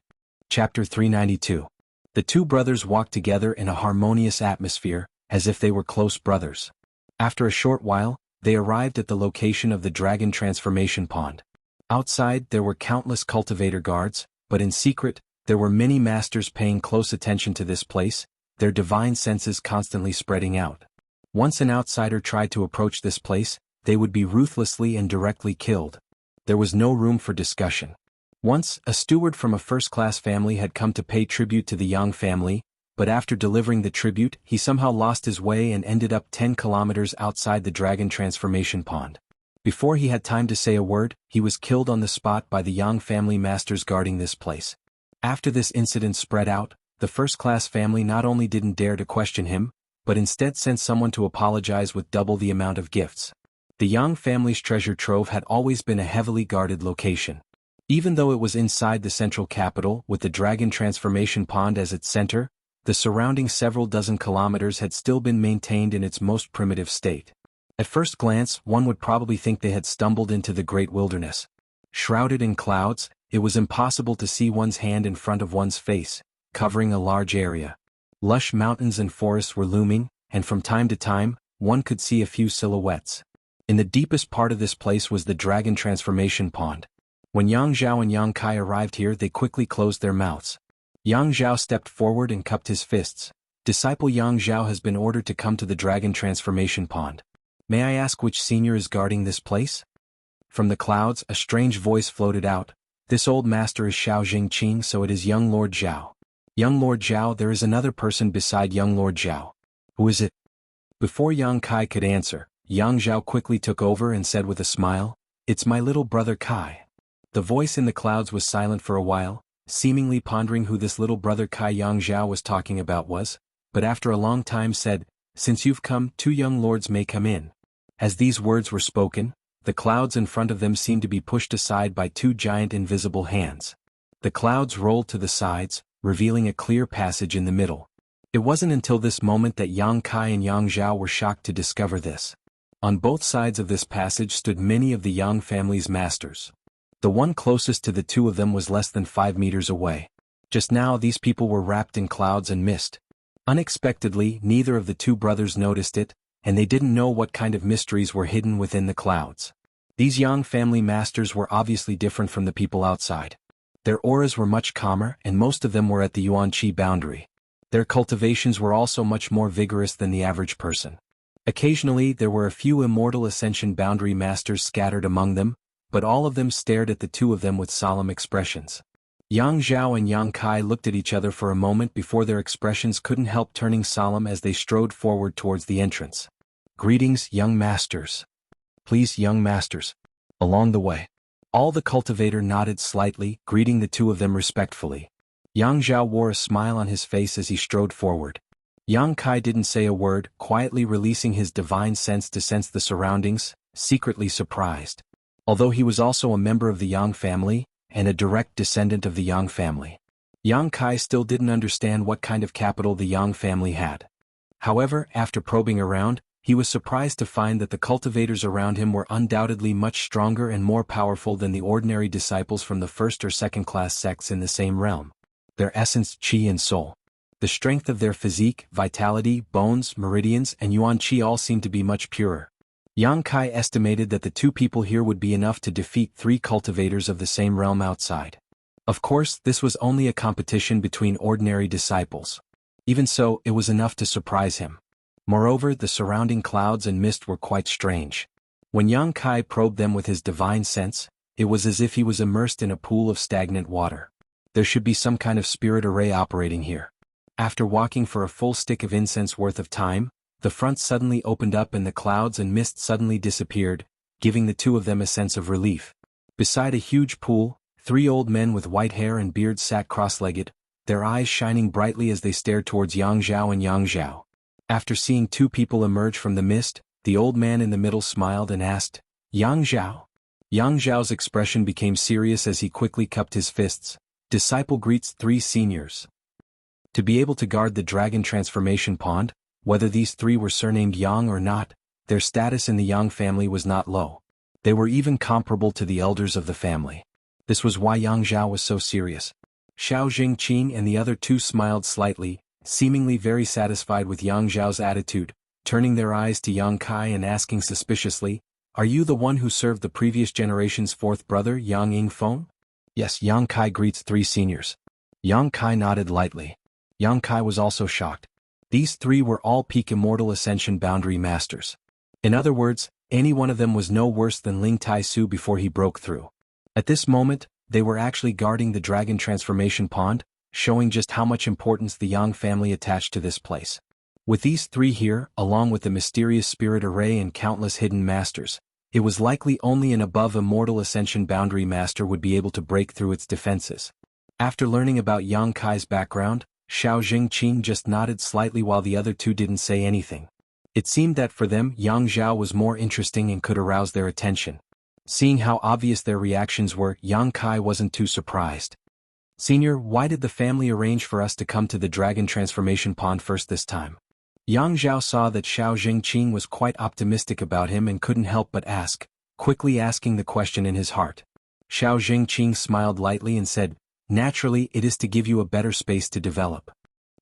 Chapter 392. The two brothers walked together in a harmonious atmosphere, as if they were close brothers. After a short while, they arrived at the location of the dragon transformation pond. Outside there were countless cultivator guards, but in secret, there were many masters paying close attention to this place, their divine senses constantly spreading out. Once an outsider tried to approach this place, they would be ruthlessly and directly killed. There was no room for discussion. Once, a steward from a first-class family had come to pay tribute to the Yang family, but after delivering the tribute, he somehow lost his way and ended up 10 kilometers outside the dragon transformation pond. Before he had time to say a word, he was killed on the spot by the Yang family masters guarding this place. After this incident spread out, the first-class family not only didn't dare to question him, but instead sent someone to apologize with double the amount of gifts. The Yang family's treasure trove had always been a heavily guarded location. Even though it was inside the central capital with the dragon transformation pond as its center, the surrounding several dozen kilometers had still been maintained in its most primitive state. At first glance, one would probably think they had stumbled into the great wilderness. Shrouded in clouds, it was impossible to see one's hand in front of one's face, covering a large area. Lush mountains and forests were looming, and from time to time, one could see a few silhouettes. In the deepest part of this place was the dragon transformation pond. When Yang Zhao and Yang Kai arrived here, they quickly closed their mouths. Yang Zhao stepped forward and cupped his fists. Disciple Yang Zhao has been ordered to come to the dragon transformation pond. May I ask which senior is guarding this place? From the clouds, a strange voice floated out. This old master is Xiao Jingqing, so it is young Lord Zhao. Young Lord Zhao, there is another person beside young Lord Zhao. Who is it? Before Yang Kai could answer, Yang Zhao quickly took over and said with a smile, "It's my little brother Kai." The voice in the clouds was silent for a while, seemingly pondering who this little brother Kai Yang Zhao was talking about was, but after a long time said, "Since you've come, 2 young lords may come in." As these words were spoken, the clouds in front of them seemed to be pushed aside by 2 giant invisible hands. The clouds rolled to the sides, revealing a clear passage in the middle. It wasn't until this moment that Yang Kai and Yang Zhao were shocked to discover this. On both sides of this passage stood many of the Yang family's masters. The one closest to the 2 of them was less than 5 meters away. Just now these people were wrapped in clouds and mist. Unexpectedly, neither of the 2 brothers noticed it, and they didn't know what kind of mysteries were hidden within the clouds. These Yang family masters were obviously different from the people outside. Their auras were much calmer, and most of them were at the Yuan-Qi boundary. Their cultivations were also much more vigorous than the average person. Occasionally there were a few immortal ascension boundary masters scattered among them, but all of them stared at the 2 of them with solemn expressions. Yang Zhao and Yang Kai looked at each other for a moment before their expressions couldn't help turning solemn as they strode forward towards the entrance. "Greetings, young masters. Please, young masters. Along the way." All the cultivator nodded slightly, greeting the 2 of them respectfully. Yang Zhao wore a smile on his face as he strode forward. Yang Kai didn't say a word, quietly releasing his divine sense to sense the surroundings, secretly surprised. Although he was also a member of the Yang family, and a direct descendant of the Yang family, Yang Kai still didn't understand what kind of capital the Yang family had. However, after probing around, he was surprised to find that the cultivators around him were undoubtedly much stronger and more powerful than the ordinary disciples from the first or second-class sects in the same realm. Their essence, qi and soul, the strength of their physique, vitality, bones, meridians, and yuan qi all seemed to be much purer. Yang Kai estimated that the 2 people here would be enough to defeat 3 cultivators of the same realm outside. Of course, this was only a competition between ordinary disciples. Even so, it was enough to surprise him. Moreover, the surrounding clouds and mist were quite strange. When Yang Kai probed them with his divine sense, it was as if he was immersed in a pool of stagnant water. There should be some kind of spirit array operating here. After walking for a full stick of incense worth of time, the front suddenly opened up and the clouds and mist suddenly disappeared, giving the 2 of them a sense of relief. Beside a huge pool, 3 old men with white hair and beards sat cross-legged, their eyes shining brightly as they stared towards Yang Zhao and Yang Zhao. After seeing 2 people emerge from the mist, the old man in the middle smiled and asked, "Yang Zhao?" Yang Zhao's expression became serious as he quickly cupped his fists. "Disciple greets 3 seniors. To be able to guard the dragon transformation pond, Whether these three were surnamed Yang or not, their status in the Yang family was not low. They were even comparable to the elders of the family. This was why Yang Zhao was so serious. Xiao Jingqing and the other two smiled slightly, seemingly very satisfied with Yang Zhao's attitude, turning their eyes to Yang Kai and asking suspiciously, "Are you the one who served the previous generation's fourth brother, Yang Yingfeng?" "Yes." Yang Kai greets three seniors. Yang Kai nodded lightly. Yang Kai was also shocked. These three were all peak Immortal Ascension boundary masters. In other words, any one of them was no worse than Ling Tai-su before he broke through. At this moment, they were actually guarding the Dragon Transformation Pond, showing just how much importance the Yang family attached to this place. With these three here, along with the mysterious spirit array and countless hidden masters, it was likely only an above Immortal Ascension boundary master would be able to break through its defenses. After learning about Yang Kai's background, Xiao Jingqing just nodded slightly while the other two didn't say anything. It seemed that for them Yang Zhao was more interesting and could arouse their attention. Seeing how obvious their reactions were, Yang Kai wasn't too surprised. "Senior, why did the family arrange for us to come to the Dragon Transformation Pond first this time?" Yang Zhao saw that Xiao Jingqing was quite optimistic about him and couldn't help but ask, quickly asking the question in his heart. Xiao Jingqing smiled lightly and said, "Naturally, it is to give you a better space to develop.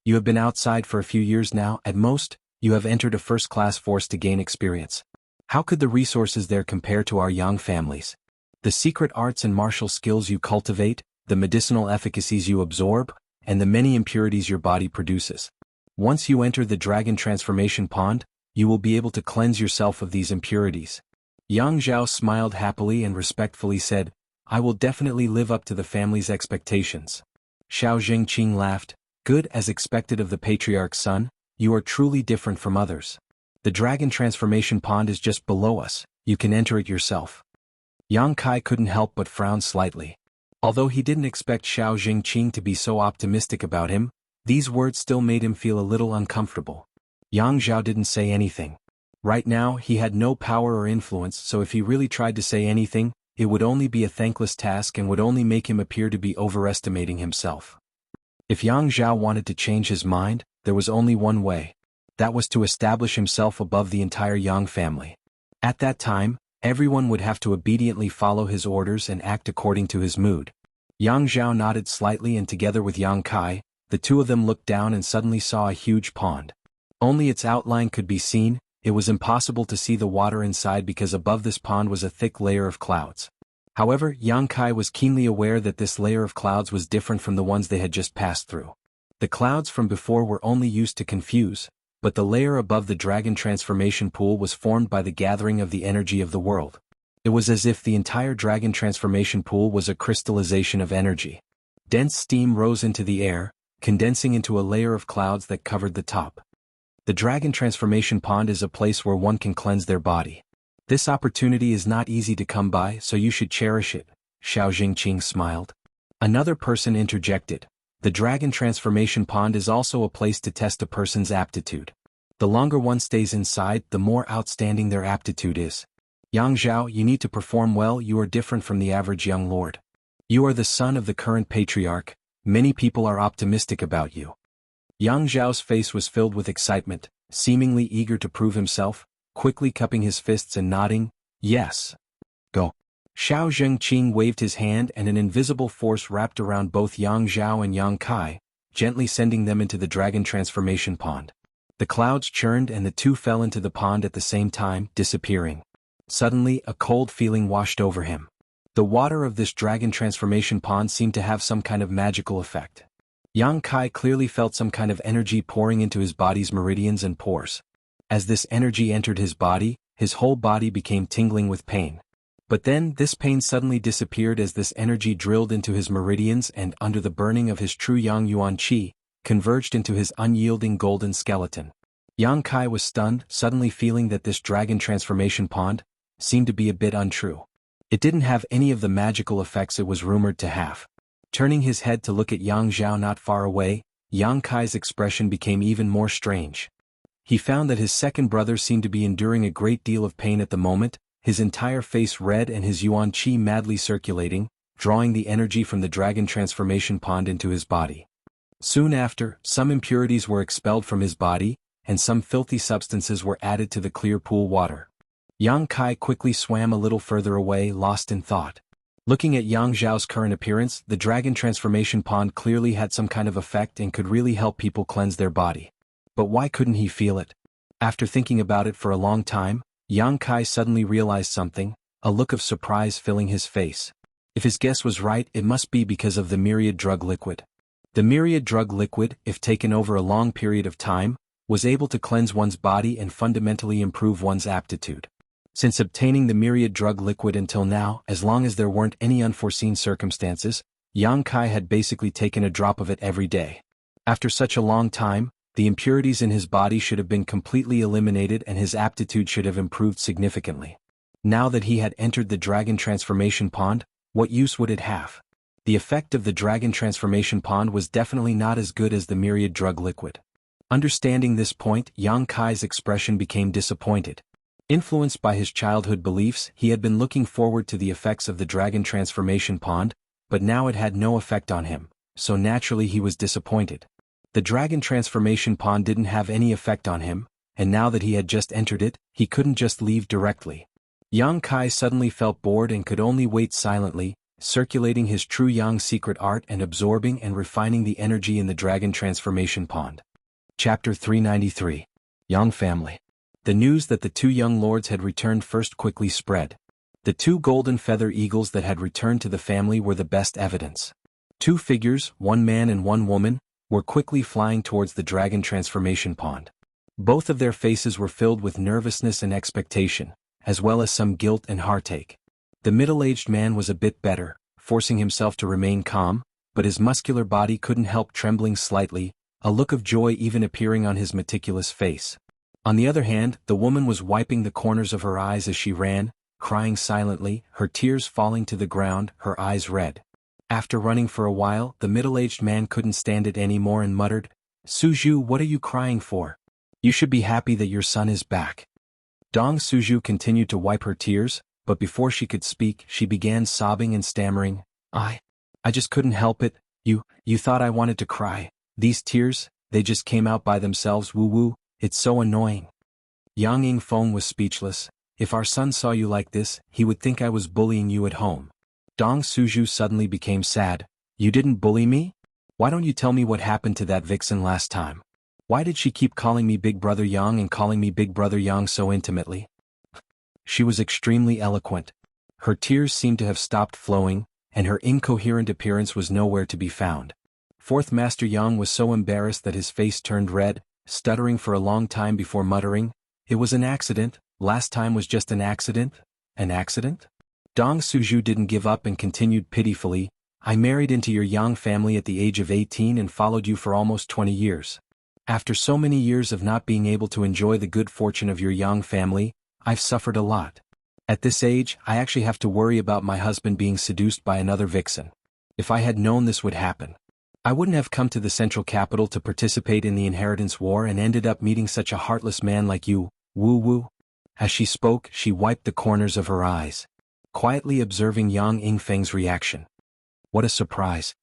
You have been outside for a few years now, at most, you have entered a first-class force to gain experience. How could the resources there compare to our Yang families? The secret arts and martial skills you cultivate, the medicinal efficacies you absorb, and the many impurities your body produces. Once you enter the Dragon Transformation Pond, you will be able to cleanse yourself of these impurities." Yang Zhao smiled happily and respectfully said, "I will definitely live up to the family's expectations." Xiao Jingqing laughed, "Good, as expected of the patriarch's son, you are truly different from others. The Dragon Transformation Pond is just below us, you can enter it yourself." Yang Kai couldn't help but frown slightly. Although he didn't expect Xiao Jingqing to be so optimistic about him, these words still made him feel a little uncomfortable. Yang Zhao didn't say anything. Right now, he had no power or influence, so if he really tried to say anything, it would only be a thankless task and would only make him appear to be overestimating himself. If Yang Zhao wanted to change his mind, there was only one way. That was to establish himself above the entire Yang family. At that time, everyone would have to obediently follow his orders and act according to his mood. Yang Zhao nodded slightly and together with Yang Kai, the two of them looked down and suddenly saw a huge pond. Only its outline could be seen, it was impossible to see the water inside because above this pond was a thick layer of clouds. However, Yang Kai was keenly aware that this layer of clouds was different from the ones they had just passed through. The clouds from before were only used to confuse, but the layer above the Dragon Transformation Pool was formed by the gathering of the energy of the world. It was as if the entire Dragon Transformation Pool was a crystallization of energy. Dense steam rose into the air, condensing into a layer of clouds that covered the top. The Dragon Transformation Pond is a place where one can cleanse their body. This opportunity is not easy to come by, so you should cherish it, Xiao Jingqing smiled. Another person interjected. The Dragon Transformation Pond is also a place to test a person's aptitude. The longer one stays inside, the more outstanding their aptitude is. Yang Zhao, you need to perform well, you are different from the average young lord. You are the son of the current patriarch, many people are optimistic about you. Yang Zhao's face was filled with excitement, seemingly eager to prove himself, quickly cupping his fists and nodding, "Yes. Go." Xiao Zhengqing waved his hand and an invisible force wrapped around both Yang Zhao and Yang Kai, gently sending them into the Dragon Transformation Pond. The clouds churned and the two fell into the pond at the same time, disappearing. Suddenly, a cold feeling washed over him. The water of this Dragon Transformation Pond seemed to have some kind of magical effect. Yang Kai clearly felt some kind of energy pouring into his body's meridians and pores. As this energy entered his body, his whole body became tingling with pain. But then, this pain suddenly disappeared as this energy drilled into his meridians and, under the burning of his true Yang Yuan Qi, converged into his unyielding golden skeleton. Yang Kai was stunned, suddenly feeling that this Dragon Transformation Pond seemed to be a bit untrue. It didn't have any of the magical effects it was rumored to have. Turning his head to look at Yang Zhao not far away, Yang Kai's expression became even more strange. He found that his second brother seemed to be enduring a great deal of pain at the moment, his entire face red and his Yuan Qi madly circulating, drawing the energy from the Dragon Transformation Pond into his body. Soon after, some impurities were expelled from his body, and some filthy substances were added to the clear pool water. Yang Kai quickly swam a little further away, lost in thought. Looking at Yang Zhao's current appearance, the dragon transformation pond clearly had some kind of effect and could really help people cleanse their body. But why couldn't he feel it? After thinking about it for a long time, Yang Kai suddenly realized something, a look of surprise filling his face. If his guess was right, it must be because of the myriad drug liquid. The myriad drug liquid, if taken over a long period of time, was able to cleanse one's body and fundamentally improve one's aptitude. Since obtaining the myriad drug liquid until now, as long as there weren't any unforeseen circumstances, Yang Kai had basically taken a drop of it every day. After such a long time, the impurities in his body should have been completely eliminated and his aptitude should have improved significantly. Now that he had entered the dragon transformation pond, what use would it have? The effect of the dragon transformation pond was definitely not as good as the myriad drug liquid. Understanding this point, Yang Kai's expression became disappointed. Influenced by his childhood beliefs, he had been looking forward to the effects of the dragon transformation pond, but now it had no effect on him, so naturally he was disappointed. The dragon transformation pond didn't have any effect on him, and now that he had just entered it, he couldn't just leave directly. Yang Kai suddenly felt bored and could only wait silently, circulating his true Yang secret art and absorbing and refining the energy in the dragon transformation pond. Chapter 393. Yang Family. The news that the two young lords had returned first quickly spread. The two golden feather eagles that had returned to the family were the best evidence. Two figures, one man and one woman, were quickly flying towards the dragon transformation pond. Both of their faces were filled with nervousness and expectation, as well as some guilt and heartache. The middle-aged man was a bit better, forcing himself to remain calm, but his muscular body couldn't help trembling slightly, a look of joy even appearing on his meticulous face. On the other hand, the woman was wiping the corners of her eyes as she ran, crying silently, her tears falling to the ground, her eyes red. After running for a while, the middle-aged man couldn't stand it anymore and muttered, "Suju, what are you crying for? You should be happy that your son is back." Dong Suju continued to wipe her tears, but before she could speak, she began sobbing and stammering, I just couldn't help it, you thought I wanted to cry. These tears, they just came out by themselves, woo-woo. It's so annoying." Yang Yingfeng was speechless. If our son saw you like this, he would think I was bullying you at home. Dong Suju suddenly became sad. "You didn't bully me? Why don't you tell me what happened to that vixen last time? Why did she keep calling me Big Brother Yang and calling me Big Brother Yang so intimately?" She was extremely eloquent. Her tears seemed to have stopped flowing, and her incoherent appearance was nowhere to be found. Fourth Master Yang was so embarrassed that his face turned red, stuttering for a long time before muttering, "It was an accident, last time was just an accident." "An accident?" Dong Suju didn't give up and continued pitifully, "I married into your Yang family at the age of 18 and followed you for almost 20 years. After so many years of not being able to enjoy the good fortune of your Yang family, I've suffered a lot. At this age, I actually have to worry about my husband being seduced by another vixen. If I had known this would happen, I wouldn't have come to the central capital to participate in the inheritance war and ended up meeting such a heartless man like you, woo-woo." As she spoke, she wiped the corners of her eyes, quietly observing Yang Yingfeng's reaction. What a surprise.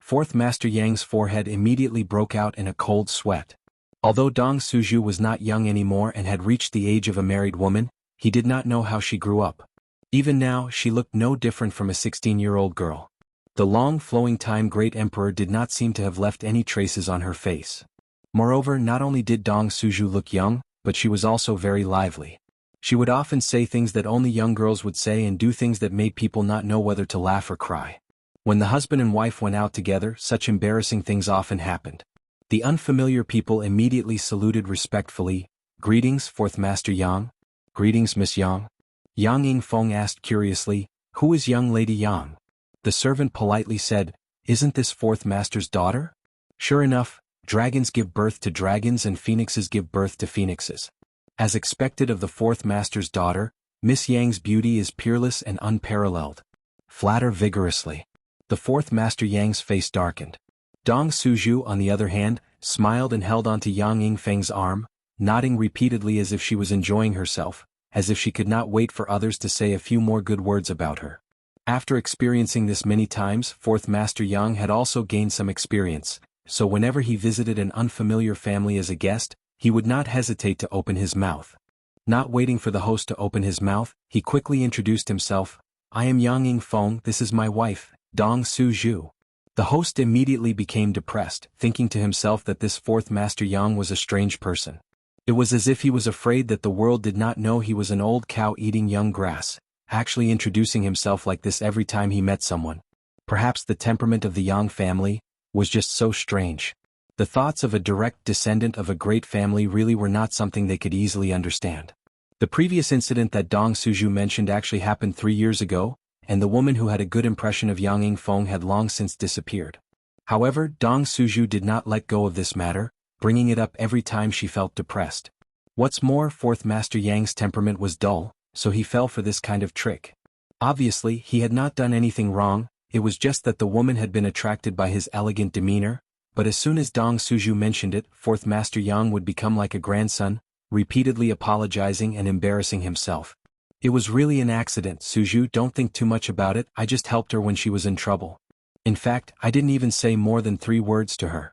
Fourth Master Yang's forehead immediately broke out in a cold sweat. Although Dong Suju was not young anymore and had reached the age of a married woman, he did not know how she grew up. Even now, she looked no different from a 16-year-old girl. The long flowing time Great Emperor did not seem to have left any traces on her face. Moreover, not only did Dong Suju look young, but she was also very lively. She would often say things that only young girls would say and do things that made people not know whether to laugh or cry. When the husband and wife went out together, such embarrassing things often happened. The unfamiliar people immediately saluted respectfully, "Greetings, Fourth Master Yang." "Greetings, Miss Yang." Yang Yingfeng asked curiously, "Who is young Lady Yang?" The servant politely said, "Isn't this Fourth Master's daughter?" Sure enough, dragons give birth to dragons and phoenixes give birth to phoenixes. As expected of the Fourth Master's daughter, Miss Yang's beauty is peerless and unparalleled. Flatter vigorously. The Fourth Master Yang's face darkened. Dong Suju, on the other hand, smiled and held onto Yang Yingfeng's arm, nodding repeatedly as if she was enjoying herself, as if she could not wait for others to say a few more good words about her. After experiencing this many times, Fourth Master Yang had also gained some experience, so whenever he visited an unfamiliar family as a guest, he would not hesitate to open his mouth. Not waiting for the host to open his mouth, he quickly introduced himself. I am Yang Yingfeng, this is my wife, Dong Suzhu. The host immediately became depressed, thinking to himself that this fourth Master Yang was a strange person. It was as if he was afraid that the world did not know he was an old cow eating young grass, actually introducing himself like this every time he met someone. Perhaps the temperament of the Yang family was just so strange. The thoughts of a direct descendant of a great family really were not something they could easily understand. The previous incident that Dong Suzhu mentioned actually happened 3 years ago, and the woman who had a good impression of Yang Yingfeng had long since disappeared. However, Dong Suzhu did not let go of this matter, bringing it up every time she felt depressed. What's more, fourth Master Yang's temperament was dull, so he fell for this kind of trick. Obviously, he had not done anything wrong, it was just that the woman had been attracted by his elegant demeanor, but as soon as Dong Suzhu mentioned it, fourth Master Yang would become like a grandson, repeatedly apologizing and embarrassing himself. It was really an accident, Suzhu, don't think too much about it, I just helped her when she was in trouble. In fact, I didn't even say more than 3 words to her.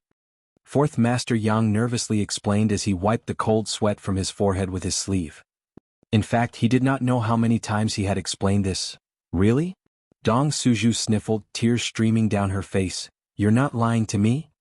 Fourth Master Yang nervously explained as he wiped the cold sweat from his forehead with his sleeve. In fact, he did not know how many times he had explained this. Really? Dong Suzhu sniffled, tears streaming down her face. You're not lying to me?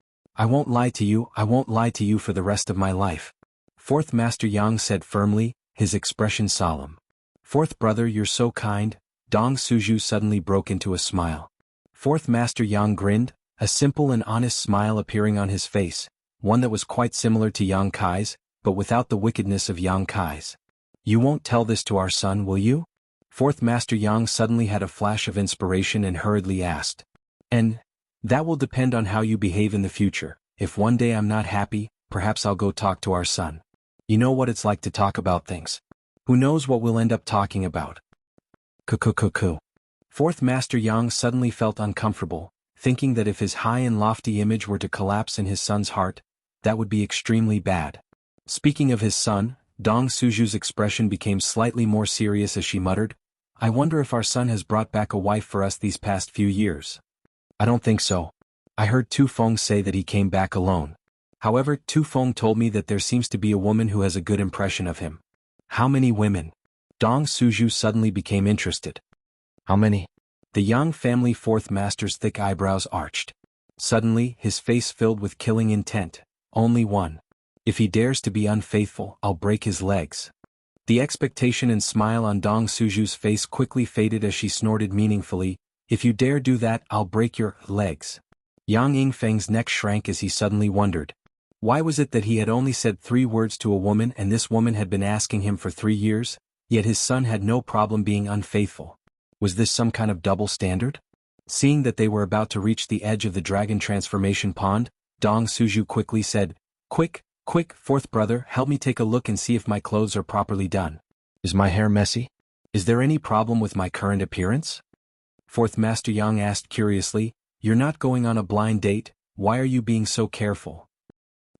I won't lie to you, I won't lie to you for the rest of my life. Fourth Master Yang said firmly, his expression solemn. Fourth brother, you're so kind. Dong Suzhu suddenly broke into a smile. Fourth Master Yang grinned, a simple and honest smile appearing on his face, one that was quite similar to Yang Kai's, but without the wickedness of Yang Kai's. You won't tell this to our son, will you? Fourth Master Yang suddenly had a flash of inspiration and hurriedly asked. And that will depend on how you behave in the future. If one day I'm not happy, perhaps I'll go talk to our son. You know what it's like to talk about things. Who knows what we'll end up talking about? Cuckoo. Fourth Master Yang suddenly felt uncomfortable, thinking that if his high and lofty image were to collapse in his son's heart, that would be extremely bad. Speaking of his son, Dong Suzhu's expression became slightly more serious as she muttered, I wonder if our son has brought back a wife for us these past few years. I don't think so. I heard Tu Feng say that he came back alone. However, Tu Feng told me that there seems to be a woman who has a good impression of him. How many women? Dong Suzhu suddenly became interested. How many? The Yang family fourth master's thick eyebrows arched. Suddenly, his face filled with killing intent. Only one. If he dares to be unfaithful, I'll break his legs. The expectation and smile on Dong Suzhu's face quickly faded as she snorted meaningfully, if you dare do that, I'll break your legs. Yang Yingfeng's neck shrank as he suddenly wondered. Why was it that he had only said 3 words to a woman and this woman had been asking him for 3 years, yet his son had no problem being unfaithful? Was this some kind of double standard? Seeing that they were about to reach the edge of the dragon transformation pond, Dong Suzhu quickly said, Quick, fourth brother, help me take a look and see if my clothes are properly done. Is my hair messy? Is there any problem with my current appearance? Fourth Master Yang asked curiously, You're not going on a blind date, why are you being so careful?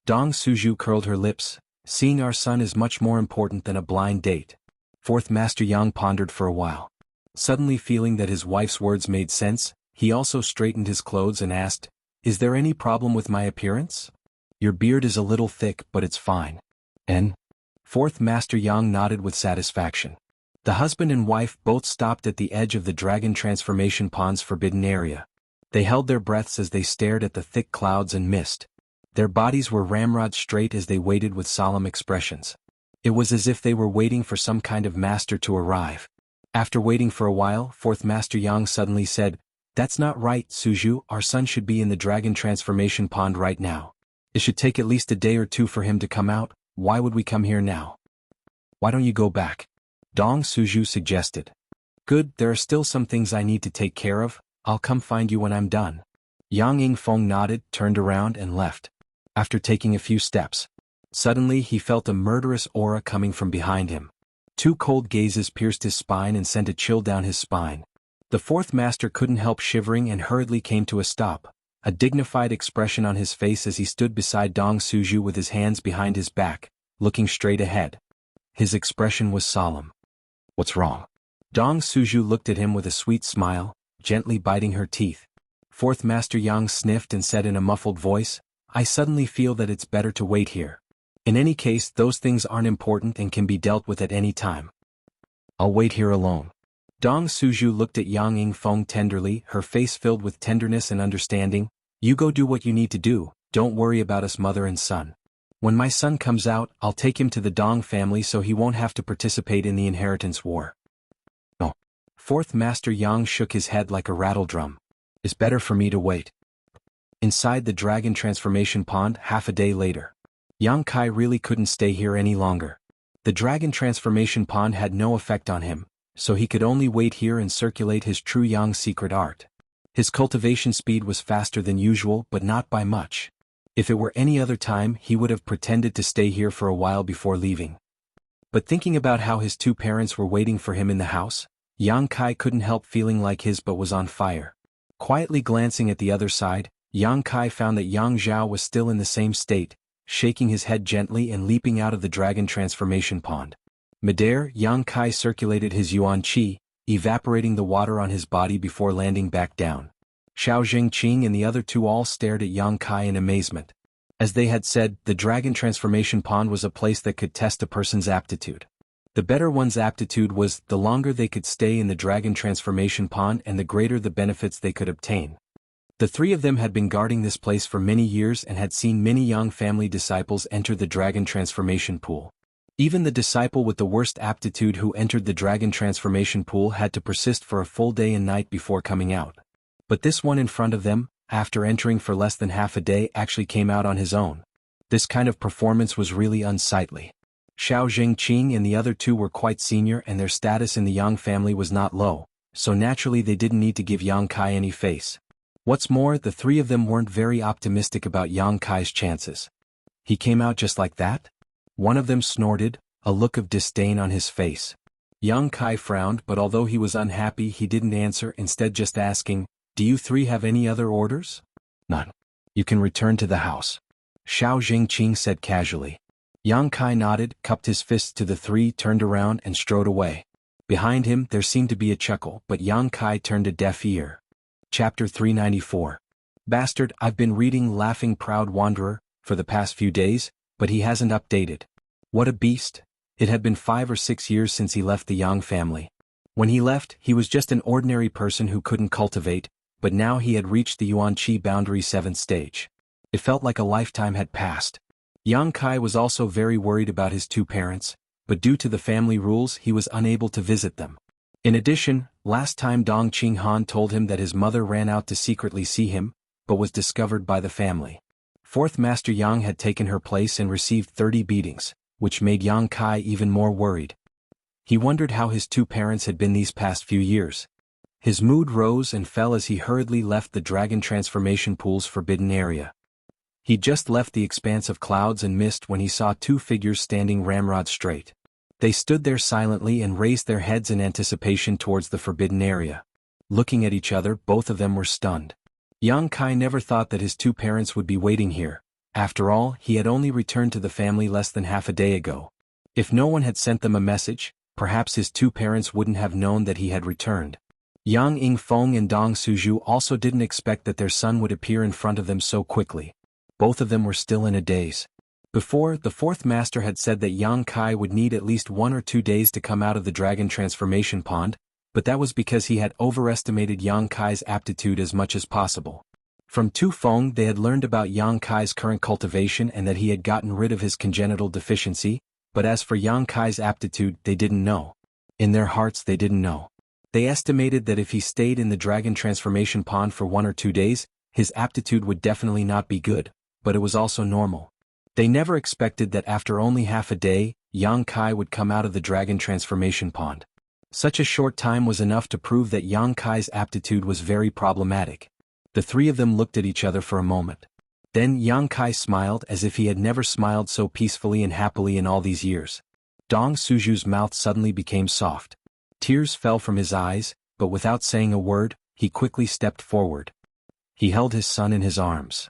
Dong Suzhu curled her lips, seeing our son is much more important than a blind date. Fourth Master Yang pondered for a while. Suddenly feeling that his wife's words made sense, he also straightened his clothes and asked, Is there any problem with my appearance? Your beard is a little thick but it's fine. And? Fourth Master Yang nodded with satisfaction. The husband and wife both stopped at the edge of the dragon transformation pond's forbidden area. They held their breaths as they stared at the thick clouds and mist. Their bodies were ramrod straight as they waited with solemn expressions. It was as if they were waiting for some kind of master to arrive. After waiting for a while, fourth Master Yang suddenly said, That's not right, Suzhu, our son should be in the dragon transformation pond right now. It should take at least a day or 2 for him to come out, why would we come here now? Why don't you go back? Dong Suzhu suggested. Good, there are still some things I need to take care of, I'll come find you when I'm done. Yang Yingfeng nodded, turned around and left. After taking a few steps, suddenly he felt a murderous aura coming from behind him. 2 cold gazes pierced his spine and sent a chill down his spine. The fourth master couldn't help shivering and hurriedly came to a stop, a dignified expression on his face as he stood beside Dong Suzhu with his hands behind his back, looking straight ahead. His expression was solemn. What's wrong? Dong Suzhu looked at him with a sweet smile, gently biting her teeth. Fourth Master Yang sniffed and said in a muffled voice, I suddenly feel that it's better to wait here. In any case, those things aren't important and can be dealt with at any time. I'll wait here alone. Dong Suju looked at Yang Yingfeng tenderly, her face filled with tenderness and understanding. You go do what you need to do, don't worry about us mother and son. When my son comes out, I'll take him to the Dong family so he won't have to participate in the inheritance war. No. Fourth Master Yang shook his head like a rattle drum. It's better for me to wait. Inside the dragon transformation pond half a day later. Yang Kai really couldn't stay here any longer. The dragon transformation pond had no effect on him, so he could only wait here and circulate his true Yang secret art. His cultivation speed was faster than usual but not by much. If it were any other time he would have pretended to stay here for a while before leaving. But thinking about how his two parents were waiting for him in the house, Yang Kai couldn't help feeling like his butt was on fire. Quietly glancing at the other side, Yang Kai found that Yang Zhao was still in the same state, shaking his head gently and leaping out of the dragon transformation pond. Midair, Yang Kai circulated his yuan qi, evaporating the water on his body before landing back down. Xiao Jingqing and the other two all stared at Yang Kai in amazement. As they had said, the dragon transformation pond was a place that could test a person's aptitude. The better one's aptitude was, the longer they could stay in the dragon transformation pond and the greater the benefits they could obtain. The three of them had been guarding this place for many years and had seen many Yang family disciples enter the dragon transformation pool. Even the disciple with the worst aptitude who entered the dragon transformation pool had to persist for a full day and night before coming out. But this one in front of them, after entering for less than half a day, actually came out on his own. This kind of performance was really unsightly. Xiao Jingqing and the other two were quite senior and their status in the Yang family was not low, so naturally they didn't need to give Yang Kai any face. What's more, the three of them weren't very optimistic about Yang Kai's chances. He came out just like that? One of them snorted, a look of disdain on his face. Yang Kai frowned, but although he was unhappy he didn't answer, instead just asking, "Do you three have any other orders?" "None. You can return to the house," Xiao Jingqing said casually. Yang Kai nodded, cupped his fists to the three, turned around and strode away. Behind him there seemed to be a chuckle, but Yang Kai turned a deaf ear. Chapter 394. Bastard, I've been reading Laughing Proud Wanderer for the past few days, but he hasn't updated. What a beast. It had been 5 or 6 years since he left the Yang family. When he left, he was just an ordinary person who couldn't cultivate, but now he had reached the Yuan Qi boundary 7th stage. It felt like a lifetime had passed. Yang Kai was also very worried about his two parents, but due to the family rules he was unable to visit them. In addition, last time Dong Qinghan told him that his mother ran out to secretly see him, but was discovered by the family. Fourth Master Yang had taken her place and received 30 beatings, which made Yang Kai even more worried. He wondered how his two parents had been these past few years. His mood rose and fell as he hurriedly left the dragon transformation pool's forbidden area. He'd just left the expanse of clouds and mist when he saw two figures standing ramrod straight. They stood there silently and raised their heads in anticipation towards the forbidden area. Looking at each other, both of them were stunned. Yang Kai never thought that his two parents would be waiting here. After all, he had only returned to the family less than half a day ago. If no one had sent them a message, perhaps his two parents wouldn't have known that he had returned. Yang Yingfeng and Dong Suju also didn't expect that their son would appear in front of them so quickly. Both of them were still in a daze. Before, the fourth master had said that Yang Kai would need at least 1 or 2 days to come out of the dragon transformation pond, but that was because he had overestimated Yang Kai's aptitude as much as possible. From Tu Feng they had learned about Yang Kai's current cultivation and that he had gotten rid of his congenital deficiency, but as for Yang Kai's aptitude they didn't know. In their hearts they didn't know. They estimated that if he stayed in the dragon transformation pond for 1 or 2 days, his aptitude would definitely not be good, but it was also normal. They never expected that after only half a day, Yang Kai would come out of the dragon transformation pond. Such a short time was enough to prove that Yang Kai's aptitude was very problematic. The three of them looked at each other for a moment. Then Yang Kai smiled as if he had never smiled so peacefully and happily in all these years. Dong Suju's mouth suddenly became soft. Tears fell from his eyes, but without saying a word, he quickly stepped forward. He held his son in his arms.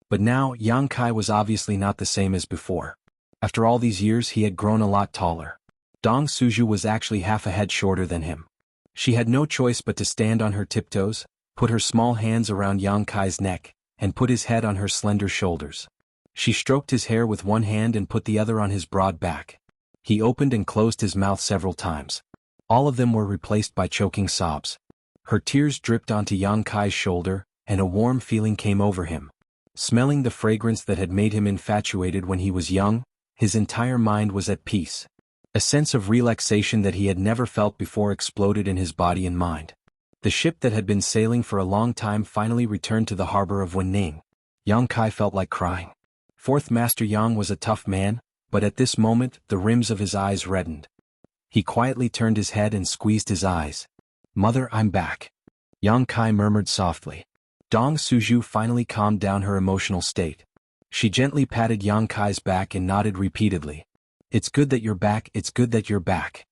But now, Yang Kai was obviously not the same as before. After all these years he had grown a lot taller. Dong Suju was actually half a head shorter than him. She had no choice but to stand on her tiptoes, put her small hands around Yang Kai's neck, and put his head on her slender shoulders. She stroked his hair with one hand and put the other on his broad back. He opened and closed his mouth several times. All of them were replaced by choking sobs. Her tears dripped onto Yang Kai's shoulder, and a warm feeling came over him. Smelling the fragrance that had made him infatuated when he was young, his entire mind was at peace. A sense of relaxation that he had never felt before exploded in his body and mind. The ship that had been sailing for a long time finally returned to the harbor of Wenning. Yang Kai felt like crying. Fourth Master Yang was a tough man, but at this moment the rims of his eyes reddened. He quietly turned his head and squeezed his eyes. "Mother, I'm back," Yang Kai murmured softly. Dong Suju finally calmed down her emotional state. She gently patted Yang Kai's back and nodded repeatedly. "It's good that you're back, it's good that you're back."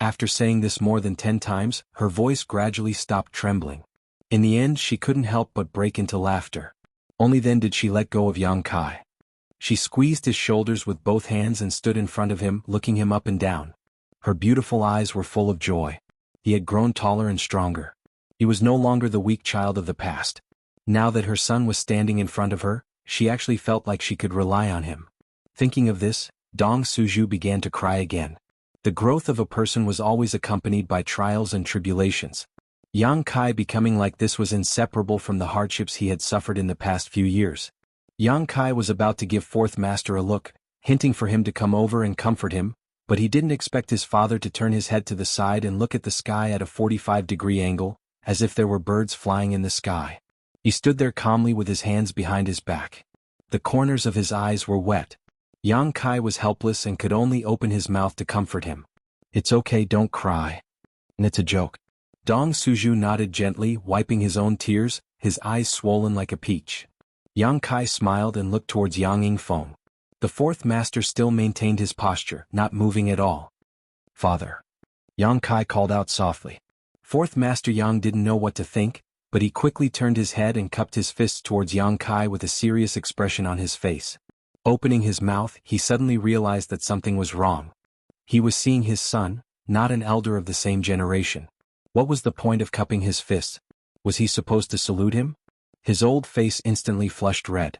After saying this more than 10 times, her voice gradually stopped trembling. In the end she couldn't help but break into laughter. Only then did she let go of Yang Kai. She squeezed his shoulders with both hands and stood in front of him, looking him up and down. Her beautiful eyes were full of joy. He had grown taller and stronger. He was no longer the weak child of the past. Now that her son was standing in front of her, she actually felt like she could rely on him. Thinking of this, Dong Suju began to cry again. The growth of a person was always accompanied by trials and tribulations. Yang Kai becoming like this was inseparable from the hardships he had suffered in the past few years. Yang Kai was about to give Fourth Master a look, hinting for him to come over and comfort him, but he didn't expect his father to turn his head to the side and look at the sky at a 45-degree angle, as if there were birds flying in the sky. He stood there calmly with his hands behind his back. The corners of his eyes were wet. Yang Kai was helpless and could only open his mouth to comfort him. "It's okay, don't cry. And it's a joke." Dong Suju nodded gently, wiping his own tears, his eyes swollen like a peach. Yang Kai smiled and looked towards Yang Yingfeng. The Fourth Master still maintained his posture, not moving at all. "Father," Yang Kai called out softly. Fourth Master Yang didn't know what to think, but he quickly turned his head and cupped his fists towards Yang Kai with a serious expression on his face. Opening his mouth, he suddenly realized that something was wrong. He was seeing his son, not an elder of the same generation. What was the point of cupping his fists? Was he supposed to salute him? His old face instantly flushed red.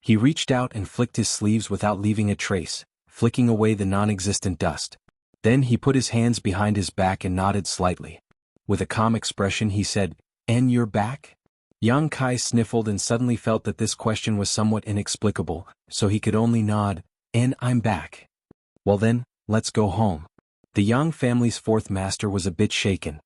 He reached out and flicked his sleeves without leaving a trace, flicking away the non-existent dust. Then he put his hands behind his back and nodded slightly. With a calm expression he said, "And you're back?" Yang Kai sniffled and suddenly felt that this question was somewhat inexplicable, so he could only nod, "And I'm back." "Well then, let's go home." The Yang family's Fourth Master was a bit shaken.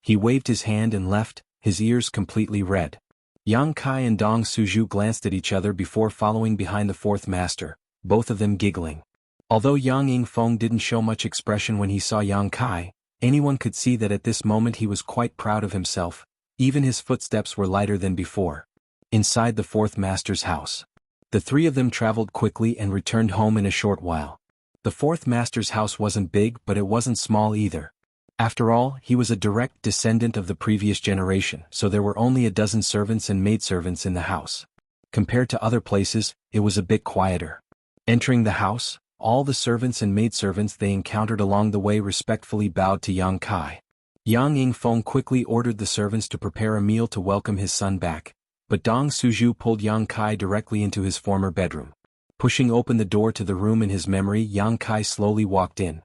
He waved his hand and left, his ears completely red. Yang Kai and Dong Suju glanced at each other before following behind the Fourth Master, both of them giggling. Although Yang Yingfeng didn't show much expression when he saw Yang Kai, anyone could see that at this moment he was quite proud of himself. Even his footsteps were lighter than before. Inside the Fourth Master's house, the three of them traveled quickly and returned home in a short while. The Fourth Master's house wasn't big, but it wasn't small either. After all, he was a direct descendant of the previous generation, so there were only a dozen servants and maidservants in the house. Compared to other places, it was a bit quieter. Entering the house, all the servants and maidservants they encountered along the way respectfully bowed to Yang Kai. Yang Yingfeng quickly ordered the servants to prepare a meal to welcome his son back, but Dong Suju pulled Yang Kai directly into his former bedroom. Pushing open the door to the room in his memory, Yang Kai slowly walked in.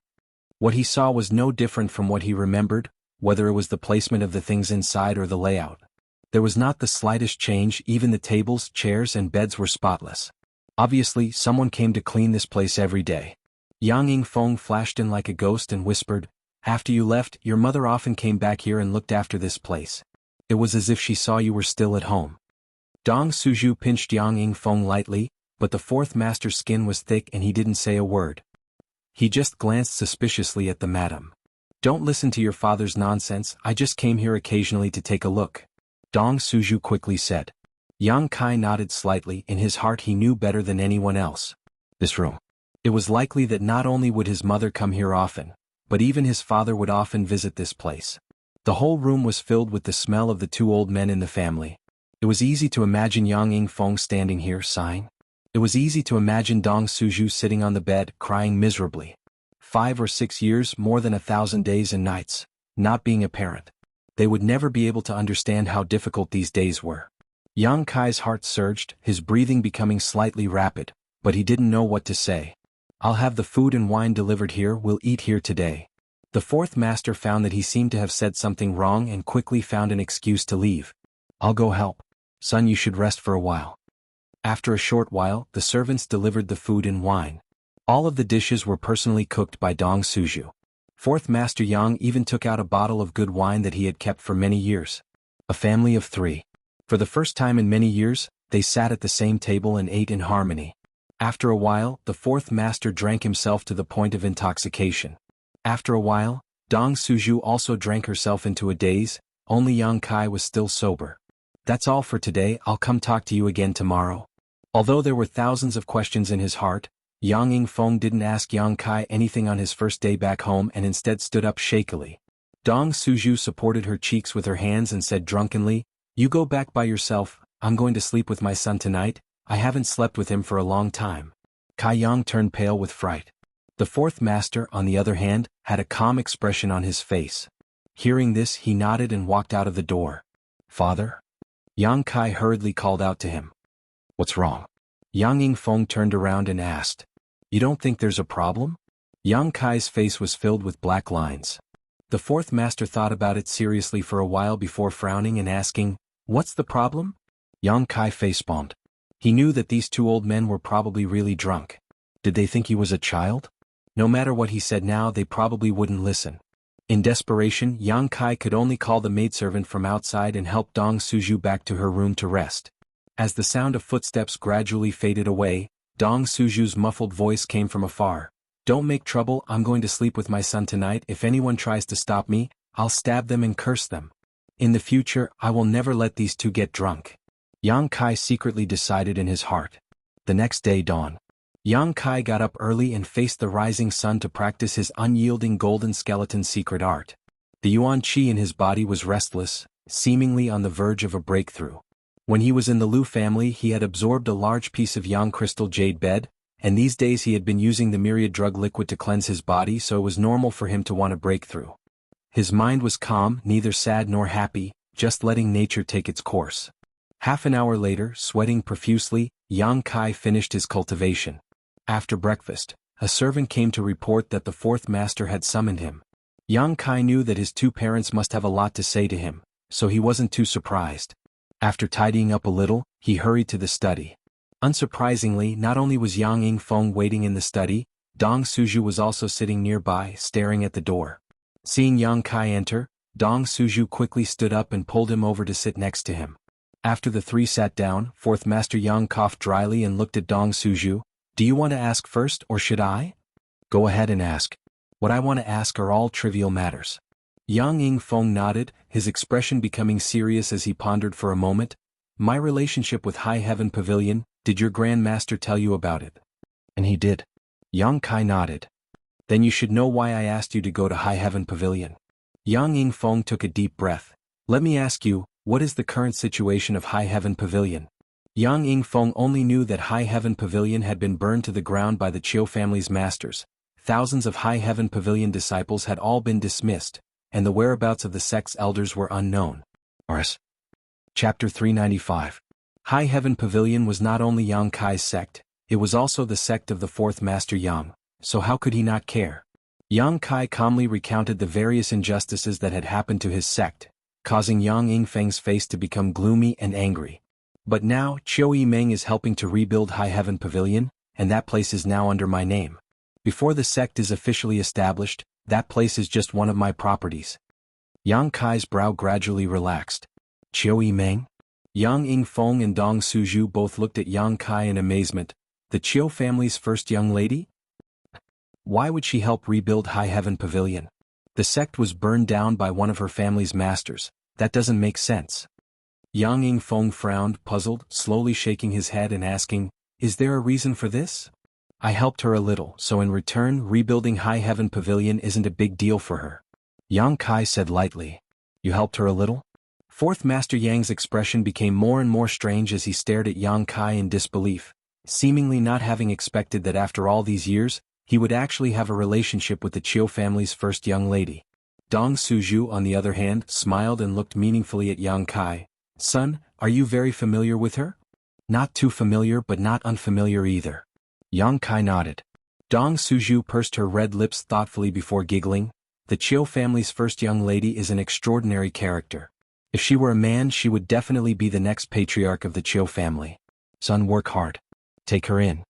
What he saw was no different from what he remembered, whether it was the placement of the things inside or the layout. There was not the slightest change, even the tables, chairs and beds were spotless. Obviously, someone came to clean this place every day. Yang Yingfeng flashed in like a ghost and whispered, "After you left, your mother often came back here and looked after this place. It was as if she saw you were still at home." Dong Suju pinched Yang Yingfeng lightly, but the Fourth Master's skin was thick and he didn't say a word. He just glanced suspiciously at the madam. "Don't listen to your father's nonsense, I just came here occasionally to take a look," Dong Suju quickly said. Yang Kai nodded slightly. In his heart he knew better than anyone else. This room. It was likely that not only would his mother come here often, but even his father would often visit this place. The whole room was filled with the smell of the two old men in the family. It was easy to imagine Yang Yingfeng standing here, sighing. It was easy to imagine Dong Suju sitting on the bed, crying miserably. 5 or 6 years, more than 1,000 days and nights, not being a parent. They would never be able to understand how difficult these days were. Yang Kai's heart surged, his breathing becoming slightly rapid, but he didn't know what to say. I'll have the food and wine delivered here, we'll eat here today. The fourth master found that he seemed to have said something wrong and quickly found an excuse to leave. I'll go help. Son, you should rest for a while. After a short while, the servants delivered the food and wine. All of the dishes were personally cooked by Dong Suju. Fourth Master Yang even took out a bottle of good wine that he had kept for many years. A family of 3. For the first time in many years, they sat at the same table and ate in harmony. After a while, the fourth master drank himself to the point of intoxication. After a while, Dong Suju also drank herself into a daze, only Yang Kai was still sober. That's all for today, I'll come talk to you again tomorrow. Although there were thousands of questions in his heart, Yang Yingfeng didn't ask Yang Kai anything on his first day back home and instead stood up shakily. Dong Suju supported her cheeks with her hands and said drunkenly, "You go back by yourself, I'm going to sleep with my son tonight, I haven't slept with him for a long time." Kai Yang turned pale with fright. The fourth master, on the other hand, had a calm expression on his face. Hearing this, he nodded and walked out of the door. "Father?" Yang Kai hurriedly called out to him. "What's wrong?" Yang Yingfeng turned around and asked. "You don't think there's a problem?" Yang Kai's face was filled with black lines. The fourth master thought about it seriously for a while before frowning and asking, "What's the problem?" Yang Kai facepalmed. He knew that these 2 old men were probably really drunk. Did they think he was a child? No matter what he said now, they probably wouldn't listen. In desperation, Yang Kai could only call the maidservant from outside and help Dong Suju back to her room to rest. As the sound of footsteps gradually faded away, Dong Suju's muffled voice came from afar. "Don't make trouble, I'm going to sleep with my son tonight. If anyone tries to stop me, I'll stab them and curse them. In the future, I will never let these 2 get drunk." Yang Kai secretly decided in his heart. The next day dawned. Yang Kai got up early and faced the rising sun to practice his unyielding golden skeleton secret art. The Yuan Qi in his body was restless, seemingly on the verge of a breakthrough. When he was in the Liu family, he had absorbed a large piece of yang crystal jade bed, and these days he had been using the myriad drug liquid to cleanse his body, so it was normal for him to want a breakthrough. His mind was calm, neither sad nor happy, just letting nature take its course. Half an hour later, sweating profusely, Yang Kai finished his cultivation. After breakfast, a servant came to report that the fourth master had summoned him. Yang Kai knew that his 2 parents must have a lot to say to him, so he wasn't too surprised. After tidying up a little, he hurried to the study. Unsurprisingly, not only was Yang Yingfeng waiting in the study, Dong Suju was also sitting nearby, staring at the door. Seeing Yang Kai enter, Dong Suju quickly stood up and pulled him over to sit next to him. After the 3 sat down, fourth master Yang coughed dryly and looked at Dong Suju. "Do you want to ask first, or should I?" "Go ahead and ask. What I want to ask are all trivial matters." Yang Yingfeng nodded, his expression becoming serious as he pondered for a moment. "My relationship with High Heaven Pavilion, did your Grand Master tell you about it?" "And he did." Yang Kai nodded. "Then you should know why I asked you to go to High Heaven Pavilion." Yang Yingfeng took a deep breath. "Let me ask you, what is the current situation of High Heaven Pavilion?" Yang Yingfeng only knew that High Heaven Pavilion had been burned to the ground by the Chiu family's masters. Thousands of High Heaven Pavilion disciples had all been dismissed, and the whereabouts of the sect's elders were unknown. Soars. Chapter 395. High Heaven Pavilion was not only Yang Kai's sect, it was also the sect of the fourth master Yang, so how could he not care? Yang Kai calmly recounted the various injustices that had happened to his sect, causing Yang Yingfeng's face to become gloomy and angry. "But now, Chiu Yimeng is helping to rebuild High Heaven Pavilion, and that place is now under my name. Before the sect is officially established, that place is just one of my properties." Yang Kai's brow gradually relaxed. "Chiu Yimeng?" Yang Yingfeng and Dong Suju both looked at Yang Kai in amazement. The Chiu family's first young lady? Why would she help rebuild High Heaven Pavilion? The sect was burned down by one of her family's masters. That doesn't make sense. Yang Yingfeng frowned, puzzled, slowly shaking his head and asking, "Is there a reason for this?" "I helped her a little, so in return rebuilding High Heaven Pavilion isn't a big deal for her," Yang Kai said lightly. "You helped her a little?" Fourth Master Yang's expression became more and more strange as he stared at Yang Kai in disbelief, seemingly not having expected that after all these years, he would actually have a relationship with the Chiu family's first young lady. Dong Suju, on the other hand, smiled and looked meaningfully at Yang Kai. Son, are you very familiar with her? Not too familiar but not unfamiliar either. Yang Kai nodded. Dong Suju pursed her red lips thoughtfully before giggling. The Chiu family's first young lady is an extraordinary character. If she were a man she would definitely be the next patriarch of the Chiu family. Son, work hard. Take her in.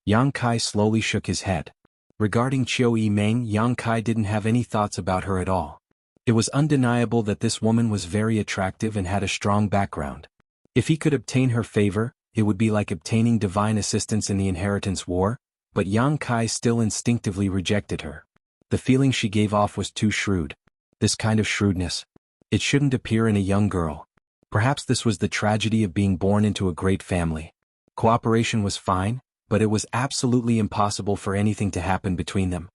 Yang Kai slowly shook his head. Regarding Chiu Yimeng, Yang Kai didn't have any thoughts about her at all. It was undeniable that this woman was very attractive and had a strong background. If he could obtain her favor, it would be like obtaining divine assistance in the inheritance war, but Yang Kai still instinctively rejected her. The feeling she gave off was too shrewd. This kind of shrewdness. It shouldn't appear in a young girl. Perhaps this was the tragedy of being born into a great family. Cooperation was fine, but it was absolutely impossible for anything to happen between them.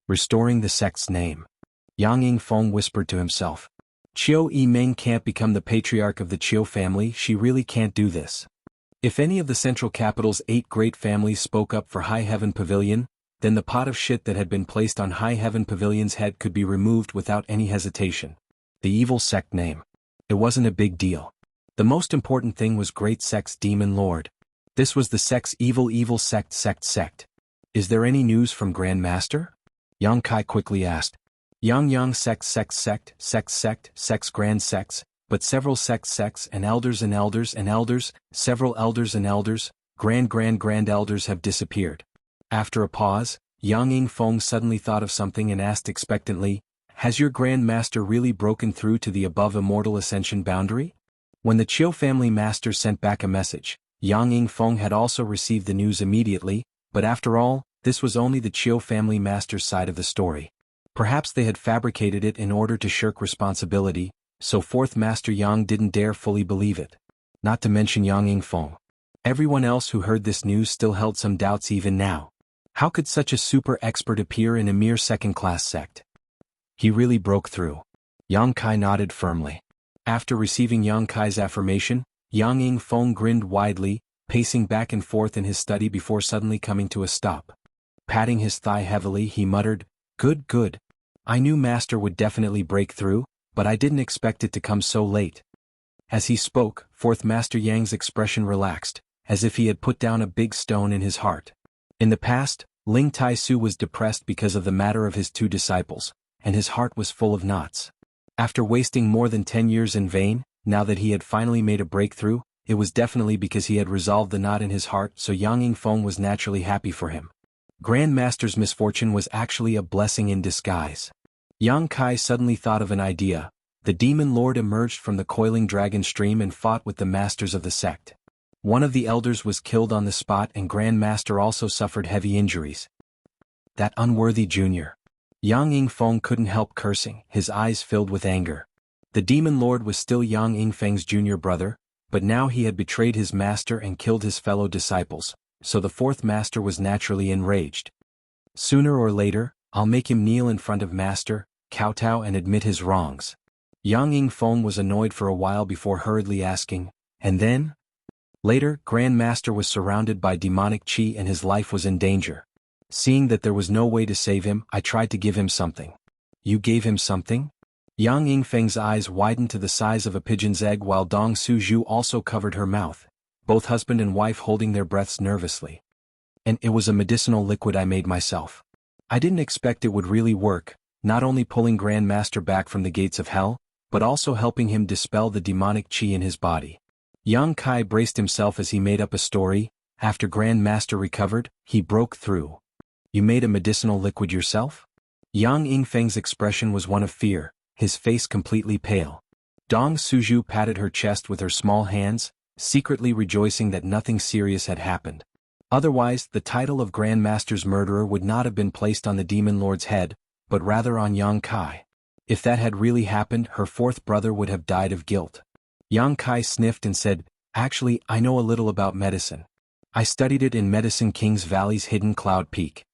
Restoring the sect's name. Yang Yingfeng whispered to himself. Chiu Yimeng can't become the patriarch of the Chiu family, she really can't do this. If any of the Central Capital's 8 great families spoke up for High Heaven Pavilion, then the pot of shit that had been placed on High Heaven Pavilion's head could be removed without any hesitation. The evil sect name. It wasn't a big deal. The most important thing was Great Sect's Demon Lord. This was the sect's evil sect. Is there any news from Grand Master? Yang Kai quickly asked. Yang sects, grand sects, but several sects and elders, several elders and elders, grand elders have disappeared. After a pause, Yang Yingfeng suddenly thought of something and asked expectantly, has your Grand Master really broken through to the above immortal ascension boundary? When the Chiu family master sent back a message, Yang Yingfeng had also received the news immediately, but after all, this was only the Chiu family master's side of the story. Perhaps they had fabricated it in order to shirk responsibility, so fourth Master Yang didn't dare fully believe it. Not to mention Yang Yingfeng. Everyone else who heard this news still held some doubts even now. How could such a super expert appear in a mere second-class sect? He really broke through. Yang Kai nodded firmly. After receiving Yang Kai's affirmation, Yang Yingfeng grinned widely, pacing back and forth in his study before suddenly coming to a stop. Patting his thigh heavily, he muttered, Good. I knew Master would definitely break through, but I didn't expect it to come so late. As he spoke, fourth Master Yang's expression relaxed, as if he had put down a big stone in his heart. In the past, Ling Tai-su was depressed because of the matter of his 2 disciples, and his heart was full of knots. After wasting more than 10 years in vain, now that he had finally made a breakthrough, it was definitely because he had resolved the knot in his heart, so Yang Yingfeng was naturally happy for him. Grand Master's misfortune was actually a blessing in disguise. Yang Kai suddenly thought of an idea. The Demon Lord emerged from the coiling dragon stream and fought with the masters of the sect. One of the elders was killed on the spot and Grand Master also suffered heavy injuries. That unworthy junior. Yang Yingfeng couldn't help cursing, his eyes filled with anger. The Demon Lord was still Yang Yingfeng's junior brother, but now he had betrayed his master and killed his fellow disciples, so the fourth master was naturally enraged. Sooner or later, I'll make him kneel in front of Master, kowtow and admit his wrongs. Yang Yingfeng was annoyed for a while before hurriedly asking, and then? Later, Grand Master was surrounded by demonic chi and his life was in danger. Seeing that there was no way to save him, I tried to give him something. You gave him something? Yang Yingfeng's eyes widened to the size of a pigeon's egg while Dong Suju also covered her mouth, both husband and wife holding their breaths nervously. And it was a medicinal liquid I made myself. I didn't expect it would really work, not only pulling Grand Master back from the gates of hell, but also helping him dispel the demonic chi in his body. Yang Kai braced himself as he made up a story. After Grand Master recovered, he broke through. You made a medicinal liquid yourself? Yang Yingfeng's expression was one of fear, his face completely pale. Dong Suju patted her chest with her small hands, secretly rejoicing that nothing serious had happened. Otherwise, the title of Grand Master's murderer would not have been placed on the Demon Lord's head, but rather on Yang Kai. If that had really happened, her fourth brother would have died of guilt. Yang Kai sniffed and said, Actually, I know a little about medicine. I studied it in Medicine King's Valley's hidden cloud peak.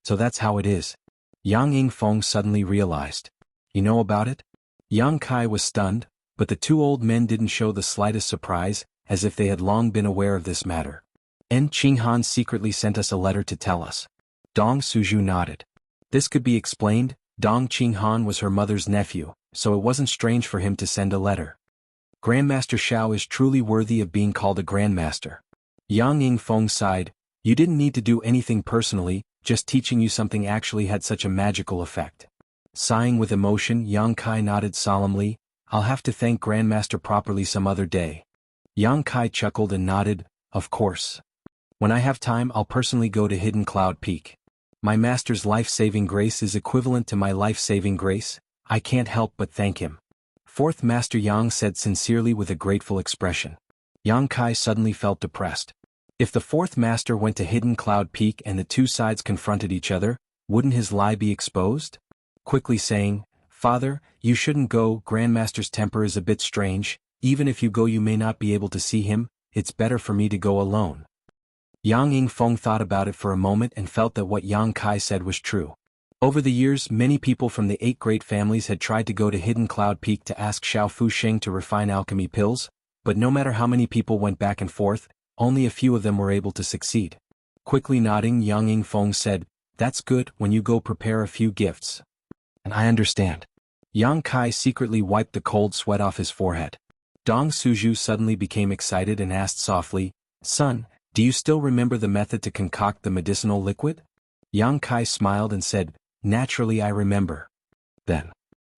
So that's how it is. Yang Yingfeng suddenly realized. You know about it? Yang Kai was stunned, but the 2 old men didn't show the slightest surprise, as if they had long been aware of this matter. Qinghan secretly sent us a letter to tell us. Dong Suju nodded. This could be explained. Dong Qinghan was her mother's nephew, so it wasn't strange for him to send a letter. Grandmaster Xiao is truly worthy of being called a grandmaster. Yang Yingfeng sighed. You didn't need to do anything personally, just teaching you something actually had such a magical effect. Sighing with emotion, Yang Kai nodded solemnly. I'll have to thank Grandmaster properly some other day. Yang Kai chuckled and nodded, of course. When I have time I'll personally go to Hidden Cloud Peak. My master's life-saving grace is equivalent to my life-saving grace, I can't help but thank him. Fourth Master Yang said sincerely with a grateful expression. Yang Kai suddenly felt depressed. If the fourth master went to Hidden Cloud Peak and the two sides confronted each other, wouldn't his lie be exposed? Quickly saying, Father, you shouldn't go, Grandmaster's temper is a bit strange, even if you go you may not be able to see him, it's better for me to go alone. Yang Yingfeng thought about it for a moment and felt that what Yang Kai said was true. Over the years many people from the 8 great families had tried to go to Hidden Cloud Peak to ask Xiao Fusheng to refine alchemy pills, but no matter how many people went back and forth, only a few of them were able to succeed. Quickly nodding, Yang Yingfeng said, That's good, when you go prepare a few gifts. And I understand. Yang Kai secretly wiped the cold sweat off his forehead. Dong Suju suddenly became excited and asked softly, Son, do you still remember the method to concoct the medicinal liquid? Yang Kai smiled and said, Naturally I remember. Then.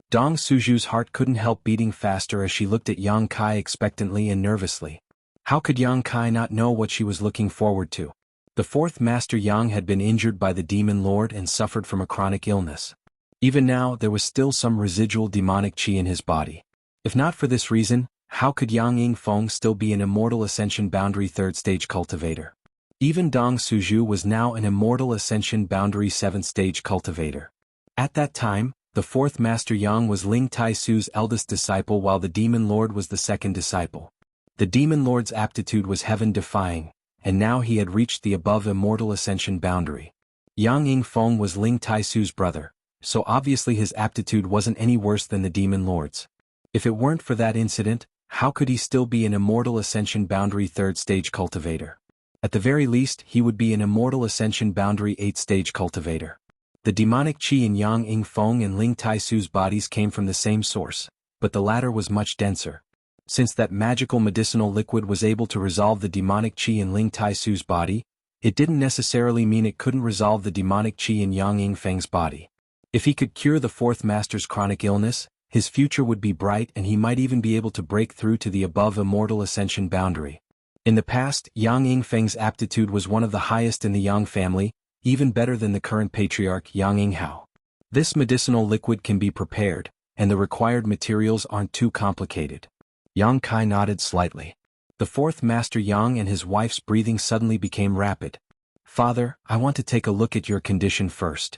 Dong Suju's heart couldn't help beating faster as she looked at Yang Kai expectantly and nervously. How could Yang Kai not know what she was looking forward to? The fourth Master Yang had been injured by the Demon Lord and suffered from a chronic illness. Even now there was still some residual demonic qi in his body. If not for this reason, how could Yang Yingfeng still be an Immortal Ascension Boundary 3rd Stage cultivator? Even Dong Suju was now an Immortal Ascension Boundary 7th Stage cultivator. At that time, the fourth Master Yang was Ling Tai-Su's eldest disciple while the Demon Lord was the second disciple. The Demon Lord's aptitude was heaven-defying, and now he had reached the above Immortal Ascension boundary. Yang Yingfeng was Ling Tai-Su's brother, so obviously his aptitude wasn't any worse than the Demon Lord's. If it weren't for that incident, how could he still be an Immortal Ascension Boundary 3rd Stage cultivator? At the very least, he would be an Immortal Ascension Boundary 8th Stage cultivator. The demonic qi in Yang Yingfeng and Ling Tai-Su's bodies came from the same source, but the latter was much denser. Since that magical medicinal liquid was able to resolve the demonic qi in Ling Tai-Su's body, it didn't necessarily mean it couldn't resolve the demonic qi in Yang Yingfeng's body. If he could cure the fourth master's chronic illness, his future would be bright and he might even be able to break through to the above Immortal Ascension boundary. In the past, Yang Yingfeng's aptitude was one of the highest in the Yang family, even better than the current patriarch Yang Yinghao. This medicinal liquid can be prepared, and the required materials aren't too complicated. Yang Kai nodded slightly. The fourth Master Yang and his wife's breathing suddenly became rapid. Father, I want to take a look at your condition first.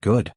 Good.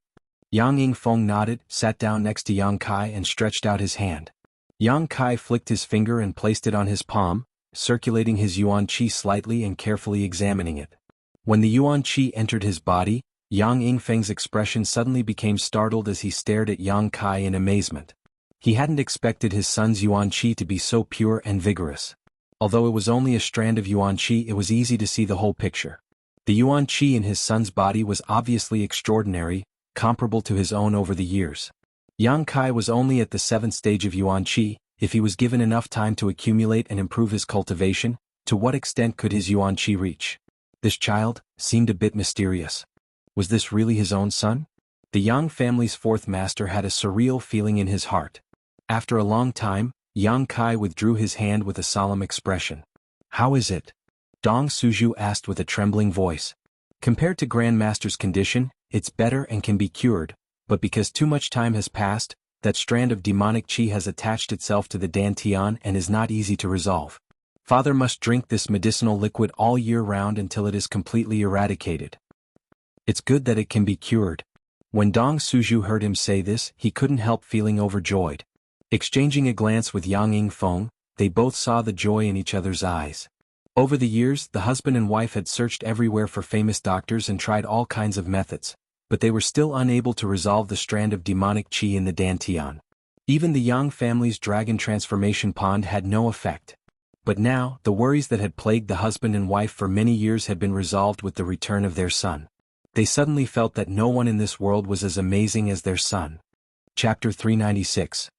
Yang Yingfeng nodded, sat down next to Yang Kai and stretched out his hand. Yang Kai flicked his finger and placed it on his palm, circulating his yuan qi slightly and carefully examining it. When the yuan qi entered his body, Yang Yingfeng's expression suddenly became startled as he stared at Yang Kai in amazement. He hadn't expected his son's yuan qi to be so pure and vigorous. Although it was only a strand of yuan qi, it was easy to see the whole picture. The yuan qi in his son's body was obviously extraordinary, comparable to his own over the years. Yang Kai was only at the 7th stage of yuan qi. If he was given enough time to accumulate and improve his cultivation, to what extent could his yuan qi reach? This child seemed a bit mysterious. Was this really his own son? The Yang family's fourth master had a surreal feeling in his heart. After a long time, Yang Kai withdrew his hand with a solemn expression. How is it? Dong Suju asked with a trembling voice. Compared to Grandmaster's condition, it's better and can be cured, but because too much time has passed, that strand of demonic qi has attached itself to the dantian and is not easy to resolve. Father must drink this medicinal liquid all year round until it is completely eradicated. It's good that it can be cured. When Dong Suju heard him say this, he couldn't help feeling overjoyed. Exchanging a glance with Yang Yingfeng, they both saw the joy in each other's eyes. Over the years, the husband and wife had searched everywhere for famous doctors and tried all kinds of methods, but they were still unable to resolve the strand of demonic qi in the dantian. Even the Yang family's dragon transformation pond had no effect. But now, the worries that had plagued the husband and wife for many years had been resolved with the return of their son. They suddenly felt that no one in this world was as amazing as their son. Chapter 396.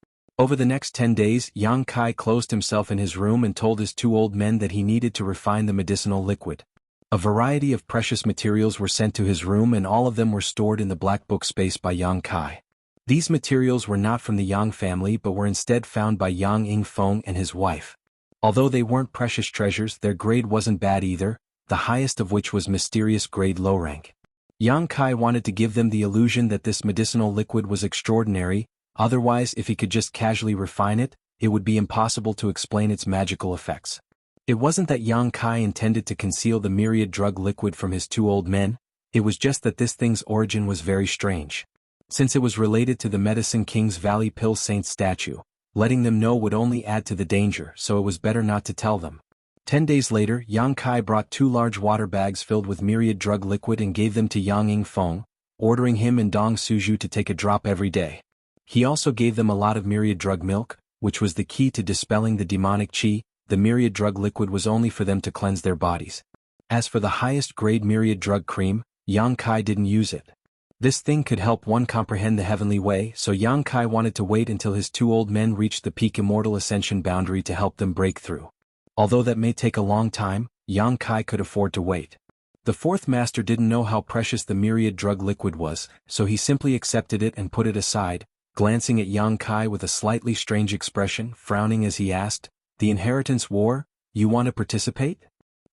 Over the next 10 days, Yang Kai closed himself in his room and told his two old men that he needed to refine the medicinal liquid. A variety of precious materials were sent to his room and all of them were stored in the black book space by Yang Kai. These materials were not from the Yang family but were instead found by Yang Yingfeng and his wife. Although they weren't precious treasures, their grade wasn't bad either, the highest of which was mysterious grade low rank. Yang Kai wanted to give them the illusion that this medicinal liquid was extraordinary, otherwise if he could just casually refine it, it would be impossible to explain its magical effects. It wasn't that Yang Kai intended to conceal the myriad drug liquid from his two old men, it was just that this thing's origin was very strange. Since it was related to the Medicine King's Valley Pill Saint statue, letting them know would only add to the danger, so it was better not to tell them. 10 days later, Yang Kai brought 2 large water bags filled with myriad drug liquid and gave them to Yang Yingfeng, ordering him and Dong Suju to take a drop every day. He also gave them a lot of myriad drug milk, which was the key to dispelling the demonic qi. The myriad drug liquid was only for them to cleanse their bodies. As for the highest grade myriad drug cream, Yang Kai didn't use it. This thing could help one comprehend the heavenly way, so Yang Kai wanted to wait until his two old men reached the peak immortal ascension boundary to help them break through. Although that may take a long time, Yang Kai could afford to wait. The fourth master didn't know how precious the myriad drug liquid was, so he simply accepted it and put it aside, glancing at Yang Kai with a slightly strange expression, frowning as he asked, "The inheritance war, you want to participate?"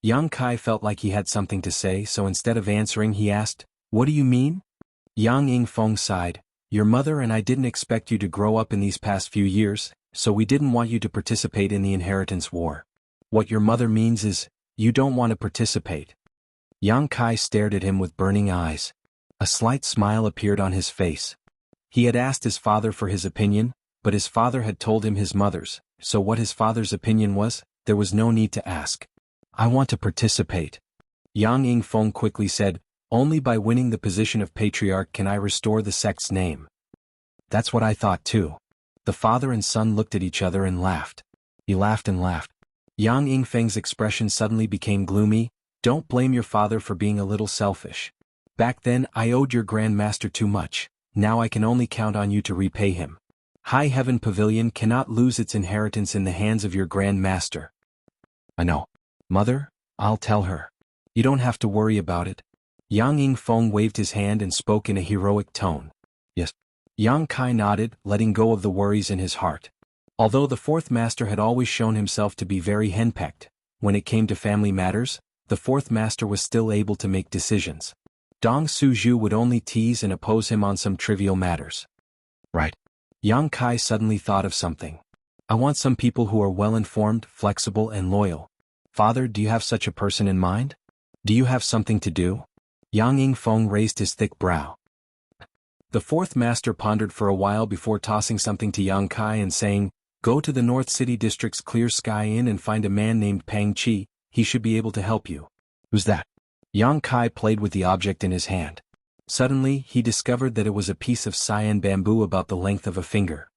Yang Kai felt like he had something to say, so instead of answering he asked, "What do you mean?" Yang Yingfeng sighed, "Your mother and I didn't expect you to grow up in these past few years, so we didn't want you to participate in the inheritance war. What your mother means is, you don't want to participate." Yang Kai stared at him with burning eyes. A slight smile appeared on his face. He had asked his father for his opinion, but his father had told him his mother's, so what his father's opinion was, there was no need to ask. "I want to participate." Yang Yingfeng quickly said, "Only by winning the position of patriarch can I restore the sect's name." "That's what I thought too." The father and son looked at each other and laughed. He laughed and laughed. Yang Yingfeng's expression suddenly became gloomy. "Don't blame your father for being a little selfish. Back then I owed your Grand Master too much, now I can only count on you to repay him. High Heaven Pavilion cannot lose its inheritance in the hands of your Grand Master." "I know. Mother, I'll tell her. You don't have to worry about it." Yang Yingfeng waved his hand and spoke in a heroic tone. "Yes." Yang Kai nodded, letting go of the worries in his heart. Although the fourth master had always shown himself to be very henpecked, when it came to family matters, the fourth master was still able to make decisions. Dong Suju would only tease and oppose him on some trivial matters. "Right." Yang Kai suddenly thought of something. "I want some people who are well-informed, flexible and loyal. Father, do you have such a person in mind? Do you have something to do?" Yang Yingfeng raised his thick brow. The fourth master pondered for a while before tossing something to Yang Kai and saying, "Go to the North City District's Clear Sky Inn and find a man named Pang Chi, he should be able to help you." "Who's that?" Yang Kai played with the object in his hand. Suddenly, he discovered that it was a piece of cyan bamboo about the length of a finger.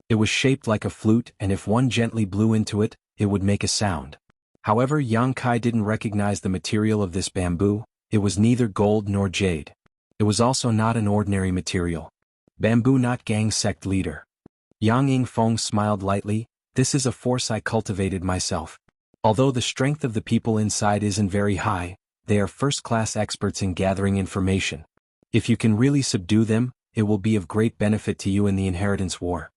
It was shaped like a flute and if one gently blew into it, it would make a sound. However, Yang Kai didn't recognize the material of this bamboo. It was neither gold nor jade. It was also not an ordinary material. "Bamboo not gang sect leader." Yang Yingfeng smiled lightly, "This is a force I cultivated myself. Although the strength of the people inside isn't very high, they are first-class experts in gathering information. If you can really subdue them, it will be of great benefit to you in the inheritance war."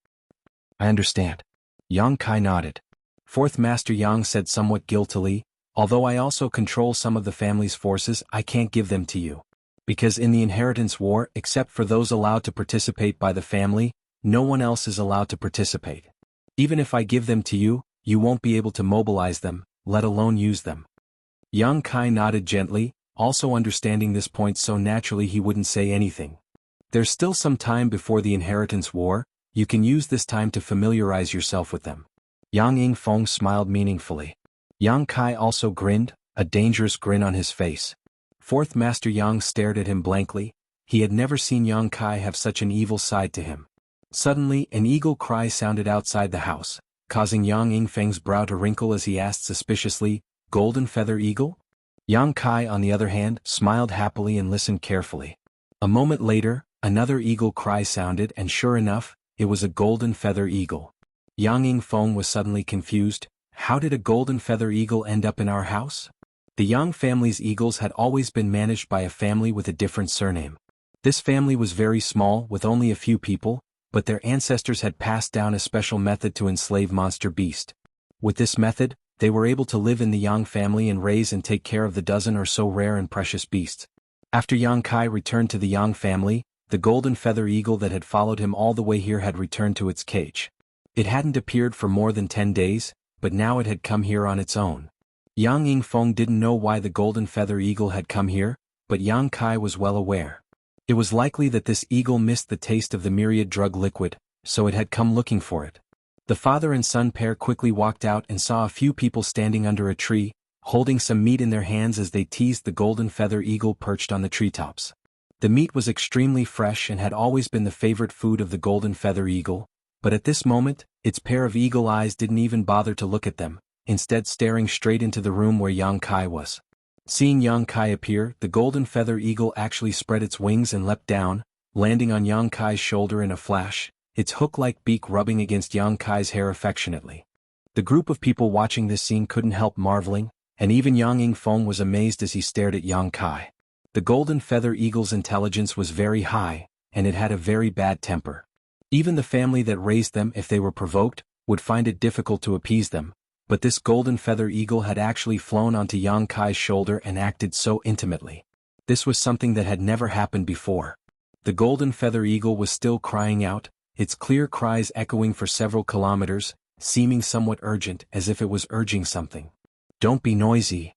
"I understand." Yang Kai nodded. Fourth Master Yang said somewhat guiltily, "Although I also control some of the family's forces, I can't give them to you. Because in the inheritance war, except for those allowed to participate by the family, no one else is allowed to participate. Even if I give them to you, you won't be able to mobilize them, let alone use them." Yang Kai nodded gently, also understanding this point so naturally he wouldn't say anything. "There's still some time before the inheritance war, you can use this time to familiarize yourself with them." Yang Yingfeng smiled meaningfully. Yang Kai also grinned, a dangerous grin on his face. Fourth Master Yang stared at him blankly. He had never seen Yang Kai have such an evil side to him. Suddenly, an eagle cry sounded outside the house, causing Yang Yingfeng's brow to wrinkle as he asked suspiciously, "Golden feather eagle?" Yang Kai, on the other hand, smiled happily and listened carefully. A moment later, another eagle cry sounded and sure enough, it was a golden feather eagle. Yang Yingfeng was suddenly confused. How did a golden feather eagle end up in our house? The Yang family's eagles had always been managed by a family with a different surname. This family was very small, with only a few people, but their ancestors had passed down a special method to enslave monster beast. With this method, they were able to live in the Yang family and raise and take care of the dozen or so rare and precious beasts. After Yang Kai returned to the Yang family, the golden feather eagle that had followed him all the way here had returned to its cage. It hadn't appeared for more than 10 days, but now it had come here on its own. Yang Yingfeng didn't know why the golden feather eagle had come here, but Yang Kai was well aware. It was likely that this eagle missed the taste of the myriad drug liquid, so it had come looking for it. The father and son pair quickly walked out and saw a few people standing under a tree, holding some meat in their hands as they teased the golden feather eagle perched on the treetops. The meat was extremely fresh and had always been the favorite food of the golden feather eagle, but at this moment, its pair of eagle eyes didn't even bother to look at them, instead staring straight into the room where Yang Kai was. Seeing Yang Kai appear, the golden feather eagle actually spread its wings and leapt down, landing on Yang Kai's shoulder in a flash, its hook-like beak rubbing against Yang Kai's hair affectionately. The group of people watching this scene couldn't help marveling, and even Yang Yingfeng was amazed as he stared at Yang Kai. The golden feather eagle's intelligence was very high, and it had a very bad temper. Even the family that raised them, if they were provoked, would find it difficult to appease them, but this golden feather eagle had actually flown onto Yang Kai's shoulder and acted so intimately. This was something that had never happened before. The golden feather eagle was still crying out, its clear cries echoing for several kilometers, seeming somewhat urgent, as if it was urging something. "Don't be noisy,"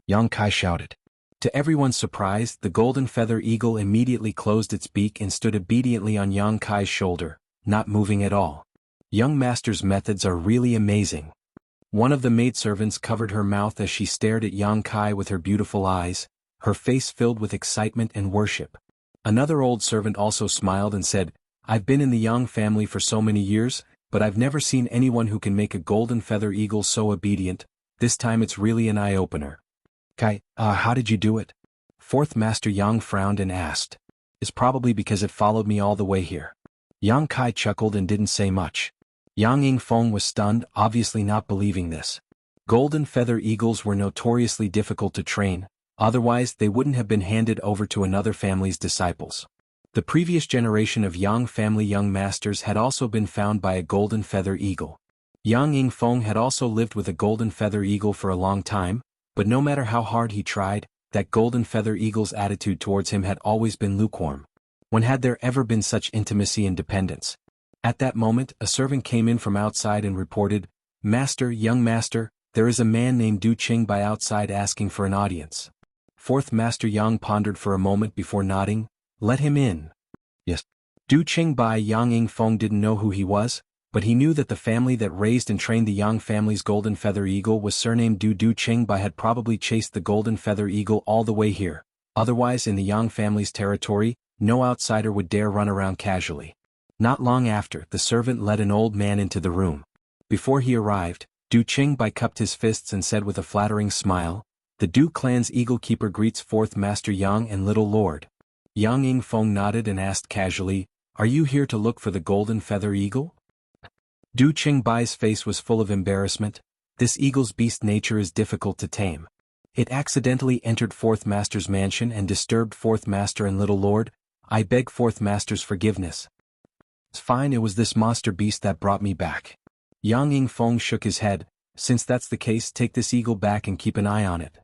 Yang Kai shouted. To everyone's surprise, the golden feather eagle immediately closed its beak and stood obediently on Yang Kai's shoulder, not moving at all. Young master's methods are really amazing. One of the maidservants covered her mouth as she stared at Yang Kai with her beautiful eyes, her face filled with excitement and worship. Another old servant also smiled and said, "I've been in the Yang family for so many years, but I've never seen anyone who can make a golden feather eagle so obedient. This time it's really an eye-opener." "Kai, how did you do it?" Fourth Master Yang frowned and asked. "It's probably because it followed me all the way here." Yang Kai chuckled and didn't say much. Yang Yingfeng was stunned, obviously not believing this. Golden feather eagles were notoriously difficult to train, otherwise they wouldn't have been handed over to another family's disciples. The previous generation of Yang family young masters had also been found by a golden feather eagle. Yang Yingfeng had also lived with a golden feather eagle for a long time, but no matter how hard he tried, that golden feather eagle's attitude towards him had always been lukewarm. When had there ever been such intimacy and dependence? At that moment, a servant came in from outside and reported, "Master, young master, there is a man named Du Qingbai outside asking for an audience." Fourth Master Yang pondered for a moment before nodding, "Let him in." "Yes." Du Qingbai Yang Yingfeng didn't know who he was, but he knew that the family that raised and trained the Yang family's golden feather eagle was surnamed Du. Du Qingbai had probably chased the golden feather eagle all the way here. Otherwise, in the Yang family's territory, no outsider would dare run around casually. Not long after, the servant led an old man into the room. Before he arrived, Du Qingbai cupped his fists and said with a flattering smile, "The Du clan's eagle keeper greets Fourth Master Yang and Little Lord." Yang Yingfeng nodded and asked casually, "Are you here to look for the golden feather eagle?" Du Qingbai's face was full of embarrassment. This eagle's beast nature is difficult to tame. It accidentally entered Fourth Master's mansion and disturbed Fourth Master and Little Lord. I beg Fourth Master's forgiveness. It's fine, it was this monster beast that brought me back. Yang Yingfeng shook his head. Since that's the case, take this eagle back and keep an eye on it.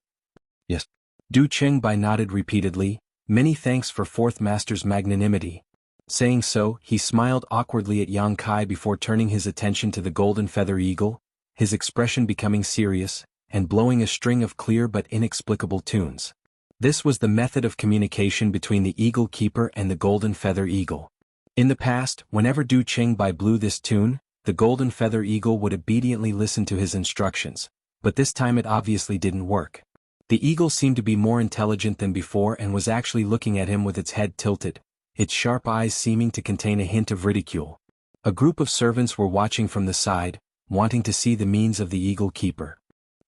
Yes. Du Qingbai nodded repeatedly. Many thanks for Fourth Master's magnanimity. Saying so, he smiled awkwardly at Yang Kai before turning his attention to the golden feather eagle, his expression becoming serious, and blowing a string of clear but inexplicable tunes. This was the method of communication between the eagle keeper and the golden feather eagle. In the past, whenever Du Qingbai blew this tune, the golden feather eagle would obediently listen to his instructions, but this time it obviously didn't work. The eagle seemed to be more intelligent than before and was actually looking at him with its head tilted, its sharp eyes seeming to contain a hint of ridicule. A group of servants were watching from the side, wanting to see the means of the eagle keeper.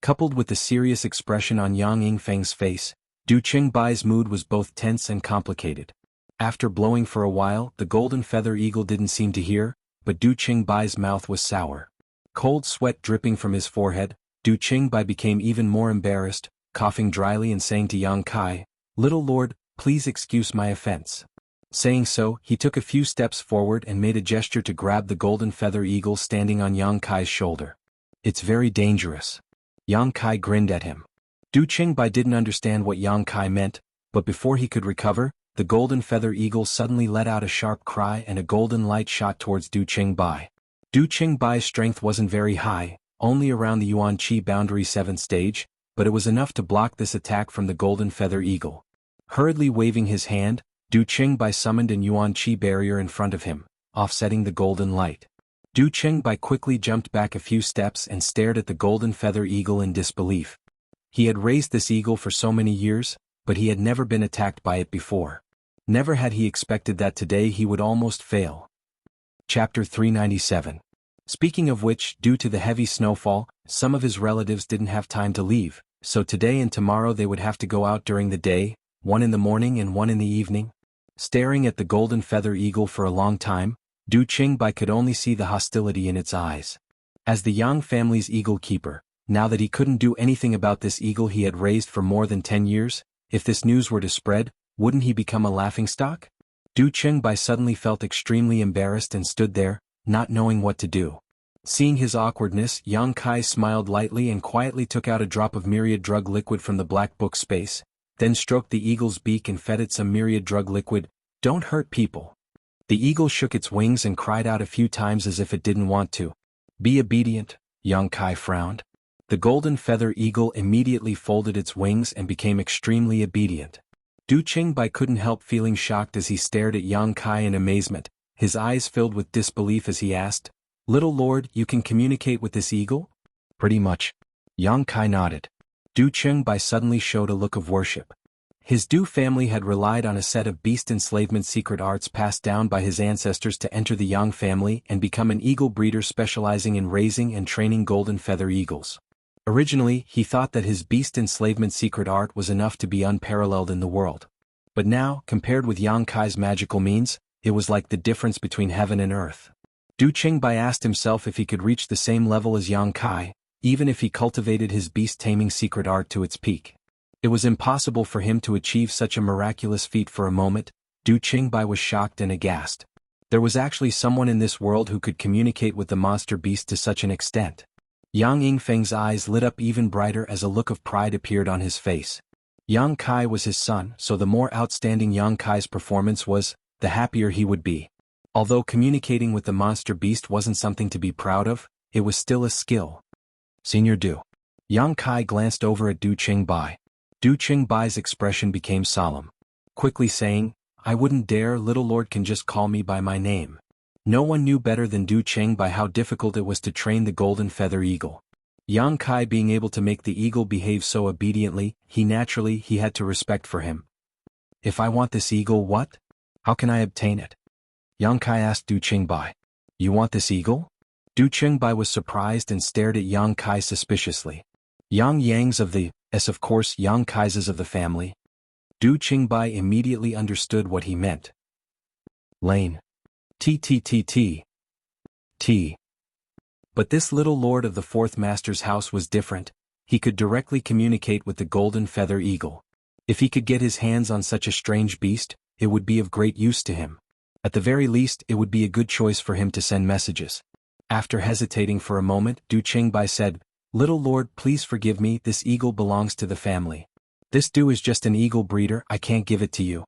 Coupled with the serious expression on Yang Yingfeng's face, Du Qingbai's mood was both tense and complicated. After blowing for a while, the golden feather eagle didn't seem to hear, but Du Qingbai's mouth was sour. Cold sweat dripping from his forehead, Du Qingbai became even more embarrassed, coughing dryly and saying to Yang Kai, "Little lord, please excuse my offense." Saying so, he took a few steps forward and made a gesture to grab the golden feather eagle standing on Yang Kai's shoulder. "It's very dangerous." Yang Kai grinned at him. Du Qingbai didn't understand what Yang Kai meant, but before he could recover, the golden feather eagle suddenly let out a sharp cry and a golden light shot towards Du Qingbai. Du Qingbai's strength wasn't very high, only around the Yuan Qi boundary 7th stage, but it was enough to block this attack from the golden feather eagle. Hurriedly waving his hand, Du Qingbai summoned an Yuan Qi barrier in front of him, offsetting the golden light. Du Qingbai quickly jumped back a few steps and stared at the golden feather eagle in disbelief. He had raised this eagle for so many years, but he had never been attacked by it before. Never had he expected that today he would almost fail. Chapter 397. Speaking of which, due to the heavy snowfall, some of his relatives didn't have time to leave, so today and tomorrow they would have to go out during the day, one in the morning and one in the evening. Staring at the golden feather eagle for a long time, Du Qingbai could only see the hostility in its eyes. As the Yang family's eagle keeper, now that he couldn't do anything about this eagle he had raised for more than 10 years, if this news were to spread, wouldn't he become a laughingstock? Du Qingbai suddenly felt extremely embarrassed and stood there, not knowing what to do. Seeing his awkwardness, Yang Kai smiled lightly and quietly took out a drop of myriad drug liquid from the black book space, then stroked the eagle's beak and fed it some myriad drug liquid. "Don't hurt people." The eagle shook its wings and cried out a few times as if it didn't want to. "Be obedient," Yang Kai frowned. The golden feather eagle immediately folded its wings and became extremely obedient. Du Qingbai couldn't help feeling shocked as he stared at Yang Kai in amazement, his eyes filled with disbelief as he asked, "Little lord, you can communicate with this eagle?" "Pretty much." Yang Kai nodded. Du Qingbai suddenly showed a look of worship. His Du family had relied on a set of beast enslavement secret arts passed down by his ancestors to enter the Yang family and become an eagle breeder specializing in raising and training golden feather eagles. Originally, he thought that his beast enslavement secret art was enough to be unparalleled in the world. But now, compared with Yang Kai's magical means, it was like the difference between heaven and earth. Du Qingbai asked himself if he could reach the same level as Yang Kai, even if he cultivated his beast-taming secret art to its peak. It was impossible for him to achieve such a miraculous feat for a moment. Du Qingbai was shocked and aghast. There was actually someone in this world who could communicate with the monster beast to such an extent. Yang Yingfeng's eyes lit up even brighter as a look of pride appeared on his face. Yang Kai was his son, so the more outstanding Yang Kai's performance was, the happier he would be. Although communicating with the monster beast wasn't something to be proud of, it was still a skill. "Senior Du." Yang Kai glanced over at Du Qingbai. Du Qingbai's expression became solemn. Quickly saying, "I wouldn't dare, little lord can just call me by my name." No one knew better than Du Qingbai how difficult it was to train the golden feather eagle. Yang Kai being able to make the eagle behave so obediently, he had to respect for him. "If I want this eagle, what? How can I obtain it?" Yang Kai asked Du Qingbai. "You want this eagle?" Du Qingbai was surprised and stared at Yang Kai suspiciously. Yang Yang's of course Yang Kai's of the family. Du Qingbai immediately understood what he meant. Lane. T. But this little lord of the fourth master's house was different. He could directly communicate with the golden feather eagle. If he could get his hands on such a strange beast, it would be of great use to him. At the very least, it would be a good choice for him to send messages. After hesitating for a moment, Du Qingbai said, "Little lord, please forgive me, this eagle belongs to the family. This Du is just an eagle breeder, I can't give it to you."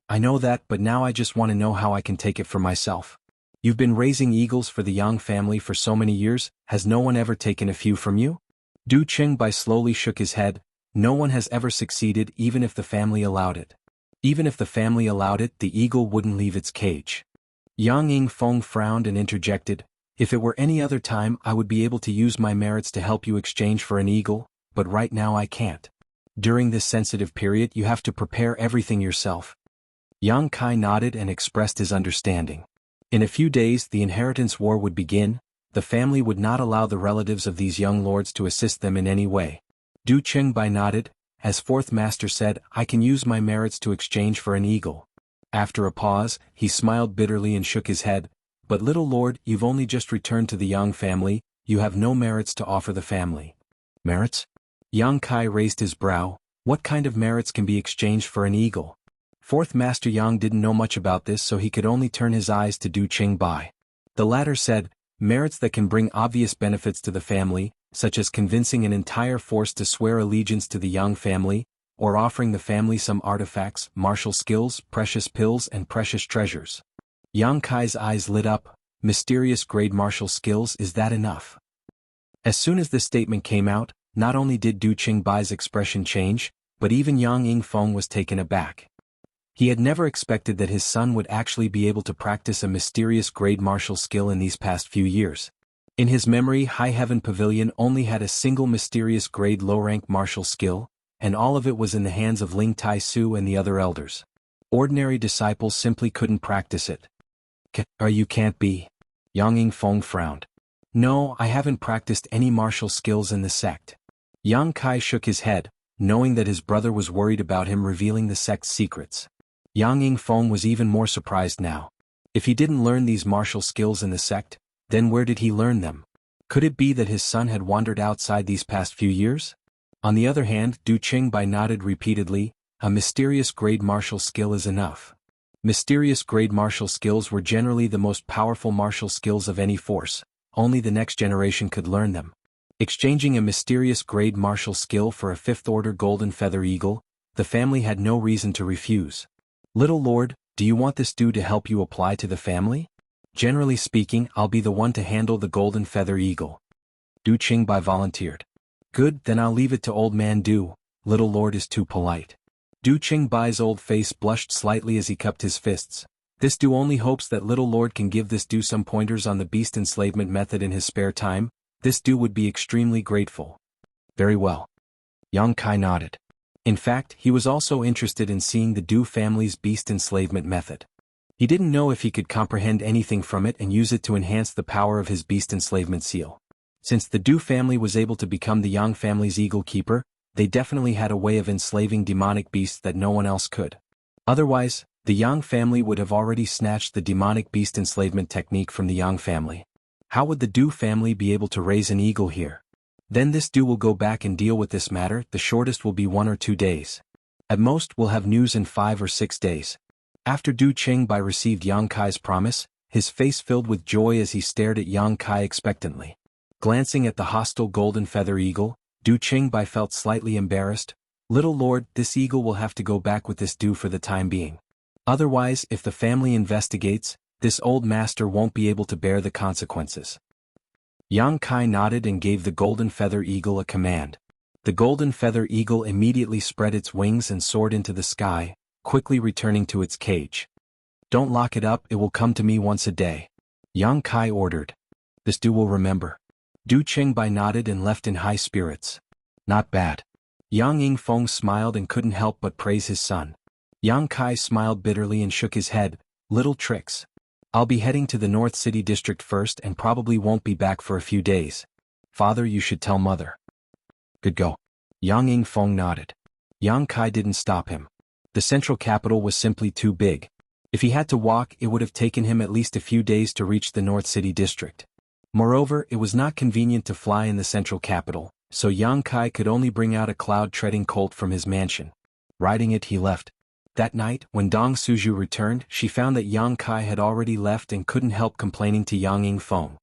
"I know that, but now I just want to know how I can take it for myself. You've been raising eagles for the Yang family for so many years, has no one ever taken a few from you?" Du Qingbai slowly shook his head. "No one has ever succeeded even if the family allowed it. Even if the family allowed it, the eagle wouldn't leave its cage." Yang Yingfeng frowned and interjected, "If it were any other time I would be able to use my merits to help you exchange for an eagle, but right now I can't. During this sensitive period you have to prepare everything yourself." Yang Kai nodded and expressed his understanding. In a few days the inheritance war would begin. The family would not allow the relatives of these young lords to assist them in any way. Du Qingbai nodded. As fourth master said, "I can use my merits to exchange for an eagle." After a pause, he smiled bitterly and shook his head. "But little lord, you've only just returned to the Yang family, you have no merits to offer the family. Merits? Yang Kai raised his brow. What kind of merits can be exchanged for an eagle? Fourth Master Yang didn't know much about this, so he could only turn his eyes to Du Qingbai. The latter said, merits that can bring obvious benefits to the family, such as convincing an entire force to swear allegiance to the Yang family, or offering the family some artifacts, martial skills, precious pills and precious treasures. Yang Kai's eyes lit up. Mysterious grade martial skills, is that enough? As soon as this statement came out, not only did Du Qingbai's expression change, but even Yang Yingfeng was taken aback. He had never expected that his son would actually be able to practice a mysterious grade martial skill in these past few years. In his memory, High Heaven Pavilion only had a single mysterious grade low-rank martial skill, and all of it was in the hands of Ling Tai Su and the other elders. Ordinary disciples simply couldn't practice it. You can't be. Yang Yingfeng frowned. No, I haven't practiced any martial skills in the sect. Yang Kai shook his head, knowing that his brother was worried about him revealing the sect's secrets. Yang Yingfeng was even more surprised now. If he didn't learn these martial skills in the sect, then where did he learn them? Could it be that his son had wandered outside these past few years? On the other hand, Du Qingbai nodded repeatedly. A mysterious grade martial skill is enough. Mysterious grade martial skills were generally the most powerful martial skills of any force. Only the next generation could learn them. Exchanging a mysterious grade martial skill for a fifth-order golden feather eagle, the family had no reason to refuse. Little Lord, do you want this due to help you apply to the family? Generally speaking, I'll be the one to handle the golden feather eagle. Du Qingbai volunteered. Good, then I'll leave it to old man Du. Little Lord is too polite. Du Qingbai's old face blushed slightly as he cupped his fists. This Du only hopes that Little Lord can give this Du some pointers on the beast enslavement method in his spare time. This Du would be extremely grateful. Very well. Yang Kai nodded. In fact, he was also interested in seeing the Du family's beast enslavement method. He didn't know if he could comprehend anything from it and use it to enhance the power of his beast enslavement seal. Since the Du family was able to become the Yang family's eagle keeper, they definitely had a way of enslaving demonic beasts that no one else could. Otherwise, the Yang family would have already snatched the demonic beast enslavement technique from the Yang family. How would the Du family be able to raise an eagle here? Then this Du will go back and deal with this matter. The shortest will be 1 or 2 days. At most we'll have news in 5 or 6 days. After Du Qingbai received Yang Kai's promise, his face filled with joy as he stared at Yang Kai expectantly. Glancing at the hostile golden feather eagle, Du Qingbai felt slightly embarrassed. Little Lord, this eagle will have to go back with this Du for the time being. Otherwise, if the family investigates, this old master won't be able to bear the consequences. Yang Kai nodded and gave the golden feather eagle a command. The golden feather eagle immediately spread its wings and soared into the sky, quickly returning to its cage. Don't lock it up, it will come to me once a day. Yang Kai ordered. This Du will remember. Du Qingbai nodded and left in high spirits. Not bad. Yang Yingfeng smiled and couldn't help but praise his son. Yang Kai smiled bitterly and shook his head. Little tricks. I'll be heading to the North City District first and probably won't be back for a few days. Father, you should tell Mother. Good go. Yang Yingfeng nodded. Yang Kai didn't stop him. The central capital was simply too big. If he had to walk, it would have taken him at least a few days to reach the North City District. Moreover, it was not convenient to fly in the central capital, so Yang Kai could only bring out a cloud-treading colt from his mansion. Riding it, he left. That night, when Dong Suju returned, she found that Yang Kai had already left and couldn't help complaining to Yang Yingfeng.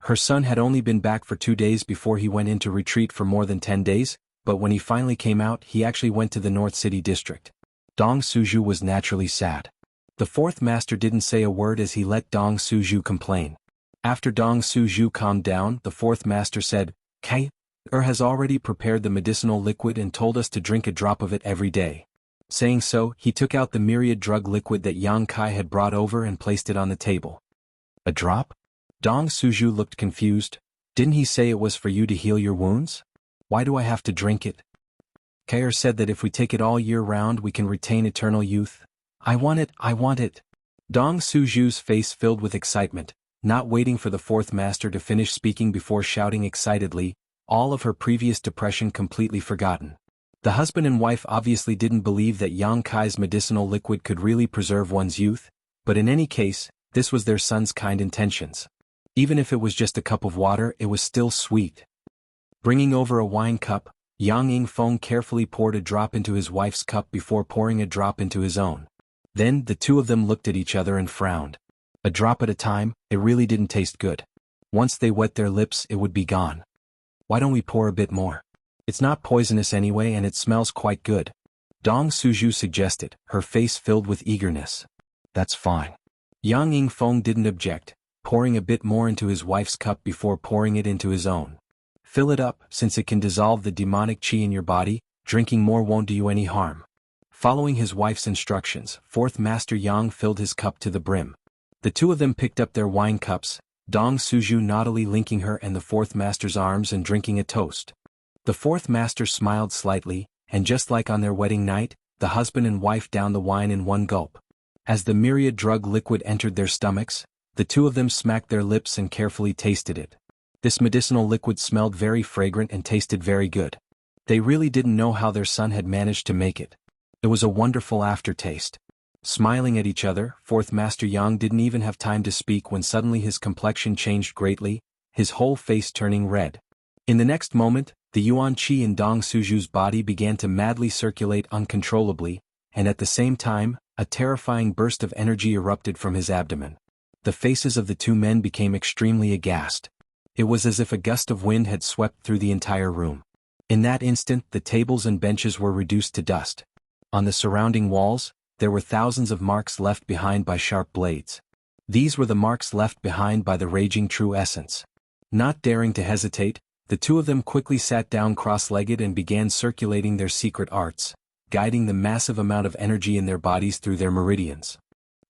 Her son had only been back for 2 days before he went into retreat for more than 10 days, but when he finally came out, he actually went to the North City District. Dong Suju was naturally sad. The fourth master didn't say a word as he let Dong Suju complain. After Dong Suju calmed down, the fourth master said, Kai has already prepared the medicinal liquid and told us to drink a drop of it every day. Saying so, he took out the myriad drug liquid that Yang Kai had brought over and placed it on the table. A drop? Dong Suju looked confused. Didn't he say it was for you to heal your wounds? Why do I have to drink it? Kair said that if we take it all year round we can retain eternal youth. I want it, I want it. Dong Suju's face filled with excitement, not waiting for the fourth master to finish speaking before shouting excitedly, all of her previous depression completely forgotten. The husband and wife obviously didn't believe that Yang Kai's medicinal liquid could really preserve one's youth, but in any case, this was their son's kind intentions. Even if it was just a cup of water, it was still sweet. Bringing over a wine cup, Yang Yingfeng carefully poured a drop into his wife's cup before pouring a drop into his own. Then, the two of them looked at each other and frowned. A drop at a time, it really didn't taste good. Once they wet their lips, it would be gone. Why don't we pour a bit more? It's not poisonous anyway and it smells quite good. Dong Suju suggested, her face filled with eagerness. That's fine. Yang Yingfeng didn't object, pouring a bit more into his wife's cup before pouring it into his own. Fill it up, since it can dissolve the demonic qi in your body, drinking more won't do you any harm. Following his wife's instructions, fourth master Yang filled his cup to the brim. The two of them picked up their wine cups, Dong Suju naughtily linking her and the fourth master's arms and drinking a toast. The fourth master smiled slightly, and just like on their wedding night, the husband and wife downed the wine in one gulp. As the myriad drug liquid entered their stomachs, the two of them smacked their lips and carefully tasted it. This medicinal liquid smelled very fragrant and tasted very good. They really didn't know how their son had managed to make it. It was a wonderful aftertaste. Smiling at each other, fourth master Yang didn't even have time to speak when suddenly his complexion changed greatly, his whole face turning red. In the next moment, the yuan qi in Dong Suju's body began to madly circulate uncontrollably, and at the same time, a terrifying burst of energy erupted from his abdomen. The faces of the two men became extremely aghast. It was as if a gust of wind had swept through the entire room. In that instant, the tables and benches were reduced to dust. On the surrounding walls, there were thousands of marks left behind by sharp blades. These were the marks left behind by the raging true essence. Not daring to hesitate, the two of them quickly sat down cross-legged and began circulating their secret arts, guiding the massive amount of energy in their bodies through their meridians.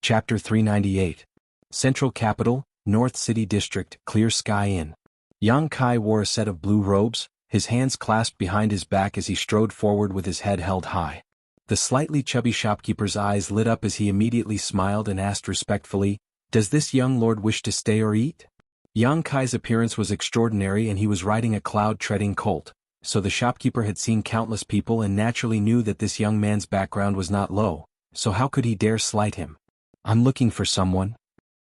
Chapter 398. Central Capital, North City District, Clear Sky Inn. Yang Kai wore a set of blue robes, his hands clasped behind his back as he strode forward with his head held high. The slightly chubby shopkeeper's eyes lit up as he immediately smiled and asked respectfully, "Does this young lord wish to stay or eat?" Yang Kai's appearance was extraordinary and he was riding a cloud-treading colt, so the shopkeeper had seen countless people and naturally knew that this young man's background was not low, so how could he dare slight him? "I'm looking for someone."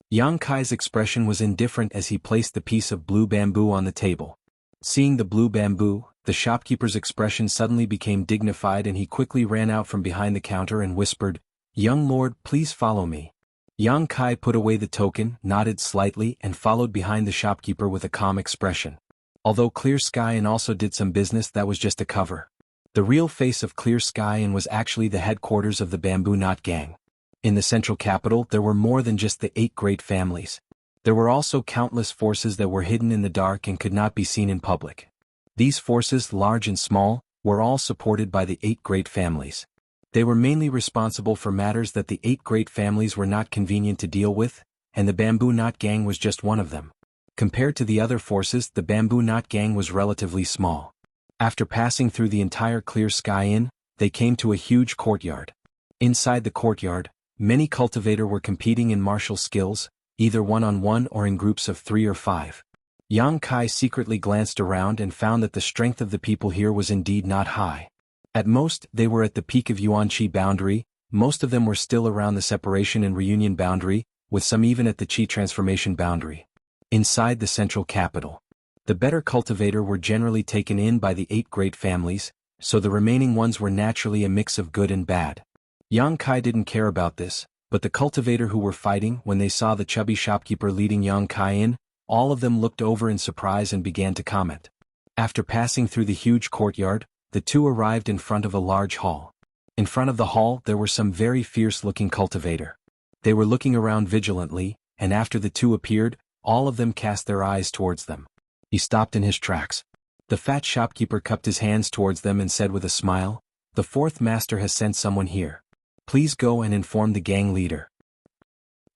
Yang Kai's expression was indifferent as he placed the piece of blue bamboo on the table. Seeing the blue bamboo, the shopkeeper's expression suddenly became dignified and he quickly ran out from behind the counter and whispered, "Young lord, please follow me." Yang Kai put away the token, nodded slightly and followed behind the shopkeeper with a calm expression. Although Clear Sky Inn also did some business, that was just a cover. The real face of Clear Sky Inn was actually the headquarters of the Bamboo Knot Gang. In the central capital there were more than just the 8 great families. There were also countless forces that were hidden in the dark and could not be seen in public. These forces, large and small, were all supported by the 8 great families. They were mainly responsible for matters that the 8 great families were not convenient to deal with, and the Bamboo Knot Gang was just one of them. Compared to the other forces, the Bamboo Knot Gang was relatively small. After passing through the entire Clear Sky Inn, they came to a huge courtyard. Inside the courtyard, many cultivators were competing in martial skills, either one-on-one or in groups of 3 or 5. Yang Kai secretly glanced around and found that the strength of the people here was indeed not high. At most, they were at the peak of Yuan Qi boundary, most of them were still around the separation and reunion boundary, with some even at the Qi transformation boundary. Inside the central capital, the better cultivator were generally taken in by the 8 great families, so the remaining ones were naturally a mix of good and bad. Yang Kai didn't care about this, but the cultivator who were fighting, when they saw the chubby shopkeeper leading Yang Kai in, all of them looked over in surprise and began to comment. After passing through the huge courtyard, the two arrived in front of a large hall. In front of the hall there were some very fierce-looking cultivator. They were looking around vigilantly, and after the two appeared, all of them cast their eyes towards them. He stopped in his tracks. The fat shopkeeper cupped his hands towards them and said with a smile, "The 4th master has sent someone here. Please go and inform the gang leader."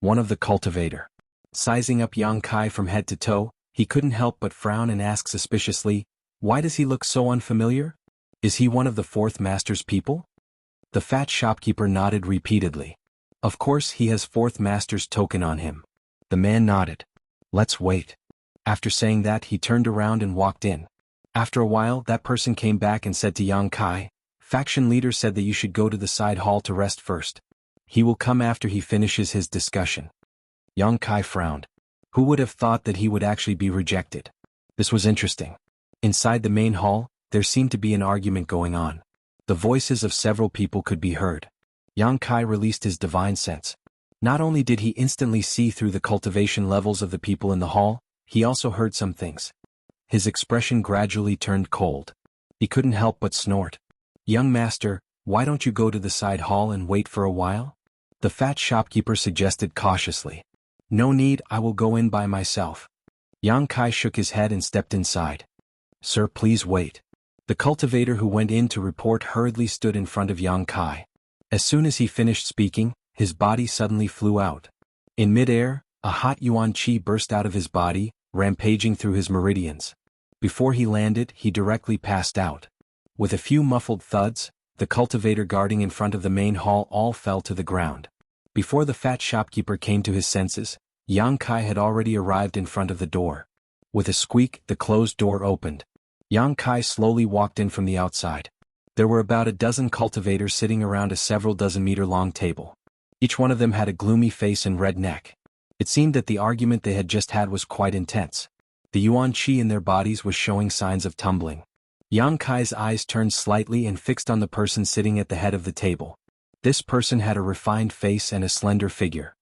One of the cultivator. Sizing up Yang Kai from head to toe, he couldn't help but frown and ask suspiciously, "Why does he look so unfamiliar? Is he one of the 4th master's people?" The fat shopkeeper nodded repeatedly. "Of course he has 4th master's token on him." The man nodded. "Let's wait." After saying that, he turned around and walked in. After a while, that person came back and said to Yang Kai, "Faction leader said that you should go to the side hall to rest first. He will come after he finishes his discussion." Yang Kai frowned. Who would have thought that he would actually be rejected? This was interesting. Inside the main hall, there seemed to be an argument going on. The voices of several people could be heard. Yang Kai released his divine sense. Not only did he instantly see through the cultivation levels of the people in the hall, he also heard some things. His expression gradually turned cold. He couldn't help but snort. "Young master, why don't you go to the side hall and wait for a while?" The fat shopkeeper suggested cautiously. "No need, I will go in by myself." Yang Kai shook his head and stepped inside. "Sir, please wait." The cultivator who went in to report hurriedly stood in front of Yang Kai. As soon as he finished speaking, his body suddenly flew out. In midair, a hot yuan qi burst out of his body, rampaging through his meridians. Before he landed, he directly passed out. With a few muffled thuds, the cultivator guarding in front of the main hall all fell to the ground. Before the fat shopkeeper came to his senses, Yang Kai had already arrived in front of the door. With a squeak, the closed door opened. Yang Kai slowly walked in from the outside. There were about a dozen cultivators sitting around a several dozen meter long table. Each one of them had a gloomy face and red neck. It seemed that the argument they had just had was quite intense. The yuan qi in their bodies was showing signs of tumbling. Yang Kai's eyes turned slightly and fixed on the person sitting at the head of the table. This person had a refined face and a slender figure.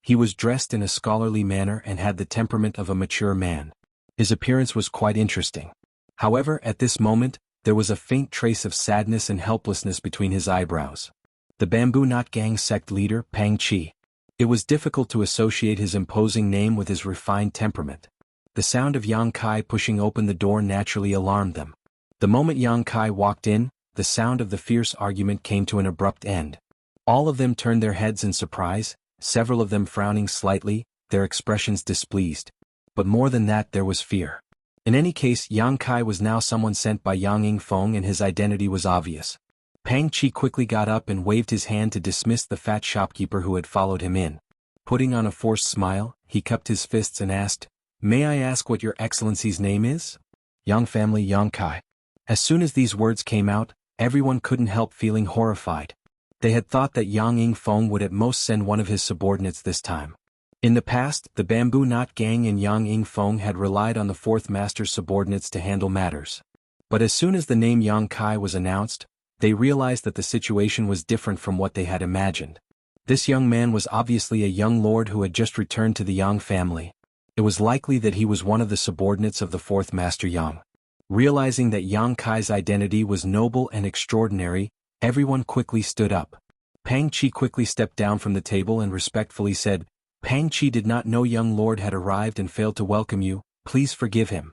He was dressed in a scholarly manner and had the temperament of a mature man. His appearance was quite interesting. However, at this moment, there was a faint trace of sadness and helplessness between his eyebrows. The Bamboo Knot Gang sect leader, Pang Chi. It was difficult to associate his imposing name with his refined temperament. The sound of Yang Kai pushing open the door naturally alarmed them. The moment Yang Kai walked in, the sound of the fierce argument came to an abrupt end. All of them turned their heads in surprise, several of them frowning slightly, their expressions displeased. But more than that, there was fear. In any case, Yang Kai was now someone sent by Yang Yingfeng and his identity was obvious. Pang Chi quickly got up and waved his hand to dismiss the fat shopkeeper who had followed him in. Putting on a forced smile, he cupped his fists and asked, "May I ask what your excellency's name is?" "Yang family Yang Kai." As soon as these words came out, everyone couldn't help feeling horrified. They had thought that Yang Yingfeng would at most send one of his subordinates this time. In the past, the Bamboo Knot Gang and Yang Yingfeng had relied on the fourth master's subordinates to handle matters. But as soon as the name Yang Kai was announced, they realized that the situation was different from what they had imagined. This young man was obviously a young lord who had just returned to the Yang family. It was likely that he was one of the subordinates of the fourth master Yang. Realizing that Yang Kai's identity was noble and extraordinary, everyone quickly stood up. Pang Chi quickly stepped down from the table and respectfully said, "Pang Chi did not know young lord had arrived and failed to welcome you, please forgive him."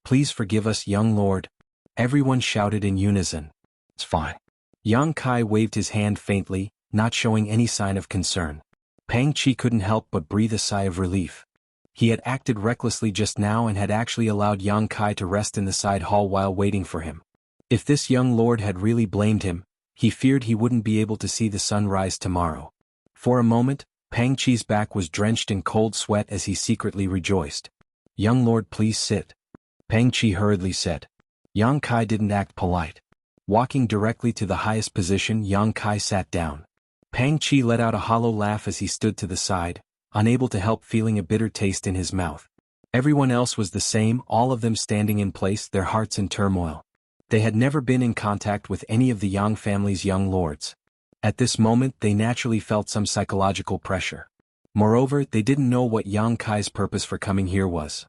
"Please forgive us, young lord." Everyone shouted in unison. "It's fine." Yang Kai waved his hand faintly, not showing any sign of concern. Pang Chi couldn't help but breathe a sigh of relief. He had acted recklessly just now and had actually allowed Yang Kai to rest in the side hall while waiting for him. If this young lord had really blamed him, he feared he wouldn't be able to see the sun rise tomorrow. For a moment, Pang Chi's back was drenched in cold sweat as he secretly rejoiced. "Young lord, please sit," Pang Chi hurriedly said. Yang Kai didn't act polite. Walking directly to the highest position, Yang Kai sat down. Pang Chi let out a hollow laugh as he stood to the side, unable to help feeling a bitter taste in his mouth. Everyone else was the same, all of them standing in place, their hearts in turmoil. They had never been in contact with any of the Yang family's young lords. At this moment they naturally felt some psychological pressure. Moreover, they didn't know what Yang Kai's purpose for coming here was.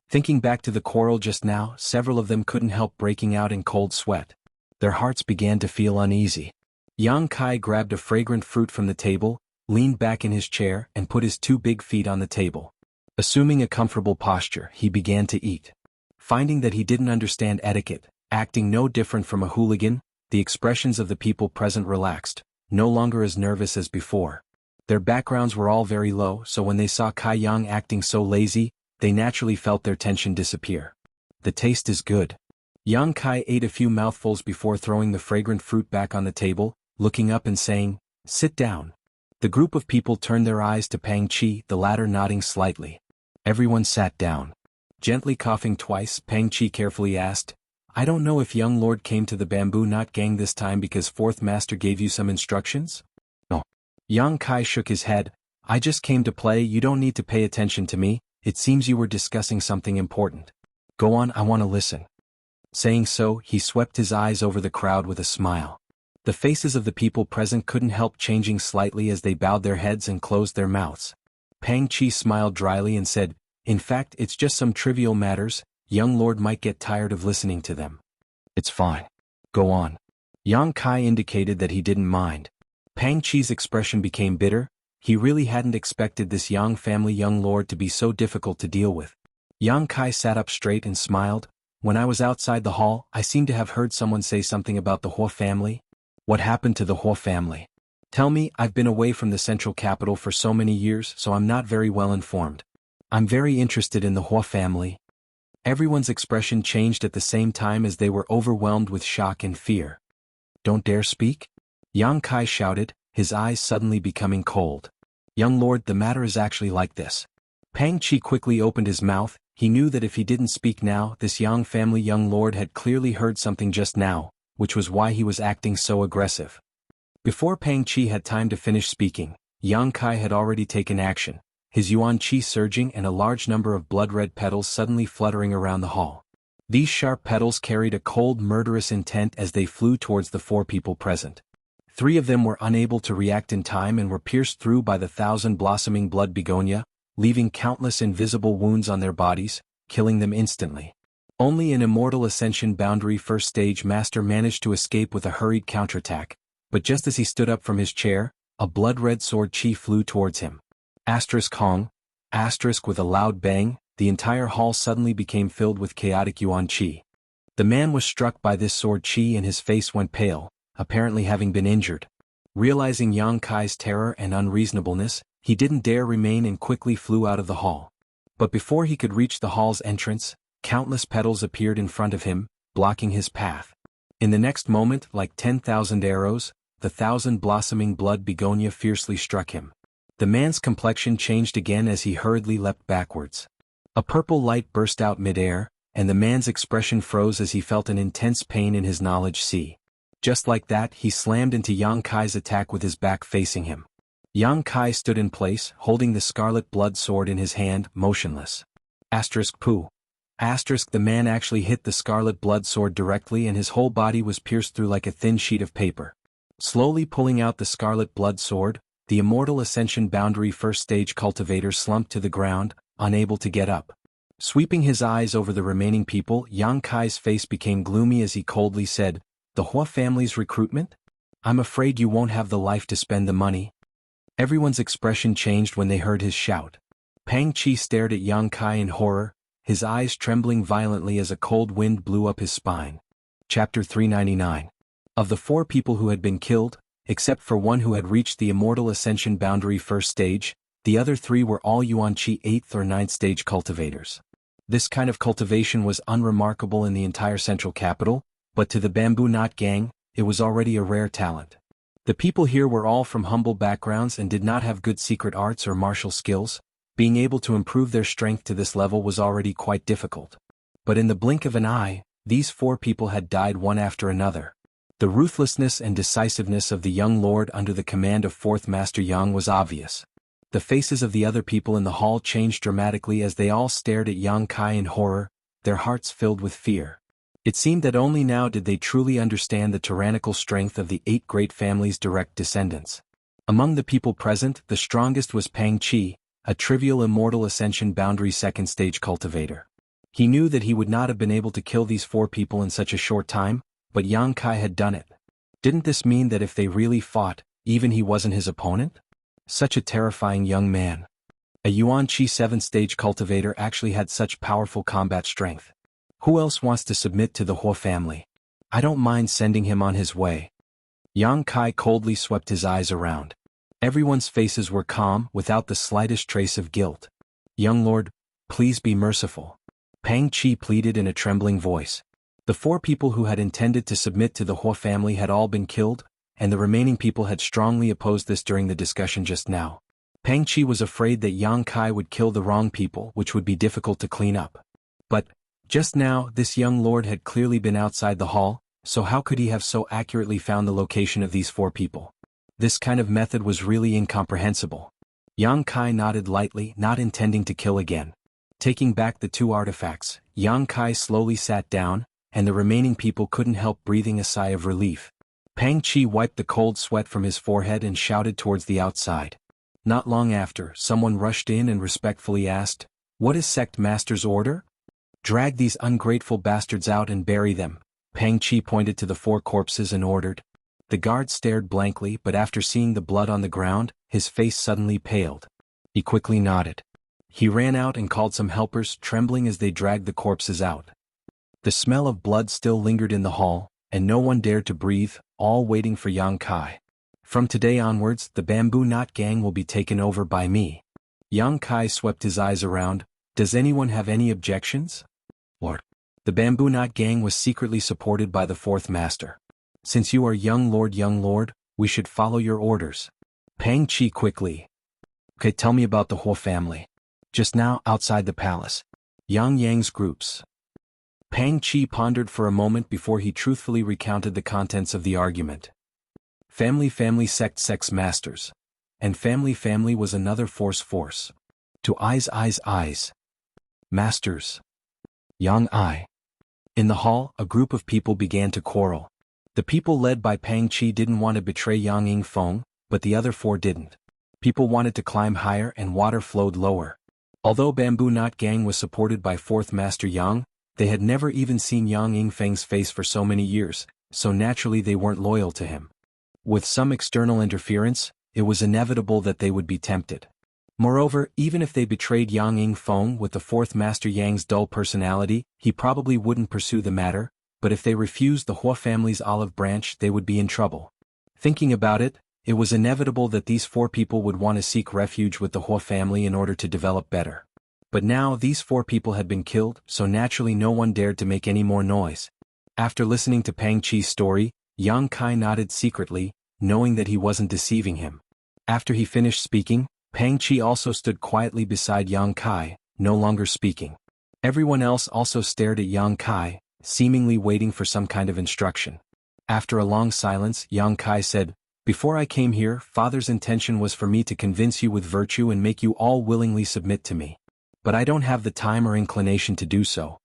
Thinking back to the quarrel just now, several of them couldn't help breaking out in cold sweat. Their hearts began to feel uneasy. Yang Kai grabbed a fragrant fruit from the table, leaned back in his chair and put his two big feet on the table. Assuming a comfortable posture, he began to eat. Finding that he didn't understand etiquette, acting no different from a hooligan, the expressions of the people present relaxed, no longer as nervous as before. Their backgrounds were all very low, so when they saw Kai Yang acting so lazy, they naturally felt their tension disappear. "The taste is good." Yang Kai ate a few mouthfuls before throwing the fragrant fruit back on the table, looking up and saying, "Sit down." The group of people turned their eyes to Pang Chi, the latter nodding slightly. Everyone sat down. Gently coughing twice, Pang Chi carefully asked, "I don't know if young lord came to the Bamboo Knot Gang this time because fourth master gave you some instructions?" "No." Yang Kai shook his head. "I just came to play, you don't need to pay attention to me, it seems you were discussing something important. Go on, I want to listen. Saying so, he swept his eyes over the crowd with a smile. The faces of the people present couldn't help changing slightly as they bowed their heads and closed their mouths. Pang Chi smiled dryly and said, "In fact, it's just some trivial matters, young lord might get tired of listening to them." "It's fine. Go on." Yang Kai indicated that he didn't mind. Pang Chi's expression became bitter. He really hadn't expected this Yang family young lord to be so difficult to deal with. Yang Kai sat up straight and smiled. "When I was outside the hall, I seemed to have heard someone say something about the Huo family." "What happened to the Huo family?" "Tell me, I've been away from the central capital for so many years, so I'm not very well informed. I'm very interested in the Huo family." Everyone's expression changed at the same time as they were overwhelmed with shock and fear. "Don't dare speak?" Yang Kai shouted, his eyes suddenly becoming cold. "Young lord, the matter is actually like this." Pang Chi quickly opened his mouth. He knew that if he didn't speak now, this Yang family young lord had clearly heard something just now, which was why he was acting so aggressive. Before Pang Chi had time to finish speaking, Yang Kai had already taken action, his yuan qi surging and a large number of blood-red petals suddenly fluttering around the hall. These sharp petals carried a cold, murderous intent as they flew towards the four people present. 3 of them were unable to react in time and were pierced through by the 1,000-blossoming blood begonia, leaving countless invisible wounds on their bodies, killing them instantly. Only an Immortal Ascension Boundary First Stage Master managed to escape with a hurried counterattack, but just as he stood up from his chair, a blood-red sword chi flew towards him. Hong. With a loud bang, the entire hall suddenly became filled with chaotic yuan qi. The man was struck by this sword chi and his face went pale, apparently having been injured. Realizing Yang Kai's terror and unreasonableness, he didn't dare remain and quickly flew out of the hall. But before he could reach the hall's entrance, countless petals appeared in front of him, blocking his path. In the next moment, like 10,000 arrows, the 1,000-blossoming blood begonia fiercely struck him. The man's complexion changed again as he hurriedly leapt backwards. A purple light burst out mid-air, and the man's expression froze as he felt an intense pain in his knowledge sea. Just like that, he slammed into Yang Kai's attack with his back facing him. Yang Kai stood in place, holding the scarlet blood sword in his hand, motionless. Pooh. The man actually hit the scarlet blood sword directly and his whole body was pierced through like a thin sheet of paper. Slowly pulling out the scarlet blood sword, the Immortal Ascension Boundary First Stage Cultivator slumped to the ground, unable to get up. Sweeping his eyes over the remaining people, Yang Kai's face became gloomy as he coldly said, "The Huo family's recruitment? I'm afraid you won't have the life to spend the money." Everyone's expression changed when they heard his shout. Pang Chi stared at Yang Kai in horror, his eyes trembling violently as a cold wind blew up his spine. Chapter 399. Of the 4 people who had been killed, except for one who had reached the Immortal Ascension Boundary First Stage, the other 3 were all Yuan Qi 8th or 9th stage cultivators. This kind of cultivation was unremarkable in the entire central capital, but to the Bamboo Knot Gang, it was already a rare talent. The people here were all from humble backgrounds and did not have good secret arts or martial skills. Being able to improve their strength to this level was already quite difficult. But in the blink of an eye, these 4 people had died one after another. The ruthlessness and decisiveness of the young lord under the command of 4th Master Yang was obvious. The faces of the other people in the hall changed dramatically as they all stared at Yang Kai in horror, their hearts filled with fear. It seemed that only now did they truly understand the tyrannical strength of the 8 great families' direct descendants. Among the people present, the strongest was Pang Chi, a trivial Immortal Ascension Boundary Second Stage cultivator. He knew that he would not have been able to kill these 4 people in such a short time, but Yang Kai had done it. Didn't this mean that if they really fought, even he wasn't his opponent? Such a terrifying young man. A Yuan Qi 7th stage cultivator actually had such powerful combat strength. Who else wants to submit to the Huo family? I don't mind sending him on his way. Yang Kai coldly swept his eyes around. Everyone's faces were calm, without the slightest trace of guilt. Young lord, please be merciful. Pang Chi pleaded in a trembling voice. The 4 people who had intended to submit to the Huo family had all been killed, and the remaining people had strongly opposed this during the discussion just now. Pang Chi was afraid that Yang Kai would kill the wrong people, which would be difficult to clean up. But, just now, this young lord had clearly been outside the hall, so how could he have so accurately found the location of these 4 people? This kind of method was really incomprehensible. Yang Kai nodded lightly, not intending to kill again. Taking back the two artifacts, Yang Kai slowly sat down, and the remaining people couldn't help breathing a sigh of relief. Pang Chi wiped the cold sweat from his forehead and shouted towards the outside. Not long after, someone rushed in and respectfully asked, "What is Sect Master's order?" "Drag these ungrateful bastards out and bury them." Pang Chi pointed to the 4 corpses and ordered. The guard stared blankly, but after seeing the blood on the ground, his face suddenly paled. He quickly nodded. He ran out and called some helpers, trembling as they dragged the corpses out. The smell of blood still lingered in the hall, and no one dared to breathe, all waiting for Yang Kai. "From today onwards, the Bamboo Knot Gang will be taken over by me." Yang Kai swept his eyes around. "Does anyone have any objections?" "Lord." The Bamboo Knot Gang was secretly supported by the 4th Master. "Since you are young lord, we should follow your orders." Pang Chi quickly. "Okay, tell me about the Huo family." "Just now, outside the palace. Yang Yang's groups." Pang Chi pondered for a moment before he truthfully recounted the contents of the argument. Family sect masters. And family was another force. To eyes. Masters. Yang I. In the hall, a group of people began to quarrel. The people led by Pang Chi didn't want to betray Yang Yingfeng, but the other 4 didn't. People wanted to climb higher and water flowed lower. Although Bamboo Knot Gang was supported by 4th Master Yang, they had never even seen Yang Yingfeng's face for so many years, so naturally they weren't loyal to him. With some external interference, it was inevitable that they would be tempted. Moreover, even if they betrayed Yang Yingfeng with the 4th Master Yang's dull personality, he probably wouldn't pursue the matter, but if they refused the Huo family's olive branch, they would be in trouble. Thinking about it, it was inevitable that these 4 people would want to seek refuge with the Huo family in order to develop better. But now these 4 people had been killed, so naturally no one dared to make any more noise. After listening to Pang Chi's story, Yang Kai nodded secretly, knowing that he wasn't deceiving him. After he finished speaking, Pang Chi also stood quietly beside Yang Kai, no longer speaking. Everyone else also stared at Yang Kai, seemingly waiting for some kind of instruction. After a long silence, Yang Kai said, "Before I came here, Father's intention was for me to convince you with virtue and make you all willingly submit to me. But I don't have the time or inclination to do so.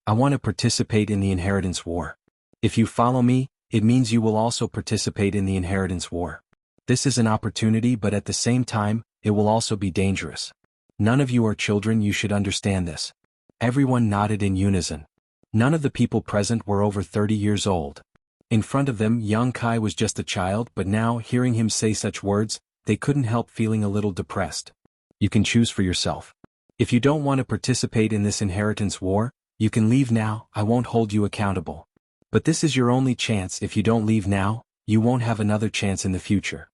I want to participate in the inheritance war. If you follow me, it means you will also participate in the inheritance war. This is an opportunity, but at the same time, it will also be dangerous. None of you are children, you should understand this." Everyone nodded in unison. None of the people present were over 30 years old. In front of them, Yang Kai was just a child, but now, hearing him say such words, they couldn't help feeling a little depressed. "You can choose for yourself. If you don't want to participate in this inheritance war, you can leave now, I won't hold you accountable. But this is your only chance. If you don't leave now, you won't have another chance in the future."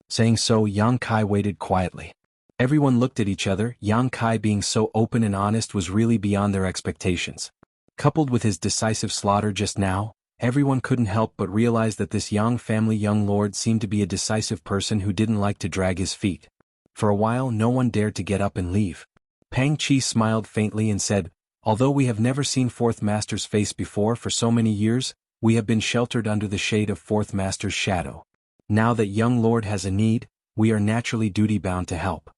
Saying so, Yang Kai waited quietly. Everyone looked at each other. Yang Kai being so open and honest was really beyond their expectations. Coupled with his decisive slaughter just now, everyone couldn't help but realize that this Yang family young lord seemed to be a decisive person who didn't like to drag his feet. For a while no one dared to get up and leave. Pang Chi smiled faintly and said, "Although we have never seen 4th Master's face before for so many years, we have been sheltered under the shade of 4th Master's shadow. Now that young lord has a need, we are naturally duty-bound to help."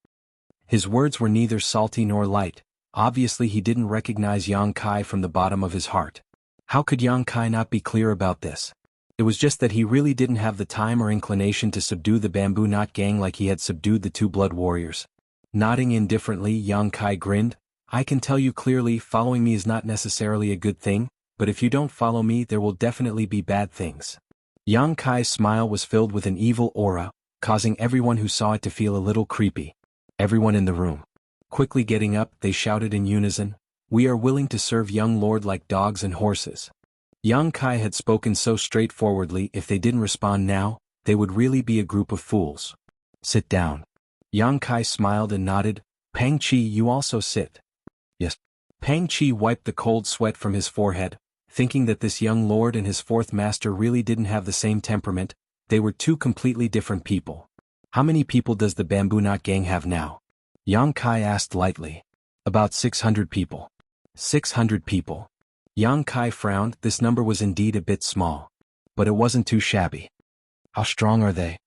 His words were neither salty nor light. Obviously he didn't recognize Yang Kai from the bottom of his heart. How could Yang Kai not be clear about this? It was just that he really didn't have the time or inclination to subdue the Bamboo Knot Gang like he had subdued the 2 blood warriors. Nodding indifferently, Yang Kai grinned. "I can tell you clearly, following me is not necessarily a good thing, but if you don't follow me there will definitely be bad things." Yang Kai's smile was filled with an evil aura, causing everyone who saw it to feel a little creepy. Everyone in the room. Quickly getting up, they shouted in unison, "We are willing to serve young lord like dogs and horses." Yang Kai had spoken so straightforwardly. If they didn't respond now, they would really be a group of fools. "Sit down." Yang Kai smiled and nodded. "Pang Chi, you also sit." "Yes." Pang Chi wiped the cold sweat from his forehead, thinking that this young lord and his 4th master really didn't have the same temperament. They were 2 completely different people. "How many people does the Bamboo Knot Gang have now?" Yang Kai asked lightly. "About 600 people." 600 people. Yang Kai frowned. This number was indeed a bit small. But it wasn't too shabby. "How strong are they?"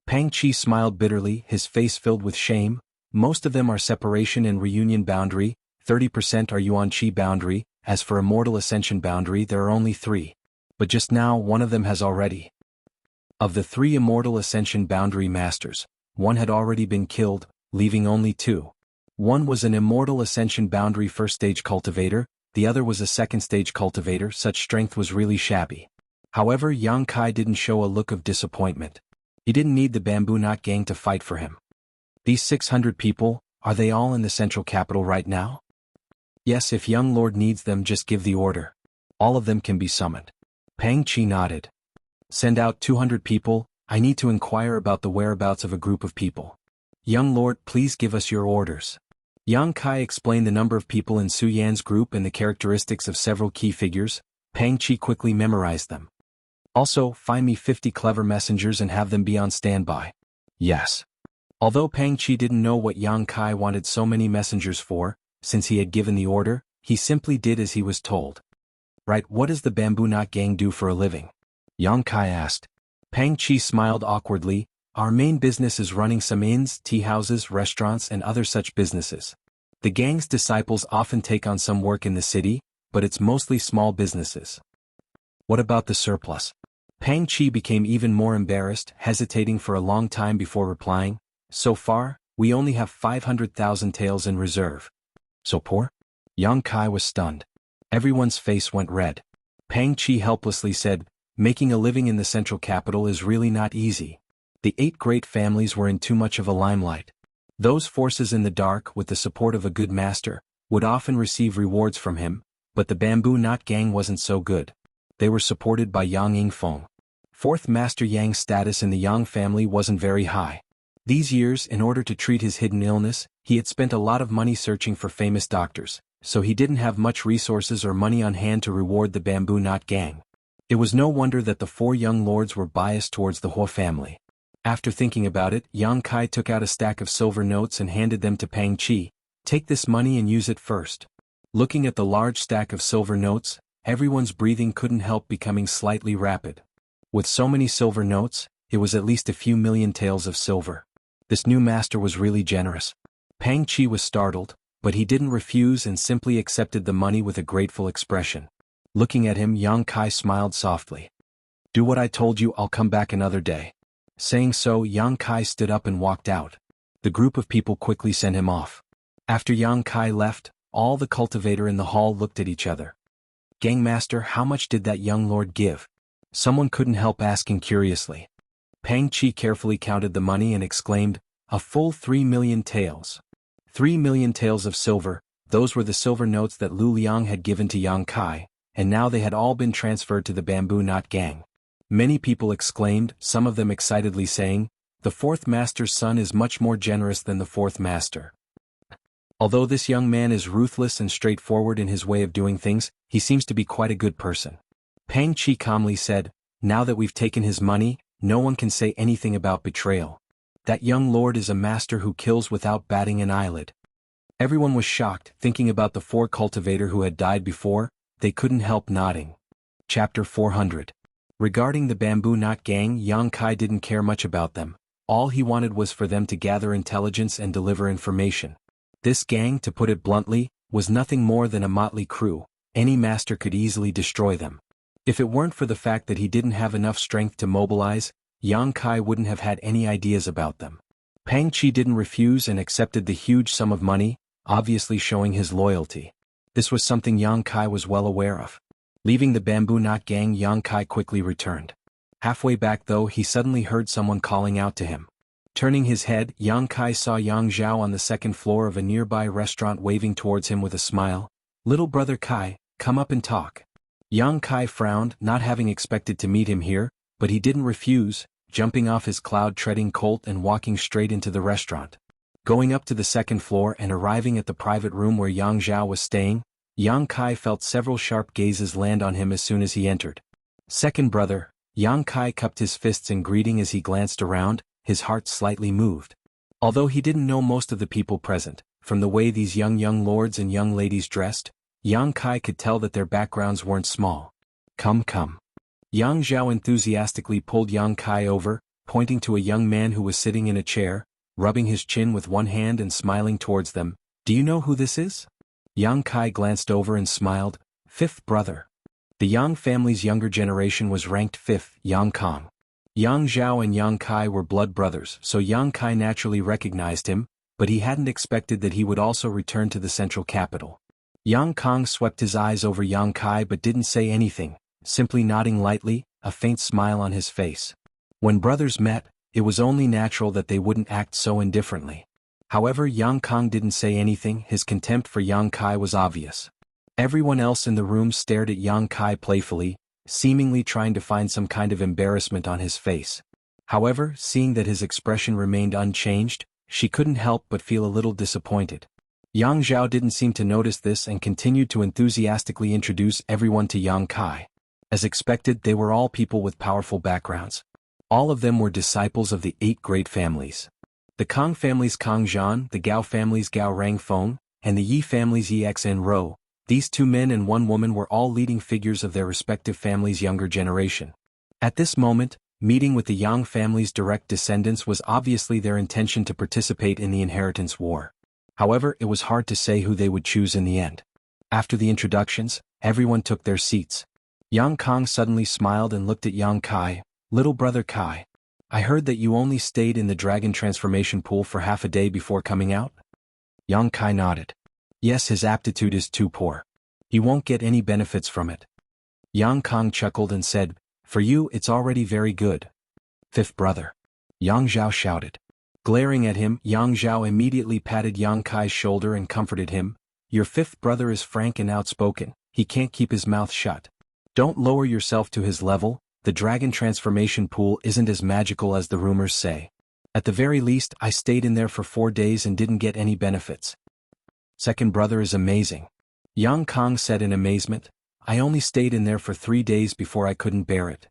Pang Chi smiled bitterly, his face filled with shame. "Most of them are separation and reunion boundary, 30% are Yuan Qi boundary. As for Immortal Ascension boundary, there are only 3. But just now one of them has already. Of the 3 Immortal Ascension boundary masters, one had already been killed, leaving only 2. One was an Immortal Ascension boundary first stage cultivator, the other was a second stage cultivator. Such strength was really shabby. However, Yang Kai didn't show a look of disappointment. He didn't need the Bamboo Knot gang to fight for him. These 600 people, are they all in the central capital right now? Yes, if young lord needs them, just give the order. All of them can be summoned. Pang Chi nodded. Send out 200 people, I need to inquire about the whereabouts of a group of people. Young lord, please give us your orders. Yang Kai explained the number of people in Su Yan's group and the characteristics of several key figures. Pang Chi quickly memorized them. Also, find me 50 clever messengers and have them be on standby. Yes. Although Pang Chi didn't know what Yang Kai wanted so many messengers for, since he had given the order, he simply did as he was told. Right, what does the Bamboo Knot gang do for a living? Yang Kai asked. Pang Chi smiled awkwardly. Our main business is running some inns, tea houses, restaurants and other such businesses. The gang's disciples often take on some work in the city, but it's mostly small businesses. What about the surplus? Pang Chi became even more embarrassed, hesitating for a long time before replying. So far, we only have 500,000 taels in reserve. So poor? Yang Kai was stunned. Everyone's face went red. Pang Chi helplessly said, making a living in the central capital is really not easy. The 8 great families were in too much of a limelight. Those forces in the dark, with the support of a good master, would often receive rewards from him, but the Bamboo Knot gang wasn't so good. They were supported by Yang Yingfeng. 4th Master Yang's status in the Yang family wasn't very high. These years, in order to treat his hidden illness, he had spent a lot of money searching for famous doctors, so he didn't have much resources or money on hand to reward the Bamboo Knot gang. It was no wonder that the 4 young lords were biased towards the Huo family. After thinking about it, Yang Kai took out a stack of silver notes and handed them to Pang Chi. Take this money and use it first. Looking at the large stack of silver notes, everyone's breathing couldn't help becoming slightly rapid. With so many silver notes, it was at least a few million taels of silver. This new master was really generous. Pang Chi was startled, but he didn't refuse and simply accepted the money with a grateful expression. Looking at him, Yang Kai smiled softly. Do what I told you, I'll come back another day. Saying so, Yang Kai stood up and walked out. The group of people quickly sent him off. After Yang Kai left, all the cultivator in the hall looked at each other. Gangmaster, how much did that young lord give? Someone couldn't help asking curiously. Pang Chi carefully counted the money and exclaimed, a full 3 million taels. 3 million taels of silver, those were the silver notes that Lu Liang had given to Yang Kai, and now they had all been transferred to the Bamboo Knot gang. Many people exclaimed, some of them excitedly saying, the 4th master's son is much more generous than the 4th master. Although this young man is ruthless and straightforward in his way of doing things, he seems to be quite a good person. Pang Chi calmly said, now that we've taken his money, no one can say anything about betrayal. That young lord is a master who kills without batting an eyelid. Everyone was shocked, thinking about the 4 cultivator who had died before. They couldn't help nodding. Chapter 400. Regarding the Bamboo Knot gang, Yang Kai didn't care much about them. All he wanted was for them to gather intelligence and deliver information. This gang, to put it bluntly, was nothing more than a motley crew. Any master could easily destroy them. If it weren't for the fact that he didn't have enough strength to mobilize, Yang Kai wouldn't have had any ideas about them. Pang Chi didn't refuse and accepted the huge sum of money, obviously showing his loyalty. This was something Yang Kai was well aware of. Leaving the Bamboo Knot gang, Yang Kai quickly returned. Halfway back though, he suddenly heard someone calling out to him. Turning his head, Yang Kai saw Yang Zhao on the 2nd floor of a nearby restaurant waving towards him with a smile. Little brother Kai, come up and talk. Yang Kai frowned, not having expected to meet him here, but he didn't refuse, jumping off his cloud-treading colt and walking straight into the restaurant. Going up to the 2nd floor and arriving at the private room where Yang Zhao was staying, Yang Kai felt several sharp gazes land on him as soon as he entered. Second brother, Yang Kai cupped his fists in greeting as he glanced around, his heart slightly moved. Although he didn't know most of the people present, from the way these young lords and young ladies dressed, Yang Kai could tell that their backgrounds weren't small. Come. Yang Zhao enthusiastically pulled Yang Kai over, pointing to a young man who was sitting in a chair, rubbing his chin with one hand and smiling towards them. Do you know who this is? Yang Kai glanced over and smiled. Fifth brother. The Yang family's younger generation was ranked fifth, Yang Kong. Yang Zhao and Yang Kai were blood brothers, so Yang Kai naturally recognized him, but he hadn't expected that he would also return to the central capital. Yang Kong swept his eyes over Yang Kai but didn't say anything, simply nodding lightly, a faint smile on his face. When brothers met, it was only natural that they wouldn't act so indifferently. However, Yang Kong didn't say anything. His contempt for Yang Kai was obvious. Everyone else in the room stared at Yang Kai playfully, seemingly trying to find some kind of embarrassment on his face. However, seeing that his expression remained unchanged, she couldn't help but feel a little disappointed. Yang Zhao didn't seem to notice this and continued to enthusiastically introduce everyone to Yang Kai. As expected, they were all people with powerful backgrounds. All of them were disciples of the 8 great families. The Kong family's Kong Zhan, the Gao family's Gao Rangfeng, and the Yi family's Yi Xen Ro. These 2 men and 1 woman were all leading figures of their respective families' younger generation. At this moment, meeting with the Yang family's direct descendants was obviously their intention to participate in the inheritance war. However, it was hard to say who they would choose in the end. After the introductions, everyone took their seats. Yang Kong suddenly smiled and looked at Yang Kai. Little brother Kai, I heard that you only stayed in the dragon transformation pool for half a day before coming out? Yang Kai nodded. Yes, his aptitude is too poor. He won't get any benefits from it. Yang Kong chuckled and said, For you it's already very good. Fifth brother. Yang Zhao shouted. Glaring at him, Yang Zhao immediately patted Yang Kai's shoulder and comforted him. Your fifth brother is frank and outspoken, he can't keep his mouth shut. Don't lower yourself to his level, the dragon transformation pool isn't as magical as the rumors say. At the very least, I stayed in there for 4 days and didn't get any benefits. Second brother is amazing. Yang Kong said in amazement. I only stayed in there for 3 days before I couldn't bear it.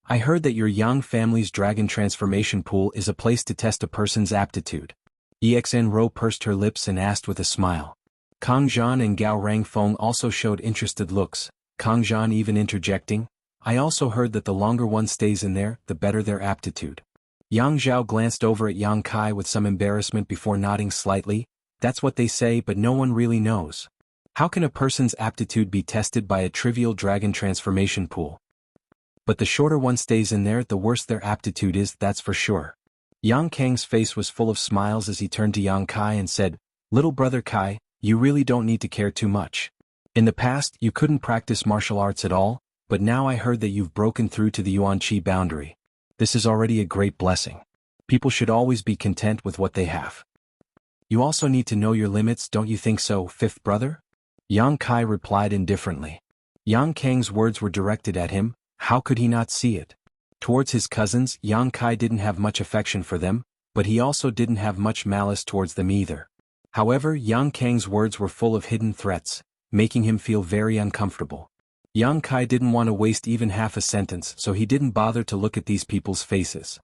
I heard that your Yang family's dragon transformation pool is a place to test a person's aptitude. Exn Ro pursed her lips and asked with a smile. Kong Zhan and Gao Rangfeng also showed interested looks, Kong Zhan even interjecting, I also heard that the longer one stays in there, the better their aptitude. Yang Zhao glanced over at Yang Kai with some embarrassment before nodding slightly. That's what they say, but no one really knows. How can a person's aptitude be tested by a trivial dragon transformation pool? But the shorter one stays in there, the worse their aptitude is, that's for sure. Yang Kang's face was full of smiles as he turned to Yang Kai and said, Little brother Kai, you really don't need to care too much. In the past, you couldn't practice martial arts at all, but now I heard that you've broken through to the Yuan Qi boundary. This is already a great blessing. People should always be content with what they have. You also need to know your limits, don't you think so, fifth brother? Yang Kai replied indifferently. Yang Kang's words were directed at him, how could he not see it? Towards his cousins, Yang Kai didn't have much affection for them, but he also didn't have much malice towards them either. However, Yang Kang's words were full of hidden threats, making him feel very uncomfortable. Yang Kai didn't want to waste even half a sentence, so he didn't bother to look at these people's faces.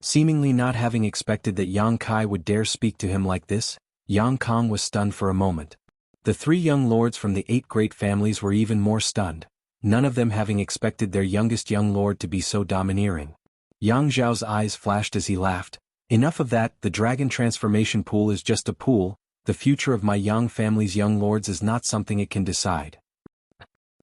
Seemingly not having expected that Yang Kai would dare speak to him like this, Yang Kong was stunned for a moment. The 3 young lords from the 8 great families were even more stunned, none of them having expected their youngest young lord to be so domineering. Yang Zhao's eyes flashed as he laughed. Enough of that, the dragon transformation pool is just a pool, the future of my Yang family's young lords is not something it can decide.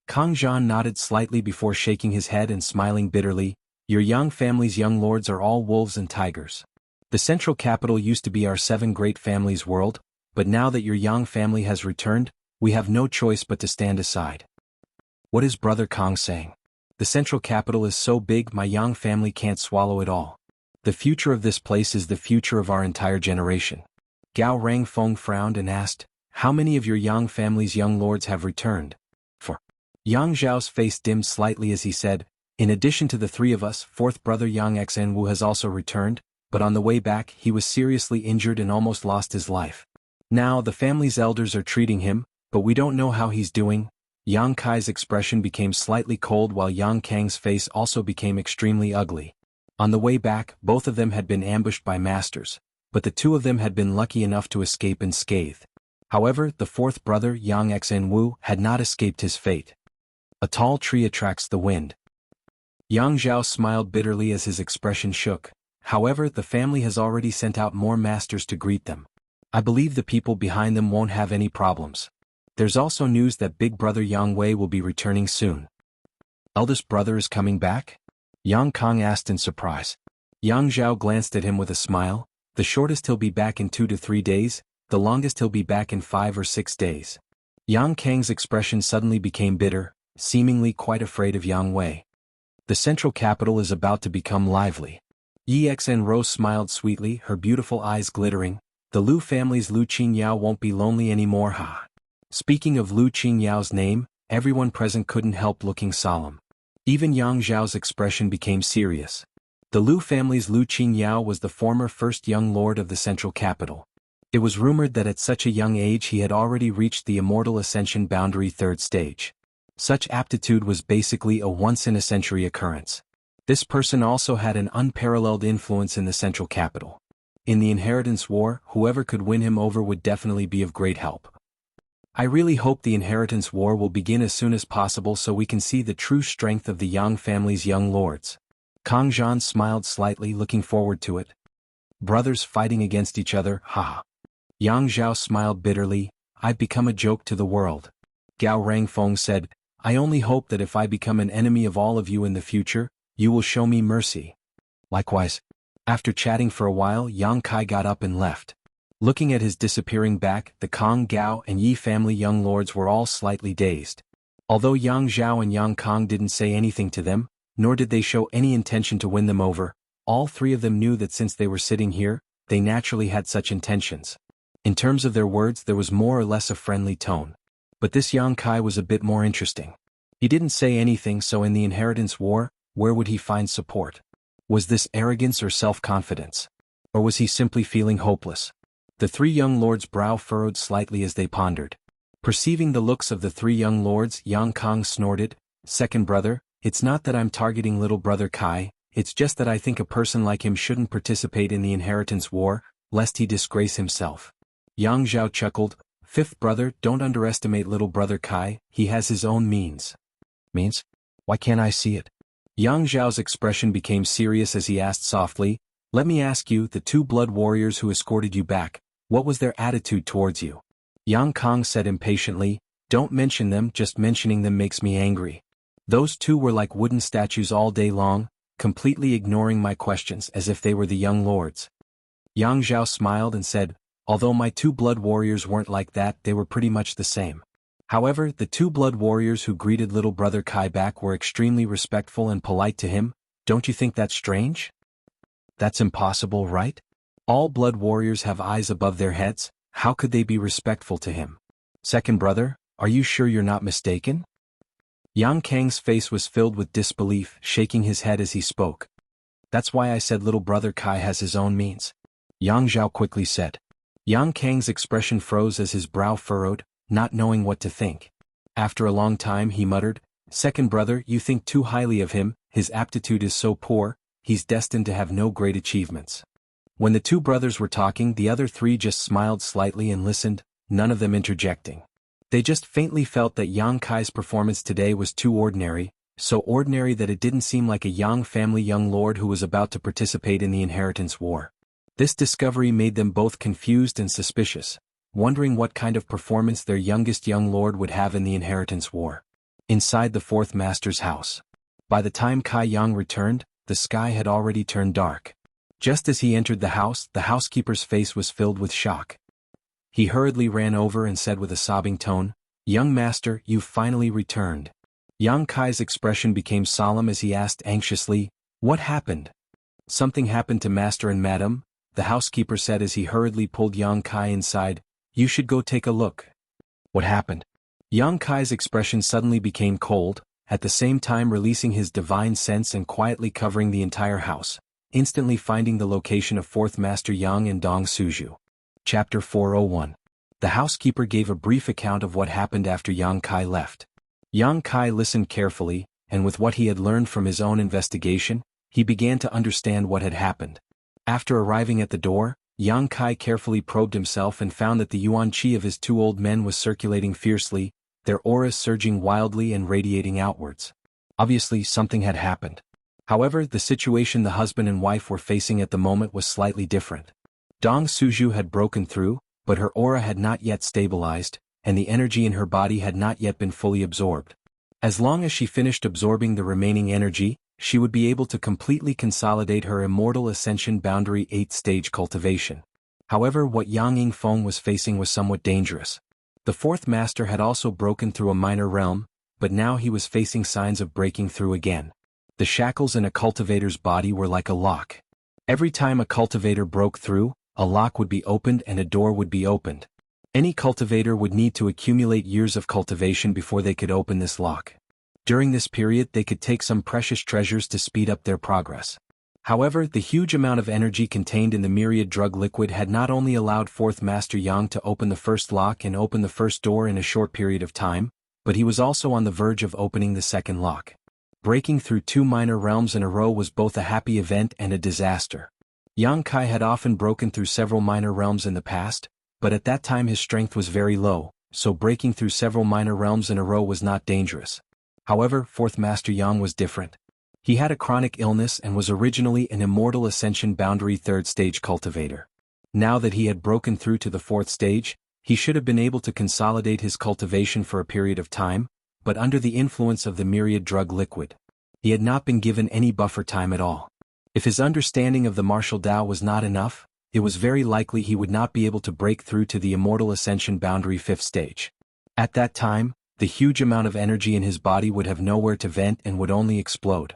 Kong Zhan nodded slightly before shaking his head and smiling bitterly. Your Yang family's young lords are all wolves and tigers. The central capital used to be our 7 great families' world, but now that your Yang family has returned, we have no choice but to stand aside. What is Brother Kong saying? The central capital is so big my Yang family can't swallow it all. The future of this place is the future of our entire generation. Gao Rangfeng frowned and asked, how many of your Yang family's young lords have returned? Yang Zhao's face dimmed slightly as he said, in addition to the 3 of us, 4th brother Yang Xenwu has also returned, but on the way back he was seriously injured and almost lost his life. Now the family's elders are treating him, but we don't know how he's doing. Yang Kai's expression became slightly cold while Yang Kang's face also became extremely ugly. On the way back, both of them had been ambushed by masters, but the 2 of them had been lucky enough to escape unscathed. However, the 4th brother Yang Xenwu had not escaped his fate. A tall tree attracts the wind. Yang Zhao smiled bitterly as his expression shook. However, the family has already sent out more masters to greet them. I believe the people behind them won't have any problems. There's also news that big brother Yang Wei will be returning soon. Eldest brother is coming back? Yang Kong asked in surprise. Yang Zhao glanced at him with a smile. The shortest he'll be back in 2 to 3 days, the longest he'll be back in 5 or 6 days. Yang Kang's expression suddenly became bitter, seemingly quite afraid of Yang Wei. The central capital is about to become lively. Exn Rose smiled sweetly, her beautiful eyes glittering. The Lu family's Lu Qingyao won't be lonely anymore, ha. Speaking of Lu Qingyao's name, everyone present couldn't help looking solemn. Even Yang Zhao's expression became serious. The Lu family's Lu Qingyao was the former first young lord of the central capital. It was rumored that at such a young age he had already reached the immortal ascension boundary 3rd stage. Such aptitude was basically a once-in-a-century occurrence. This person also had an unparalleled influence in the central capital. In the inheritance war, whoever could win him over would definitely be of great help. I really hope the inheritance war will begin as soon as possible so we can see the true strength of the Yang family's young lords. Kang Zhan smiled slightly, looking forward to it. Brothers fighting against each other, ha. Yang Zhao smiled bitterly. I've become a joke to the world. Gao Rangfeng said, I only hope that if I become an enemy of all of you in the future, you will show me mercy. Likewise. After chatting for a while, Yang Kai got up and left. Looking at his disappearing back, the Kong, Gao, and Yi family young lords were all slightly dazed. Although Yang Zhao and Yang Kong didn't say anything to them, nor did they show any intention to win them over, all three of them knew that since they were sitting here, they naturally had such intentions. In terms of their words, there was more or less a friendly tone. But this Yang Kai was a bit more interesting. He didn't say anything, so in the inheritance war, where would he find support? Was this arrogance or self-confidence? Or was he simply feeling hopeless? The three young lords' brow furrowed slightly as they pondered. Perceiving the looks of the three young lords, Yang Kong snorted, Second brother, it's not that I'm targeting little brother Kai, it's just that I think a person like him shouldn't participate in the inheritance war, lest he disgrace himself. Yang Zhao chuckled, Fifth brother, don't underestimate little brother Kai, he has his own means. Means? Why can't I see it? Yang Zhao's expression became serious as he asked softly, Let me ask you, the 2 blood warriors who escorted you back, what was their attitude towards you? Yang Kong said impatiently, Don't mention them, just mentioning them makes me angry. Those 2 were like wooden statues all day long, completely ignoring my questions as if they were the young lords. Yang Zhao smiled and said, Although my 2 blood warriors weren't like that, they were pretty much the same. However, the 2 blood warriors who greeted little brother Kai back were extremely respectful and polite to him. Don't you think that's strange? That's impossible, right? All blood warriors have eyes above their heads, how could they be respectful to him? Second brother, are you sure you're not mistaken? Yang Kang's face was filled with disbelief, shaking his head as he spoke. That's why I said little brother Kai has his own means. Yang Zhao quickly said. Yang Kang's expression froze as his brow furrowed, not knowing what to think. After a long time he muttered, Second brother, you think too highly of him, his aptitude is so poor, he's destined to have no great achievements. When the 2 brothers were talking, the other 3 just smiled slightly and listened, none of them interjecting. They just faintly felt that Yang Kai's performance today was too ordinary, so ordinary that it didn't seem like a Yang family young lord who was about to participate in the inheritance war. This discovery made them both confused and suspicious, wondering what kind of performance their youngest young lord would have in the inheritance war. Inside the 4th master's house. By the time Kai Yang returned, the sky had already turned dark. Just as he entered the house, the housekeeper's face was filled with shock. He hurriedly ran over and said with a sobbing tone, Young master, you've finally returned. Yang Kai's expression became solemn as he asked anxiously, What happened? Something happened to master and madam, the housekeeper said as he hurriedly pulled Yang Kai inside. You should go take a look. What happened? Yang Kai's expression suddenly became cold, at the same time releasing his divine sense and quietly covering the entire house, instantly finding the location of 4th Master Yang and Dong Suju. Chapter 401. The housekeeper gave a brief account of what happened after Yang Kai left. Yang Kai listened carefully, and with what he had learned from his own investigation, he began to understand what had happened. After arriving at the door, Yang Kai carefully probed himself and found that the yuan qi of his 2 old men was circulating fiercely, their auras surging wildly and radiating outwards. Obviously, something had happened. However, the situation the husband and wife were facing at the moment was slightly different. Dong Suju had broken through, but her aura had not yet stabilized, and the energy in her body had not yet been fully absorbed. As long as she finished absorbing the remaining energy, she would be able to completely consolidate her immortal ascension boundary 8th-stage cultivation. However, what Yang Yingfeng was facing was somewhat dangerous. The fourth master had also broken through a minor realm, but now he was facing signs of breaking through again. The shackles in a cultivator's body were like a lock. Every time a cultivator broke through, a lock would be opened and a door would be opened. Any cultivator would need to accumulate years of cultivation before they could open this lock. During this period they could take some precious treasures to speed up their progress. However, the huge amount of energy contained in the myriad drug liquid had not only allowed 4th Master Yang to open the first lock and open the first door in a short period of time, but he was also on the verge of opening the second lock. Breaking through 2 minor realms in a row was both a happy event and a disaster. Yang Kai had often broken through several minor realms in the past, but at that time his strength was very low, so breaking through several minor realms in a row was not dangerous. However, 4th Master Yang was different. He had a chronic illness and was originally an immortal ascension boundary 3rd stage cultivator. Now that he had broken through to the 4th stage, he should have been able to consolidate his cultivation for a period of time, but under the influence of the myriad drug liquid, he had not been given any buffer time at all. If his understanding of the martial Tao was not enough, it was very likely he would not be able to break through to the immortal ascension boundary 5th stage. At that time, the huge amount of energy in his body would have nowhere to vent and would only explode.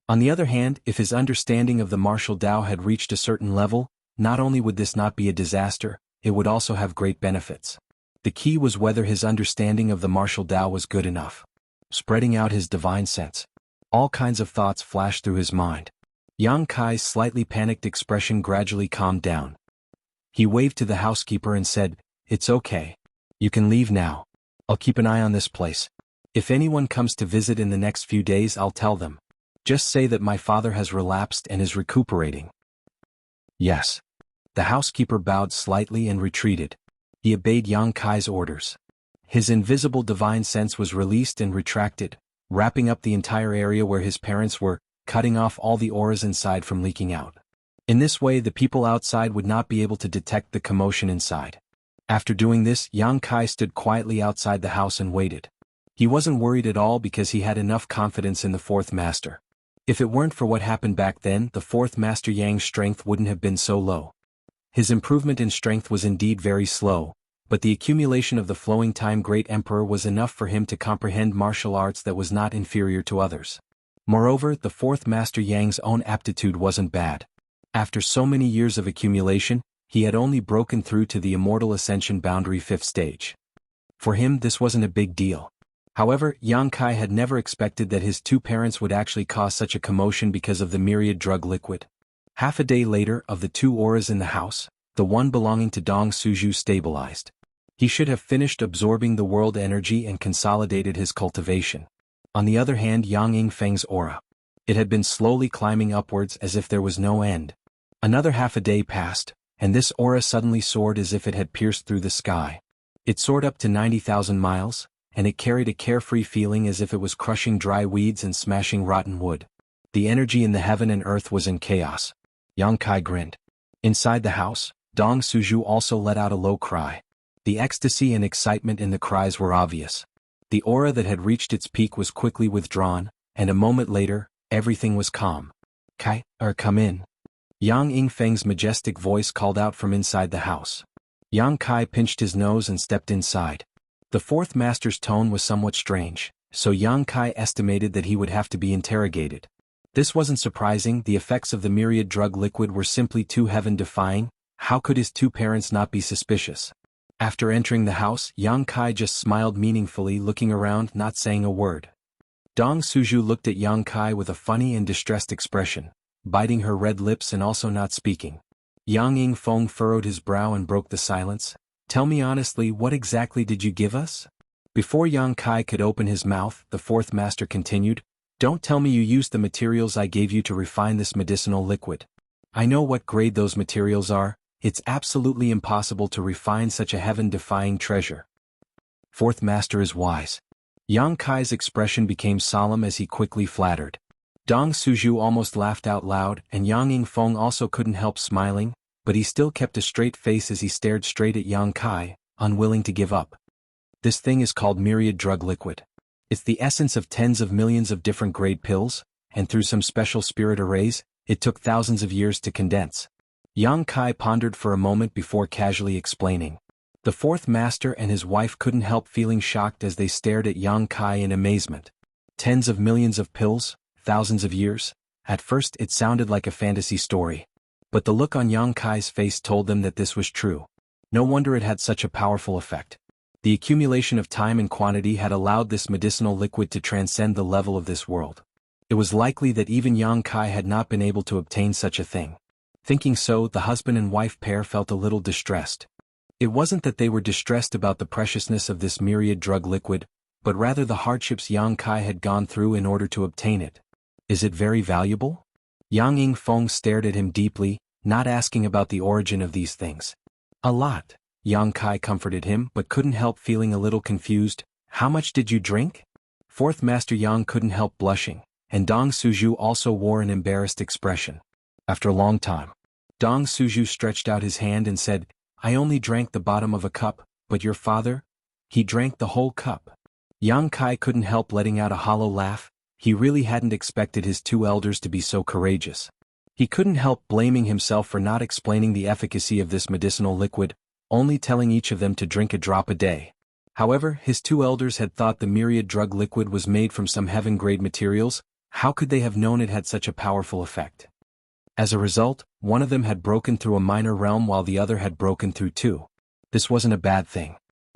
On the other hand, if his understanding of the martial Tao had reached a certain level, not only would this not be a disaster, it would also have great benefits. The key was whether his understanding of the martial Tao was good enough. Spreading out his divine sense, all kinds of thoughts flashed through his mind. Yang Kai's slightly panicked expression gradually calmed down. He waved to the housekeeper and said, "It's okay. You can leave now. I'll keep an eye on this place. If anyone comes to visit in the next few days, I'll tell them. Just say that my father has relapsed and is recuperating." "Yes." The housekeeper bowed slightly and retreated. He obeyed Yang Kai's orders. His invisible divine sense was released and retracted, wrapping up the entire area where his parents were, cutting off all the auras inside from leaking out. In this way the people outside would not be able to detect the commotion inside. After doing this, Yang Kai stood quietly outside the house and waited. He wasn't worried at all because he had enough confidence in the 4th master. If it weren't for what happened back then, the 4th Master Yang's strength wouldn't have been so low. His improvement in strength was indeed very slow, but the accumulation of the flowing time Great Emperor was enough for him to comprehend martial arts that was not inferior to others. Moreover, the 4th Master Yang's own aptitude wasn't bad. After so many years of accumulation, he had only broken through to the immortal ascension boundary 5th stage. For him this wasn't a big deal. However, Yang Kai had never expected that his 2 parents would actually cause such a commotion because of the myriad drug liquid. Half a day later, of the 2 auras in the house, the one belonging to Dong Suju stabilized. He should have finished absorbing the world energy and consolidated his cultivation. On the other hand, Yang Yingfeng's aura, it had been slowly climbing upwards as if there was no end. Another half a day passed, and this aura suddenly soared as if it had pierced through the sky. It soared up to 90,000 miles, and it carried a carefree feeling as if it was crushing dry weeds and smashing rotten wood. The energy in the heaven and earth was in chaos. Yang Kai grinned. Inside the house, Dong Suju also let out a low cry. The ecstasy and excitement in the cries were obvious. The aura that had reached its peak was quickly withdrawn, and a moment later, everything was calm. "Kai, come in." Yang Yingfeng's majestic voice called out from inside the house. Yang Kai pinched his nose and stepped inside. The 4th master's tone was somewhat strange, so Yang Kai estimated that he would have to be interrogated. This wasn't surprising, the effects of the myriad drug liquid were simply too heaven-defying. How could his 2 parents not be suspicious? After entering the house, Yang Kai just smiled meaningfully, looking around, not saying a word. Dong Suju looked at Yang Kai with a funny and distressed expression, biting her red lips and also not speaking. Yang Yingfeng furrowed his brow and broke the silence. "Tell me honestly, what exactly did you give us?" Before Yang Kai could open his mouth, the 4th master continued, "Don't tell me you used the materials I gave you to refine this medicinal liquid. I know what grade those materials are. It's absolutely impossible to refine such a heaven-defying treasure." 4th master is wise. Yang Kai's expression became solemn as he quickly flattered. Dong Suju almost laughed out loud, and Yang Yingfeng also couldn't help smiling, but he still kept a straight face as he stared straight at Yang Kai, unwilling to give up. This thing is called myriad drug liquid. It's the essence of tens of millions of different grade pills, and through some special spirit arrays, it took thousands of years to condense. Yang Kai pondered for a moment before casually explaining. The fourth master and his wife couldn't help feeling shocked as they stared at Yang Kai in amazement. Tens of millions of pills, thousands of years? At first it sounded like a fantasy story. But the look on Yang Kai's face told them that this was true. No wonder it had such a powerful effect. The accumulation of time and quantity had allowed this medicinal liquid to transcend the level of this world. It was likely that even Yang Kai had not been able to obtain such a thing. Thinking so, the husband and wife pair felt a little distressed. It wasn't that they were distressed about the preciousness of this myriad drug liquid, but rather the hardships Yang Kai had gone through in order to obtain it. Is it very valuable? Yang Yingfeng stared at him deeply, not asking about the origin of these things. A lot, Yang Kai comforted him but couldn't help feeling a little confused. How much did you drink? Fourth Master Yang couldn't help blushing, and Dong Suju also wore an embarrassed expression. After a long time, Dong Suju stretched out his hand and said, I only drank the bottom of a cup, but your father? He drank the whole cup. Yang Kai couldn't help letting out a hollow laugh. He really hadn't expected his two elders to be so courageous. He couldn't help blaming himself for not explaining the efficacy of this medicinal liquid, only telling each of them to drink a drop a day. However, his two elders had thought the myriad drug liquid was made from some heaven-grade materials. How could they have known it had such a powerful effect? As a result, one of them had broken through a minor realm while the other had broken through two. This wasn't a bad thing.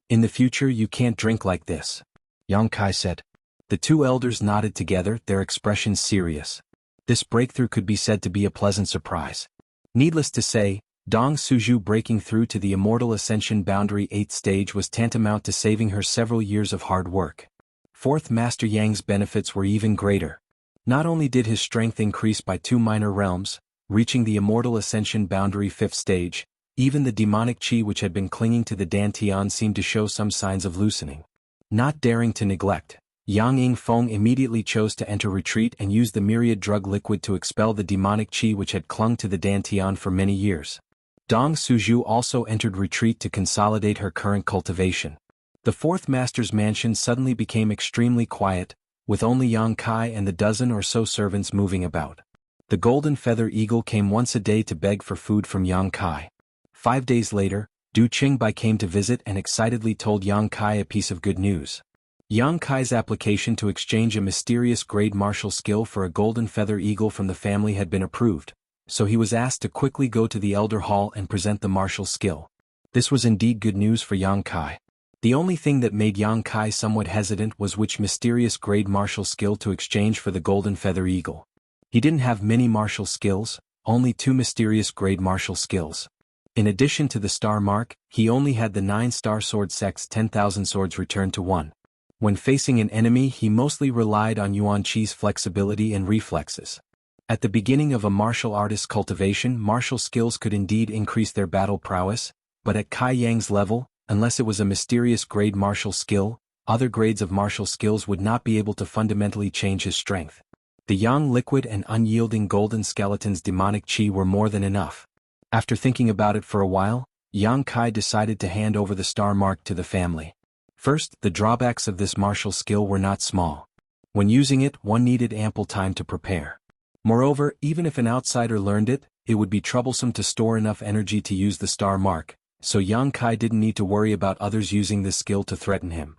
In the future you can't drink like this, Yang Kai said. The two elders nodded together, their expressions serious. This breakthrough could be said to be a pleasant surprise. Needless to say, Dong Suju breaking through to the Immortal Ascension Boundary 8th stage was tantamount to saving her several years of hard work. Fourth Master Yang's benefits were even greater. Not only did his strength increase by 2 minor realms, reaching the Immortal Ascension Boundary 5th stage, even the demonic chi which had been clinging to the Dantian seemed to show some signs of loosening. Not daring to neglect, Yang Yingfeng immediately chose to enter retreat and use the myriad drug liquid to expel the demonic chi which had clung to the Dantian for many years. Dong Suju also entered retreat to consolidate her current cultivation. The fourth master's mansion suddenly became extremely quiet, with only Yang Kai and the dozen or so servants moving about. The golden feather eagle came once a day to beg for food from Yang Kai. 5 days later, Du Qingbai came to visit and excitedly told Yang Kai a piece of good news. Yang Kai's application to exchange a mysterious grade martial skill for a golden feather eagle from the family had been approved, so he was asked to quickly go to the Elder Hall and present the martial skill. This was indeed good news for Yang Kai. The only thing that made Yang Kai somewhat hesitant was which mysterious grade martial skill to exchange for the golden feather eagle. He didn't have many martial skills, only 2 mysterious grade martial skills. In addition to the star mark, he only had the 9-star sword sect's 10,000 swords returned to 1. When facing an enemy he mostly relied on Yuan Chi's flexibility and reflexes. At the beginning of a martial artist's cultivation, martial skills could indeed increase their battle prowess, but at Kai Yang's level, unless it was a mysterious grade martial skill, other grades of martial skills would not be able to fundamentally change his strength. The yang liquid and unyielding golden skeleton's demonic chi were more than enough. After thinking about it for a while, Yang Kai decided to hand over the star mark to the family. First, the drawbacks of this martial skill were not small. When using it, one needed ample time to prepare. Moreover, even if an outsider learned it, it would be troublesome to store enough energy to use the star mark, so Yang Kai didn't need to worry about others using this skill to threaten him.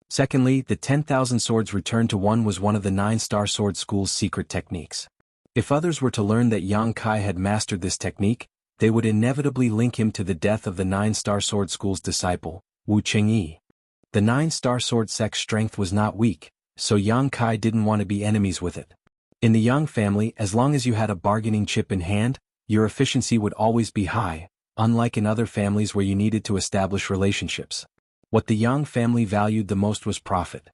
Secondly, the 10,000 swords returned to 1 was one of the 9-star sword school's secret techniques. If others were to learn that Yang Kai had mastered this technique, they would inevitably link him to the death of the 9-star sword school's disciple, Wu Qingyi. The 9-star sword sect's strength was not weak, so Yang Kai didn't want to be enemies with it. In the Yang family, as long as you had a bargaining chip in hand, your efficiency would always be high, unlike in other families where you needed to establish relationships. What the Yang family valued the most was profit.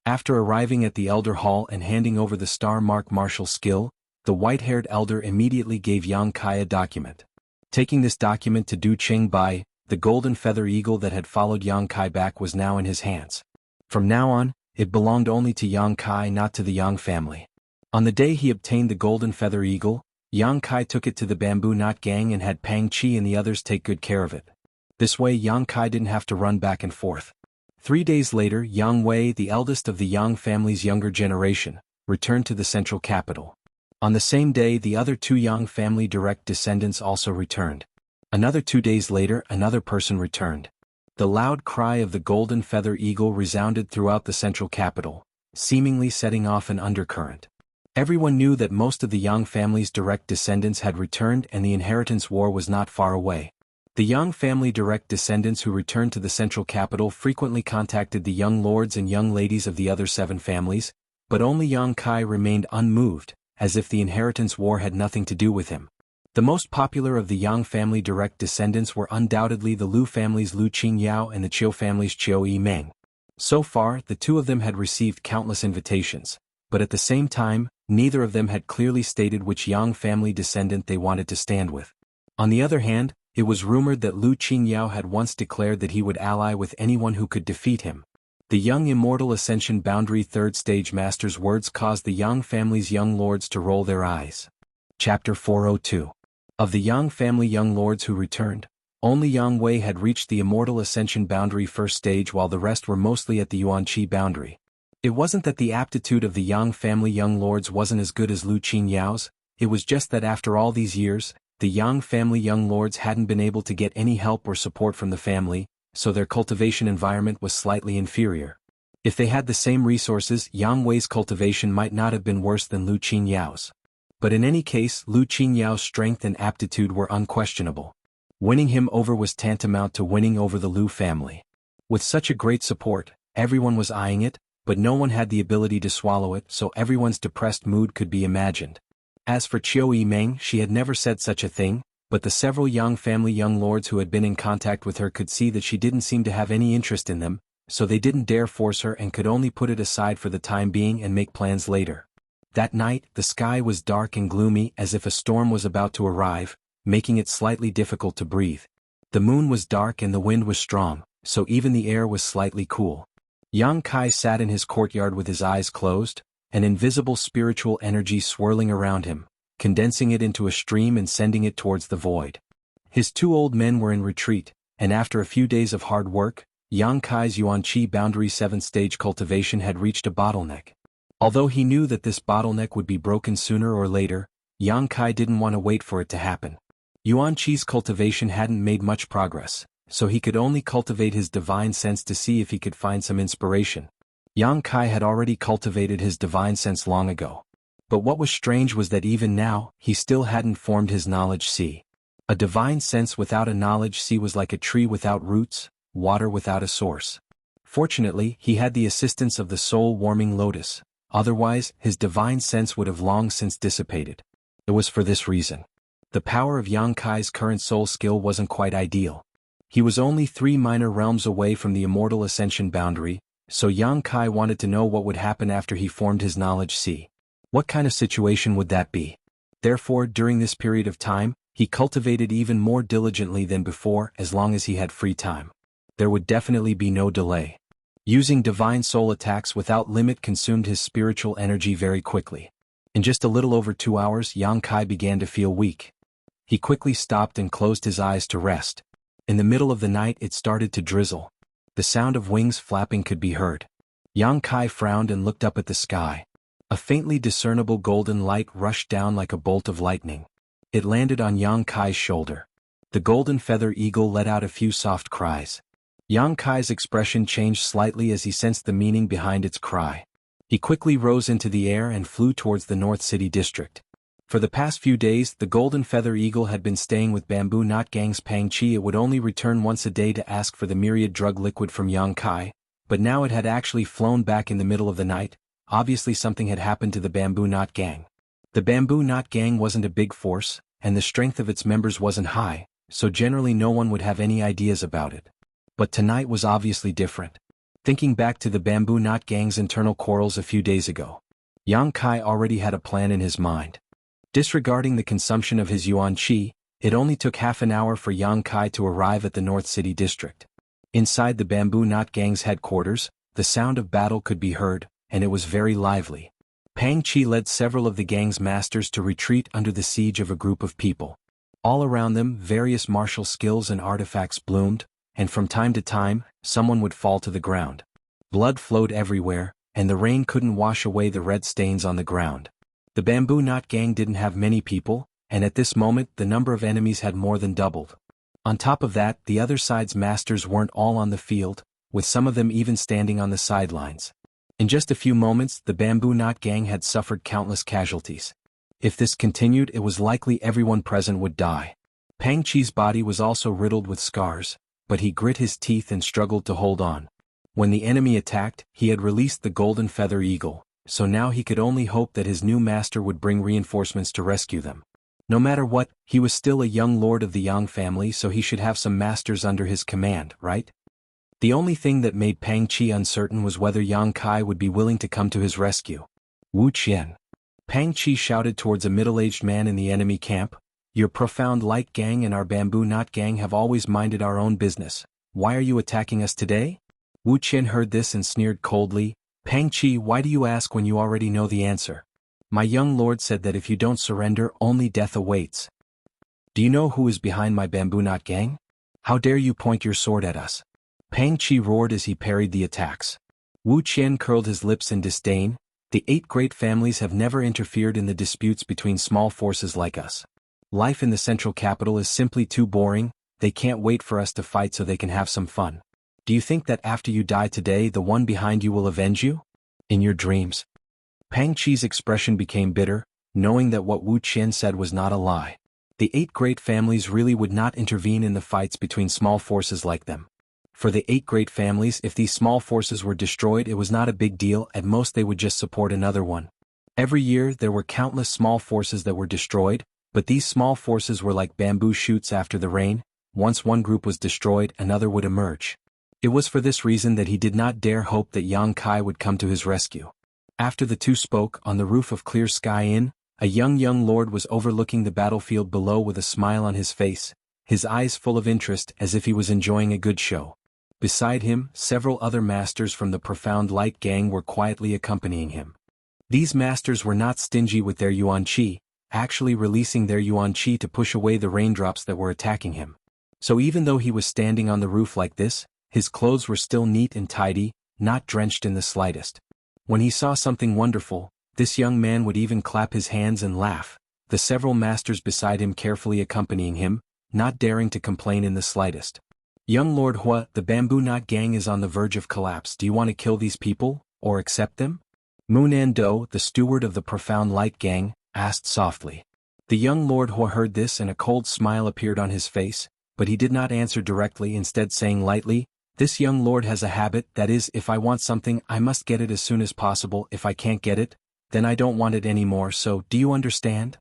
After arriving at the Elder Hall and handing over the star mark martial skill, the white-haired elder immediately gave Yang Kai a document. Taking this document to Du Qingbai, the golden feather eagle that had followed Yang Kai back was now in his hands. From now on, it belonged only to Yang Kai, not to the Yang family. On the day he obtained the golden feather eagle, Yang Kai took it to the bamboo knot gang and had Pang Chi and the others take good care of it. This way Yang Kai didn't have to run back and forth. 3 days later, Yang Wei, the eldest of the Yang family's younger generation, returned to the central capital. On the same day, the other 2 Yang family direct descendants also returned. Another 2 days later, another person returned. The loud cry of the golden feather eagle resounded throughout the central capital, seemingly setting off an undercurrent. Everyone knew that most of the Yang family's direct descendants had returned and the inheritance war was not far away. The Yang family direct descendants who returned to the central capital frequently contacted the young lords and young ladies of the other 7 families, but only Yang Kai remained unmoved, as if the inheritance war had nothing to do with him. The most popular of the Yang family direct descendants were undoubtedly the Lu family's Lu Qingyao and the Chiu family's Chiu Yimeng. So far, the 2 of them had received countless invitations, but at the same time, neither of them had clearly stated which Yang family descendant they wanted to stand with. On the other hand, it was rumored that Lu Qingyao had once declared that he would ally with anyone who could defeat him. The young Immortal Ascension Boundary 3rd Stage Master's words caused the Yang family's young lords to roll their eyes. Chapter 402. Of the Yang family young lords who returned, only Yang Wei had reached the Immortal Ascension Boundary 1st Stage while the rest were mostly at the Yuanqi Boundary. It wasn't that the aptitude of the Yang family young lords wasn't as good as Lu Qinyao's, it was just that after all these years, the Yang family young lords hadn't been able to get any help or support from the family, so their cultivation environment was slightly inferior. If they had the same resources, Yang Wei's cultivation might not have been worse than Lu Qinyao's. But in any case, Lu Qinyao's strength and aptitude were unquestionable. Winning him over was tantamount to winning over the Lu family. With such a great support, everyone was eyeing it, but no one had the ability to swallow it, so everyone's depressed mood could be imagined. As for Chiu Yimeng, she had never said such a thing, but the several Yang family young lords who had been in contact with her could see that she didn't seem to have any interest in them, so they didn't dare force her and could only put it aside for the time being and make plans later. That night, the sky was dark and gloomy as if a storm was about to arrive, making it slightly difficult to breathe. The moon was dark and the wind was strong, so even the air was slightly cool. Yang Kai sat in his courtyard with his eyes closed, an invisible spiritual energy swirling around him, condensing it into a stream and sending it towards the void. His 2 old men were in retreat, and after a few days of hard work, Yang Kai's Yuanqi Boundary 7th Stage cultivation had reached a bottleneck. Although he knew that this bottleneck would be broken sooner or later, Yang Kai didn't want to wait for it to happen. Yuanqi's cultivation hadn't made much progress, so he could only cultivate his divine sense to see if he could find some inspiration. Yang Kai had already cultivated his divine sense long ago. But what was strange was that even now, he still hadn't formed his knowledge sea. A divine sense without a knowledge sea was like a tree without roots, water without a source. Fortunately, he had the assistance of the soul-warming lotus. Otherwise, his divine sense would have long since dissipated. It was for this reason. The power of Yang Kai's current soul skill wasn't quite ideal. He was only 3 minor realms away from the Immortal Ascension Boundary, so Yang Kai wanted to know what would happen after he formed his knowledge sea. What kind of situation would that be? Therefore, during this period of time, he cultivated even more diligently than before as long as he had free time. There would definitely be no delay. Using divine soul attacks without limit consumed his spiritual energy very quickly. In just a little over 2 hours, Yang Kai began to feel weak. He quickly stopped and closed his eyes to rest. In the middle of the night it started to drizzle. The sound of wings flapping could be heard. Yang Kai frowned and looked up at the sky. A faintly discernible golden light rushed down like a bolt of lightning. It landed on Yang Kai's shoulder. The golden feather eagle let out a few soft cries. Yang Kai's expression changed slightly as he sensed the meaning behind its cry. He quickly rose into the air and flew towards the North City district. For the past few days, the golden feather eagle had been staying with Bamboo Knot Gang's Pang Chi. It would only return once a day to ask for the myriad drug liquid from Yang Kai, but now it had actually flown back in the middle of the night. Obviously something had happened to the Bamboo Knot Gang. The Bamboo Knot Gang wasn't a big force, and the strength of its members wasn't high, so generally no one would have any ideas about it. But tonight was obviously different. Thinking back to the Bamboo Knot Gang's internal quarrels a few days ago, Yang Kai already had a plan in his mind. Disregarding the consumption of his yuan qi, it only took half an hour for Yang Kai to arrive at the North City district. Inside the Bamboo Knot Gang's headquarters, the sound of battle could be heard, and it was very lively. Pang Chi led several of the gang's masters to retreat under the siege of a group of people. All around them, various martial skills and artifacts bloomed, and from time to time, someone would fall to the ground. Blood flowed everywhere, and the rain couldn't wash away the red stains on the ground. The bamboo knot gang didn't have many people, and at this moment the number of enemies had more than doubled. On top of that, the other side's masters weren't all on the field, with some of them even standing on the sidelines. In just a few moments, the bamboo knot gang had suffered countless casualties. If this continued, it was likely everyone present would die. Pang Chi's body was also riddled with scars, but he grit his teeth and struggled to hold on. When the enemy attacked, he had released the golden feather eagle, so now he could only hope that his new master would bring reinforcements to rescue them. No matter what, he was still a young lord of the Yang family, so he should have some masters under his command, right? The only thing that made Pang Chi uncertain was whether Yang Kai would be willing to come to his rescue. Wuxia. Pang Chi shouted towards a middle-aged man in the enemy camp. Your profound light gang and our bamboo knot gang have always minded our own business. Why are you attacking us today? Wu Qian heard this and sneered coldly. Pang Chi, why do you ask when you already know the answer? My young lord said that if you don't surrender, only death awaits. Do you know who is behind my bamboo knot gang? How dare you point your sword at us? Pang Chi roared as he parried the attacks. Wu Qian curled his lips in disdain. The 8 great families have never interfered in the disputes between small forces like us. Life in the central capital is simply too boring. They can't wait for us to fight so they can have some fun. Do you think that after you die today the one behind you will avenge you? In your dreams. Pang Chi's expression became bitter, knowing that what Wu Qian said was not a lie. The 8 great families really would not intervene in the fights between small forces like them. For the 8 great families, if these small forces were destroyed, it was not a big deal. At most they would just support another one. Every year there were countless small forces that were destroyed, but these small forces were like bamboo shoots after the rain. Once one group was destroyed, another would emerge. It was for this reason that he did not dare hope that Yang Kai would come to his rescue. After the two spoke, on the roof of Clear Sky Inn, a young lord was overlooking the battlefield below with a smile on his face, his eyes full of interest as if he was enjoying a good show. Beside him, several other masters from the Profound Light gang were quietly accompanying him. These masters were not stingy with their yuan qi, actually releasing their yuan qi to push away the raindrops that were attacking him. So even though he was standing on the roof like this, his clothes were still neat and tidy, not drenched in the slightest. When he saw something wonderful, this young man would even clap his hands and laugh, the several masters beside him carefully accompanying him, not daring to complain in the slightest. Young Lord Hua, the bamboo knot gang is on the verge of collapse. Do you want to kill these people, or accept them? Munan Do, the steward of the Profound Light gang, asked softly. The young Lord Hua heard this and a cold smile appeared on his face, but he did not answer directly, instead saying lightly, this young lord has a habit, that is, if I want something, I must get it as soon as possible. If I can't get it, then I don't want it anymore, so, do you understand?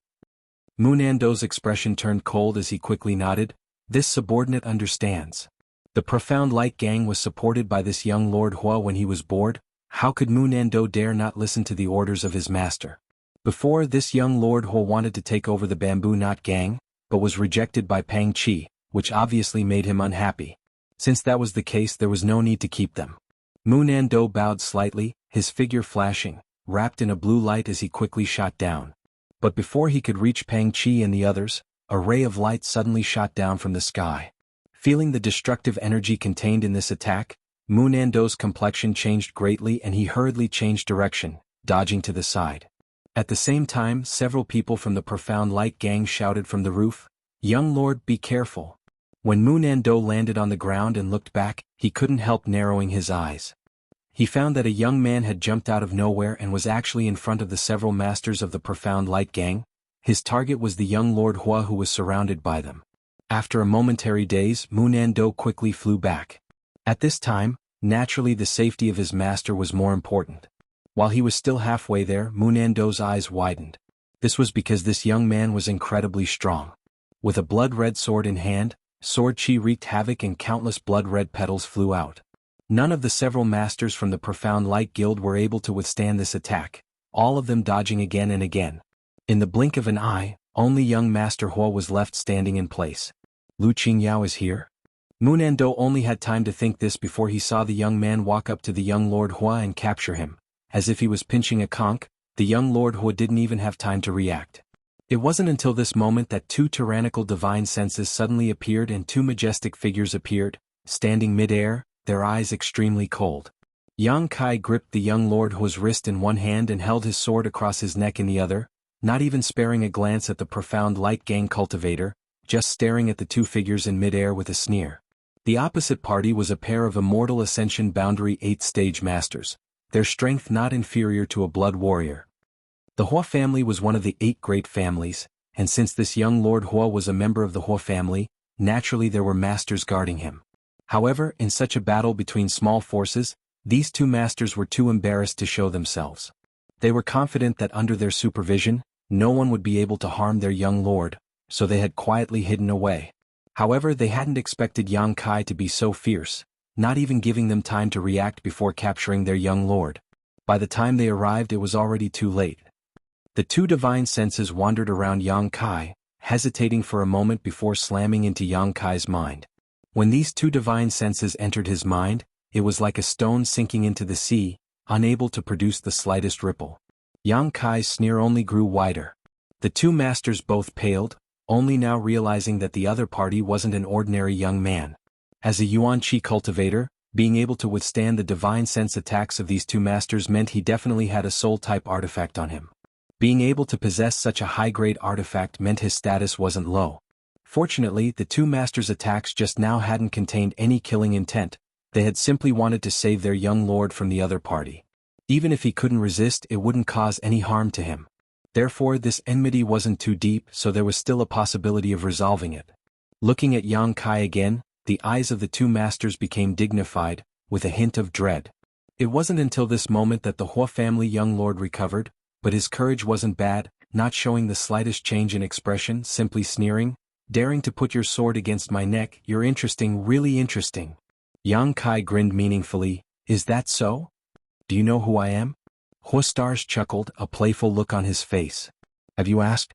Munando's expression turned cold as he quickly nodded. This subordinate understands. The Profound Light gang was supported by this young Lord Hua when he was bored. How could Munando dare not listen to the orders of his master? Before, this young Lord Hua wanted to take over the bamboo knot gang, but was rejected by Pang Chi, which obviously made him unhappy. Since that was the case, there was no need to keep them. Munando bowed slightly, his figure flashing, wrapped in a blue light as he quickly shot down. But before he could reach Pang Chi and the others, a ray of light suddenly shot down from the sky. Feeling the destructive energy contained in this attack, Munando's complexion changed greatly and he hurriedly changed direction, dodging to the side. At the same time, several people from the Profound Light gang shouted from the roof, "Young Lord, be careful." When Munando landed on the ground and looked back, he couldn't help narrowing his eyes. He found that a young man had jumped out of nowhere and was actually in front of the several masters of the Profound Light gang. His target was the young Lord Hua, who was surrounded by them. After a momentary daze, Munando quickly flew back. At this time, naturally the safety of his master was more important. While he was still halfway there, Munando's eyes widened. This was because this young man was incredibly strong. With a blood-red sword in hand, sword chi wreaked havoc and countless blood-red petals flew out. None of the several masters from the Profound Light Guild were able to withstand this attack, all of them dodging again and again. In the blink of an eye, only young Master Hua was left standing in place. Lu Qingyao is here? Munando only had time to think this before he saw the young man walk up to the young Lord Hua and capture him. As if he was pinching a conch, the young Lord Hua didn't even have time to react. It wasn't until this moment that 2 tyrannical divine senses suddenly appeared and 2 majestic figures appeared, standing mid-air, their eyes extremely cold. Yang Kai gripped the young Lord Huo's wrist in one hand and held his sword across his neck in the other, not even sparing a glance at the profound light gang cultivator, just staring at the two figures in mid-air with a sneer. The opposite party was a pair of Immortal Ascension Boundary 8th-stage masters, their strength not inferior to a blood warrior. The Huo family was one of the 8 great families, and since this young Lord Huo was a member of the Huo family, naturally there were masters guarding him. However, in such a battle between small forces, these two masters were too embarrassed to show themselves. They were confident that under their supervision, no one would be able to harm their young lord, so they had quietly hidden away. However, they hadn't expected Yang Kai to be so fierce, not even giving them time to react before capturing their young lord. By the time they arrived, it was already too late. The two divine senses wandered around Yang Kai, hesitating for a moment before slamming into Yang Kai's mind. When these two divine senses entered his mind, it was like a stone sinking into the sea, unable to produce the slightest ripple. Yang Kai's sneer only grew wider. The two masters both paled, only now realizing that the other party wasn't an ordinary young man. As a Yuan Qi cultivator, being able to withstand the divine sense attacks of these two masters meant he definitely had a soul-type artifact on him. Being able to possess such a high-grade artifact meant his status wasn't low. Fortunately, the two masters' attacks just now hadn't contained any killing intent, they had simply wanted to save their young lord from the other party. Even if he couldn't resist, it wouldn't cause any harm to him. Therefore, this enmity wasn't too deep, so there was still a possibility of resolving it. Looking at Yang Kai again, the eyes of the two masters became dignified, with a hint of dread. It wasn't until this moment that the Huo family young lord recovered, but his courage wasn't bad, not showing the slightest change in expression, simply sneering, "Daring to put your sword against my neck, you're interesting, really interesting." Yang Kai grinned meaningfully, "Is that so? Do you know who I am?" Huo Stars chuckled, a playful look on his face. "Have you asked?"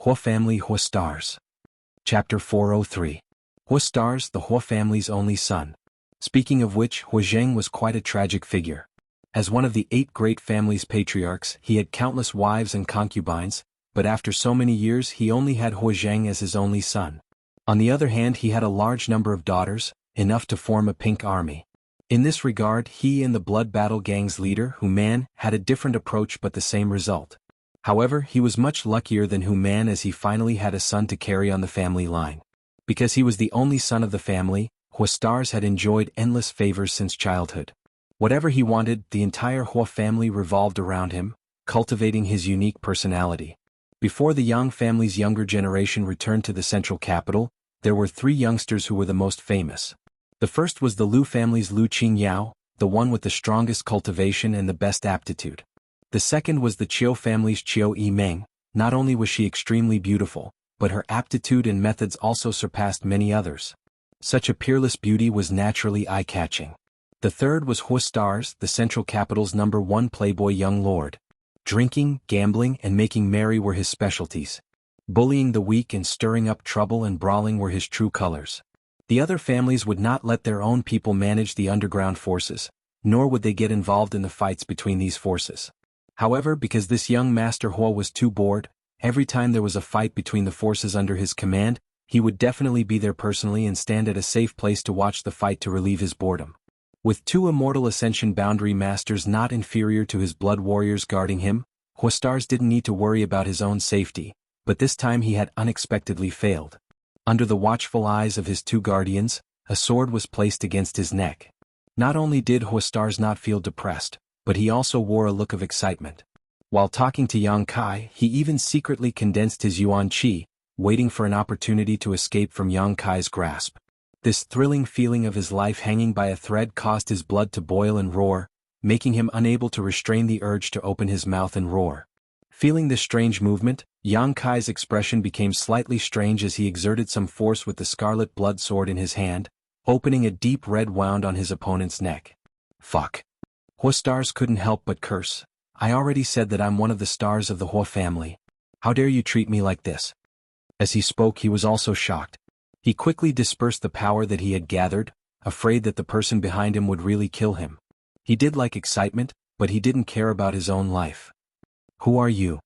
Huo family Huo Stars. Chapter 403. Huo Stars, the Huo family's only son. Speaking of which, Huo Zheng was quite a tragic figure. As one of the 8 great families' patriarchs, he had countless wives and concubines, but after so many years he only had Huo Zheng as his only son. On the other hand, he had a large number of daughters, enough to form a pink army. In this regard, he and the Blood Battle Gang's leader, Hu Man, had a different approach but the same result. However, he was much luckier than Hu Man as he finally had a son to carry on the family line. Because he was the only son of the family, Huo Stars had enjoyed endless favors since childhood. Whatever he wanted, the entire Huo family revolved around him, cultivating his unique personality. Before the Yang family's younger generation returned to the central capital, there were 3 youngsters who were the most famous. The first was the Lu family's Lu Qingyao, the one with the strongest cultivation and the best aptitude. The second was the Qiu family's Qiu Yimeng. Not only was she extremely beautiful, but her aptitude and methods also surpassed many others. Such a peerless beauty was naturally eye-catching. The third was Huo Stars, the central capital's #1 playboy young lord. Drinking, gambling, and making merry were his specialties. Bullying the weak and stirring up trouble and brawling were his true colors. The other families would not let their own people manage the underground forces, nor would they get involved in the fights between these forces. However, because this young Master Huo was too bored, every time there was a fight between the forces under his command, he would definitely be there personally and stand at a safe place to watch the fight to relieve his boredom. With 2 Immortal Ascension Boundary Masters not inferior to his blood warriors guarding him, Huo Stars didn't need to worry about his own safety, but this time he had unexpectedly failed. Under the watchful eyes of his 2 guardians, a sword was placed against his neck. Not only did Huo Stars not feel depressed, but he also wore a look of excitement. While talking to Yang Kai, he even secretly condensed his Yuan Qi, waiting for an opportunity to escape from Yang Kai's grasp. This thrilling feeling of his life hanging by a thread caused his blood to boil and roar, making him unable to restrain the urge to open his mouth and roar. Feeling this strange movement, Yang Kai's expression became slightly strange as he exerted some force with the scarlet blood sword in his hand, opening a deep red wound on his opponent's neck. "Fuck." Huo Stars couldn't help but curse. "I already said that I'm one of the stars of the Huo family. How dare you treat me like this?" As he spoke, he was also shocked. He quickly dispersed the power that he had gathered, afraid that the person behind him would really kill him. He did like excitement, but he didn't care about his own life. "Who are you?"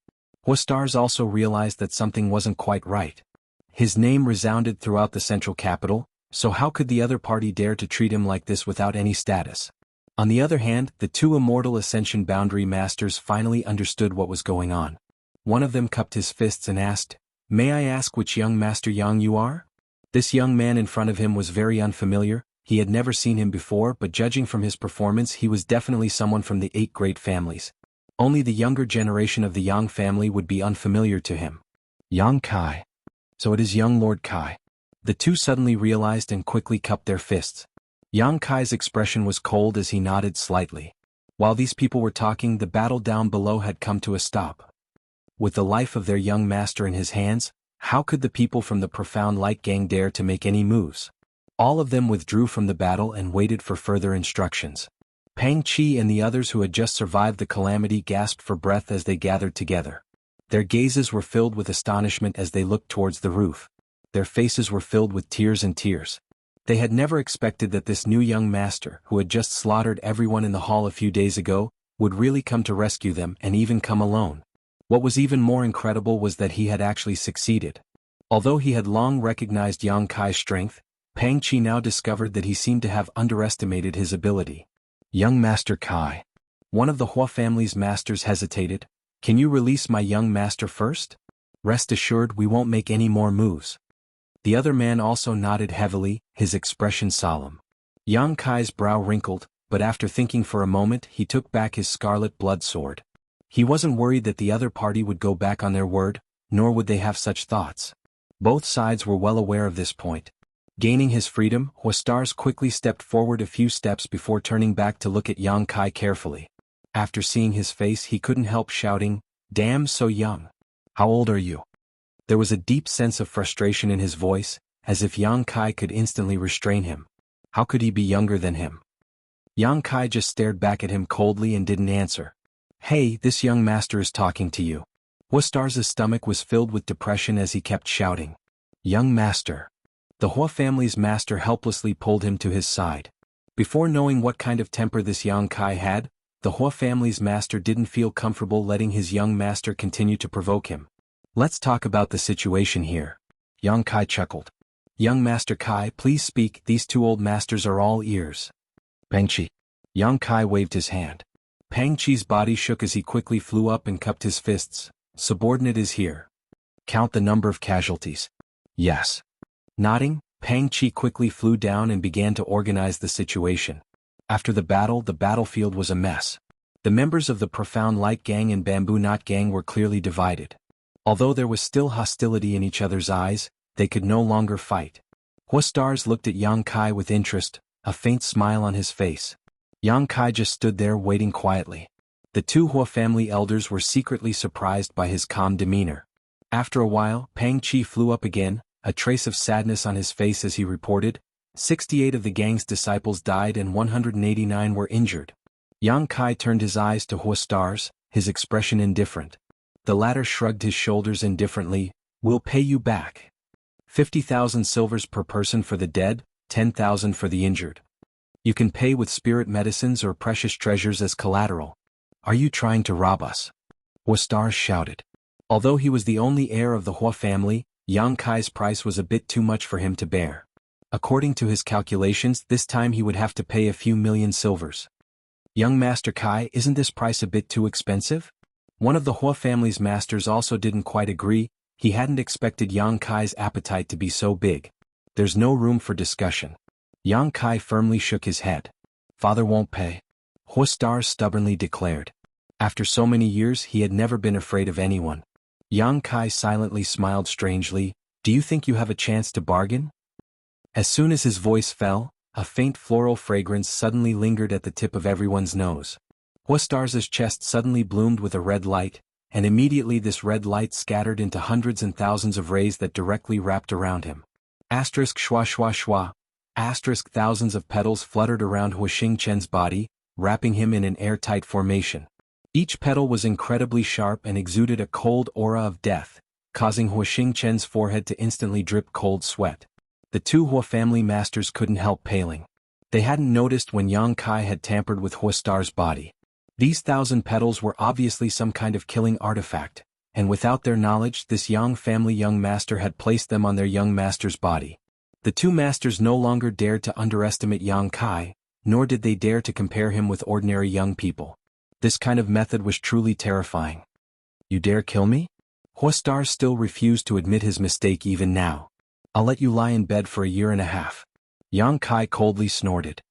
Huo Stars also realized that something wasn't quite right. His name resounded throughout the central capital, so how could the other party dare to treat him like this without any status? On the other hand, the two immortal ascension boundary masters finally understood what was going on. One of them cupped his fists and asked, "May I ask which young Master Yang you are?" This young man in front of him was very unfamiliar. He had never seen him before, but judging from his performance he was definitely someone from the 8 great families. Only the younger generation of the Yang family would be unfamiliar to him. Yang Kai. So it is young Lord Kai. The two suddenly realized and quickly cupped their fists. Yang Kai's expression was cold as he nodded slightly. While these people were talking, the battle down below had come to a stop. With the life of their young master in his hands, how could the people from the Profound Light Gang dare to make any moves? All of them withdrew from the battle and waited for further instructions. Pang Chi and the others who had just survived the calamity gasped for breath as they gathered together. Their gazes were filled with astonishment as they looked towards the roof. Their faces were filled with tears and tears. They had never expected that this new young master, who had just slaughtered everyone in the hall a few days ago, would really come to rescue them and even come alone. What was even more incredible was that he had actually succeeded. Although he had long recognized Yang Kai's strength, Pang Chi now discovered that he seemed to have underestimated his ability. Young Master Kai. One of the Hua family's masters hesitated. "Can you release my young master first? Rest assured we won't make any more moves." The other man also nodded heavily, his expression solemn. Yang Kai's brow wrinkled, but after thinking for a moment he took back his scarlet blood sword. He wasn't worried that the other party would go back on their word, nor would they have such thoughts. Both sides were well aware of this point. Gaining his freedom, Huastars quickly stepped forward a few steps before turning back to look at Yang Kai carefully. After seeing his face he couldn't help shouting, "Damn, so young. How old are you?" There was a deep sense of frustration in his voice, as if Yang Kai could instantly restrain him. How could he be younger than him? Yang Kai just stared back at him coldly and didn't answer. "Hey, this young master is talking to you." Huastars' stomach was filled with depression as he kept shouting, "Young master." The Hua family's master helplessly pulled him to his side. Before knowing what kind of temper this Yang Kai had, the Hua family's master didn't feel comfortable letting his young master continue to provoke him. "Let's talk about the situation here." Yang Kai chuckled. "Young Master Kai, please speak, these two old masters are all ears." "Pang Chi." Yang Kai waved his hand. Pang Chi's body shook as he quickly flew up and cupped his fists. "Subordinate is here. Count the number of casualties." "Yes." Nodding, Pang Chi quickly flew down and began to organize the situation. After the battlefield was a mess. The members of the Profound Light Gang and Bamboo Knot Gang were clearly divided. Although there was still hostility in each other's eyes, they could no longer fight. Huastars looked at Yang Kai with interest, a faint smile on his face. Yang Kai just stood there waiting quietly. The two Hua family elders were secretly surprised by his calm demeanor. After a while, Pang Chi flew up again, a trace of sadness on his face as he reported, 68 of the gang's disciples died and 189 were injured. Yang Kai turned his eyes to Huastars, his expression indifferent. The latter shrugged his shoulders indifferently. "We'll pay you back. 50,000 silvers per person for the dead, 10,000 for the injured. You can pay with spirit medicines or precious treasures as collateral." "Are you trying to rob us?" Huastars shouted. Although he was the only heir of the Hua family, Yang Kai's price was a bit too much for him to bear. According to his calculations, this time he would have to pay a few million silvers. "Young Master Kai, isn't this price a bit too expensive?" One of the Hua family's masters also didn't quite agree. He hadn't expected Yang Kai's appetite to be so big. "There's no room for discussion." Yang Kai firmly shook his head. "Father won't pay," Huastars stubbornly declared. After so many years he had never been afraid of anyone. Yang Kai silently smiled strangely. "Do you think you have a chance to bargain?" As soon as his voice fell, a faint floral fragrance suddenly lingered at the tip of everyone's nose. Huastars' chest suddenly bloomed with a red light, and immediately this red light scattered into hundreds and thousands of rays that directly wrapped around him. Asterisk schwa schwa schwa. Asterisk thousands of petals fluttered around Hua Xingchen's body, wrapping him in an airtight formation. Each petal was incredibly sharp and exuded a cold aura of death, causing Hua Xingchen's forehead to instantly drip cold sweat. The two Hua family masters couldn't help paling. They hadn't noticed when Yang Kai had tampered with Huastars' body. These 1,000 petals were obviously some kind of killing artifact, and without their knowledge this Yang family young master had placed them on their young master's body. The two masters no longer dared to underestimate Yang Kai, nor did they dare to compare him with ordinary young people. This kind of method was truly terrifying. You dare kill me? Stars still refused to admit his mistake even now. I'll let you lie in bed for a year and a half. Yang Kai coldly snorted.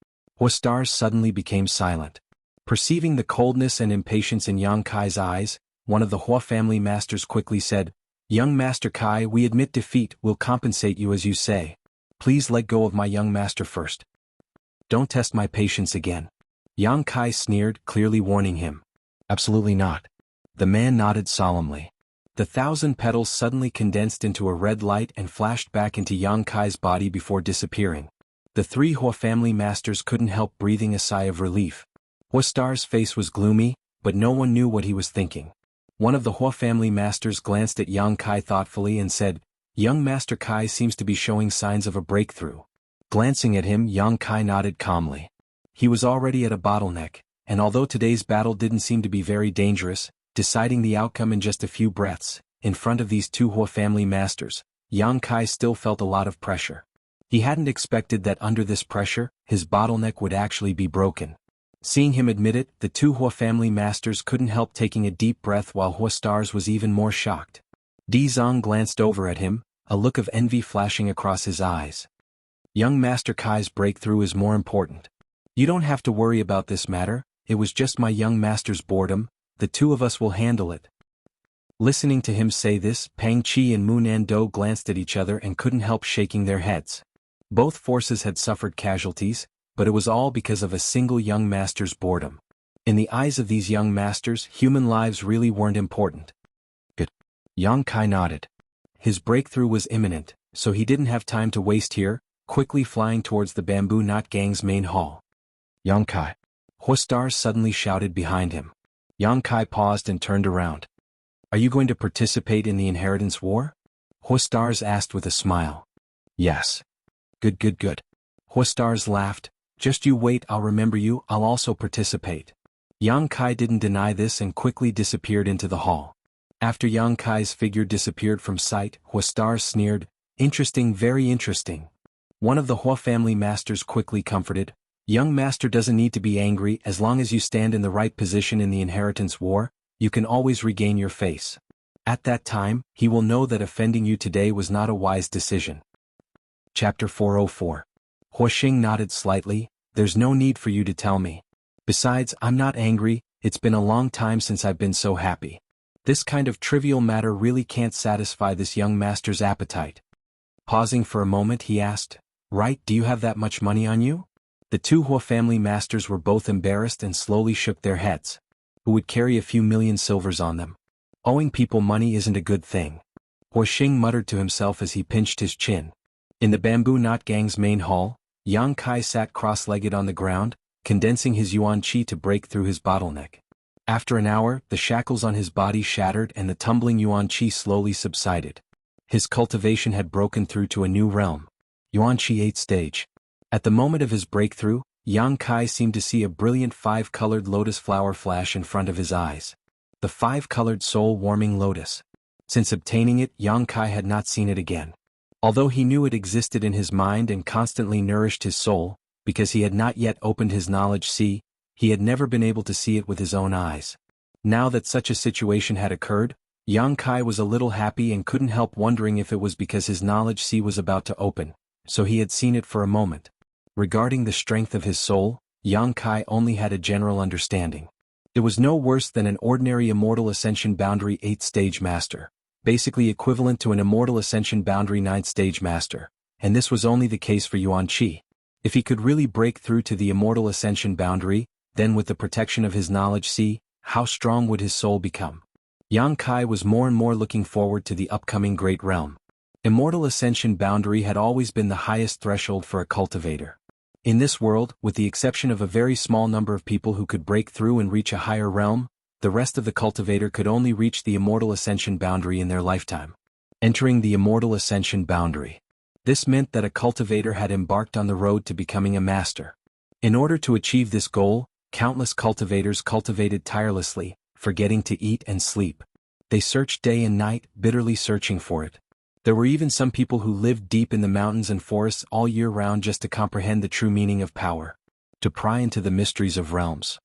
Stars suddenly became silent. Perceiving the coldness and impatience in Yang Kai's eyes, one of the Hua family masters quickly said, Young Master Kai, we admit defeat, we'll compensate you as you say. Please let go of my young master first. Don't test my patience again. Yang Kai sneered, clearly warning him. Absolutely not. The man nodded solemnly. The 1,000 petals suddenly condensed into a red light and flashed back into Yang Kai's body before disappearing. The three Hua family masters couldn't help breathing a sigh of relief. Hua Star's face was gloomy, but no one knew what he was thinking. One of the Hua family masters glanced at Yang Kai thoughtfully and said, Young Master Kai seems to be showing signs of a breakthrough. Glancing at him, Yang Kai nodded calmly. He was already at a bottleneck, and although today's battle didn't seem to be very dangerous, deciding the outcome in just a few breaths, in front of these two Hua family masters, Yang Kai still felt a lot of pressure. He hadn't expected that under this pressure, his bottleneck would actually be broken. Seeing him admit it, the two Hua family masters couldn't help taking a deep breath while Hua Stars was even more shocked. Di Zong glanced over at him, a look of envy flashing across his eyes. Young Master Kai's breakthrough is more important. You don't have to worry about this matter, it was just my young master's boredom, the two of us will handle it. Listening to him say this, Pang Chi and Mu Nando glanced at each other and couldn't help shaking their heads. Both forces had suffered casualties, but it was all because of a single young master's boredom. In the eyes of these young masters, human lives really weren't important. Good. Yang Kai nodded. His breakthrough was imminent, so he didn't have time to waste here, quickly flying towards the Bamboo Knot Gang's main hall. Yang Kai. Hua Stars suddenly shouted behind him. Yang Kai paused and turned around. Are you going to participate in the inheritance war? Hua Stars asked with a smile. Yes. Good. Hua Stars laughed. Just you wait, I'll remember you, I'll also participate. Yang Kai didn't deny this and quickly disappeared into the hall. After Yang Kai's figure disappeared from sight, Hua Stars sneered, Interesting, very interesting. One of the Hua family masters quickly comforted, Young master doesn't need to be angry, as long as you stand in the right position in the inheritance war, you can always regain your face. At that time, he will know that offending you today was not a wise decision. Chapter 404. Hua Xing nodded slightly, there's no need for you to tell me. Besides, I'm not angry, it's been a long time since I've been so happy. This kind of trivial matter really can't satisfy this young master's appetite. Pausing for a moment he asked, Right, do you have that much money on you? The two Hua family masters were both embarrassed and slowly shook their heads. Who would carry a few million silvers on them? Owing people money isn't a good thing. Hua Xing muttered to himself as he pinched his chin. In the Bamboo Knot Gang's main hall, Yang Kai sat cross-legged on the ground, condensing his yuan qi to break through his bottleneck. After an hour, the shackles on his body shattered and the tumbling yuan qi slowly subsided. His cultivation had broken through to a new realm. Yuan qi 8th stage. At the moment of his breakthrough, Yang Kai seemed to see a brilliant 5-colored lotus flower flash in front of his eyes. The 5-colored soul-warming lotus. Since obtaining it, Yang Kai had not seen it again. Although he knew it existed in his mind and constantly nourished his soul, because he had not yet opened his knowledge sea, he had never been able to see it with his own eyes. Now that such a situation had occurred, Yang Kai was a little happy and couldn't help wondering if it was because his knowledge sea was about to open, so he had seen it for a moment. Regarding the strength of his soul, Yang Kai only had a general understanding. It was no worse than an ordinary Immortal Ascension Boundary 8th Stage Master, basically equivalent to an Immortal Ascension Boundary 9th Stage Master, and this was only the case for Yuan Qi. If he could really break through to the Immortal Ascension Boundary, then with the protection of his knowledge sea, how strong would his soul become? Yang Kai was more and more looking forward to the upcoming Great Realm. Immortal Ascension Boundary had always been the highest threshold for a cultivator. In this world, with the exception of a very small number of people who could break through and reach a higher realm, the rest of the cultivator could only reach the Immortal Ascension Boundary in their lifetime. Entering the Immortal Ascension Boundary. This meant that a cultivator had embarked on the road to becoming a master. In order to achieve this goal, countless cultivators cultivated tirelessly, forgetting to eat and sleep. They searched day and night, bitterly searching for it. There were even some people who lived deep in the mountains and forests all year round just to comprehend the true meaning of power, to pry into the mysteries of realms.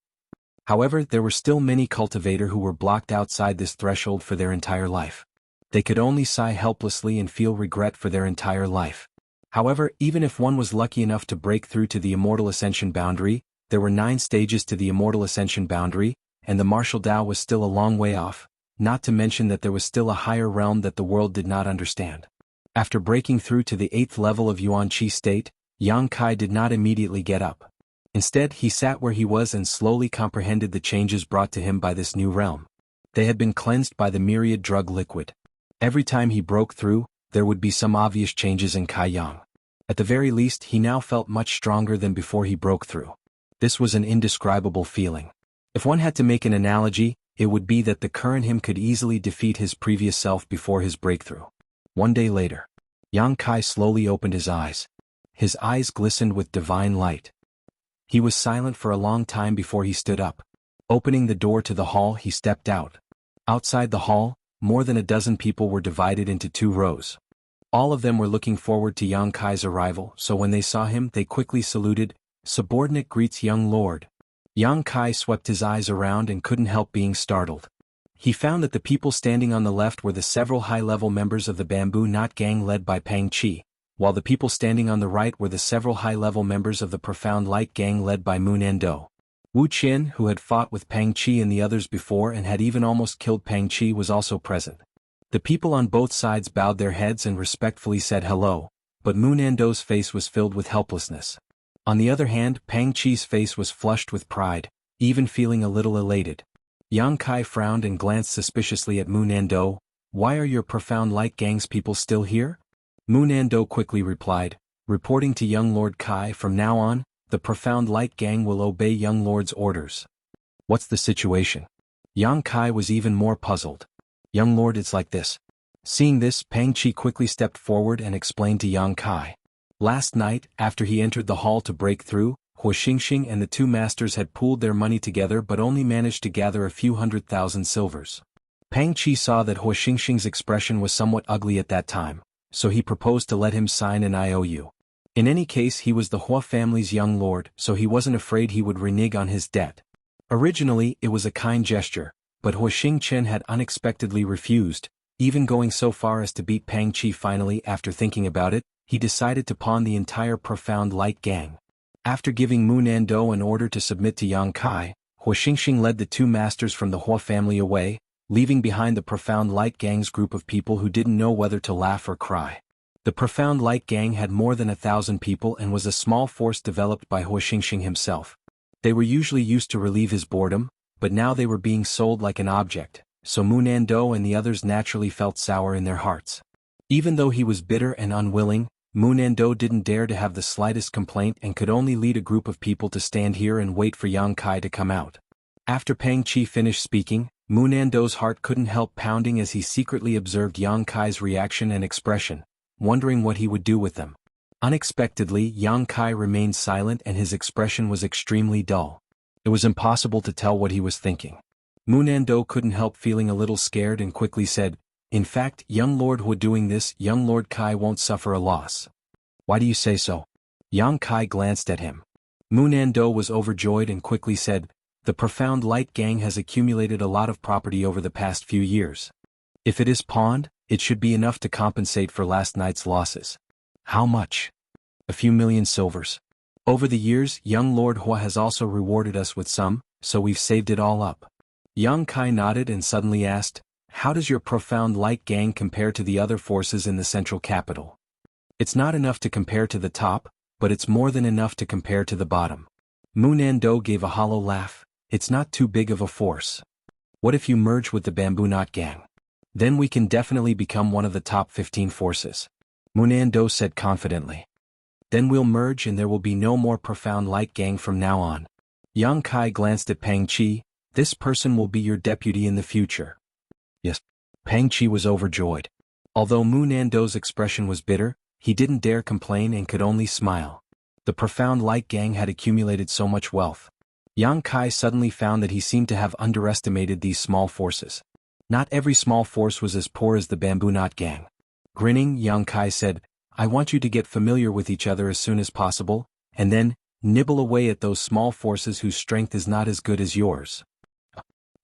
However, there were still many cultivators who were blocked outside this threshold for their entire life. They could only sigh helplessly and feel regret for their entire life. However, even if one was lucky enough to break through to the Immortal Ascension boundary, there were 9 stages to the Immortal Ascension boundary, and the martial Tao was still a long way off, not to mention that there was still a higher realm that the world did not understand. After breaking through to the 8th level of Yuan Qi state, Yang Kai did not immediately get up. Instead, he sat where he was and slowly comprehended the changes brought to him by this new realm. They had been cleansed by the myriad drug liquid. Every time he broke through, there would be some obvious changes in Kai Yang. At the very least, he now felt much stronger than before he broke through. This was an indescribable feeling. If one had to make an analogy, it would be that the current him could easily defeat his previous self before his breakthrough. One day later, Yang Kai slowly opened his eyes. His eyes glistened with divine light. He was silent for a long time before he stood up. Opening the door to the hall, he stepped out. Outside the hall, more than a dozen people were divided into 2 rows. All of them were looking forward to Yang Kai's arrival, so when they saw him, they quickly saluted. "Subordinate greets young lord." Yang Kai swept his eyes around and couldn't help being startled. He found that the people standing on the left were the several high-level members of the Bamboo Knot Gang led by Pang Chi, while the people standing on the right were the several high-level members of the Profound Light Gang led by Moon Endo. Wu Qian, who had fought with Pang Chi and the others before and had even almost killed Pang Chi, was also present. The people on both sides bowed their heads and respectfully said hello, but Moon Endo's face was filled with helplessness. On the other hand, Pang Chi's face was flushed with pride, even feeling a little elated. Yang Kai frowned and glanced suspiciously at Moon Endo. "Why are your Profound Light Gang's people still here?" Moon Endo quickly replied, reporting to young Lord Kai, "From now on, the Profound Light Gang will obey young Lord's orders." "What's the situation?" Yang Kai was even more puzzled. "Young Lord, it's like this." Seeing this, Pang Chi quickly stepped forward and explained to Yang Kai. Last night, after he entered the hall to break through, Huo Xingxing and the 2 masters had pooled their money together but only managed to gather a few 100,000 silvers. Pang Chi saw that Huo Xingxing's expression was somewhat ugly at that time, so he proposed to let him sign an IOU. In any case, he was the Hua family's young lord, so he wasn't afraid he would renege on his debt. Originally, it was a kind gesture, but Huo Xingchen had unexpectedly refused, even going so far as to beat Pang Chi. Finally, after thinking about it, he decided to pawn the entire Profound Light Gang. After giving Moon Endo an order to submit to Yang Kai, Huo Xingxing led the 2 masters from the Hua family away, leaving behind the Profound Light Gang's group of people who didn't know whether to laugh or cry. The Profound Light Gang had more than 1,000 people and was a small force developed by Huo Xingxing himself. They were usually used to relieve his boredom, but now they were being sold like an object, so Moon Endo and the others naturally felt sour in their hearts. Even though he was bitter and unwilling, Moon Endo didn't dare to have the slightest complaint and could only lead a group of people to stand here and wait for Yang Kai to come out. After Pang Chi finished speaking, Moon Endo's heart couldn't help pounding as he secretly observed Yang Kai's reaction and expression, wondering what he would do with them. Unexpectedly, Yang Kai remained silent and his expression was extremely dull. It was impossible to tell what he was thinking. Moon Endo couldn't help feeling a little scared and quickly said, "In fact, young Lord Hua, doing this, young Lord Kai won't suffer a loss." "Why do you say so?" Yang Kai glanced at him. Moon Endo was overjoyed and quickly said, "The Profound Light Gang has accumulated a lot of property over the past few years. If it is pawned, it should be enough to compensate for last night's losses." "How much?" "A few million silvers. Over the years, young Lord Hua has also rewarded us with some, so we've saved it all up." Yang Kai nodded and suddenly asked, "How does your Profound Light Gang compare to the other forces in the central capital?" "It's not enough to compare to the top, but it's more than enough to compare to the bottom." Moon Endo gave a hollow laugh. "It's not too big of a force. What if you merge with the Bamboo Knot Gang? Then we can definitely become one of the top 15 forces." Moon Endo said confidently. "Then we'll merge and there will be no more Profound Light Gang from now on." Yang Kai glanced at Pang Chi. "This person will be your deputy in the future." "Yes." Pang Chi was overjoyed. Although Moon Endo's expression was bitter, he didn't dare complain and could only smile. The Profound Light Gang had accumulated so much wealth. Yang Kai suddenly found that he seemed to have underestimated these small forces. Not every small force was as poor as the Bamboo Knot Gang. Grinning, Yang Kai said, I want you to get familiar with each other as soon as possible, and then, nibble away at those small forces whose strength is not as good as yours.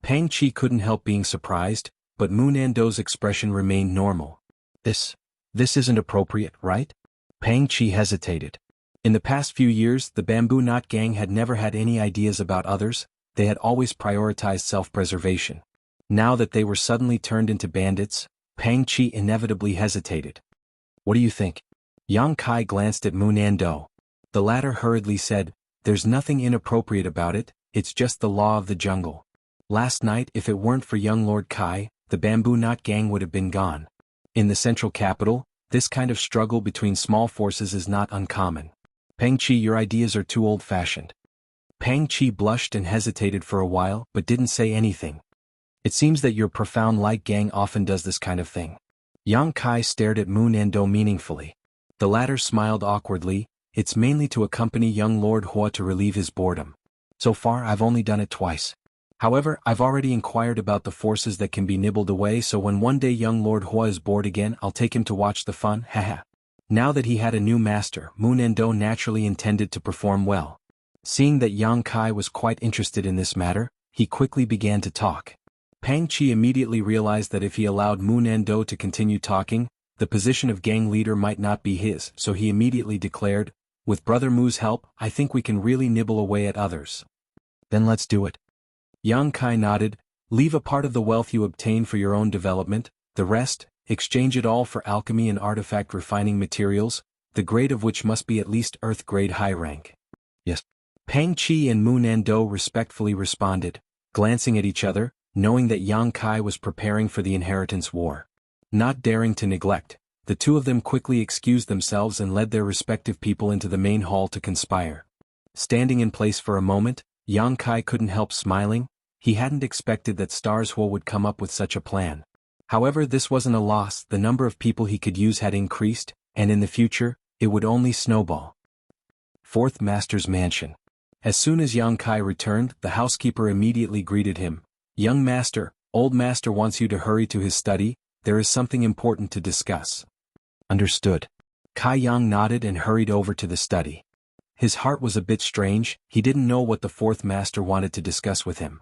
Pang Chi couldn't help being surprised, but Mu Nando's expression remained normal. This isn't appropriate, right? Pang Chi hesitated. In the past few years, the Bamboo Knot Gang had never had any ideas about others, they had always prioritized self-preservation. Now that they were suddenly turned into bandits, Pang Chi inevitably hesitated. What do you think? Yang Kai glanced at Mu Nando. The latter hurriedly said, There's nothing inappropriate about it, it's just the law of the jungle. Last night, if it weren't for young Lord Kai, the Bamboo Knot Gang would have been gone. In the central capital, this kind of struggle between small forces is not uncommon. Pang Chi, your ideas are too old-fashioned. Pang Chi blushed and hesitated for a while, but didn't say anything. It seems that your profound light gang often does this kind of thing. Yang Kai stared at Mu Nando meaningfully. The latter smiled awkwardly, it's mainly to accompany young Lord Hua to relieve his boredom. So far I've only done it twice. However, I've already inquired about the forces that can be nibbled away, so when one day young Lord Hua is bored again, I'll take him to watch the fun, haha. Now that he had a new master, Mu Nando naturally intended to perform well. Seeing that Yang Kai was quite interested in this matter, he quickly began to talk. Pang Chi immediately realized that if he allowed Mu Nando to continue talking, the position of gang leader might not be his, so he immediately declared, with Brother Mu's help, I think we can really nibble away at others. Then let's do it. Yang Kai nodded, leave a part of the wealth you obtain for your own development, the rest, exchange it all for alchemy and artifact refining materials, the grade of which must be at least earth-grade high rank. Yes. Pang Chi and Mu Nando respectfully responded, glancing at each other, knowing that Yang Kai was preparing for the inheritance war. Not daring to neglect, the two of them quickly excused themselves and led their respective people into the main hall to conspire. Standing in place for a moment, Yang Kai couldn't help smiling. He hadn't expected that Stars Hua would come up with such a plan. However, this wasn't a loss, the number of people he could use had increased, and in the future, it would only snowball. Fourth Master's Mansion. As soon as Yang Kai returned, the housekeeper immediately greeted him. Young Master, Old Master wants you to hurry to his study, there is something important to discuss. Understood. Kai Yang nodded and hurried over to the study. His heart was a bit strange, he didn't know what the fourth master wanted to discuss with him.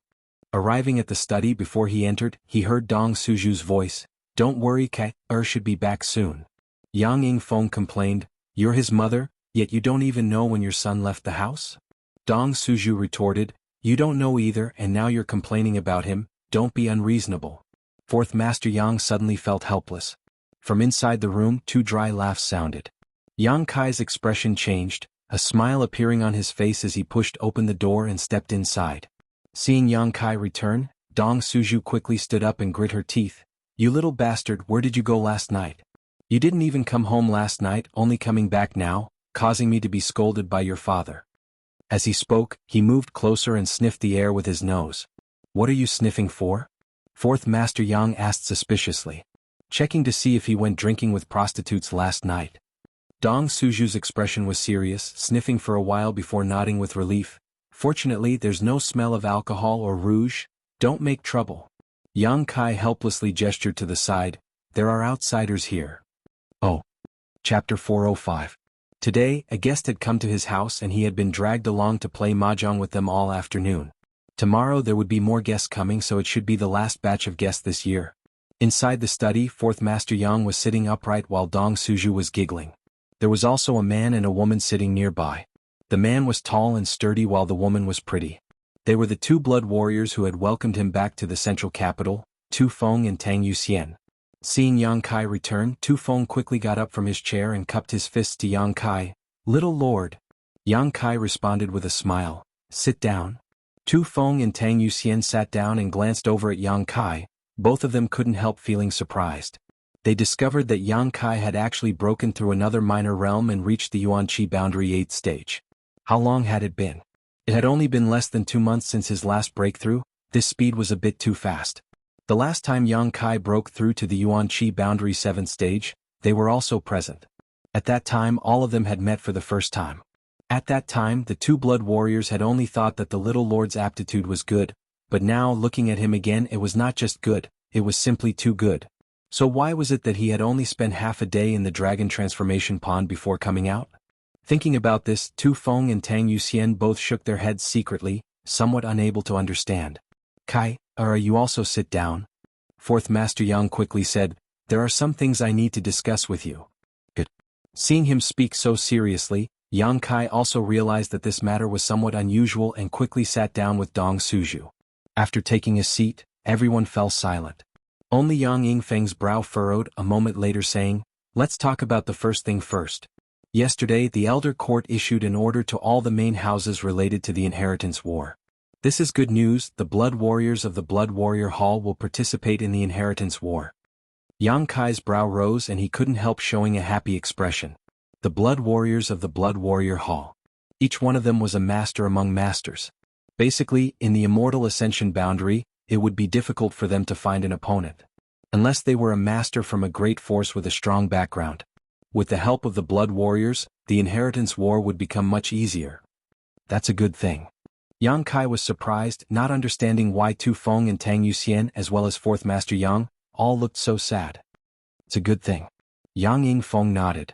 Arriving at the study before he entered, he heard Dong Suju's voice, Don't worry Kai, should be back soon. Yang Yingfeng complained, You're his mother, yet you don't even know when your son left the house? Dong Suju retorted, You don't know either and now you're complaining about him, don't be unreasonable. Fourth Master Yang suddenly felt helpless. From inside the room, two dry laughs sounded. Yang Kai's expression changed, a smile appearing on his face as he pushed open the door and stepped inside. Seeing Yang Kai return, Dong Suju quickly stood up and grit her teeth. You little bastard, where did you go last night? You didn't even come home last night, only coming back now, causing me to be scolded by your father. As he spoke, he moved closer and sniffed the air with his nose. What are you sniffing for? Fourth Master Yang asked suspiciously. Checking to see if he went drinking with prostitutes last night. Dong Suju's expression was serious, sniffing for a while before nodding with relief. Fortunately, there's no smell of alcohol or rouge. Don't make trouble. Yang Kai helplessly gestured to the side. There are outsiders here. Oh. Chapter 405. Today, a guest had come to his house and he had been dragged along to play mahjong with them all afternoon. Tomorrow there would be more guests coming, so it should be the last batch of guests this year. Inside the study, Fourth Master Yang was sitting upright while Dong Suju was giggling. There was also a man and a woman sitting nearby. The man was tall and sturdy while the woman was pretty. They were the two blood warriors who had welcomed him back to the central capital, Tu Feng and Tang Yuxian. Seeing Yang Kai return, Tu Feng quickly got up from his chair and cupped his fists to Yang Kai. Little lord. Yang Kai responded with a smile. Sit down. Tu Feng and Tang Yuxian sat down and glanced over at Yang Kai. Both of them couldn't help feeling surprised. They discovered that Yang Kai had actually broken through another minor realm and reached the Yuan-Chi boundary 8th stage. How long had it been? It had only been less than 2 months since his last breakthrough. This speed was a bit too fast. The last time Yang Kai broke through to the Yuan-Chi boundary 7th stage, they were also present. At that time all of them had met for the first time. At that time the two blood warriors had only thought that the little lord's aptitude was good, but now looking at him again it was not just good, it was simply too good. So why was it that he had only spent half a day in the dragon transformation pond before coming out? Thinking about this, Tu Feng and Tang Yuxian both shook their heads secretly, somewhat unable to understand. Kai, are you also sit down? Fourth Master Yang quickly said, there are some things I need to discuss with you. Good. Seeing him speak so seriously, Yang Kai also realized that this matter was somewhat unusual and quickly sat down with Dong Suju. After taking a seat, everyone fell silent. Only Yang Yingfeng's brow furrowed a moment later saying, let's talk about the first thing first. Yesterday the Elder Court issued an order to all the main houses related to the Inheritance War. This is good news, the Blood Warriors of the Blood Warrior Hall will participate in the Inheritance War. Yang Kai's brow rose and he couldn't help showing a happy expression. The Blood Warriors of the Blood Warrior Hall. Each one of them was a master among masters. Basically, in the Immortal Ascension boundary, it would be difficult for them to find an opponent. Unless they were a master from a great force with a strong background. With the help of the Blood Warriors, the Inheritance War would become much easier. That's a good thing. Yang Kai was surprised, not understanding why Tu Feng and Tang Yuxian as well as Fourth Master Yang, all looked so sad. It's a good thing. Yang Yingfeng nodded.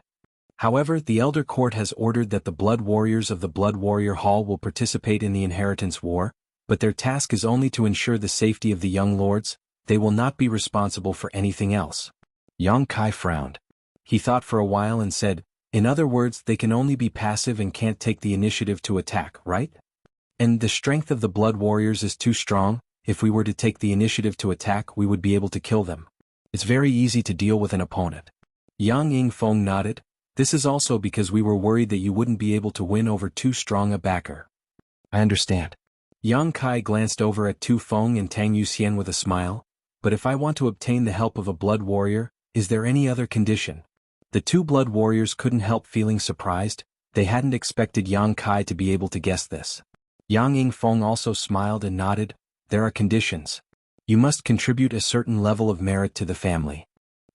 However, the Elder Court has ordered that the Blood Warriors of the Blood Warrior Hall will participate in the Inheritance War, but their task is only to ensure the safety of the young lords, they will not be responsible for anything else. Yang Kai frowned. He thought for a while and said, in other words, they can only be passive and can't take the initiative to attack, right? And the strength of the Blood Warriors is too strong, if we were to take the initiative to attack we would be able to kill them. It's very easy to deal with an opponent. Yang Yingfeng nodded. This is also because we were worried that you wouldn't be able to win over too strong a backer. I understand. Yang Kai glanced over at Tu Feng and Tang Yuxian with a smile, but if I want to obtain the help of a Blood Warrior, is there any other condition? The two Blood Warriors couldn't help feeling surprised, they hadn't expected Yang Kai to be able to guess this. Yang Yingfeng also smiled and nodded, there are conditions. You must contribute a certain level of merit to the family.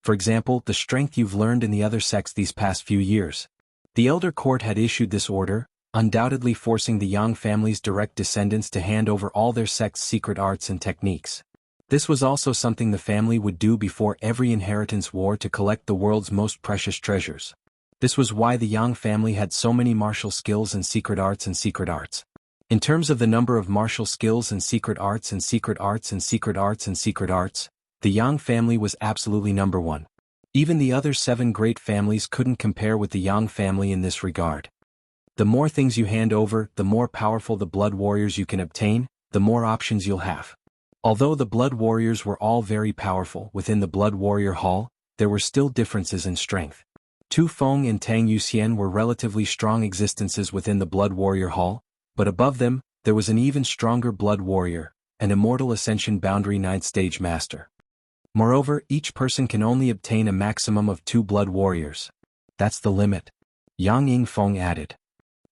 For example, the strength you've learned in the other sects these past few years. The Elder Court had issued this order, undoubtedly forcing the Yang family's direct descendants to hand over all their sect's secret arts and techniques. This was also something the family would do before every inheritance war to collect the world's most precious treasures. This was why the Yang family had so many martial skills and secret arts and secret arts. In terms of the number of martial skills and secret arts and secret arts and secret arts and secret arts, the Yang family was absolutely number one. Even the other 7 great families couldn't compare with the Yang family in this regard. The more things you hand over, the more powerful the Blood Warriors you can obtain, the more options you'll have. Although the Blood Warriors were all very powerful within the Blood Warrior Hall, there were still differences in strength. Tu Feng and Tang Yuxian were relatively strong existences within the Blood Warrior Hall, but above them, there was an even stronger Blood Warrior, an Immortal Ascension Boundary 9th Stage Master. Moreover, each person can only obtain a maximum of 2 Blood Warriors. That's the limit. Yang Yingfeng added.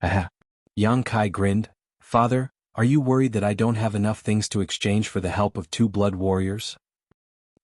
Aha. Yang Kai grinned. Father, are you worried that I don't have enough things to exchange for the help of 2 Blood Warriors?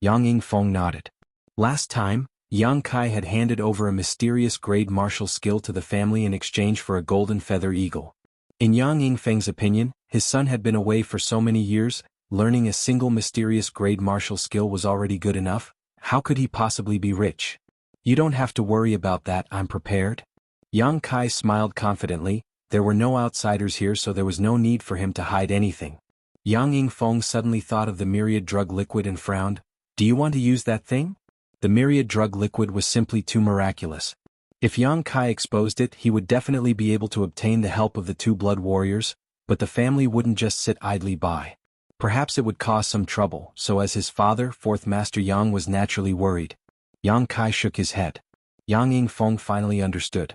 Yang Yingfeng nodded. Last time, Yang Kai had handed over a mysterious grade martial skill to the family in exchange for a golden feather eagle. In Yang Yingfeng's opinion, his son had been away for so many years, learning a single mysterious grade martial skill was already good enough. How could he possibly be rich? You don't have to worry about that, I'm prepared. Yang Kai smiled confidently, there were no outsiders here so there was no need for him to hide anything. Yang Yingfeng suddenly thought of the myriad drug liquid and frowned. Do you want to use that thing? The myriad drug liquid was simply too miraculous. If Yang Kai exposed it he would definitely be able to obtain the help of the 2 Blood Warriors, but the family wouldn't just sit idly by. Perhaps it would cause some trouble, so as his father, 4th Master Yang, was naturally worried. Yang Kai shook his head. Yang Yingfeng finally understood.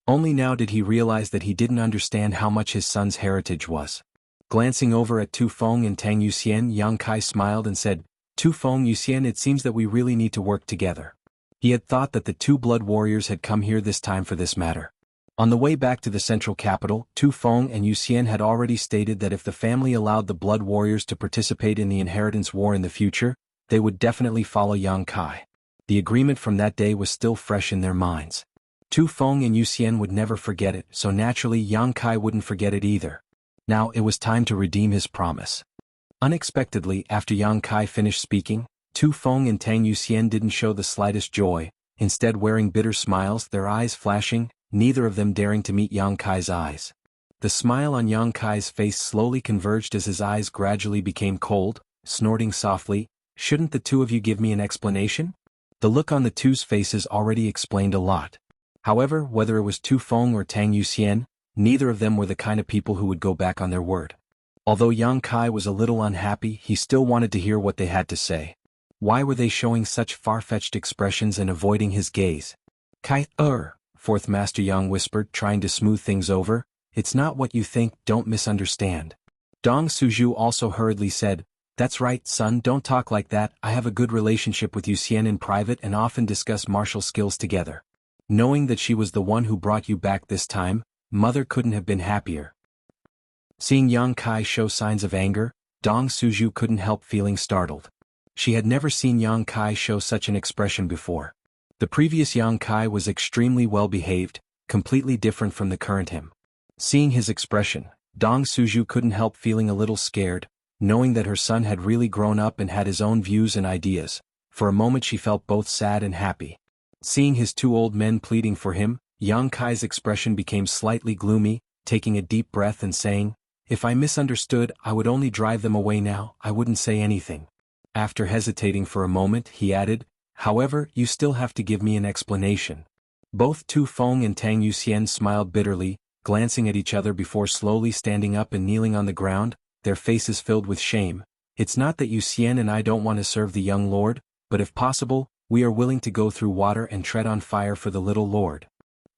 Only now did he realize that he didn't understand how much his son's heritage was. Glancing over at Tu Feng and Tang Yuxian, Yang Kai smiled and said, Tu Feng Yuxian, it seems that we really need to work together. He had thought that the 2 Blood Warriors had come here this time for this matter. On the way back to the central capital, Tu Feng and Yuxian had already stated that if the family allowed the Blood Warriors to participate in the Inheritance War in the future, they would definitely follow Yang Kai. The agreement from that day was still fresh in their minds. Tu Feng and Yuxian would never forget it, so naturally Yang Kai wouldn't forget it either. Now it was time to redeem his promise. Unexpectedly, after Yang Kai finished speaking, Tu Feng and Tang Yuxian didn't show the slightest joy, instead wearing bitter smiles, their eyes flashing, neither of them daring to meet Yang Kai's eyes. The smile on Yang Kai's face slowly converged as his eyes gradually became cold, snorting softly, "Shouldn't the two of you give me an explanation?" The look on the two's faces already explained a lot. However, whether it was Tu Feng or Tang Yuxian, neither of them were the kind of people who would go back on their word. Although Yang Kai was a little unhappy, he still wanted to hear what they had to say. Why were they showing such far-fetched expressions and avoiding his gaze? "Kai, Fourth Master Yang whispered, trying to smooth things over, "It's not what you think, don't misunderstand." Dong Suju also hurriedly said, "That's right, son, don't talk like that, I have a good relationship with Yuxian in private and often discuss martial skills together." Knowing that she was the one who brought you back this time, mother couldn't have been happier. Seeing Yang Kai show signs of anger, Dong Suju couldn't help feeling startled. She had never seen Yang Kai show such an expression before. The previous Yang Kai was extremely well-behaved, completely different from the current him. Seeing his expression, Dong Suju couldn't help feeling a little scared, knowing that her son had really grown up and had his own views and ideas. For a moment she felt both sad and happy. Seeing his two old men pleading for him, Yang Kai's expression became slightly gloomy, taking a deep breath and saying, "If I misunderstood, I would only drive them away now, I wouldn't say anything." After hesitating for a moment, he added, "However, you still have to give me an explanation." Both Tu Feng and Tang Yuxian smiled bitterly, glancing at each other before slowly standing up and kneeling on the ground, their faces filled with shame. "It's not that Yuxian and I don't want to serve the young lord, but if possible, we are willing to go through water and tread on fire for the little lord."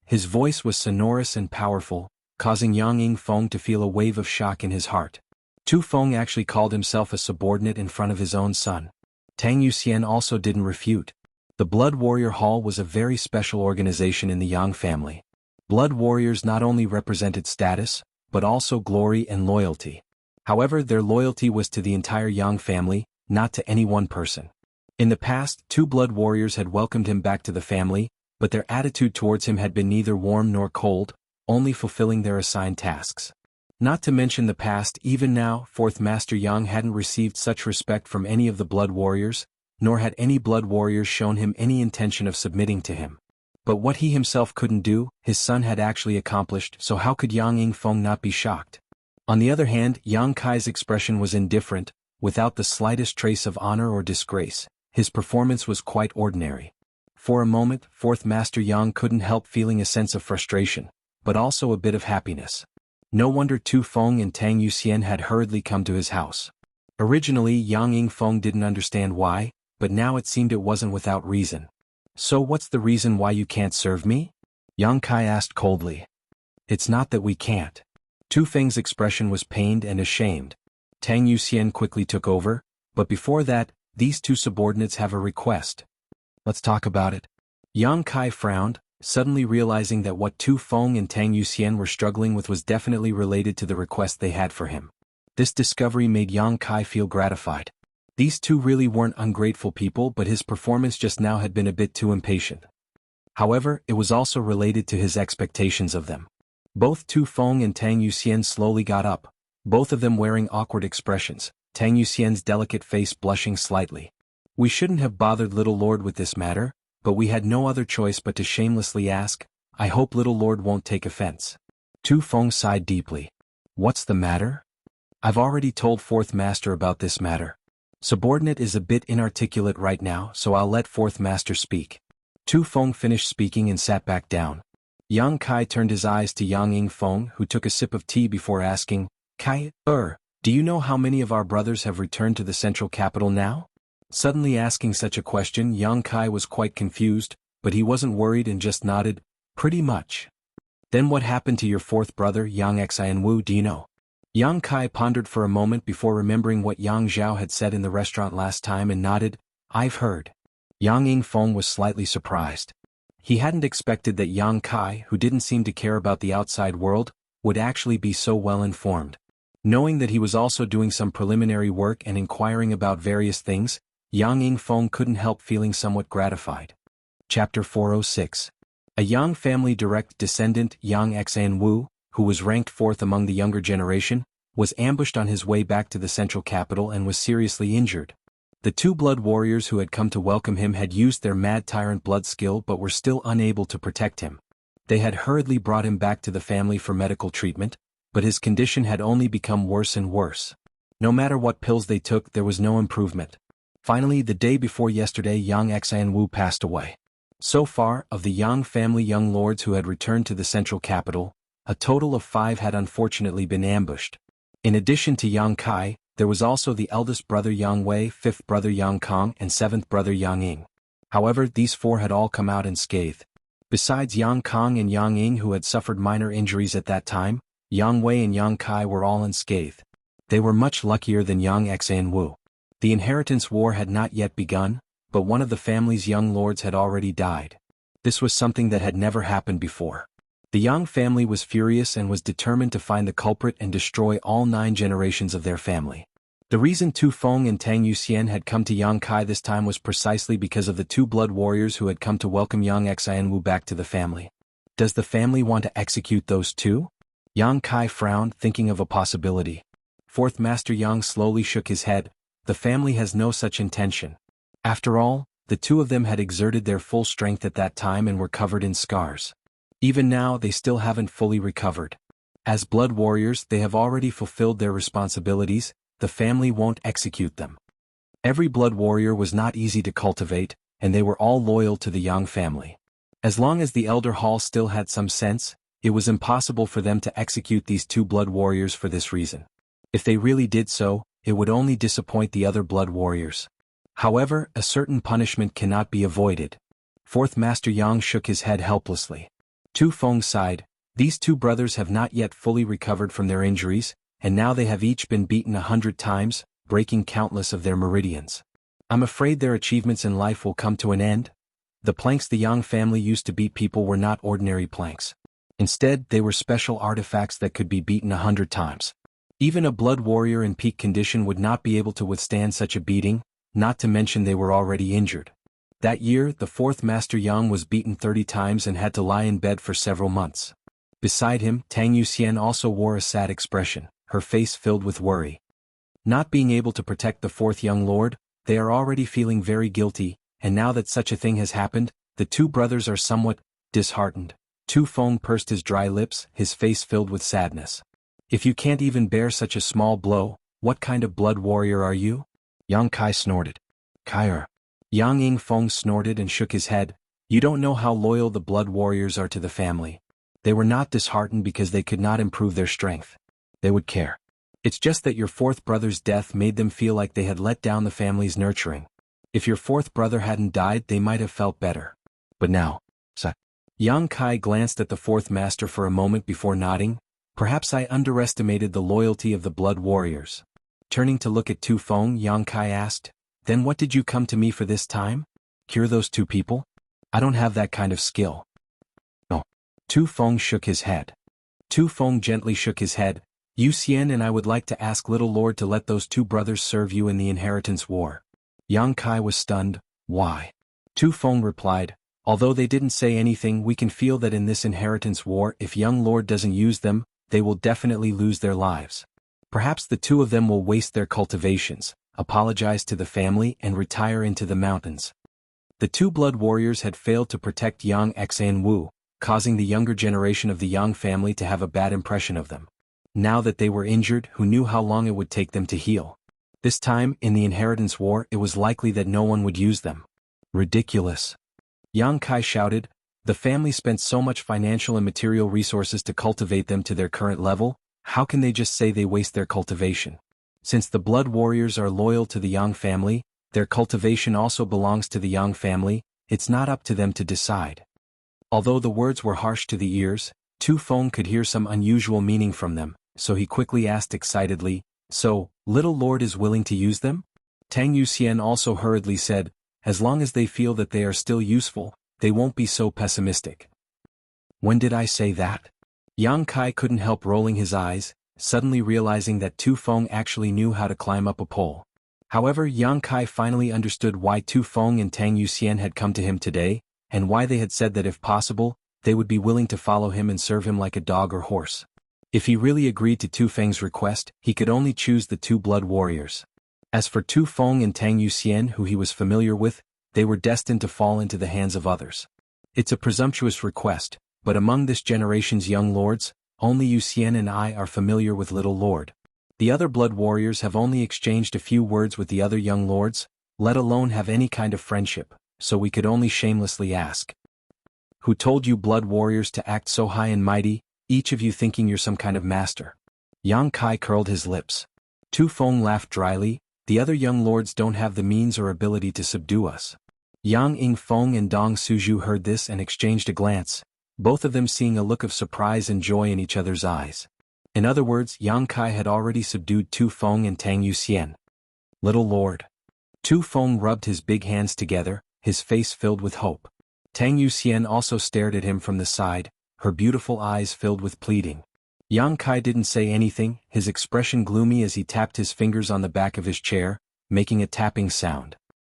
His voice was sonorous and powerful, causing Yang Feng to feel a wave of shock in his heart. Tu Feng actually called himself a subordinate in front of his own son. Tang Yuxian also didn't refute. The Blood Warrior Hall was a very special organization in the Yang family. Blood warriors not only represented status, but also glory and loyalty. However, their loyalty was to the entire Yang family, not to any one person. In the past, two blood warriors had welcomed him back to the family, but their attitude towards him had been neither warm nor cold, only fulfilling their assigned tasks. Not to mention the past, even now, Fourth Master Yang hadn't received such respect from any of the blood warriors, nor had any blood warriors shown him any intention of submitting to him. But what he himself couldn't do, his son had actually accomplished, so how could Yang Feng not be shocked? On the other hand, Yang Kai's expression was indifferent, without the slightest trace of honor or disgrace. His performance was quite ordinary. For a moment, Fourth Master Yang couldn't help feeling a sense of frustration, but also a bit of happiness. No wonder Tu Feng and Tang Yuxian had hurriedly come to his house. Originally Yang Feng didn't understand why, but now it seemed it wasn't without reason. "So what's the reason why you can't serve me?" Yang Kai asked coldly. "It's not that we can't." Tu Feng's expression was pained and ashamed. Tang Yuxian quickly took over, "But before that, these two subordinates have a request." "Let's talk about it." Yang Kai frowned, suddenly realizing that what Tu Feng and Tang Yuxian were struggling with was definitely related to the request they had for him. This discovery made Yang Kai feel gratified. These two really weren't ungrateful people, but his performance just now had been a bit too impatient. However, it was also related to his expectations of them. Both Tu Feng and Tang Yuxian slowly got up, both of them wearing awkward expressions, Tang Yuxian's delicate face blushing slightly. "We shouldn't have bothered little lord with this matter, but we had no other choice but to shamelessly ask. I hope little lord won't take offense." Tu Feng sighed deeply. "What's the matter?" "I've already told Fourth Master about this matter. Subordinate is a bit inarticulate right now, so I'll let Fourth Master speak." Tu Feng finished speaking and sat back down. Yang Kai turned his eyes to Yang Feng, who took a sip of tea before asking, "Kai, do you know how many of our brothers have returned to the central capital now?" Suddenly asking such a question, Yang Kai was quite confused, but he wasn't worried and just nodded, "Pretty much." "Then what happened to your fourth brother Yang Xianwu, do you know?" Yang Kai pondered for a moment before remembering what Yang Zhao had said in the restaurant last time and nodded, "I've heard." Yang Feng was slightly surprised. He hadn't expected that Yang Kai, who didn't seem to care about the outside world, would actually be so well informed. Knowing that he was also doing some preliminary work and inquiring about various things, Yang Feng couldn't help feeling somewhat gratified. Chapter 406. A Yang family direct descendant, Yang Xianwu, who was ranked fourth among the younger generation, was ambushed on his way back to the central capital and was seriously injured. The two blood warriors who had come to welcome him had used their mad tyrant blood skill but were still unable to protect him. They had hurriedly brought him back to the family for medical treatment, but his condition had only become worse and worse. No matter what pills they took, there was no improvement. Finally, the day before yesterday, Yang Xianwu passed away. So far, of the Yang family young lords who had returned to the central capital, a total of 5 had unfortunately been ambushed. In addition to Yang Kai, there was also the eldest brother Yang Wei, 5th brother Yang Kong, and 7th brother Yang Ying. However, these 4 had all come out unscathed. Besides Yang Kong and Yang Ying, who had suffered minor injuries at that time, Yang Wei and Yang Kai were all unscathed. They were much luckier than Yang Xianwu. The inheritance war had not yet begun, but one of the family's young lords had already died. This was something that had never happened before. The Yang family was furious and was determined to find the culprit and destroy all 9 generations of their family. The reason Tu Feng and Tang Yuxian had come to Yang Kai this time was precisely because of the 2 blood warriors who had come to welcome Yang Xianwu back to the family. Does the family want to execute those 2? Yang Kai frowned, thinking of a possibility. 4th Master Yang slowly shook his head. The family has no such intention. After all, the 2 of them had exerted their full strength at that time and were covered in scars. Even now, they still haven't fully recovered. As blood warriors, they have already fulfilled their responsibilities. The family won't execute them. Every blood warrior was not easy to cultivate, and they were all loyal to the Yang family. As long as the elder hall still had some sense, it was impossible for them to execute these 2 blood warriors for this reason. If they really did so, it would only disappoint the other blood warriors. However, a certain punishment cannot be avoided. 4th Master Yang shook his head helplessly. Tu Feng sighed. These 2 brothers have not yet fully recovered from their injuries, and now they have each been beaten 100 times, breaking countless of their meridians. I'm afraid their achievements in life will come to an end. The planks the Yang family used to beat people were not ordinary planks. Instead, they were special artifacts that could be beaten 100 times. Even a blood warrior in peak condition would not be able to withstand such a beating, not to mention they were already injured. That year, the 4th Master Yang was beaten 30 times and had to lie in bed for several months. Beside him, Tang Yuxian also wore a sad expression, her face filled with worry. Not being able to protect the 4th young lord, they are already feeling very guilty, and now that such a thing has happened, the 2 brothers are somewhat disheartened. Tu Feng pursed his dry lips, his face filled with sadness. If you can't even bear such a small blow, what kind of blood warrior are you? Yang Kai snorted. Kai. Yang Ying Feng snorted and shook his head. You don't know how loyal the blood warriors are to the family. They were not disheartened because they could not improve their strength. They would care. It's just that your 4th brother's death made them feel like they had let down the family's nurturing. If your 4th brother hadn't died, they might have felt better. But now, Yang Kai glanced at the 4th master for a moment before nodding. Perhaps I underestimated the loyalty of the blood warriors. Turning to look at Tu Feng, Yang Kai asked, Then what did you come to me for this time? Cure those 2 people? I don't have that kind of skill. No. Tu Feng shook his head. Tu Feng gently shook his head. Yu Xian and I would like to ask Little Lord to let those 2 brothers serve you in the inheritance war. Yang Kai was stunned. Why? Tu Feng replied, Although they didn't say anything, we can feel that in this inheritance war, if young Lord doesn't use them, they will definitely lose their lives. Perhaps the 2 of them will waste their cultivations, apologize to the family and retire into the mountains. The 2 blood warriors had failed to protect Yang Xianwu, causing the younger generation of the Yang family to have a bad impression of them. Now that they were injured, who knew how long it would take them to heal? This time, in the inheritance war, it was likely that no one would use them. Ridiculous. Yang Kai shouted. The family spent so much financial and material resources to cultivate them to their current level, how can they just say they waste their cultivation? Since the blood warriors are loyal to the Yang family, their cultivation also belongs to the Yang family, it's not up to them to decide. Although the words were harsh to the ears, Tu Feng could hear some unusual meaning from them, so he quickly asked excitedly, So, Little Lord is willing to use them? Tang Yuxian also hurriedly said, As long as they feel that they are still useful, they won't be so pessimistic. When did I say that? Yang Kai couldn't help rolling his eyes, suddenly realizing that Tu Feng actually knew how to climb up a pole. However, Yang Kai finally understood why Tu Feng and Tang Yuxian had come to him today, and why they had said that if possible, they would be willing to follow him and serve him like a dog or horse. If he really agreed to Tu Feng's request, he could only choose the 2 blood warriors. As for Tu Feng and Tang Yuxian who he was familiar with, they were destined to fall into the hands of others. It's a presumptuous request, but among this generation's young lords, only Yuxian and I are familiar with Little Lord. The other blood warriors have only exchanged a few words with the other young lords, let alone have any kind of friendship, so we could only shamelessly ask. Who told you blood warriors to act so high and mighty, each of you thinking you're some kind of master? Yang Kai curled his lips. Tu Feng laughed dryly, the other young lords don't have the means or ability to subdue us. Yang Yingfeng and Dong Suju heard this and exchanged a glance, both of them seeing a look of surprise and joy in each other's eyes. In other words, Yang Kai had already subdued Tu Feng and Tang Yuxian. Little Lord. Tu Feng rubbed his big hands together, his face filled with hope. Tang Yuxian also stared at him from the side, her beautiful eyes filled with pleading. Yang Kai didn't say anything, his expression gloomy as he tapped his fingers on the back of his chair, making a tapping sound.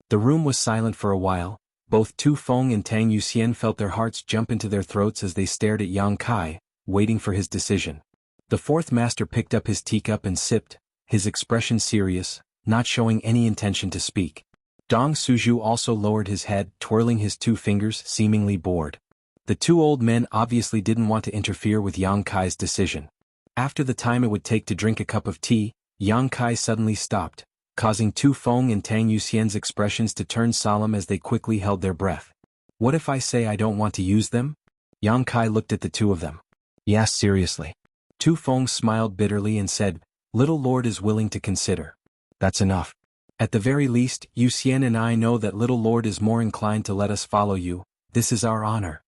The room was silent for a while. Both Tu Feng and Tang Yuxian felt their hearts jump into their throats as they stared at Yang Kai, waiting for his decision. The fourth master picked up his teacup and sipped, his expression serious, not showing any intention to speak. Dong Suju also lowered his head, twirling his two fingers, seemingly bored. The two old men obviously didn't want to interfere with Yang Kai's decision. After the time it would take to drink a cup of tea, Yang Kai suddenly stopped, causing Tu Feng and Tang Yuxian's expressions to turn solemn as they quickly held their breath. What if I say I don't want to use them? Yang Kai looked at the two of them. He asked seriously. Tu Feng smiled bitterly and said, Little Lord is willing to consider. That's enough. At the very least, Yuxian and I know that Little Lord is more inclined to let us follow you, this is our honor.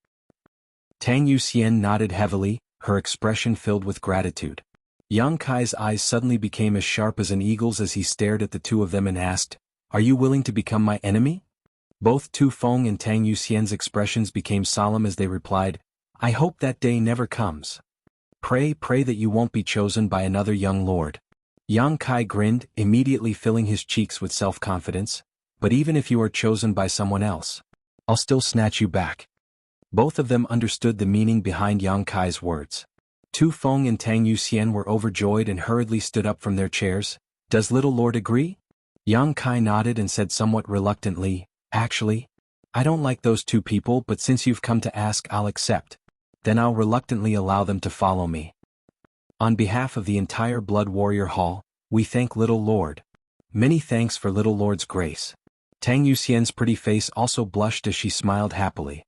Tang Yuxian nodded heavily, her expression filled with gratitude. Yang Kai's eyes suddenly became as sharp as an eagle's as he stared at the two of them and asked, Are you willing to become my enemy? Both Tu Feng and Tang Yuxian's expressions became solemn as they replied, I hope that day never comes. Pray that you won't be chosen by another young lord. Yang Kai grinned, immediately filling his cheeks with self-confidence, but even if you are chosen by someone else, I'll still snatch you back. Both of them understood the meaning behind Yang Kai's words. Tu Feng and Tang Yuxian were overjoyed and hurriedly stood up from their chairs. Does Little Lord agree? Yang Kai nodded and said somewhat reluctantly, Actually, I don't like those two people, but since you've come to ask, I'll accept. Then I'll reluctantly allow them to follow me. On behalf of the entire Blood Warrior Hall, we thank Little Lord. Many thanks for Little Lord's grace. Tang Yuxian's pretty face also blushed as she smiled happily.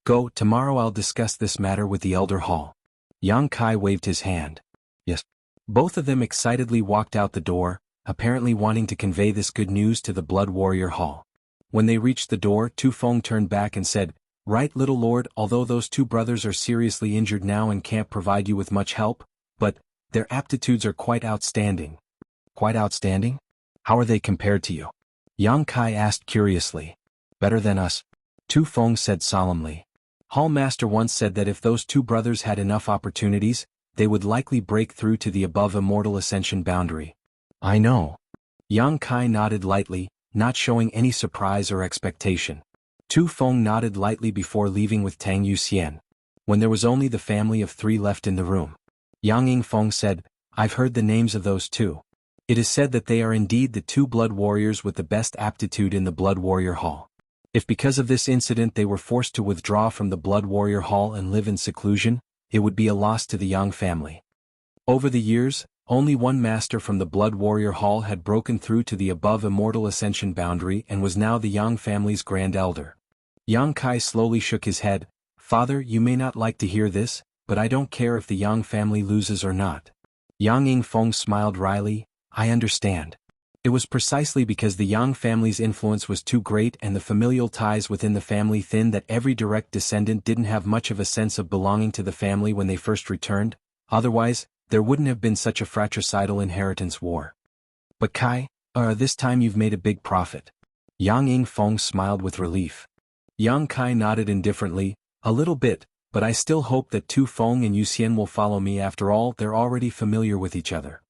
Go, tomorrow I'll discuss this matter with the Elder Hall. Yang Kai waved his hand. Yes. Both of them excitedly walked out the door, apparently wanting to convey this good news to the Blood Warrior Hall. When they reached the door, Tu Feng turned back and said, Right, Little Lord, although those two brothers are seriously injured now and can't provide you with much help, but their aptitudes are quite outstanding. Quite outstanding? How are they compared to you? Yang Kai asked curiously. Better than us, Tu Feng said solemnly. Hall Master once said that if those two brothers had enough opportunities, they would likely break through to the above immortal ascension boundary. I know. Yang Kai nodded lightly, not showing any surprise or expectation. Tu Feng nodded lightly before leaving with Tang Yuxian. When there was only the family of three left in the room, Yang Yingfeng said, I've heard the names of those two. It is said that they are indeed the two blood warriors with the best aptitude in the Blood Warrior Hall. If because of this incident they were forced to withdraw from the Blood Warrior Hall and live in seclusion, it would be a loss to the Yang family. Over the years, only one master from the Blood Warrior Hall had broken through to the above immortal ascension boundary and was now the Yang family's grand elder. Yang Kai slowly shook his head. Father, you may not like to hear this, but I don't care if the Yang family loses or not. Yang Yingfeng smiled wryly, I understand. It was precisely because the Yang family's influence was too great and the familial ties within the family thin that every direct descendant didn't have much of a sense of belonging to the family when they first returned, otherwise, there wouldn't have been such a fratricidal inheritance war. But Kai, this time you've made a big profit. Yang Yingfeng smiled with relief. Yang Kai nodded indifferently, a little bit, but I still hope that Tu Feng and Yuxian will follow me. After all, they're already familiar with each other.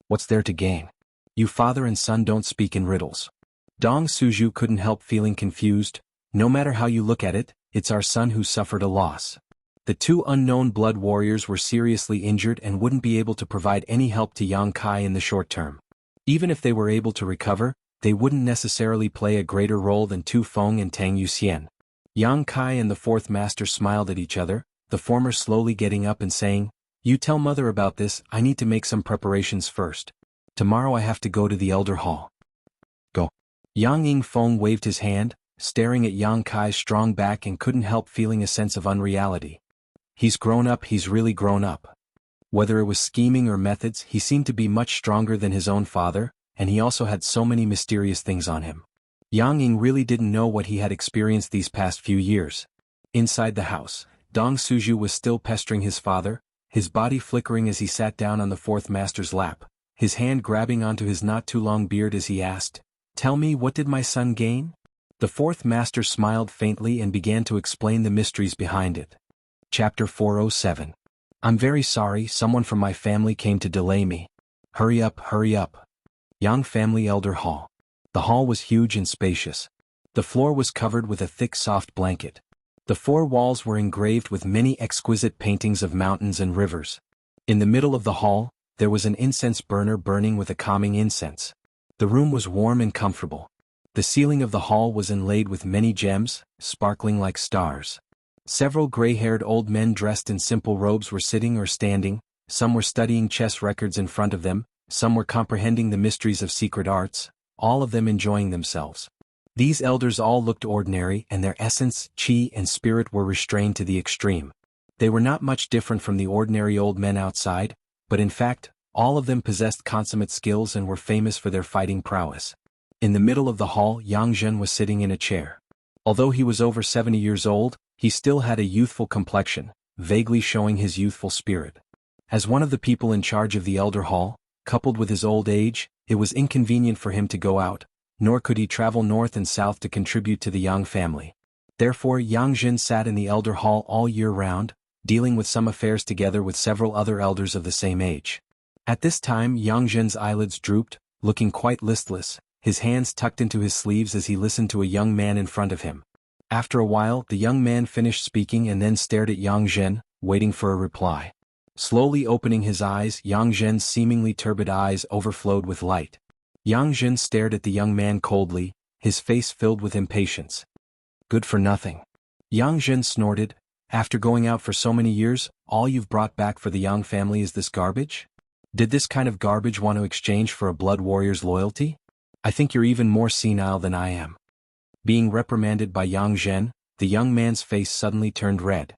What's there to gain? You father and son don't speak in riddles. Dong Suju couldn't help feeling confused. No matter how you look at it, it's our son who suffered a loss. The two unknown blood warriors were seriously injured and wouldn't be able to provide any help to Yang Kai in the short term. Even if they were able to recover, they wouldn't necessarily play a greater role than Tu Feng and Tang Yuxian. Yang Kai and the fourth master smiled at each other, the former slowly getting up and saying, "You tell mother about this, I need to make some preparations first. Tomorrow I have to go to the Elder Hall." "Go." Yang Yingfeng waved his hand, staring at Yang Kai's strong back and couldn't help feeling a sense of unreality. He's grown up, he's really grown up. Whether it was scheming or methods, he seemed to be much stronger than his own father, and he also had so many mysterious things on him. Yang Ying really didn't know what he had experienced these past few years. Inside the house, Dong Suju was still pestering his father, his body flickering as he sat down on the fourth master's lap, his hand grabbing onto his not-too-long beard as he asked, "Tell me, what did my son gain?" The fourth master smiled faintly and began to explain the mysteries behind it. Chapter 407. "I'm very sorry, someone from my family came to delay me. Hurry up, hurry up." Yang Family Elder Hall. The hall was huge and spacious. The floor was covered with a thick soft blanket. The four walls were engraved with many exquisite paintings of mountains and rivers. In the middle of the hall, there was an incense burner burning with a calming incense. The room was warm and comfortable. The ceiling of the hall was inlaid with many gems, sparkling like stars. Several gray-haired old men dressed in simple robes were sitting or standing, some were studying chess records in front of them, some were comprehending the mysteries of secret arts, all of them enjoying themselves. These elders all looked ordinary and their essence, chi and spirit were restrained to the extreme. They were not much different from the ordinary old men outside, but in fact, all of them possessed consummate skills and were famous for their fighting prowess. In the middle of the hall, Yang Zhen was sitting in a chair. Although he was over 70 years old, he still had a youthful complexion, vaguely showing his youthful spirit. As one of the people in charge of the Elder Hall, coupled with his old age, it was inconvenient for him to go out, nor could he travel north and south to contribute to the Yang family. Therefore Yang Zhen sat in the Elder Hall all year round, dealing with some affairs together with several other elders of the same age. At this time Yang Zhen's eyelids drooped, looking quite listless, his hands tucked into his sleeves as he listened to a young man in front of him. After a while, the young man finished speaking and then stared at Yang Zhen, waiting for a reply. Slowly opening his eyes, Yang Zhen's seemingly turbid eyes overflowed with light. Yang Zhen stared at the young man coldly, his face filled with impatience. "Good for nothing." Yang Zhen snorted, "After going out for so many years, all you've brought back for the Yang family is this garbage? Did this kind of garbage want to exchange for a blood warrior's loyalty? I think you're even more senile than I am." Being reprimanded by Yang Zhen, the young man's face suddenly turned red.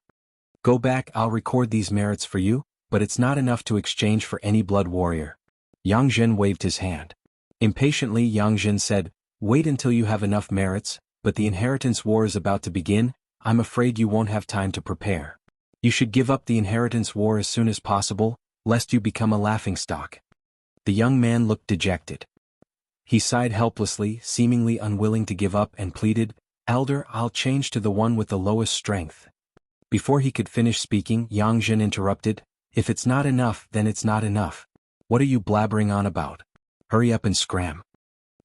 "Go back, I'll record these merits for you, but it's not enough to exchange for any blood warrior." Yang Zhen waved his hand. Impatiently Yang Zhen said, "Wait until you have enough merits, but the inheritance war is about to begin, I'm afraid you won't have time to prepare. You should give up the inheritance war as soon as possible, lest you become a laughingstock." The young man looked dejected. He sighed helplessly, seemingly unwilling to give up and pleaded, "Elder, I'll change to the one with the lowest strength." Before he could finish speaking, Yang Zhen interrupted, "If it's not enough, then it's not enough. What are you blabbering on about? Hurry up and scram."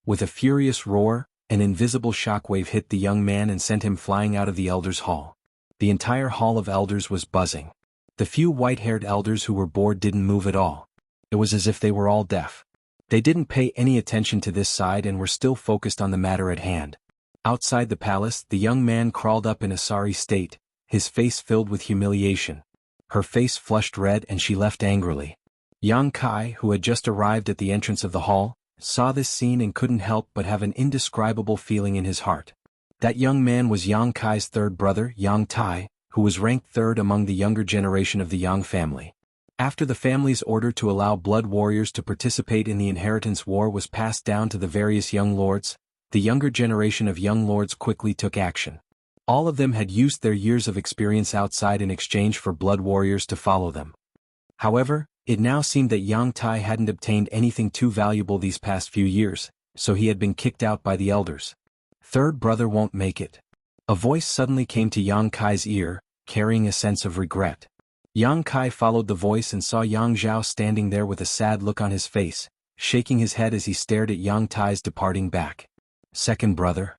With a furious roar, an invisible shockwave hit the young man and sent him flying out of the elders' hall. The entire hall of elders was buzzing. The few white-haired elders who were bored didn't move at all. It was as if they were all deaf. They didn't pay any attention to this side and were still focused on the matter at hand. Outside the palace, the young man crawled up in a sorry state, his face filled with humiliation. Her face flushed red and she left angrily. Yang Kai, who had just arrived at the entrance of the hall, saw this scene and couldn't help but have an indescribable feeling in his heart. That young man was Yang Kai's third brother, Yang Tai, who was ranked third among the younger generation of the Yang family. After the family's order to allow blood warriors to participate in the inheritance war was passed down to the various young lords, the younger generation of young lords quickly took action. All of them had used their years of experience outside in exchange for blood warriors to follow them. However, it now seemed that Yang Tai hadn't obtained anything too valuable these past few years, so he had been kicked out by the elders. "Third brother won't make it." A voice suddenly came to Yang Kai's ear, carrying a sense of regret. Yang Kai followed the voice and saw Yang Zhao standing there with a sad look on his face, shaking his head as he stared at Yang Tai's departing back. "Second brother?"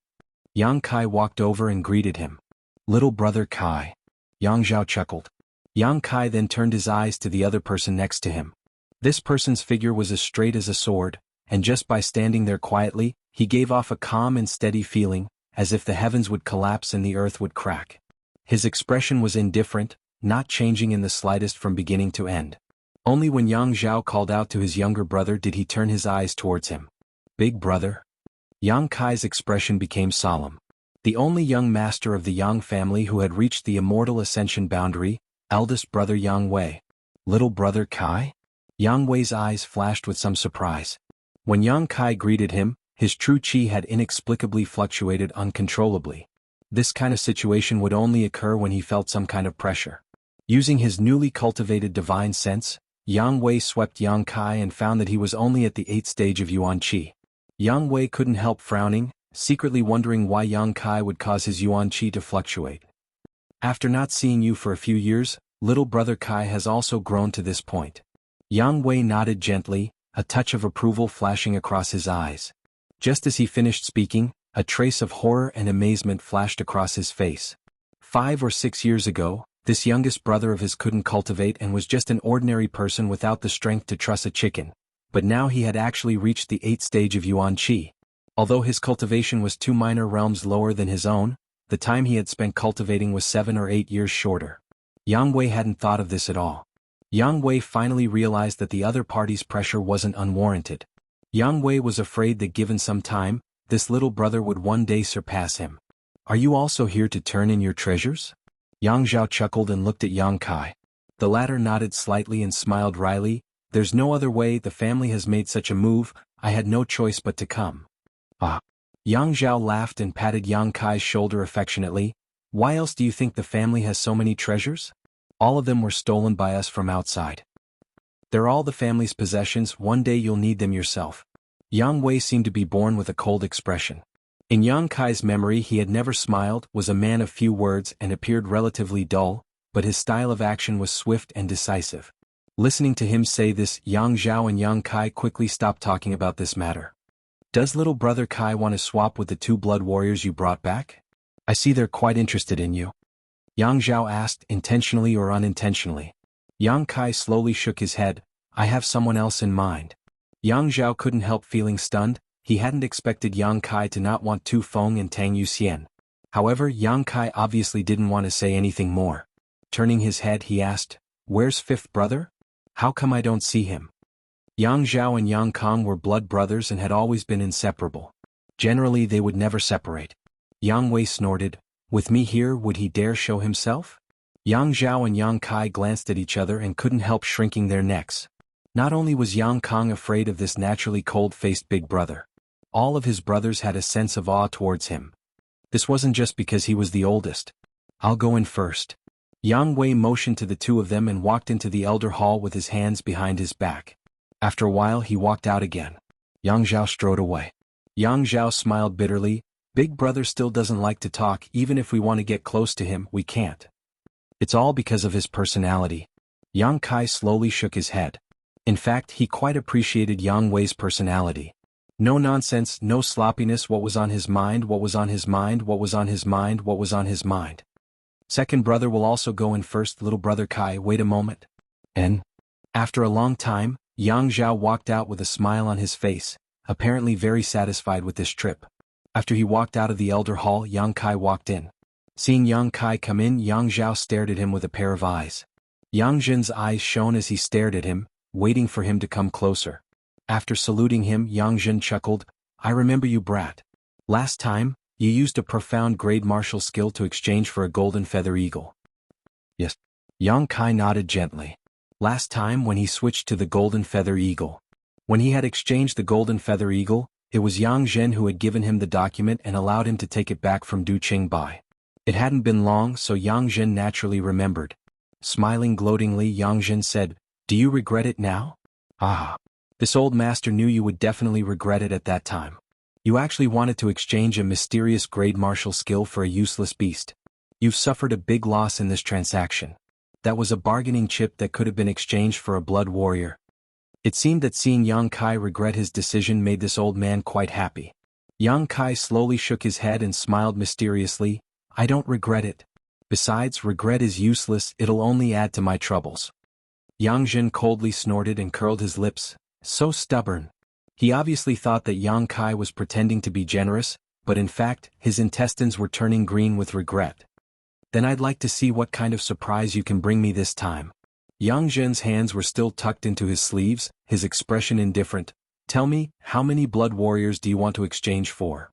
Yang Kai walked over and greeted him. "Little brother Kai." Yang Zhao chuckled. Yang Kai then turned his eyes to the other person next to him. This person's figure was as straight as a sword, and just by standing there quietly, he gave off a calm and steady feeling, as if the heavens would collapse and the earth would crack. His expression was indifferent, not changing in the slightest from beginning to end. Only when Yang Zhao called out to his younger brother did he turn his eyes towards him. "Big brother?" Yang Kai's expression became solemn. The only young master of the Yang family who had reached the immortal ascension boundary, eldest brother Yang Wei. "Little brother Kai?" Yang Wei's eyes flashed with some surprise. When Yang Kai greeted him, his true qi had inexplicably fluctuated uncontrollably. This kind of situation would only occur when he felt some kind of pressure. Using his newly cultivated divine sense, Yang Wei swept Yang Kai and found that he was only at the 8th stage of Yuan Qi. Yang Wei couldn't help frowning, secretly wondering why Yang Kai would cause his Yuan Qi to fluctuate. "After not seeing you for a few years, little brother Kai has also grown to this point." Yang Wei nodded gently, a touch of approval flashing across his eyes. Just as he finished speaking, a trace of horror and amazement flashed across his face. 5 or 6 years ago, this youngest brother of his couldn't cultivate and was just an ordinary person without the strength to truss a chicken. But now he had actually reached the 8th stage of Yuan Qi. Although his cultivation was 2 minor realms lower than his own, the time he had spent cultivating was 7 or 8 years shorter. Yang Wei hadn't thought of this at all. Yang Wei finally realized that the other party's pressure wasn't unwarranted. Yang Wei was afraid that given some time, this little brother would one day surpass him. "Are you also here to turn in your treasures?" Yang Zhao chuckled and looked at Yang Kai. The latter nodded slightly and smiled wryly. "There's no other way, the family has made such a move, I had no choice but to come." "Ah." Yang Zhao laughed and patted Yang Kai's shoulder affectionately. "Why else do you think the family has so many treasures? All of them were stolen by us from outside. They're all the family's possessions, one day you'll need them yourself." Yang Wei seemed to be born with a cold expression. In Yang Kai's memory he had never smiled, was a man of few words and appeared relatively dull, but his style of action was swift and decisive. Listening to him say this, Yang Zhao and Yang Kai quickly stopped talking about this matter. "Does little brother Kai want to swap with the 2 blood warriors you brought back? I see they're quite interested in you." Yang Zhao asked, intentionally or unintentionally. Yang Kai slowly shook his head. "I have someone else in mind." Yang Zhao couldn't help feeling stunned. He hadn't expected Yang Kai to not want Tu Feng and Tang Yuxian. However, Yang Kai obviously didn't want to say anything more. Turning his head he asked, "Where's 5th brother? How come I don't see him?" Yang Zhao and Yang Kong were blood brothers and had always been inseparable. Generally they would never separate. Yang Wei snorted, "With me here would he dare show himself?" Yang Zhao and Yang Kai glanced at each other and couldn't help shrinking their necks. Not only was Yang Kong afraid of this naturally cold-faced big brother. All of his brothers had a sense of awe towards him. This wasn't just because he was the oldest. "I'll go in first." Yang Wei motioned to the 2 of them and walked into the elder hall with his hands behind his back. After a while he walked out again. Yang Zhao strode away. Yang Zhao smiled bitterly. "Big brother still doesn't like to talk, even if we want to get close to him, we can't. It's all because of his personality." Yang Kai slowly shook his head. In fact, he quite appreciated Yang Wei's personality. No nonsense, no sloppiness, what was on his mind, what was on his mind, what was on his mind, what was on his mind. "Second brother will also go in first, little brother Kai, wait a moment." And after a long time, Yang Zhao walked out with a smile on his face, apparently very satisfied with this trip. After he walked out of the elder hall, Yang Kai walked in. Seeing Yang Kai come in, Yang Zhao stared at him with a pair of eyes. Yang Zhen's eyes shone as he stared at him, waiting for him to come closer. After saluting him, Yang Zhen chuckled, "I remember you, brat. Last time, you used a profound grade martial skill to exchange for a golden feather eagle." "Yes." Yang Kai nodded gently. Last time when he switched to the golden feather eagle. When he had exchanged the golden feather eagle, it was Yang Zhen who had given him the document and allowed him to take it back from Du Qingbai. It hadn't been long, so Yang Zhen naturally remembered. Smiling gloatingly, Yang Zhen said, "Do you regret it now?" "Ah. This old master knew you would definitely regret it at that time. You actually wanted to exchange a mysterious grade martial skill for a useless beast. You've suffered a big loss in this transaction. That was a bargaining chip that could have been exchanged for a blood warrior." It seemed that seeing Yang Kai regret his decision made this old man quite happy. Yang Kai slowly shook his head and smiled mysteriously, "I don't regret it. Besides, regret is useless, it'll only add to my troubles." Yang Zhen coldly snorted and curled his lips. "So stubborn." He obviously thought that Yang Kai was pretending to be generous, but in fact, his intestines were turning green with regret. Then I'd like to see what kind of surprise you can bring me this time. Yang Zhen's hands were still tucked into his sleeves, his expression indifferent. Tell me, how many blood warriors do you want to exchange for?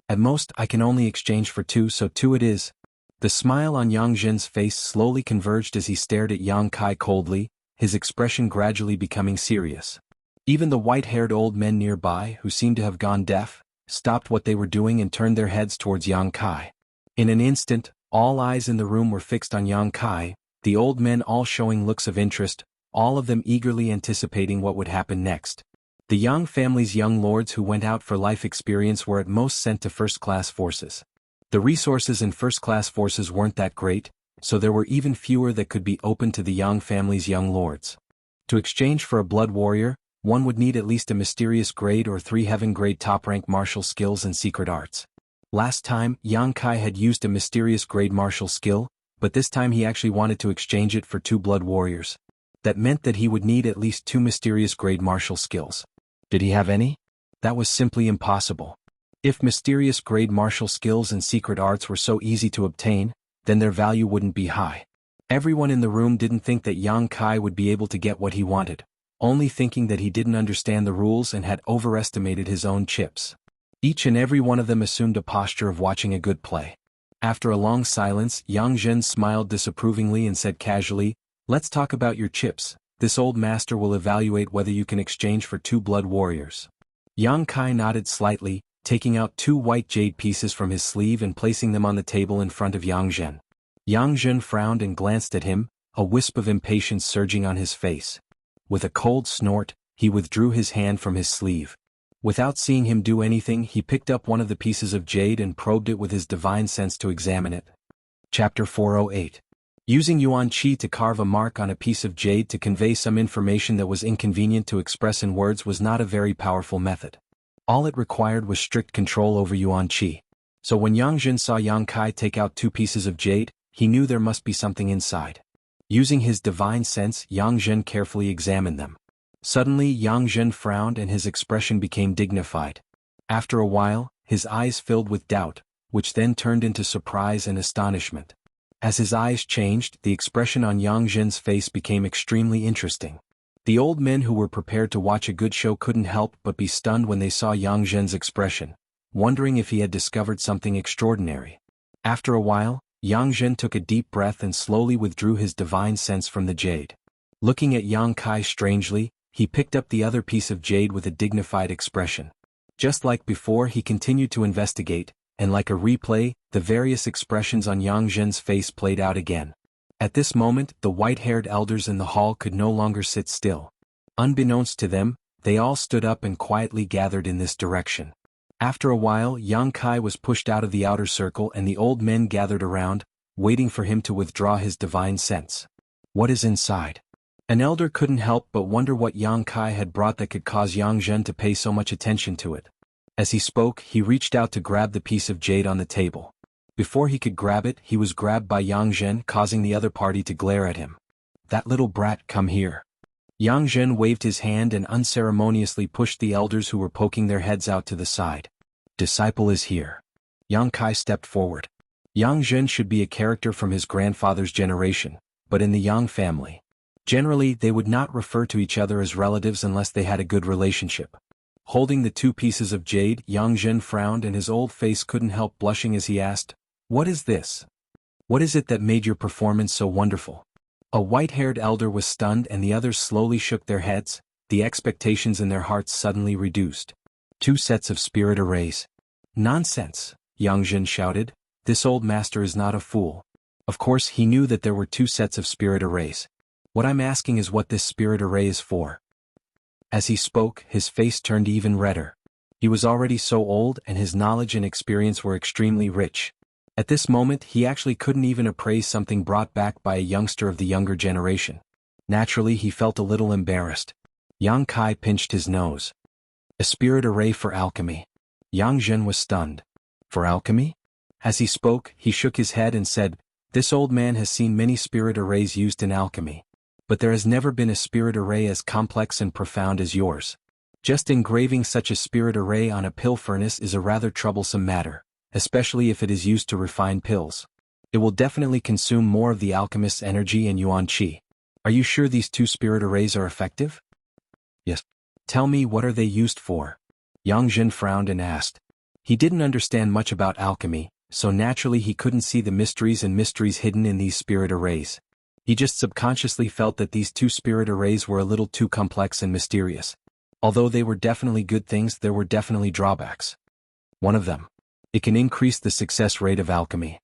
At most, I can only exchange for 2, so 2 it is. The smile on Yang Zhen's face slowly converged as he stared at Yang Kai coldly, his expression gradually becoming serious. Even the white-haired old men nearby, who seemed to have gone deaf, stopped what they were doing and turned their heads towards Yang Kai. In an instant, all eyes in the room were fixed on Yang Kai, the old men all showing looks of interest, all of them eagerly anticipating what would happen next. The Yang family's young lords who went out for life experience were at most sent to first-class forces. The resources in first-class forces weren't that great, so there were even fewer that could be open to the Yang family's young lords. To exchange for a blood warrior, one would need at least a mysterious grade or 3 heaven-grade top-rank martial skills and secret arts. Last time, Yang Kai had used a mysterious grade martial skill, but this time he actually wanted to exchange it for 2 blood warriors. That meant that he would need at least 2 mysterious grade martial skills. Did he have any? That was simply impossible. If mysterious grade martial skills and secret arts were so easy to obtain, then their value wouldn't be high. Everyone in the room didn't think that Yang Kai would be able to get what he wanted, only thinking that he didn't understand the rules and had overestimated his own chips. Each and every one of them assumed a posture of watching a good play. After a long silence, Yang Zhen smiled disapprovingly and said casually, "Let's talk about your chips. This old master will evaluate whether you can exchange for 2 blood warriors." Yang Kai nodded slightly, taking out 2 white jade pieces from his sleeve and placing them on the table in front of Yang Zhen. Yang Zhen frowned and glanced at him, a wisp of impatience surging on his face. With a cold snort, he withdrew his hand from his sleeve. Without seeing him do anything, he picked up one of the pieces of jade and probed it with his divine sense to examine it. Chapter 408. Using Yuan Qi to carve a mark on a piece of jade to convey some information that was inconvenient to express in words was not a very powerful method. All it required was strict control over Yuan Qi. So when Yang Zhen saw Yang Kai take out 2 pieces of jade, he knew there must be something inside. Using his divine sense, Yang Zhen carefully examined them. Suddenly Yang Zhen frowned and his expression became dignified. After a while, his eyes filled with doubt, which then turned into surprise and astonishment. As his eyes changed, the expression on Yang Zhen's face became extremely interesting. The old men who were prepared to watch a good show couldn't help but be stunned when they saw Yang Zhen's expression, wondering if he had discovered something extraordinary. After a while, Yang Zhen took a deep breath and slowly withdrew his divine sense from the jade. Looking at Yang Kai strangely, he picked up the other piece of jade with a dignified expression. Just like before, he continued to investigate, and like a replay, the various expressions on Yang Zhen's face played out again. At this moment, the white-haired elders in the hall could no longer sit still. Unbeknownst to them, they all stood up and quietly gathered in this direction. After a while, Yang Kai was pushed out of the outer circle and the old men gathered around, waiting for him to withdraw his divine sense. What is inside? An elder couldn't help but wonder what Yang Kai had brought that could cause Yang Zhen to pay so much attention to it. As he spoke, he reached out to grab the piece of jade on the table. Before he could grab it, he was grabbed by Yang Zhen, causing the other party to glare at him. "That little brat, come here." Yang Zhen waved his hand and unceremoniously pushed the elders who were poking their heads out to the side. "Disciple is here." Yang Kai stepped forward. Yang Zhen should be a character from his grandfather's generation, but in the Yang family, generally they would not refer to each other as relatives unless they had a good relationship. Holding the 2 pieces of jade, Yang Zhen frowned and his old face couldn't help blushing as he asked, "What is this? What is it that made your performance so wonderful?" A white-haired elder was stunned and the others slowly shook their heads, the expectations in their hearts suddenly reduced. 2 sets of spirit arrays. "Nonsense," Yang Zhen shouted, "this old master is not a fool." Of course he knew that there were 2 sets of spirit arrays. "What I'm asking is what this spirit array is for." As he spoke, his face turned even redder. He was already so old and his knowledge and experience were extremely rich. At this moment he actually couldn't even appraise something brought back by a youngster of the younger generation. Naturally he felt a little embarrassed. Yang Kai pinched his nose. "A spirit array for alchemy." Yang Zhen was stunned. "For alchemy?" As he spoke, he shook his head and said, "This old man has seen many spirit arrays used in alchemy. But there has never been a spirit array as complex and profound as yours. Just engraving such a spirit array on a pill furnace is a rather troublesome matter, especially if it is used to refine pills. It will definitely consume more of the alchemist's energy and yuan qi. Are you sure these 2 spirit arrays are effective? Yes. Tell me, what are they used for? Yang Jin frowned and asked. He didn't understand much about alchemy, so naturally he couldn't see the mysteries hidden in these spirit arrays. He just subconsciously felt that these 2 spirit arrays were a little too complex and mysterious. Although they were definitely good things, there were definitely drawbacks. One of them. It can increase the success rate of alchemy.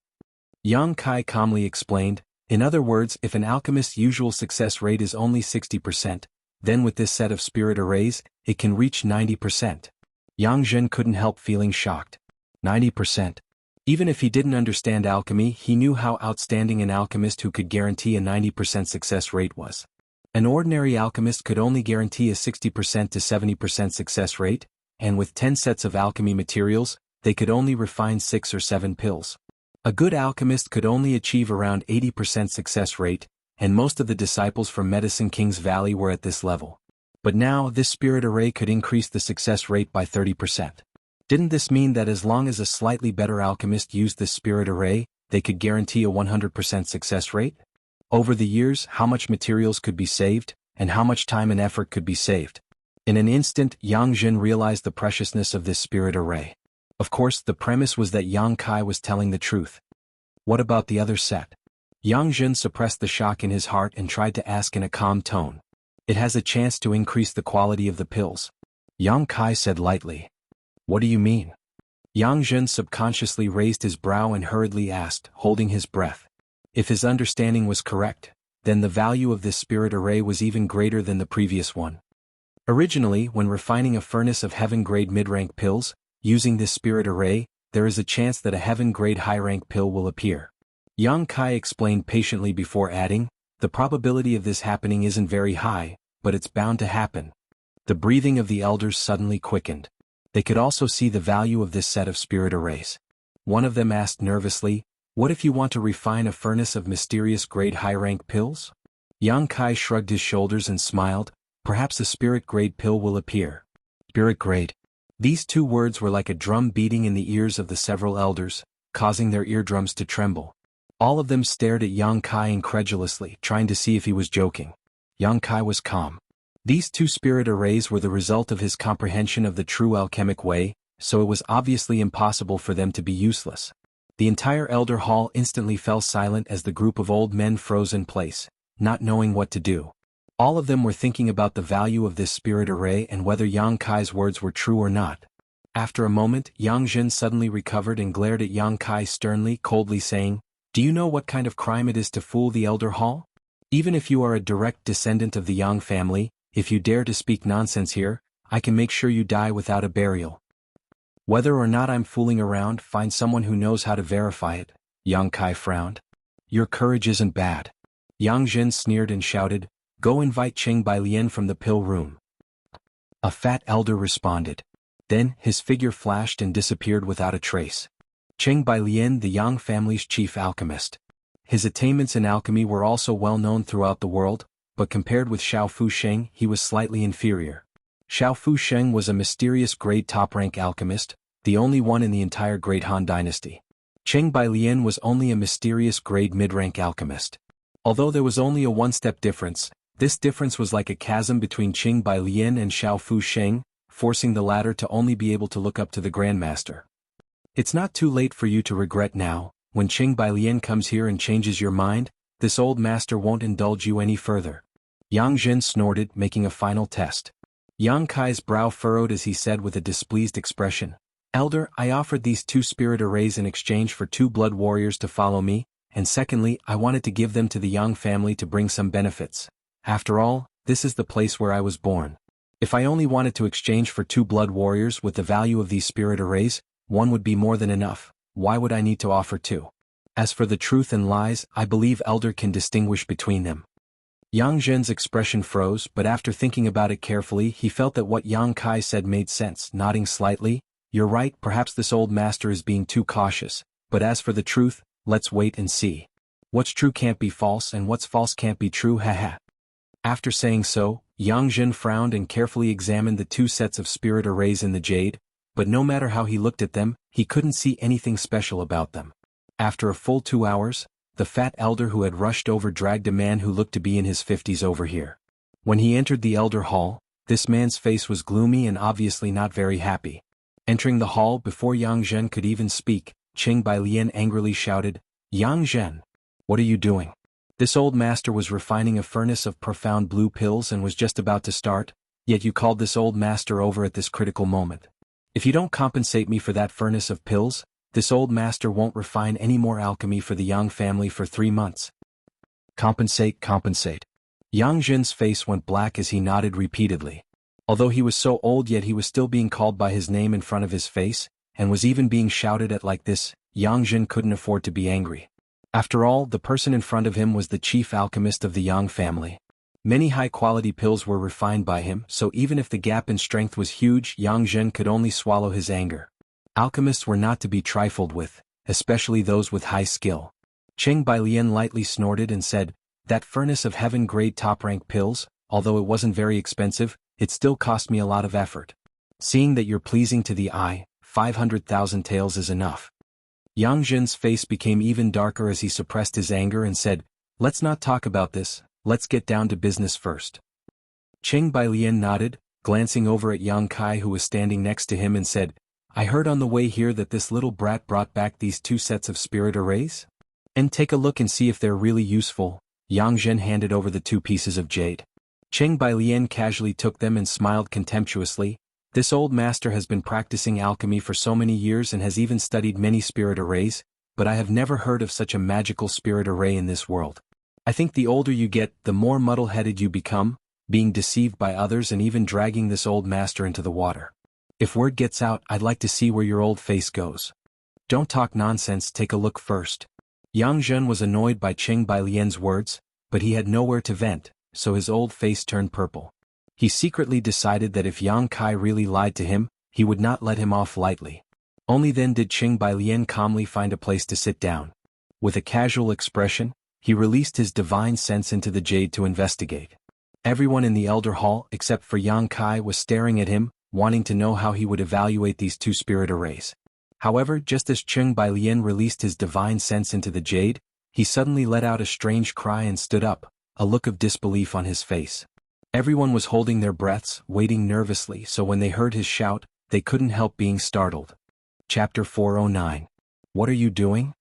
Yang Kai calmly explained, in other words, if an alchemist's usual success rate is only 60%, then with this set of spirit arrays, it can reach 90%. Yang Jin couldn't help feeling shocked. 90%. Even if he didn't understand alchemy, he knew how outstanding an alchemist who could guarantee a 90% success rate was. An ordinary alchemist could only guarantee a 60% to 70% success rate, and with 10 sets of alchemy materials, they could only refine 6 or 7 pills. A good alchemist could only achieve around 80% success rate, and most of the disciples from Medicine King's Valley were at this level. But now, this spirit array could increase the success rate by 30%. Didn't this mean that as long as a slightly better alchemist used this spirit array, they could guarantee a 100% success rate? Over the years, how much materials could be saved, and how much time and effort could be saved? In an instant, Yang Jin realized the preciousness of this spirit array. Of course, the premise was that Yang Kai was telling the truth. What about the other set? Yang Jin suppressed the shock in his heart and tried to ask in a calm tone. It has a chance to increase the quality of the pills. Yang Kai said lightly. What do you mean? Yang Jin subconsciously raised his brow and hurriedly asked, holding his breath. If his understanding was correct, then the value of this spirit array was even greater than the previous one. Originally, when refining a furnace of heaven-grade mid-rank pills, using this spirit array, there is a chance that a heaven-grade high-rank pill will appear. Yang Kai explained patiently before adding, the probability of this happening isn't very high, but it's bound to happen. The breathing of the elders suddenly quickened. They could also see the value of this set of spirit arrays. One of them asked nervously, what if you want to refine a furnace of mysterious grade high-rank pills? Yang Kai shrugged his shoulders and smiled, perhaps a spirit-grade pill will appear. Spirit-grade. These 2 words were like a drum beating in the ears of the several elders, causing their eardrums to tremble. All of them stared at Yang Kai incredulously, trying to see if he was joking. Yang Kai was calm. These 2 spirit arrays were the result of his comprehension of the true alchemic way, so it was obviously impossible for them to be useless. The entire elder hall instantly fell silent as the group of old men froze in place, not knowing what to do. All of them were thinking about the value of this spirit array and whether Yang Kai's words were true or not. After a moment, Yang Jin suddenly recovered and glared at Yang Kai sternly, coldly saying, do you know what kind of crime it is to fool the elder hall? Even if you are a direct descendant of the Yang family, if you dare to speak nonsense here, I can make sure you die without a burial. Whether or not I'm fooling around, find someone who knows how to verify it. Yang Kai frowned. Your courage isn't bad. Yang Jin sneered and shouted, go invite Qing Bailian from the pill room. A fat elder responded. Then, his figure flashed and disappeared without a trace. Qing Bailian, the Yang family's chief alchemist. His attainments in alchemy were also well known throughout the world, but compared with Xiao Fusheng, he was slightly inferior. Xiao Fusheng was a mysterious grade top-rank alchemist, the only one in the entire Great Han dynasty. Qing Bailian was only a mysterious grade mid-rank alchemist. Although there was only a one-step difference, this difference was like a chasm between Qing Bailian and Xiao Fusheng, forcing the latter to only be able to look up to the Grandmaster. It's not too late for you to regret now. When Qing Bailian comes here and changes your mind, this old master won't indulge you any further. Yang Jin snorted, making a final test. Yang Kai's brow furrowed as he said with a displeased expression, Elder, I offered these 2 spirit arrays in exchange for 2 blood warriors to follow me, and secondly, I wanted to give them to the Yang family to bring some benefits. After all, this is the place where I was born. If I only wanted to exchange for 2 blood warriors with the value of these spirit arrays, 1 would be more than enough. Why would I need to offer 2? As for the truth and lies, I believe Elder can distinguish between them. Yang Jin's expression froze, but after thinking about it carefully, he felt that what Yang Kai said made sense. Nodding slightly, you're right, perhaps this old master is being too cautious, but as for the truth, let's wait and see. What's true can't be false and what's false can't be true, haha. After saying so, Yang Zhen frowned and carefully examined the two sets of spirit arrays in the jade, but no matter how he looked at them, he couldn't see anything special about them. After a full 2 hours, the fat elder who had rushed over dragged a man who looked to be in his 50s over here. When he entered the elder hall, this man's face was gloomy and obviously not very happy. Entering the hall before Yang Zhen could even speak, Qing Bailian angrily shouted, "Yang Zhen! What are you doing?" This old master was refining a furnace of profound blue pills and was just about to start, yet you called this old master over at this critical moment. If you don't compensate me for that furnace of pills, this old master won't refine any more alchemy for the Yang family for 3 months. Compensate, compensate. Yang Zhen's face went black as he nodded repeatedly. Although he was so old, yet he was still being called by his name in front of his face, and was even being shouted at like this. Yang Zhen couldn't afford to be angry. After all, the person in front of him was the chief alchemist of the Yang family. Many high-quality pills were refined by him, so even if the gap in strength was huge, Yang Zhen could only swallow his anger. Alchemists were not to be trifled with, especially those with high skill. Qing Bailian lightly snorted and said, "That furnace of heaven-grade top-rank pills, although it wasn't very expensive, it still cost me a lot of effort. Seeing that you're pleasing to the eye, 500,000 taels is enough." Yang Zhen's face became even darker as he suppressed his anger and said, "Let's not talk about this, let's get down to business first." Qing Bailian nodded, glancing over at Yang Kai who was standing next to him and said, "I heard on the way here that this little brat brought back these 2 sets of spirit arrays? And take a look and see if they're really useful." Yang Zhen handed over the 2 pieces of jade. Qing Bailian casually took them and smiled contemptuously. "This old master has been practicing alchemy for so many years and has even studied many spirit arrays, but I have never heard of such a magical spirit array in this world. I think the older you get, the more muddle-headed you become, being deceived by others and even dragging this old master into the water. If word gets out, I'd like to see where your old face goes. Don't talk nonsense, take a look first." Yang Zhen was annoyed by Qing Bailian's words, but he had nowhere to vent, so his old face turned purple. He secretly decided that if Yang Kai really lied to him, he would not let him off lightly. Only then did Qing Bailian calmly find a place to sit down. With a casual expression, he released his divine sense into the jade to investigate. Everyone in the elder hall, except for Yang Kai, was staring at him, wanting to know how he would evaluate these 2 spirit arrays. However, just as Qing Bailian released his divine sense into the jade, he suddenly let out a strange cry and stood up, a look of disbelief on his face. Everyone was holding their breaths, waiting nervously, so when they heard his shout, they couldn't help being startled. Chapter 409. What are you doing?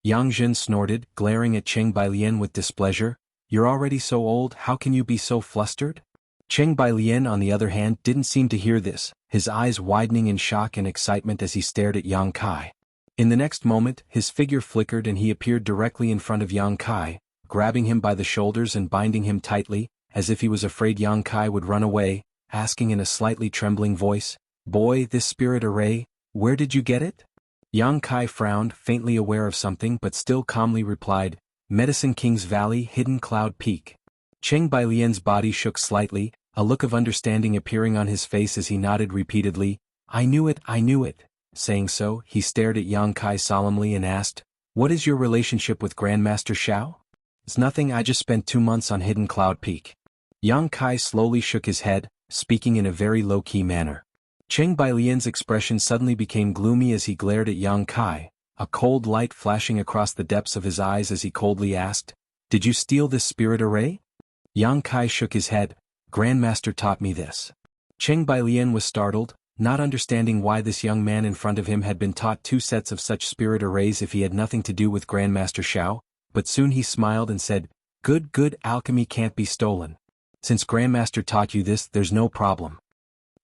Yang Zhen snorted, glaring at Qing Bailian with displeasure. "You're already so old, how can you be so flustered?" Qing Bailian, on the other hand, didn't seem to hear this, his eyes widening in shock and excitement as he stared at Yang Kai. In the next moment, his figure flickered and he appeared directly in front of Yang Kai, grabbing him by the shoulders and binding him tightly, as if he was afraid Yang Kai would run away, asking in a slightly trembling voice, "Boy, this spirit array, where did you get it?" Yang Kai frowned, faintly aware of something but still calmly replied, "Medicine King's Valley, Hidden Cloud Peak." Qing Bailian's body shook slightly, a look of understanding appearing on his face as he nodded repeatedly, "I knew it, I knew it." Saying so, he stared at Yang Kai solemnly and asked, "What is your relationship with Grandmaster Xiao?" "It's nothing, I just spent 2 months on Hidden Cloud Peak." Yang Kai slowly shook his head, speaking in a very low-key manner. Qing Bailian's expression suddenly became gloomy as he glared at Yang Kai, a cold light flashing across the depths of his eyes as he coldly asked, "Did you steal this spirit array?" Yang Kai shook his head. "Grandmaster taught me this." Qing Bailian was startled, not understanding why this young man in front of him had been taught 2 sets of such spirit arrays if he had nothing to do with Grandmaster Xiao, but soon he smiled and said, Good, alchemy can't be stolen. Since Grandmaster taught you this, there's no problem."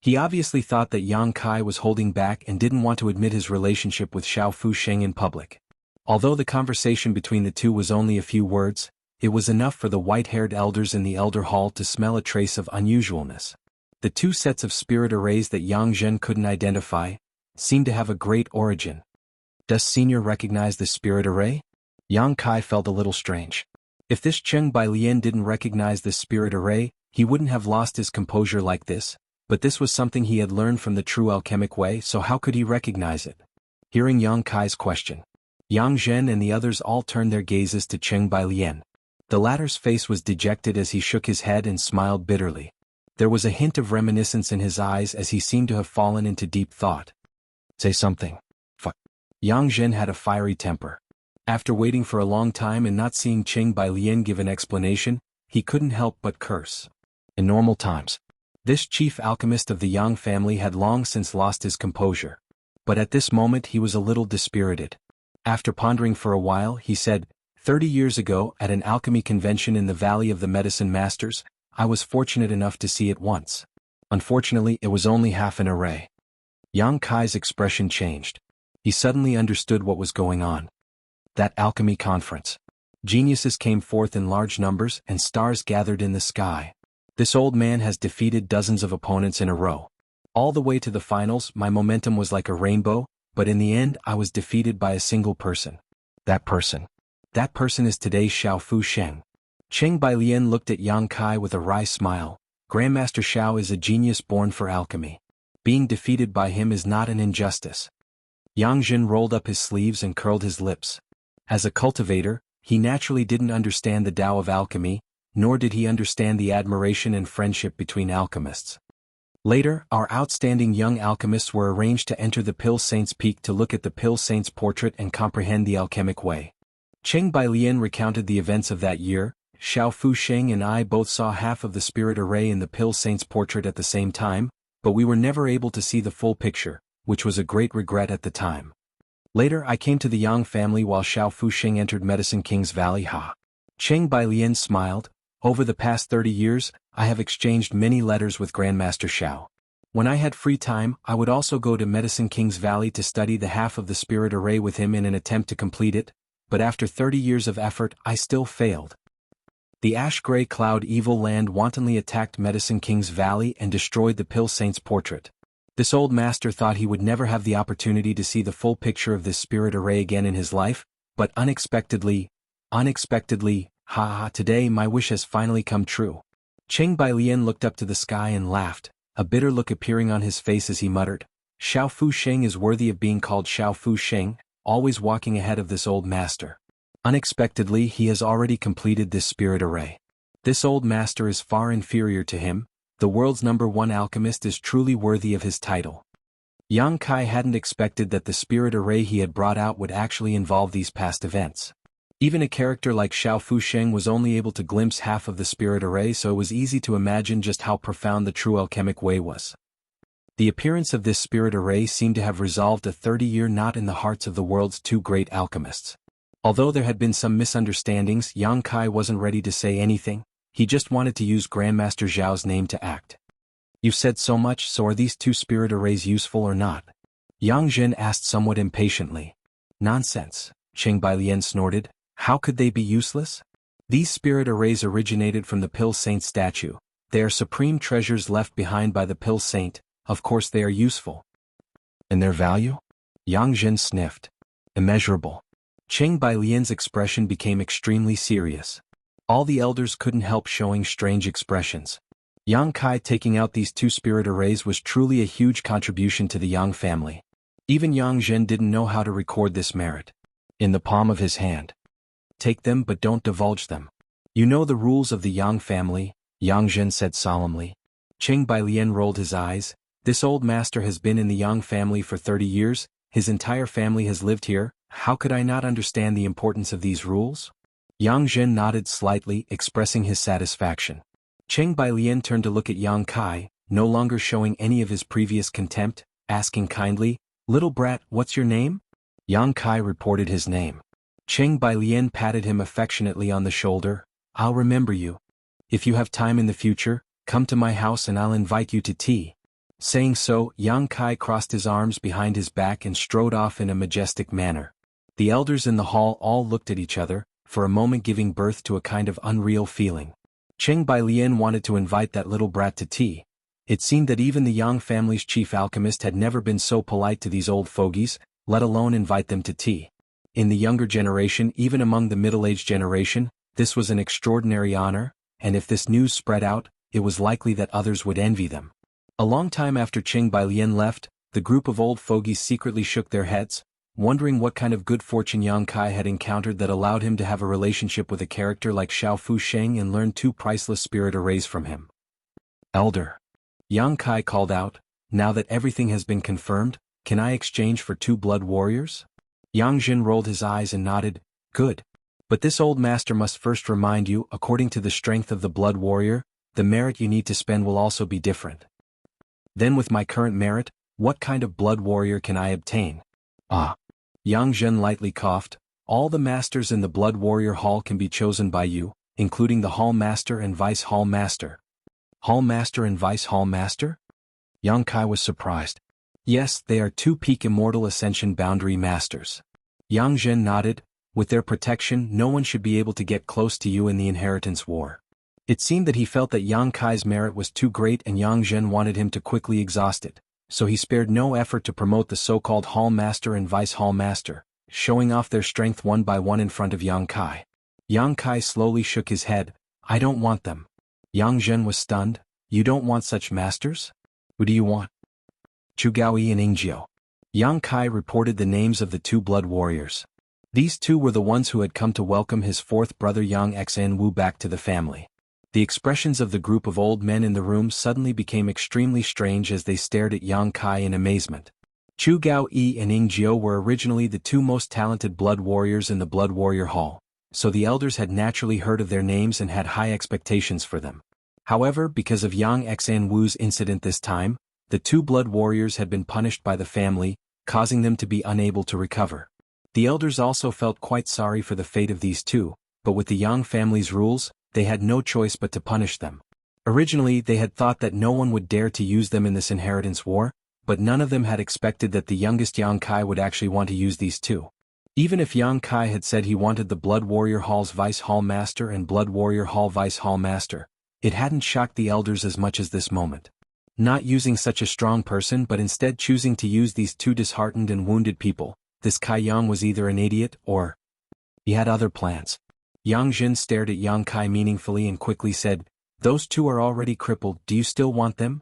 He obviously thought that Yang Kai was holding back and didn't want to admit his relationship with Xiao Fusheng in public. Although the conversation between the two was only a few words, it was enough for the white-haired elders in the elder hall to smell a trace of unusualness. The 2 sets of spirit arrays that Yang Zhen couldn't identify seemed to have a great origin. Does Senior recognize the spirit array? Yang Kai felt a little strange. If this Qing Bailian didn't recognize this spirit array, he wouldn't have lost his composure like this, but this was something he had learned from the true alchemic way, so how could he recognize it? Hearing Yang Kai's question, Yang Zhen and the others all turned their gazes to Qing Bailian. The latter's face was dejected as he shook his head and smiled bitterly. There was a hint of reminiscence in his eyes as he seemed to have fallen into deep thought. Say something. Yang Zhen had a fiery temper. After waiting for a long time and not seeing Qing Bailian give an explanation, he couldn't help but curse. In normal times, this chief alchemist of the Yang family had long since lost his composure. But at this moment he was a little dispirited. After pondering for a while, he said, 30 years ago, at an alchemy convention in the Valley of the Medicine Masters, I was fortunate enough to see it once. Unfortunately, it was only half an array. Yang Kai's expression changed. He suddenly understood what was going on. That alchemy conference. Geniuses came forth in large numbers and stars gathered in the sky. This old man has defeated dozens of opponents in a row. All the way to the finals, my momentum was like a rainbow, but in the end I was defeated by a single person. That person is today's Xiao Fu Sheng. Qing Bailian looked at Yang Kai with a wry smile. Grandmaster Xiao is a genius born for alchemy. Being defeated by him is not an injustice. Yang Zhen rolled up his sleeves and curled his lips. As a cultivator, he naturally didn't understand the Tao of alchemy, nor did he understand the admiration and friendship between alchemists. Later, our outstanding young alchemists were arranged to enter the Pill Saint's Peak to look at the Pill Saint's portrait and comprehend the alchemic way. Qing Bailian recounted the events of that year. Xiao Fu Sheng and I both saw half of the spirit array in the Pill Saint's portrait at the same time, but we were never able to see the full picture, which was a great regret at the time. Later I came to the Yang family while Xiao Fu Sheng entered Medicine King's Valley. Qing Bailian smiled. Over the past 30 years, I have exchanged many letters with Grandmaster Xiao. When I had free time, I would also go to Medicine King's Valley to study the half of the spirit array with him in an attempt to complete it, but after 30 years of effort, I still failed. The ash-gray cloud evil land wantonly attacked Medicine King's Valley and destroyed the Pill Saint's portrait. This old master thought he would never have the opportunity to see the full picture of this spirit array again in his life, but unexpectedly, today my wish has finally come true. Qing Bailian looked up to the sky and laughed, a bitter look appearing on his face as he muttered, Xiao Fu Sheng is worthy of being called Xiao Fu Sheng, always walking ahead of this old master. Unexpectedly, he has already completed this spirit array. This old master is far inferior to him. The world's #1 alchemist is truly worthy of his title. Yang Kai hadn't expected that the spirit array he had brought out would actually involve these past events. Even a character like Xiao Fu Sheng was only able to glimpse half of the spirit array, so it was easy to imagine just how profound the true alchemic way was. The appearance of this spirit array seemed to have resolved a 30-year knot in the hearts of the world's two great alchemists. Although there had been some misunderstandings, Yang Kai wasn't ready to say anything. He just wanted to use Grandmaster Zhao's name to act. You've said so much, so are these two spirit arrays useful or not? Yang Zhen asked somewhat impatiently. Nonsense, Qing Bailian snorted. How could they be useless? These spirit arrays originated from the Pill Saint statue. They are supreme treasures left behind by the Pill Saint. Of course they are useful. And their value? Yang Zhen sniffed. Immeasurable. Qing Bailian's expression became extremely serious. All the elders couldn't help showing strange expressions. Yang Kai taking out these two spirit arrays was truly a huge contribution to the Yang family. Even Yang Zhen didn't know how to record this merit. In the palm of his hand. Take them but don't divulge them. You know the rules of the Yang family, Yang Zhen said solemnly. Qing Bailian rolled his eyes. This old master has been in the Yang family for 30 years, his entire family has lived here, how could I not understand the importance of these rules? Yang Zhen nodded slightly, expressing his satisfaction. Qing Bailian turned to look at Yang Kai, no longer showing any of his previous contempt, asking kindly, Little brat, what's your name? Yang Kai reported his name. Qing Bailian patted him affectionately on the shoulder. I'll remember you. If you have time in the future, come to my house and I'll invite you to tea. Saying so, Yang Kai crossed his arms behind his back and strode off in a majestic manner. The elders in the hall all looked at each other, for a moment giving birth to a kind of unreal feeling. Qing Bailian wanted to invite that little brat to tea. It seemed that even the Yang family's chief alchemist had never been so polite to these old fogies, let alone invite them to tea. In the younger generation, even among the middle-aged generation, this was an extraordinary honor, and if this news spread out, it was likely that others would envy them. A long time after Qing Bailian left, the group of old fogies secretly shook their heads, wondering what kind of good fortune Yang Kai had encountered that allowed him to have a relationship with a character like Xiao Fu Sheng and learn two priceless spirit arrays from him. Elder. Yang Kai called out, now that everything has been confirmed, can I exchange for 2 blood warriors? Yang Jin rolled his eyes and nodded, good. But this old master must first remind you, according to the strength of the blood warrior, the merit you need to spend will also be different. Then with my current merit, what kind of blood warrior can I obtain? Ah. Yang Jin lightly coughed, all the masters in the blood warrior hall can be chosen by you, including the hall master and vice hall master. Hall master and vice hall master? Yang Kai was surprised. Yes, they are 2 peak immortal ascension boundary masters. Yang Jin nodded, with their protection no one should be able to get close to you in the inheritance war. It seemed that he felt that Yang Kai's merit was too great and Yang Jin wanted him to quickly exhaust it, so he spared no effort to promote the so-called hall master and vice hall master, showing off their strength one by one in front of Yang Kai. Yang Kai slowly shook his head, I don't want them. Yang Jin was stunned, you don't want such masters? Who do you want? Chu Gaoyi and Ingjiu. Yang Kai reported the names of the 2 blood warriors. These 2 were the ones who had come to welcome his 4th brother Yang Xinwu back to the family. The expressions of the group of old men in the room suddenly became extremely strange as they stared at Yang Kai in amazement. Chu Gaoyi and Ingjiu were originally the 2 most talented blood warriors in the Blood Warrior Hall, so the elders had naturally heard of their names and had high expectations for them. However, because of Yang Xinwu's incident this time, the 2 blood warriors had been punished by the family, causing them to be unable to recover. The elders also felt quite sorry for the fate of these 2, but with the Yang family's rules, they had no choice but to punish them. Originally they had thought that no one would dare to use them in this inheritance war, but none of them had expected that the youngest Yang Kai would actually want to use these 2. Even if Yang Kai had said he wanted the Blood Warrior Hall's Vice Hall Master and Blood Warrior Hall Vice Hall Master, it hadn't shocked the elders as much as this moment. Not using such a strong person but instead choosing to use these 2 disheartened and wounded people, this Kai Yang was either an idiot or he had other plans. Yang Jin stared at Yang Kai meaningfully and quickly said, those 2 are already crippled, do you still want them?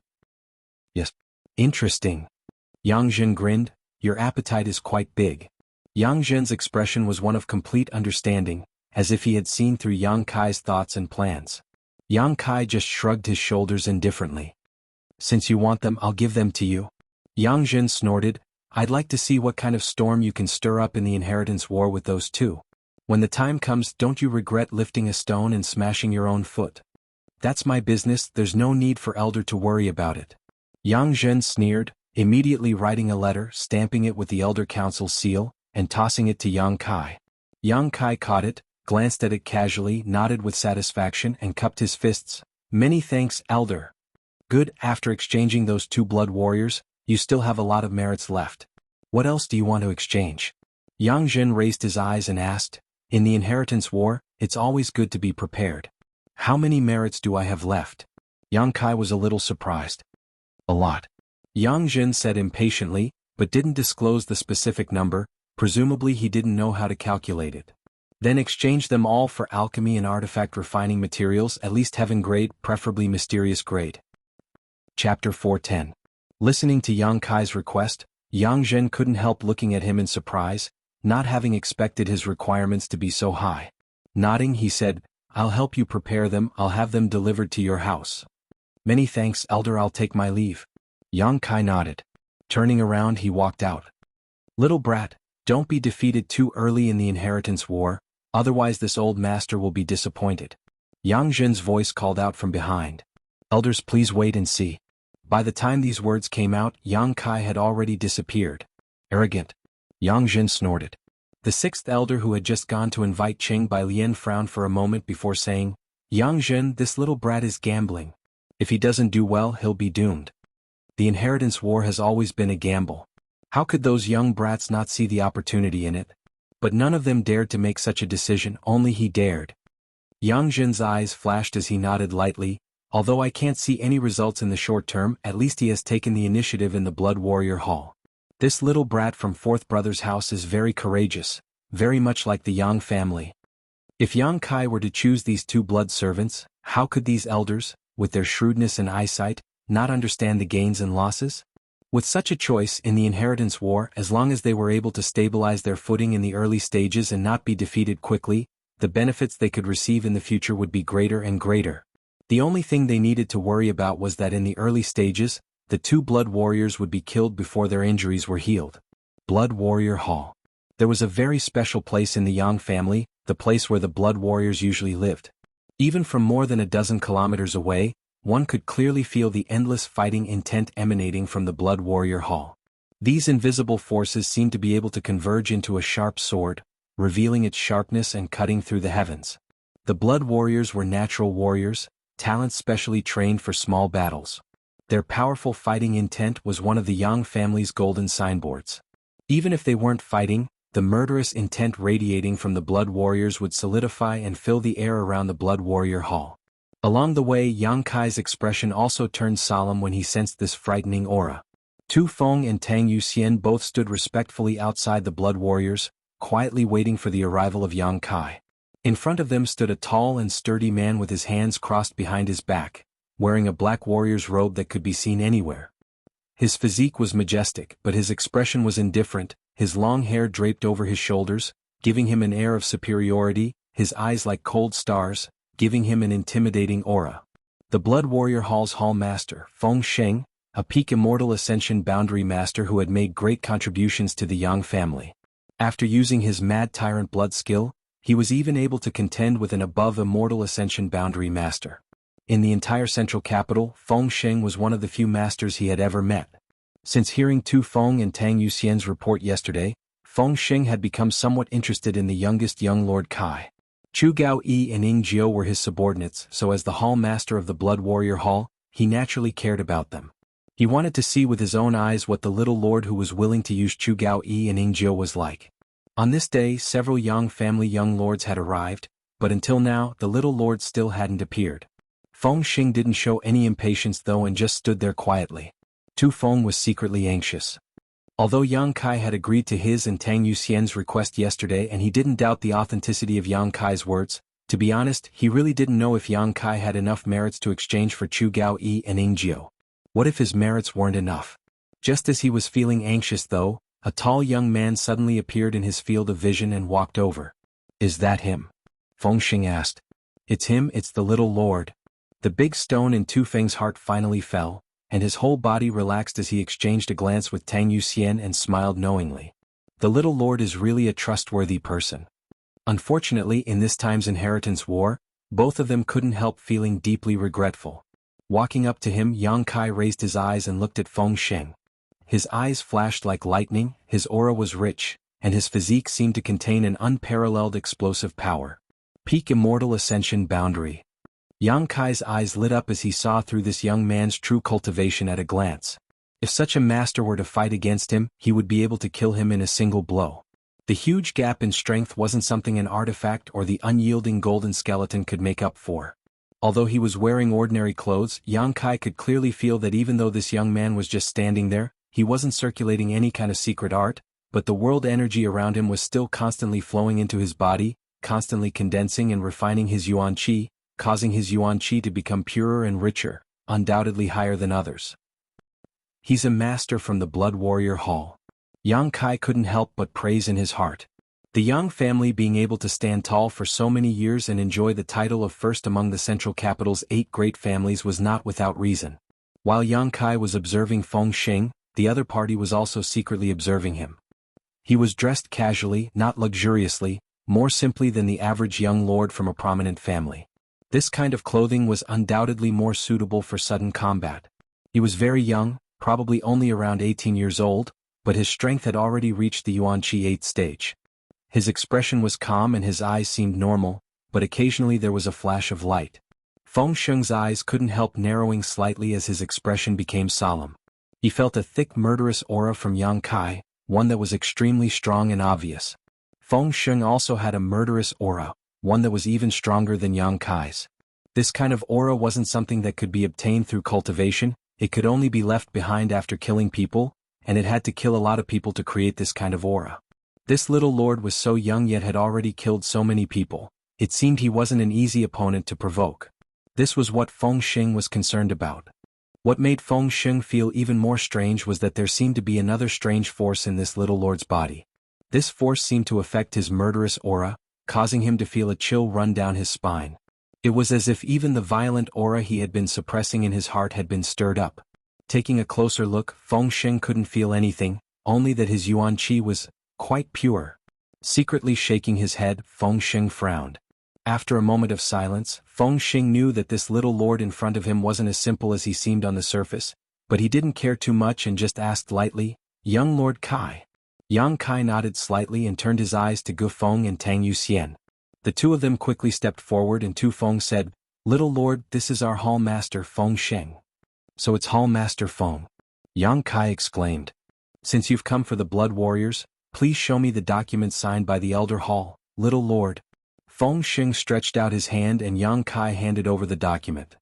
Yes. Interesting. Yang Jin grinned, your appetite is quite big. Yang Jin's expression was one of complete understanding, as if he had seen through Yang Kai's thoughts and plans. Yang Kai just shrugged his shoulders indifferently. Since you want them, I'll give them to you. Yang Jin snorted, I'd like to see what kind of storm you can stir up in the inheritance war with those 2. When the time comes, don't you regret lifting a stone and smashing your own foot? That's my business, there's no need for elder to worry about it. Yang Jin sneered, immediately writing a letter, stamping it with the elder council's seal, and tossing it to Yang Kai. Yang Kai caught it, glanced at it casually, nodded with satisfaction and cupped his fists. Many thanks, elder. Good, after exchanging those 2 blood warriors, you still have a lot of merits left. What else do you want to exchange? Yang Jin raised his eyes and asked, in the inheritance war, it's always good to be prepared. How many merits do I have left? Yang Kai was a little surprised. A lot. Yang Jin said impatiently, but didn't disclose the specific number, presumably he didn't know how to calculate it. Then exchange them all for alchemy and artifact refining materials, at least heaven grade, preferably mysterious grade. Chapter 410. Listening to Yang Kai's request, Yang Jin couldn't help looking at him in surprise, not having expected his requirements to be so high. Nodding, he said, I'll help you prepare them, I'll have them delivered to your house. Many thanks, elder, I'll take my leave. Yang Kai nodded. Turning around, he walked out. Little brat, don't be defeated too early in the inheritance war, otherwise this old master will be disappointed. Yang Jin's voice called out from behind. Elders, please wait and see. By the time these words came out, Yang Kai had already disappeared. Arrogant. Yang Jin snorted. The 6th elder, who had just gone to invite Qing Bai Lian, frowned for a moment before saying, Yang Jin, this little brat is gambling. If he doesn't do well, he'll be doomed. The inheritance war has always been a gamble. How could those young brats not see the opportunity in it? But none of them dared to make such a decision, only he dared. Yang Jin's eyes flashed as he nodded lightly, although I can't see any results in the short term, at least he has taken the initiative in the Blood Warrior Hall. This little brat from 4th brother's house is very courageous, very much like the Yang family. If Yang Kai were to choose these 2 blood servants, how could these elders, with their shrewdness and eyesight, not understand the gains and losses? With such a choice in the inheritance war, as long as they were able to stabilize their footing in the early stages and not be defeated quickly, the benefits they could receive in the future would be greater and greater. The only thing they needed to worry about was that in the early stages, the two blood warriors would be killed before their injuries were healed. Blood Warrior Hall. There was a very special place in the Yang family, the place where the blood warriors usually lived. Even from more than a dozen kilometers away, one could clearly feel the endless fighting intent emanating from the Blood Warrior Hall. These invisible forces seemed to be able to converge into a sharp sword, revealing its sharpness and cutting through the heavens. The Blood Warriors were natural warriors, talents specially trained for small battles. Their powerful fighting intent was one of the Yang family's golden signboards. Even if they weren't fighting, the murderous intent radiating from the Blood Warriors would solidify and fill the air around the Blood Warrior Hall. Along the way, Yang Kai's expression also turned solemn when he sensed this frightening aura. Tu Feng and Tang Yuxian both stood respectfully outside the Blood Warriors, quietly waiting for the arrival of Yang Kai. In front of them stood a tall and sturdy man with his hands crossed behind his back, wearing a black warrior's robe that could be seen anywhere. His physique was majestic, but his expression was indifferent, his long hair draped over his shoulders, giving him an air of superiority, his eyes like cold stars, giving him an intimidating aura. The Blood Warrior Hall's Hall Master, Feng Sheng, a peak Immortal Ascension Boundary Master who had made great contributions to the Yang family. After using his Mad Tyrant Blood skill, he was even able to contend with an above Immortal Ascension Boundary Master. In the entire central capital, Feng Sheng was one of the few masters he had ever met. Since hearing Tu Feng and Tang Yuxian's report yesterday, Feng Sheng had become somewhat interested in the youngest young Lord Kai. Chu Gao Yi and Ying Jiao were his subordinates, so as the Hall Master of the Blood Warrior Hall, he naturally cared about them. He wanted to see with his own eyes what the little lord who was willing to use Chu Gao Yi and Ying Jiao was like. On this day, several Yang family young lords had arrived, but until now, the little lord still hadn't appeared. Feng Sheng didn't show any impatience though and just stood there quietly. Tu Feng was secretly anxious. Although Yang Kai had agreed to his and Tang Yuxian's request yesterday and he didn't doubt the authenticity of Yang Kai's words, to be honest, he really didn't know if Yang Kai had enough merits to exchange for Chu Gao Yi and Ying Jiao. What if his merits weren't enough? Just as he was feeling anxious though, a tall young man suddenly appeared in his field of vision and walked over. Is that him? Feng Sheng asked. It's him, it's the little lord. The big stone in Tu Feng's heart finally fell, and his whole body relaxed as he exchanged a glance with Tang Yuxian and smiled knowingly. The little lord is really a trustworthy person. Unfortunately, in this time's inheritance war, both of them couldn't help feeling deeply regretful. Walking up to him, Yang Kai raised his eyes and looked at Feng Sheng. His eyes flashed like lightning, his aura was rich, and his physique seemed to contain an unparalleled explosive power. Peak Immortal Ascension Boundary. Yang Kai's eyes lit up as he saw through this young man's true cultivation at a glance. If such a master were to fight against him, he would be able to kill him in a single blow. The huge gap in strength wasn't something an artifact or the unyielding golden skeleton could make up for. Although he was wearing ordinary clothes, Yang Kai could clearly feel that even though this young man was just standing there, he wasn't circulating any kind of secret art, but the world energy around him was still constantly flowing into his body, constantly condensing and refining his yuan qi, causing his yuan qi to become purer and richer, undoubtedly higher than others. He's a master from the Blood Warrior Hall. Yang Kai couldn't help but praise in his heart. The Yang family being able to stand tall for so many years and enjoy the title of first among the central capital's 8 great families was not without reason. While Yang Kai was observing Feng Sheng, the other party was also secretly observing him. He was dressed casually, not luxuriously, more simply than the average young lord from a prominent family. This kind of clothing was undoubtedly more suitable for sudden combat. He was very young, probably only around 18 years old, but his strength had already reached the Yuan Qi 8th stage. His expression was calm and his eyes seemed normal, but occasionally there was a flash of light. Feng Sheng's eyes couldn't help narrowing slightly as his expression became solemn. He felt a thick murderous aura from Yang Kai, one that was extremely strong and obvious. Feng Sheng also had a murderous aura, one that was even stronger than Yang Kai's. This kind of aura wasn't something that could be obtained through cultivation, it could only be left behind after killing people, and it had to kill a lot of people to create this kind of aura. This little lord was so young yet had already killed so many people, it seemed he wasn't an easy opponent to provoke. This was what Feng Sheng was concerned about. What made Feng Sheng feel even more strange was that there seemed to be another strange force in this little lord's body. This force seemed to affect his murderous aura, causing him to feel a chill run down his spine. It was as if even the violent aura he had been suppressing in his heart had been stirred up. Taking a closer look, Feng Sheng couldn't feel anything, only that his yuan qi was quite pure. Secretly shaking his head, Feng Sheng frowned. After a moment of silence, Feng Sheng knew that this little lord in front of him wasn't as simple as he seemed on the surface, but he didn't care too much and just asked lightly, "Young Lord Kai?" Yang Kai nodded slightly and turned his eyes to Gu Feng and Tang Yuxian. The two of them quickly stepped forward and Tu Feng said, "Little Lord, this is our Hall Master Feng Sheng." "So it's Hall Master Feng," Yang Kai exclaimed. "Since you've come for the Blood Warriors, please show me the document signed by the Elder Hall, Little Lord." Feng Sheng stretched out his hand and Yang Kai handed over the document.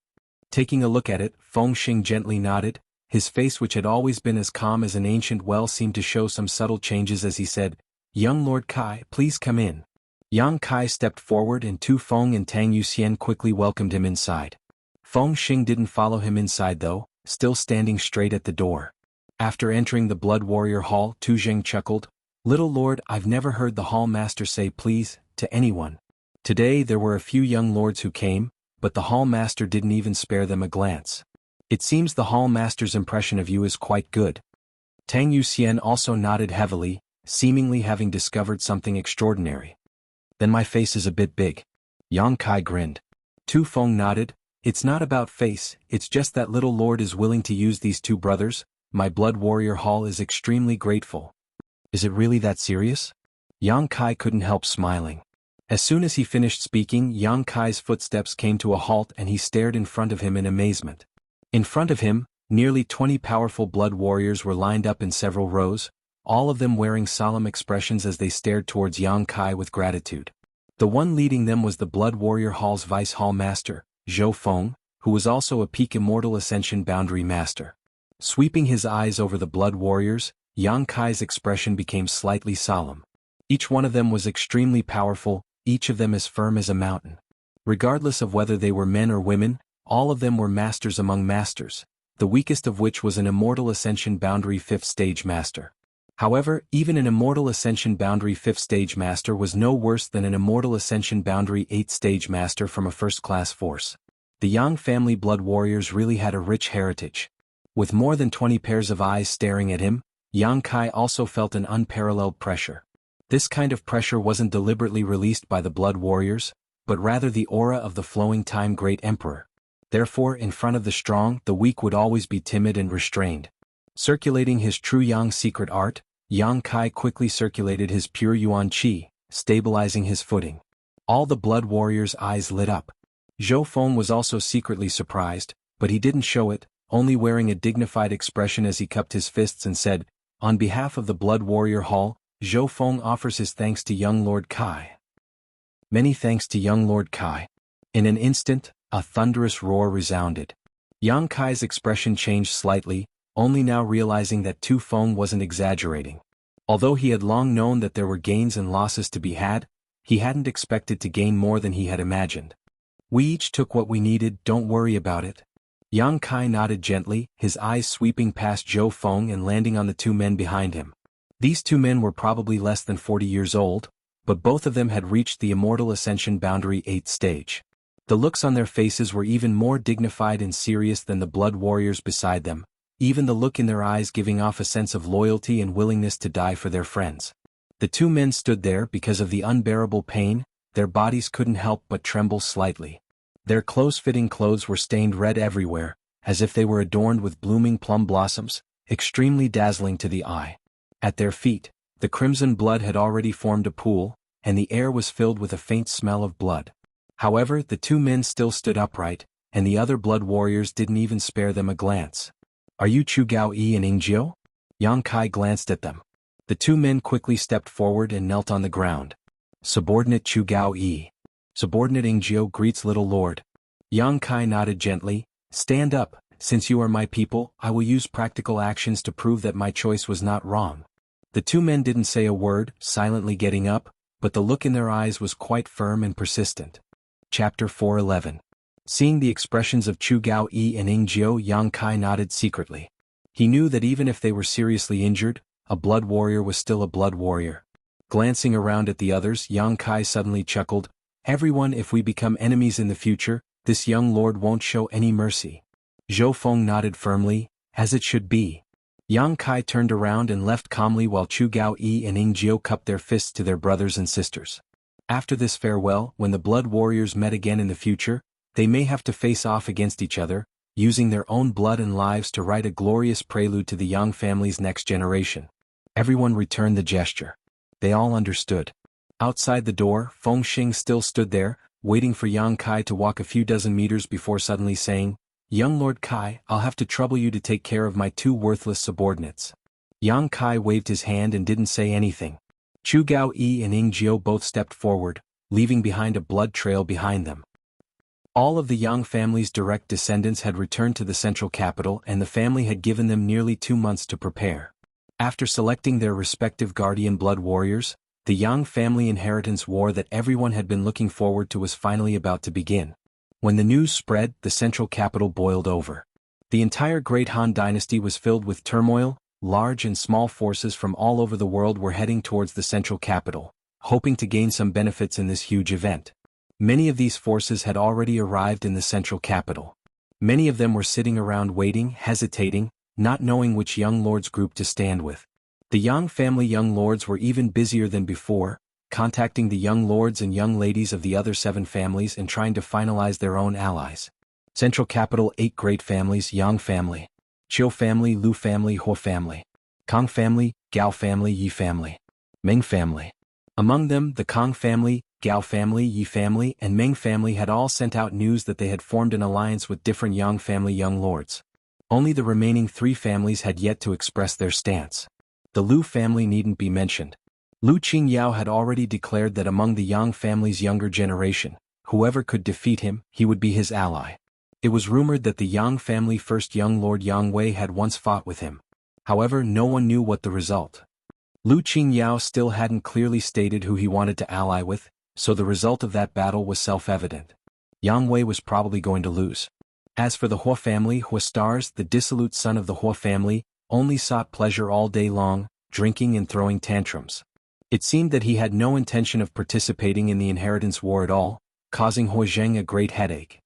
Taking a look at it, Feng Sheng gently nodded. His face, which had always been as calm as an ancient well, seemed to show some subtle changes as he said, "Young Lord Kai, please come in." Yang Kai stepped forward and Tu Feng and Tang Yuxian quickly welcomed him inside. Feng Sheng didn't follow him inside though, still standing straight at the door. After entering the Blood Warrior Hall, Tu Zheng chuckled, "Little Lord, I've never heard the Hall Master say please to anyone. Today there were a few young lords who came, but the Hall Master didn't even spare them a glance. It seems the Hall Master's impression of you is quite good." Tang Yuxian also nodded heavily, seemingly having discovered something extraordinary. "Then my face is a bit big." Yang Kai grinned. Tu Feng nodded. "It's not about face, it's just that Little Lord is willing to use these two brothers. My Blood Warrior Hall is extremely grateful." "Is it really that serious?" Yang Kai couldn't help smiling. As soon as he finished speaking, Yang Kai's footsteps came to a halt and he stared in front of him in amazement. In front of him, nearly 20 powerful blood warriors were lined up in several rows, all of them wearing solemn expressions as they stared towards Yang Kai with gratitude. The one leading them was the Blood Warrior Hall's Vice Hall Master, Zhou Feng, who was also a peak Immortal Ascension Boundary Master. Sweeping his eyes over the Blood Warriors, Yang Kai's expression became slightly solemn. Each one of them was extremely powerful, each of them as firm as a mountain. Regardless of whether they were men or women, all of them were masters among masters, the weakest of which was an Immortal Ascension Boundary 5th Stage Master. However, even an Immortal Ascension Boundary 5th Stage Master was no worse than an Immortal Ascension Boundary 8th Stage Master from a first-class force. The Yang family blood warriors really had a rich heritage. With more than 20 pairs of eyes staring at him, Yang Kai also felt an unparalleled pressure. This kind of pressure wasn't deliberately released by the blood warriors, but rather the aura of the flowing time great emperor. Therefore, in front of the strong, the weak would always be timid and restrained. Circulating his true Yang secret art, Yang Kai quickly circulated his pure yuan qi, stabilizing his footing. All the blood warriors' eyes lit up. Zhou Feng was also secretly surprised, but he didn't show it, only wearing a dignified expression as he cupped his fists and said, "On behalf of the Blood Warrior Hall, Zhou Feng offers his thanks to young Lord Kai." "Many thanks to young Lord Kai." In an instant, a thunderous roar resounded. Yang Kai's expression changed slightly, only now realizing that Tu Feng wasn't exaggerating. Although he had long known that there were gains and losses to be had, he hadn't expected to gain more than he had imagined. "We each took what we needed, don't worry about it." Yang Kai nodded gently, his eyes sweeping past Zhou Feng and landing on the two men behind him. These two men were probably less than 40 years old, but both of them had reached the Immortal Ascension Boundary 8th stage. The looks on their faces were even more dignified and serious than the blood warriors beside them, even the look in their eyes giving off a sense of loyalty and willingness to die for their friends. The two men stood there because of the unbearable pain, their bodies couldn't help but tremble slightly. Their close-fitting clothes were stained red everywhere, as if they were adorned with blooming plum blossoms, extremely dazzling to the eye. At their feet, the crimson blood had already formed a pool, and the air was filled with a faint smell of blood. However, the two men still stood upright, and the other blood warriors didn't even spare them a glance. "Are you Chu Gao Yi and Ingjiu?" Yang Kai glanced at them. The two men quickly stepped forward and knelt on the ground. "Subordinate Chu Gao Yi. Subordinate Ingjiu greets Little Lord." Yang Kai nodded gently. "Stand up, since you are my people, I will use practical actions to prove that my choice was not wrong." The two men didn't say a word, silently getting up, but the look in their eyes was quite firm and persistent. Chapter 411. Seeing the expressions of Chu Gao Yi and Ingjiu, Yang Kai nodded secretly. He knew that even if they were seriously injured, a blood warrior was still a blood warrior. Glancing around at the others, Yang Kai suddenly chuckled. Everyone, if we become enemies in the future, this young lord won't show any mercy. Zhou Feng nodded firmly, as it should be. Yang Kai turned around and left calmly while Chu Gao Yi and Ying Jiao cupped their fists to their brothers and sisters. After this farewell, when the blood warriors met again in the future, they may have to face off against each other, using their own blood and lives to write a glorious prelude to the Yang family's next generation. Everyone returned the gesture. They all understood. Outside the door, Feng Xing still stood there, waiting for Yang Kai to walk a few dozen meters before suddenly saying, "Young Lord Kai, I'll have to trouble you to take care of my two worthless subordinates." Yang Kai waved his hand and didn't say anything. Chu Gao Yi and Ying Jiao both stepped forward, leaving behind a blood trail behind them. All of the Yang family's direct descendants had returned to the central capital, and the family had given them nearly 2 months to prepare. After selecting their respective guardian blood warriors, the Yang family inheritance war that everyone had been looking forward to was finally about to begin. When the news spread, the central capital boiled over. The entire Great Han dynasty was filled with turmoil. Large and small forces from all over the world were heading towards the central capital, hoping to gain some benefits in this huge event. Many of these forces had already arrived in the central capital. Many of them were sitting around waiting, hesitating, not knowing which young lords group to stand with. The Yang family young lords were even busier than before, contacting the young lords and young ladies of the other 7 families and trying to finalize their own allies. Central capital: 8 great families: Yang family, Qiu family, Lu family, Huo family, Kang family, Gao family, Yi family, Meng family. Among them, the Kang family, Gao family, Yi family, and Meng family had all sent out news that they had formed an alliance with different Yang family young lords. Only the remaining 3 families had yet to express their stance. The Lu family needn't be mentioned. Lu Qingyao had already declared that among the Yang family's younger generation, whoever could defeat him, he would be his ally. It was rumored that the Yang family first young lord Yang Wei had once fought with him. However, no one knew what the result. Lu Qingyao still hadn't clearly stated who he wanted to ally with, so the result of that battle was self-evident. Yang Wei was probably going to lose. As for the Huo family, Stars, the dissolute son of the Huo family, only sought pleasure all day long, drinking and throwing tantrums. It seemed that he had no intention of participating in the inheritance war at all, causing Huo Zheng a great headache.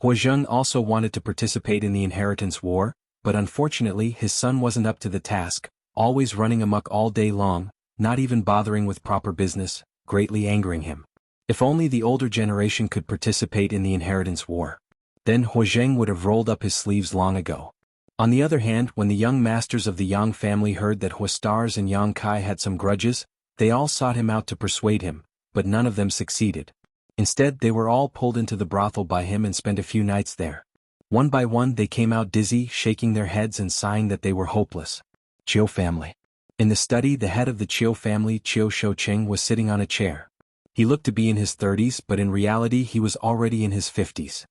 Huo Zheng also wanted to participate in the inheritance war, but unfortunately his son wasn't up to the task, always running amok all day long, not even bothering with proper business, greatly angering him. If only the older generation could participate in the inheritance war. Then Huo Zheng would have rolled up his sleeves long ago. On the other hand, when the young masters of the Yang family heard that Huo Stars and Yang Kai had some grudges, they all sought him out to persuade him, but none of them succeeded. Instead, they were all pulled into the brothel by him and spent a few nights there. One by one they came out dizzy, shaking their heads and sighing that they were hopeless. Qiu family. In the study, the head of the Qiu family, Qiu Shouqing, was sitting on a chair. He looked to be in his 30s, but in reality he was already in his 50s.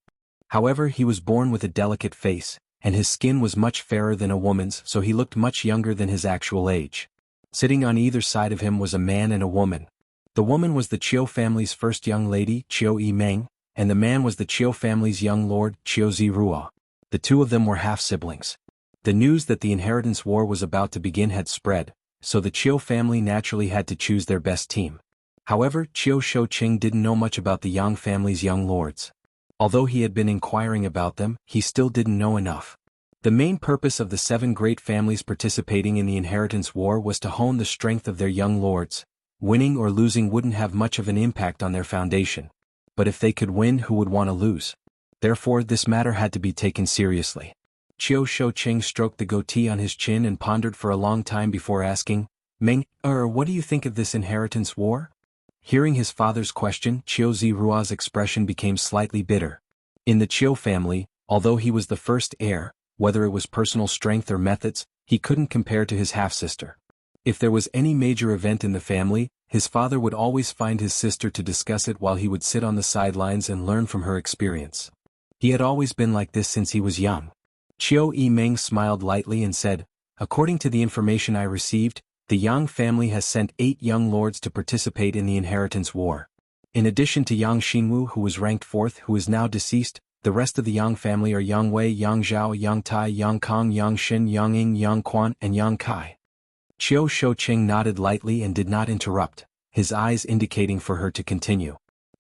However, he was born with a delicate face, and his skin was much fairer than a woman's, so he looked much younger than his actual age. Sitting on either side of him was a man and a woman. The woman was the Qiu family's first young lady, Qiu Yimeng, and the man was the Qiu family's young lord, Qiu Zirua. The two of them were half-siblings. The news that the inheritance war was about to begin had spread, so the Qiu family naturally had to choose their best team. However, Qiu Shouqing didn't know much about the Yang family's young lords. Although he had been inquiring about them, he still didn't know enough. The main purpose of the 7 great families participating in the inheritance war was to hone the strength of their young lords. Winning or losing wouldn't have much of an impact on their foundation. But if they could win, who would want to lose? Therefore, this matter had to be taken seriously. Qiu Shouqing stroked the goatee on his chin and pondered for a long time before asking, "Meng, what do you think of this inheritance war?" Hearing his father's question, Qiu Zirua's expression became slightly bitter. In the Qiu family, although he was the first heir, whether it was personal strength or methods, he couldn't compare to his half-sister. If there was any major event in the family, his father would always find his sister to discuss it while he would sit on the sidelines and learn from her experience. He had always been like this since he was young. Qiu Yimeng smiled lightly and said, "According to the information I received, the Yang family has sent 8 young lords to participate in the inheritance war. In addition to Yang Xinwu, who was ranked 4th, who is now deceased, the rest of the Yang family are Yang Wei, Yang Zhao, Yang Tai, Yang Kong, Yang Xin, Yang Ying, Yang Quan, and Yang Kai." Qiu Shouqing nodded lightly and did not interrupt, his eyes indicating for her to continue.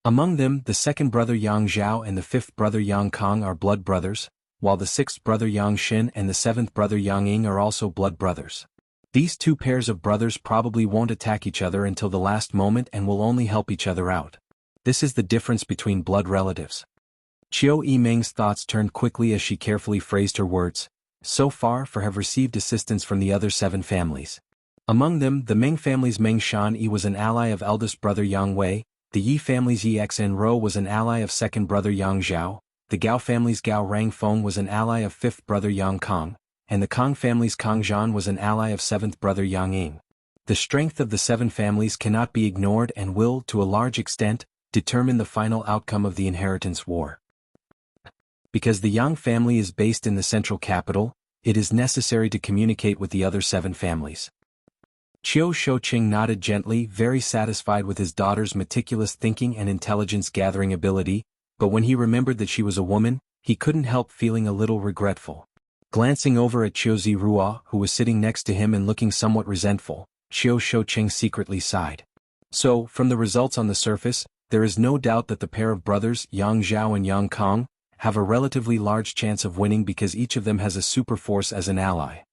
Among them, the second brother Yang Zhao and the fifth brother Yang Kong are blood brothers, while the sixth brother Yang Xin and the seventh brother Yang Ying are also blood brothers. These two pairs of brothers probably won't attack each other until the last moment and will only help each other out. This is the difference between blood relatives. Qiu Yimeng's thoughts turned quickly as she carefully phrased her words. So far have received assistance from the other 7 families. Among them, the Meng family's Meng Shan Yi was an ally of eldest brother Yang Wei, the Yi family's Yi Xen Ro was an ally of second brother Yang Zhao, the Gao family's Gao Rang Feng was an ally of fifth brother Yang Kong, and the Kong family's Kong Zhan was an ally of seventh brother Yang Ying. The strength of the 7 families cannot be ignored and will, to a large extent, determine the final outcome of the inheritance war. Because the Yang family is based in the central capital, it is necessary to communicate with the other 7 families. Qiu Shouqing nodded gently, very satisfied with his daughter's meticulous thinking and intelligence-gathering ability, but when he remembered that she was a woman, he couldn't help feeling a little regretful. Glancing over at Qiu Zirua, who was sitting next to him and looking somewhat resentful, Qiu Shouqing secretly sighed. So, from the results on the surface, there is no doubt that the pair of brothers, Yang Zhao and Yang Kong, have a relatively large chance of winning because each of them has a super force as an ally.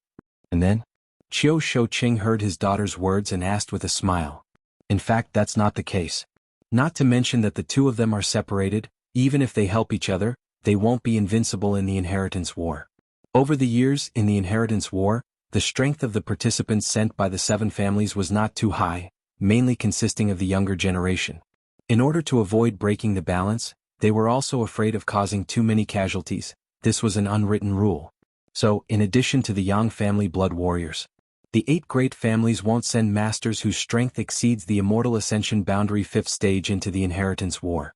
And then? Qiu Shouqing heard his daughter's words and asked with a smile. In fact, that's not the case. Not to mention that the two of them are separated, even if they help each other, they won't be invincible in the inheritance war. Over the years, in the inheritance war, the strength of the participants sent by the 7 families was not too high, mainly consisting of the younger generation. In order to avoid breaking the balance, they were also afraid of causing too many casualties. This was an unwritten rule. So, in addition to the Yang family blood warriors, the 8 great families won't send masters whose strength exceeds the immortal ascension boundary 5th stage into the inheritance war.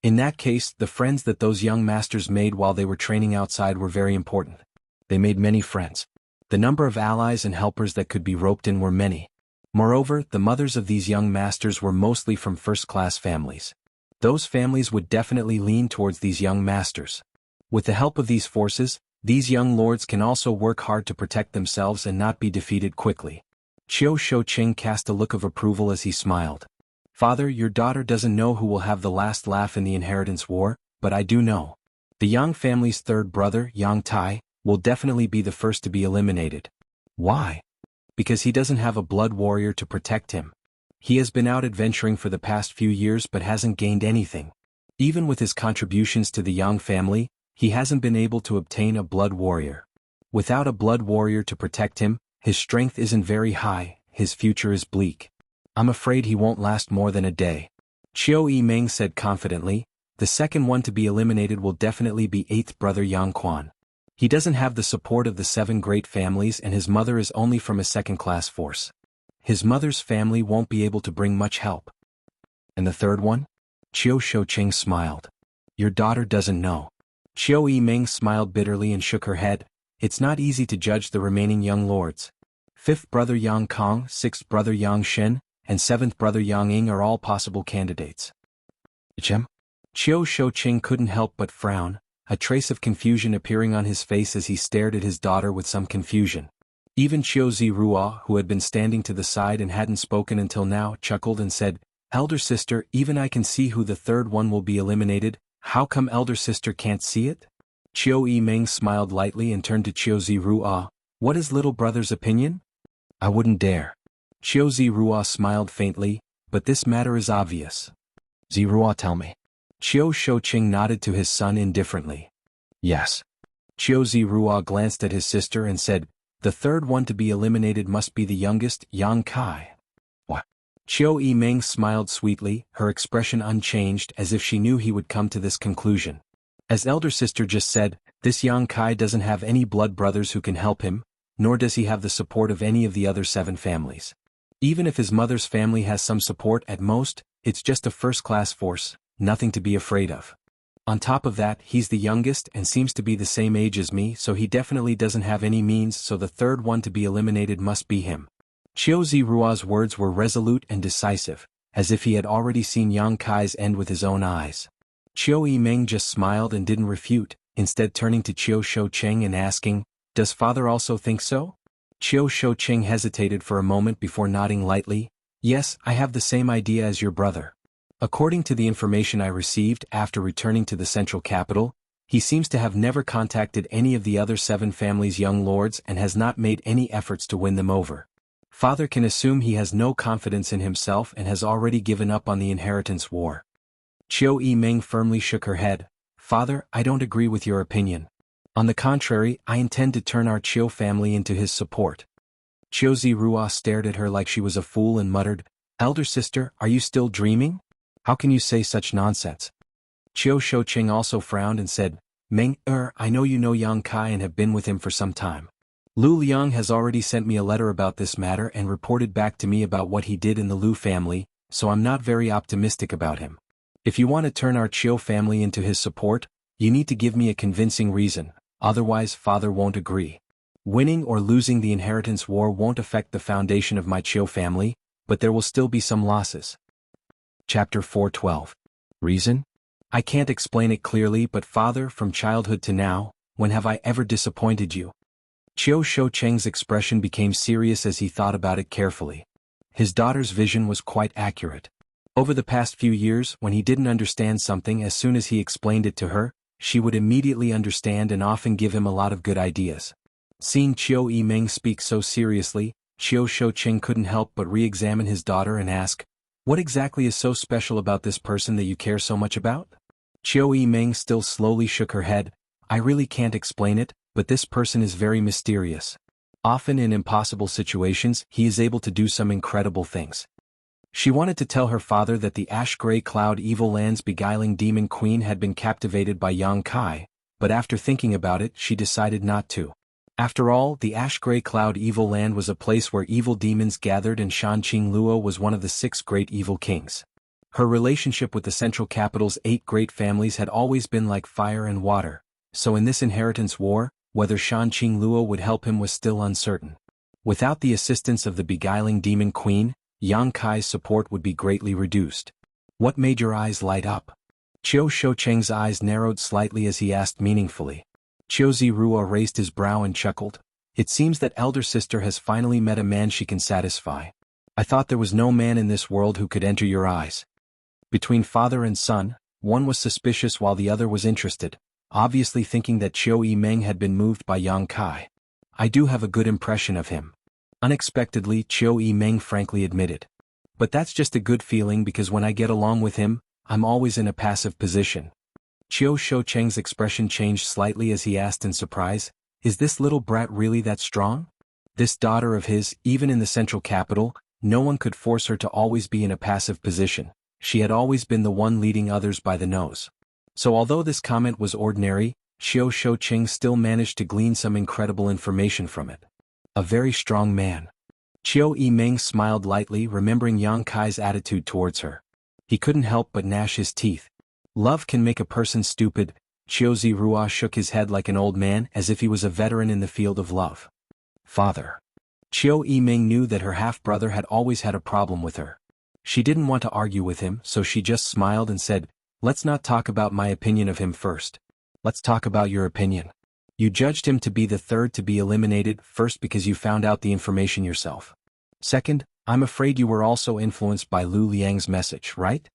In that case, the friends that those young masters made while they were training outside were very important. They made many friends. The number of allies and helpers that could be roped in were many. Moreover, the mothers of these young masters were mostly from first-class families. Those families would definitely lean towards these young masters. With the help of these forces, these young lords can also work hard to protect themselves and not be defeated quickly. Qiu Shouqing cast a look of approval as he smiled. Father, your daughter doesn't know who will have the last laugh in the inheritance war, but I do know. The Yang family's third brother, Yang Tai, will definitely be the first to be eliminated. Why? Because he doesn't have a blood warrior to protect him. He has been out adventuring for the past few years but hasn't gained anything. Even with his contributions to the Yang family, he hasn't been able to obtain a blood warrior. Without a blood warrior to protect him, his strength isn't very high, his future is bleak. I'm afraid he won't last more than a day. Qiu Yimeng said confidently. The second one to be eliminated will definitely be 8th brother Yang Quan. He doesn't have the support of the 7 great families and his mother is only from a second-class force. His mother's family won't be able to bring much help. And the third one? Qiu Shouqing smiled. Your daughter doesn't know. Qiu Yimeng smiled bitterly and shook her head. It's not easy to judge the remaining young lords. 5th brother Yang Kong, 6th brother Yang Xin, and 7th brother Yang Ying are all possible candidates. Qiu Shouqing couldn't help but frown, a trace of confusion appearing on his face as he stared at his daughter with some confusion. Even Qiu Zirua, who had been standing to the side and hadn't spoken until now, chuckled and said, Elder sister, even I can see who the third one will be eliminated. How come elder sister can't see it? Qiu Yimeng smiled lightly and turned to Qiu Zirua. What is little brother's opinion? I wouldn't dare. Qiu Zirua smiled faintly, but this matter is obvious. Zirua, tell me. Qiu Shouqing nodded to his son indifferently. Yes. Qiu Zirua glanced at his sister and said, the third one to be eliminated must be the youngest, Yang Kai. What? Qiu Yimeng smiled sweetly, her expression unchanged as if she knew he would come to this conclusion. As elder sister just said, this Yang Kai doesn't have any blood brothers who can help him, nor does he have the support of any of the other 7 families. Even if his mother's family has some support at most, it's just a first-class force, nothing to be afraid of. On top of that, he's the youngest and seems to be the same age as me, so he definitely doesn't have any means, so the third one to be eliminated must be him. Qiu Zirua's words were resolute and decisive, as if he had already seen Yang Kai's end with his own eyes. Qiu Yimeng just smiled and didn't refute, instead turning to Qiu Shouqing and asking, does father also think so? Qiu Shouqing hesitated for a moment before nodding lightly. Yes, I have the same idea as your brother. According to the information I received after returning to the central capital, he seems to have never contacted any of the other 7 families' young lords and has not made any efforts to win them over. Father can assume he has no confidence in himself and has already given up on the inheritance war. Qiu Yimeng firmly shook her head. Father, I don't agree with your opinion. On the contrary, I intend to turn our Qiu family into his support. Qiu Zirua stared at her like she was a fool and muttered, Elder sister, are you still dreaming? How can you say such nonsense? Qiu Shouqing also frowned and said, Meng, I know you know Yang Kai and have been with him for some time. Lu Liang has already sent me a letter about this matter and reported back to me about what he did in the Lu family, so I'm not very optimistic about him. If you want to turn our Qiu family into his support, you need to give me a convincing reason, otherwise Father won't agree. Winning or losing the inheritance war won't affect the foundation of my Qiu family, but there will still be some losses. Chapter 412. Reason? I can't explain it clearly, but Father, from childhood to now, when have I ever disappointed you? Qiu Shoucheng's expression became serious as he thought about it carefully. His daughter's vision was quite accurate. Over the past few years, when he didn't understand something, as soon as he explained it to her, she would immediately understand and often give him a lot of good ideas. Seeing Qiu Yimeng speak so seriously, Qiu Shoucheng couldn't help but re-examine his daughter and ask, what exactly is so special about this person that you care so much about? Qiu Yimeng still slowly shook her head. I really can't explain it, but this person is very mysterious. Often in impossible situations, he is able to do some incredible things. She wanted to tell her father that the ash-gray cloud evil land's beguiling demon queen had been captivated by Yang Kai, but after thinking about it, she decided not to. After all, the ash-gray cloud evil land was a place where evil demons gathered, and Shanqing Luo was one of the 6 great evil kings. Her relationship with the central capital's 8 great families had always been like fire and water, so in this inheritance war, whether Shanqing Luo would help him was still uncertain. Without the assistance of the beguiling demon queen, Yang Kai's support would be greatly reduced. What made your eyes light up? Qiu Shoucheng's eyes narrowed slightly as he asked meaningfully. Qiu Zirua raised his brow and chuckled. It seems that elder sister has finally met a man she can satisfy. I thought there was no man in this world who could enter your eyes. Between father and son, one was suspicious while the other was interested, obviously thinking that Qiu Yimeng had been moved by Yang Kai. I do have a good impression of him. Unexpectedly, Qiu Yimeng frankly admitted. But that's just a good feeling because when I get along with him, I'm always in a passive position. Qiu Shoucheng's expression changed slightly as he asked in surprise, is this little brat really that strong? This daughter of his, even in the central capital, no one could force her to always be in a passive position. She had always been the one leading others by the nose. So although this comment was ordinary, Qiu Shoucheng still managed to glean some incredible information from it. A very strong man. Qiu Yimeng smiled lightly, remembering Yang Kai's attitude towards her. He couldn't help but gnash his teeth. Love can make a person stupid. Qiu Zirua shook his head like an old man as if he was a veteran in the field of love. Father. Qiu Yimeng knew that her half-brother had always had a problem with her. She didn't want to argue with him, so she just smiled and said, let's not talk about my opinion of him first. Let's talk about your opinion. You judged him to be the third to be eliminated, first because you found out the information yourself. Second, I'm afraid you were also influenced by Lu Liang's message, right?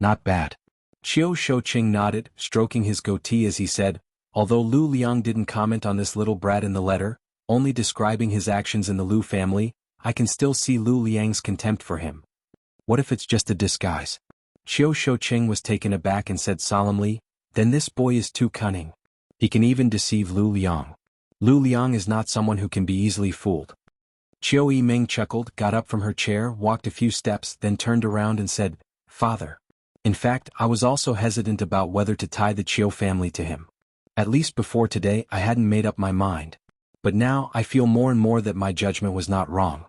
Not bad. Qiu Shoucheng nodded, stroking his goatee as he said, although Lu Liang didn't comment on this little brat in the letter, only describing his actions in the Lu family, I can still see Lu Liang's contempt for him. What if it's just a disguise? Qiu Shoucheng was taken aback and said solemnly, then this boy is too cunning. He can even deceive Lu Liang. Lu Liang is not someone who can be easily fooled. Qiu Yimeng chuckled, got up from her chair, walked a few steps, then turned around and said, Father. In fact, I was also hesitant about whether to tie the Qiu family to him. At least before today I hadn't made up my mind. But now I feel more and more that my judgment was not wrong.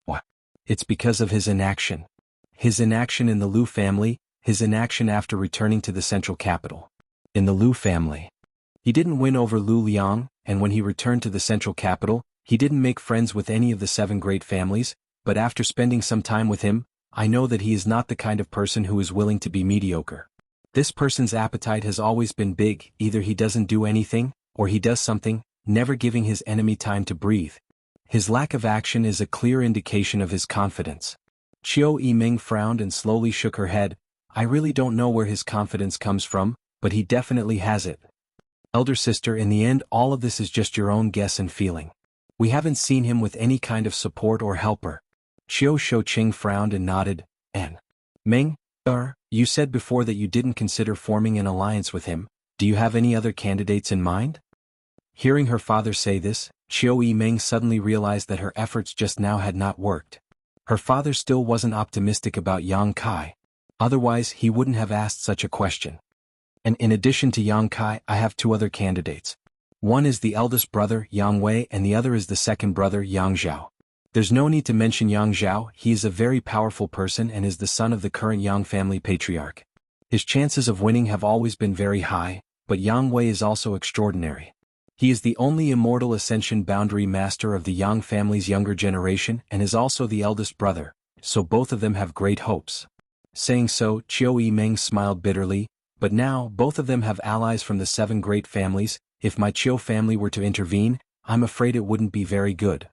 What? It's because of his inaction. His inaction in the Lu family, his inaction after returning to the central capital. In the Lu family. He didn't win over Lu Liang, and when he returned to the central capital, he didn't make friends with any of the 7 great families, but after spending some time with him, I know that he is not the kind of person who is willing to be mediocre. This person's appetite has always been big, either he doesn't do anything, or he does something, never giving his enemy time to breathe. His lack of action is a clear indication of his confidence. Chiu Yiming frowned and slowly shook her head. I really don't know where his confidence comes from, but he definitely has it. Elder sister, in the end all of this is just your own guess and feeling. We haven't seen him with any kind of support or helper. Chiu Shouqing frowned and nodded. And Ming, you said before that you didn't consider forming an alliance with him. Do you have any other candidates in mind? Hearing her father say this, Chiu Yiming suddenly realized that her efforts just now had not worked. Her father still wasn't optimistic about Yang Kai. Otherwise he wouldn't have asked such a question. And in addition to Yang Kai, I have two other candidates. One is the eldest brother, Yang Wei, and the other is the second brother, Yang Zhao. There's no need to mention Yang Zhao, he is a very powerful person and is the son of the current Yang family patriarch. His chances of winning have always been very high, but Yang Wei is also extraordinary. He is the only immortal ascension boundary master of the Yang family's younger generation and is also the eldest brother, so both of them have great hopes. Saying so, Chiu Yiming smiled bitterly, but now both of them have allies from the 7 great families. If my Chiu family were to intervene, I'm afraid it wouldn't be very good.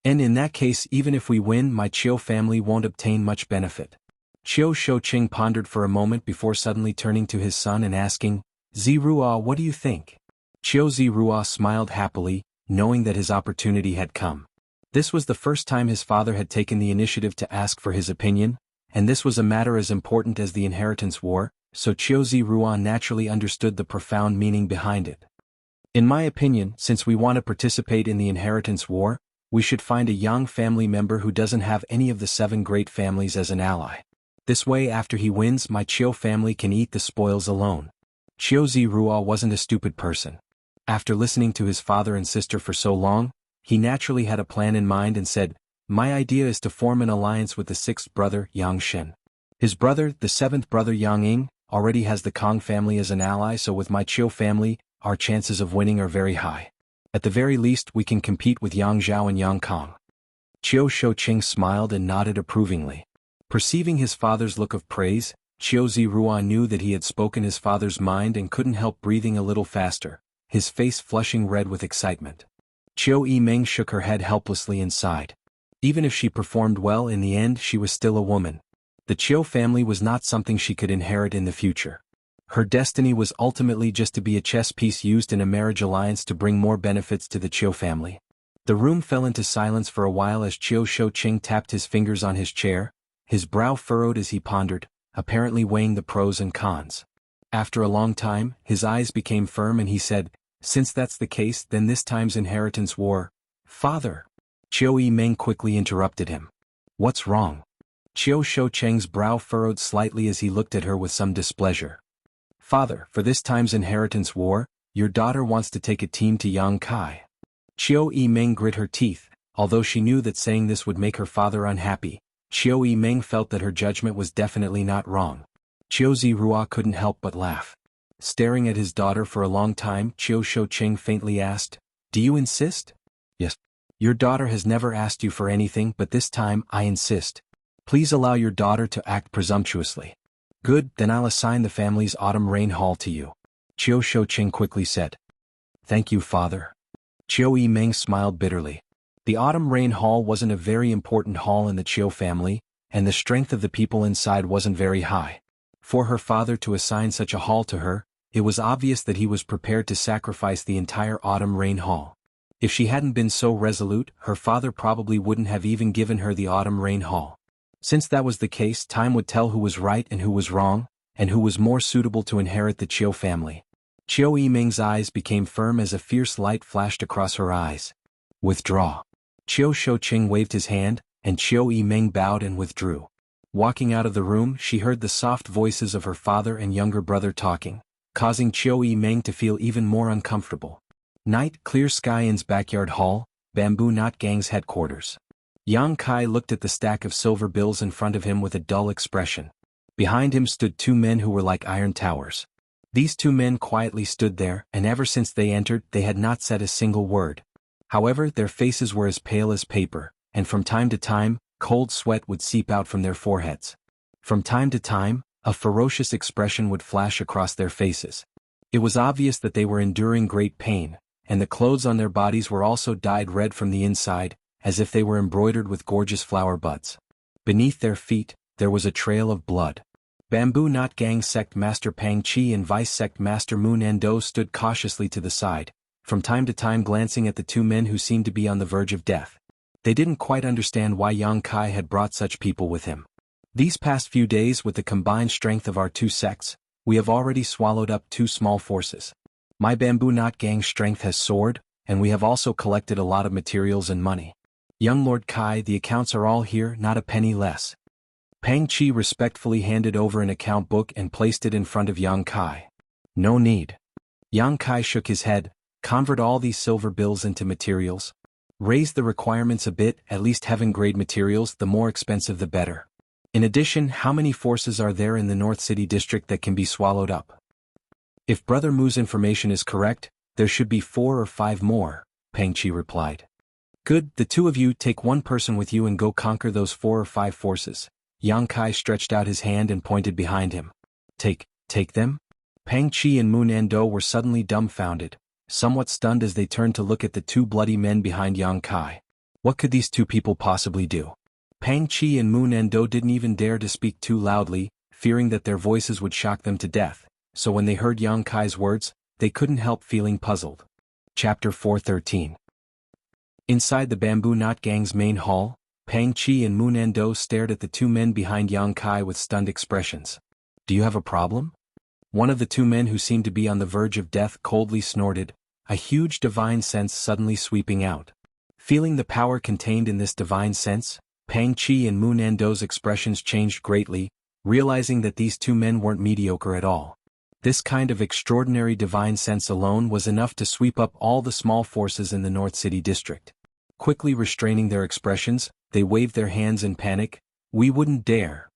And in that case, even if we win, my Chiu family won't obtain much benefit. Chiu Shouqing pondered for a moment before suddenly turning to his son and asking, Zirua, what do you think? Chiu Zirua smiled happily, knowing that his opportunity had come. This was the first time his father had taken the initiative to ask for his opinion, and this was a matter as important as the inheritance war, so Chiu Zirua naturally understood the profound meaning behind it. In my opinion, since we want to participate in the inheritance war, we should find a Yang family member who doesn't have any of the 7 great families as an ally. This way, after he wins, my Chiu family can eat the spoils alone. Chiu Zirua wasn't a stupid person. After listening to his father and sister for so long, he naturally had a plan in mind and said, my idea is to form an alliance with the 6th brother, Yang Shen. His brother, the 7th brother Yang Ying, already has the Kong family as an ally, so with my Chiu family, our chances of winning are very high. At the very least, we can compete with Yang Zhao and Yang Kong. Chiu Shouqing smiled and nodded approvingly. Perceiving his father's look of praise, Chiu Zirua knew that he had spoken his father's mind and couldn't help breathing a little faster, his face flushing red with excitement. Chiu Yiming shook her head helplessly and sighed. Even if she performed well in the end, she was still a woman. The Chiu family was not something she could inherit in the future. Her destiny was ultimately just to be a chess piece used in a marriage alliance to bring more benefits to the Chiu family. The room fell into silence for a while as Chiu Shouqing tapped his fingers on his chair, his brow furrowed as he pondered, apparently weighing the pros and cons. After a long time, his eyes became firm and he said, since that's the case, then this time's inheritance war. Father! Chiu Yiming quickly interrupted him. What's wrong? Chiu Shouqing's brow furrowed slightly as he looked at her with some displeasure. Father, for this time's inheritance war, your daughter wants to take a team to Yang Kai. Chiu Yiming grit her teeth, although she knew that saying this would make her father unhappy. Chiu Yiming felt that her judgment was definitely not wrong. Chiu Zirua couldn't help but laugh. Staring at his daughter for a long time, Chiu Shouqing faintly asked, do you insist? Yes. Your daughter has never asked you for anything, but this time, I insist. Please allow your daughter to act presumptuously. Good, then I'll assign the family's autumn rain hall to you. Chiu Shouqing quickly said. Thank you, father. Chiu Yiming smiled bitterly. The autumn rain hall wasn't a very important hall in the Chiu family, and the strength of the people inside wasn't very high. For her father to assign such a hall to her, it was obvious that he was prepared to sacrifice the entire autumn rain hall. If she hadn't been so resolute, her father probably wouldn't have even given her the autumn rain hall. Since that was the case, time would tell who was right and who was wrong, and who was more suitable to inherit the Chiu family. Chiu Yiming's eyes became firm as a fierce light flashed across her eyes. Withdraw. Chiu Shouqing waved his hand, and Chiu Yiming bowed and withdrew. Walking out of the room, she heard the soft voices of her father and younger brother talking, causing Chiu Yiming to feel even more uncomfortable. Night, clear sky in's backyard hall, Bamboo Knot Gang's headquarters. Yang Kai looked at the stack of silver bills in front of him with a dull expression. Behind him stood 2 men who were like iron towers. These 2 men quietly stood there, and ever since they entered, they had not said a single word. However, their faces were as pale as paper, and from time to time, cold sweat would seep out from their foreheads. From time to time, a ferocious expression would flash across their faces. It was obvious that they were enduring great pain, and the clothes on their bodies were also dyed red from the inside, as if they were embroidered with gorgeous flower buds. Beneath their feet, there was a trail of blood. Bamboo Knot Gang Sect Master Pang Chi and Vice Sect Master Moon Endo stood cautiously to the side, from time to time glancing at the two men who seemed to be on the verge of death. They didn't quite understand why Yang Kai had brought such people with him. These past few days, with the combined strength of our two sects, we have already swallowed up two small forces. My Bamboo Knot Gang strength has soared, and we have also collected a lot of materials and money. Young Lord Kai, the accounts are all here, not a penny less. Pang Chi respectfully handed over an account book and placed it in front of Yang Kai. No need. Yang Kai shook his head. Convert all these silver bills into materials. Raise the requirements a bit, at least heaven-grade materials, the more expensive the better. In addition, how many forces are there in the North City District that can be swallowed up? If Brother Mu's information is correct, there should be 4 or 5 more, Pang Chi replied. Good, the two of you take one person with you and go conquer those 4 or 5 forces. Yang Kai stretched out his hand and pointed behind him. Take them? Pang Chi and Moon Endo were suddenly dumbfounded, somewhat stunned as they turned to look at the two bloody men behind Yang Kai. What could these two people possibly do? Pang Chi and Moon Endo didn't even dare to speak too loudly, fearing that their voices would shock them to death, so when they heard Yang Kai's words, they couldn't help feeling puzzled. Chapter 413. Inside the Bamboo Knot Gang's main hall, Pang Chi and Moon Endo stared at the two men behind Yang Kai with stunned expressions. Do you have a problem? One of the two men who seemed to be on the verge of death coldly snorted, a huge divine sense suddenly sweeping out. Feeling the power contained in this divine sense, Pang Chi and Moon Endo's expressions changed greatly, realizing that these two men weren't mediocre at all. This kind of extraordinary divine sense alone was enough to sweep up all the small forces in the North City District. Quickly restraining their expressions, they waved their hands in panic. We wouldn't dare.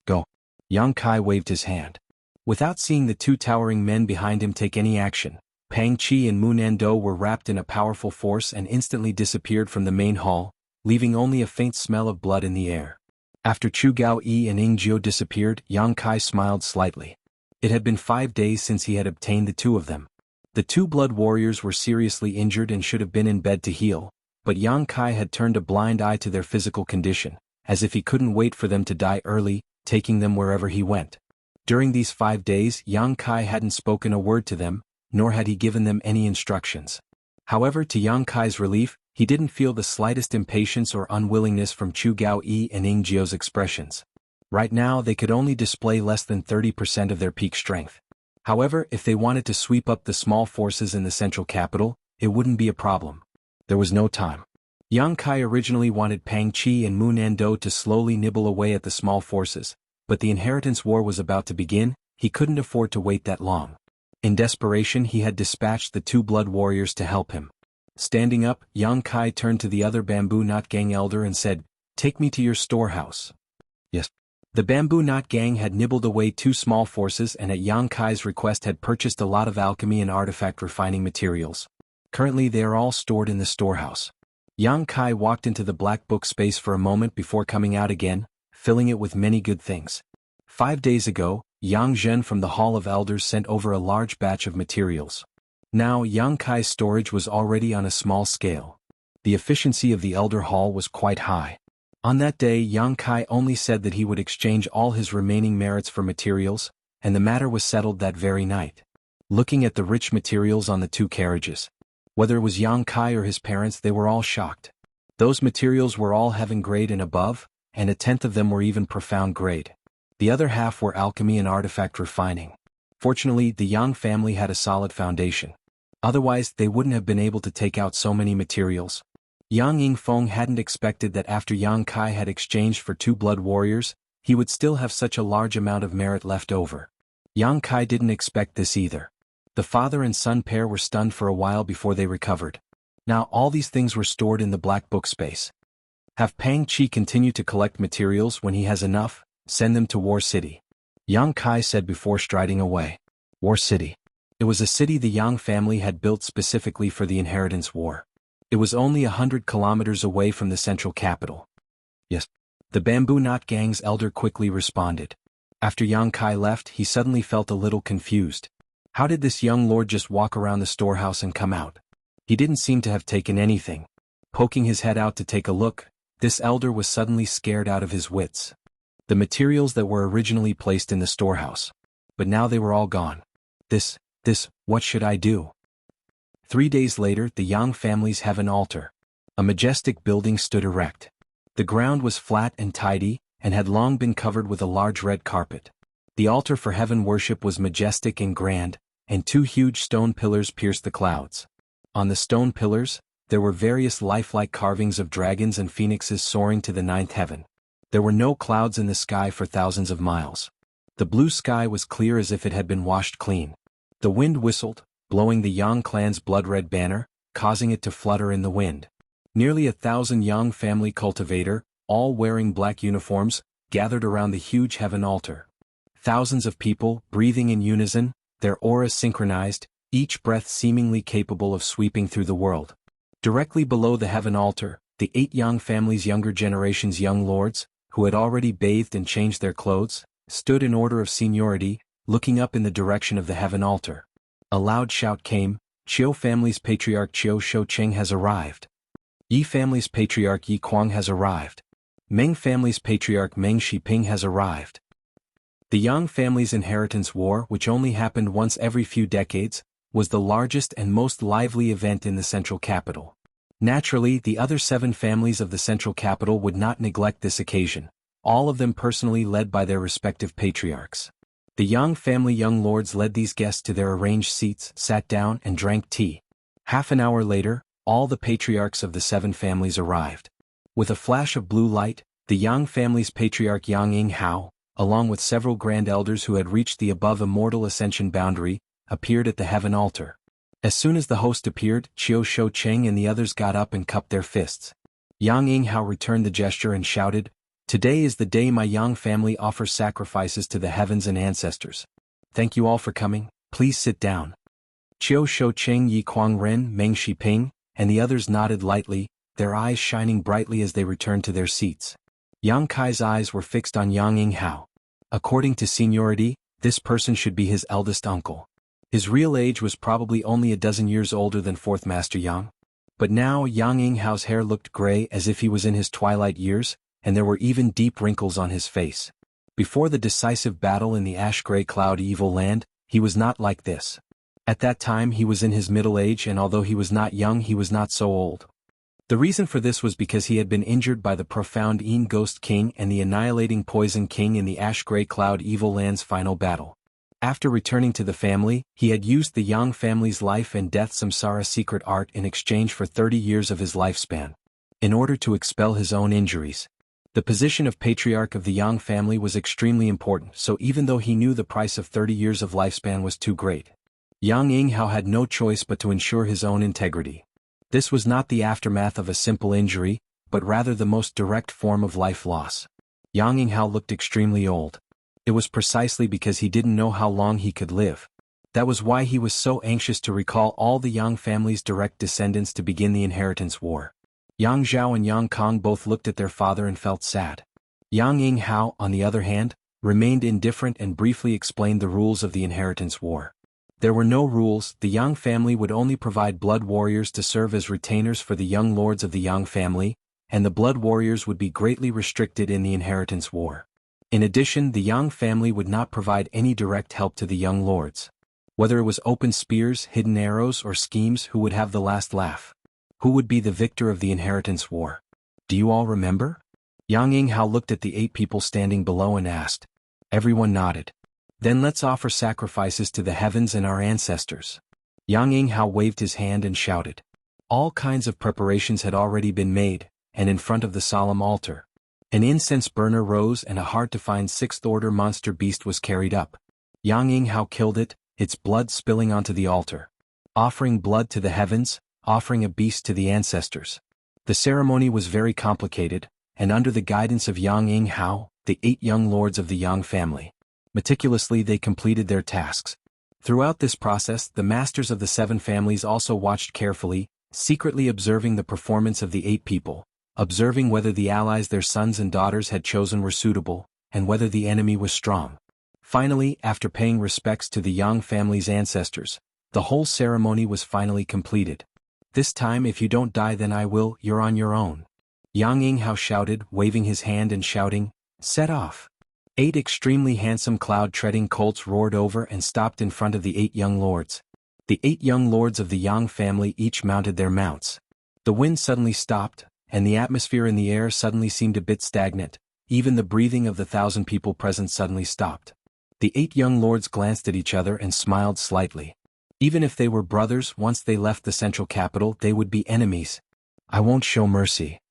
Go. Yang Kai waved his hand. Without seeing the two towering men behind him take any action, Pang Chi and Moon Endo were wrapped in a powerful force and instantly disappeared from the main hall, leaving only a faint smell of blood in the air. After Chu Gao Yi and Ing Jiu disappeared, Yang Kai smiled slightly. It had been 5 days since he had obtained the two of them. The two blood warriors were seriously injured and should have been in bed to heal, but Yang Kai had turned a blind eye to their physical condition, as if he couldn't wait for them to die early, taking them wherever he went. During these 5 days, Yang Kai hadn't spoken a word to them, nor had he given them any instructions. However, to Yang Kai's relief, he didn't feel the slightest impatience or unwillingness from Chu Gao Yi and Ing Jiu's expressions. Right now they could only display less than 30% of their peak strength. However, if they wanted to sweep up the small forces in the central capital, it wouldn't be a problem. There was no time. Yang Kai originally wanted Pang Chi and Moon Endo to slowly nibble away at the small forces, but the inheritance war was about to begin. He couldn't afford to wait that long. In desperation, he had dispatched the two blood warriors to help him. Standing up, Yang Kai turned to the other Bamboo Knot Gang elder and said, "Take me to your storehouse." Yes. The Bamboo Knot Gang had nibbled away two small forces and at Yang Kai's request had purchased a lot of alchemy and artifact refining materials. Currently they are all stored in the storehouse. Yang Kai walked into the black book space for a moment before coming out again, filling it with many good things. 5 days ago, Yang Zhen from the Hall of Elders sent over a large batch of materials. Now Yang Kai's storage was already on a small scale. The efficiency of the Elder Hall was quite high. On that day Yang Kai only said that he would exchange all his remaining merits for materials, and the matter was settled that very night. Looking at the rich materials on the two carriages, whether it was Yang Kai or his parents, they were all shocked. Those materials were all heaven grade and above, and 1/10 of them were even profound grade. The other half were alchemy and artifact refining. Fortunately, the Yang family had a solid foundation. Otherwise, they wouldn't have been able to take out so many materials. Yang Yingfeng hadn't expected that after Yang Kai had exchanged for two blood warriors, he would still have such a large amount of merit left over. Yang Kai didn't expect this either. The father and son pair were stunned for a while before they recovered. Now all these things were stored in the black book space. Have Pang Chi continue to collect materials. When he has enough, send them to War City. Yang Kai said before striding away. War City. It was a city the Yang family had built specifically for the inheritance war. It was only 100 kilometers away from the central capital. Yes. The Bamboo Knot Gang's elder quickly responded. After Yang Kai left, he suddenly felt a little confused. How did this young lord just walk around the storehouse and come out? He didn't seem to have taken anything. Poking his head out to take a look, This elder was suddenly scared out of his wits. The materials that were originally placed in the storehouse. But now they were all gone. What should I do? 3 days later, the Yang family's heaven altar. A majestic building stood erect. The ground was flat and tidy, and had long been covered with a large red carpet. The altar for heaven worship was majestic and grand, and 2 huge stone pillars pierced the clouds. On the stone pillars, there were various lifelike carvings of dragons and phoenixes soaring to the 9th heaven. There were no clouds in the sky for thousands of miles. The blue sky was clear as if it had been washed clean. The wind whistled, blowing the Yang clan's blood-red banner, causing it to flutter in the wind. Nearly 1,000 Yang family cultivator, all wearing black uniforms, gathered around the huge heaven altar. Thousands of people, breathing in unison, their auras synchronized, each breath seemingly capable of sweeping through the world. Directly below the heaven altar, the 8 Yang family's younger generation's young lords, who had already bathed and changed their clothes, stood in order of seniority, looking up in the direction of the heaven altar. A loud shout came, "Qiu family's patriarch Qiu Shoucheng has arrived. Yi family's patriarch Yi Kuang has arrived. Meng family's patriarch Meng Shiping has arrived." The Yang family's inheritance war, which only happened once every few decades, was the largest and most lively event in the central capital. Naturally, the other 7 families of the central capital would not neglect this occasion, all of them personally led by their respective patriarchs. The Yang family young lords led these guests to their arranged seats, sat down and drank tea. Half an hour later, all the patriarchs of the 7 families arrived. With a flash of blue light, the Yang family's patriarch Yang Yinghao, along with several grand elders who had reached the above immortal ascension boundary, appeared at the heaven altar. As soon as the host appeared, Qiu Shoucheng and the others got up and cupped their fists. Yang Yinghao returned the gesture and shouted, "Today is the day my Yang family offers sacrifices to the heavens and ancestors. Thank you all for coming, please sit down." Qiu Shoucheng, Yi Kuang Ren, Meng Shiping, and the others nodded lightly, their eyes shining brightly as they returned to their seats. Yang Kai's eyes were fixed on Yang Yinghao. According to seniority, this person should be his eldest uncle. His real age was probably only a dozen years older than 4th Master Yang. But now Yang Yinghao's hair looked gray as if he was in his twilight years, and there were even deep wrinkles on his face. Before the decisive battle in the ash-gray cloud evil land, he was not like this. At that time he was in his middle age, and although he was not young, he was not so old. The reason for this was because he had been injured by the profound Yin Ghost King and the annihilating Poison King in the ash-gray cloud evil land's final battle. After returning to the family, he had used the Yang family's life and death samsara secret art in exchange for 30 years of his lifespan, in order to expel his own injuries. The position of patriarch of the Yang family was extremely important, so even though he knew the price of 30 years of lifespan was too great, Yang Yinghao had no choice but to ensure his own integrity. This was not the aftermath of a simple injury, but rather the most direct form of life loss. Yang Yinghao looked extremely old. It was precisely because he didn't know how long he could live. That was why he was so anxious to recall all the Yang family's direct descendants to begin the inheritance war. Yang Zhao and Yang Kong both looked at their father and felt sad. Yang Yinghao, on the other hand, remained indifferent and briefly explained the rules of the inheritance war. There were no rules. The Yang family would only provide blood warriors to serve as retainers for the young lords of the Yang family, and the blood warriors would be greatly restricted in the inheritance war. In addition, the Yang family would not provide any direct help to the young lords. Whether it was open spears, hidden arrows, or schemes, who would have the last laugh? Who would be the victor of the inheritance war? Do you all remember? Yang Yinghao looked at the 8 people standing below and asked. Everyone nodded. Then let's offer sacrifices to the heavens and our ancestors. Yang Yinghao waved his hand and shouted. All kinds of preparations had already been made, and in front of the solemn altar, an incense burner rose and a hard-to-find 6th-order monster beast was carried up. Yang Yinghao killed it, its blood spilling onto the altar. Offering blood to the heavens, offering a beast to the ancestors. The ceremony was very complicated, and under the guidance of Yang Yinghao, the 8 young lords of the Yang family, meticulously they completed their tasks. Throughout this process, the masters of the 7 families also watched carefully, secretly observing the performance of the 8 people, observing whether the allies their sons and daughters had chosen were suitable, and whether the enemy was strong. Finally, after paying respects to the Yang family's ancestors, the whole ceremony was finally completed. This time, if you don't die then I will, you're on your own. Yang Yinghao shouted, waving his hand and shouting, "Set off!" 8 extremely handsome cloud-treading colts roared over and stopped in front of the 8 young lords. The 8 young lords of the Yang family each mounted their mounts. The wind suddenly stopped, and the atmosphere in the air suddenly seemed a bit stagnant. Even the breathing of the 1,000 people present suddenly stopped. The 8 young lords glanced at each other and smiled slightly. Even if they were brothers, once they left the central capital they would be enemies. "I won't show mercy."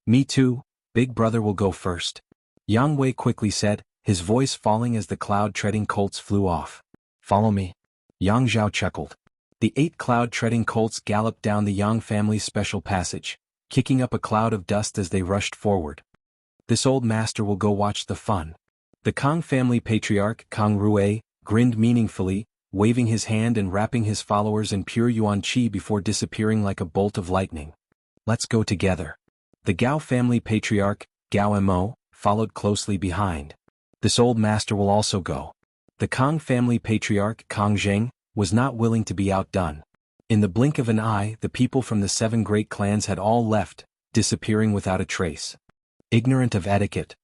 "Me too, big brother will go first," Yang Wei quickly said, his voice falling as the cloud-treading colts flew off. "Follow me." Yang Zhao chuckled. The 8 cloud-treading colts galloped down the Yang family's special passage, kicking up a cloud of dust as they rushed forward. "This old master will go watch the fun." The Kang family patriarch, Kang Rui, grinned meaningfully, waving his hand and wrapping his followers in pure yuan qi before disappearing like a bolt of lightning. "Let's go together." The Gao family patriarch, Gao Mo, followed closely behind. "This old master will also go." The Kang family patriarch, Kang Zheng, was not willing to be outdone. In the blink of an eye the people from the 7 great clans had all left, disappearing without a trace. Ignorant of etiquette.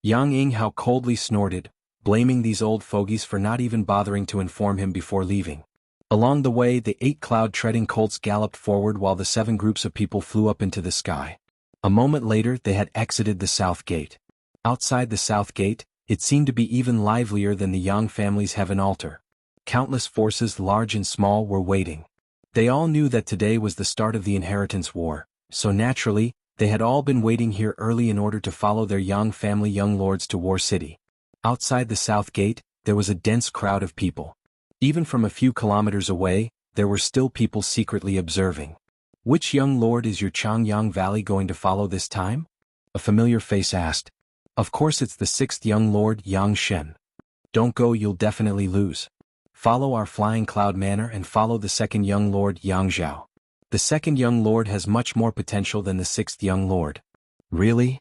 Yang Yinghao coldly snorted, blaming these old fogies for not even bothering to inform him before leaving. Along the way the 8 cloud-treading colts galloped forward while the 7 groups of people flew up into the sky. A moment later they had exited the south gate. Outside the south gate, it seemed to be even livelier than the Yang family's heaven altar. Countless forces large and small were waiting. They all knew that today was the start of the inheritance war, so naturally, they had all been waiting here early in order to follow their Yang family young lords to War City. Outside the south gate, there was a dense crowd of people. Even from a few kilometers away, there were still people secretly observing. "Which young lord is your Changyang Valley going to follow this time?" a familiar face asked. "Of course it's the 6th young lord, Yang Shen." "Don't go, you'll definitely lose. Follow our flying cloud manor and follow the 2nd young lord, Yang Zhao. The 2nd young lord has much more potential than the 6th young lord." "Really?"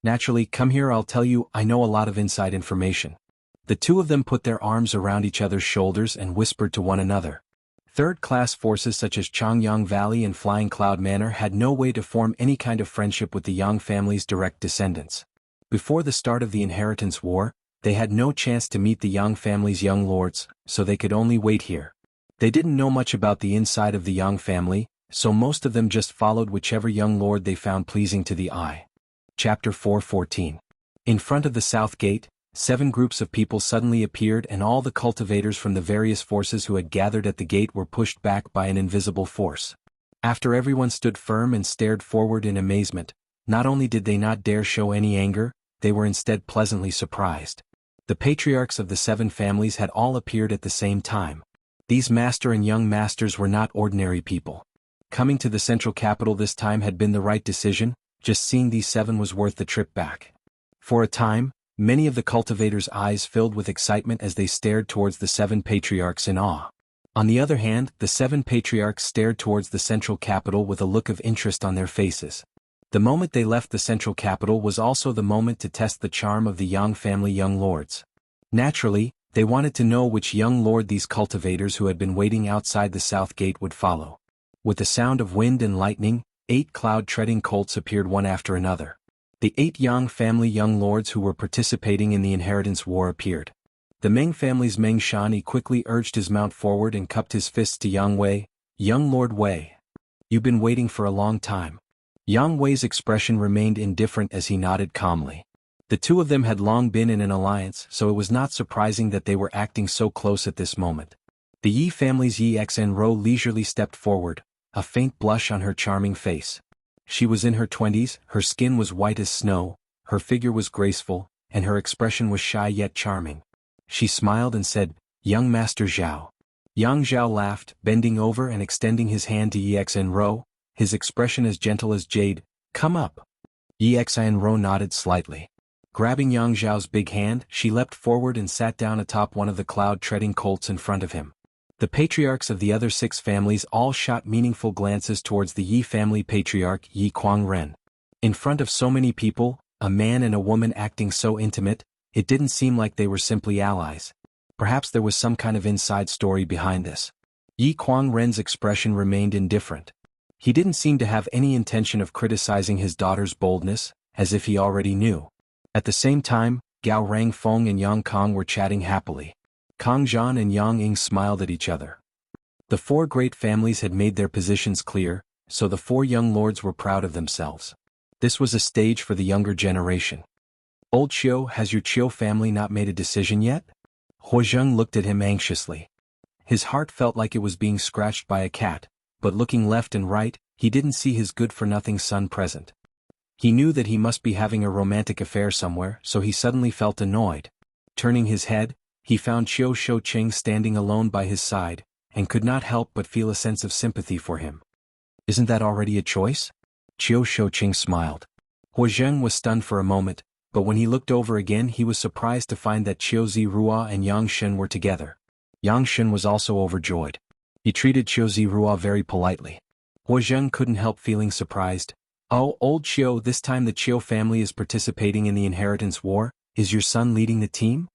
"Naturally, come here, I'll tell you, I know a lot of inside information." The 2 of them put their arms around each other's shoulders and whispered to one another. Third-class forces such as Changyang Valley and Flying Cloud Manor had no way to form any kind of friendship with the Yang family's direct descendants. Before the start of the inheritance war, they had no chance to meet the Yang family's young lords, so they could only wait here. They didn't know much about the inside of the Yang family, so most of them just followed whichever young lord they found pleasing to the eye. Chapter 4:14. In front of the south gate, 7 groups of people suddenly appeared and all the cultivators from the various forces who had gathered at the gate were pushed back by an invisible force. After everyone stood firm and stared forward in amazement, not only did they not dare show any anger, they were instead pleasantly surprised. The patriarchs of the 7 families had all appeared at the same time. These master and young masters were not ordinary people. Coming to the central capital this time had been the right decision, just seeing these 7 was worth the trip back. For a time, many of the cultivators' eyes filled with excitement as they stared towards the 7 patriarchs in awe. On the other hand, the 7 patriarchs stared towards the central capital with a look of interest on their faces. The moment they left the central capital was also the moment to test the charm of the Yang family young lords. Naturally, they wanted to know which young lord these cultivators who had been waiting outside the south gate would follow. With the sound of wind and lightning, 8 cloud-treading colts appeared one after another. The 8 Yang family young lords who were participating in the inheritance war appeared. The Meng family's Meng Shani quickly urged his mount forward and cupped his fists to Yang Wei. "Young Lord Wei. You've been waiting for a long time." Yang Wei's expression remained indifferent as he nodded calmly. The 2 of them had long been in an alliance, so it was not surprising that they were acting so close at this moment. The Yi family's Yi Xenro leisurely stepped forward, a faint blush on her charming face. She was in her 20s, her skin was white as snow, her figure was graceful, and her expression was shy yet charming. She smiled and said, "Young Master Zhao." Yang Zhao laughed, bending over and extending his hand to Yi Xenro, his expression as gentle as jade. "Come up." Yi Xenro nodded slightly. Grabbing Yang Zhao's big hand, she leapt forward and sat down atop one of the cloud-treading colts in front of him. The patriarchs of the other 6 families all shot meaningful glances towards the Yi family patriarch Yi Kuangren. In front of so many people, a man and a woman acting so intimate, it didn't seem like they were simply allies. Perhaps there was some kind of inside story behind this. Yi Kuangren's expression remained indifferent. He didn't seem to have any intention of criticizing his daughter's boldness, as if he already knew. At the same time, Gao Rangfeng and Yang Kong were chatting happily. Kang Zhan and Yang Ying smiled at each other. The four great families had made their positions clear, so the four young lords were proud of themselves. This was a stage for the younger generation. Old Qiu, has your Qiu family not made a decision yet? Huozheng looked at him anxiously. His heart felt like it was being scratched by a cat, but looking left and right, he didn't see his good-for-nothing son present. He knew that he must be having a romantic affair somewhere, so he suddenly felt annoyed. Turning his head, he found Qiu Shouqing standing alone by his side, and could not help but feel a sense of sympathy for him. Isn't that already a choice? Qiu Shouqing smiled. Huozheng was stunned for a moment, but when he looked over again he was surprised to find that Qiu Zirua and Yang Shen were together. Yang Shen was also overjoyed. He treated Qiu Zirua very politely. Huozheng couldn't help feeling surprised. Oh, old Qiu, this time the Qiu family is participating in the inheritance war. Is your son leading the team?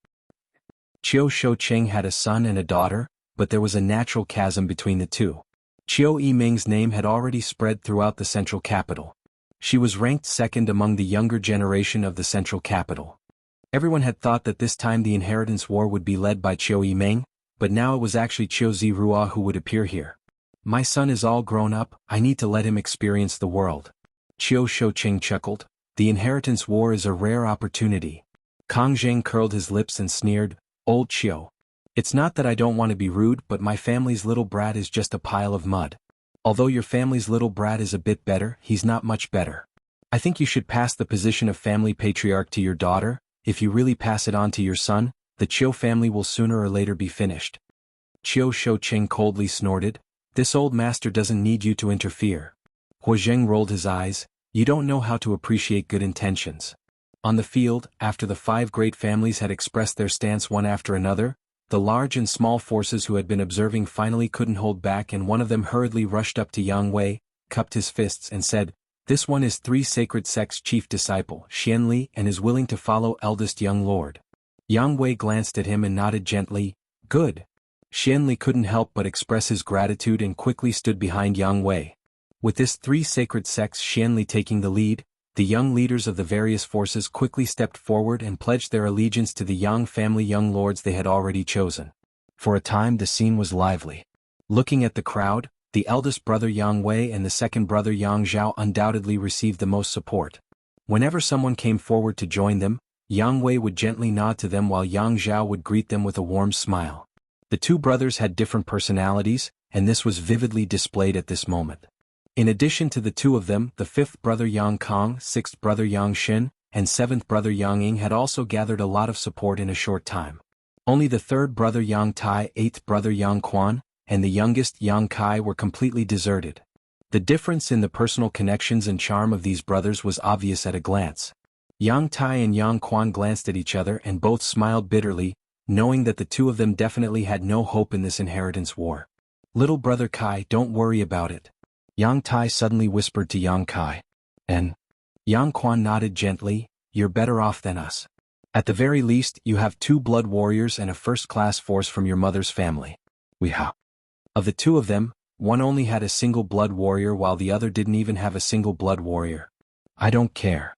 Qiu Shouqing had a son and a daughter, but there was a natural chasm between the two. Qiu Yiming's name had already spread throughout the central capital. She was ranked second among the younger generation of the central capital. Everyone had thought that this time the inheritance war would be led by Qiu Yiming, but now it was actually Qiu Zirua who would appear here. My son is all grown up, I need to let him experience the world. Qiu Shouqing chuckled. The inheritance war is a rare opportunity. Kang Zhang curled his lips and sneered, Old Qiu. It's not that I don't want to be rude, but my family's little brat is just a pile of mud. Although your family's little brat is a bit better, he's not much better. I think you should pass the position of family patriarch to your daughter. If you really pass it on to your son, the Qiu family will sooner or later be finished. Qiu Shouqing coldly snorted, This old master doesn't need you to interfere. Huozheng rolled his eyes, You don't know how to appreciate good intentions. On the field, after the five great families had expressed their stance one after another, the large and small forces who had been observing finally couldn't hold back, and one of them hurriedly rushed up to Yang Wei, cupped his fists and said, This one is three sacred sects' chief disciple, Xianli, and is willing to follow eldest young lord. Yang Wei glanced at him and nodded gently, Good. Xianli couldn't help but express his gratitude and quickly stood behind Yang Wei. With this three sacred sects Xianli taking the lead, the young leaders of the various forces quickly stepped forward and pledged their allegiance to the Yang family young lords they had already chosen. For a time the scene was lively. Looking at the crowd, the eldest brother Yang Wei and the second brother Yang Zhao undoubtedly received the most support. Whenever someone came forward to join them, Yang Wei would gently nod to them while Yang Zhao would greet them with a warm smile. The two brothers had different personalities, and this was vividly displayed at this moment. In addition to the two of them, the fifth brother Yang Kong, sixth brother Yang Shin, and seventh brother Yang Ying had also gathered a lot of support in a short time. Only the third brother Yang Tai, eighth brother Yang Quan, and the youngest Yang Kai were completely deserted. The difference in the personal connections and charm of these brothers was obvious at a glance. Yang Tai and Yang Quan glanced at each other and both smiled bitterly, knowing that the two of them definitely had no hope in this inheritance war. Little brother Kai, don't worry about it. Yang Tai suddenly whispered to Yang Kai. And Yang Quan nodded gently, You're better off than us. At the very least, you have two blood warriors and a first-class force from your mother's family. We have. Of the two of them, one only had a single blood warrior while the other didn't even have a single blood warrior. I don't care.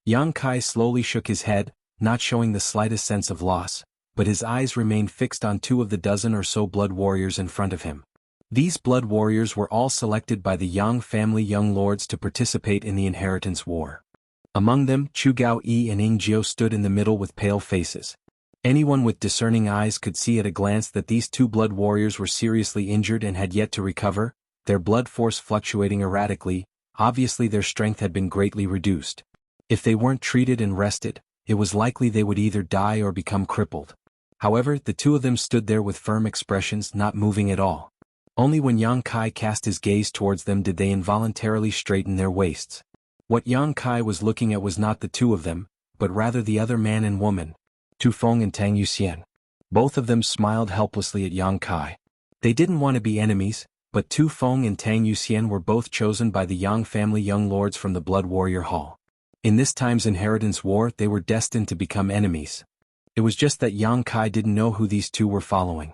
Yang Kai slowly shook his head, not showing the slightest sense of loss, but his eyes remained fixed on two of the dozen or so blood warriors in front of him. These blood warriors were all selected by the Yang family young lords to participate in the inheritance war. Among them, Chu Gao Yi and Ying Jiu stood in the middle with pale faces. Anyone with discerning eyes could see at a glance that these two blood warriors were seriously injured and had yet to recover, their blood force fluctuating erratically. Obviously their strength had been greatly reduced. If they weren't treated and rested, it was likely they would either die or become crippled. However, the two of them stood there with firm expressions, not moving at all. Only when Yang Kai cast his gaze towards them did they involuntarily straighten their waists. What Yang Kai was looking at was not the two of them, but rather the other man and woman, Tu Feng and Tang Yuxian. Both of them smiled helplessly at Yang Kai. They didn't want to be enemies, but Tu Feng and Tang Yuxian were both chosen by the Yang family young lords from the Blood Warrior Hall. In this time's inheritance war they were destined to become enemies. It was just that Yang Kai didn't know who these two were following.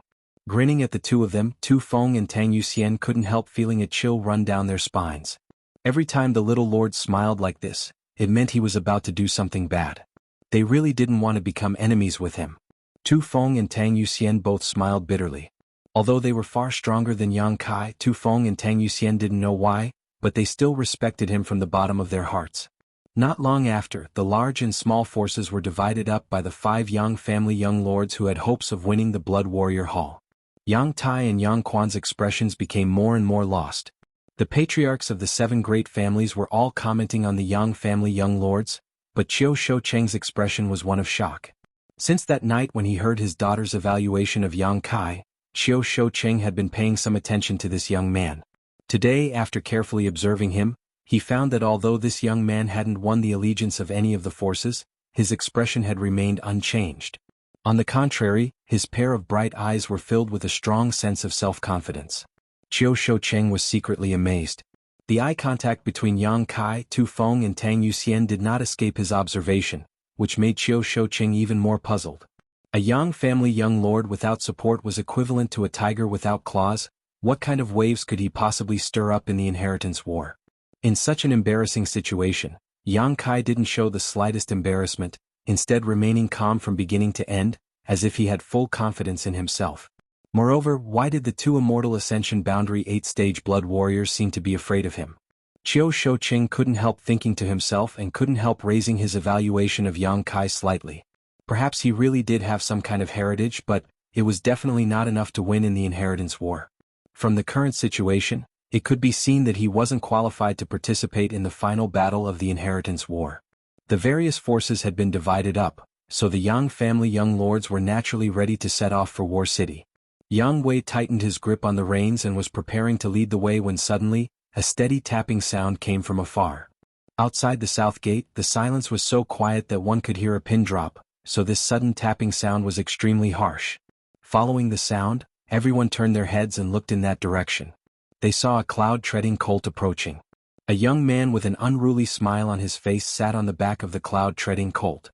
Grinning at the two of them, Tu Feng and Tang Yuxian couldn't help feeling a chill run down their spines. Every time the little lord smiled like this, it meant he was about to do something bad. They really didn't want to become enemies with him. Tu Feng and Tang Yuxian both smiled bitterly. Although they were far stronger than Yang Kai, Tu Feng and Tang Yuxian didn't know why, but they still respected him from the bottom of their hearts. Not long after, the large and small forces were divided up by the 5 Yang family young lords who had hopes of winning the Blood Warrior Hall. Yang Tai and Yang Quan's expressions became more and more lost. The patriarchs of the 7 great families were all commenting on the Yang family young lords, but Qiu Shoucheng's expression was one of shock. Since that night when he heard his daughter's evaluation of Yang Kai, Qiu Shoucheng had been paying some attention to this young man. Today, after carefully observing him, he found that although this young man hadn't won the allegiance of any of the forces, his expression had remained unchanged. On the contrary, his pair of bright eyes were filled with a strong sense of self-confidence. Qiu Shoucheng was secretly amazed. The eye contact between Yang Kai, Tu Feng and Tang Yuxian did not escape his observation, which made Qiu Shoucheng even more puzzled. A Yang family young lord without support was equivalent to a tiger without claws. What kind of waves could he possibly stir up in the inheritance war? In such an embarrassing situation, Yang Kai didn't show the slightest embarrassment, instead remaining calm from beginning to end, as if he had full confidence in himself. Moreover, why did the 2 Immortal Ascension Boundary 8-stage Blood Warriors seem to be afraid of him? Qiu Shoucheng couldn't help thinking to himself and couldn't help raising his evaluation of Yang Kai slightly. Perhaps he really did have some kind of heritage, but it was definitely not enough to win in the inheritance war. From the current situation, it could be seen that he wasn't qualified to participate in the final battle of the inheritance war. The various forces had been divided up, so the Yang family young lords were naturally ready to set off for War City. Yang Wei tightened his grip on the reins and was preparing to lead the way when suddenly, a steady tapping sound came from afar. Outside the south gate, the silence was so quiet that one could hear a pin drop, so this sudden tapping sound was extremely harsh. Following the sound, everyone turned their heads and looked in that direction. They saw a cloud-treading colt approaching. A young man with an unruly smile on his face sat on the back of the cloud-treading colt.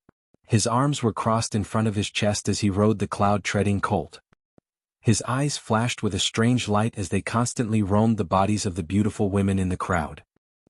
His arms were crossed in front of his chest as he rode the cloud-treading colt. His eyes flashed with a strange light as they constantly roamed the bodies of the beautiful women in the crowd.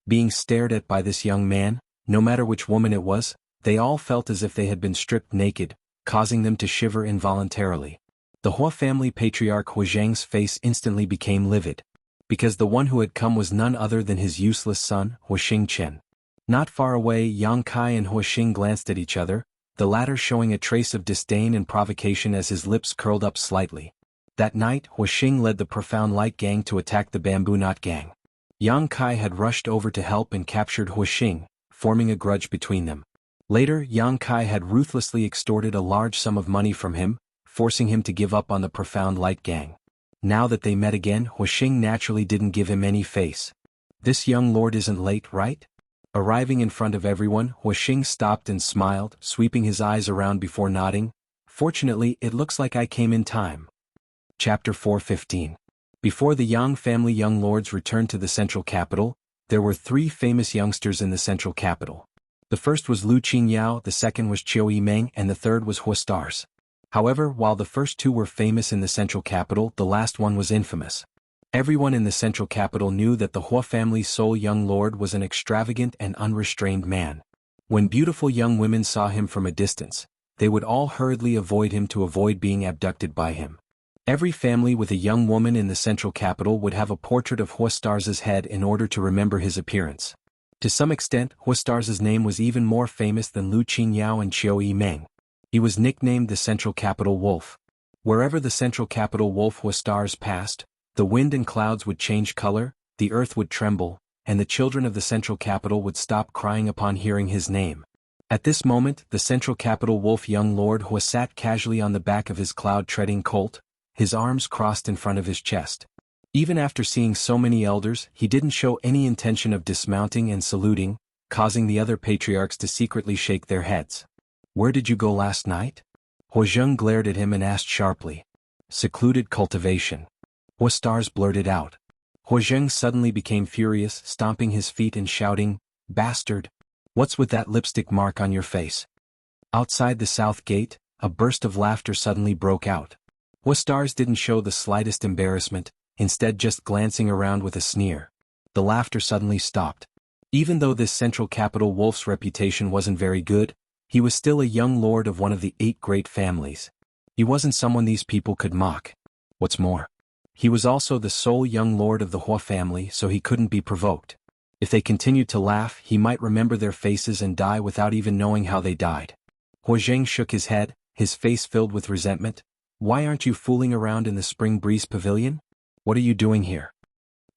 Being stared at by this young man, no matter which woman it was, they all felt as if they had been stripped naked, causing them to shiver involuntarily. The Hua family patriarch Hua Zheng's face instantly became livid, because the one who had come was none other than his useless son, Hua Xingchen. Not far away, Yang Kai and Hua Xing glanced at each other, the latter showing a trace of disdain and provocation as his lips curled up slightly. That night, Hua Xing led the Profound Light Gang to attack the Bamboo Knot Gang. Yang Kai had rushed over to help and captured Hua Xing, forming a grudge between them. Later, Yang Kai had ruthlessly extorted a large sum of money from him, forcing him to give up on the Profound Light Gang. Now that they met again, Hua Xing naturally didn't give him any face. This young lord isn't late, right? Arriving in front of everyone, Hua Xing stopped and smiled, sweeping his eyes around before nodding. Fortunately, it looks like I came in time. Chapter 4:15. Before the Yang family young lords returned to the central capital, there were 3 famous youngsters in the central capital. The first was Lu Qingyao, the second was Qiu Yimeng, and the third was Hua Stars. However, while the first 2 were famous in the central capital, the last one was infamous. Everyone in the central capital knew that the Hua family's sole young lord was an extravagant and unrestrained man. When beautiful young women saw him from a distance, they would all hurriedly avoid him to avoid being abducted by him. Every family with a young woman in the central capital would have a portrait of Hua Stars' head in order to remember his appearance. To some extent, Hua Stars' name was even more famous than Lu Qingyao and Qiu Yimeng. He was nicknamed the Central Capital Wolf. Wherever the Central Capital Wolf Hua Stars passed, the wind and clouds would change color, the earth would tremble, and the children of the Central Capital would stop crying upon hearing his name. At this moment, the Central Capital Wolf young lord Hua sat casually on the back of his cloud-treading colt, his arms crossed in front of his chest. Even after seeing so many elders, he didn't show any intention of dismounting and saluting, causing the other patriarchs to secretly shake their heads. "Where did you go last night?" Hua Zheng glared at him and asked sharply. "Secluded cultivation." Hua Stars blurted out. Hua Zheng suddenly became furious, stomping his feet and shouting, "Bastard! What's with that lipstick mark on your face?" Outside the south gate, a burst of laughter suddenly broke out. Stars didn't show the slightest embarrassment, instead just glancing around with a sneer. The laughter suddenly stopped. Even though this central capital wolf's reputation wasn't very good, he was still a young lord of one of the 8 great families. He wasn't someone these people could mock. What's more, he was also the sole young lord of the Hua family, so he couldn't be provoked. If they continued to laugh, he might remember their faces and die without even knowing how they died. Hua Zheng shook his head, his face filled with resentment. Why aren't you fooling around in the Spring Breeze Pavilion? What are you doing here?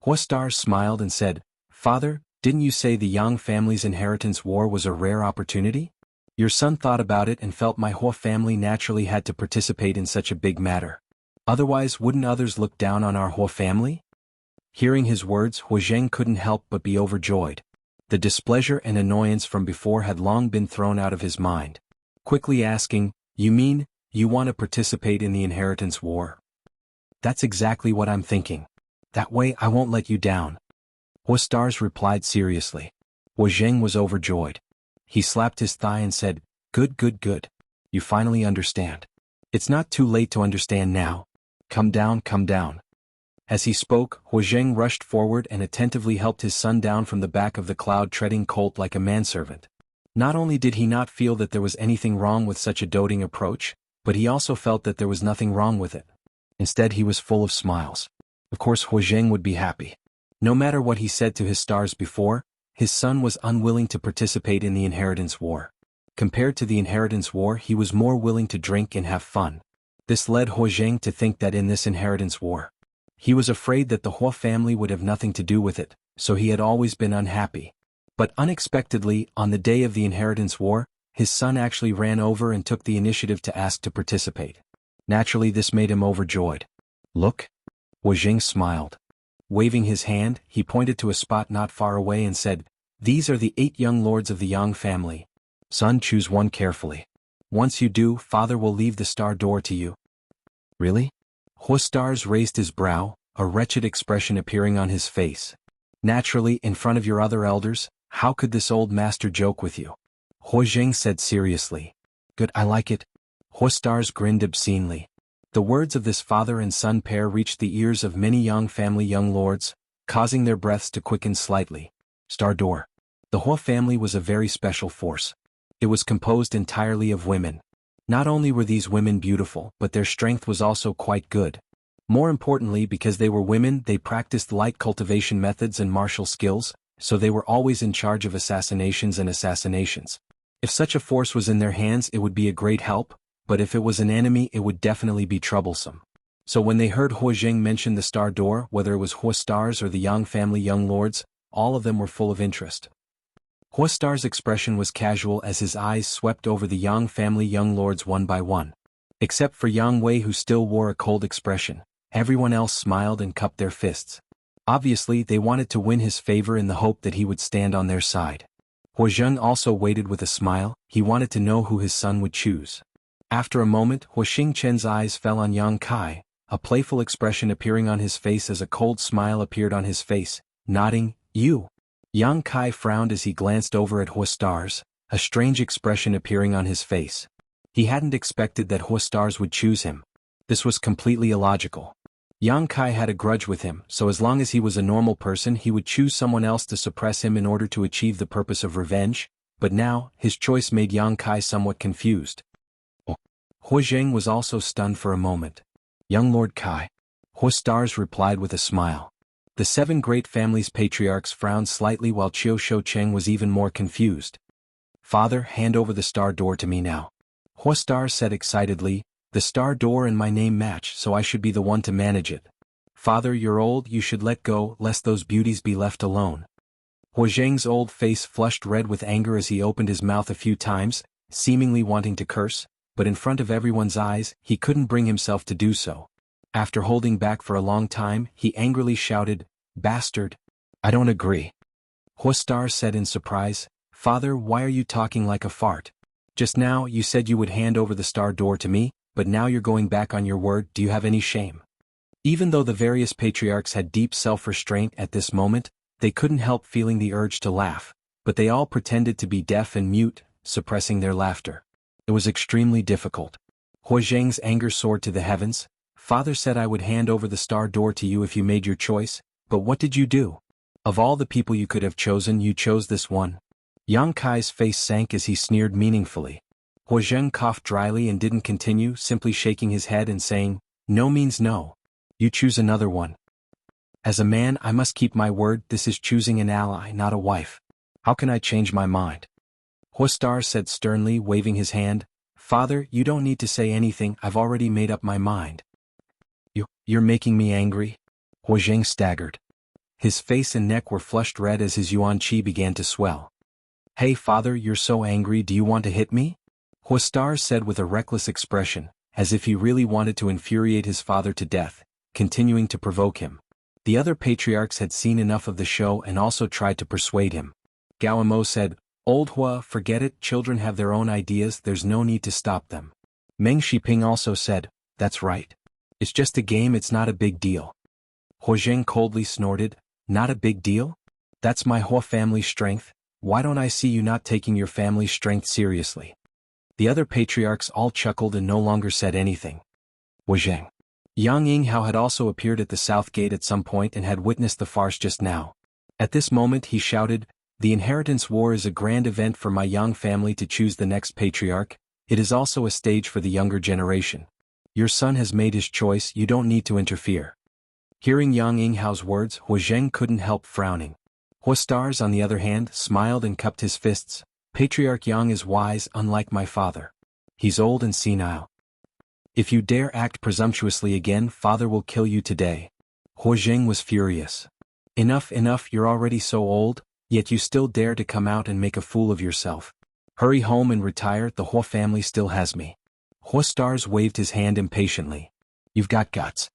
Hua Stars smiled and said, Father, didn't you say the Yang family's inheritance war was a rare opportunity? Your son thought about it and felt my Hua family naturally had to participate in such a big matter. Otherwise, wouldn't others look down on our Hua family? Hearing his words, Hua Zheng couldn't help but be overjoyed. The displeasure and annoyance from before had long been thrown out of his mind. Quickly asking, You mean, you want to participate in the inheritance war? That's exactly what I'm thinking. That way I won't let you down. Hua Stars replied seriously. Hua Zheng was overjoyed. He slapped his thigh and said, Good, good, good. You finally understand. It's not too late to understand now. Come down, come down. As he spoke, Hua Zheng rushed forward and attentively helped his son down from the back of the cloud-treading colt like a manservant. Not only did he not feel that there was anything wrong with such a doting approach, but he also felt that there was nothing wrong with it. Instead, he was full of smiles. Of course, Hua Zheng would be happy. No matter what he said to his stars before, his son was unwilling to participate in the inheritance war. Compared to the inheritance war, he was more willing to drink and have fun. This led Hua Zheng to think that in this inheritance war, he was afraid that the Hua family would have nothing to do with it, so he had always been unhappy. But unexpectedly, on the day of the inheritance war, his son actually ran over and took the initiative to ask to participate. Naturally, this made him overjoyed. Look? Hua Zheng smiled. Waving his hand, he pointed to a spot not far away and said, These are the 8 young lords of the Yang family. Son, choose one carefully. Once you do, father will leave the star door to you. Really? Hua Stars raised his brow, a wretched expression appearing on his face. Naturally, in front of your other elders, how could this old master joke with you? Hua Zheng said seriously. Good, I like it. Hua Stars grinned obscenely. The words of this father and son pair reached the ears of many Yang family young lords, causing their breaths to quicken slightly. Star door. The Hua family was a very special force. It was composed entirely of women. Not only were these women beautiful, but their strength was also quite good. More importantly, because they were women, they practiced light cultivation methods and martial skills, so they were always in charge of assassinations. If such a force was in their hands, it would be a great help, but if it was an enemy, it would definitely be troublesome. So when they heard Hua Zheng mention the star door, whether it was Hua Stars or the Yang family young lords, all of them were full of interest. Hua Star's expression was casual as his eyes swept over the Yang family young lords one by one. Except for Yang Wei, who still wore a cold expression, everyone else smiled and cupped their fists. Obviously, they wanted to win his favor in the hope that he would stand on their side. Hua Zheng also waited with a smile. He wanted to know who his son would choose. After a moment, Hua Xingchen's eyes fell on Yang Kai, a playful expression appearing on his face as a cold smile appeared on his face, nodding, You. Yang Kai frowned as he glanced over at Hua Stars, a strange expression appearing on his face. He hadn't expected that Hua Stars would choose him. This was completely illogical. Yang Kai had a grudge with him, so as long as he was a normal person he would choose someone else to suppress him in order to achieve the purpose of revenge, but now, his choice made Yang Kai somewhat confused. Hua Zheng was also stunned for a moment. Young Lord Kai. Hua Stars replied with a smile. The 7 great families' patriarchs frowned slightly while Qiu Shoucheng was even more confused. Father, hand over the star door to me now. Hua Stars said excitedly, The star door and my name match, so I should be the one to manage it. Father, you're old, you should let go, lest those beauties be left alone. Hua Zheng's old face flushed red with anger as he opened his mouth a few times, seemingly wanting to curse, but in front of everyone's eyes, he couldn't bring himself to do so. After holding back for a long time, he angrily shouted, Bastard! I don't agree. Hua Star said in surprise, Father, why are you talking like a fart? Just now you said you would hand over the star door to me, but now you're going back on your word. Do you have any shame? Even though the various patriarchs had deep self-restraint at this moment, they couldn't help feeling the urge to laugh, but they all pretended to be deaf and mute, suppressing their laughter. It was extremely difficult. Hua Zheng's anger soared to the heavens. Father said I would hand over the star door to you if you made your choice, but what did you do? Of all the people you could have chosen, you chose this one. Yang Kai's face sank as he sneered meaningfully. Hua Zheng coughed dryly and didn't continue, simply shaking his head and saying, no means no. You choose another one. As a man, I must keep my word. This is choosing an ally, not a wife. How can I change my mind? Hua Star said sternly, waving his hand. Father, you don't need to say anything, I've already made up my mind. You're making me angry? Hua Zheng staggered. His face and neck were flushed red as his yuan qi began to swell. Hey father, you're so angry, do you want to hit me? Hua Star said with a reckless expression, as if he really wanted to infuriate his father to death, continuing to provoke him. The other patriarchs had seen enough of the show and also tried to persuade him. Gao Mo said, Old Hua, forget it, children have their own ideas, there's no need to stop them. Meng Shiping also said, that's right. It's just a game, it's not a big deal. Hua Zheng coldly snorted, not a big deal? That's my Hua family strength, why don't I see you not taking your family's strength seriously? The other patriarchs all chuckled and no longer said anything. Hua Zheng. Yang Yinghao had also appeared at the south gate at some point and had witnessed the farce just now. At this moment he shouted, the inheritance war is a grand event for my Yang family to choose the next patriarch, it is also a stage for the younger generation. Your son has made his choice, you don't need to interfere. Hearing Yang Yinghao's words, Hua Zheng couldn't help frowning. Hua Stars, on the other hand, smiled and cupped his fists. Patriarch Yang is wise, unlike my father. He's old and senile. If you dare act presumptuously again, father will kill you today. Hua Zheng was furious. Enough, you're already so old, yet you still dare to come out and make a fool of yourself. Hurry home and retire, the Hua family still has me. Hua Stars waved his hand impatiently. You've got guts.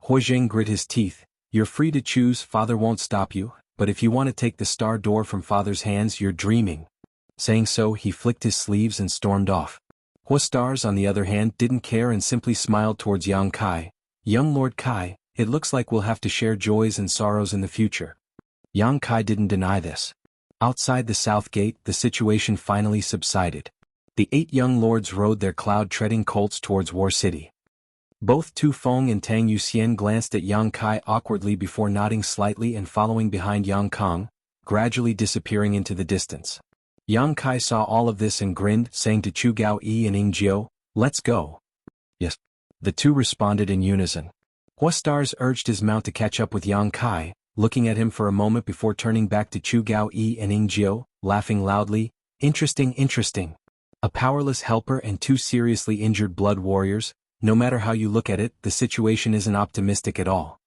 Hua Zheng grit his teeth. You're free to choose, father won't stop you, but if you want to take the star door from father's hands, you're dreaming. Saying so, he flicked his sleeves and stormed off. Hua Stars, on the other hand, didn't care and simply smiled towards Yang Kai. Young Lord Kai, it looks like we'll have to share joys and sorrows in the future. Yang Kai didn't deny this. Outside the south gate, the situation finally subsided. The 8 young lords rode their cloud-treading colts towards War City. Both Tu Feng and Tang Yuxian glanced at Yang Kai awkwardly before nodding slightly and following behind Yang Kong, gradually disappearing into the distance. Yang Kai saw all of this and grinned, saying to Chu Gao Yi and Ying Jiao, let's go. Yes. The two responded in unison. Hua Stars urged his mount to catch up with Yang Kai, looking at him for a moment before turning back to Chu Gao Yi and Ying Jiao, laughing loudly, interesting. A powerless helper and 2 seriously injured blood warriors, no matter how you look at it, the situation isn't optimistic at all.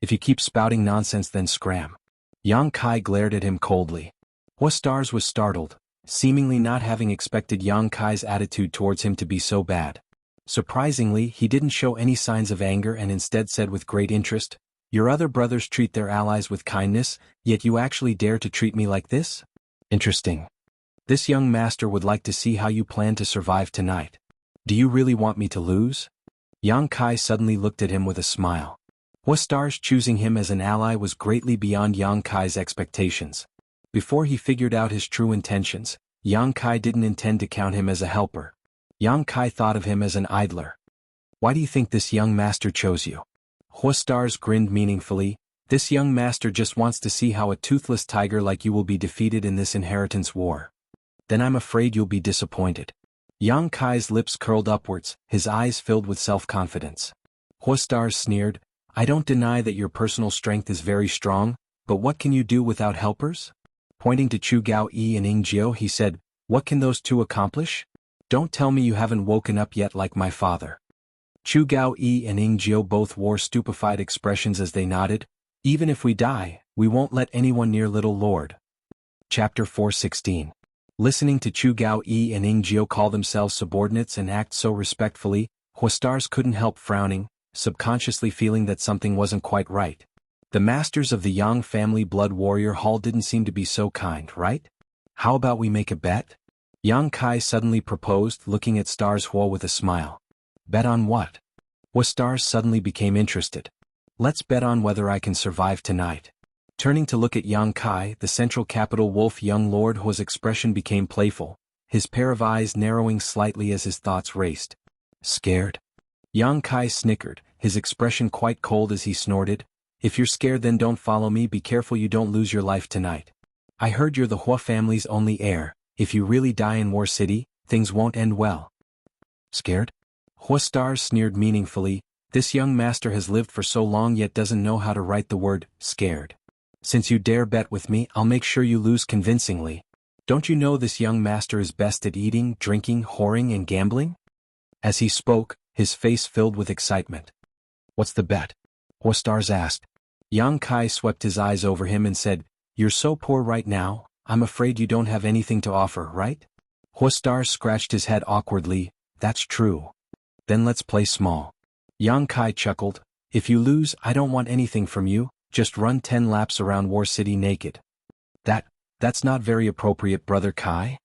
If you keep spouting nonsense then scram. Yang Kai glared at him coldly. Hua Stars was startled, seemingly not having expected Yang Kai's attitude towards him to be so bad. Surprisingly, he didn't show any signs of anger and instead said with great interest, your other brothers treat their allies with kindness, yet you actually dare to treat me like this? Interesting. This young master would like to see how you plan to survive tonight. Do you really want me to lose? Yang Kai suddenly looked at him with a smile. Hua Stars choosing him as an ally was greatly beyond Yang Kai's expectations. Before he figured out his true intentions, Yang Kai didn't intend to count him as a helper. Yang Kai thought of him as an idler. Why do you think this young master chose you? Hua Stars grinned meaningfully. This young master just wants to see how a toothless tiger like you will be defeated in this inheritance war. Then I'm afraid you'll be disappointed. Yang Kai's lips curled upwards, his eyes filled with self-confidence. Hua Stars sneered, I don't deny that your personal strength is very strong, but what can you do without helpers? Pointing to Chu Gao Yi and Ying Jiao, he said, what can those two accomplish? Don't tell me you haven't woken up yet like my father. Chu Gao Yi and Ying Jiao both wore stupefied expressions as they nodded. Even if we die, we won't let anyone near little Lord. Chapter 416. Listening to Chu Gao Yi and Ying Jiao call themselves subordinates and act so respectfully, Hua Stars couldn't help frowning, subconsciously feeling that something wasn't quite right. The masters of the Yang family blood warrior hall didn't seem to be so kind, right? How about we make a bet? Yang Kai suddenly proposed, looking at Stars Hua with a smile. Bet on what? Hua Stars suddenly became interested. Let's bet on whether I can survive tonight. Turning to look at Yang Kai, the central capital wolf young lord Hua's expression became playful, his pair of eyes narrowing slightly as his thoughts raced. Scared? Yang Kai snickered, his expression quite cold as he snorted, "If you're scared then don't follow me, be careful you don't lose your life tonight. I heard you're the Hua family's only heir, if you really die in War City, things won't end well." Scared? Hua Stars sneered meaningfully, "This young master has lived for so long yet doesn't know how to write the word, scared. Since you dare bet with me, I'll make sure you lose convincingly. Don't you know this young master is best at eating, drinking, whoring and gambling?" As he spoke, his face filled with excitement. "What's the bet?" Hua Stars asked. Yang Kai swept his eyes over him and said, "You're so poor right now, I'm afraid you don't have anything to offer, right?" Hua Stars scratched his head awkwardly, "That's true. Then let's play small." Yang Kai chuckled, "If you lose, I don't want anything from you, just run 10 laps around War City naked." That's not very appropriate, Brother Kai."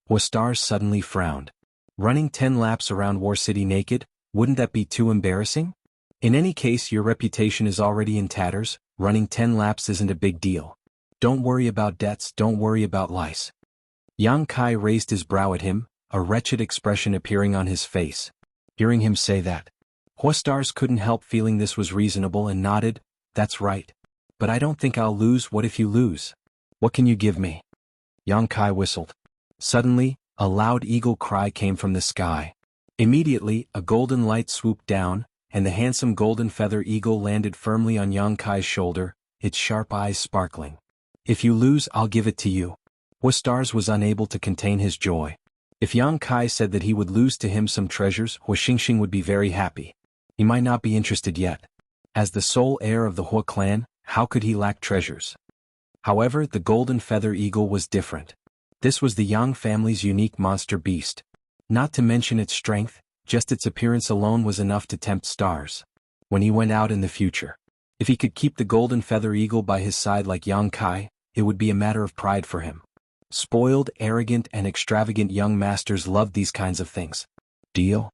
Hua Stars suddenly frowned. "Running 10 laps around War City naked, wouldn't that be too embarrassing? In any case, your reputation is already in tatters, running 10 laps isn't a big deal. Don't worry about debts, don't worry about lice." Yang Kai raised his brow at him, a wretched expression appearing on his face. Hearing him say that, Hua Stars couldn't help feeling this was reasonable and nodded, "That's right. But I don't think I'll lose. What if you lose? What can you give me?" Yang Kai whistled. Suddenly, a loud eagle cry came from the sky. Immediately, a golden light swooped down, and the handsome golden feather eagle landed firmly on Yang Kai's shoulder, its sharp eyes sparkling. "If you lose, I'll give it to you." Hua Stars was unable to contain his joy. If Yang Kai said that he would lose to him some treasures, Hua Xingxing would be very happy. He might not be interested yet. As the sole heir of the Hua clan, how could he lack treasures? However, the golden feather eagle was different. This was the Yang family's unique monster beast. Not to mention its strength, just its appearance alone was enough to tempt Stars. When he went out in the future, if he could keep the golden feather eagle by his side like Yang Kai, it would be a matter of pride for him. Spoiled, arrogant and extravagant young masters loved these kinds of things. Deal?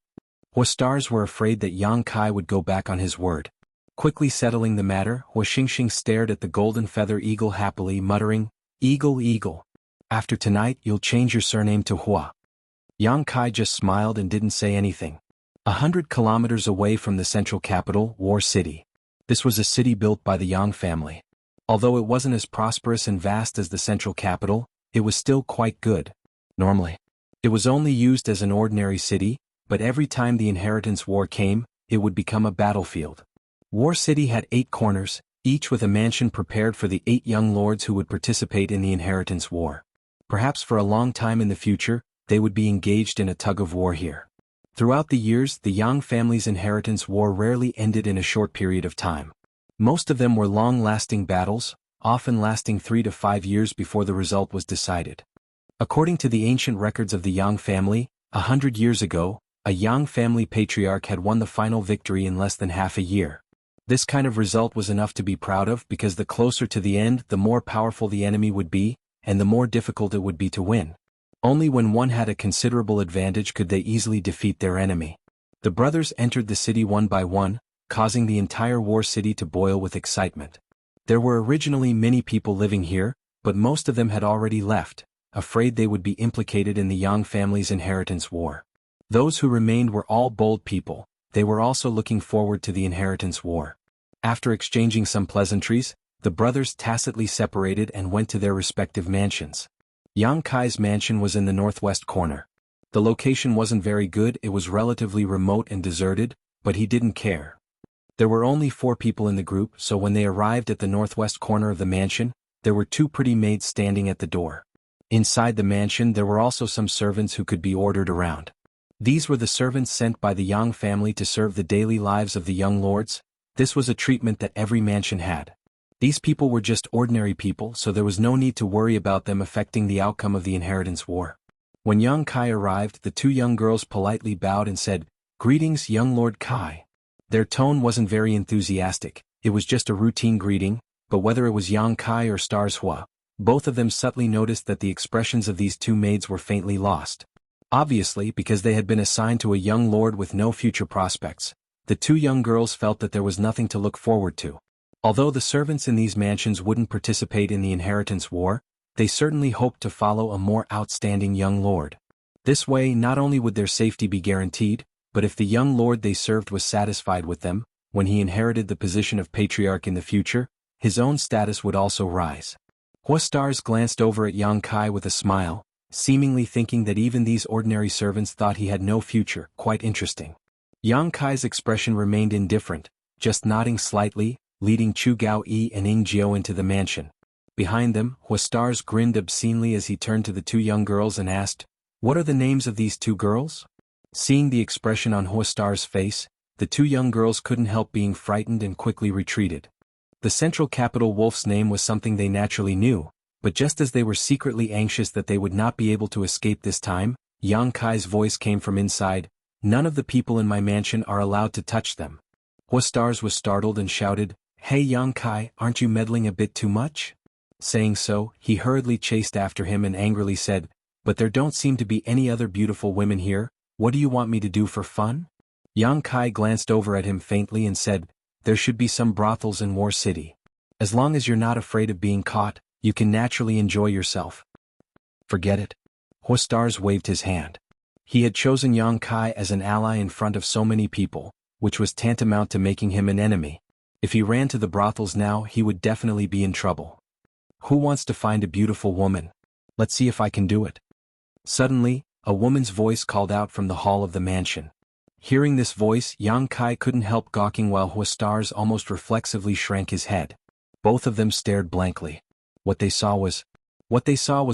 Hua Stars were afraid that Yang Kai would go back on his word. Quickly settling the matter, Hua Xingxing stared at the golden feather eagle happily, muttering, "Eagle, eagle. After tonight you'll change your surname to Hua." Yang Kai just smiled and didn't say anything. 100 kilometers away from the central capital, War City. This was a city built by the Yang family. Although it wasn't as prosperous and vast as the central capital, it was still quite good. Normally, it was only used as an ordinary city, but every time the inheritance war came, it would become a battlefield. War City had 8 corners, each with a mansion prepared for the 8 young lords who would participate in the inheritance war. Perhaps for a long time in the future, they would be engaged in a tug-of-war here. Throughout the years, the Yang family's inheritance war rarely ended in a short period of time. Most of them were long-lasting battles, often lasting 3 to 5 years before the result was decided. According to the ancient records of the Yang family, 100 years ago, a Yang family patriarch had won the final victory in less than half a year. This kind of result was enough to be proud of because the closer to the end, the more powerful the enemy would be, and the more difficult it would be to win. Only when one had a considerable advantage could they easily defeat their enemy. The brothers entered the city one by one, causing the entire War City to boil with excitement. There were originally many people living here, but most of them had already left, afraid they would be implicated in the Yang family's inheritance war. Those who remained were all bold people. They were also looking forward to the inheritance war. After exchanging some pleasantries, the brothers tacitly separated and went to their respective mansions. Yang Kai's mansion was in the northwest corner. The location wasn't very good, it was relatively remote and deserted, but he didn't care. There were only 4 people in the group, so when they arrived at the northwest corner of the mansion, there were 2 pretty maids standing at the door. Inside the mansion there were also some servants who could be ordered around. These were the servants sent by the Yang family to serve the daily lives of the young lords. This was a treatment that every mansion had. These people were just ordinary people, so there was no need to worry about them affecting the outcome of the inheritance war. When Yang Kai arrived, the 2 young girls politely bowed and said, "Greetings, young Lord Kai." Their tone wasn't very enthusiastic, it was just a routine greeting, but whether it was Yang Kai or Stars Hua, both of them subtly noticed that the expressions of these 2 maids were faintly lost. Obviously, because they had been assigned to a young lord with no future prospects, the 2 young girls felt that there was nothing to look forward to. Although the servants in these mansions wouldn't participate in the inheritance war, they certainly hoped to follow a more outstanding young lord. This way, not only would their safety be guaranteed, but if the young lord they served was satisfied with them, when he inherited the position of patriarch in the future, his own status would also rise. Stars glanced over at Yang Kai with a smile, seemingly thinking that even these ordinary servants thought he had no future. Quite interesting. Yang Kai's expression remained indifferent, just nodding slightly, leading Chu Gao-yi and Ying Jiao into the mansion. Behind them, Stars grinned obscenely as he turned to the two young girls and asked, "What are the names of these two girls?" Seeing the expression on Stars' face, the two young girls couldn't help being frightened and quickly retreated. The central capital wolf's name was something they naturally knew, but just as they were secretly anxious that they would not be able to escape this time, Yang Kai's voice came from inside, "None of the people in my mansion are allowed to touch them." Stars was startled and shouted, "Hey Yang Kai, aren't you meddling a bit too much?" Saying so, he hurriedly chased after him and angrily said, "But there don't seem to be any other beautiful women here. What do you want me to do for fun?" Yang Kai glanced over at him faintly and said, "There should be some brothels in War City. As long as you're not afraid of being caught, you can naturally enjoy yourself." "Forget it." Stars waved his hand. He had chosen Yang Kai as an ally in front of so many people, which was tantamount to making him an enemy. If he ran to the brothels now, he would definitely be in trouble. "Who wants to find a beautiful woman? Let's see if I can do it." Suddenly, a woman's voice called out from the hall of the mansion. Hearing this voice, Yang Kai couldn't help gawking while Stars almost reflexively shrank his head. Both of them stared blankly. What they saw was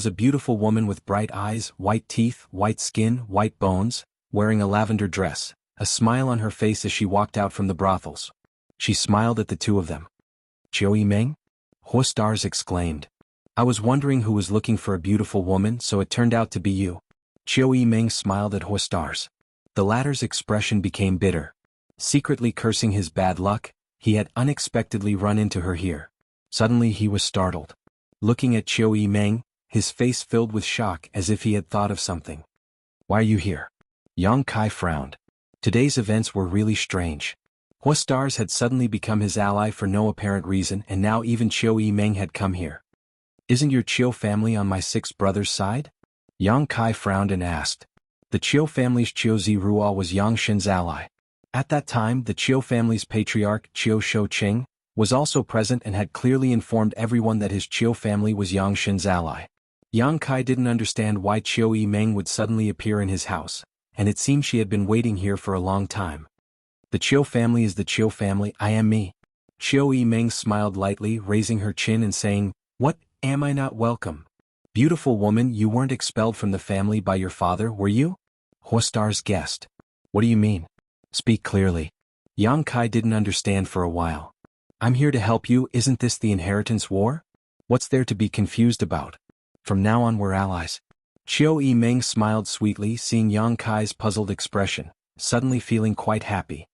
a beautiful woman with bright eyes, white teeth, white skin, white bones, wearing a lavender dress, a smile on her face as she walked out from the brothels. She smiled at the two of them. "Jiao Yimeng?" Stars exclaimed. "I was wondering who was looking for a beautiful woman, so it turned out to be you." Jiao Yimeng smiled at Stars. The latter's expression became bitter. Secretly cursing his bad luck, he had unexpectedly run into her here. Suddenly he was startled. Looking at Jiao Yimeng, his face filled with shock as if he had thought of something. "Why are you here?" Yang Kai frowned. Today's events were really strange. Stars had suddenly become his ally for no apparent reason, and now even Jiao Yimeng had come here. "Isn't your Chiao family on my six brothers' side?" Yang Kai frowned and asked. The Chiao family's Chiao Ziruo was Yang Shen's ally. At that time, the Chiao family's patriarch, Chiao Shouqing, was also present and had clearly informed everyone that his Chiao family was Yang Shen's ally. Yang Kai didn't understand why Jiao Yimeng would suddenly appear in his house, and it seemed she had been waiting here for a long time. "The Chiao family is the Chiao family, I am me." Jiao Yimeng smiled lightly, raising her chin and saying, "What, am I not welcome? Beautiful woman, you weren't expelled from the family by your father, were you?" Stars guessed. "What do you mean? Speak clearly." Yang Kai didn't understand for a while. "I'm here to help you, isn't this the inheritance war? What's there to be confused about? From now on we're allies." Jiao Yimeng smiled sweetly, seeing Yang Kai's puzzled expression, suddenly feeling quite happy.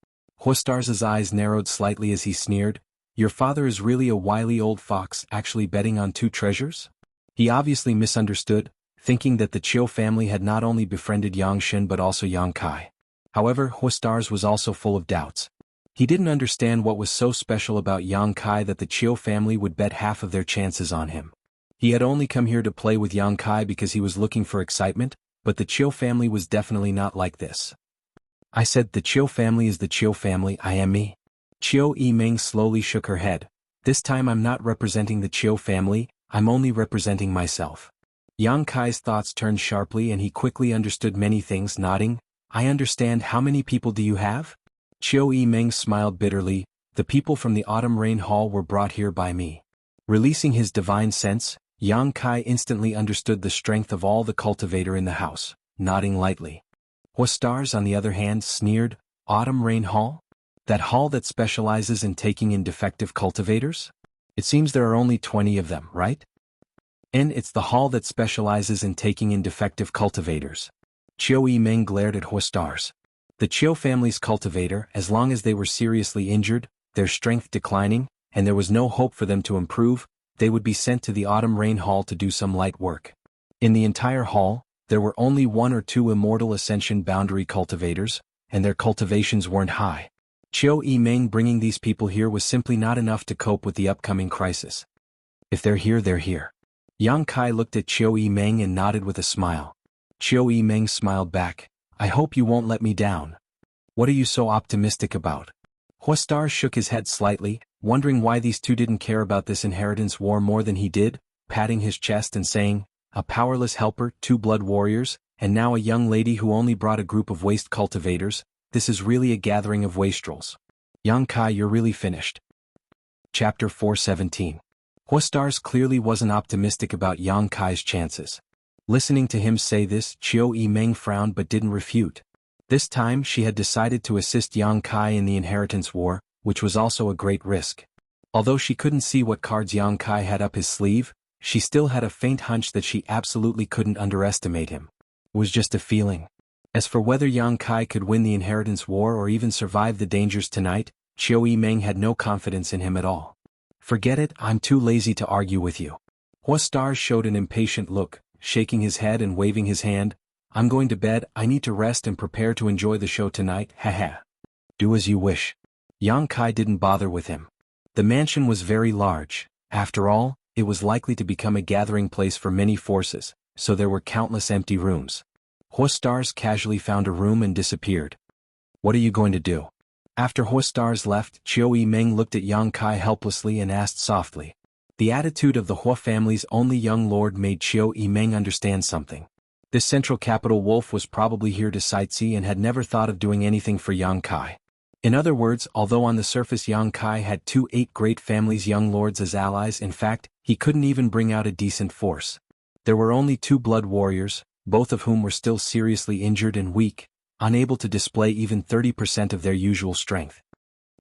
Stars' eyes narrowed slightly as he sneered, "Your father is really a wily old fox, actually betting on two treasures?" He obviously misunderstood, thinking that the Chiao family had not only befriended Yang Shen but also Yang Kai. However, Stars was also full of doubts. He didn't understand what was so special about Yang Kai that the Chiao family would bet half of their chances on him. He had only come here to play with Yang Kai because he was looking for excitement, but the Chiao family was definitely not like this. "I said the Chiao family is the Chiao family, I am me." Jiao Yimeng slowly shook her head. "This time I'm not representing the Chiao family, I'm only representing myself." Yang Kai's thoughts turned sharply and he quickly understood many things, nodding, "I understand. How many people do you have?" Jiao Yimeng smiled bitterly, "The people from the Autumn Rain Hall were brought here by me." Releasing his divine sense, Yang Kai instantly understood the strength of all the cultivator in the house, nodding lightly. Stars, on the other hand, sneered, "Autumn Rain Hall? That hall that specializes in taking in defective cultivators? It seems there are only 20 of them, right?" "And it's the hall that specializes in taking in defective cultivators." Jiao Yimeng glared at Stars. The Chiao family's cultivator, as long as they were seriously injured, their strength declining, and there was no hope for them to improve, they would be sent to the Autumn Rain Hall to do some light work. In the entire hall, there were only one or two immortal ascension boundary cultivators, and their cultivations weren't high. Jiao Yimeng bringing these people here was simply not enough to cope with the upcoming crisis. If they're here, they're here. Yang Kai looked at Jiao Yimeng and nodded with a smile. Jiao Yimeng smiled back, "I hope you won't let me down." "What are you so optimistic about?" Huastar shook his head slightly, wondering why these two didn't care about this inheritance war more than he did, patting his chest and saying, a powerless helper, 2 blood warriors, and now a young lady who only brought a group of waste cultivators. This is really a gathering of wastrels. Yang Kai, you're really finished. Chapter 417. Huastar's clearly wasn't optimistic about Yang Kai's chances. Listening to him say this, Qiu Yimeng frowned but didn't refute. This time she had decided to assist Yang Kai in the inheritance war, which was also a great risk. Although she couldn't see what cards Yang Kai had up his sleeve, she still had a faint hunch that she absolutely couldn't underestimate him. It was just a feeling. As for whether Yang Kai could win the inheritance war or even survive the dangers tonight, Qiu Yimeng had no confidence in him at all. Forget it, I'm too lazy to argue with you. Huastar showed an impatient look, shaking his head and waving his hand. I'm going to bed, I need to rest and prepare to enjoy the show tonight, haha. Do as you wish. Yang Kai didn't bother with him. The mansion was very large. After all, it was likely to become a gathering place for many forces, so there were countless empty rooms. Huastars casually found a room and disappeared. What are you going to do? After Huastars left, Qiu Yimeng looked at Yang Kai helplessly and asked softly. The attitude of the Hua family's only young lord made Qiu Yimeng understand something. This central capital wolf was probably here to sightsee and had never thought of doing anything for Yang Kai. In other words, although on the surface Yang Kai had 2 8 great families' young lords as allies, in fact, he couldn't even bring out a decent force. There were only 2 blood warriors, both of whom were still seriously injured and weak, unable to display even 30% of their usual strength.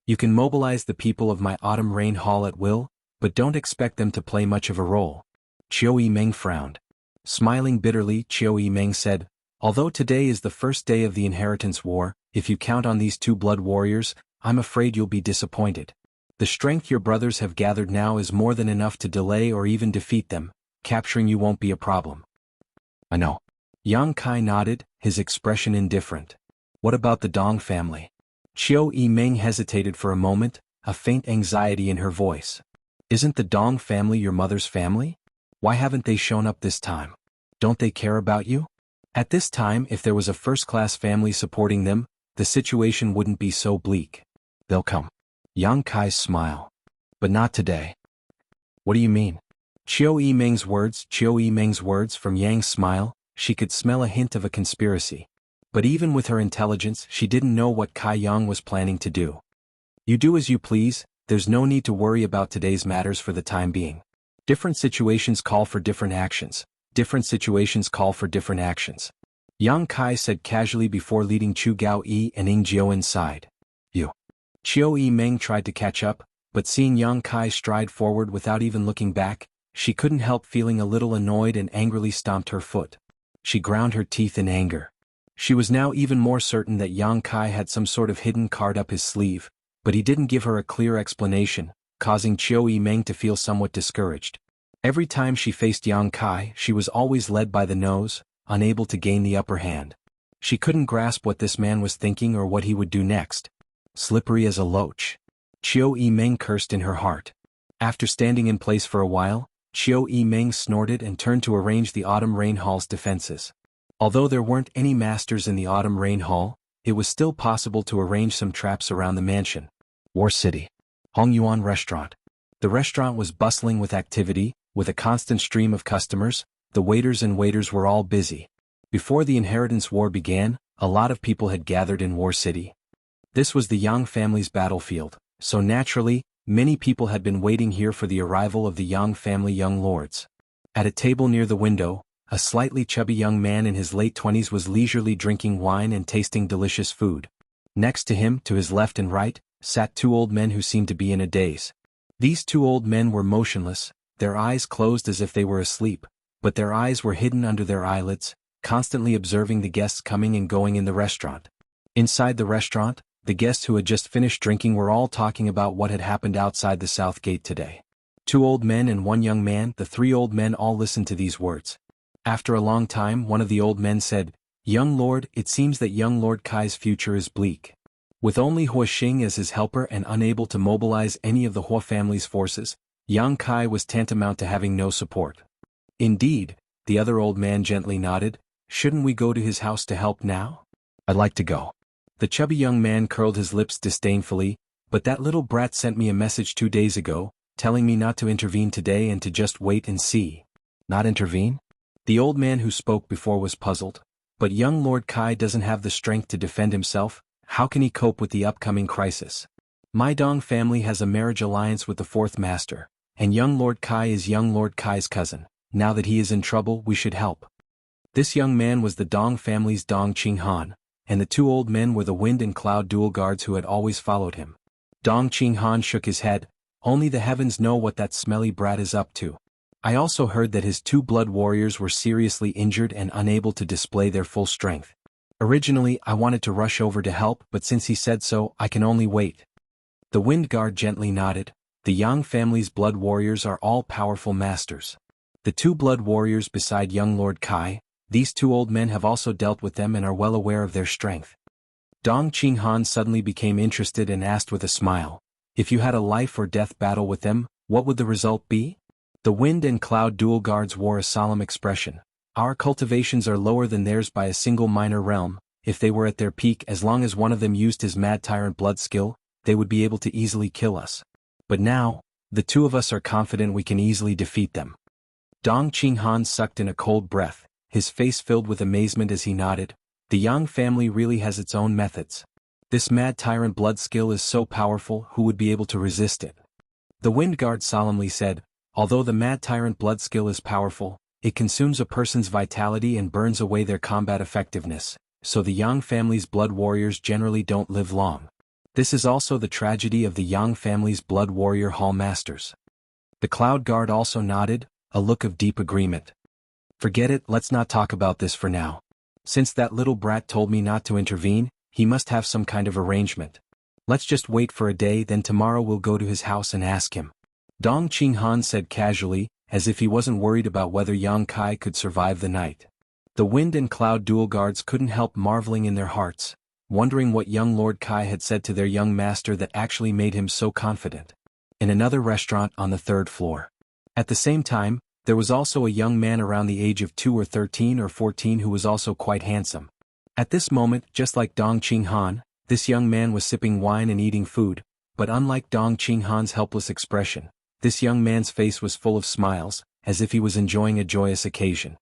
You can mobilize the people of my autumn rain hall at will, but don't expect them to play much of a role. Qiu Yimeng frowned. Smiling bitterly, Qiu Yimeng said, although today is the first day of the inheritance war, if you count on these 2 blood warriors, I'm afraid you'll be disappointed. The strength your brothers have gathered now is more than enough to delay or even defeat them. Capturing you won't be a problem. I know. Yang Kai nodded, his expression indifferent. What about the Dong family? Qiu Yimeng hesitated for a moment, a faint anxiety in her voice. Isn't the Dong family your mother's family? Why haven't they shown up this time? Don't they care about you? At this time, if there was a first-class family supporting them, the situation wouldn't be so bleak. They'll come. Yang Kai's smile. But not today. What do you mean? Qiu Yimeng's words from Yang's smile, she could smell a hint of a conspiracy. But even with her intelligence, she didn't know what Kai Yang was planning to do. You do as you please, there's no need to worry about today's matters for the time being. Different situations call for different actions. Different situations call for different actions. Yang Kai said casually before leading Chu Gao-yi and Ying Jiao inside. You. Qiu Yimeng tried to catch up, but seeing Yang Kai stride forward without even looking back, she couldn't help feeling a little annoyed and angrily stomped her foot. She ground her teeth in anger. She was now even more certain that Yang Kai had some sort of hidden card up his sleeve, but he didn't give her a clear explanation, causing Qiu Yimeng to feel somewhat discouraged. Every time she faced Yang Kai, she was always led by the nose, unable to gain the upper hand. She couldn't grasp what this man was thinking or what he would do next. Slippery as a loach. Qiu Yimeng cursed in her heart. After standing in place for a while, Qiu Yimeng snorted and turned to arrange the Autumn Rain Hall's defenses. Although there weren't any masters in the Autumn Rain Hall, it was still possible to arrange some traps around the mansion. War City. Hongyuan Restaurant. The restaurant was bustling with activity, with a constant stream of customers. The waiters were all busy. Before the inheritance war began, a lot of people had gathered in War City. This was the Yang family's battlefield, so naturally, many people had been waiting here for the arrival of the Yang family young lords. At a table near the window, a slightly chubby young man in his late 20s was leisurely drinking wine and tasting delicious food. Next to him, to his left and right, sat 2 old men who seemed to be in a daze. These 2 old men were motionless, their eyes closed as if they were asleep, but their eyes were hidden under their eyelids, constantly observing the guests coming and going in the restaurant. Inside the restaurant, the guests who had just finished drinking were all talking about what had happened outside the south gate today. 2 old men and 1 young man, the 3 old men all listened to these words. After a long time, one of the old men said, "Young lord, it seems that young Lord Kai's future is bleak. With only Hua Xing as his helper and unable to mobilize any of the Hua family's forces, Yang Kai was tantamount to having no support." "Indeed," the other old man gently nodded. "Shouldn't we go to his house to help now?" "I'd like to go." The chubby young man curled his lips disdainfully, But that little brat sent me a message 2 days ago, telling me not to intervene today and to just wait and see. Not intervene? The old man who spoke before was puzzled. But young Lord Kai doesn't have the strength to defend himself. How can he cope with the upcoming crisis? My Dong family has a marriage alliance with the fourth master, and young Lord Kai is young Lord Kai's cousin. Now that he is in trouble, we should help. This young man was the Dong family's Dong Qinghan, and the two old men were the Wind and Cloud dual guards who had always followed him. Dong Qinghan shook his head. Only the heavens know what that smelly brat is up to. I also heard that his two blood warriors were seriously injured and unable to display their full strength. Originally, I wanted to rush over to help, but since he said so, I can only wait. The Wind Guard gently nodded. The Yang family's blood warriors are all powerful masters. The two blood warriors beside young Lord Kai, these two old men have also dealt with them and are well aware of their strength. Dong Qinghan suddenly became interested and asked with a smile, if you had a life or death battle with them, what would the result be? The Wind and Cloud dual guards wore a solemn expression. Our cultivations are lower than theirs by a single minor realm. If they were at their peak, as long as one of them used his mad tyrant blood skill, they would be able to easily kill us. But now, the two of us are confident we can easily defeat them. Dong Qinghan sucked in a cold breath, his face filled with amazement as he nodded. The Yang family really has its own methods. This mad tyrant blood skill is so powerful, who would be able to resist it? The Wind Guard solemnly said, although the mad tyrant blood skill is powerful, it consumes a person's vitality and burns away their combat effectiveness, so the Yang family's blood warriors generally don't live long. This is also the tragedy of the Yang family's blood warrior hall masters. The Cloud Guard also nodded, a look of deep agreement. Forget it, let's not talk about this for now. Since that little brat told me not to intervene, he must have some kind of arrangement. Let's just wait for a day, then tomorrow we'll go to his house and ask him. Dong Qinghan said casually, as if he wasn't worried about whether Yang Kai could survive the night. The Wind and Cloud dual guards couldn't help marveling in their hearts, wondering what young Lord Kai had said to their young master that actually made him so confident. In another restaurant on the third floor. At the same time, there was also a young man around the age of 2 or 13 or 14 who was also quite handsome. At this moment, just like Dong Qinghan, this young man was sipping wine and eating food, but unlike Dong Qinghan's helpless expression, this young man's face was full of smiles, as if he was enjoying a joyous occasion.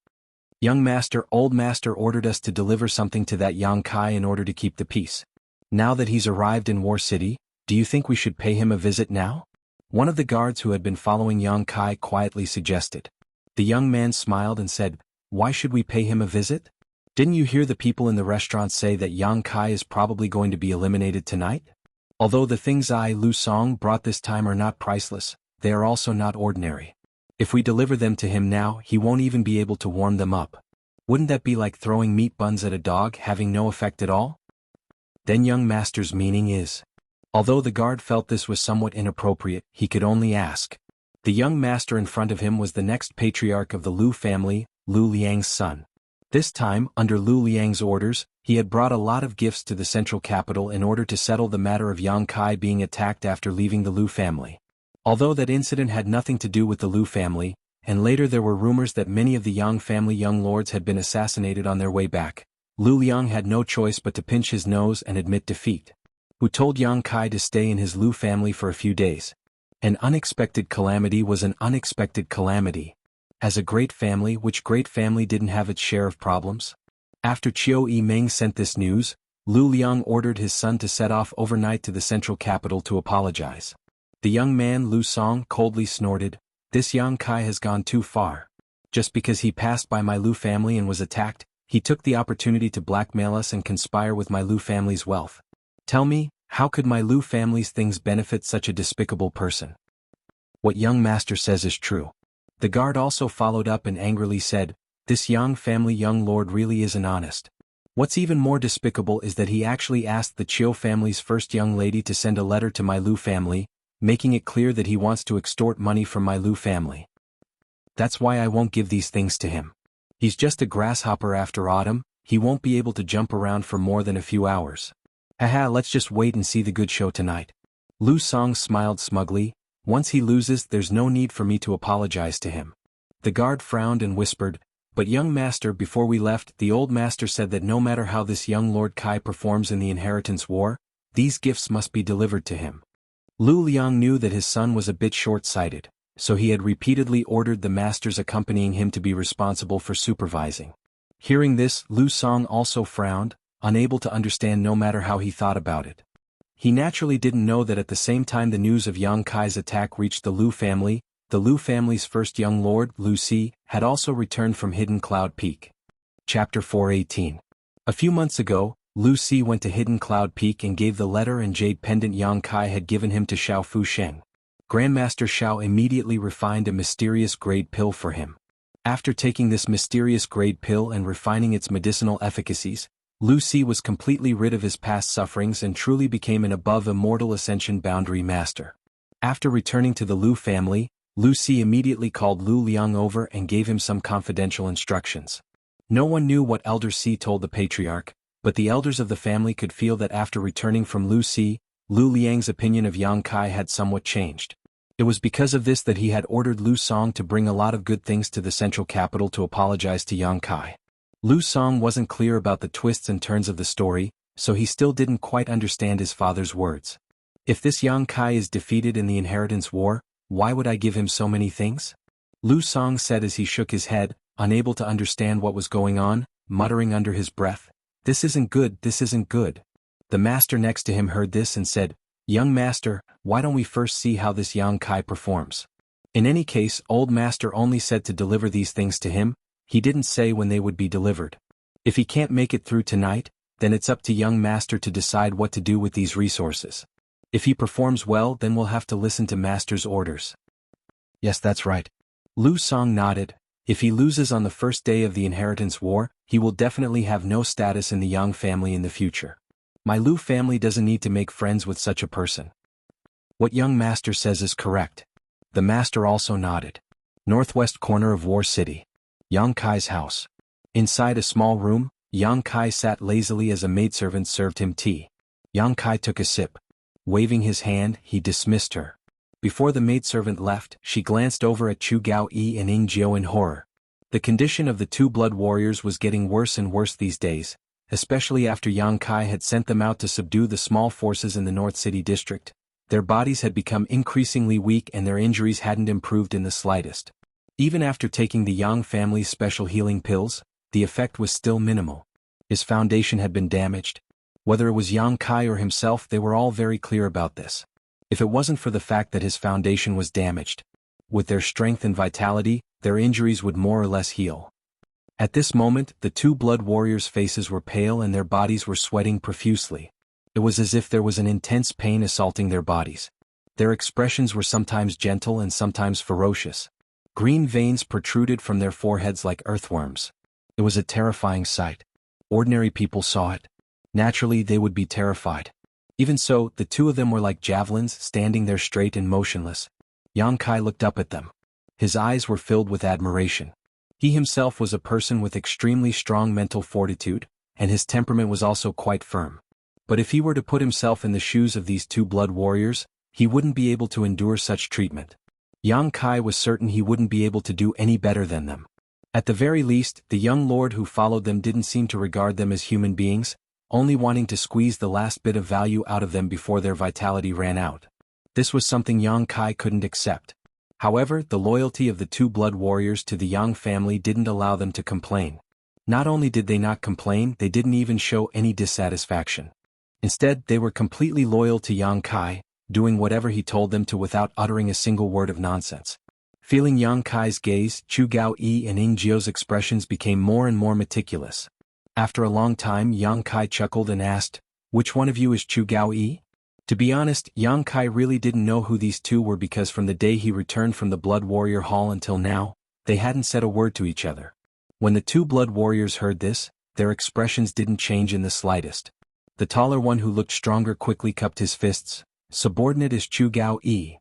Young master, old master ordered us to deliver something to that Yang Kai in order to keep the peace. Now that he's arrived in War City, do you think we should pay him a visit now? One of the guards who had been following Yang Kai quietly suggested. The young man smiled and said, why should we pay him a visit? Didn't you hear the people in the restaurant say that Yang Kai is probably going to be eliminated tonight? Although the things Lu Song brought this time are not priceless, they are also not ordinary. If we deliver them to him now, he won't even be able to warm them up. Wouldn't that be like throwing meat buns at a dog, having no effect at all? Then young master's meaning is. Although the guard felt this was somewhat inappropriate, he could only ask. The young master in front of him was the next patriarch of the Lu family, Lu Liang's son. This time, under Lu Liang's orders, he had brought a lot of gifts to the central capital in order to settle the matter of Yang Kai being attacked after leaving the Lu family. Although that incident had nothing to do with the Lu family, and later there were rumors that many of the Yang family young lords had been assassinated on their way back, Lu Liang had no choice but to pinch his nose and admit defeat. Who told Yang Kai to stay in his Lu family for a few days. An unexpected calamity was an unexpected calamity. As a great family, which great family didn't have its share of problems? After Chiu Yimeng sent this news, Lu Liang ordered his son to set off overnight to the central capital to apologize. The young man Lu Song coldly snorted, this Yang Kai has gone too far. Just because he passed by my Lu family and was attacked, he took the opportunity to blackmail us and conspire with my Lu family's wealth. Tell me, how could my Lu family's things benefit such a despicable person? What young master says is true. The guard also followed up and angrily said, this Yang family young lord really isn't honest. What's even more despicable is that he actually asked the Chiu family's first young lady to send a letter to my Lu family, making it clear that he wants to extort money from my Lu family. That's why I won't give these things to him. He's just a grasshopper after autumn, he won't be able to jump around for more than a few hours. Haha, let's just wait and see the good show tonight. Lu Song smiled smugly, once he loses there's no need for me to apologize to him. The guard frowned and whispered, but young master, before we left, the old master said that no matter how this young Lord Kai performs in the inheritance war, these gifts must be delivered to him. Lu Liang knew that his son was a bit short-sighted, so he had repeatedly ordered the masters accompanying him to be responsible for supervising. Hearing this, Lu Song also frowned, unable to understand no matter how he thought about it. He naturally didn't know that at the same time the news of Yang Kai's attack reached the Lu family, the Lu family's first young lord, Lu Si, had also returned from Hidden Cloud Peak. Chapter 418. A few months ago, Lu Si went to Hidden Cloud Peak and gave the letter and jade pendant Yang Kai had given him to Xiao Fu Sheng. Grandmaster Xiao immediately refined a mysterious grade pill for him. After taking this mysterious grade pill and refining its medicinal efficacies, Lu Si was completely rid of his past sufferings and truly became an above immortal ascension boundary master. After returning to the Lu family, Lu Si immediately called Lu Liang over and gave him some confidential instructions. No one knew what Elder Si told the patriarch, but the elders of the family could feel that after returning from Lu Si, Lu Liang's opinion of Yang Kai had somewhat changed. It was because of this that he had ordered Lu Song to bring a lot of good things to the central capital to apologize to Yang Kai. Lu Song wasn't clear about the twists and turns of the story, so he still didn't quite understand his father's words. If this Yang Kai is defeated in the inheritance war, why would I give him so many things? Lu Song said as he shook his head, unable to understand what was going on, muttering under his breath, "This isn't good, this isn't good." The master next to him heard this and said, "Young master, why don't we first see how this Yang Kai performs?" In any case, old master only said to deliver these things to him. He didn't say when they would be delivered. If he can't make it through tonight, then it's up to young master to decide what to do with these resources. If he performs well, then we'll have to listen to master's orders. Yes, that's right. Lu Song nodded. If he loses on the first day of the inheritance war, he will definitely have no status in the Yang family in the future. My Lu family doesn't need to make friends with such a person. What young master says is correct. The master also nodded. Northwest corner of War City. Yang Kai's house. Inside a small room, Yang Kai sat lazily as a maidservant served him tea. Yang Kai took a sip. Waving his hand, he dismissed her. Before the maidservant left, she glanced over at Chu Gao Yi and Ying Jiao in horror. The condition of the two blood warriors was getting worse and worse these days, especially after Yang Kai had sent them out to subdue the small forces in the North City district. Their bodies had become increasingly weak and their injuries hadn't improved in the slightest. Even after taking the Yang family's special healing pills, the effect was still minimal. His foundation had been damaged. Whether it was Yang Kai or himself, they were all very clear about this. If it wasn't for the fact that his foundation was damaged, with their strength and vitality, their injuries would more or less heal. At this moment, the two blood warriors' faces were pale and their bodies were sweating profusely. It was as if there was an intense pain assaulting their bodies. Their expressions were sometimes gentle and sometimes ferocious. Green veins protruded from their foreheads like earthworms. It was a terrifying sight. Ordinary people saw it. Naturally, they would be terrified. Even so, the two of them were like javelins, standing there straight and motionless. Yang Kai looked up at them. His eyes were filled with admiration. He himself was a person with extremely strong mental fortitude, and his temperament was also quite firm. But if he were to put himself in the shoes of these two blood warriors, he wouldn't be able to endure such treatment. Yang Kai was certain he wouldn't be able to do any better than them. At the very least, the young lord who followed them didn't seem to regard them as human beings, only wanting to squeeze the last bit of value out of them before their vitality ran out. This was something Yang Kai couldn't accept. However, the loyalty of the two blood warriors to the Yang family didn't allow them to complain. Not only did they not complain, they didn't even show any dissatisfaction. Instead, they were completely loyal to Yang Kai, doing whatever he told them to without uttering a single word of nonsense. Feeling Yang Kai's gaze, Chu Gao Yi and Ying Jiao's expressions became more and more meticulous. After a long time, Yang Kai chuckled and asked, "Which one of you is Chu Gao Yi?" To be honest, Yang Kai really didn't know who these two were because from the day he returned from the Blood Warrior Hall until now, they hadn't said a word to each other. When the two blood warriors heard this, their expressions didn't change in the slightest. The taller one who looked stronger quickly cupped his fists. "Subordinate is Chu Gao Yi.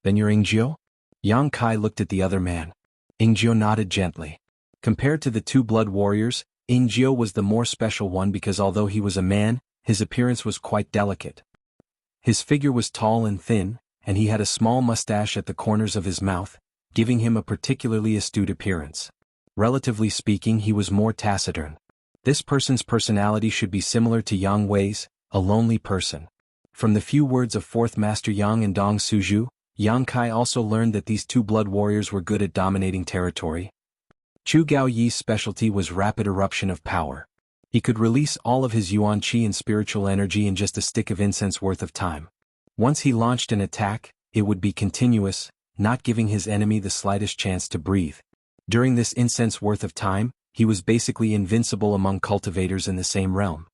Then you're Ying Jiao?" Yang Kai looked at the other man. Ying Jiao nodded gently. Compared to the two blood warriors, Ying Jiao was the more special one because although he was a man, his appearance was quite delicate. His figure was tall and thin, and he had a small mustache at the corners of his mouth, giving him a particularly astute appearance. Relatively speaking, he was more taciturn. This person's personality should be similar to Yang Wei's, a lonely person. From the few words of Fourth Master Yang and Dong Suju, Yang Kai also learned that these two blood warriors were good at dominating territory. Chu Gao Yi's specialty was rapid eruption of power. He could release all of his yuan qi and spiritual energy in just a stick of incense worth of time. Once he launched an attack, it would be continuous, not giving his enemy the slightest chance to breathe. During this incense worth of time, he was basically invincible among cultivators in the same realm.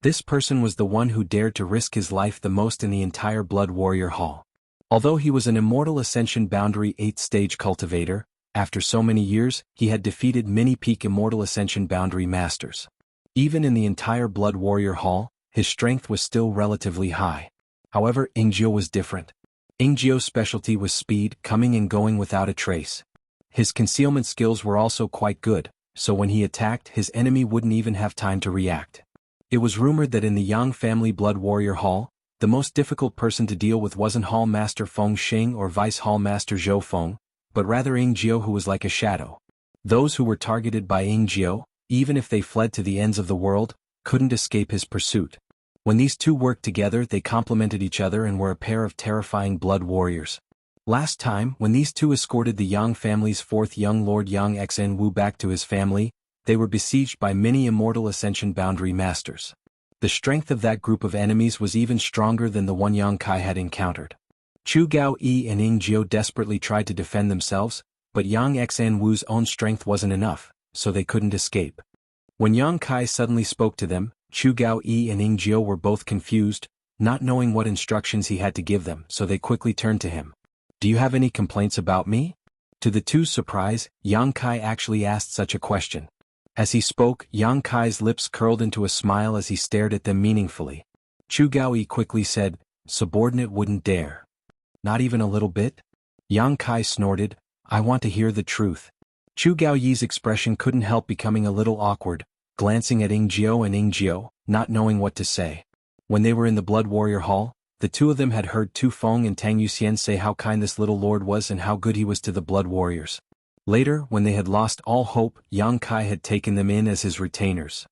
This person was the one who dared to risk his life the most in the entire Blood Warrior Hall. Although he was an Immortal Ascension Boundary 8th stage cultivator, after so many years, he had defeated many peak Immortal Ascension Boundary Masters. Even in the entire Blood Warrior Hall, his strength was still relatively high. However, Ingjiu was different. Ingjiu's specialty was speed, coming and going without a trace. His concealment skills were also quite good, so when he attacked, his enemy wouldn't even have time to react. It was rumored that in the Yang family Blood Warrior Hall, the most difficult person to deal with wasn't Hall Master Feng Xing or Vice Hall Master Zhou Feng, but rather Ingjiu, who was like a shadow. Those who were targeted by Ingjiu, even if they fled to the ends of the world, couldn't escape his pursuit. When these two worked together, they complemented each other and were a pair of terrifying blood warriors. Last time, when these two escorted the Yang family's fourth young lord Yang Xen back to his family, they were besieged by many Immortal Ascension Boundary Masters. The strength of that group of enemies was even stronger than the one Yang Kai had encountered. Chu Gao Yi and Ingjiu desperately tried to defend themselves, but Yang Xen own strength wasn't enough, so they couldn't escape. When Yang Kai suddenly spoke to them, Chu Gao Yi and Ingjiu were both confused, not knowing what instructions he had to give them, so they quickly turned to him. "Do you have any complaints about me?" To the two's surprise, Yang Kai actually asked such a question. As he spoke, Yang Kai's lips curled into a smile as he stared at them meaningfully. Chu Gao Yi quickly said, "Subordinate wouldn't dare." "Not even a little bit?" Yang Kai snorted, "I want to hear the truth." Chu Gao Yi's expression couldn't help becoming a little awkward, glancing at Ingjiu, not knowing what to say. When they were in the Blood Warrior Hall, the two of them had heard Tu Feng and Tang Yuxian say how kind this little lord was and how good he was to the Blood Warriors. Later, when they had lost all hope, Yang Kai had taken them in as his retainers.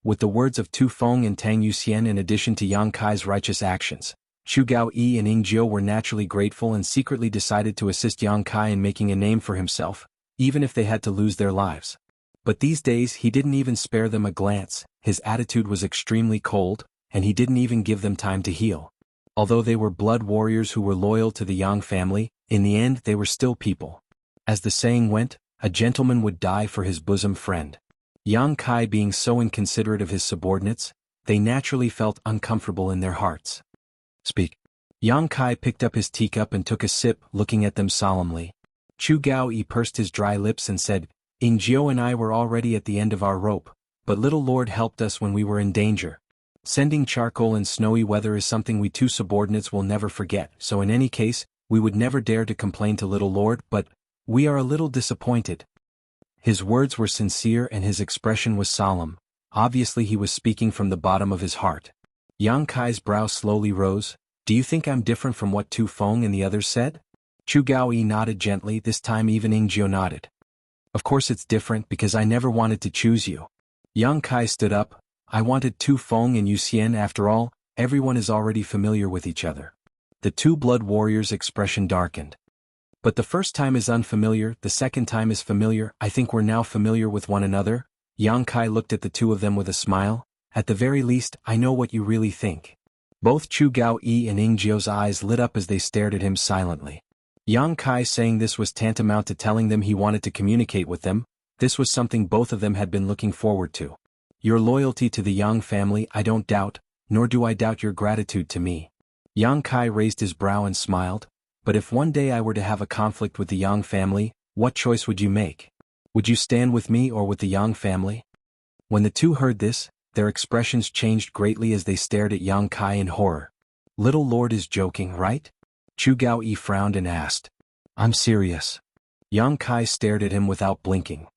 With the words of Tu Feng and Tang Yuxian in addition to Yang Kai's righteous actions, Chu Gao Yi and Ingjiu were naturally grateful and secretly decided to assist Yang Kai in making a name for himself, even if they had to lose their lives. But these days he didn't even spare them a glance, his attitude was extremely cold, and he didn't even give them time to heal. Although they were blood warriors who were loyal to the Yang family, in the end they were still people. As the saying went, a gentleman would die for his bosom friend. Yang Kai being so inconsiderate of his subordinates, they naturally felt uncomfortable in their hearts. "Speak." Yang Kai picked up his teacup and took a sip, looking at them solemnly. Chu Gao Yi pursed his dry lips and said, "Ingjiu and I were already at the end of our rope, but Little Lord helped us when we were in danger. Sending charcoal in snowy weather is something we two subordinates will never forget, so in any case, we would never dare to complain to Little Lord, but we are a little disappointed." His words were sincere and his expression was solemn. Obviously he was speaking from the bottom of his heart. Yang Kai's brow slowly rose. "Do you think I'm different from what Tu Feng and the others said?" Chu Gao Yi nodded gently, this time even Ingjiu nodded. "Of course it's different because I never wanted to choose you." Yang Kai stood up. "I wanted Tu Feng and Yuxian. After all, everyone is already familiar with each other." The two blood warriors' expression darkened. "But the first time is unfamiliar, the second time is familiar. I think we're now familiar with one another." Yang Kai looked at the two of them with a smile. "At the very least, I know what you really think." Both Chu Gao Yi and Ingjiu's eyes lit up as they stared at him silently. Yang Kai saying this was tantamount to telling them he wanted to communicate with them. This was something both of them had been looking forward to. "Your loyalty to the Yang family I don't doubt, nor do I doubt your gratitude to me." Yang Kai raised his brow and smiled. "But if one day I were to have a conflict with the Yang family, what choice would you make? Would you stand with me or with the Yang family?" When the two heard this, their expressions changed greatly as they stared at Yang Kai in horror. "Little Lord is joking, right?" Chu Gao Yi frowned and asked. "I'm serious." Yang Kai stared at him without blinking.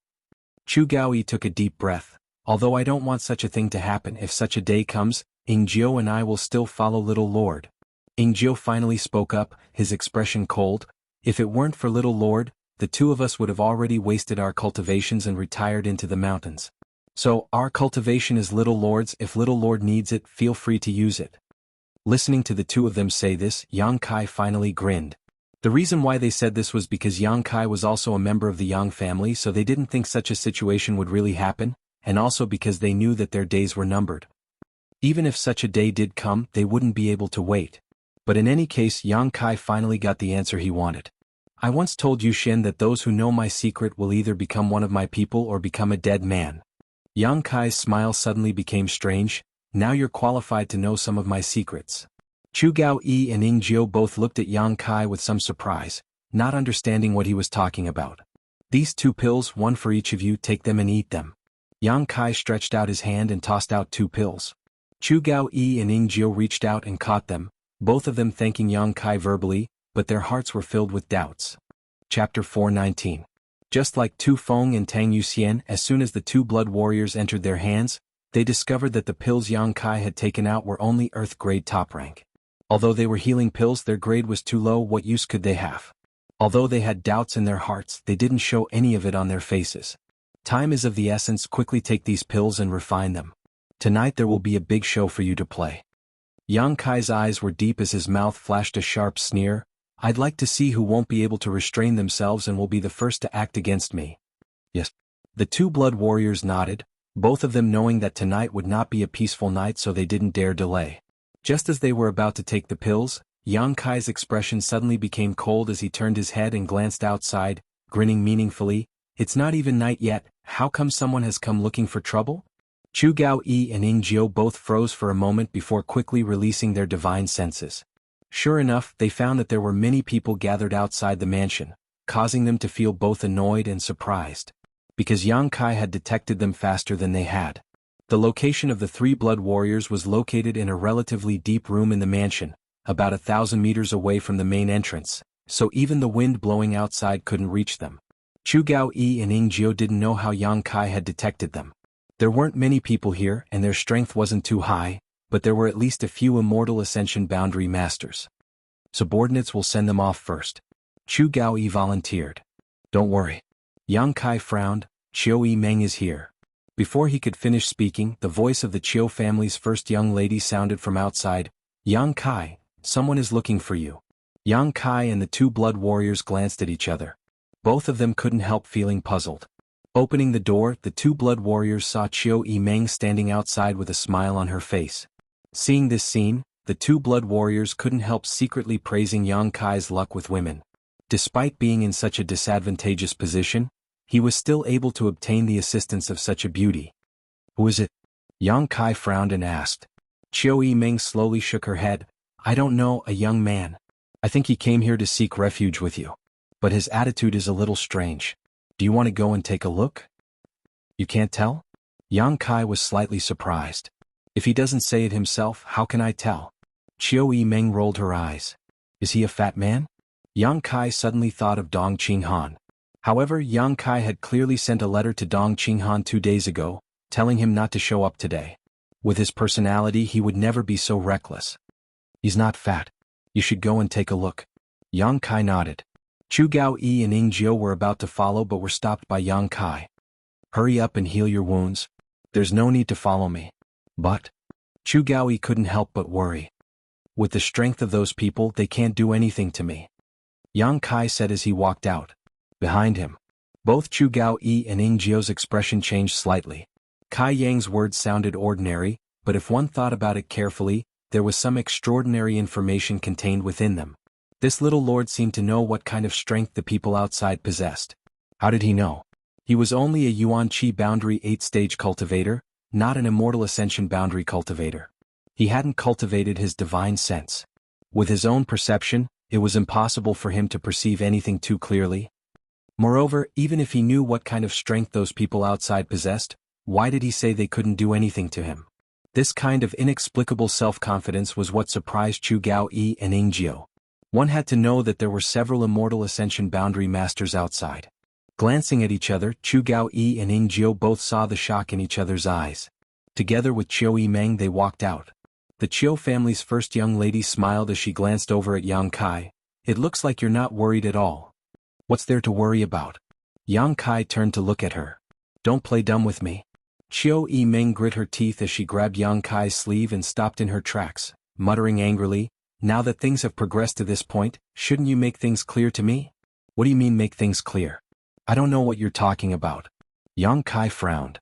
Chu Gao Yi took a deep breath. "Although I don't want such a thing to happen, if such a day comes, Ingjiu and I will still follow Little Lord." Ingjiu finally spoke up, his expression cold. "If it weren't for Little Lord, the two of us would have already wasted our cultivations and retired into the mountains. So, our cultivation is Little Lord's. If Little Lord needs it, feel free to use it." Listening to the two of them say this, Yang Kai finally grinned. The reason why they said this was because Yang Kai was also a member of the Yang family, so they didn't think such a situation would really happen, and also because they knew that their days were numbered. Even if such a day did come, they wouldn't be able to wait. But in any case, Yang Kai finally got the answer he wanted. I once told Yu Xin that those who know my secret will either become one of my people or become a dead man. Yang Kai's smile suddenly became strange. Now you're qualified to know some of my secrets. Chu Gao Yi and Ying Jiu both looked at Yang Kai with some surprise, not understanding what he was talking about. These 2 pills, one for each of you, take them and eat them. Yang Kai stretched out his hand and tossed out 2 pills. Chu Gao Yi and Ying Jiu reached out and caught them, both of them thanking Yang Kai verbally, but their hearts were filled with doubts. Chapter 419. Just like Tu Feng and Tang Yuxian, as soon as the 2 blood warriors entered their hands, they discovered that the pills Yang Kai had taken out were only Earth grade top rank. Although they were healing pills, their grade was too low. What use could they have? Although they had doubts in their hearts, they didn't show any of it on their faces. Time is of the essence. Quickly take these pills and refine them. Tonight there will be a big show for you to play. Yang Kai's eyes were deep as his mouth flashed a sharp sneer. I'd like to see who won't be able to restrain themselves and will be the first to act against me. Yes. The 2 blood warriors nodded, both of them knowing that tonight would not be a peaceful night, so they didn't dare delay. Just as they were about to take the pills, Yang Kai's expression suddenly became cold as he turned his head and glanced outside, grinning meaningfully. It's not even night yet. How come someone has come looking for trouble? Chu Gao Yi and Ying Jiu both froze for a moment before quickly releasing their divine senses. Sure enough, they found that there were many people gathered outside the mansion, causing them to feel both annoyed and surprised. Because Yang Kai had detected them faster than they had. The location of the 3 blood warriors was located in a relatively deep room in the mansion, about 1,000 meters away from the main entrance, so even the wind blowing outside couldn't reach them. Chu Gao Yi and Ying Jiu didn't know how Yang Kai had detected them. There weren't many people here and their strength wasn't too high, but there were at least a few Immortal Ascension Boundary Masters. Subordinates will send them off first. Chu Gao Yi volunteered. Don't worry. Yang Kai frowned. Chiu Yi Meng is here. Before he could finish speaking, the voice of the Chiu family's first young lady sounded from outside. Yang Kai, someone is looking for you. Yang Kai and the 2 blood warriors glanced at each other. Both of them couldn't help feeling puzzled. Opening the door, the 2 blood warriors saw Chiu Yi Meng standing outside with a smile on her face. Seeing this scene, the 2 blood warriors couldn't help secretly praising Yang Kai's luck with women. Despite being in such a disadvantageous position, he was still able to obtain the assistance of such a beauty. Who is it? Yang Kai frowned and asked. Chiu Yi Meng slowly shook her head. I don't know, a young man. I think he came here to seek refuge with you. But his attitude is a little strange. Do you want to go and take a look? You can't tell? Yang Kai was slightly surprised. If he doesn't say it himself, how can I tell? Chiu Yi Meng rolled her eyes. Is he a fat man? Yang Kai suddenly thought of Dong Qinghan. However, Yang Kai had clearly sent a letter to Dong Qinghan 2 days ago, telling him not to show up today. With his personality, he would never be so reckless. He's not fat. You should go and take a look. Yang Kai nodded. Chu Gao Yi and Ying Jiu were about to follow but were stopped by Yang Kai. Hurry up and heal your wounds. There's no need to follow me. But Chu Gao Yi couldn't help but worry. With the strength of those people, they can't do anything to me. Yang Kai said as he walked out. Behind him, both Chu Gao Yi and Ying Jiu's expression changed slightly. Kai Yang's words sounded ordinary, but if one thought about it carefully, there was some extraordinary information contained within them. This little lord seemed to know what kind of strength the people outside possessed. How did he know? He was only a Yuan Qi Boundary 8-stage cultivator, not an Immortal Ascension Boundary cultivator. He hadn't cultivated his divine sense. With his own perception, it was impossible for him to perceive anything too clearly. Moreover, even if he knew what kind of strength those people outside possessed, why did he say they couldn't do anything to him? This kind of inexplicable self-confidence was what surprised Chu Gao Yi and Ying Jiu. One had to know that there were several Immortal Ascension Boundary Masters outside. Glancing at each other, Chu Gao Yi and Ying Jiu both saw the shock in each other's eyes. Together with Chiu Yi Meng they walked out. The Chiu family's first young lady smiled as she glanced over at Yang Kai. It looks like you're not worried at all. What's there to worry about? Yang Kai turned to look at her. Don't play dumb with me. Chiu Yi Meng grit her teeth as she grabbed Yang Kai's sleeve and stopped in her tracks. muttering angrily, "Now that things have progressed to this point, shouldn't you make things clear to me?" "What do you mean make things clear? I don't know what you're talking about." Yang Kai frowned.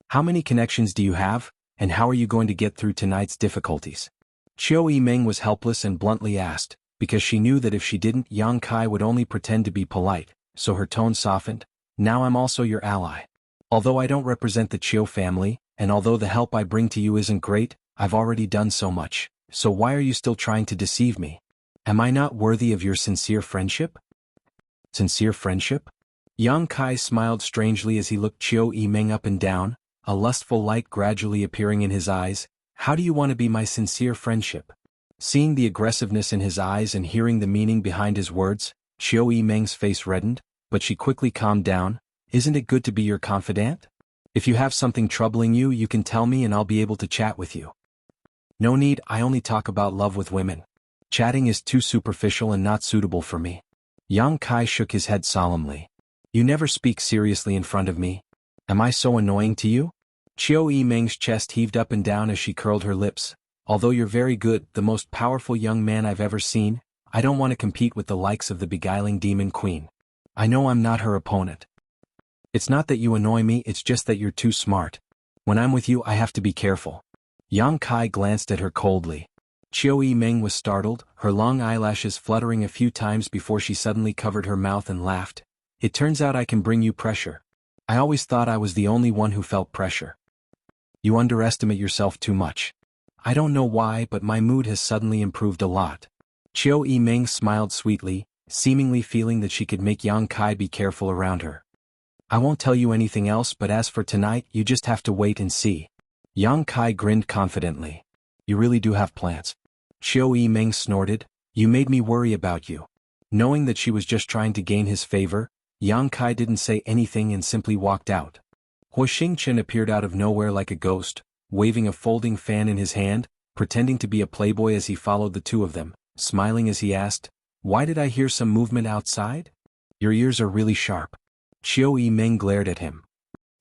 "How many connections do you have, and how are you going to get through tonight's difficulties?" Qiu Yimeng was helpless and bluntly asked, because she knew that if she didn't, Yang Kai would only pretend to be polite, so her tone softened. "Now I'm also your ally. Although I don't represent the Qiu family, and although the help I bring to you isn't great, I've already done so much, so why are you still trying to deceive me? Am I not worthy of your sincere friendship?" Sincere friendship? Yang Kai smiled strangely as he looked Qiu Yimeng up and down, a lustful light gradually appearing in his eyes. "How do you want to be my sincere friendship?" Seeing the aggressiveness in his eyes and hearing the meaning behind his words, Qiu Yimeng's face reddened, but she quickly calmed down. "Isn't it good to be your confidant? If you have something troubling you, you can tell me and I'll be able to chat with you." "No need, I only talk about love with women. Chatting is too superficial and not suitable for me." Yang Kai shook his head solemnly. "You never speak seriously in front of me. Am I so annoying to you?" Qiu Yimeng's chest heaved up and down as she curled her lips. "Although you're very good, the most powerful young man I've ever seen, I don't want to compete with the likes of the beguiling demon queen. I know I'm not her opponent. It's not that you annoy me, it's just that you're too smart. When I'm with you I have to be careful." Yang Kai glanced at her coldly. Qiu Yimeng was startled, her long eyelashes fluttering a few times before she suddenly covered her mouth and laughed. "It turns out I can bring you pressure. I always thought I was the only one who felt pressure. You underestimate yourself too much. I don't know why, but my mood has suddenly improved a lot." Qiu Yimeng smiled sweetly, seemingly feeling that she could make Yang Kai be careful around her. "I won't tell you anything else, but as for tonight, you just have to wait and see." Yang Kai grinned confidently. "You really do have plans?" Qiu Yimeng snorted. "You made me worry about you." Knowing that she was just trying to gain his favor, Yang Kai didn't say anything and simply walked out. Hu Xingchen appeared out of nowhere like a ghost, waving a folding fan in his hand, pretending to be a playboy as he followed the two of them, smiling as he asked, "Why did I hear some movement outside?" "Your ears are really sharp." Qiu Yimeng glared at him.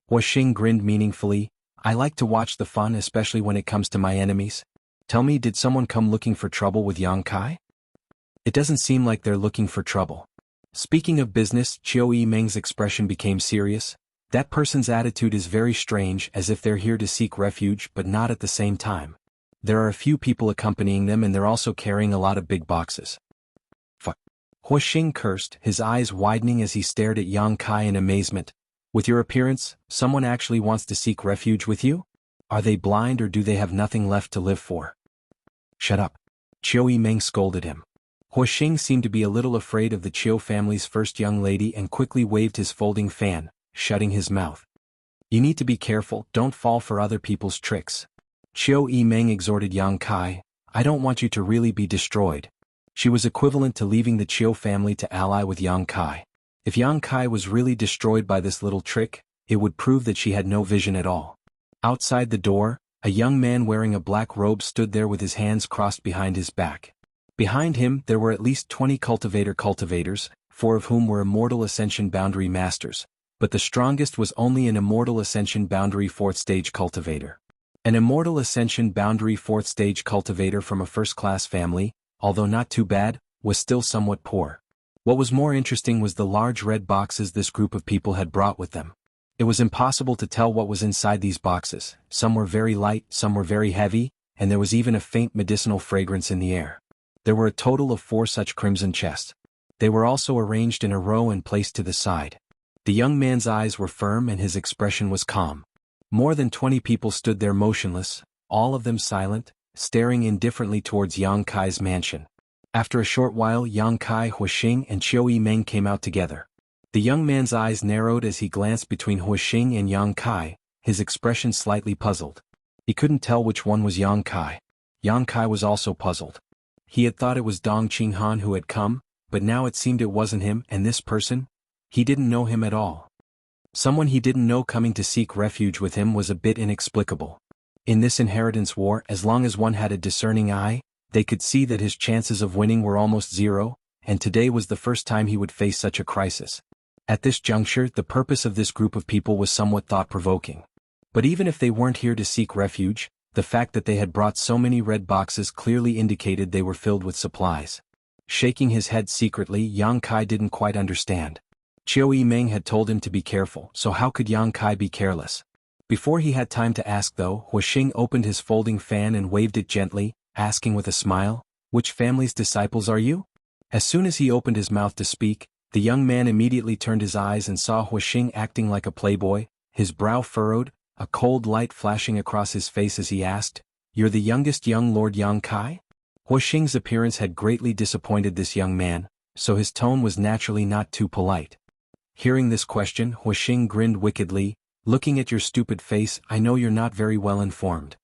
Hu Xing grinned meaningfully. "I like to watch the fun, especially when it comes to my enemies. Tell me, did someone come looking for trouble with Yang Kai?" "It doesn't seem like they're looking for trouble." Speaking of business, Qiu Yimeng's expression became serious. "That person's attitude is very strange, as if they're here to seek refuge but not at the same time. There are a few people accompanying them and they're also carrying a lot of big boxes." "Fuck." Hu Xing cursed, his eyes widening as he stared at Yang Kai in amazement. "With your appearance, someone actually wants to seek refuge with you? Are they blind or do they have nothing left to live for?" "Shut up." Qiu Yimeng scolded him. Hu Xing seemed to be a little afraid of the Qiu family's first young lady and quickly waved his folding fan, shutting his mouth. "You need to be careful, don't fall for other people's tricks." Qiu Yimeng exhorted Yang Kai. "I don't want you to really be destroyed." She was equivalent to leaving the Qiu family to ally with Yang Kai. If Yang Kai was really destroyed by this little trick, it would prove that she had no vision at all. Outside the door, a young man wearing a black robe stood there with his hands crossed behind his back. Behind him there were at least 20 cultivators, 4 of whom were Immortal Ascension Boundary Masters, but the strongest was only an Immortal Ascension Boundary 4th Stage Cultivator. An Immortal Ascension Boundary 4th Stage Cultivator from a first-class family, although not too bad, was still somewhat poor. What was more interesting was the large red boxes this group of people had brought with them. It was impossible to tell what was inside these boxes. Some were very light, some were very heavy, and there was even a faint medicinal fragrance in the air. There were a total of 4 such crimson chests. They were also arranged in a row and placed to the side. The young man's eyes were firm and his expression was calm. More than 20 people stood there motionless, all of them silent, staring indifferently towards Yang Kai's mansion. After a short while, Yang Kai, Hu Xing and Qiu Yimeng came out together. The young man's eyes narrowed as he glanced between Hu Xing and Yang Kai, his expression slightly puzzled. He couldn't tell which one was Yang Kai. Yang Kai was also puzzled. He had thought it was Dong Qinghan who had come, but now it seemed it wasn't him, and this person? He didn't know him at all. Someone he didn't know coming to seek refuge with him was a bit inexplicable. In this inheritance war, as long as one had a discerning eye, they could see that his chances of winning were almost zero, and today was the first time he would face such a crisis. At this juncture, the purpose of this group of people was somewhat thought-provoking. But even if they weren't here to seek refuge, The fact that they had brought so many red boxes clearly indicated they were filled with supplies. Shaking his head secretly, Yang Kai didn't quite understand. Chiu Yimeng had told him to be careful, so how could Yang Kai be careless? Before he had time to ask though, Huixing opened his folding fan and waved it gently, asking with a smile, "Which family's disciples are you?" As soon as he opened his mouth to speak, the young man immediately turned his eyes and saw Huixing acting like a playboy, his brow furrowed, a cold light flashing across his face as he asked, "You're the youngest young Lord Yang Kai?" Huixing's appearance had greatly disappointed this young man, so his tone was naturally not too polite. Hearing this question, Huixing grinned wickedly, "Looking at your stupid face, I know you're not very well informed.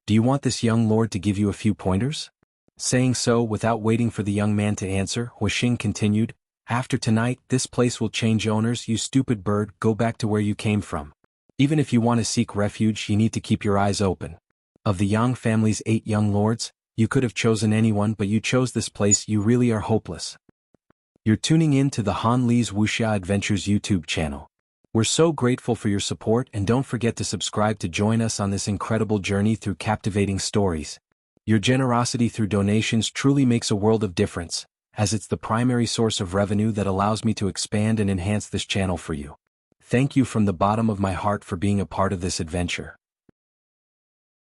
Do you want this young lord to give you a few pointers?" Saying so without waiting for the young man to answer, Huixing continued, "After tonight, this place will change owners. You stupid bird, go back to where you came from. Even if you want to seek refuge, you need to keep your eyes open. Of the Yang family's 8 young lords, you could have chosen anyone, but you chose this place. You really are hopeless." You're tuning in to the Han Li's Wuxia Adventures YouTube channel. We're so grateful for your support, and don't forget to subscribe to join us on this incredible journey through captivating stories. Your generosity through donations truly makes a world of difference, as it's the primary source of revenue that allows me to expand and enhance this channel for you. Thank you from the bottom of my heart for being a part of this adventure.